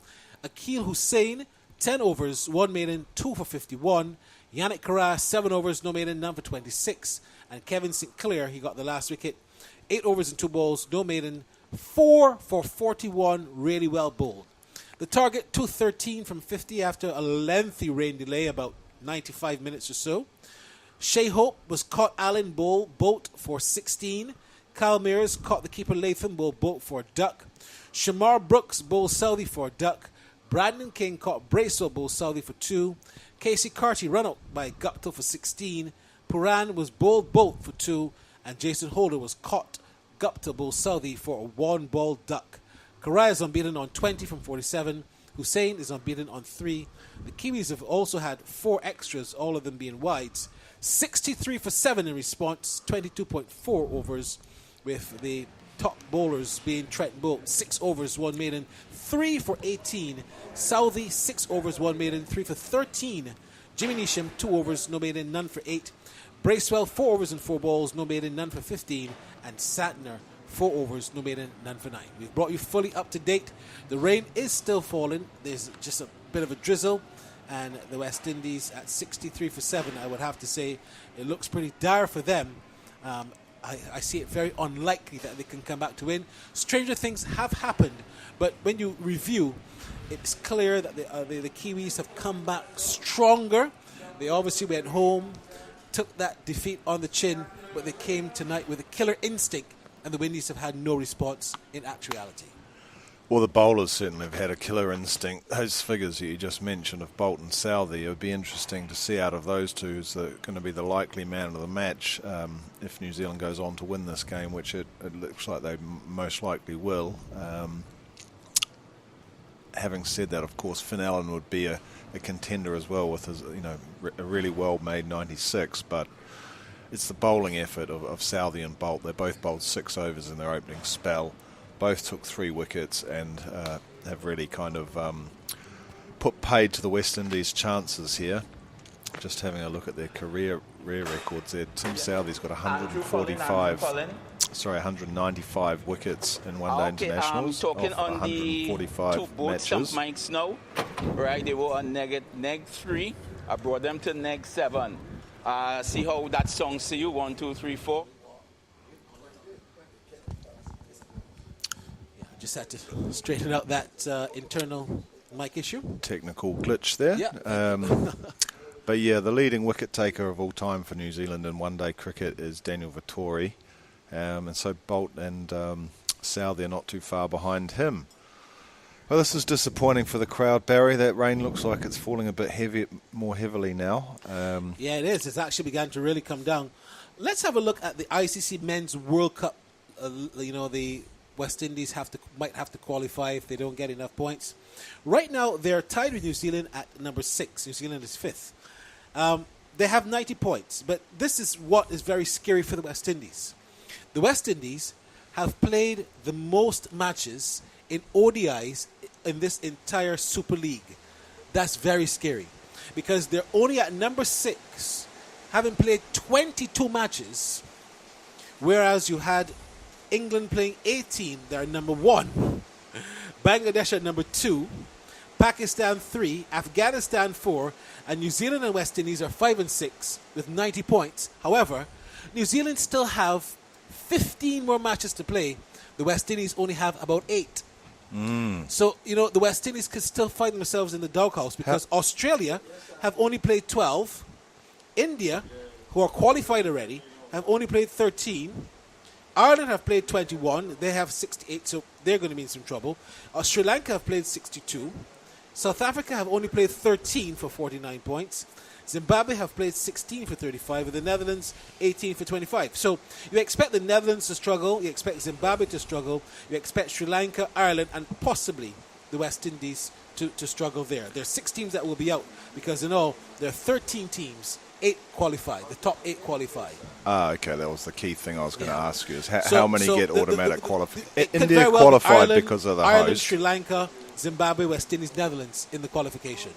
Akil Hussain, 10 overs, 1 maiden, 2 for 51. Yannick Correa, 7 overs, no maiden, none for 26. And Kevin Sinclair, he got the last wicket, 8 overs and 2 balls, no maiden, 4 for 41, really well bowled. The target, 213 from 50 after a lengthy rain delay, about 95 minutes or so. Shea Hope was caught Allen Bolt for 16. Kyle Mears caught the keeper Latham Bolt for a duck. Shamar Brooks bowled Southey for a duck. Brandon King caught Bracewell bowled Southey for 2. Casey Carty run out by Guptill for 16. Puran was bowled Bolt for 2. And Jason Holder was caught Guptill bowled Southey for a 1-ball duck. Correa is unbeaten on 20 from 47. Hussain is unbeaten on 3. The Kiwis have also had 4 extras, all of them being wides. 63 for 7 in response, 22.4 overs, with the top bowlers being Trenton Bolt, 6 overs, 1 maiden, 3 for 18. Southey, 6 overs, 1 maiden, 3 for 13. Jimmy Neesham, 2 overs, no maiden, none for 8. Bracewell, 4 overs and 4 balls, no maiden, none for 15. And Santner, 4 overs, no maiden, none for 9. We've brought you fully up to date. The rain is still falling. There's just a bit of a drizzle. And the West Indies at 63 for 7, I would have to say it looks pretty dire for them. I see it very unlikely that they can come back to win. Stranger things have happened, but when you review, it's clear that the Kiwis have come back stronger. They obviously went home, took that defeat on the chin, but they came tonight with a killer instinct, and the Windies have had no response in actuality. Well, the bowlers certainly have had a killer instinct. Those figures that you just mentioned of Bolt and Southey, it would be interesting to see out of those two who's going to be the likely man of the match if New Zealand goes on to win this game, which it looks like they most likely will. Having said that, of course, Finn Allen would be a contender as well with his, a really well-made 96, but it's the bowling effort of Southey and Bolt. They both bowled 6 overs in their opening spell. Both took 3 wickets and have really kind of put paid to the West Indies' chances here. Just having a look at their career records there. Tim Southey's got 195 wickets in one-day internationals. Talking of on 145 the 2 boats of matches. mics now. Right, they were on neg 3. I brought them to neg 7. See how that song see you. 1, 2, 3, 4. Just had to straighten out that internal mic issue. Technical glitch there. Yeah. But yeah, the leading wicket taker of all time for New Zealand in one-day cricket is Daniel Vettori. And so Bolt and Southey are not too far behind him. Well, this is disappointing for the crowd, Barry. That rain looks like it's falling a bit more heavily now. Yeah, it is. It's actually began to really come down. Let's have a look at the ICC Men's World Cup. The West Indies might have to qualify if they don't get enough points. Right now, they're tied with New Zealand at number 6. New Zealand is 5th. They have 90 points, but this is what is very scary for the West Indies. The West Indies have played the most matches in ODIs in this entire Super League. That's very scary because they're only at number 6, having played 22 matches, whereas you had England playing 18. They're number 1. Bangladesh at number 2. Pakistan 3, Afghanistan 4, and New Zealand and West Indies are 5 and 6 with 90 points. However, New Zealand still have 15 more matches to play. The West Indies only have about 8. So, the West Indies could still find themselves in the doghouse because Australia have only played 12. India, who are qualified already, have only played 13. Ireland have played 21. They have 68, so they're going to be in some trouble. Sri Lanka have played 62. South Africa have only played 13 for 49 points. Zimbabwe have played 16 for 35, and the Netherlands 18 for 25. So you expect the Netherlands to struggle, you expect Zimbabwe to struggle, you expect Sri Lanka, Ireland, and possibly the West Indies to struggle there. There are 6 teams that will be out because in all there are 13 teams. 8 qualify. The top 8 qualify. Okay, that was the key thing I was going to ask you is how many get automatic qualification? India qualified because of the Ireland, host. Sri Lanka, Zimbabwe, West Indies, Netherlands in the qualification.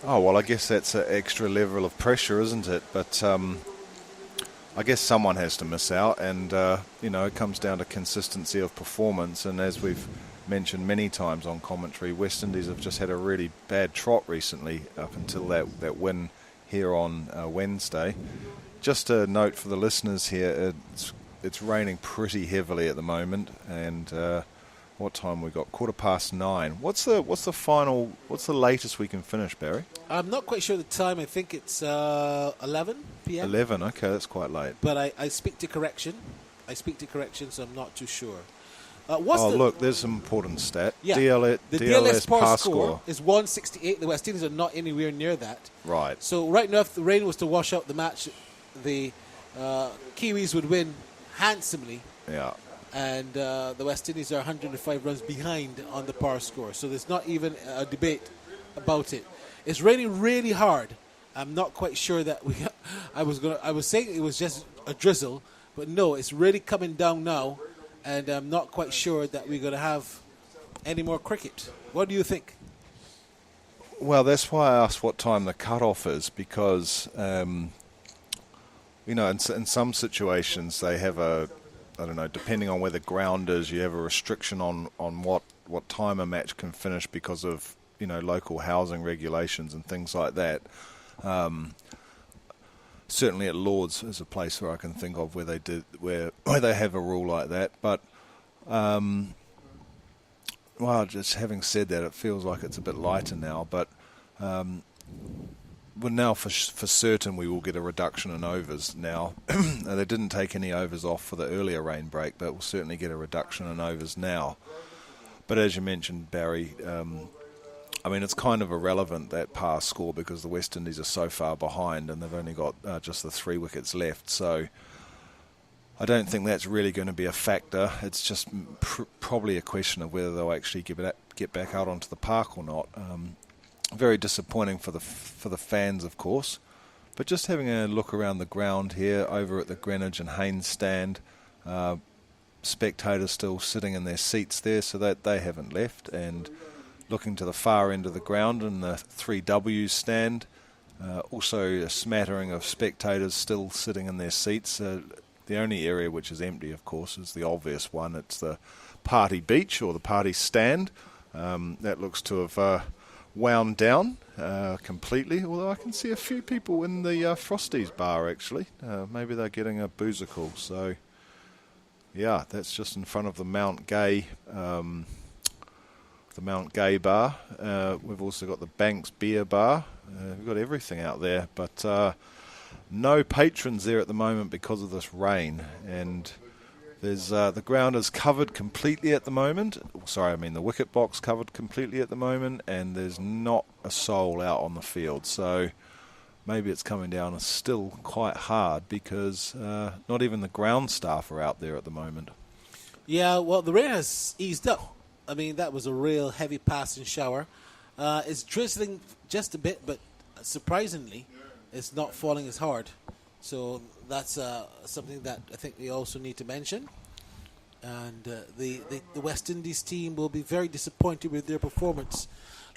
Oh, well, I guess that's an extra level of pressure, isn't it? But I guess someone has to miss out, and, it comes down to consistency of performance. And as we've mentioned many times on commentary, West Indies have just had a really bad trot recently up until that win here on Wednesday. Just a note for the listeners here, it's raining pretty heavily at the moment, and what time we got? 9:15. What's the latest we can finish, Barry? I'm not quite sure the time. I think it's 11 p.m. 11, okay, that's quite late. But I speak to correction. So I'm not too sure. Look, there's some important stat. Yeah, the DLS par score is 168. The West Indies are not anywhere near that. Right. So right now, if the rain was to wash out the match, the Kiwis would win handsomely. Yeah. And the West Indies are 105 runs behind on the par score. So there's not even a debate about it. It's raining really hard. I'm not quite sure that I was saying it was just a drizzle, but no, it's really coming down now. And I'm not quite sure that we're going to have any more cricket. What do you think? Well, that's why I asked what time the cut-off is, because, in some situations they have depending on where the ground is, you have a restriction on what time a match can finish because of, local housing regulations and things like that. Certainly at Lords is a place where I can think of where they have a rule like that. But, just having said that, it feels like it's a bit lighter now. But now for certain we will get a reduction in overs now. They didn't take any overs off for the earlier rain break, but we'll certainly get a reduction in overs now. But as you mentioned, Barry, it's kind of irrelevant, that par score, because the West Indies are so far behind and they've only got just the 3 wickets left. So I don't think that's really going to be a factor. It's just probably a question of whether they'll actually get back out onto the park or not. Very disappointing for the fans, of course. But just having a look around the ground here, over at the Greenwich and Haynes stand, spectators still sitting in their seats there, so that they haven't left. And looking to the far end of the ground in the 3W stand, also a smattering of spectators still sitting in their seats. The only area which is empty, of course, is the obvious one. It's the party beach or the party stand. That looks to have wound down completely, although I can see a few people in the Frosties bar, actually. Maybe they're getting a boozicle. So, yeah, that's just in front of the Mount Gay bar. We've also got the Banks Beer Bar, We've got everything out there, but no patrons there at the moment because of this rain. And there's the ground is covered completely at the moment. Sorry, I mean the wicket box covered completely at the moment, and there's not a soul out on the field. So maybe it's coming down still quite hard because not even the ground staff are out there at the moment. Yeah, well, the rain has eased up. I mean, that was a real heavy passing shower. It's drizzling just a bit, but surprisingly, it's not falling as hard. So that's something that I think we also need to mention. And the West Indies team will be very disappointed with their performance.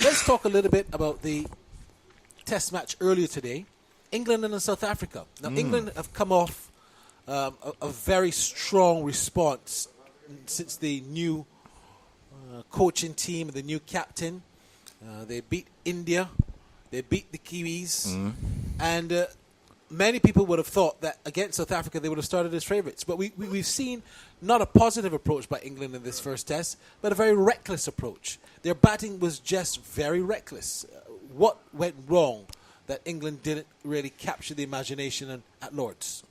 Let's talk a little bit about the test match earlier today, England and South Africa. Now, England have come off a very strong response since the new coaching team, the new captain. They beat India. They beat the Kiwis. And many people would have thought that against South Africa they would have started as favourites. But we've seen not a positive approach by England in this first test, but a very reckless approach. Their batting was just very reckless. What went wrong that England didn't really capture the imagination at Lord's?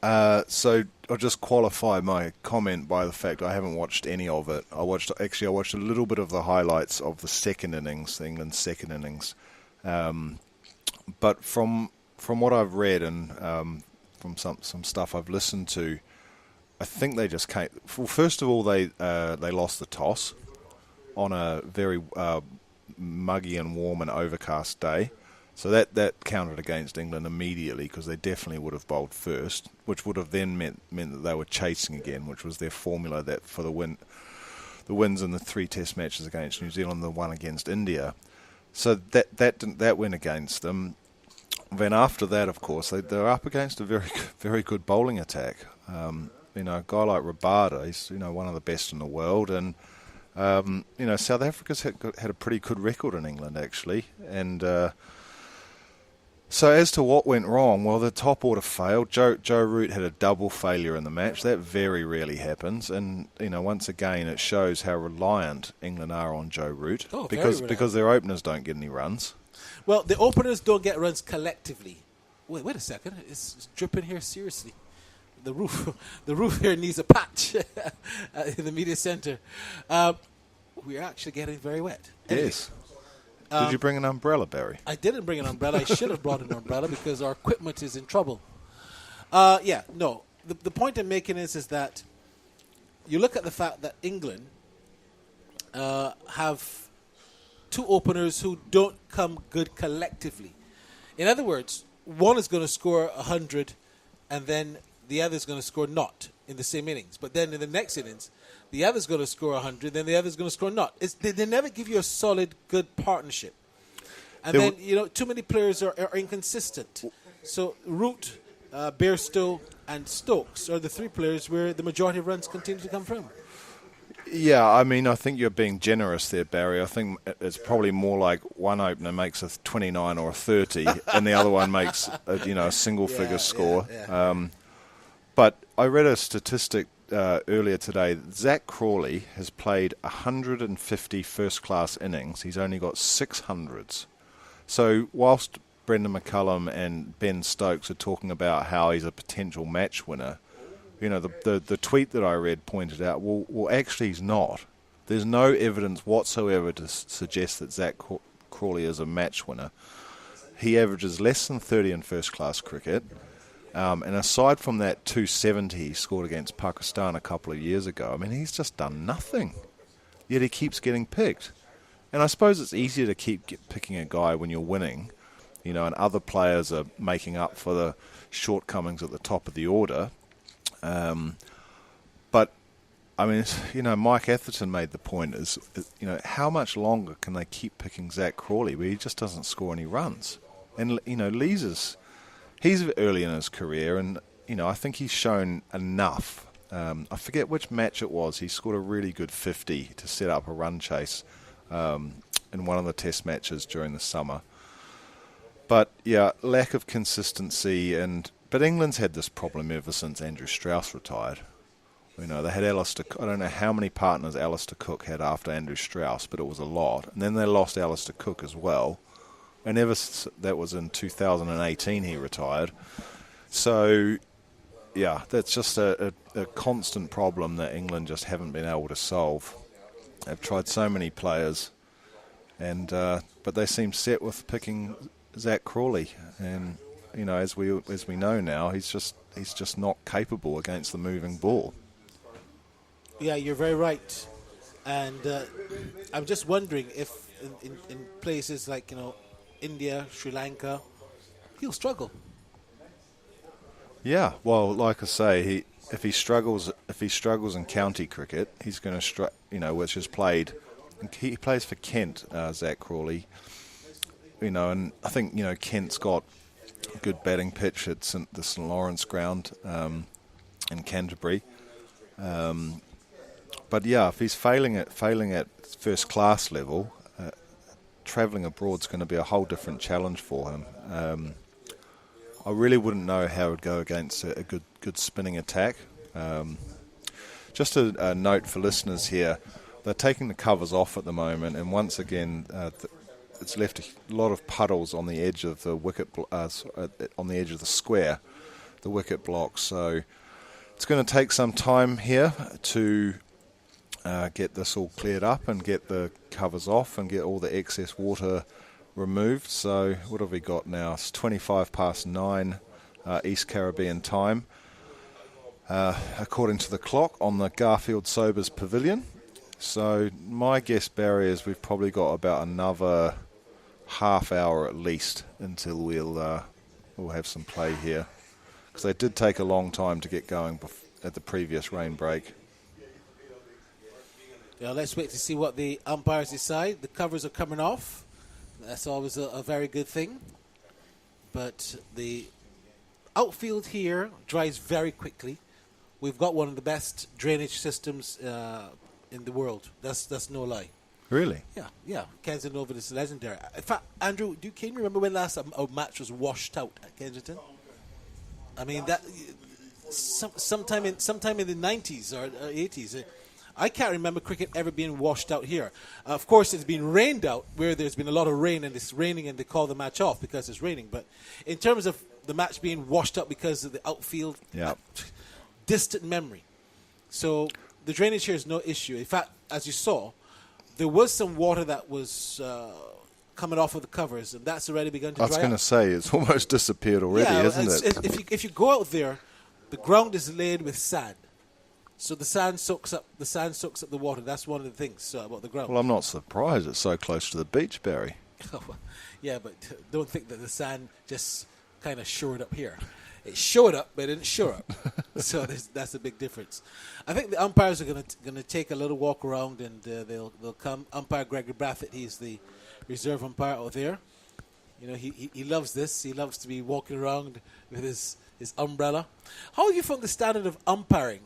So I'll just qualify my comment by the fact I haven't watched any of it. I watched a little bit of the highlights of the second innings, England's second innings. But from what I've read and from some stuff I've listened to, I think they just came. Well, first of all, they lost the toss on a very muggy and warm and overcast day. So that counted against England immediately because they definitely would have bowled first, which would have then meant that they were chasing again, which was their formula that for the wins in the 3 test matches against New Zealand, the one against India. So that went against them. Then after that, of course, they're up against a very very good bowling attack. A guy like Rabada, he's one of the best in the world, and South Africa's had a pretty good record in England actually, and. So as to what went wrong, well, the top order failed. Joe Root had a double failure in the match. That very rarely happens, and once again it shows how reliant England are on Joe Root because their openers don't get any runs. Well, the openers don't get runs collectively. Wait a second, it's dripping here seriously. The roof here needs a patch in the media centre. We're actually getting very wet. Yes. Did you bring an umbrella, Barry? I didn't bring an umbrella. I should have brought an umbrella because our equipment is in trouble. The point I'm making is that you look at the fact that England have 2 openers who don't come good collectively. In other words, one is going to score 100 and then the other is going to score not in the same innings. But then in the next innings, the other's going to score 100, then the other's going to score not. They never give you a solid, good partnership. And then, too many players are inconsistent. So Root, Bairstow, and Stokes are the 3 players where the majority of runs continue to come from. Yeah, I mean, I think you're being generous there, Barry. I think it's probably more like one opener makes a 29 or a 30, and the other one makes a single-figure score. Yeah. But I read a statistic earlier today. Zach Crawley has played 150 first-class innings. He's only got 600s. So whilst Brendan McCullum and Ben Stokes are talking about how he's a potential match winner, the tweet that I read pointed out, well, actually he's not. There's no evidence whatsoever to suggest that Zach Crawley is a match winner. He averages less than 30 in first-class cricket. And aside from that 270 he scored against Pakistan a couple of years ago, I mean, he's just done nothing. Yet he keeps getting picked. And I suppose it's easier to keep picking a guy when you're winning, and other players are making up for the shortcomings at the top of the order. But, I mean, Mike Atherton made the point is, how much longer can they keep picking Zach Crawley where he just doesn't score any runs? And, Lees he's early in his career, and I think he's shown enough. I forget which match it was. He scored a really good 50 to set up a run chase in one of the test matches during the summer. But yeah, lack of consistency, but England's had this problem ever since Andrew Strauss retired. They had Alistair. I don't know how many partners Alistair Cook had after Andrew Strauss, but it was a lot. And then they lost Alistair Cook as well. and that was in 2018 he retired. So, yeah, that's just a constant problem that England just haven't been able to solve. They've tried so many players, and but they seem set with picking Zach Crawley, and as we know now, he's just not capable against the moving ball. Yeah, you're very right, and I'm just wondering if in places like India, Sri Lanka, he'll struggle. Yeah, well, like I say, if he struggles in county cricket, he's going to which is played. He plays for Kent, Zach Crawley. And I think Kent's got a good batting pitch at the St Lawrence ground in Canterbury. But yeah, if he's failing at first class level, travelling abroad's going to be a whole different challenge for him. I really wouldn't know how it would go against a good spinning attack. Just a note for listeners here: they're taking the covers off at the moment, and once again, it's left a lot of puddles on the edge of the wicket, on the edge of the square, the wicket block. So it's going to take some time here to get this all cleared up and get the covers off and get all the excess water removed. So what have we got now? It's 9:25 East Caribbean time, according to the clock on the Garfield Sobers Pavilion. So my guess, Barry, is we've probably got about another half hour at least until we'll have some play here, because they did take a long time to get going at the previous rain break. Yeah, let's wait to see what the umpires decide. The covers are coming off. That's always a very good thing. But the outfield here dries very quickly. We've got one of the best drainage systems in the world. That's no lie. Really? Yeah. Kensington Oval is legendary. In fact, Andrew, can you remember when last a match was washed out at Kensington? I mean, that sometime in the 90s or 80s. I can't remember cricket ever being washed out here. Of course, it's been rained out where there's been a lot of rain and it's raining and they call the match off because it's raining. But in terms of the match being washed out because of the outfield, distant memory. So the drainage here is no issue. In fact, as you saw, there was some water that was coming off of the covers, and that's already begun to dry I was going to say, it's almost disappeared already, isn't it? If you go out there, the ground is laid with sand. So the sand soaks up the water. That's one of the things about the ground. Well, I'm not surprised it's so close to the beach, Barry. Yeah, but don't think that the sand just kind of shored up here. It showed up, but it didn't shore up. So that's a big difference. I think the umpires are going to take a little walk around, and they'll come. Umpire Gregory Brathwaite, he's the reserve umpire out there. He loves this. He loves to be walking around with his umbrella. How have you found the standard of umpiring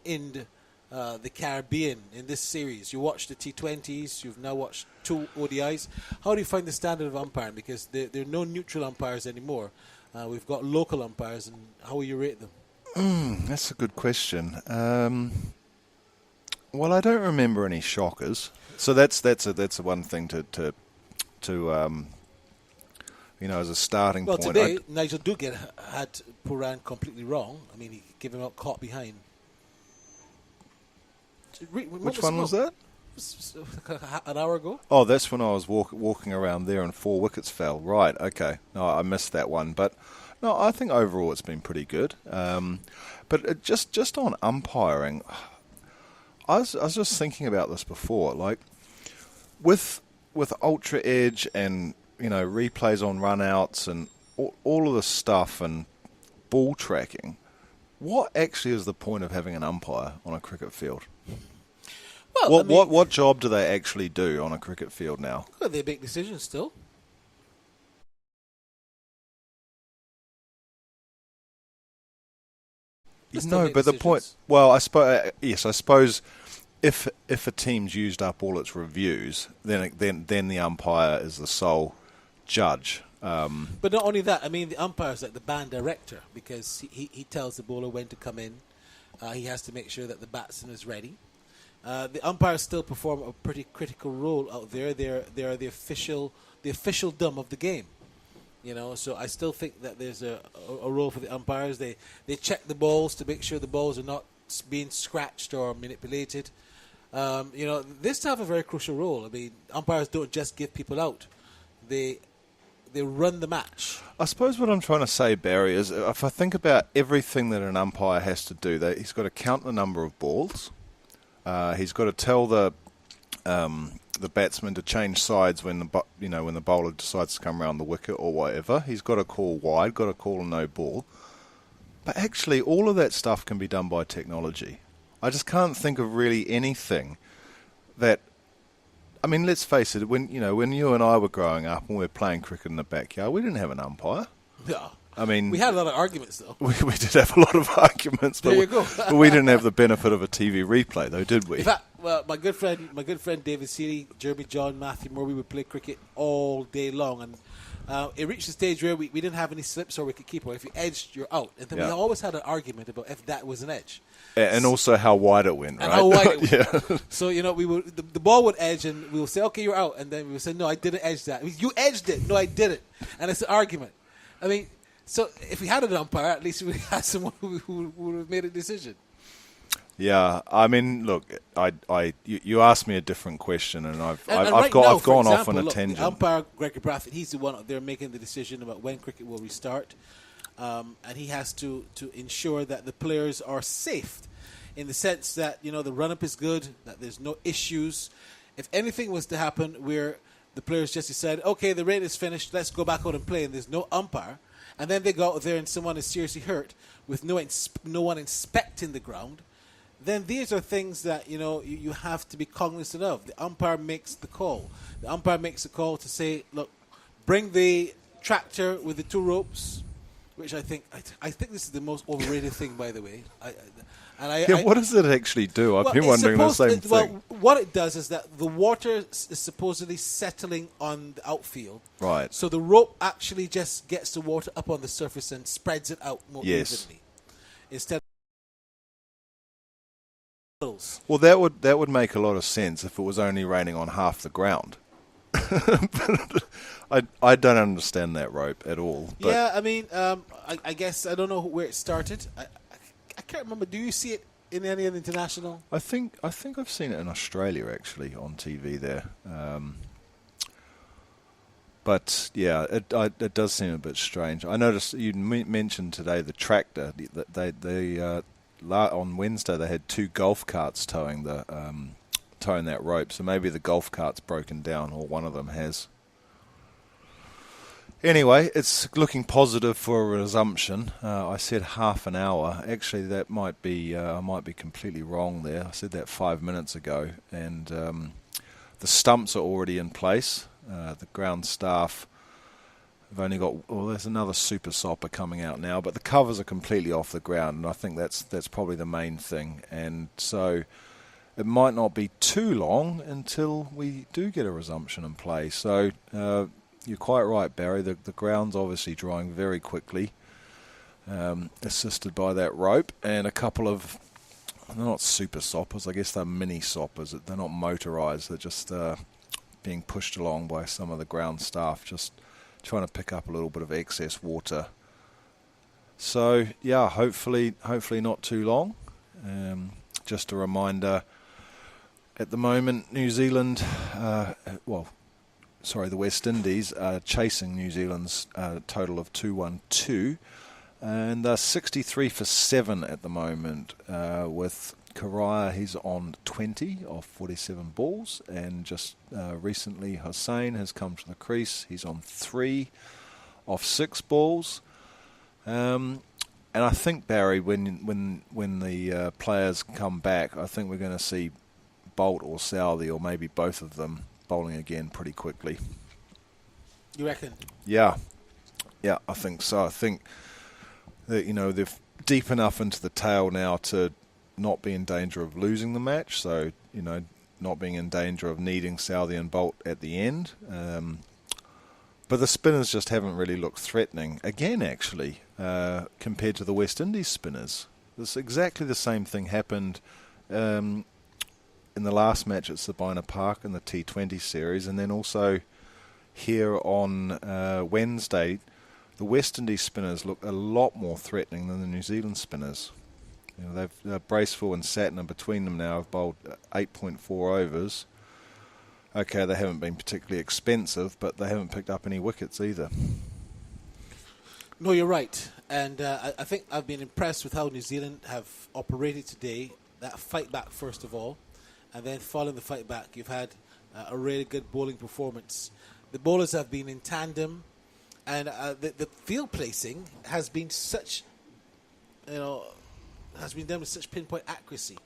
in the Caribbean in this series? You watched the T20s. You've now watched 2 ODIs. How do you find the standard of umpiring? Because there are no neutral umpires anymore. We've got local umpires, and how will you rate them? That's a good question. Well, I don't remember any shockers. So that's one thing to as a starting point. Well, today Nigel Duguid had Pooran completely wrong. I mean, he gave him out caught behind. Which one was that? An hour ago. Oh, that's when I was walking around there and 4 wickets fell. Right, okay. No, I missed that one. But, no, I think overall it's been pretty good. But just on umpiring, I was just thinking about this before. Like, with Ultra Edge and, replays on run-outs and all of this stuff and ball tracking, what actually is the point of having an umpire on a cricket field? Well, what job do they actually do on a cricket field now? Well, they make decisions still. No, but the point. Well, I suppose if a team's used up all its reviews, then the umpire is the sole judge. But not only that, I mean, the umpire is like the band director, because he tells the bowler when to come in. He has to make sure that the batsman is ready. The umpires still perform a pretty critical role out there. They're the officialdom of the game. So I still think that there's a role for the umpires. They check the balls to make sure the balls are not being scratched or manipulated. They still have a very crucial role. I mean, umpires don't just give people out. They run the match. I suppose what I'm trying to say, Barry, is if I think about everything that an umpire has to do, he's got to count the number of balls. He's got to tell the batsman to change sides when the bowler decides to come around the wicket or whatever. He's got to call wide, got to call a no ball. But actually, all of that stuff can be done by technology. I just can't think of really anything that. I mean, let's face it. When you and I were growing up and we were playing cricket in the backyard, we didn't have an umpire. No. I mean, we had a lot of arguments, though. We did have a lot of arguments, but, there you go. But we didn't have the benefit of a TV replay, though, did we? In fact, well, my good friend David Seeley, Jeremy John, Matthew Moore, we would play cricket all day long, and it reached the stage where we didn't have any slips or wicket keeper. If you edged, you're out. And then we always had an argument about if that was an edge. And also how wide it went, right? And how wide it went. Yeah. So, we would the ball would edge, and we would say, okay, you're out. And then we would say, no, I didn't edge that. You edged it. No, I didn't. And it's an argument. I mean, so if we had an umpire, at least we had someone who would have made a decision. Yeah, I mean, look, you asked me a different question, and I've right gone now, off on a tangent. The umpire, Gregory Brathwaite, he's the one out there making the decision about when cricket will restart, and he has to ensure that the players are safe, in the sense that the run-up is good, that there's no issues. If anything was to happen where the players just decide, okay, the rain is finished, let's go back out and play, and there's no umpire, and then they go out there and someone is seriously hurt with no one inspecting the ground, then these are things that you have to be cognizant of. The umpire makes the call. The umpire makes a call to say, look, bring the tractor with the 2 ropes, which I think this is the most overrated thing, by the way. What does it actually do? I've been wondering the same thing. Well, what it does is that the water is supposedly settling on the outfield. Right. So the rope actually just gets the water up on the surface and spreads it out more evenly. Instead. Well, that would make a lot of sense if it was only raining on half the ground. I don't understand that rope at all. But yeah, I mean, I guess I don't know where it started. I can't remember. Do you see it in any of the international? I think I've seen it in Australia actually on TV there. But yeah, it does seem a bit strange. I noticed you mentioned today the tractor. On Wednesday they had 2 golf carts towing that rope. So maybe the golf cart's broken down, or one of them has. Anyway, it's looking positive for a resumption. I said half an hour. Actually, that might be I might be completely wrong there. I said that 5 minutes ago, and the stumps are already in place. The ground staff have only got. Well, there's another super sopper coming out now, but the covers are completely off the ground, and I think that's probably the main thing. And so it might not be too long until we do get a resumption in play. So. You're quite right, Barry. The ground's obviously drying very quickly, assisted by that rope and a couple of, they're not super soppers, I guess they're mini soppers. They're not motorised. They're just being pushed along by some of the ground staff, just trying to pick up a little bit of excess water. So, yeah, hopefully not too long. Just a reminder, at the moment, New Zealand, the West Indies are chasing New Zealand's total of 212, and they're 63 for 7 at the moment. With Karaya, he's on 20 off 47 balls, and just recently Hussain has come to the crease. He's on 3 off 6 balls. And I think, Barry, when the players come back, I think we're going to see Bolt or Southey, or maybe both of them, bowling again pretty quickly. You reckon? Yeah, I think so. I think that they're deep enough into the tail now to not be in danger of losing the match. So not being in danger of needing Southey and Bolt at the end. But the spinners just haven't really looked threatening again. Actually, compared to the West Indies spinners, exactly the same thing happened. in the last match at Sabina Park in the T20 series, and then also here on Wednesday, the West Indies spinners look a lot more threatening than the New Zealand spinners. You know, Braceville and Satner between them now have bowled 8.4 overs. Okay, they haven't been particularly expensive, but they haven't picked up any wickets either. No, you're right. And I think I've been impressed with how New Zealand have operated today. That fight back, first of all. And then following the fight back, you've had a really good bowling performance. The bowlers have been in tandem. And the field placing has been such, has been done with such pinpoint accuracy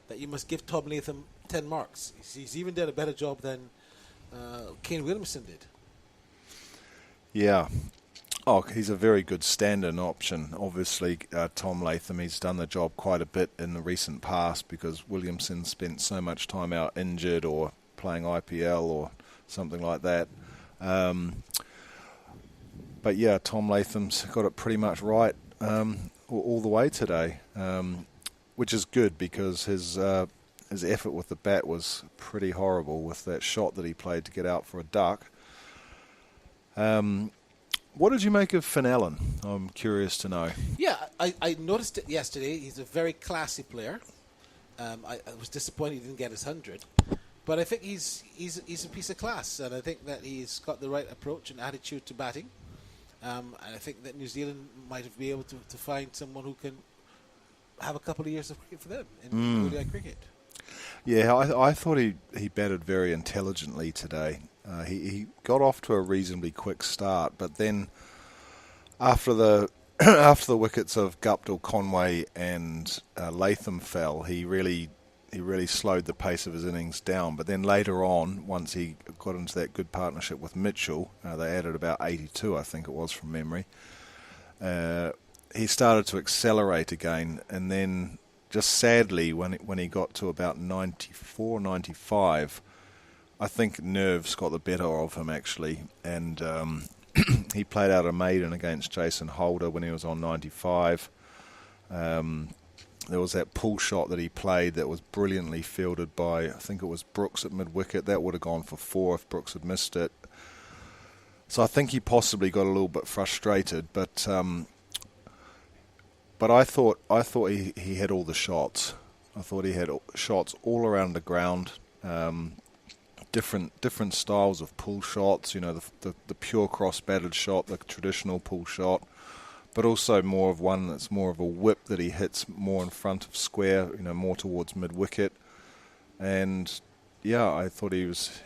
that you must give Tom Latham 10 marks. He's even done a better job than Kane Williamson did. Yeah. Oh, he's a very good stand-in option. Obviously, Tom Latham, he's done the job quite a bit in the recent past because Williamson spent so much time out injured or playing IPL or something like that. But yeah, Tom Latham's got it pretty much right all the way today, which is good because his effort with the bat was pretty horrible with that shot that he played to get out for a duck. What did you make of Finn Allen? I'm curious to know. Yeah, I noticed it yesterday. He's a very classy player. I was disappointed he didn't get his 100. But I think he's a piece of class, and I think that he's got the right approach and attitude to batting. And I think that New Zealand might be able to find someone who can have a couple of years of cricket for them in ODI cricket. Yeah, I thought he batted very intelligently today. He got off to a reasonably quick start, but then after the wickets of Guptill, Conway, and Latham fell, he really slowed the pace of his innings down. But then later on, once he got into that good partnership with Mitchell, they added about 82, I think it was from memory. He started to accelerate again, and then just sadly, when he got to about 94, 95. I think nerves got the better of him, actually, and he played out a maiden against Jason Holder when he was on 95. There was that pull shot that he played that was brilliantly fielded by, I think it was Brooks at mid-wicket. That would have gone for 4 if Brooks had missed it. So I think he possibly got a little bit frustrated, but I thought he had all the shots. I thought he had shots all around the ground. Different styles of pull shots, the pure cross-batted shot, the traditional pull shot, but also more of one that's more of a whip that he hits more in front of square, more towards mid-wicket. And yeah, I thought he was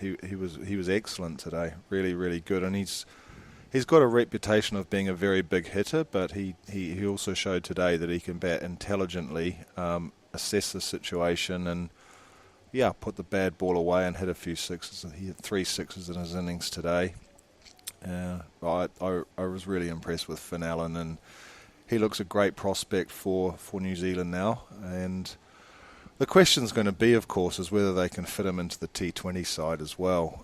excellent today, really, really good. And he's got a reputation of being a very big hitter, but he also showed today that he can bat intelligently, assess the situation, and put the bad ball away and hit a few sixes. He hit 3 sixes in his innings today. I was really impressed with Finn Allen, and he looks a great prospect for New Zealand now. And the question's going to be, of course, is whether they can fit him into the T20 side as well.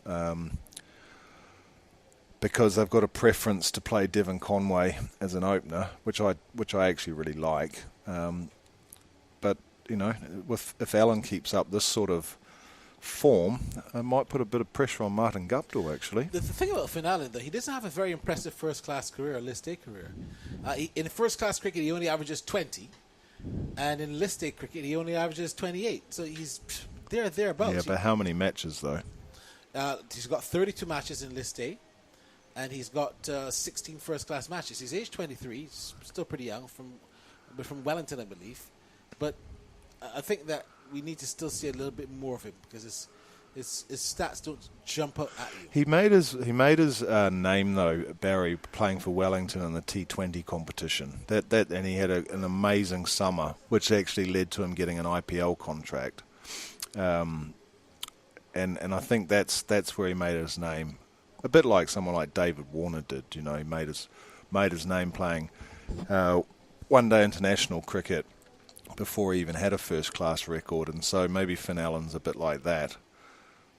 Because they've got a preference to play Devon Conway as an opener, which I actually really like. But if Allen keeps up this sort of form, it might put a bit of pressure on Martin Guptill, actually. The thing about Finn Allen, though, he doesn't have a very impressive first-class career or List A career. In first-class cricket, he only averages 20, and in List A cricket, he only averages 28. So he's thereabouts. Yeah, but how many matches, though? He's got 32 matches in List A, and he's got 16 first-class matches. He's age 23. He's still pretty young, from Wellington, I believe. But I think that we need to still see a little bit more of him because his stats don't jump out at you. He made his name, though, Barry, playing for Wellington in the T20 competition. And he had an amazing summer, which actually led to him getting an IPL contract. And I think that's where he made his name. A bit like someone like David Warner did. He made his name playing one-day international cricket before he even had a first-class record, and so maybe Finn Allen's a bit like that.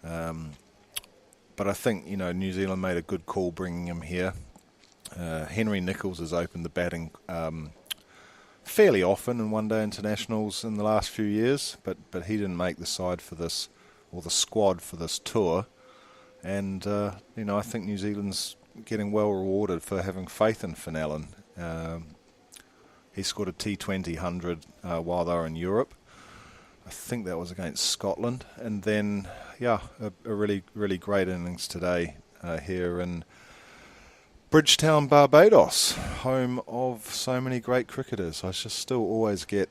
But I think, New Zealand made a good call bringing him here. Henry Nicholls has opened the batting fairly often in one-day internationals in the last few years, but he didn't make the side for this, or the squad for this tour. And, I think New Zealand's getting well rewarded for having faith in Finn Allen. He scored a T20 100 while they were in Europe. I think that was against Scotland. And then, a really, really great innings today here in Bridgetown, Barbados, home of so many great cricketers. I just still always get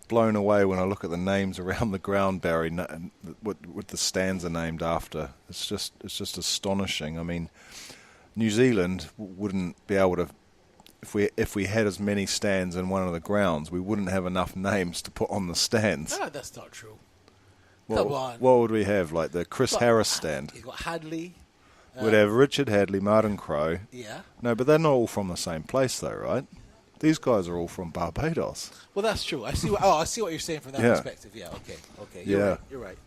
blown away when I look at the names around the ground, Barry, what the stands are named after. It's just astonishing. I mean, New Zealand wouldn't be able to, if we had as many stands in one of the grounds, we wouldn't have enough names to put on the stands. No, that's not true. Come on. What would we have? Like the Chris Harris stand? You've got Hadley. We'd have Richard Hadley, Martin Crowe. Yeah. No, but they're not all from the same place, though, right? These guys are all from Barbados. Well, that's true. I see what you're saying from that perspective. Yeah. Okay. You're right.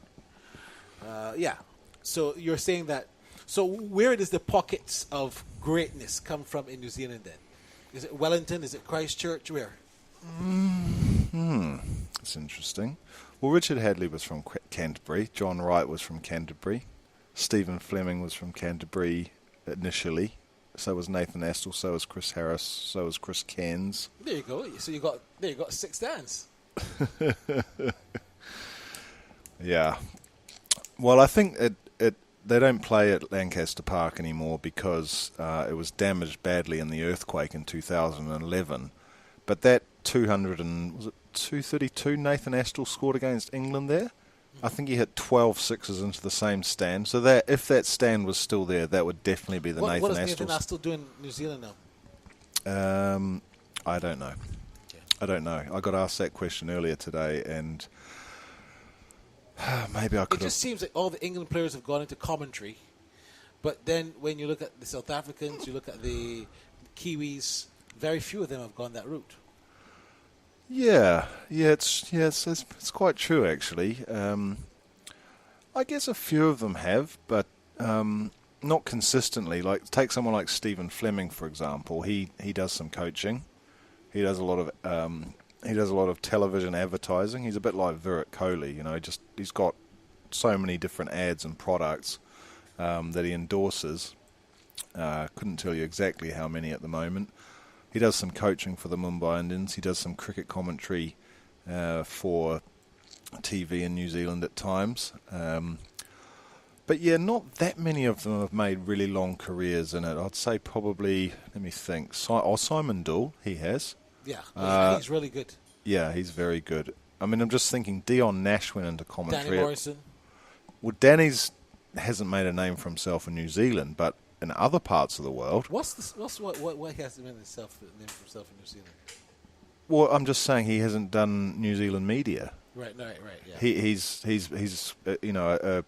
Yeah. So you're saying that. So where does the pockets of greatness come from in New Zealand then? Is it Wellington? Is it Christchurch? Where? That's interesting. Well, Richard Hadley was from Canterbury. John Wright was from Canterbury. Stephen Fleming was from Canterbury initially. So was Nathan Astle. So was Chris Harris. So was Chris Cairns. There you go. So you got 6 stands. Yeah. Well, I think they don't play at Lancaster Park anymore because it was damaged badly in the earthquake in 2011. But that 232 Nathan Astle scored against England there. I think he hit 12 sixes into the same stand. So that if that stand was still there, that would definitely be the Nathan Astle. What is Nathan Astle doing in New Zealand now? I don't know. Okay. I don't know. I got asked that question earlier today, and maybe I could. It just seems like all the England players have gone into commentary, but then when you look at the South Africans, you look at the Kiwis, very few of them have gone that route. Yeah, it's quite true actually. I guess a few of them have, but not consistently. Like take someone like Stephen Fleming, for example. He does some coaching. He does a lot of television advertising. He's a bit like Virat Kohli, he's got so many different ads and products that he endorses. Couldn't tell you exactly how many at the moment. He does some coaching for the Mumbai Indians. He does some cricket commentary for TV in New Zealand at times. But yeah, not that many of them have made really long careers in it. I'd say probably, let me think, Simon Doull, he has. Yeah, he's really good. Yeah, he's very good. I mean, I'm just thinking Dion Nash went into commentary. Danny Morrison. Well, Danny's hasn't made a name for himself in New Zealand, but in other parts of the world. What he has to name himself in New Zealand? Well, I'm just saying he hasn't done New Zealand media. Right. Yeah. He's a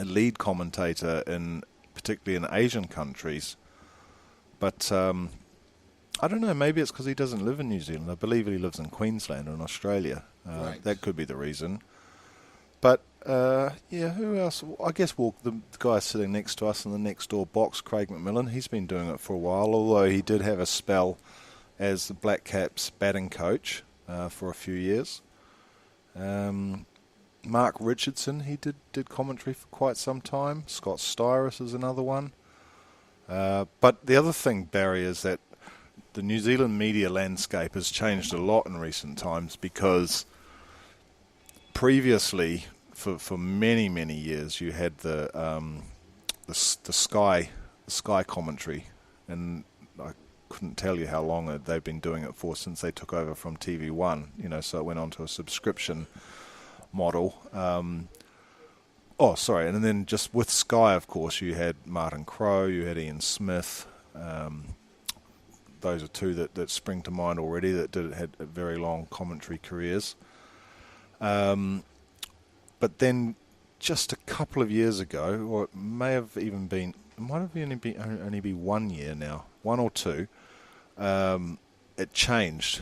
lead commentator particularly in Asian countries, but I don't know. Maybe it's because he doesn't live in New Zealand. I believe he lives in Queensland or in Australia. Right. That could be the reason. But who else? I guess the guy sitting next to us in the next door box, Craig McMillan, he's been doing it for a while, although he did have a spell as the Black Caps batting coach for a few years. Mark Richardson, he did commentary for quite some time. Scott Styrus is another one. But the other thing, Barry, is that the New Zealand media landscape has changed a lot in recent times because previously, for many years, you had the Sky commentary, and I couldn't tell you how long they've been doing it for since they took over from TV1. So it went on to a subscription model. And then just with Sky, of course, you had Martin Crowe, you had Ian Smith. Those are two that spring to mind already that had very long commentary careers. But then just a couple of years ago, or it might have only been 1 year now, 1 or 2, it changed.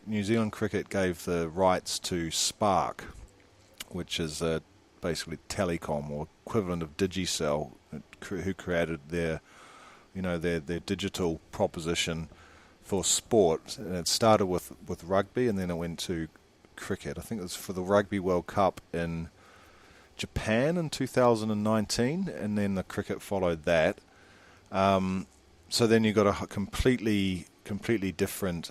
New Zealand Cricket gave the rights to Spark, which is basically Telecom or equivalent of Digicel, who created their digital proposition for sport. And it started with rugby, and then it went to cricket. I think it was for the Rugby World Cup in Japan in 2019, and then the cricket followed that. So then you got a completely different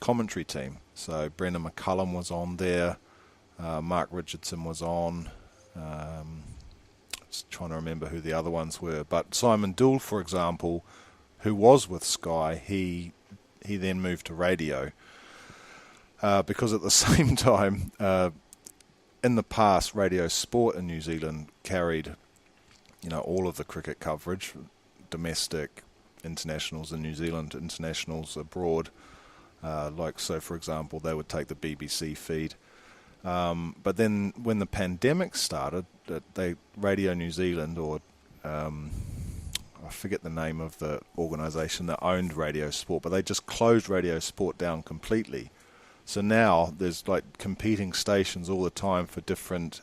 commentary team. So Brendan McCullum was on there, Mark Richardson was on. Just trying to remember who the other ones were, but Simon Dool, for example, who was with Sky, he then moved to radio because at the same time, in the past, Radio Sport in New Zealand carried, all of the cricket coverage, domestic, internationals in New Zealand, internationals abroad. So for example, they would take the BBC feed. But then when the pandemic started, Radio New Zealand, or I forget the name of the organisation that owned Radio Sport, but they just closed Radio Sport down completely. So now there's like competing stations all the time for different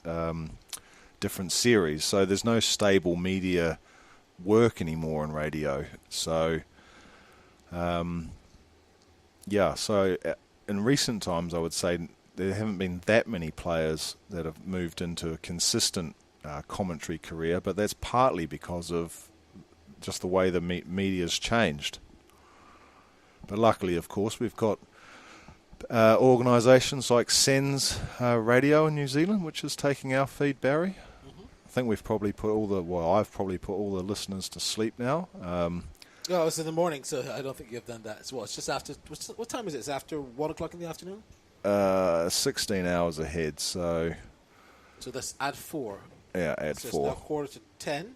series. So there's no stable media work anymore in radio. So so in recent times, I would say there haven't been that many players that have moved into a consistent commentary career, but that's partly because of just the way the media's changed. But luckily, of course, we've got organisations like Sen's Radio in New Zealand, which is taking our feed, Barry. Mm-hmm. I think we've probably I've probably put all the listeners to sleep now. No, it's in the morning, so I don't think you've done that as well. It's just after. What time is it? It's after 1 o'clock in the afternoon. 16 hours ahead, so that's at 4. Yeah, at 4. It's now 9:45.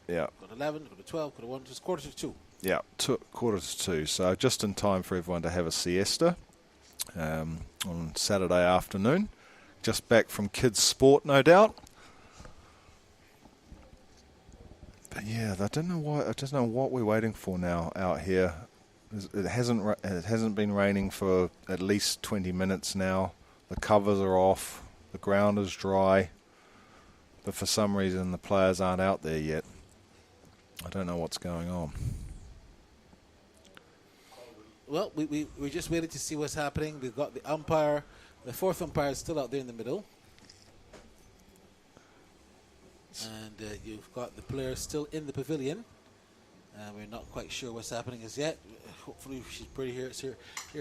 Yeah. Got 11, got 12, got 1, just 1:45. Yeah, 2:45. So just in time for everyone to have a siesta on Saturday afternoon. Just back from kids' sport, no doubt. But yeah, I don't know why. I just know what we're waiting for now out here. It hasn't been raining for at least 20 minutes now. The covers are off. The ground is dry. But for some reason, the players aren't out there yet. I don't know what's going on. Well, we're just waiting to see what's happening. We've got the umpire. The fourth umpire is still out there in the middle. And you've got the players still in the pavilion. We're not quite sure what's happening as yet. Hopefully she's pretty hear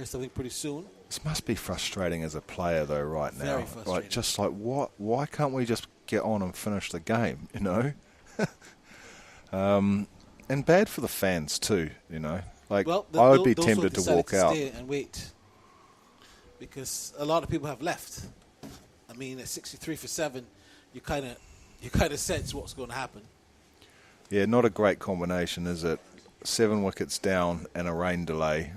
something pretty soon. This must be frustrating as a player, though, right now. Very frustrating. Like, just like, why can't we just get on and finish the game, And bad for the fans, too, Like, I would be tempted to walk out. Stay and wait. Because a lot of people have left. I mean, at 63 for 7, you kind of sense what's going to happen. Yeah, not a great combination, is it? 7 wickets down and a rain delay.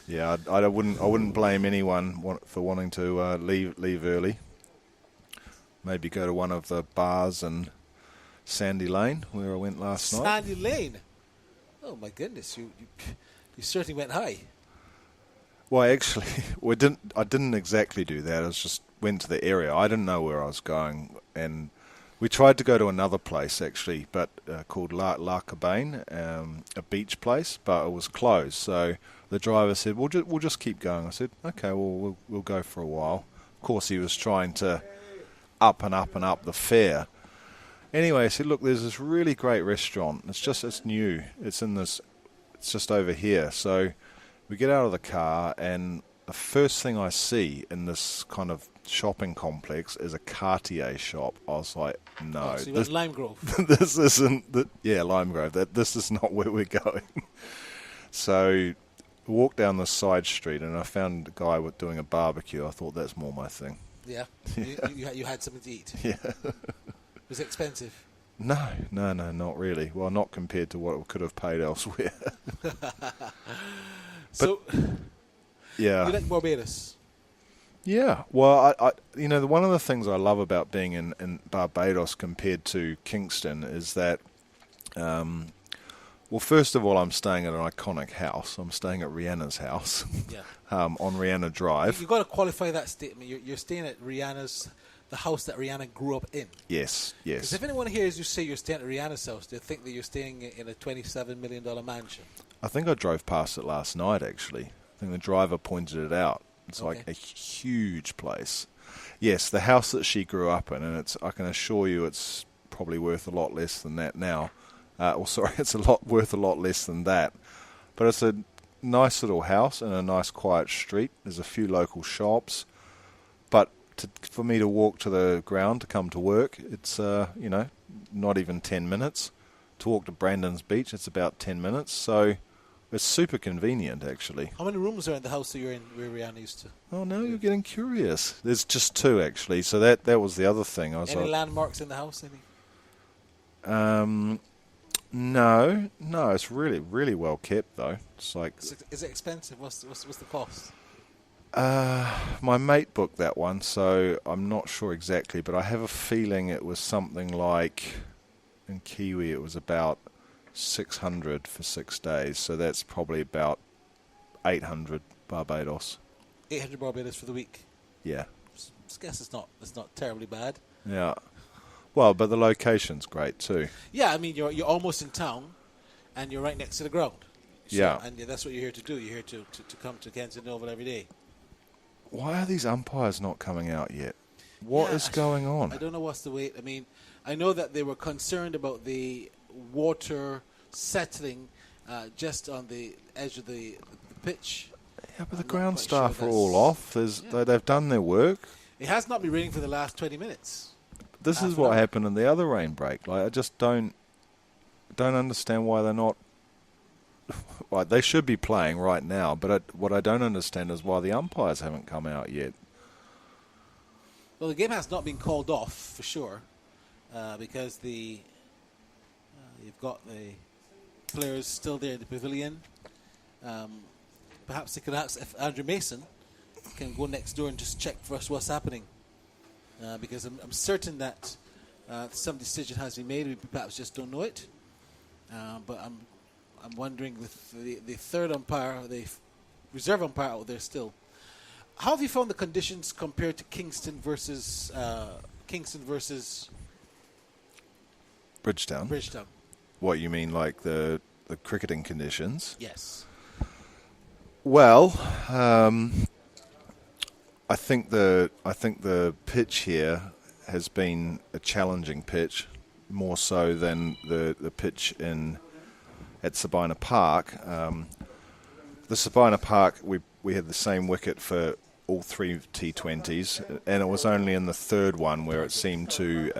Yeah, I wouldn't blame anyone for wanting to leave early. Maybe go to one of the bars in Sandy Lane where I went last night. Sandy Lane. Oh my goodness, you certainly went high. Well, actually, I didn't exactly do that. I just went to the area. I didn't know where I was going, and we tried to go to another place actually, but called La Cabane, a beach place, but it was closed. So the driver said, "We'll just keep going." I said, "Okay, well we'll go for a while." Of course, he was trying to up and up the fare. Anyway, I said, "Look, there's this really great restaurant. It's new. It's just over here." So we get out of the car, and the first thing I see in this kind of shopping complex is a Cartier shop. I was like, no. So you went Lime Grove. This isn't... Lime Grove. This is not where we're going. So I walked down the side street, and I found a guy doing a barbecue. I thought, that's more my thing. Yeah. You had something to eat. Yeah. Was it expensive? No, not really. Well, not compared to what I could have paid elsewhere. Yeah. You like Barbados? Yeah. Well, I one of the things I love about being in Barbados compared to Kingston is that, first of all, I'm staying at an iconic house. I'm staying at Rihanna's house on Rihanna Drive. You've got to qualify that statement. You're staying at Rihanna's the house that Rihanna grew up in. Yes, Because yes. if anyone hears you say you're staying at Rihanna's house, they think that you're staying in a $27 million mansion. I think I drove past it last night, actually. I think the driver pointed it out. It's like a huge place. Yes, the house that she grew up in, and I can assure you it's probably worth a lot less than that now. It's worth a lot less than that. But it's a nice little house in a nice quiet street. There's a few local shops. But for me to walk to the ground to come to work, it's, not even 10 minutes. To walk to Brandon's Beach, it's about 10 minutes. So it's super convenient, actually. How many rooms are in the house that you're in where Rihanna used to? Oh, now you're getting curious. There's just 2, actually. So that was the other thing. Any landmarks in the house? Any? No. It's really, really well kept, though. It's like... Is it expensive? What's the cost? My mate booked that one, so I'm not sure exactly, but I have a feeling it was something like... In Kiwi, it was about 600 for 6 days, so that's probably about 800 Barbados. 800 Barbados for the week. Yeah. I guess it's not terribly bad. Yeah. Well, but the location's great too. Yeah, I mean you're almost in town, and you're right next to the ground. So, yeah. And that's what you're here to do. You're here to come to Kensington Oval every day. Why are these umpires not coming out yet? What is going on? I don't know what's the wait. I mean, I know that they were concerned about the water settling just on the edge of the pitch. Yeah, but the ground staff are all off. They've done their work. It has not been raining for the last 20 minutes. This is what happened in the other rain break. Like, I just don't understand why they're not. Well, they should be playing right now, but what I don't understand is why the umpires haven't come out yet. Well, the game has not been called off for sure, because you've got the players still there in the pavilion. Perhaps they could ask if Andrew Mason can go next door and just check for us what's happening, because I'm certain that some decision has been made. We perhaps just don't know it, but I'm wondering with the third umpire, the reserve umpire out there still. How have you found the conditions compared to Kingston versus Bridgetown? Bridgetown. What, you mean like the cricketing conditions? Yes. Well, I think the pitch here has been a challenging pitch, more so than the pitch at Sabina Park. The Sabina Park, we had the same wicket for all 3 T20s, and it was only in the third one where it seemed to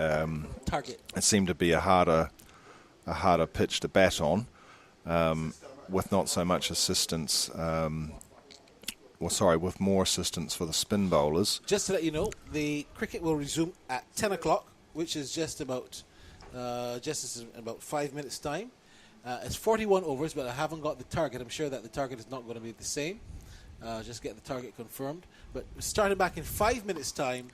target. It seemed to be a harder pitch to bat on, with not so much assistance. With more assistance for the spin bowlers. Just to let you know, the cricket will resume at 10 o'clock, which is just about 5 minutes' time. It's 41 overs, but I haven't got the target. I'm sure that the target is not going to be the same. Just get the target confirmed. But we're starting back in 5 minutes' time,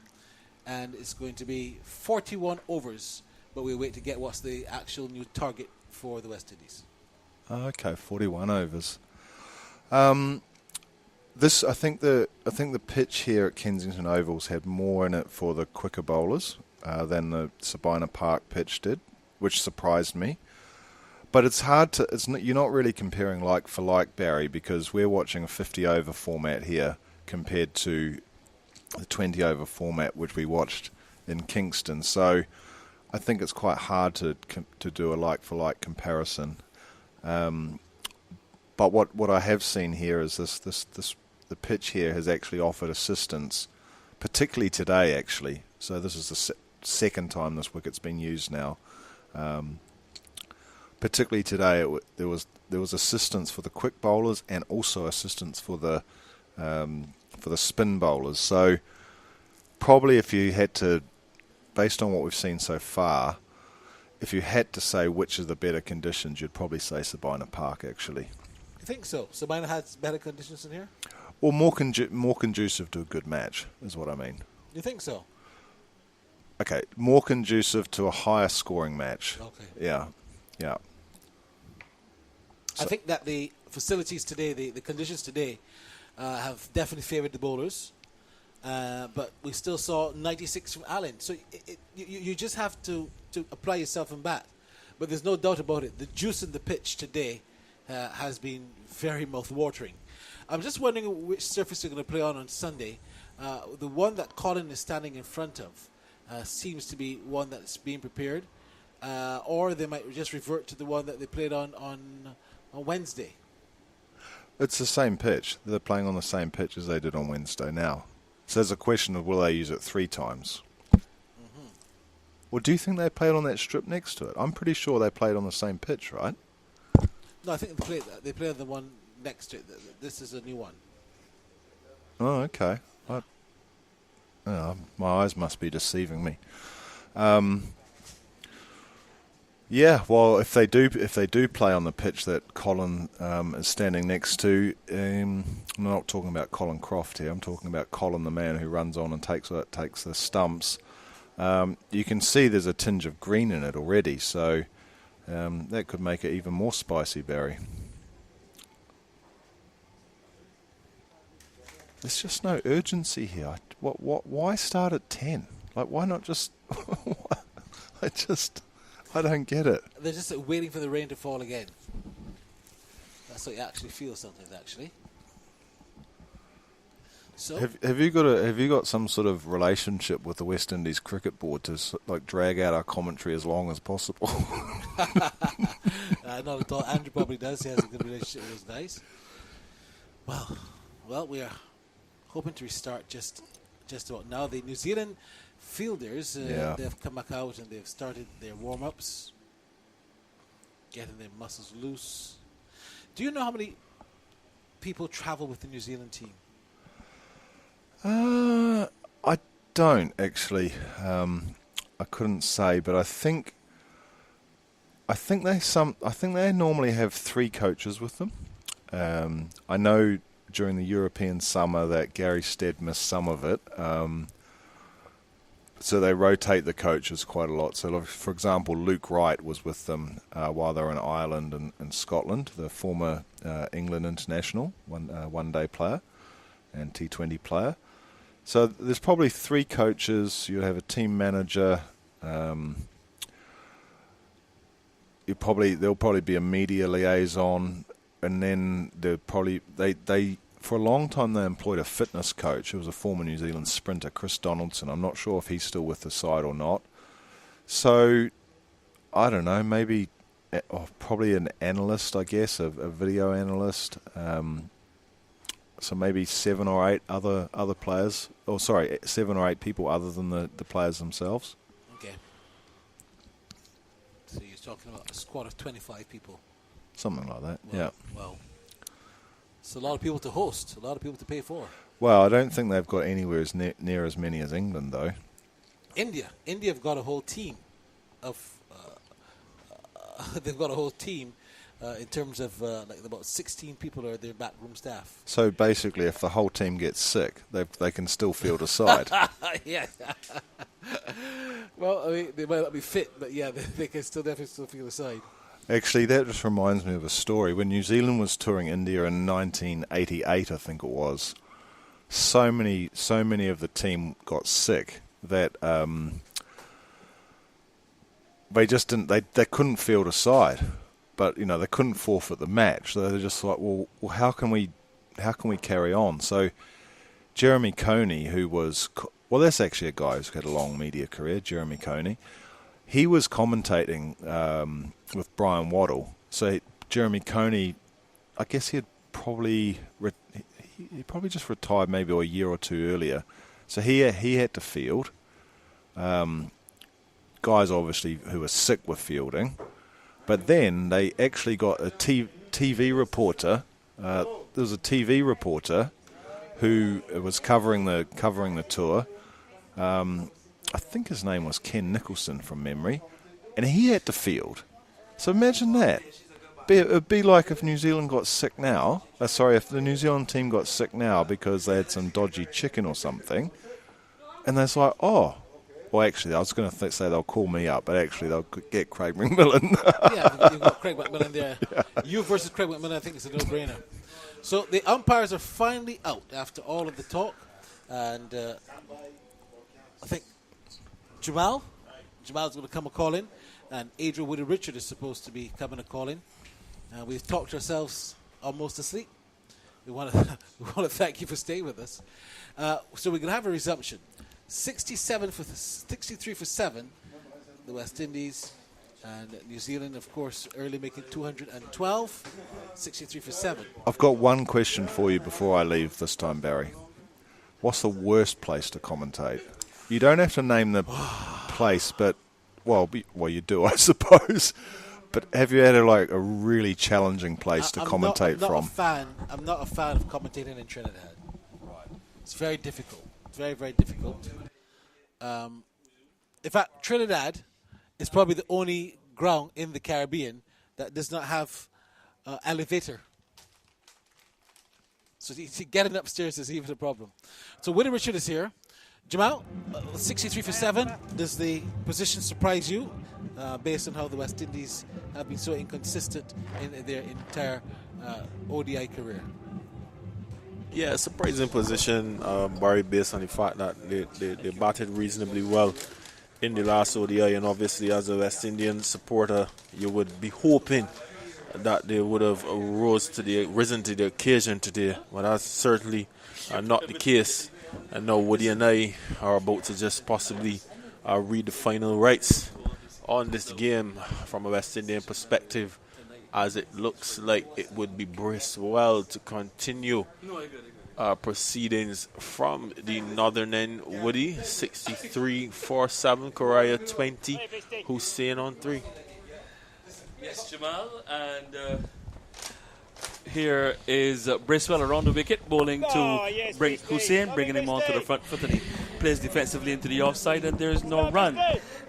and it's going to be 41 overs. But we'll wait to get what's the actual new target for the West Indies. Okay, 41 overs. I think the pitch here at Kensington Ovals had more in it for the quicker bowlers than the Sabina Park pitch did, which surprised me. But it's hard to. You're not really comparing like for like, Barry, because we're watching a 50-over format here compared to the 20-over format which we watched in Kingston. So I think it's quite hard to do a like for like comparison. But what I have seen here is the pitch here has actually offered assistance, particularly today actually. So this is the second time this wicket's been used now. Particularly today, there was assistance for the quick bowlers and also assistance for the spin bowlers. So probably if you had to, based on what we've seen so far, if you had to say which is the better conditions, you'd probably say Sabina Park actually. You think so? Sabina has better conditions in here? Or more conducive to a good match, is what I mean. You think so? Okay, more conducive to a higher scoring match. Okay. Yeah. I think that the facilities today, the conditions today, have definitely favoured the bowlers. but we still saw 96 from Allen. So you just have to apply yourself and bat. But there's no doubt about it. The juice in the pitch today has been very mouth-watering. I'm just wondering which surface you're going to play on Sunday. The one that Colin is standing in front of seems to be one that's being prepared. Or they might just revert to the one that they played on Wednesday. It's the same pitch. They're playing on the same pitch as they did on Wednesday now. So there's a question of will they use it 3 times? Mm-hmm. Well, do you think they played on that strip next to it? I'm pretty sure they played on the same pitch, right? No, I think they played on the one next to it. This is a new one. Oh, okay. My eyes must be deceiving me. Yeah, well, if they do play on the pitch that Colin is standing next to, I'm not talking about Colin Croft here. I'm talking about Colin, the man who runs on and takes the stumps. You can see there's a tinge of green in it already, so that could make it even more spicy, Barry. There's just no urgency here. Why start at 10? Like, why not just? I don't get it. They're just waiting for the rain to fall again. That's what you actually feel sometimes, actually. So have you got some sort of relationship with the West Indies cricket board to drag out our commentary as long as possible? Not at all. Andrew probably does. He has a good relationship with those guys. Well, we are hoping to restart just about now. The New Zealand fielders, they've come back out and they've started their warm-ups, getting their muscles loose. Do you know how many people travel with the New Zealand team? I don't actually. I couldn't say, but I think they normally have 3 coaches with them. I know during the European summer that Gary Stead missed some of it. So they rotate the coaches quite a lot. So, for example, Luke Wright was with them while they were in Ireland and Scotland, the former England international, one-day player and T20 player. So there's probably 3 coaches. You have a team manager. There'll probably be a media liaison, and then they for a long time they employed a fitness coach who was a former New Zealand sprinter, Chris Donaldson. I'm not sure if he's still with the side or not. So I don't know, maybe probably an analyst, I guess, a video analyst. So maybe 7 or 8 other players. 7 or 8 people other than the players themselves. Okay. So you're talking about a squad of 25 people. Something like that, yeah. Well, it's a lot of people to host, a lot of people to pay for. Well, I don't think they've got anywhere near as many as England, though. India have got a whole team of. They've got a whole team in terms of about 16 people are their backroom staff. So basically, if the whole team gets sick, they can still field a side. Yeah. Well, I mean, they might not be fit, but yeah, they can definitely field a side. Actually, that just reminds me of a story. When New Zealand was touring India in 1988, I think it was, so many of the team got sick that they just didn't. They couldn't field a side, but they couldn't forfeit the match. So they're just like, well, how can we carry on? So Jeremy Coney, who was that's actually a guy who's had a long media career, Jeremy Coney. He was commentating with Brian Waddle. So Jeremy Coney, I guess he probably just retired maybe a year or 2 earlier. So he had to field. Guys obviously who were sick with fielding. But then they actually got a TV reporter. There was a TV reporter who was covering the tour. I think his name was Ken Nicholson from memory, and he had to field. So imagine that. It'd be like if New Zealand got sick now. If the New Zealand team got sick now because they had some dodgy chicken or something, and they're like, well, actually, I was going to say they'll call me up, but actually they'll get Craig McMillan. Yeah, you've got Craig McMillan there. Yeah. You versus Craig McMillan, I think it's a no-brainer. So the umpires are finally out after all of the talk. And I think Jamal's going to come a call in, and Adrian Woody Richard is supposed to be coming a call in. We've talked ourselves almost asleep. We want to thank you for staying with us. So we're going to have a resumption. 63 for 7, the West Indies, and New Zealand, of course, early making 212, 63 for 7. I've got one question for you before I leave this time, Barry. What's the worst place to commentate? You don't have to name the place, but well, you do, I suppose. But have you had a really challenging place to commentate from? I'm not a fan of commentating in Trinidad. It's very difficult. It's very, very difficult. In fact, Trinidad is probably the only ground in the Caribbean that does not have elevator. So getting upstairs is even a problem. So Woody Richard is here. Jamal, 63 for 7. Does the position surprise you, based on how the West Indies have been so inconsistent in their entire ODI career? Yeah, surprising position, Barry, based on the fact that they batted reasonably well in the last ODI, and obviously as a West Indian supporter, you would be hoping that they would have risen to the occasion today, but that's certainly not the case. And now Woody and I are about to just possibly read the final rights on this game from a West Indian perspective, as it looks like it would be Bracewell to continue proceedings from the northern end. Woody, 63 for 7, Koraya 20, Hussein on 3. Yes, Jamal, and here is Bracewell around the wicket, bowling to bring Hussein, bringing him onto the front foot, and he plays defensively into the offside, and there is no run.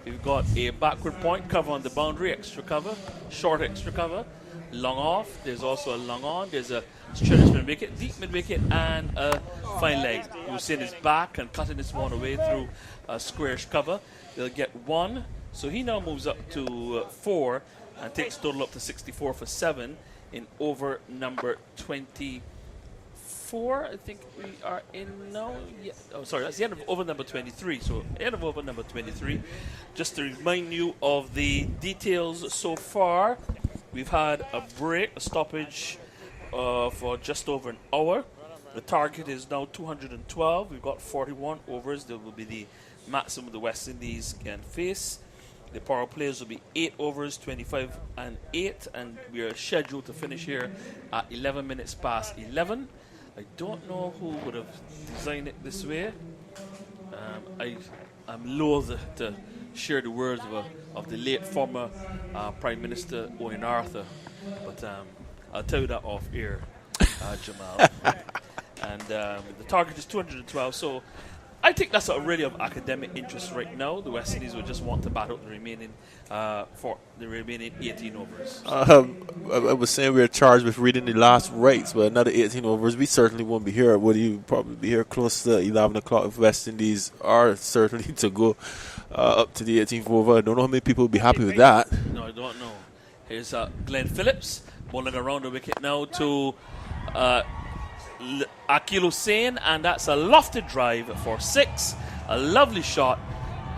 We've got a backward point, cover on the boundary, extra cover, short extra cover, long off. There's also a long on. There's a stretch mid wicket, deep mid wicket, and a fine leg. Hussein is back and cutting this one away through a squarish cover. They'll get 1, so he now moves up to 4 and takes total up to 64 for 7 in over number 24. I think we are in now. Yeah. Oh, sorry, that's the end of over number 23. So end of over number 23. Just to remind you of the details so far, we've had a break, a stoppage for just over an hour. The target is now 212. We've got 41 overs. There will be the maximum the West Indies can face. The power plays will be 8 overs, 25 and 8, and we are scheduled to finish here at 11 minutes past 11. I don't know who would have designed it this way. I'm loath to share the words of the late former Prime Minister Owen Arthur, but I'll tell you that off air, Jamal. And the target is 212, so I think that's really of academic interest right now. The West Indies would just want to bat out the remaining 18 overs. I was saying we were charged with reading the last rights, but another 18 overs, we certainly won't be here. Would you probably be here close to 11 o'clock if West Indies are certainly to go up to the 18th over? I don't know how many people will be happy with that. No, I don't know. Here's Glenn Phillips bowling around the wicket now to Akil Hussain, and that's a lofted drive for 6. A lovely shot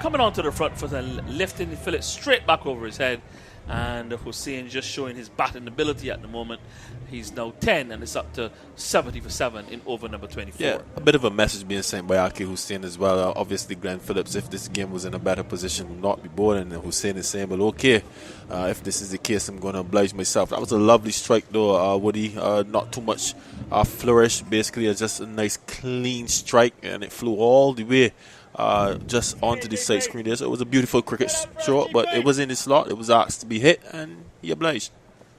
coming onto the front foot and lifting Phillips straight back over his head. And Hussain just showing his batting ability at the moment. He's now 10, and it's up to 70 for 7 in over number 24. Yeah, a bit of a message being sent by Akil Hussain as well. Obviously, Glenn Phillips, if this game was in a better position, would not be bowling. And Hussain is saying, well, okay, if this is the case, I'm going to oblige myself. That was a lovely strike, though, Woody. Not too much flourish. Basically, just a nice, clean strike, and it flew all the way just onto the side screen there. So it was a beautiful cricket shot, but it was in the slot. It was asked to be hit, and he obliged.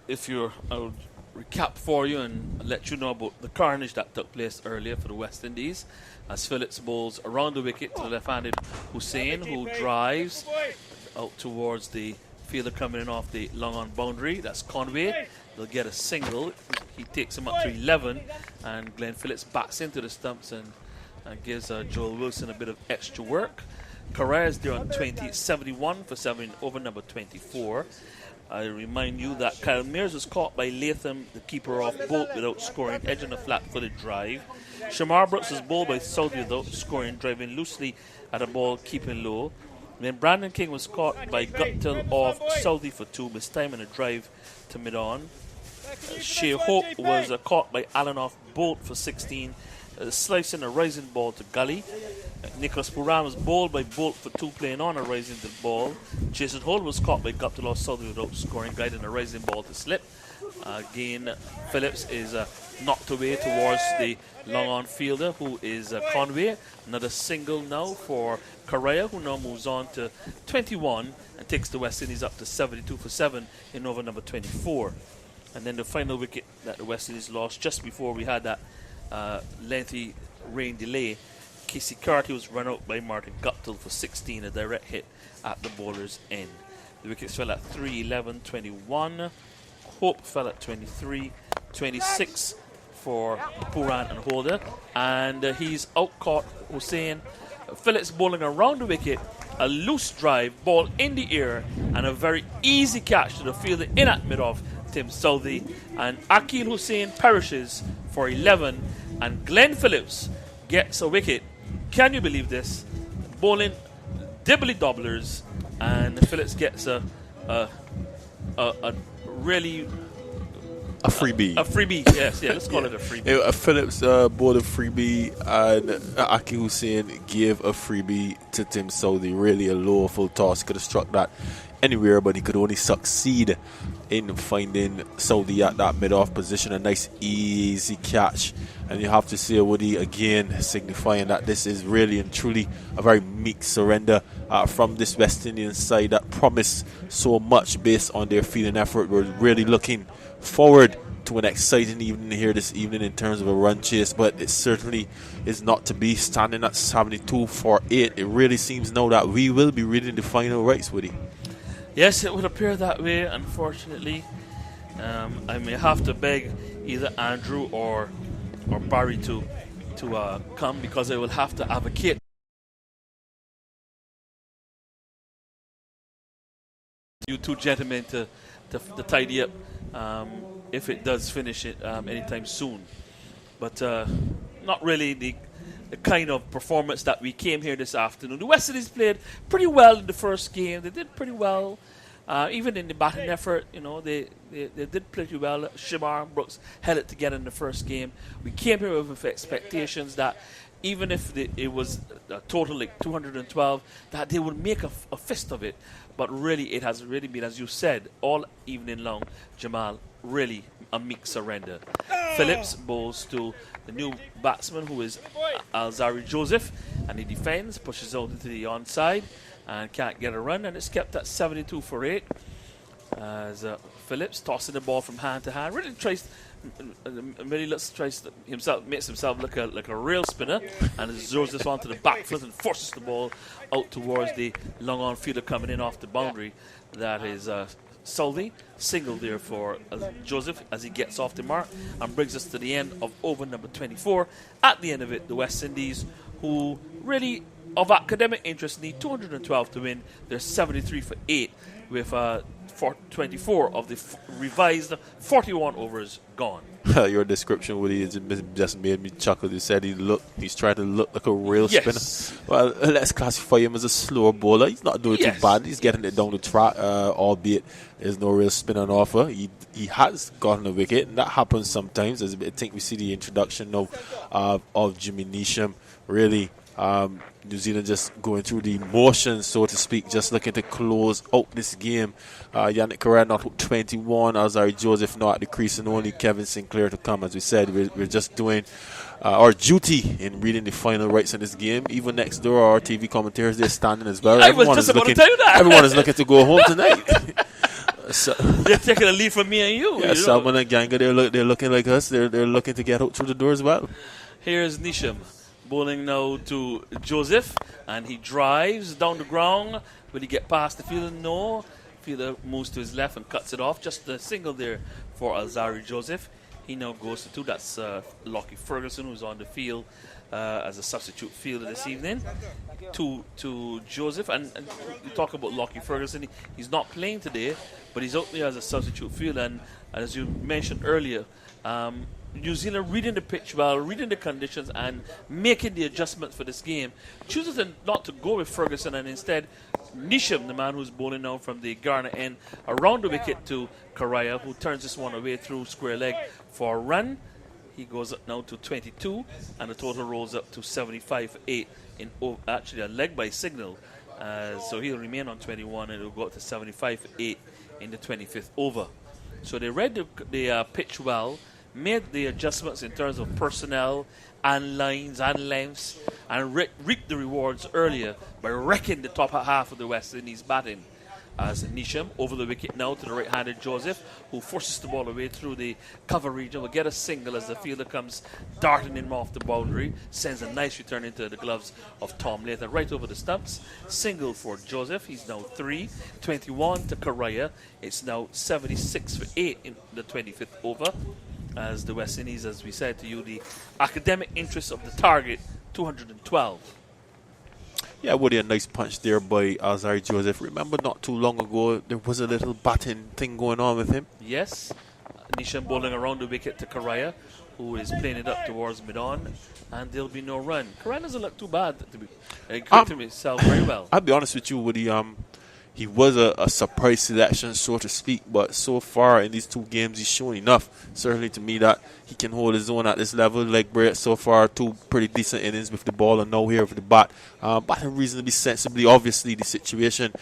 I'll recap for you and let you know about the carnage that took place earlier for the West Indies as Phillips bowls around the wicket to the left-handed Hussain, who drives out towards the fielder coming in off the long-on boundary. That's Conway. They'll get a single. He takes him up to 11, and Glenn Phillips bats into the stumps and gives Joel Wilson a bit of extra work. Correa is there on 20, 71 for 7 over number 24. I remind you that Kyle Mears was caught by Latham, the keeper off Bolt, without scoring, edging a flat-footed drive. Shamar Brooks was bowled by Southey without scoring, driving loosely at a ball, keeping low. And then Brandon King was caught by Guptill off Southey for 2, mistiming a drive to mid-on. Shea Hope was caught by Allen off Bolt for 16, slicing a rising ball to gully. Nicholas Puran was bowled by Bolt for 2, playing on a rising ball. Jason Holt was caught by Guptill off Southey without scoring, guiding a rising ball to slip. Again, Phillips is knocked away towards the long-on fielder, who is Conway. Another single now for Correa, who now moves on to 21 and takes the West Indies up to 72 for 7 in over number 24. And then the final wicket that the West Indies lost just before we had that lengthy rain delay. Casey Carty was run out by Martin Guptill for 16, a direct hit at the bowler's end. The wickets fell at 3, 11, 21. Hope fell at 23, 26 for Puran and Holder. And he's out-caught Hussain. Phillips bowling around the wicket, a loose drive, ball in the air, and a very easy catch to the fielder in at mid-off, Tim Southey. And Akil Hussain perishes for 11, and Glenn Phillips gets a wicket. Can you believe this? Bowling dibbly dobblers, and Phillips gets a really a freebie. A freebie, yes, yeah. Let's call it a freebie. Phillips bought a freebie, and Aki Hussain gave a freebie to Tim Southey. Really a low full toss. He could have struck that anywhere, but he could only succeed in finding Southey at that mid-off position. A nice easy catch. And you have to say, Woody, again, signifying that this is really and truly a very meek surrender from this West Indian side that promised so much based on their fielding effort. We're really looking forward to an exciting evening here this evening in terms of a run chase, but it certainly is not to be, standing at 72 for 8. It really seems now that we will be reading the final rights, Woody. Yes, it would appear that way, unfortunately. I may have to beg either Andrew or Barry to come, because I will have to advocate you two gentlemen to tidy up if it does finish it anytime soon. But not really the kind of performance that we came here this afternoon. The West Indies played pretty well in the first game. They did pretty well. Even in the batting effort, they did pretty well. Shamar Brooks held it together in the first game. We came here with expectations that even if it was a total like 212, that they would make a fist of it. But really, it has really been, as you said, all evening long, Jamal, really a meek surrender. Phillips bowls to the new batsman, who is Alzari Joseph, and he defends, pushes out into the onside, and can't get a run, and it's kept at 72 for 8. As Phillips tossing the ball from hand to hand, really tries makes himself look like a real spinner, and zeroes this onto the back foot and forces the ball out towards the long on fielder coming in off the boundary. That is Southey. Single there for Joseph as he gets off the mark, and brings us to the end of over number 24. At the end of it, the West Indies, who really of academic interest, need 212 to win. They're 73 for 8 with 24 of the revised 41 overs gone. Your description, Woody, just made me chuckle. You said he's trying to look like a real spinner. Well, let's classify him as a slower bowler. He's not doing too bad. He's getting it down the track, albeit there's no real spin on offer. He has gotten a wicket, and that happens sometimes. I think we see the introduction of Jimmy Neesham. Really, New Zealand just going through the motions, so to speak, just looking to close out this game. Yannick Correa not with 21, Alzari Joseph not at the crease, and only Kevin Sinclair to come. As we said, we're just doing our duty in reading the final rights in this game. Even next door, our TV commentators, they're standing as well. Everyone is looking to go home tonight. So, they're taking a lead from me and you. Yeah, Salman and Ganga, they're looking like us. They're looking to get out through the door as well. Here's Neesham bowling now to Joseph, and he drives down the ground. Will he get past the fielder? No. Fielder moves to his left and cuts it off. Just a single there for Alzari Joseph. He now goes to 2. That's Lockie Ferguson, who's on the field as a substitute fielder this evening. To Joseph. And you talk about Lockie Ferguson. He's not playing today, but he's out there as a substitute fielder. And as you mentioned earlier, New Zealand reading the pitch well, reading the conditions, and making the adjustment for this game. Chooses not to go with Ferguson, and instead Nisham, the man who's bowling now from the Ghana end, around the wicket to Karaya, who turns this one away through square leg for a run. He goes up now to 22, and the total rolls up to 75 for 8 in actually a leg by signal. So he'll remain on 21, and it'll go up to 75 for 8 in the 25th over. So they read the pitch well, made the adjustments in terms of personnel and lines and lengths, and reaped the rewards earlier by wrecking the top half of the West Indies batting. As Nisham over the wicket now to the right-handed Joseph, who forces the ball away through the cover region, will get a single as the fielder comes darting in off the boundary, sends a nice return into the gloves of Tom Latham right over the stumps. Single for Joseph. He's now 3. 21 to Karaya. It's now 76 for 8 in the 25th over. As the West Indies, as we said to you, the academic interest of the target, 212. Yeah, Woody, a nice punch there by Azari Joseph. Remember not too long ago, there was a little batting thing going on with him? Yes. Nisham bowling around the wicket to Karaya, who is playing it up towards mid-on, and there'll be no run. Karaya doesn't look too bad to be correcting himself very well. I'll be honest with you, Woody. He was a surprise selection, so to speak, but so far in these 2 games, he's shown enough, certainly to me, that he can hold his own at this level. Like Brett, so far, 2 pretty decent innings with the ball, and now here with the bat. Batting reasonably sensibly. Obviously, the situation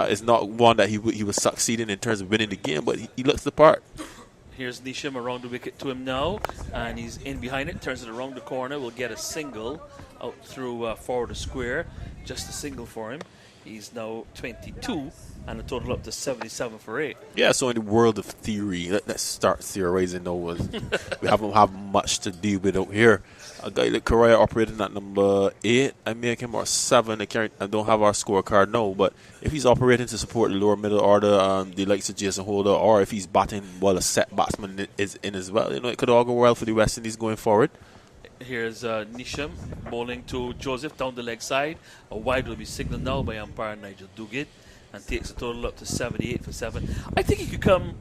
is not one that he was succeeding in terms of winning the game, but he looks the part. Here's Nisham around the wicket to him now, and he's in behind it, turns it around the corner, will get a single out through forward the square. Just a single for him. He's now 22, and the total up to 77 for 8. Yeah, so in the world of theory, let's start theorizing now. We haven't have much to deal with out here. A guy like Karaya operating at number 8, I make him or 7. I don't have our scorecard now, but if he's operating to support the lower middle order, the likes of Jason Holder, or if he's batting while a set batsman is in as well, it could all go well for the West Indies going forward. Here's Nisham bowling to Joseph down the leg side. A wide will be signalled now by umpire Nigel Duguid, and takes the total up to 78 for 7. I think he could come.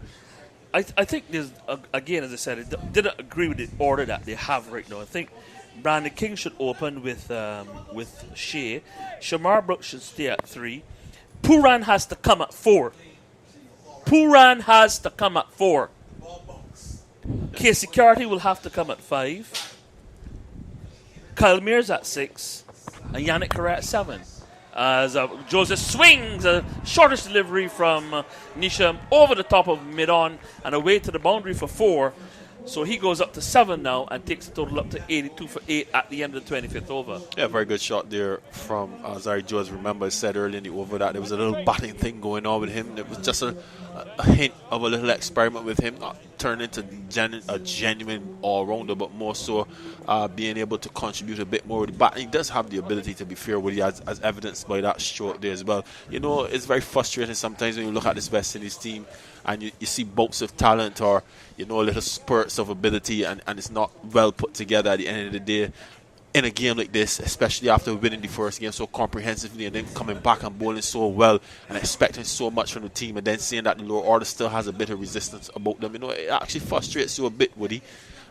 I think there's again, as I said, I didn't agree with the order that they have right now. I think Brandon King should open with Shea. Shamar Brooks should stay at 3. Pooran has to come at 4. Casey Carty will have to come at 5. Kyle Mears at 6, and Yannick Karaya at 7. As Joseph swings a shortest delivery from Nisham over the top of mid-on and away to the boundary for 4. So he goes up to 7 now and takes the total up to 82 for 8 at the end of the 25th over. Yeah, very good shot there from Zari Joseph. Remember I said earlier in the over that there was a little batting thing going on with him. It was just a hint of a little experiment with him, not turned into a genuine all-rounder, but more so being able to contribute a bit more with the bat. And he does have the ability to be fair with you, as evidenced by that stroke there as well. It's very frustrating sometimes when you look at this West Indies team and you see bolts of talent or little spurts of ability, and it's not well put together at the end of the day in a game like this, especially after winning the first game so comprehensively and then coming back and bowling so well and expecting so much from the team, and then seeing that the lower order still has a bit of resistance about them. It actually frustrates you a bit, Woody.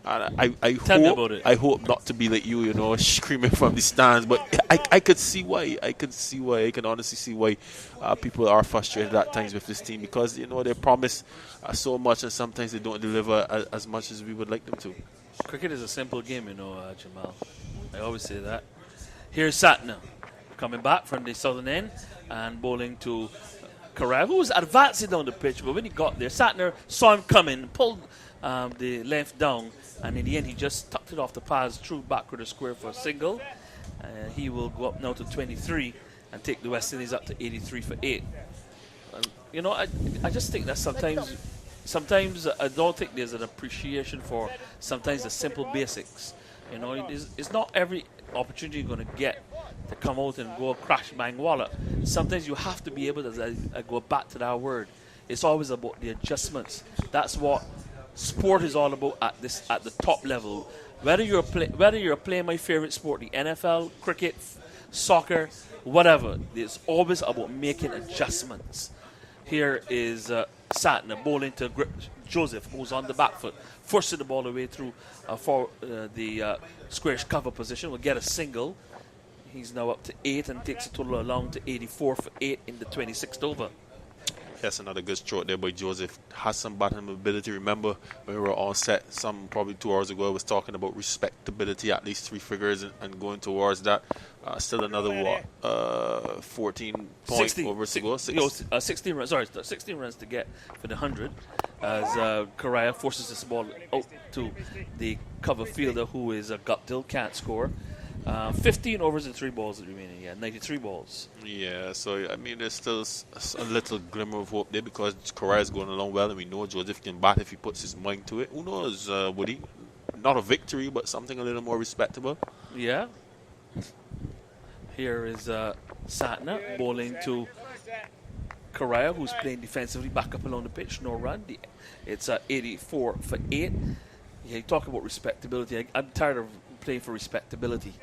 And I hope not to be like you, screaming from the stands, but I could see why. I can honestly see why people are frustrated at times with this team, because they promise so much and sometimes they don't deliver as much as we would like them to. Cricket is a simple game, Jamal. I always say that. Here's Satna coming back from the southern end and bowling to Karaya, who was advancing down the pitch, but when he got there, Satner saw him coming, pulled the length down, and in the end he just tucked it off the pads, threw backward the square for a single. He will go up now to 23 and take the West Indies up to 83 for 8. I just think that sometimes I don't think there's an appreciation for sometimes the simple basics. It's not every opportunity you're going to get to come out and go crash bang wallop. Sometimes you have to be able to, I go back to that word, it's always about the adjustments. That's what sport is all about at the top level. Whether you're playing my favorite sport, the NFL, cricket, soccer, whatever, it's always about making adjustments. Here is Satner bowling to Joseph, who's on the back foot, forcing the ball away through for the squarish cover position. Will get a single. He's now up to 8 and takes a total along to 84 for 8 in the 26th over. That's another good stroke there by Joseph. Has some batting ability. Remember when we were all set, probably 2 hours ago, I was talking about respectability, at least 3 figures, and going towards that. Still another 14 points over to go. 16 runs. Sorry, 16 runs to get for the 100. As Correa forces this ball out to the cover fielder, who is a Guptill, can't score. 15 overs and 3 balls remaining. 93 balls. Yeah, so I mean, there's still a little glimmer of hope there because Correa is going along well, and we know Joseph can bat if he puts his mind to it. Who knows, Woody? Not a victory, but something a little more respectable. Yeah. Here is Satner bowling to Correa, who's playing defensively back up along the pitch. No run. It's 84 for 8. Yeah, you talk about respectability. I'm tired of playing for respectability.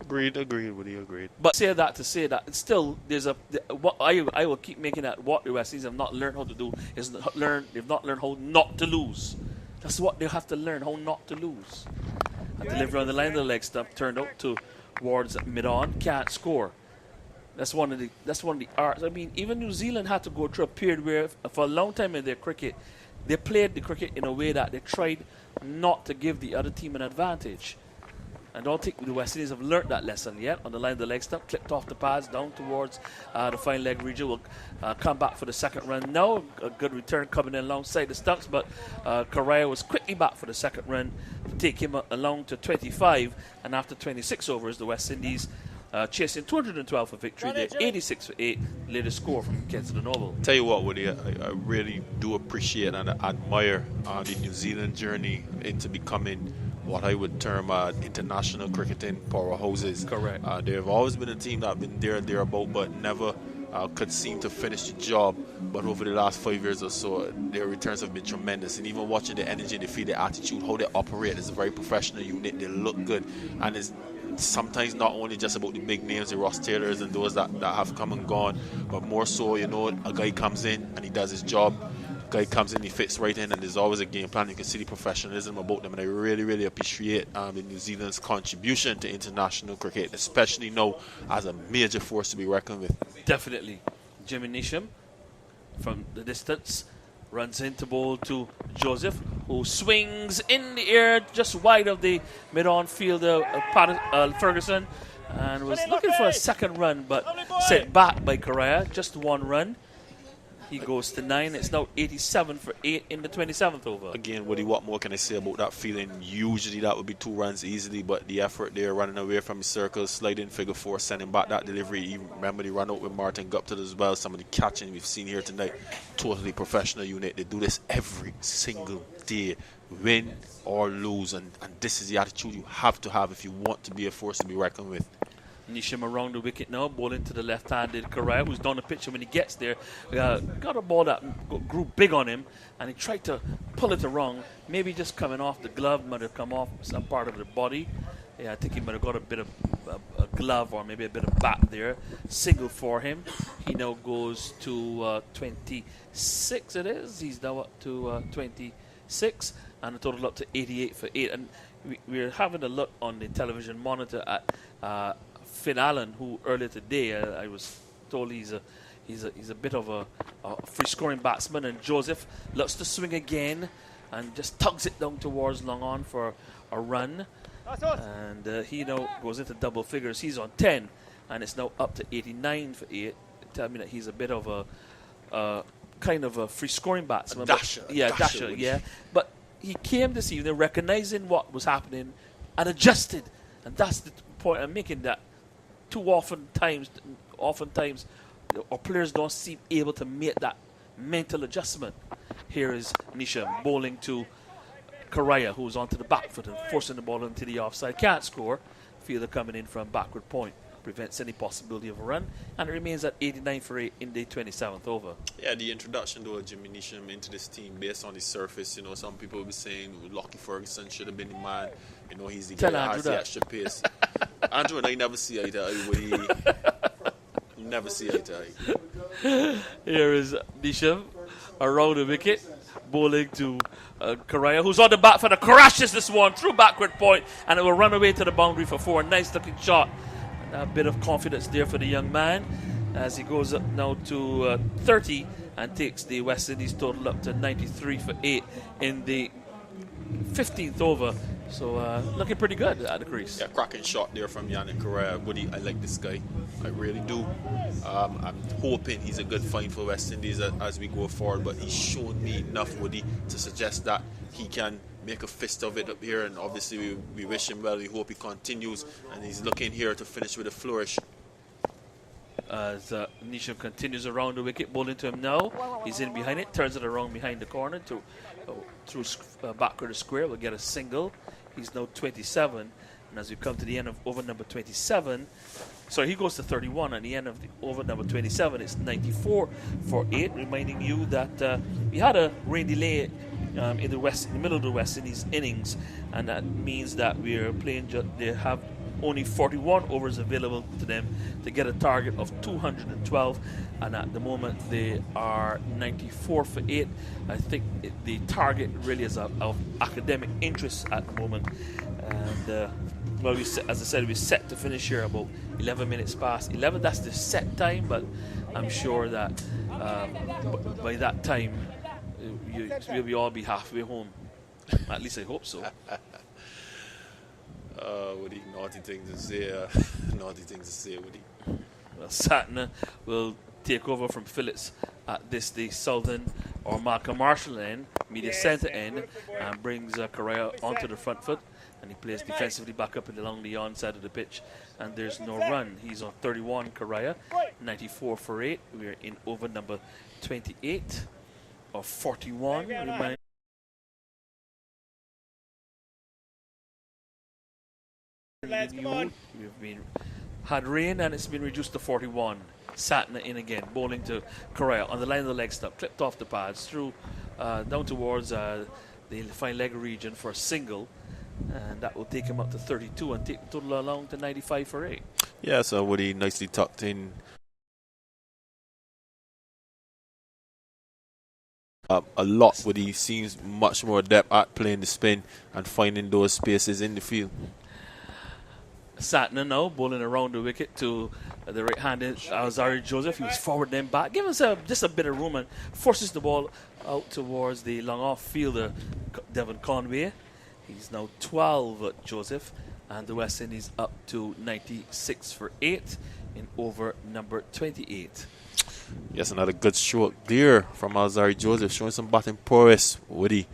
Agreed, Woody, agreed. But say that it's still there's what I will keep making that what the West Indies have not learned how to do is they've not learned how not to lose. That's what they have to learn, how not to lose. And delivery on the line of the leg stump turned out towards mid-on, can't score. That's one of the arts. I mean, even New Zealand had to go through a period where for a long time in their cricket, they played the cricket in a way that they tried not to give the other team an advantage. I don't think the West Indies have learnt that lesson yet. On the line of the leg stump, clipped off the pads down towards the fine leg region. Will come back for the second run now. A good return coming in alongside the stumps, but Correa was quickly back for the second run to take him along to 25. And after 26 overs, the West Indies chasing 212 for victory. They're 86 for 8. Latest score from Kensington Oval. Tell you what, Woody, I really do appreciate and admire the New Zealand journey into becoming what I would term international cricketing powerhouses. Correct. There have always been a team that have been thereabout, but never could seem to finish the job. But over the last 5 years or so, their returns have been tremendous. And even watching the energy, they feel, the attitude, how they operate is a very professional unit. They look good, and it's sometimes not only just about the big names, the Ross Taylors and those that have come and gone, but more so, a guy comes in and he does his job. Guy comes in, he fits right in, and there's always a game plan. You can see the professionalism about them, and I really, really appreciate the New Zealand's contribution to international cricket, especially now as a major force to be reckoned with. Definitely. Jimmy Neesham from the distance runs into bowl to Joseph, who swings in the air just wide of the mid-on fielder Ferguson, and was looking for a second run, but set back by Correa. Just 1 run. He goes to 9. It's now 87 for 8 in the 27th over. Again, Woody, what more can I say about that feeling? Usually that would be 2 runs easily, but the effort there, running away from the circle, sliding figure 4, sending back that delivery. Even remember the run out with Martin Guptill as well. Some of the catching we've seen here tonight. Totally professional unit. They do this every single day, win or lose, and this is the attitude you have to have if you want to be a force to be reckoned with. Neesham around the wicket now, bowling to the left-handed Correa, who's down the pitch, and when he gets there, got a ball that grew big on him, and he tried to pull it wrong. Maybe just coming off the glove, might have come off some part of the body. Yeah, I think he might have got a bit of a glove or maybe a bit of bat there. Single for him. He now goes to 26, it is. He's now up to 26, and a total up to 88 for 8. And we're having a look on the television monitor at Finn Allen, who earlier today I was told he's a bit of a free scoring batsman, and Joseph looks to swing again and just tugs it down towards long on for a run, and he now goes into double figures. He's on 10, and it's now up to 89 for 8. Tell me that he's a bit of a kind of a free scoring batsman. Dasher. Yeah. But he came this evening recognizing what was happening and adjusted, and that's the point I'm making, that oftentimes our players don't seem able to make that mental adjustment. Here is Neesham bowling to Correa, who's onto the back foot and forcing the ball into the offside. Can't score. Fielder coming in from backward point. prevents any possibility of a run, and it remains at 89 for 8 in the 27th over. Yeah, the introduction to Jimmy Neesham into this team based on the surface, some people will be saying Lockie Ferguson should have been the man. He's the guy that has the extra pace. Andrew and I never see eye to eye with never see eye to eye. Here is Neesham around the wicket, bowling to Correa, who's on the bat for the crashes this one through backward point, and it will run away to the boundary for 4. Nice looking shot. A bit of confidence there for the young man as he goes up now to 30 and takes the West Indies total up to 93 for 8 in the 15th over. So looking pretty good at the crease. Yeah, cracking shot there from Yannick Correa. Woody, I like this guy. I really do. I'm hoping he's a good find for West Indies as we go forward, but he's shown me enough, Woody, to suggest that he can make a fist of it up here, and obviously we wish him well. We hope he continues, and he's looking here to finish with a flourish. As Neesham continues around the wicket, bowling to him now. He's in behind it, turns it around behind the corner through backward to square. Will get a single. He's now 27, and as we come to the end of over number 27, so he goes to 31, and the end of the over number 27 is 94 for 8. Reminding you that we had a rain delay in the middle of the West Indies innings, and that means that we are playing. They have only 41 overs available to them to get a target of 212, and at the moment they are 94 for 8. I think the target really is of academic interest at the moment, and well, as I said, we're set to finish here about 11 minutes past 11. That's the set time, but I'm sure that by that time we'll all be halfway home. At least I hope so. Woody, naughty things to say. Naughty things to say, Woody. Well, Satner will take over from Phillips at the southern or Malcolm Marshall end, media centre end, and brings Correa onto the front foot, and he plays defensively back up along the yawn side of the pitch, and there's no run. He's on 31, Correa, 94 for 8. We're in over number 28 or 41. We've had rain, and it's been reduced to 41. Satner in again, bowling to Correa on the line of the leg stump, clipped off the pads through down towards the fine leg region for a single, and that will take him up to 32 and take the total along to 95 for 8. Yeah, so Woody nicely tucked in. A lot, Woody seems much more adept at playing the spin and finding those spaces in the field. Satner now bowling around the wicket to the right-handed Alzari Joseph. He was forward then back, gives just a bit of room and forces the ball out towards the long-off fielder Devon Conway. He's now 12, Joseph, and the West Indies up to 96 for 8 in over number 28. Yes, another good stroke there from Alzari Joseph, showing some batting prowess. Woody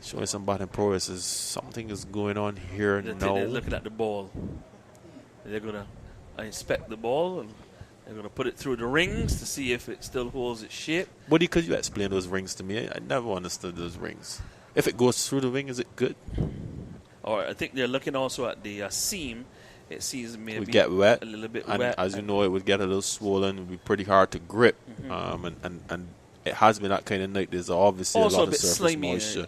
showing some batting prowess. Something is going on here now. They're looking at the ball. They're going to inspect the ball, and they're going to put it through the rings to see if it still holds its shape. Woody, could you explain those rings to me? I never understood those rings. If it goes through the ring, is it good? Or I think they're looking also at the seam. It seems maybe it would get wet, a little bit and wet. As you know, it would get a little swollen. It would be pretty hard to grip. And it has been that kind of night. There's obviously also a lot a bit of surface slimy, moisture.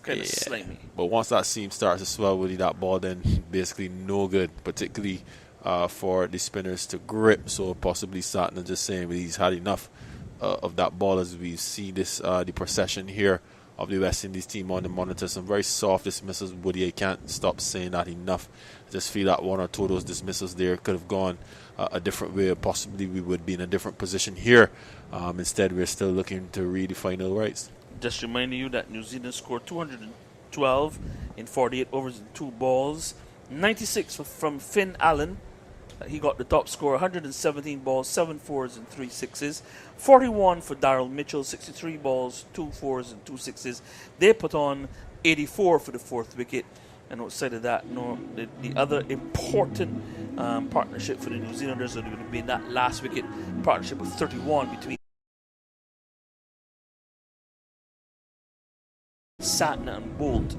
Kind of slimy. But once that seam starts to swell, Woody, that ball then basically no good, particularly for the spinners to grip. So possibly Satner just saying he's had enough of that ball, as we see this the procession here of the West Indies team on the monitor. Some very soft dismissals, Woody. I can't stop saying that enough. I just feel that one or two of those dismissals there could have gone a different way. Possibly we would be in a different position here. Instead, we're still looking to read the final rights. Just reminding you that New Zealand scored 212 in 48 overs and 2 balls. 96 from Finn Allen. He got the top score, 117 balls, 7 fours and 3 sixes. 41 for Daryl Mitchell, 63 balls, 2 fours and 2 sixes. They put on 84 for the 4th wicket. And outside of that, the other important partnership for the New Zealanders would have been that last wicket partnership with 31 between Satner and Bolt.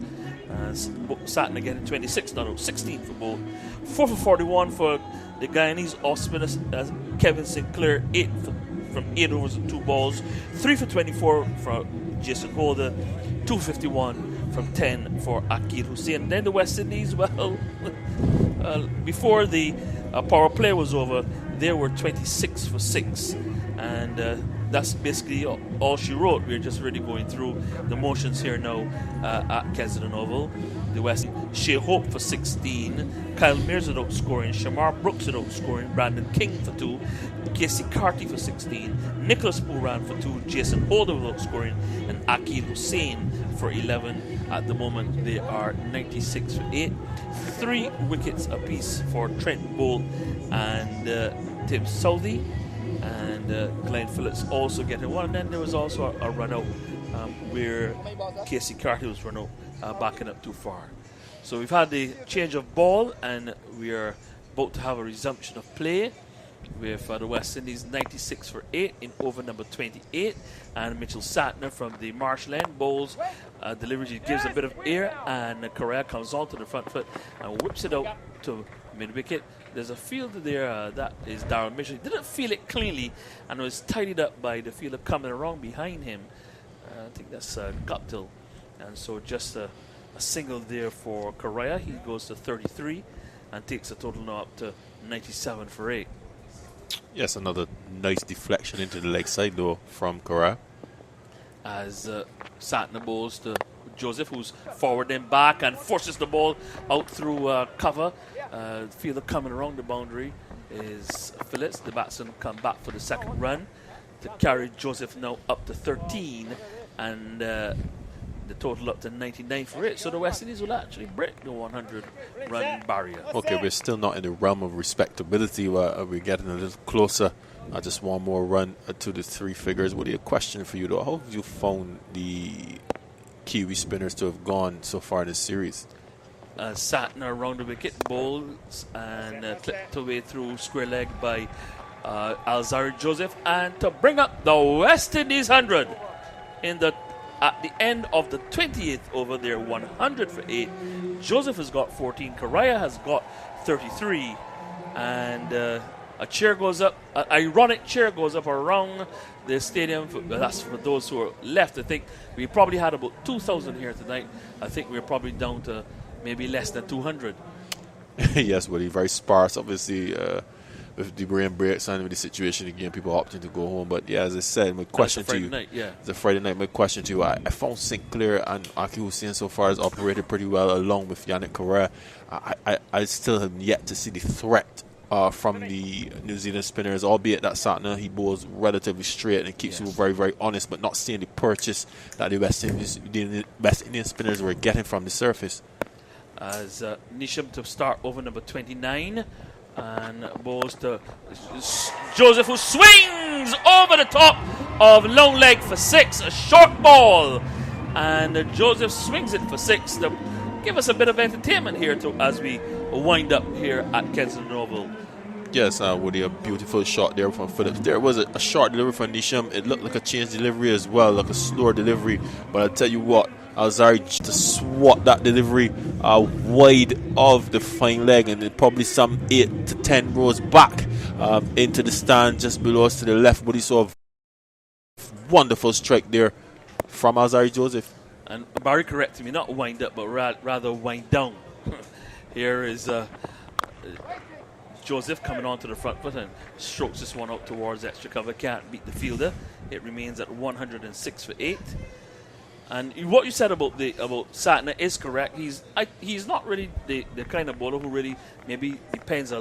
Satin again 26, not out, 16 for both. 4 for 41 for the Guyanese off spinners. Kevin Sinclair, from 8 overs and 2 balls. 3 for 24 for Jason Holder. 251 from 10 for Akil Hussain. Then the West Indies, well, before the power play was over, they were 26 for 6. And that's basically all she wrote. We're just really going through the motions here now at Kensington Oval. The West, Shea Hope for 16, Kyle Mears without scoring, Shamar Brooks without scoring, Brandon King for 2, Casey Carty for 16, Nicholas Pooran for 2, Jason Holder without scoring, and Akil Hussain for 11. At the moment, they are 96 for 8. 3 wickets apiece for Trent Bolt and Tim Southey. And Glenn Phillips also getting one. And then there was also a run out where Casey Carty was run out, backing up too far. So we've had the change of ball, and we are about to have a resumption of play with the West Indies 96 for 8 in over number 28. And Mitchell Satner from the Marshland bowls. Delivery, he gives a bit of air, and Correa comes onto the front foot and whips it out to mid-wicket. There's a fielder there, that is Darryl Mitchell. He didn't feel it cleanly, and was tidied up by the fielder coming around behind him. I think that's Guptill. And so just a single there for Correa. He goes to 33 and takes a total now up to 97 for 8. Yes, another nice deflection into the leg side, though, from Correa. As Satner bowls to Joseph, who's forward and back and forces the ball out through cover. Fielder coming around the boundary is Phillips. The batsman come back for the second run to carry Joseph now up to 13, and the total up to 99 for 8. So the West Indies will actually break the 100-run barrier. Okay, we're still not in the realm of respectability. We're getting a little closer. Just one more run to the 3 figures. What a question for you, though. How have you found the Kiwi spinners to have gone so far in this series? Satner around the wicket, bowls and clipped away through square leg by Alzari Joseph, and to bring up the West Indies 100 at the end of the 20th over their 100 for 8. Joseph has got 14, Correa has got 33, and a chair goes up, an ironic chair goes up around the stadium. That's for those who are left. I think we probably had about 2,000 here tonight. I think we're probably down to maybe less than 200. Yes, well, very sparse, obviously, with the brain breaks and with the situation again, people opting to go home. But yeah, as I said, my question to you, it's a Friday night. My question to you, I found Sinclair and Akil Hussain so far has operated pretty well along with Yannick Correa. I still have yet to see the threat from the New Zealand spinners, albeit that Satner, he bowls relatively straight and keeps you very, very honest, but not seeing the purchase that the West Indian spinners were getting from the surface. As Nisham to start over number 29, and bowls to Joseph, who swings over the top of long leg for 6, a short ball, and Joseph swings it for 6 to give us a bit of entertainment here as we wind up here at Kensington Oval. Yes, Woody, a beautiful shot there from Phillips. There was a short delivery from Nisham. It looked like a change delivery as well, like a slower delivery. But I'll tell you what, Alzari to swat that delivery wide of the fine leg, and then probably some 8 to 10 rows back into the stand just below us to the left. But he saw a wonderful strike there from Alzari Joseph. And Barry corrected me, not wind up, but rather wind down. Here is Joseph coming onto the front foot and strokes this one out towards extra cover. Can't beat the fielder. It remains at 106 for 8. And what you said about Satner is correct. He's not really the kind of bowler who really maybe depends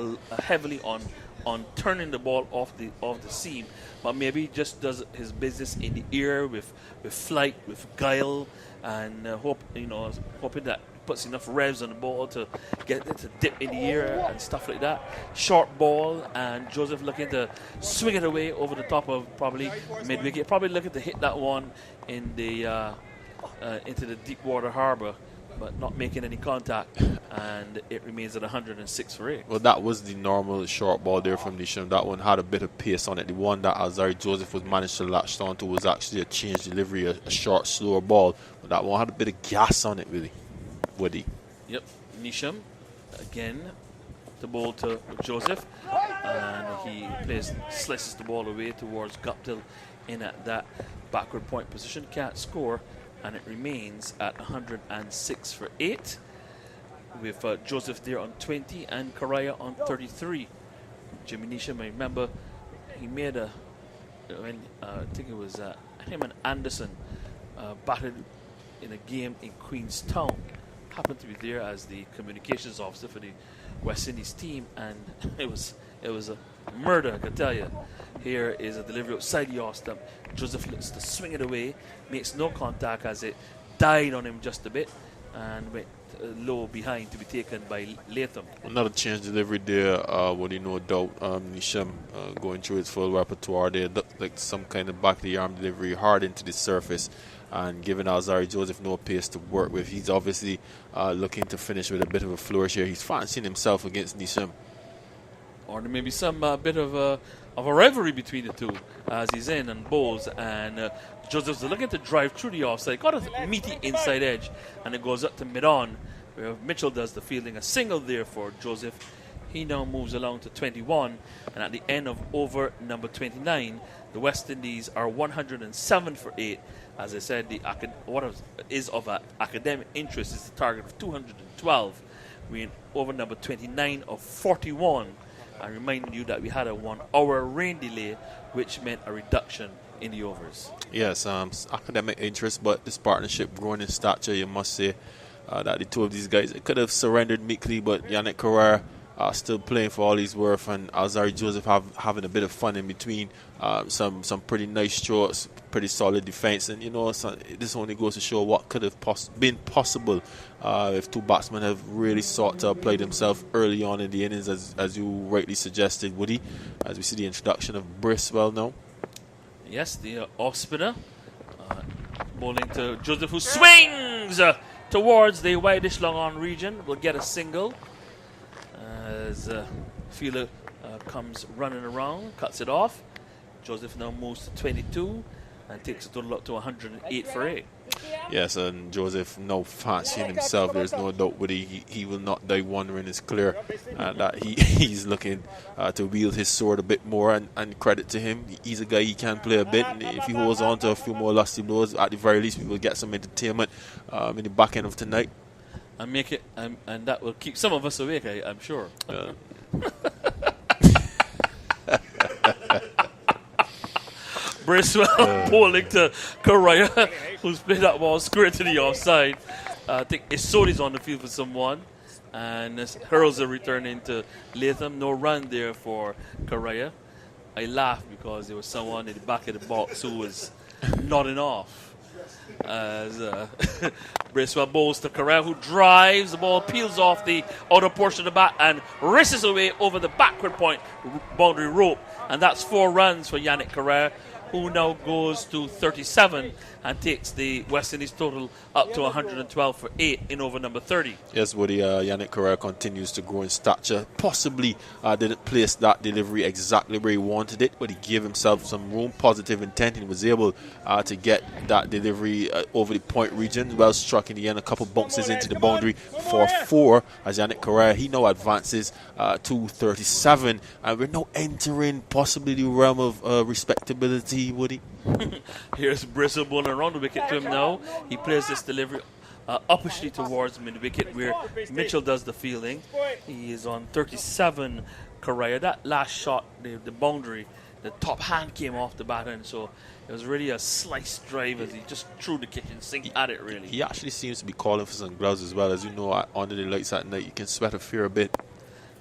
heavily on turning the ball off the seam, but maybe just does his business in the air with flight, with guile, and hoping that puts enough revs on the ball to get it to dip in the air and stuff like that. Short ball, and Joseph looking to swing it away over the top of probably mid-wicket. Probably looking to hit that one in the into the deep water harbour, but not making any contact, and it remains at 106 for 8. Well, that was the normal short ball there from Nisham. That one had a bit of pace on it. The one that Alzari Joseph was managed to latch onto was actually a change delivery, a short, slower ball, but that one had a bit of gas on it, really. Woody. Yep, Nisham again the ball to Joseph, and he slices the ball away towards Guptill in at that backward point position. Can't score, and it remains at 106 for 8 with Joseph there on 20 and Karaya on 33. Jimmy Nisham, I remember he made I think it was him and Anderson batted in a game in Queenstown. Happened to be there as the communications officer for the West Indies team, and it was a murder, I can tell you. Here is a delivery outside the off stump. Joseph looks to swing it away, makes no contact as it died on him just a bit, and went low behind to be taken by Latham. Another change delivery there, Woody, no doubt. Nisham going through his full repertoire there. Looked like some kind of back of the arm delivery hard into the surface, and giving Alzari Joseph no pace to work with. He's obviously looking to finish with a bit of a flourish here. He's fancying himself against Nisham. Or there may be some bit of a rivalry between the two as he's in and bowls, and Joseph's looking to drive through the offside. Got a meaty inside edge, and it goes up to mid-on, where Mitchell does the fielding. A single there for Joseph. He now moves along to 21, and at the end of over number 29, the West Indies are 107 for 8. As I said, what is of academic interest is the target of 212. We're in over number 29 of 41. I remind you that we had a 1 hour rain delay, which meant a reduction in the overs. Yes, academic interest, but this partnership growing in stature. You must say that the two of these guys could have surrendered meekly, but Yannick Carrera still playing for all he's worth, and Alzari Joseph having a bit of fun in between. Some pretty nice strokes, pretty solid defense, and this only goes to show what could have been possible if two batsmen have really sought to apply themselves early on in the innings, as you rightly suggested, Woody, as we see the introduction of Bracewell now. Yes, the off spinner bowling to Joseph, who swings towards the wideish long on region. Will get a single as fielder comes running around, cuts it off. Joseph now moves to 22 and takes a total up to 108 for 8. Yes, and Joseph now fancying himself. There's no doubt with he will not die wondering. It's clear that he's looking to wield his sword a bit more, and credit to him. He's a guy he can play a bit, and if he holds on to a few more lusty blows, at the very least we will get some entertainment in the back end of tonight. And make it, and that will keep some of us awake, I'm sure. Bracewell bowling to Correa, who's played that ball square to the offside. I think Isodi's on the field for someone, and hurls a return into Latham. No run there for Correa. I laughed because there was someone in the back of the box who was nodding off. As Bracewell bowls to Correa, who drives the ball, peels off the outer portion of the bat and races away over the backward point boundary rope, and that's 4 runs for Yannick Correa, who now goes to 37 and takes the West Indies total up to 112 for 8 in over number 30. Yes, Woody, Yannick Correa continues to grow in stature. Possibly didn't place that delivery exactly where he wanted it, but he gave himself some room, positive intent, and was able to get that delivery over the point region. Well struck in the end, a couple bounces into the boundary for 4 as Yannick Correa. He now advances to 37, and we're now entering possibly the realm of respectability, Woody. Here's Bristol bowling around the wicket to him now. He plays this delivery uppishly towards mid-wicket, where Mitchell does the fielding. He is on 37, Correa. That last shot, the boundary, the top hand came off the bat end, so it was really a slice drive as he just threw the kitchen sink at it, really. He actually seems to be calling for some gloves as well. As you know, under the lights at night, you can sweat a fair bit.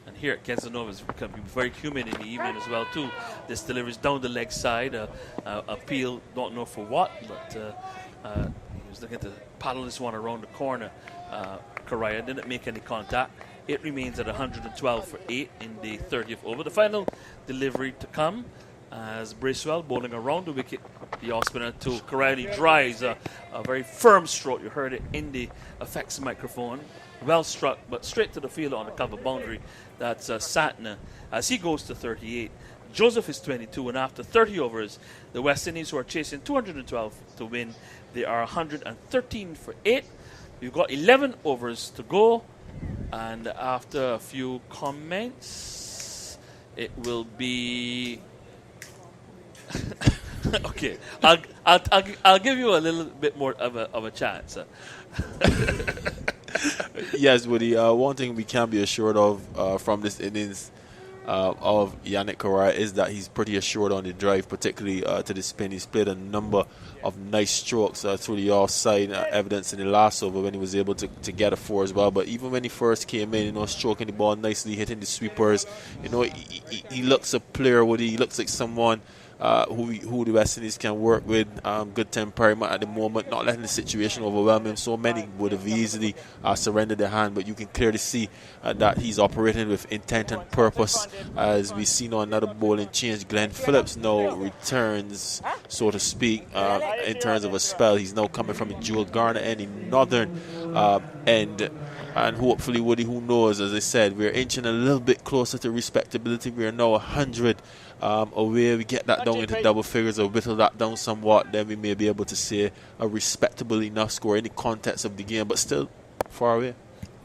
And here at Kensanova is very humid in the evening as well too. This delivers down the leg side, a peel, don't know for what, but he was looking to paddle this one around the corner. Correa didn't make any contact. It remains at 112 for 8 in the 30th over. The final delivery to come as Bracewell bowling around the wicket, the off spinner to Correa. He drives a very firm stroke. You heard it in the effects microphone. Well struck, but straight to the fielder on the cover boundary. That's Satna as he goes to 38. Joseph is 22, and after 30 overs, the West Indies, who are chasing 212 to win, they are 113 for 8. We've got 11 overs to go, and after a few comments, it will be. Okay, I'll give you a little bit more of a chance. Yes, Woody. One thing we can be assured of from this innings of Yannick Correa is that he's pretty assured on the drive, particularly to the spin. He's played a number of nice strokes through the offside, evidence in the last over when he was able to get a 4 as well. But even when he first came in, stroking the ball nicely, hitting the sweepers, he looks a player. Woody, he looks like someone who the West Indies can work with. Good temperament at the moment, not letting the situation overwhelm him. So many would have easily surrendered their hand, but you can clearly see that he's operating with intent and purpose. As we've seen on another bowling change, Glenn Phillips now returns, so to speak, in terms of a spell. He's now coming from the Jewel Garner end, the northern end. And hopefully, Woody, who knows, as I said, we're inching a little bit closer to respectability. We are now 100 away. We get that down into double figures or whittle that down somewhat, then we may be able to say a respectable enough score in the context of the game, but still far away.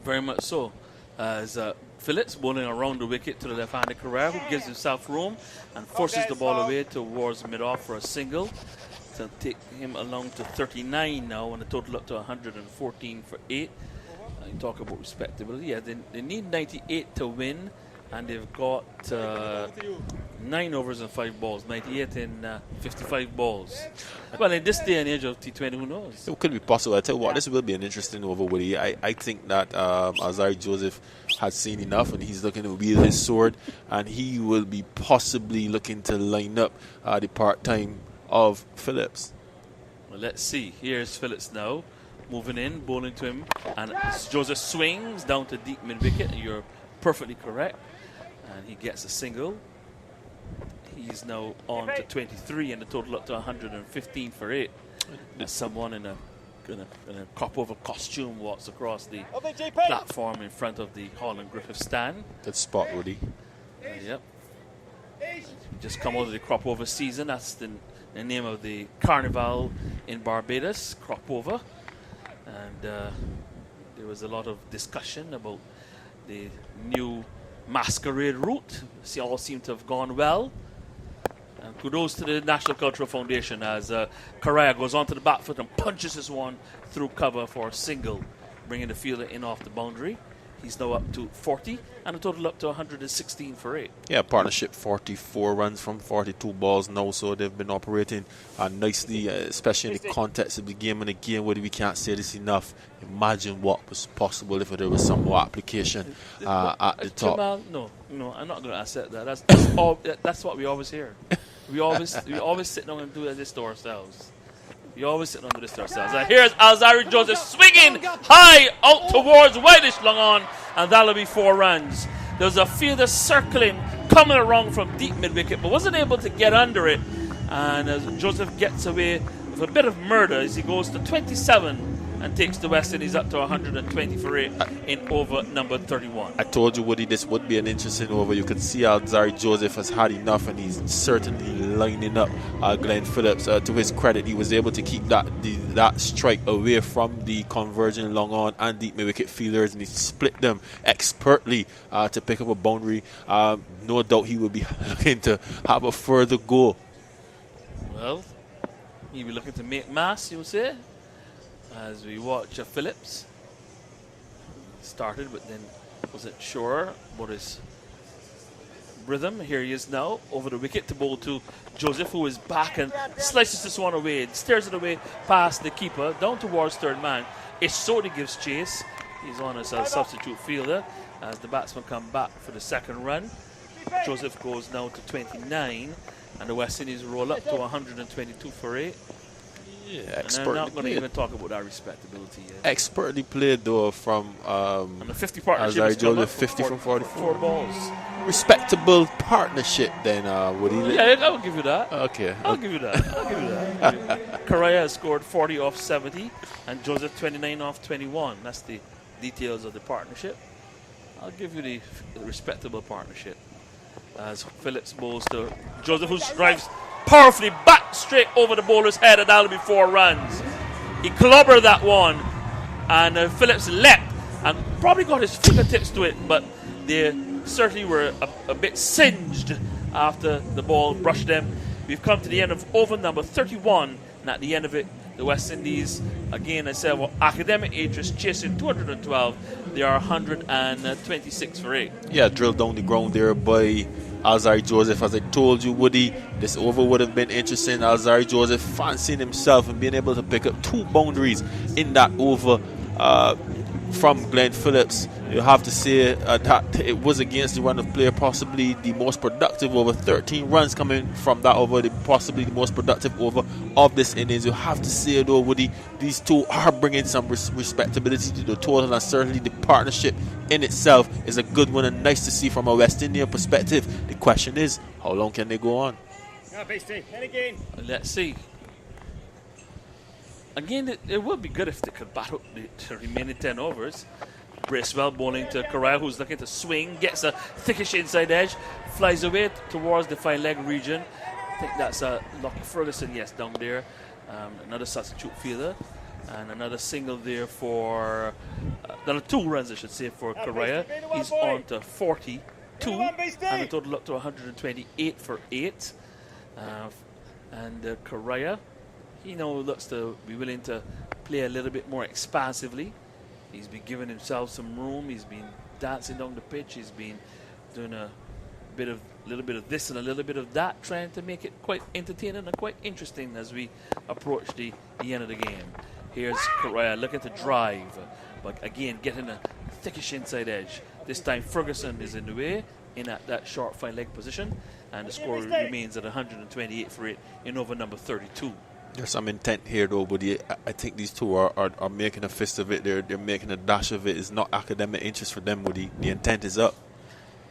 Very much so. As Phillips bowling around the wicket to the left-handed Correa, who gives himself room and forces the ball away towards mid-off for a single to take him along to 39 now, and a total up to 114 for 8. You talk about respectability. Yeah, they need 98 to win, and they've got 9 overs and 5 balls, 98 in 55 balls. Well, in this day and age of T20, who knows? It could be possible. I tell you what, this will be an interesting over, Woody. I think that Azari Joseph has seen enough, and he's looking to wield his sword, and he will be possibly looking to line up the part-time of Phillips. Well, let's see. Here's Phillips now, moving in, bowling to him, and Joseph swings down to deep mid-wicket, and you're perfectly correct. And he gets a single. He's now on to 23, and the total up to 115 for 8. As someone in a cop over costume walks across the platform in front of the Holland Griffith stand. Good spot, Woody. Yep. Just come out of the crop over season. That's the name of the carnival in Barbados, crop over. And there was a lot of discussion about the new masquerade route. All seemed to have gone well. And kudos to the National Cultural Foundation as Correa goes onto the back foot and punches this one through cover for a single, bringing the fielder in off the boundary. He's now up to 40, and a total up to 116 for 8. Yeah, partnership 44 runs from 42 balls now, so they've been operating nicely, especially in the context of the game. And again, where we can't say this enough, imagine what was possible if there was some more application at the top. Jamal, no, I'm not going to accept that. That's what we always hear. We always sit down and do this to ourselves. We always sit under this to ourselves. And here's Alzari Joseph swinging high out towards Whitish long on, and that'll be 4 runs. There's a fielder circling, coming around from deep mid-wicket, but wasn't able to get under it. And as Joseph gets away with a bit of murder as he goes to 27 and takes the West Indies up to 120 for 8 in over number 31. I told you, Woody, this would be an interesting over. You could see Alzari Joseph has had enough, and he's certainly lining up Glenn Phillips. To his credit, he was able to keep that strike away from the converging long on and deep mid-wicket fielders, and he split them expertly to pick up a boundary. No doubt he will be looking to have a further go. Well, he'll be looking to make mass, you'll say, as we watch Phillips. Started, but then wasn't sure about his rhythm. Here he is now, over the wicket to bowl to Joseph, who is back and slices this one away, stares it away past the keeper, down towards third man. Ishsodi gives chase. He's on as a substitute fielder as the batsmen come back for the second run. Joseph goes now to 29, and the West Indies roll up to 122 for 8. Yeah, and I'm not going to even talk about that respectability yet. Expertly played, though, from and the 50 partnership is 50 from 44 balls. Respectable partnership, then, Woody. Yeah, I'll give you that. Okay. I'll give you that. Correa has scored 40 off 70, and Joseph 29 off 21. That's the details of the partnership. I'll give you the respectable partnership. As Phillips bowls to Joseph, who drives powerfully back straight over the bowler's head, and that'll be 4 runs. He clobbered that one and Phillips leapt and probably got his fingertips to it, but they certainly were a bit singed after the ball brushed them. We've come to the end of over number 31, and at the end of it, the West Indies, again, I said, well, academic age is chasing 212. They are 126 for 8. Yeah, drilled down the ground there by Alzari Joseph. As I told you, Woody, this over would have been interesting. Alzari Joseph fancying himself and being able to pick up 2 boundaries in that over from Glenn Phillips. You have to say that it was against the run of play, possibly the most productive over. 13 runs coming from that over, possibly the most productive over of this innings. You have to say, though, Woody, these two are bringing some respectability to the total, and certainly the partnership in itself is a good one and nice to see from a West Indian perspective. The question is, how long can they go on? Let's see. Again, it would be good if they could battle the remaining 10 overs. Bracewell bowling to Correa, who's looking to swing, gets a thickish inside edge, flies away towards the fine leg region. I think that's Lockie Ferguson, yes, down there. Another substitute fielder. And another single there for, another 2 runs, I should say, for Correa. He's on to 42, and a total up to 128 for 8. And Correa, he now looks to be willing to play a little bit more expansively. He's been giving himself some room. He's been dancing down the pitch. He's been doing a little bit of this and a little bit of that, trying to make it quite entertaining and quite interesting as we approach the end of the game. Here's Correa looking to drive, but again getting a thickish inside edge. This time Ferguson is in the way, in at that short fine leg position, and the score remains at 128 for 8 in over number 32. There's some intent here, though, but I think these two are making a fist of it. They're making a dash of it. It's not academic interest for them, Woody. The intent is up.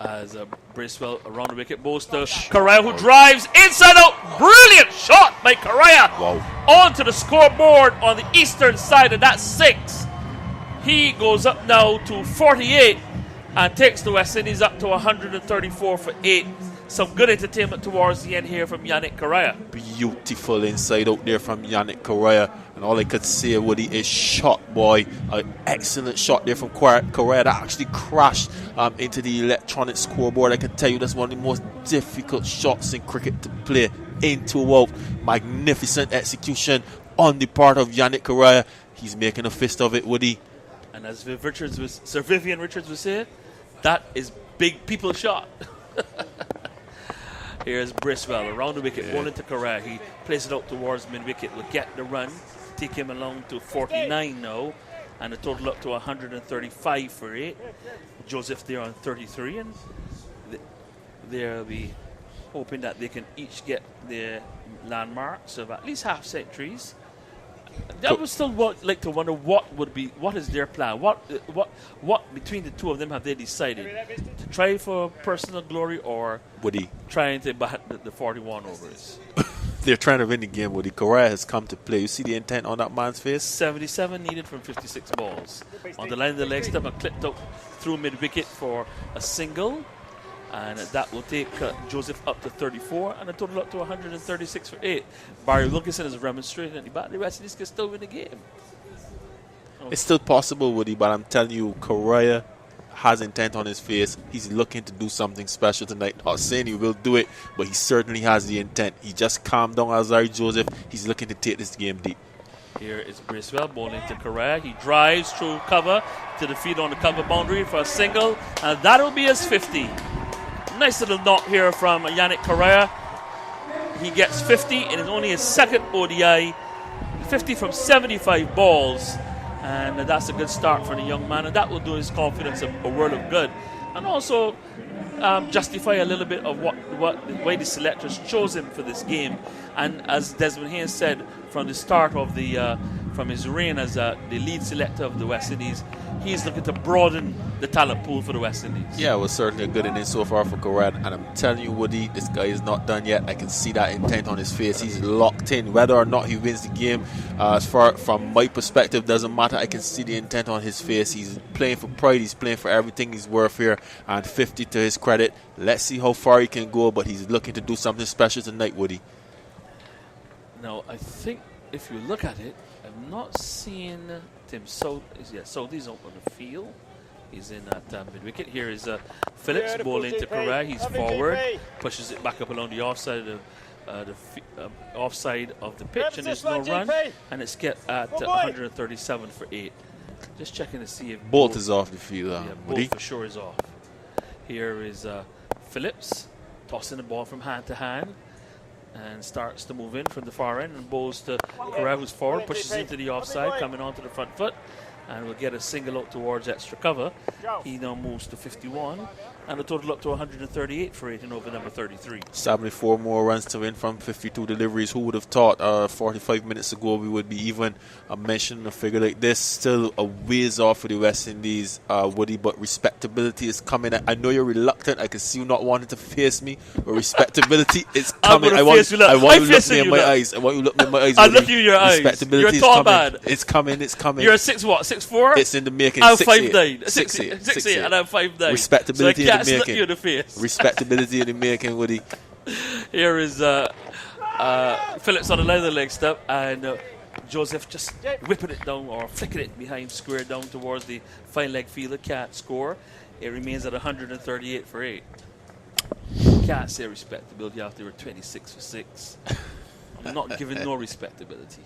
As Bracewell around the wicket, bowls to Correa, who drives inside out. Brilliant shot by Correa. Wow. Onto the scoreboard on the eastern side, and that's 6. He goes up now to 48 and takes the West Indies up to 134 for 8. Some good entertainment towards the end here from Yannick Correa. Beautiful inside out there from Yannick Correa. And all I could say, Woody, is shot, boy. An excellent shot there from Correa that actually crashed into the electronic scoreboard. I can tell you that's one of the most difficult shots in cricket to play into a out. Magnificent execution on the part of Yannick Correa. He's making a fist of it, Woody. And as Sir Vivian Richards would say, that is big people shot. Here's Bracewell around the wicket, bowling to Correa. He plays it out towards mid-wicket. Will get the run, take him along to 49 now, and a total up to 135 for 8. Joseph there on 33, and they'll be hoping that they can each get their landmarks of at least half centuries. I would still like to wonder what is their plan? What between the two of them have they decided to try for personal glory, or Woody trying to bat the 41 overs? They're trying to win the game, Woody. Correa has come to play. You see the intent on that man's face? 77 needed from 56 balls. On the line of the leg stump, clipped up through mid wicket for a single. And that will take Joseph up to 34 and a total up to 136 for 8. Barry Wilkinson has remonstrated that the West Indies can still win the game. It's still possible, Woody, but I'm telling you, Correa has intent on his face. He's looking to do something special tonight. Not saying he will do it, but he certainly has the intent. He just calmed down Alzari Joseph. He's looking to take this game deep. Here is Bracewell bowling to Correa. He drives through cover to the field on the cover boundary for a single, and that'll be his 50. Nice little knock here from Yannick Correa. He gets 50 and it's only his second ODI. 50 from 75 balls. And that's a good start for the young man. And that will do his confidence a world of good. And also justify a little bit of why the selectors chose him for this game. And as Desmond Haynes said from the start of from his reign as the lead selector of the West Indies, he's looking to broaden the talent pool for the West Indies. Yeah, it was certainly a good inning so far for Correa. And I'm telling you, Woody, this guy is not done yet. I can see that intent on his face. He's locked in. Whether or not he wins the game, as far from my perspective, doesn't matter. I can see the intent on his face. He's playing for pride. He's playing for everything he's worth here. And 50 to his credit. Let's see how far he can go, but he's looking to do something special tonight, Woody. Now, I think if you look at it, I've not seen Tim Southey's out on the field. He's in at mid-wicket. Here is Phillips bowling to Correa. He's forward, pushes it back up along the offside of the pitch, and there's no run, and it's kept at 137 for 8. Just checking to see if Bolt is off the field. Yeah, Bolt for sure is off. Here is Phillips tossing the ball from hand to hand and starts to move in from the far end and bowls to Correa, who's forward, pushes into the offside, coming onto the front foot, and will get a single out towards extra cover. He now moves to 51, and a total up to 138 for 8 in over number 33. 74 more runs to win from 52 deliveries. Who would have thought 45 minutes ago we would be even mentioning a figure like this? Still a ways off for the West Indies, Woody, but respectability is coming. I know you're reluctant. I can see you not wanting to face me, but respectability is coming. I want you to look me in my eyes. I want you to look me in my eyes. I'm looking in your eyes. Respectability You're a tall man. It's coming. It's coming. You're a 6'4"? It's in the making. I'm 6'8". 6'8", and I'm 5'9". Respectability so I in the making. You in the face. Respectability in the making, Woody. Here is Phillips on the line of the leg step, and Joseph just whipping it down or flicking it behind square down towards the fine leg fielder. Can't score. It remains at 138 for 8. Can't say respectability after they were 26 for 6. I'm not giving no respectability.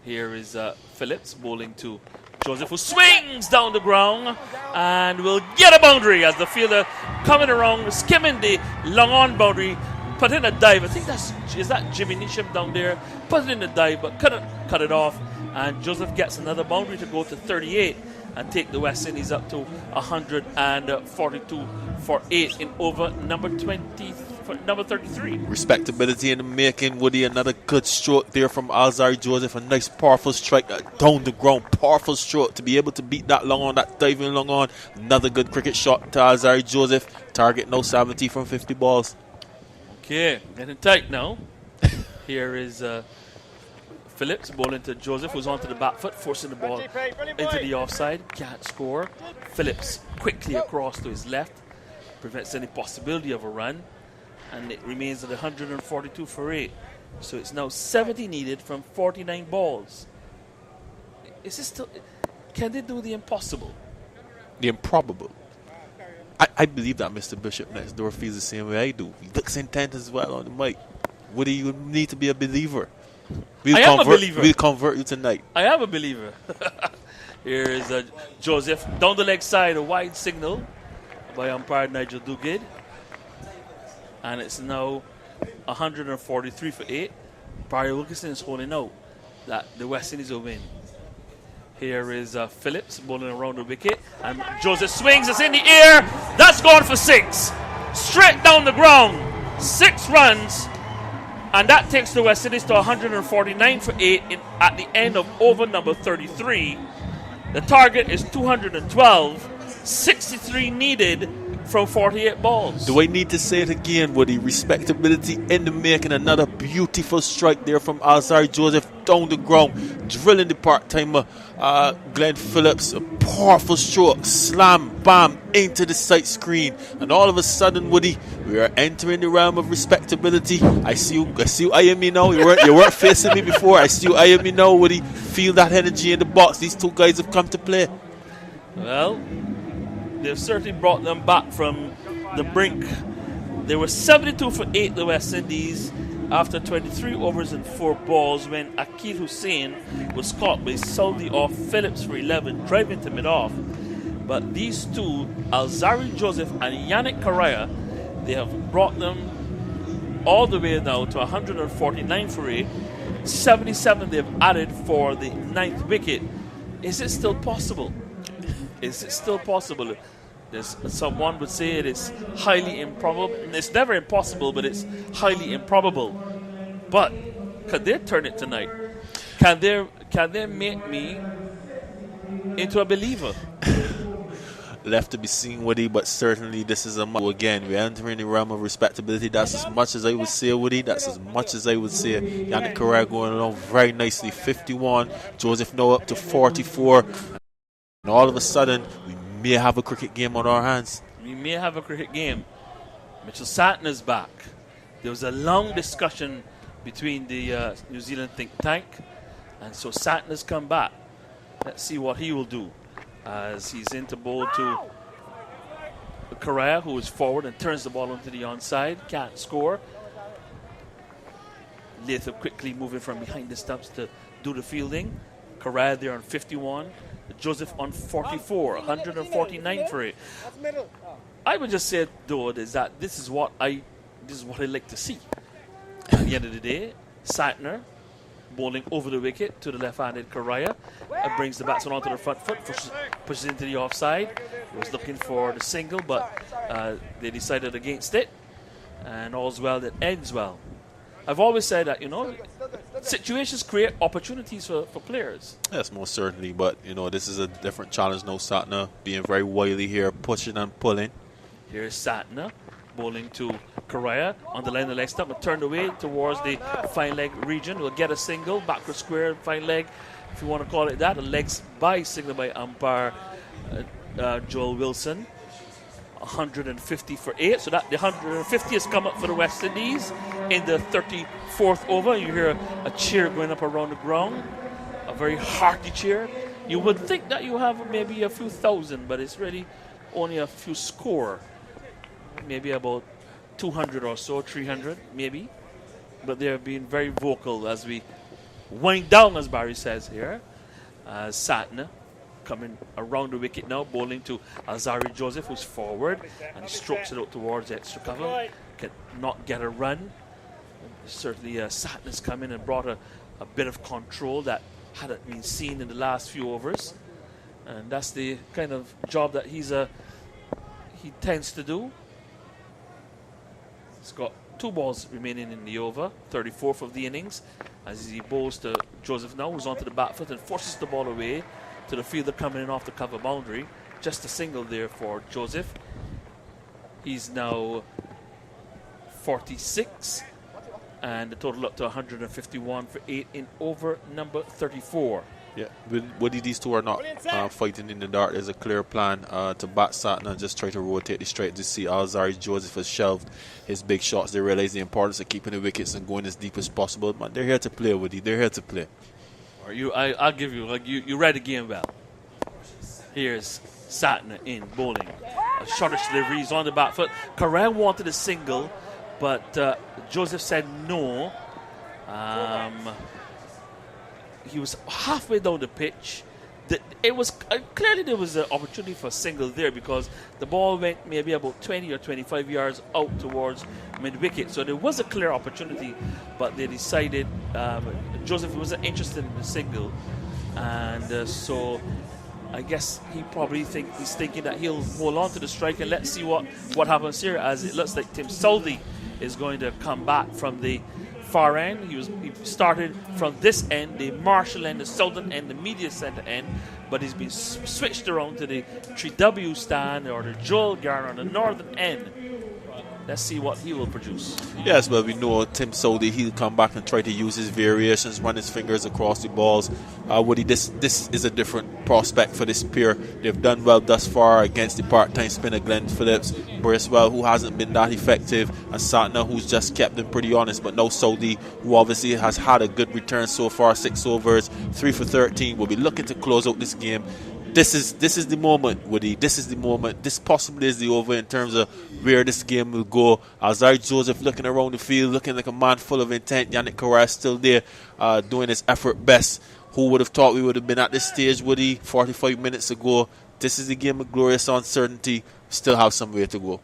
Here is Phillips bowling to Joseph, who swings down the ground and will get a boundary as the fielder coming around, skimming the long on boundary, put in a dive. I think is that Jimmy Nisham down there. Put it in the dive, but cut it off. And Joseph gets another boundary to go to 38 and take the West Indies up to 142 for 8 in over number 33. Respectability in the making, Woody. Another good stroke there from Alzari Joseph. A nice powerful strike down the ground. Powerful stroke to be able to beat that long on, that diving long on. Another good cricket shot to Alzari Joseph. Target now 70 from 50 balls. Okay, getting tight now. Here is Phillips bowling to Joseph, who's onto the back foot, forcing the ball into the offside. Can't score. Phillips quickly across to his left, prevents any possibility of a run, and it remains at 142 for 8. So it's now 70 needed from 49 balls. Is this still? Can they do the impossible? The improbable. I believe that Mr. Bishop next door feels the same way I do. He looks intent as well on the mic. Woody, you need to be a believer. I am a believer. We'll convert you tonight. I am a believer. Here is Joseph down the leg side, a wide signal by umpire Nigel Duguid. And it's now 143 for 8. Barry Wilkinson is holding out that the West Indies will win. Here is Phillips bowling around the wicket, and Joseph swings. It's in the air. That's gone for 6. Straight down the ground. 6 runs. And that takes the West Indies to 149 for 8 at the end of over number 33. The target is 212. 63 needed from 48 balls. Do I need to say it again, Woody? Respectability in the making. Another beautiful strike there from Alzari Joseph down the ground, drilling the part-timer Glenn Phillips. A powerful stroke, slam, bam, into the sight screen, and all of a sudden, Woody, we are entering the realm of respectability. I see you eyeing me now. You weren't facing me before. I see you eyeing me now, Woody. Feel that energy in the box. These two guys have come to play. Well, they've certainly brought them back from the brink. They were 72 for 8, the West Indies, after 23 overs and 4 balls when Akil Hussain was caught by Saudi off Phillips for 11, driving to mid-off. But these two, Alzari Joseph and Yannick Correa, they have brought them all the way now to 149 for 8. 77 they've added for the 9th wicket. Is it still possible? Is it still possible? Someone would say it is highly improbable. It's never impossible, but it's highly improbable. But could they turn it tonight? Can they make me into a believer? Left to be seen, Woody, but certainly this is a again. We're entering the realm of respectability. That's as much as I would say, Woody. That's as much as I would say. Yannick Correa going along very nicely, 51. Joseph now up to 44. And all of a sudden, we may have a cricket game on our hands. We may have a cricket game. Mitchell Satin is back. There was a long discussion between the New Zealand think tank And so Satner's come back. Let's see what he will do as he's into bowl to Correa, who is forward and turns the ball onto the onside. Can't score. Latham quickly moving from behind the stumps to do the fielding. Correa there on 51. Joseph on 44. 149 for it. I would just say, though, is that this is what I like to see. At the end of the day, Satner bowling over the wicket to the left-handed Correa. Brings the batsman onto the front foot, pushes into the offside. He was looking for the single, but they decided against it. And all's well that ends well. I've always said that, situations create opportunities for players. Yes, most certainly. But, this is a different challenge. No Satner being very wily here, pushing and pulling. Here's Satner bowling to Correa on the line of the leg stump and turned away towards the fine leg region. Will get a single, backward square, fine leg, if you want to call it that. A legs by signal by umpire Joel Wilson. 150 for 8. So that the 150 has come up for the West Indies in the 34th over. You hear a cheer going up around the ground. A very hearty cheer. You would think that you have maybe a few thousand, but it's really only a few score. Maybe about 200 or so, 300 maybe. But they're being very vocal as we wind down, as Barry says here. Satner coming around the wicket now, bowling to Alzari Joseph, who's forward, and he strokes it out towards the extra cover. Can not get a run. Certainly Satner's come in and brought a bit of control that hadn't been seen in the last few overs. And that's the kind of job that he tends to do. He's got 2 balls remaining in the over, 34th of the innings, as he bowls to Joseph now, who's onto the back foot and forces the ball away to the fielder coming in off the cover boundary. Just a single there for Joseph. He's now 46, and the total up to 151 for 8 in over number 34. Yeah, with these two are not fighting in the dark. There's a clear plan to bat Satner and just try to rotate the straight to see Alzari Joseph has shelved his big shots. They realize the importance of keeping the wickets and going as deep as possible. But they're here to play, Woody. They're here to play. I'll give you, you read the game well. Here's Satner in bowling. A shorter delivery, he's on the back foot. Correa wanted a single, but Joseph said no. He was halfway down the pitch. It was clearly there was an opportunity for a single there because the ball went maybe about 20 or 25 yards out towards mid-wicket. So there was a clear opportunity, but they decided Joseph wasn't interested in the single. And so I guess he's thinking that he'll hold on to the strike, and let's see what happens here, as it looks like Tim Southey is going to come back from the far end. He started from this end, the Marshall end, the southern end, the media center end, but he's been switched around to the 3W stand or the Joel Garner on the northern end. Let's see what he will produce. Yes, well, we know Tim Southey, he'll come back and try to use his variations, run his fingers across the balls. Woody, this is a different prospect for this pair. They've done well thus far against the part-time spinner Glenn Phillips, Bracewell, who hasn't been that effective, and Satner, who's just kept them pretty honest. But now Southey, who obviously has had a good return so far, 6 overs, 3 for 13, will be looking to close out this game. This is the moment, Woody. This is the moment. This possibly is the over in terms of where this game will go. Alzari Joseph looking around the field, looking like a man full of intent. Yannick Correa still there, doing his effort best. Who would have thought we would have been at this stage, Woody, 45 minutes ago? This is the game of glorious uncertainty. Still have some way to go.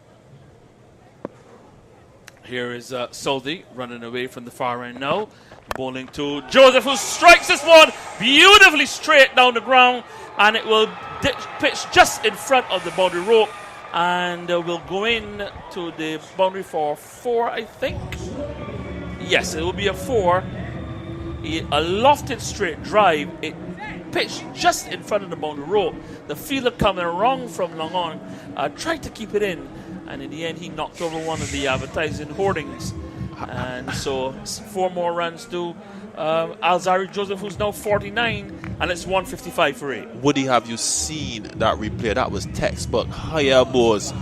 Here is Southey running away from the far end now. Bowling to Joseph, who strikes this one beautifully straight down the ground. And it will pitch just in front of the boundary rope. And will go in to the boundary for 4, I think. Yes, it will be a 4. A lofted straight drive. It pitched just in front of the boundary rope. The fielder coming around from long on tried to keep it in. And in the end, he knocked over one of the advertising hoardings. And so 4 more runs to Alzari Joseph, who's now 49, and it's 155 for 8. Woody, have you seen that replay? That was textbook high elbows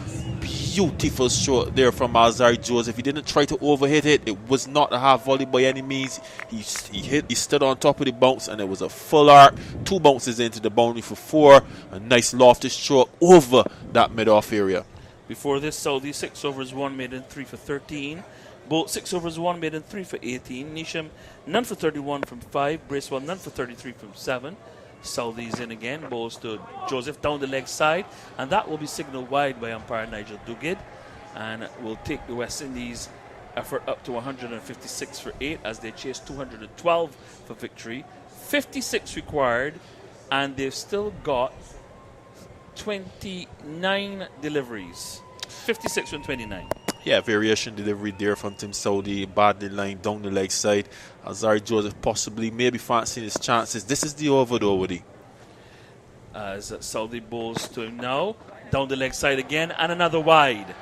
beautiful stroke there from Alzari Joseph. He didn't try to overhit it. It was not a half volley by any means. He stood on top of the bounce, and it was a full arc. 2 bounces into the boundary for 4. A nice lofted stroke over that mid-off area. Before this, Saudi 6 overs 1 made in 3 for 13. Bolt 6 overs 1 made in 3 for 18. Nisham none for 31 from 5. Bracewell none for 33 from 7. Saudi's in again, bowls to Joseph down the leg side, and that will be signaled wide by umpire Nigel Duguid, and will take the West Indies effort up to 156 for 8 as they chase 212 for victory. 56 required, and they've still got 29 deliveries. 56 from 29. Yeah, variation delivery there from Tim Saudi, badly lined down the leg side. Alzari Joseph possibly maybe fancying his chances. This is the over though, Woody. As Saudi bowls to him now, down the leg side again, and another wide.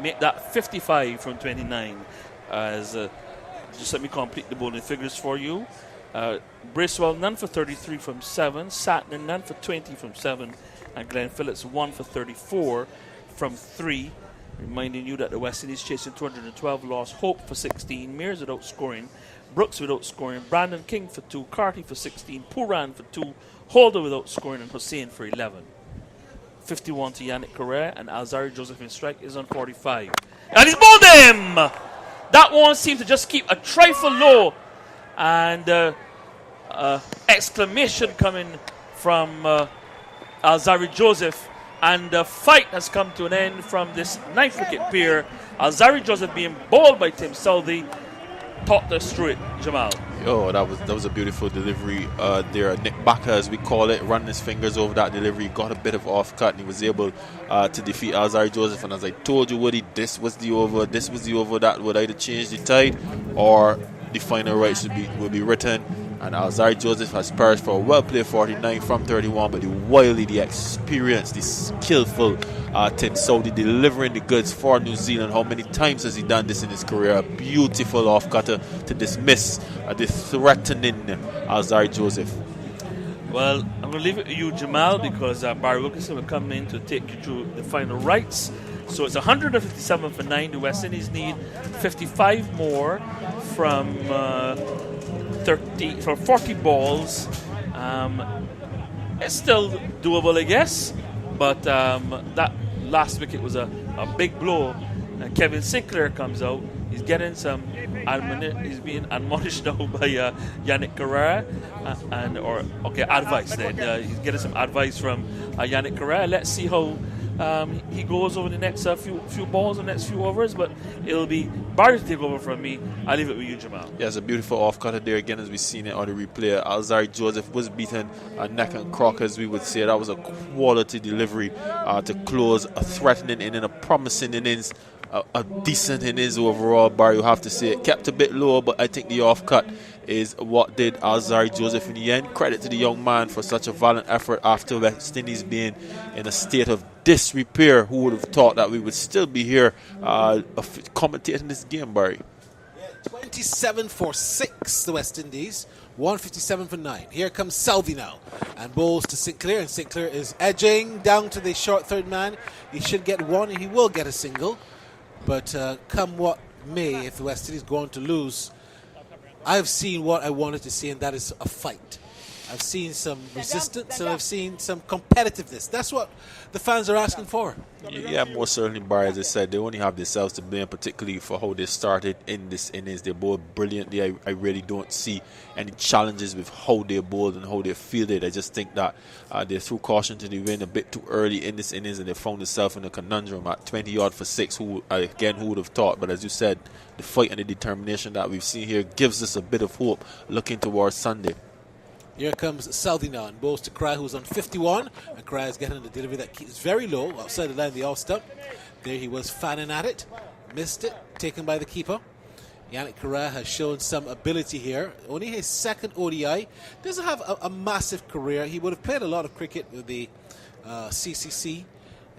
Make that 55 from 29. As just let me complete the bowling figures for you. Bracewell none for 33 from 7. Satner none for 20 from 7. And Glenn Phillips 1 for 34 from 3. Reminding you that the West Indies chasing 212 lost. Hope for 16. Mears without scoring. Brooks without scoring. Brandon King for 2. Carty for 16. Puran for 2. Holder without scoring. And Hussein for 11. 51 to Yannick Correa. And Alzari Joseph in strike is on 45. And he's bowled him! That one seemed to just keep a trifle low. And exclamation coming from Alzari Joseph. And the fight has come to an end from this 9th wicket pair. Alzari Joseph being bowled by Tim Southey. Talked us through it, Jamal. Oh, that was a beautiful delivery there. Nick Bakker, as we call it, running his fingers over that delivery. Got a bit of off cut, and he was able to defeat Alzari Joseph. And as I told you, Woody, this was the over that would either change the tide or the final rights would be written. And Alzari Joseph has perished for a well-played 49 from 31, but the wily, the experienced, the skillful Tim Saudi delivering the goods for New Zealand. How many times has he done this in his career? A beautiful off-cutter to dismiss the threatening Alzari Joseph. Well, I'm going to leave it to you, Jamal, because Barry Wilkinson will come in to take you through the final rights. So it's 157 for 9. The West Indies need 55 more from 40 balls. It's still doable, I guess, but that last wicket was a big blow. Kevin Sinclair comes out. He's getting some he's being admonished now by Yannick Correa advice. Then he's getting some advice from Yannick Correa. Let's see how he goes over the next few balls, the next few overs, but it'll be Barry to take over from me. I'll leave it with you, Jamal. Yeah, it's a beautiful off-cutter there again, as we've seen it on the replay. Alzari Joseph was beaten neck and crock, as we would say. That was a quality delivery to close a threatening inning, a promising innings, a decent innings overall. Barry, you have to say it kept a bit low, but I think the off-cut is what did Alzari Joseph in the end. Credit to the young man for such a valiant effort after West Indies being in a state of disrepair. Who would have thought that we would still be here commentating this game, Barry? 27 for 6, the West Indies. 157 for 9. Here comes Salvi now, and bowls to Sinclair, and Sinclair is edging down to the short third man. He should get one, and he will get a single. But come what may, if the West Indies go on to lose, I've seen what I wanted to see, and that is a fight. I've seen some resistance, and I've seen some competitiveness. That's what the fans are asking for. Yeah, most certainly, Barry. As I said, they only have themselves to blame, particularly for how they started in this innings. They bowled brilliantly. I really don't see any challenges with how they bowled and how they fielded. I just think that they threw caution to the wind a bit too early in this innings, and they found themselves in a conundrum at 20-odd for 6. Who would have thought? But as you said, the fight and the determination that we've seen here gives us a bit of hope looking towards Sunday. Here comes Saudi now, and bowls to Cry, who's on 51. And Cry is getting the delivery that keeps very low outside the line of the off stump. There he was fanning at it. Missed it. Taken by the keeper. Yannick Correa has shown some ability here. Only his second ODI. Doesn't have a massive career. He would have played a lot of cricket with the CCC.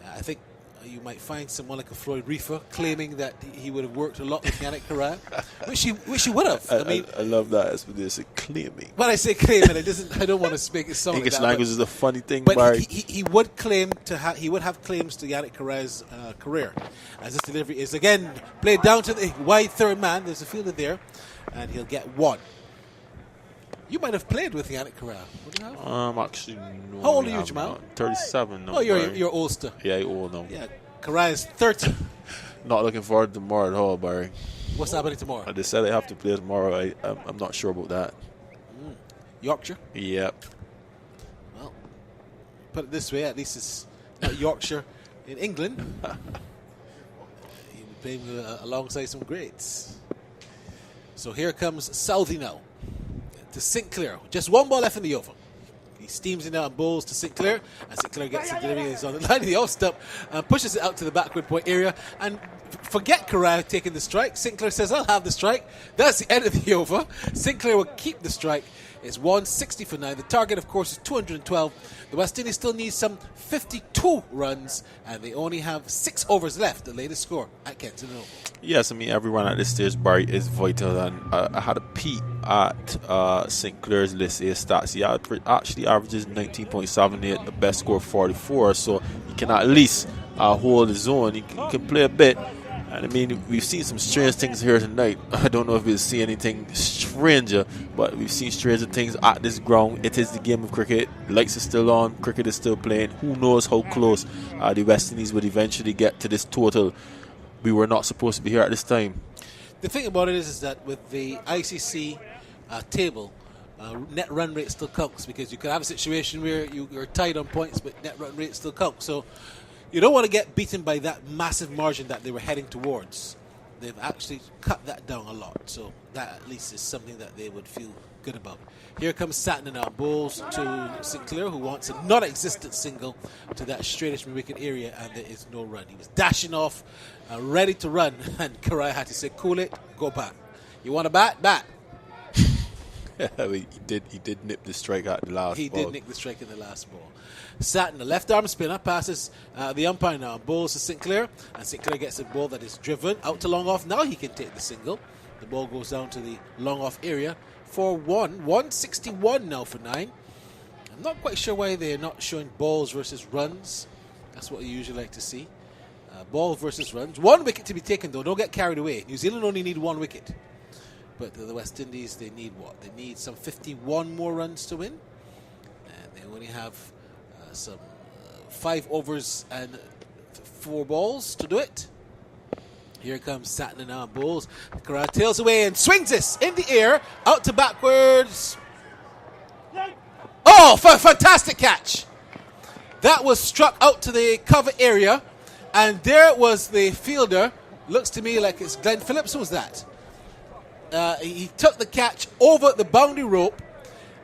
I think you might find someone like a Floyd Reefer claiming that he would have worked a lot with Yannick Corral, which he would have. I love that explanation, claiming. When I say claiming, I don't want to speak it sound English like that, language is a funny thing, but Barry. he would claim he would have claims to Yannick Corral's career, as this delivery is again played down to the wide third man. There's a fielder there, and he'll get one. You might have played with Yannick Corral. Actually, no. How old are you, Jamal? 37. No, oh, you're oldster. Yeah, you're old now. Yeah, Corral is 30. Not looking forward to tomorrow at all, Barry. What's happening tomorrow? They said I have to play tomorrow. I'm not sure about that. Yorkshire? Yep. Well, put it this way, at least it's not Yorkshire in England. He'll be playing alongside some greats. So here comes Southey now to Sinclair. Just one ball left in the over. He steams it out and bowls to Sinclair, and Sinclair gets the delivery. He's on the line of the off stump and pushes it out to the backward point area. And forget Corral taking the strike. Sinclair says, I'll have the strike. That's the end of the over. Sinclair will keep the strike. It's 160 for 9. The target, of course, is 212. The West Indies still need some 52 runs, and they only have 6 overs left, the latest score at Kensington Oval. Yes, I mean, every run at this stage, Barry, is vital. And I had a peek at Sinclair's list A stats. He actually averages 19.78, the best score 44. So he can at least hold his own. He can play a bit. And I mean, we've seen some strange things here tonight. I don't know if we'll see anything stranger, but we've seen stranger things at this ground. It is the game of cricket. Lights are still on. Cricket is still playing. Who knows how close the West Indies would eventually get to this total. We were not supposed to be here at this time. The thing about it is that with the ICC table, net run rate still counts, because you could have a situation where you're tied on points, but net run rate still counts. So you don't want to get beaten by that massive margin that they were heading towards. They've actually cut that down a lot. So that at least is something that they would feel good about. Here comes Satin now, bowls to Sinclair, who wants a non-existent single to that straightish wicket area, and there is no run. He was dashing off, ready to run, and Karai had to say, cool it, go back. You want to bat? Bat. He did nip the strike at the last ball. He did nick the strike in the last ball. Satin, the left arm spinner, passes the umpire now, bowls to Sinclair, and Sinclair gets a ball that is driven out to long off. Now he can take the single. The ball goes down to the long off area for 161 now for 9. I'm not quite sure why they're not showing balls versus runs. That's what you usually like to see. Ball versus runs. 1 wicket to be taken, though. Don't get carried away. New Zealand only need 1 wicket. But the West Indies, they need what? They need some 51 more runs to win. And they only have some 5 overs and 4 balls to do it. Here comes Satin now, bowls. Corral tails away and swings this in the air, out to backwards. Oh, fantastic catch. That was struck out to the cover area, and there was the fielder. Looks to me like it's Glenn Phillips. Who was that? He took the catch over the boundary rope,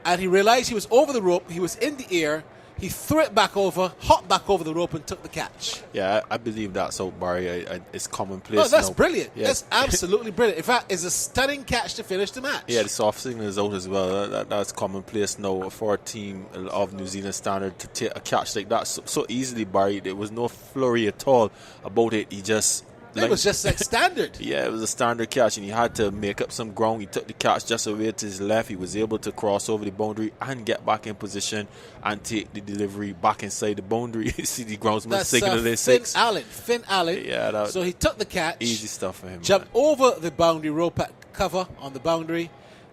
and he realized he was over the rope. He was in the air. He threw it back over, hopped back over the rope, and took the catch. Yeah, I believe that's so, Barry. It's commonplace. Oh, that's now. brilliant. Yeah. That's absolutely brilliant. In fact, it's a stunning catch to finish the match. Yeah, the soft signal is out as well. That's commonplace now for a team of New Zealand standard to take a catch like that so easily, Barry. There was no flurry at all about it. He just... It was just like standard. Yeah, it was a standard catch, and he had to make up some ground. He took the catch just away to his left. He was able to cross over the boundary and get back in position and take the delivery back inside the boundary. See the groundsman signaling their 6. Finn Allen. Yeah, so he took the catch. Easy stuff for him. Jumped over the boundary rope at cover on the boundary,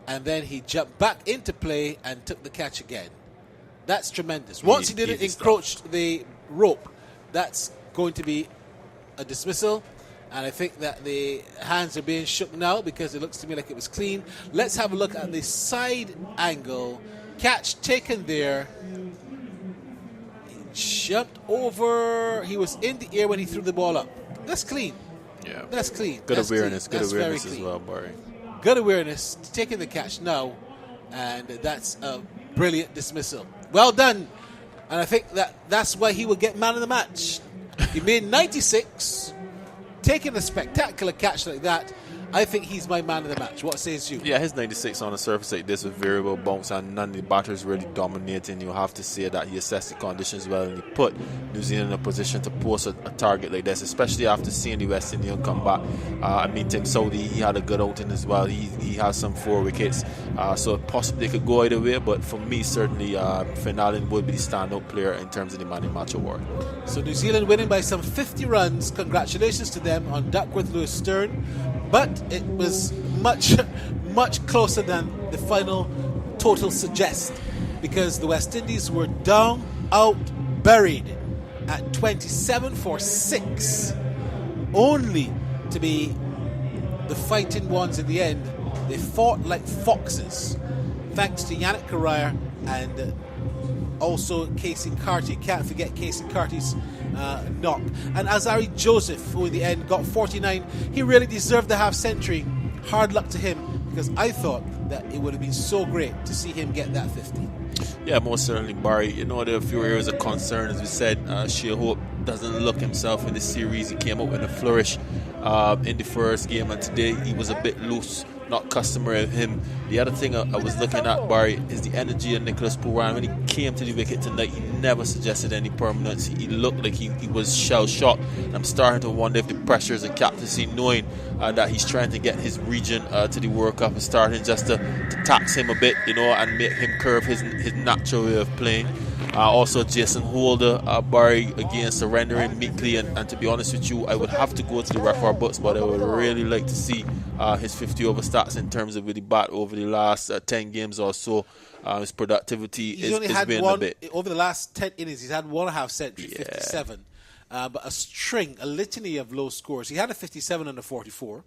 and then he jumped back into play and took the catch again. That's tremendous. Once he didn't encroach the rope, that's going to be a dismissal. And I think that the hands are being shook now because it looks to me like it was clean. Let's have a look at the side angle. Catch taken there. He jumped over. He was in the air when he threw the ball up. That's clean. Yeah. That's clean. Good That's awareness. clean. Good That's awareness very as well, Barry. Good awareness. Taking the catch now. And that's a brilliant dismissal. Well done. And I think that's why he will get man of the match. He made 96. Taking a spectacular catch like that, I think he's my man of the match. What says you? Yeah, his 96 on the surface like this with variable bounce and none of the batters really dominating. You have to say that he assessed the conditions well and he put New Zealand in a position to post a target like this, especially after seeing the West Indian come back. I mean, Tim Saudi, he had a good outing as well. He has some 4 wickets, so possibly it could go either way. But for me, certainly, Finn Allen would be the standout player in terms of the Man of the Match award. So New Zealand winning by some 50 runs. Congratulations to them on Duckworth Lewis Stern. But it was much, much closer than the final total suggests, because the West Indies were down, out, buried at 27 for 6, only to be the fighting ones in the end. They fought like foxes, thanks to Yannick Carrère and also Casey Carty. Can't forget Casey Carty's knock. And Azari Joseph, who in the end got 49, he really deserved the half century. Hard luck to him, because I thought that it would have been so great to see him get that 50. Yeah, most certainly, Barry. You know, there are a few areas of concern. As we said, Shea Hope doesn't look himself in the series. He came out with a flourish in the first game, and today he was a bit loose, not customary of him. The other thing I was looking at, Barry, is the energy of Nicholas Pooran. When he came to the wicket tonight, he never suggested any permanence. He looked like he was shell-shocked. I'm starting to wonder if the pressures and captaincy, knowing that he's trying to get his region to the World Cup, is starting just to tax him a bit, you know, and make him curve his natural way of playing. Also, Jason Holder, Barry, again, surrendering meekly. And to be honest with you, I would have to go to the record books, but I would really like to see his 50 over stats in terms of with the bat over the last 10 games or so. His productivity is been a bit. Over the last 10 innings, he's had 1.5 century, 57. But a litany of low scores. He had a 57 and a 44.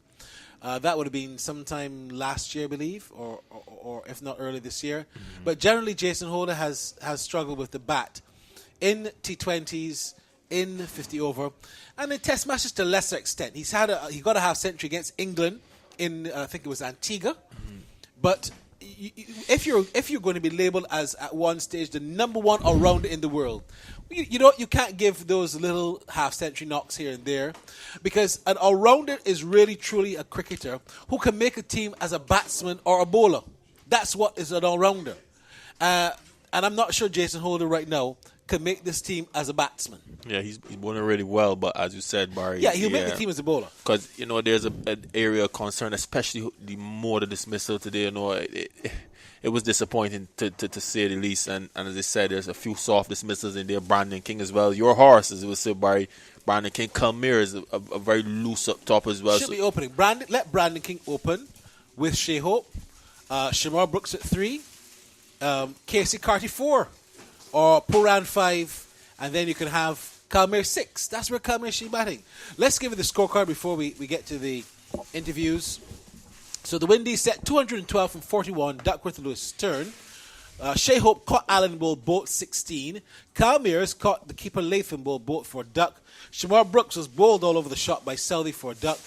That would have been sometime last year, I believe, or if not early this year. Mm-hmm. But generally, Jason Holder has struggled with the bat in T20s, in 50 over, and in Test matches to a lesser extent. He got a half century against England in I think it was Antigua. Mm-hmm. But if you're going to be labelled as at one stage the number one all-rounder in the world, you can't give those little half-century knocks here and there, because an all-rounder is really truly a cricketer who can make a team as a batsman or a bowler. That's what is an all-rounder. And I'm not sure Jason Holder right now can make this team as a batsman. Yeah, he's bowling really well, but as you said, Barry... Yeah, he'll make the team as a bowler. Because, you know, there's an area of concern, especially the more the dismissal today, you know, it was disappointing to say the least. And as I said, there's a few soft dismissals in there. Brandon King as well. Your horse, as it was said, Barry. Brandon King. Kalmir is a very loose up top as well. Should be opening. Let Brandon King open with Shea Hope. Shamar Brooks at 3. Casey Carty 4. Or Pooran 5. And then you can have Kalmir 6. That's where Kalmir should be batting. Let's give it the scorecard before we get to the interviews. So the Windies set 212 from 41, Duckworth Lewis Stern. Shea Hope caught Allen ball, both 16. Carl Mears caught the keeper Latham ball, both for a duck. Shamar Brooks was bowled all over the shot by Southey for a duck.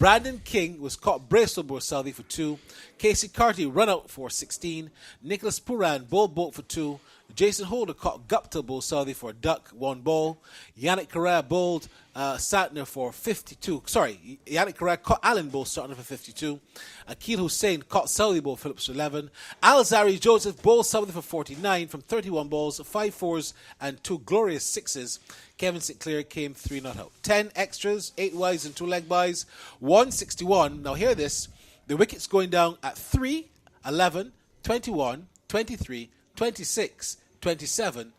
Brandon King was caught Bracewell ball Southey for 2. Casey Carty run out for 16. Nicholas Pooran bowled both for 2. Jason Holder caught Gupta bowled Southey for a duck, 1 ball. Yannick Carrère bowled Satner for 52. Sorry, Yannick Carrère caught Allen bowled Satner for 52. Akil Hussain caught Southey bowled Phillips for 11. Alzari Joseph bowled Southey for 49 from 31 balls, 5 fours and 2 glorious sixes. Kevin Sinclair came 3 not out. 10 extras, 8 wides and 2 leg byes, 161. Now hear this. The wickets going down at 3, 11, 21, 23, 26, 27,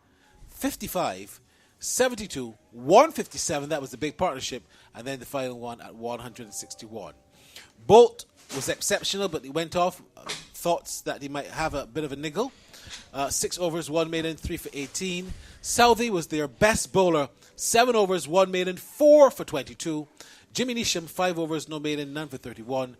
55, 72, 157. That was the big partnership. And then the final one at 161. Bolt was exceptional, but he went off. Thoughts that he might have a bit of a niggle. 6 overs, 1 maiden, 3 for 18. Southey was their best bowler. 7 overs, 1 maiden, 4 for 22. Jimmy Neesham, 5 overs, no maiden, none for 31.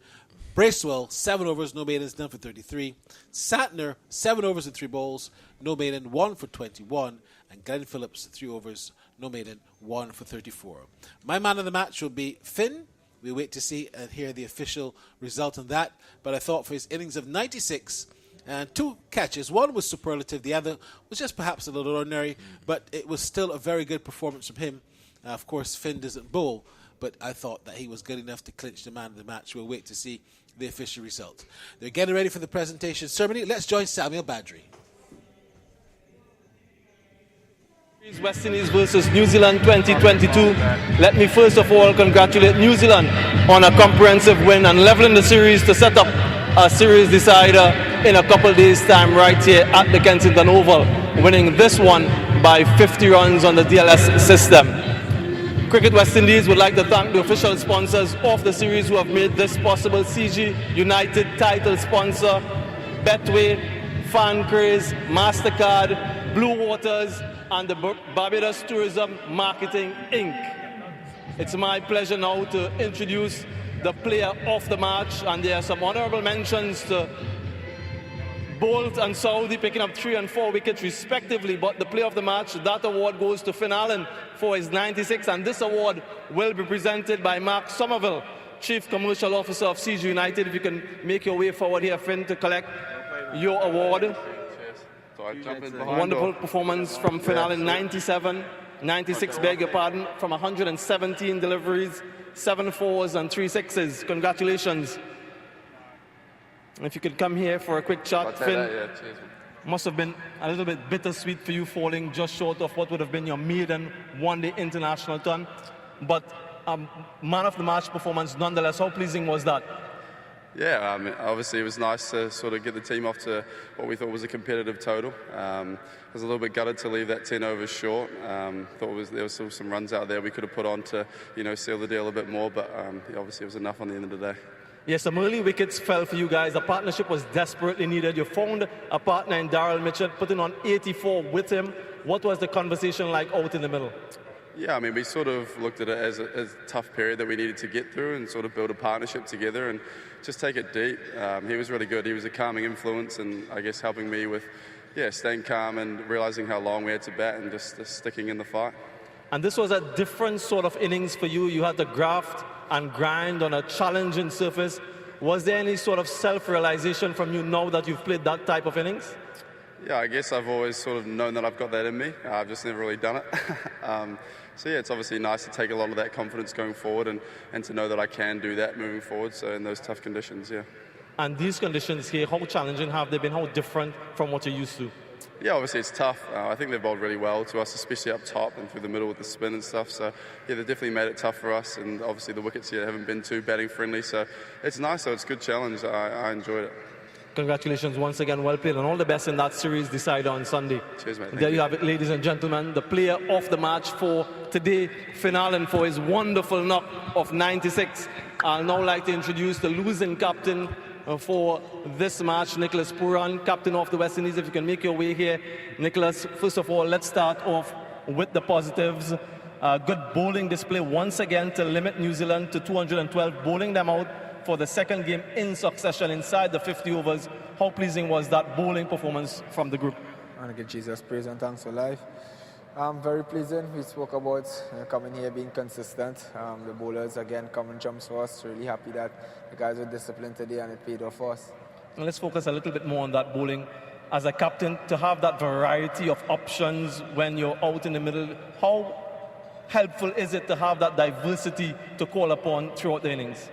Bracewell, 7 overs, no maidens, none for 33. Satner, 7 overs and 3 balls, no maiden, 1 for 21. And Glenn Phillips, 3 overs, no maiden, 1 for 34. My man of the match will be Finn. We'll wait to see and hear the official result on that. But I thought for his innings of 96 and 2 catches, one was superlative, the other was just perhaps a little ordinary, but it was still a very good performance from him. Of course, Finn doesn't bowl, but I thought that he was good enough to clinch the man of the match. We'll wait to see the official result. They're getting ready for the presentation ceremony. Let's join Samuel Badri. West Indies versus New Zealand 2022. Let me first of all congratulate New Zealand on a comprehensive win and leveling the series to set up a series decider in a couple days' time right here at the Kensington Oval, winning this one by 50 runs on the DLS system. Cricket West Indies would like to thank the official sponsors of the series who have made this possible. CG United title sponsor, Betway, Fan Craze, MasterCard, Blue Waters, and the Barbados Tourism Marketing Inc. It's my pleasure now to introduce the player of the match, and there are some honorable mentions to Bolt and Saudi picking up 3 and 4 wickets respectively, but the player of the match, that award goes to Finn Allen for his 96, and this award will be presented by Mark Somerville, Chief Commercial Officer of CG United. If you can make your way forward here, Finn, to collect your award. Wonderful performance from Finn Allen, 96, beg your pardon, from 117 deliveries, 7 fours and 3 sixes. Congratulations. If you could come here for a quick chat, Finn. Must have been a little bit bittersweet for you falling just short of what would have been your maiden one-day international turn. But man of the match performance nonetheless. How pleasing was that? Yeah, obviously it was nice to sort of get the team off to what we thought was a competitive total. I was a little bit gutted to leave that 10 overs short. Thought there was still some runs out there we could have put on to, seal the deal a bit more, but obviously it was enough on the end of the day. Yes, some early wickets fell for you guys. A partnership was desperately needed. You found a partner in Darryl Mitchell, putting on 84 with him. What was the conversation like out in the middle? Yeah, we sort of looked at it as a tough period that we needed to get through and sort of build a partnership together and just take it deep. He was really good. He was a calming influence and I guess helping me with, staying calm and realising how long we had to bat and just sticking in the fight. And this was a different sort of innings for you. You had to graft and grind on a challenging surface. Was there any sort of self-realisation from you now that you've played that type of innings? Yeah, I guess I've always sort of known that I've got that in me. I've just never really done it. So it's obviously nice to take a lot of that confidence going forward and to know that I can do that moving forward, so in those tough conditions, yeah. And these conditions here, how challenging have they been? How different from what you're used to? Yeah, obviously it's tough. I think they've bowled really well to us, especially up top and through the middle with the spin and stuff. So, yeah, they've definitely made it tough for us. And obviously the wickets here haven't been too batting friendly. So it's nice, though. It's a good challenge. I enjoyed it. Congratulations once again, well played, and all the best in that series decider on Sunday. Cheers, mate. There you have it, ladies and gentlemen, the player of the match for today, Finn Allen, for his wonderful knock of 96. I'll now like to introduce the losing captain for this match, Nicholas Pooran, captain of the West Indies. If you can make your way here, Nicholas, first of all, let's start off with the positives. Good bowling display once again to limit New Zealand to 212, bowling them out for the second game in succession inside the 50 overs. How pleasing was that bowling performance from the group? I want to give Jesus praise and thanks for life. Very pleasing. We spoke about coming here being consistent. The bowlers again coming jumps for us. Really happy that the guys were disciplined today and it paid off for us. And let's focus a little bit more on that bowling. As a captain, to have that variety of options when you're out in the middle, how helpful is it to have that diversity to call upon throughout the innings?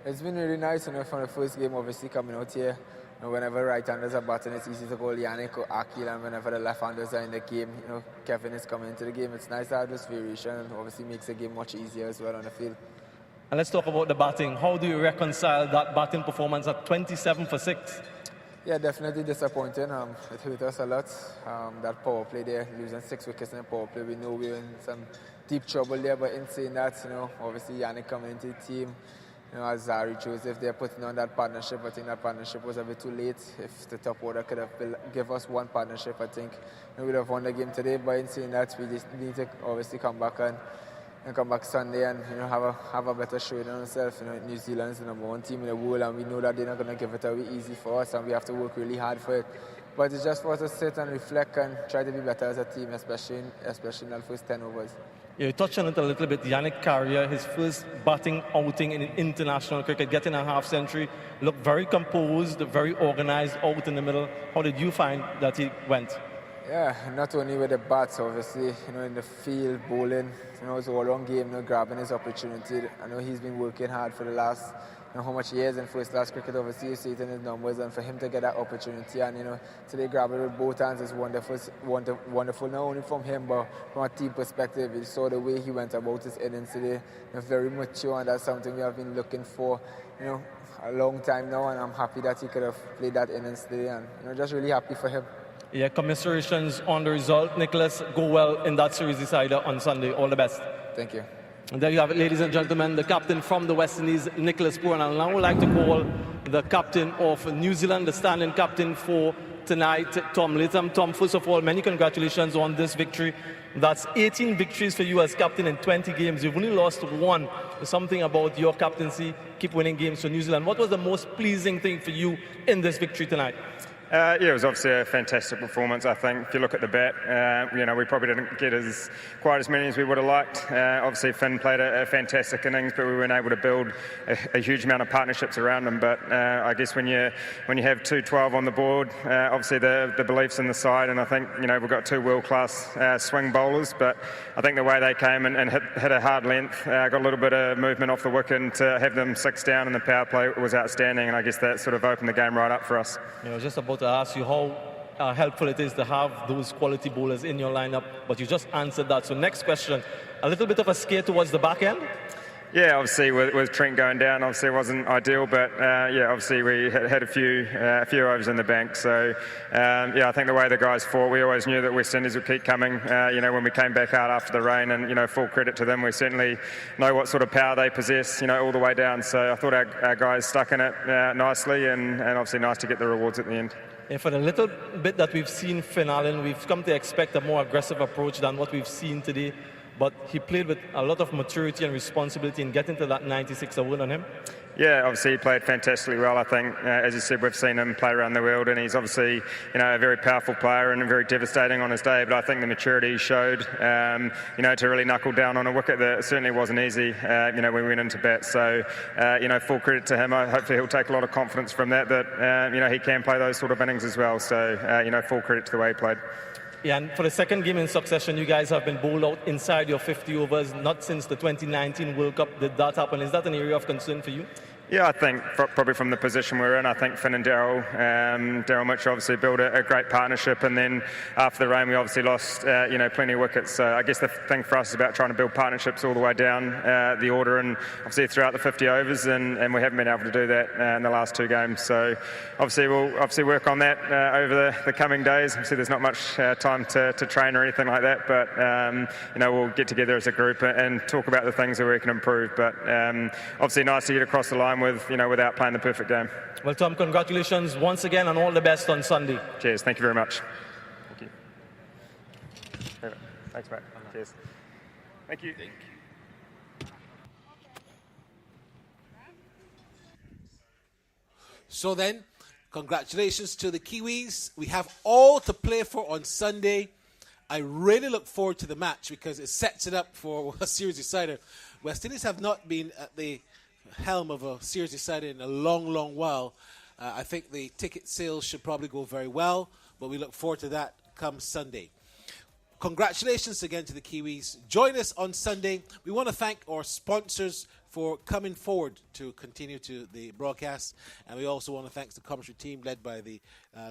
It's been really nice, from the first game, obviously coming out here. Whenever right-handers are batting, it's easy to call Yannick or Akil, and whenever the left-handers are in the game, Kevin is coming into the game. It's nice to have this variation, and obviously makes the game much easier as well on the field. And let's talk about the batting. How do you reconcile that batting performance at 27 for 6? Yeah, definitely disappointing. It hurt us a lot. That power play there, losing 6 wickets in the power play, we know we're in some deep trouble there. But in saying that, obviously Yannick coming into the team. As Zari Joseph, they're putting on that partnership. I think that partnership was a bit too late. If the top order could have give us one partnership, I think we would have won the game today. But in saying that, we just need to obviously come back and come back Sunday and have a better showing on ourselves. New Zealand's the number 1 team in the world, and we know that they're not going to give it away easy for us, and we have to work really hard for it. But it's just for us to sit and reflect and try to be better as a team, especially in that first 10 overs. You touched on it a little bit. Yannick Carrier, his first batting outing in international cricket, getting a half century, looked very composed, very organised out in the middle. How did you find that he went? Yeah, not only with the bats, obviously, in the field, bowling, it's all round game, grabbing his opportunity. I know he's been working hard for the last, how much years in first class cricket, obviously, you see it in his numbers, and for him to get that opportunity and, today grab it with both hands is wonderful, not only from him, but from a team perspective. You saw the way he went about his innings today, very mature, and that's something we have been looking for, a long time now, and I'm happy that he could have played that innings today, and, just really happy for him. Yeah, commiserations on the result. Nicholas, go well in that series decider on Sunday. All the best. Thank you. And there you have it, ladies and gentlemen, the captain from the West Indies, Nicholas Pooran. And I would like to call the captain of New Zealand, the standing captain for tonight, Tom Latham. Tom, first of all, many congratulations on this victory. That's 18 victories for you as captain in 20 games. You've only lost one. Something about your captaincy, keep winning games for New Zealand. What was the most pleasing thing for you in this victory tonight? It was obviously a fantastic performance. I think if you look at the bat, we probably didn't get quite as many as we would have liked. Obviously, Finn played a fantastic innings, but we weren't able to build a huge amount of partnerships around him. But I guess when you have 212 on the board, obviously the belief's in the side, and I think we've got two world-class swing bowlers. But I think the way they came and hit a hard length, got a little bit of movement off the wicket, and to have them 6 down in the power play was outstanding. And I guess that sort of opened the game right up for us. Just about to ask you how helpful it is to have those quality bowlers in your lineup, but you just answered that. So next question, a little bit of a scare towards the back end? Yeah, obviously with Trent going down, obviously it wasn't ideal, but obviously we had a few overs in the bank. So I think the way the guys fought, we always knew that West Indies would keep coming. When we came back out after the rain, and full credit to them, we certainly know what sort of power they possess, all the way down. So I thought our guys stuck in it nicely, and obviously nice to get the rewards at the end. And for the little bit that we've seen Finn Allen, we've come to expect a more aggressive approach than what we've seen today. But he played with a lot of maturity and responsibility in getting to that 96 win on him. Yeah, obviously he played fantastically well. I think, as you said, we've seen him play around the world, and he's obviously, a very powerful player and very devastating on his day. But I think the maturity he showed, to really knuckle down on a wicket that certainly wasn't easy, when we went into bat. So, full credit to him. Hopefully he'll take a lot of confidence from that, he can play those sort of innings as well. So, full credit to the way he played. Yeah, and for the second game in succession, you guys have been bowled out inside your 50 overs. Not since the 2019 World Cup did that happen. Is that an area of concern for you? Yeah, I think probably from the position we're in, I think Finn and Daryl Mitchell obviously built a great partnership, and then after the rain we obviously lost, plenty of wickets. So I guess the thing for us is about trying to build partnerships all the way down the order, and obviously throughout the 50 overs, and we haven't been able to do that in the last 2 games. So obviously we'll work on that over the coming days. Obviously there's not much time to train or anything like that, but we'll get together as a group and talk about the things that we can improve. But obviously nice to get across the line without playing the perfect game. Well, Tom, congratulations once again and all the best on Sunday. Cheers. Thank you very much. Thank you. Thanks, mate. Cheers. Thank you. So then, congratulations to the Kiwis. We have all to play for on Sunday. I really look forward to the match because it sets it up for a series decider. West Indies have not been at the helm of a series decider in a long while. I think the ticket sales should probably go very well, but we look forward to that come Sunday. Congratulations again to the Kiwis. Join us on Sunday. We want to thank our sponsors for coming forward to continue to the broadcast, and we also want to thank the commentary team led by the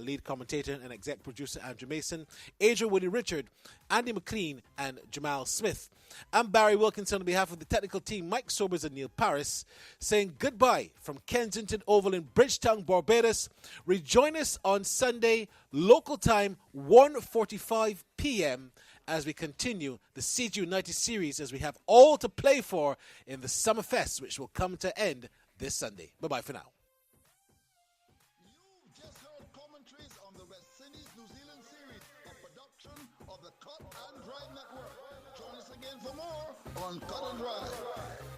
lead commentator and exec producer Andrew Mason, Adrian Woody Richard, Andy McLean, and Jamal Smith. I'm Barry Wilkinson on behalf of the technical team, Mike Sobers and Neil Paris, saying goodbye from Kensington Oval in Bridgetown, Barbados. Rejoin us on Sunday, local time, 1:45 p.m., as we continue the CG United series, as we have all to play for in the Summer Fest, which will come to end this Sunday. Bye-bye for now. You've just heard commentaries on the West Indies New Zealand series, a production of the Cut and Drive Network. Join us again for more on Cut and Drive.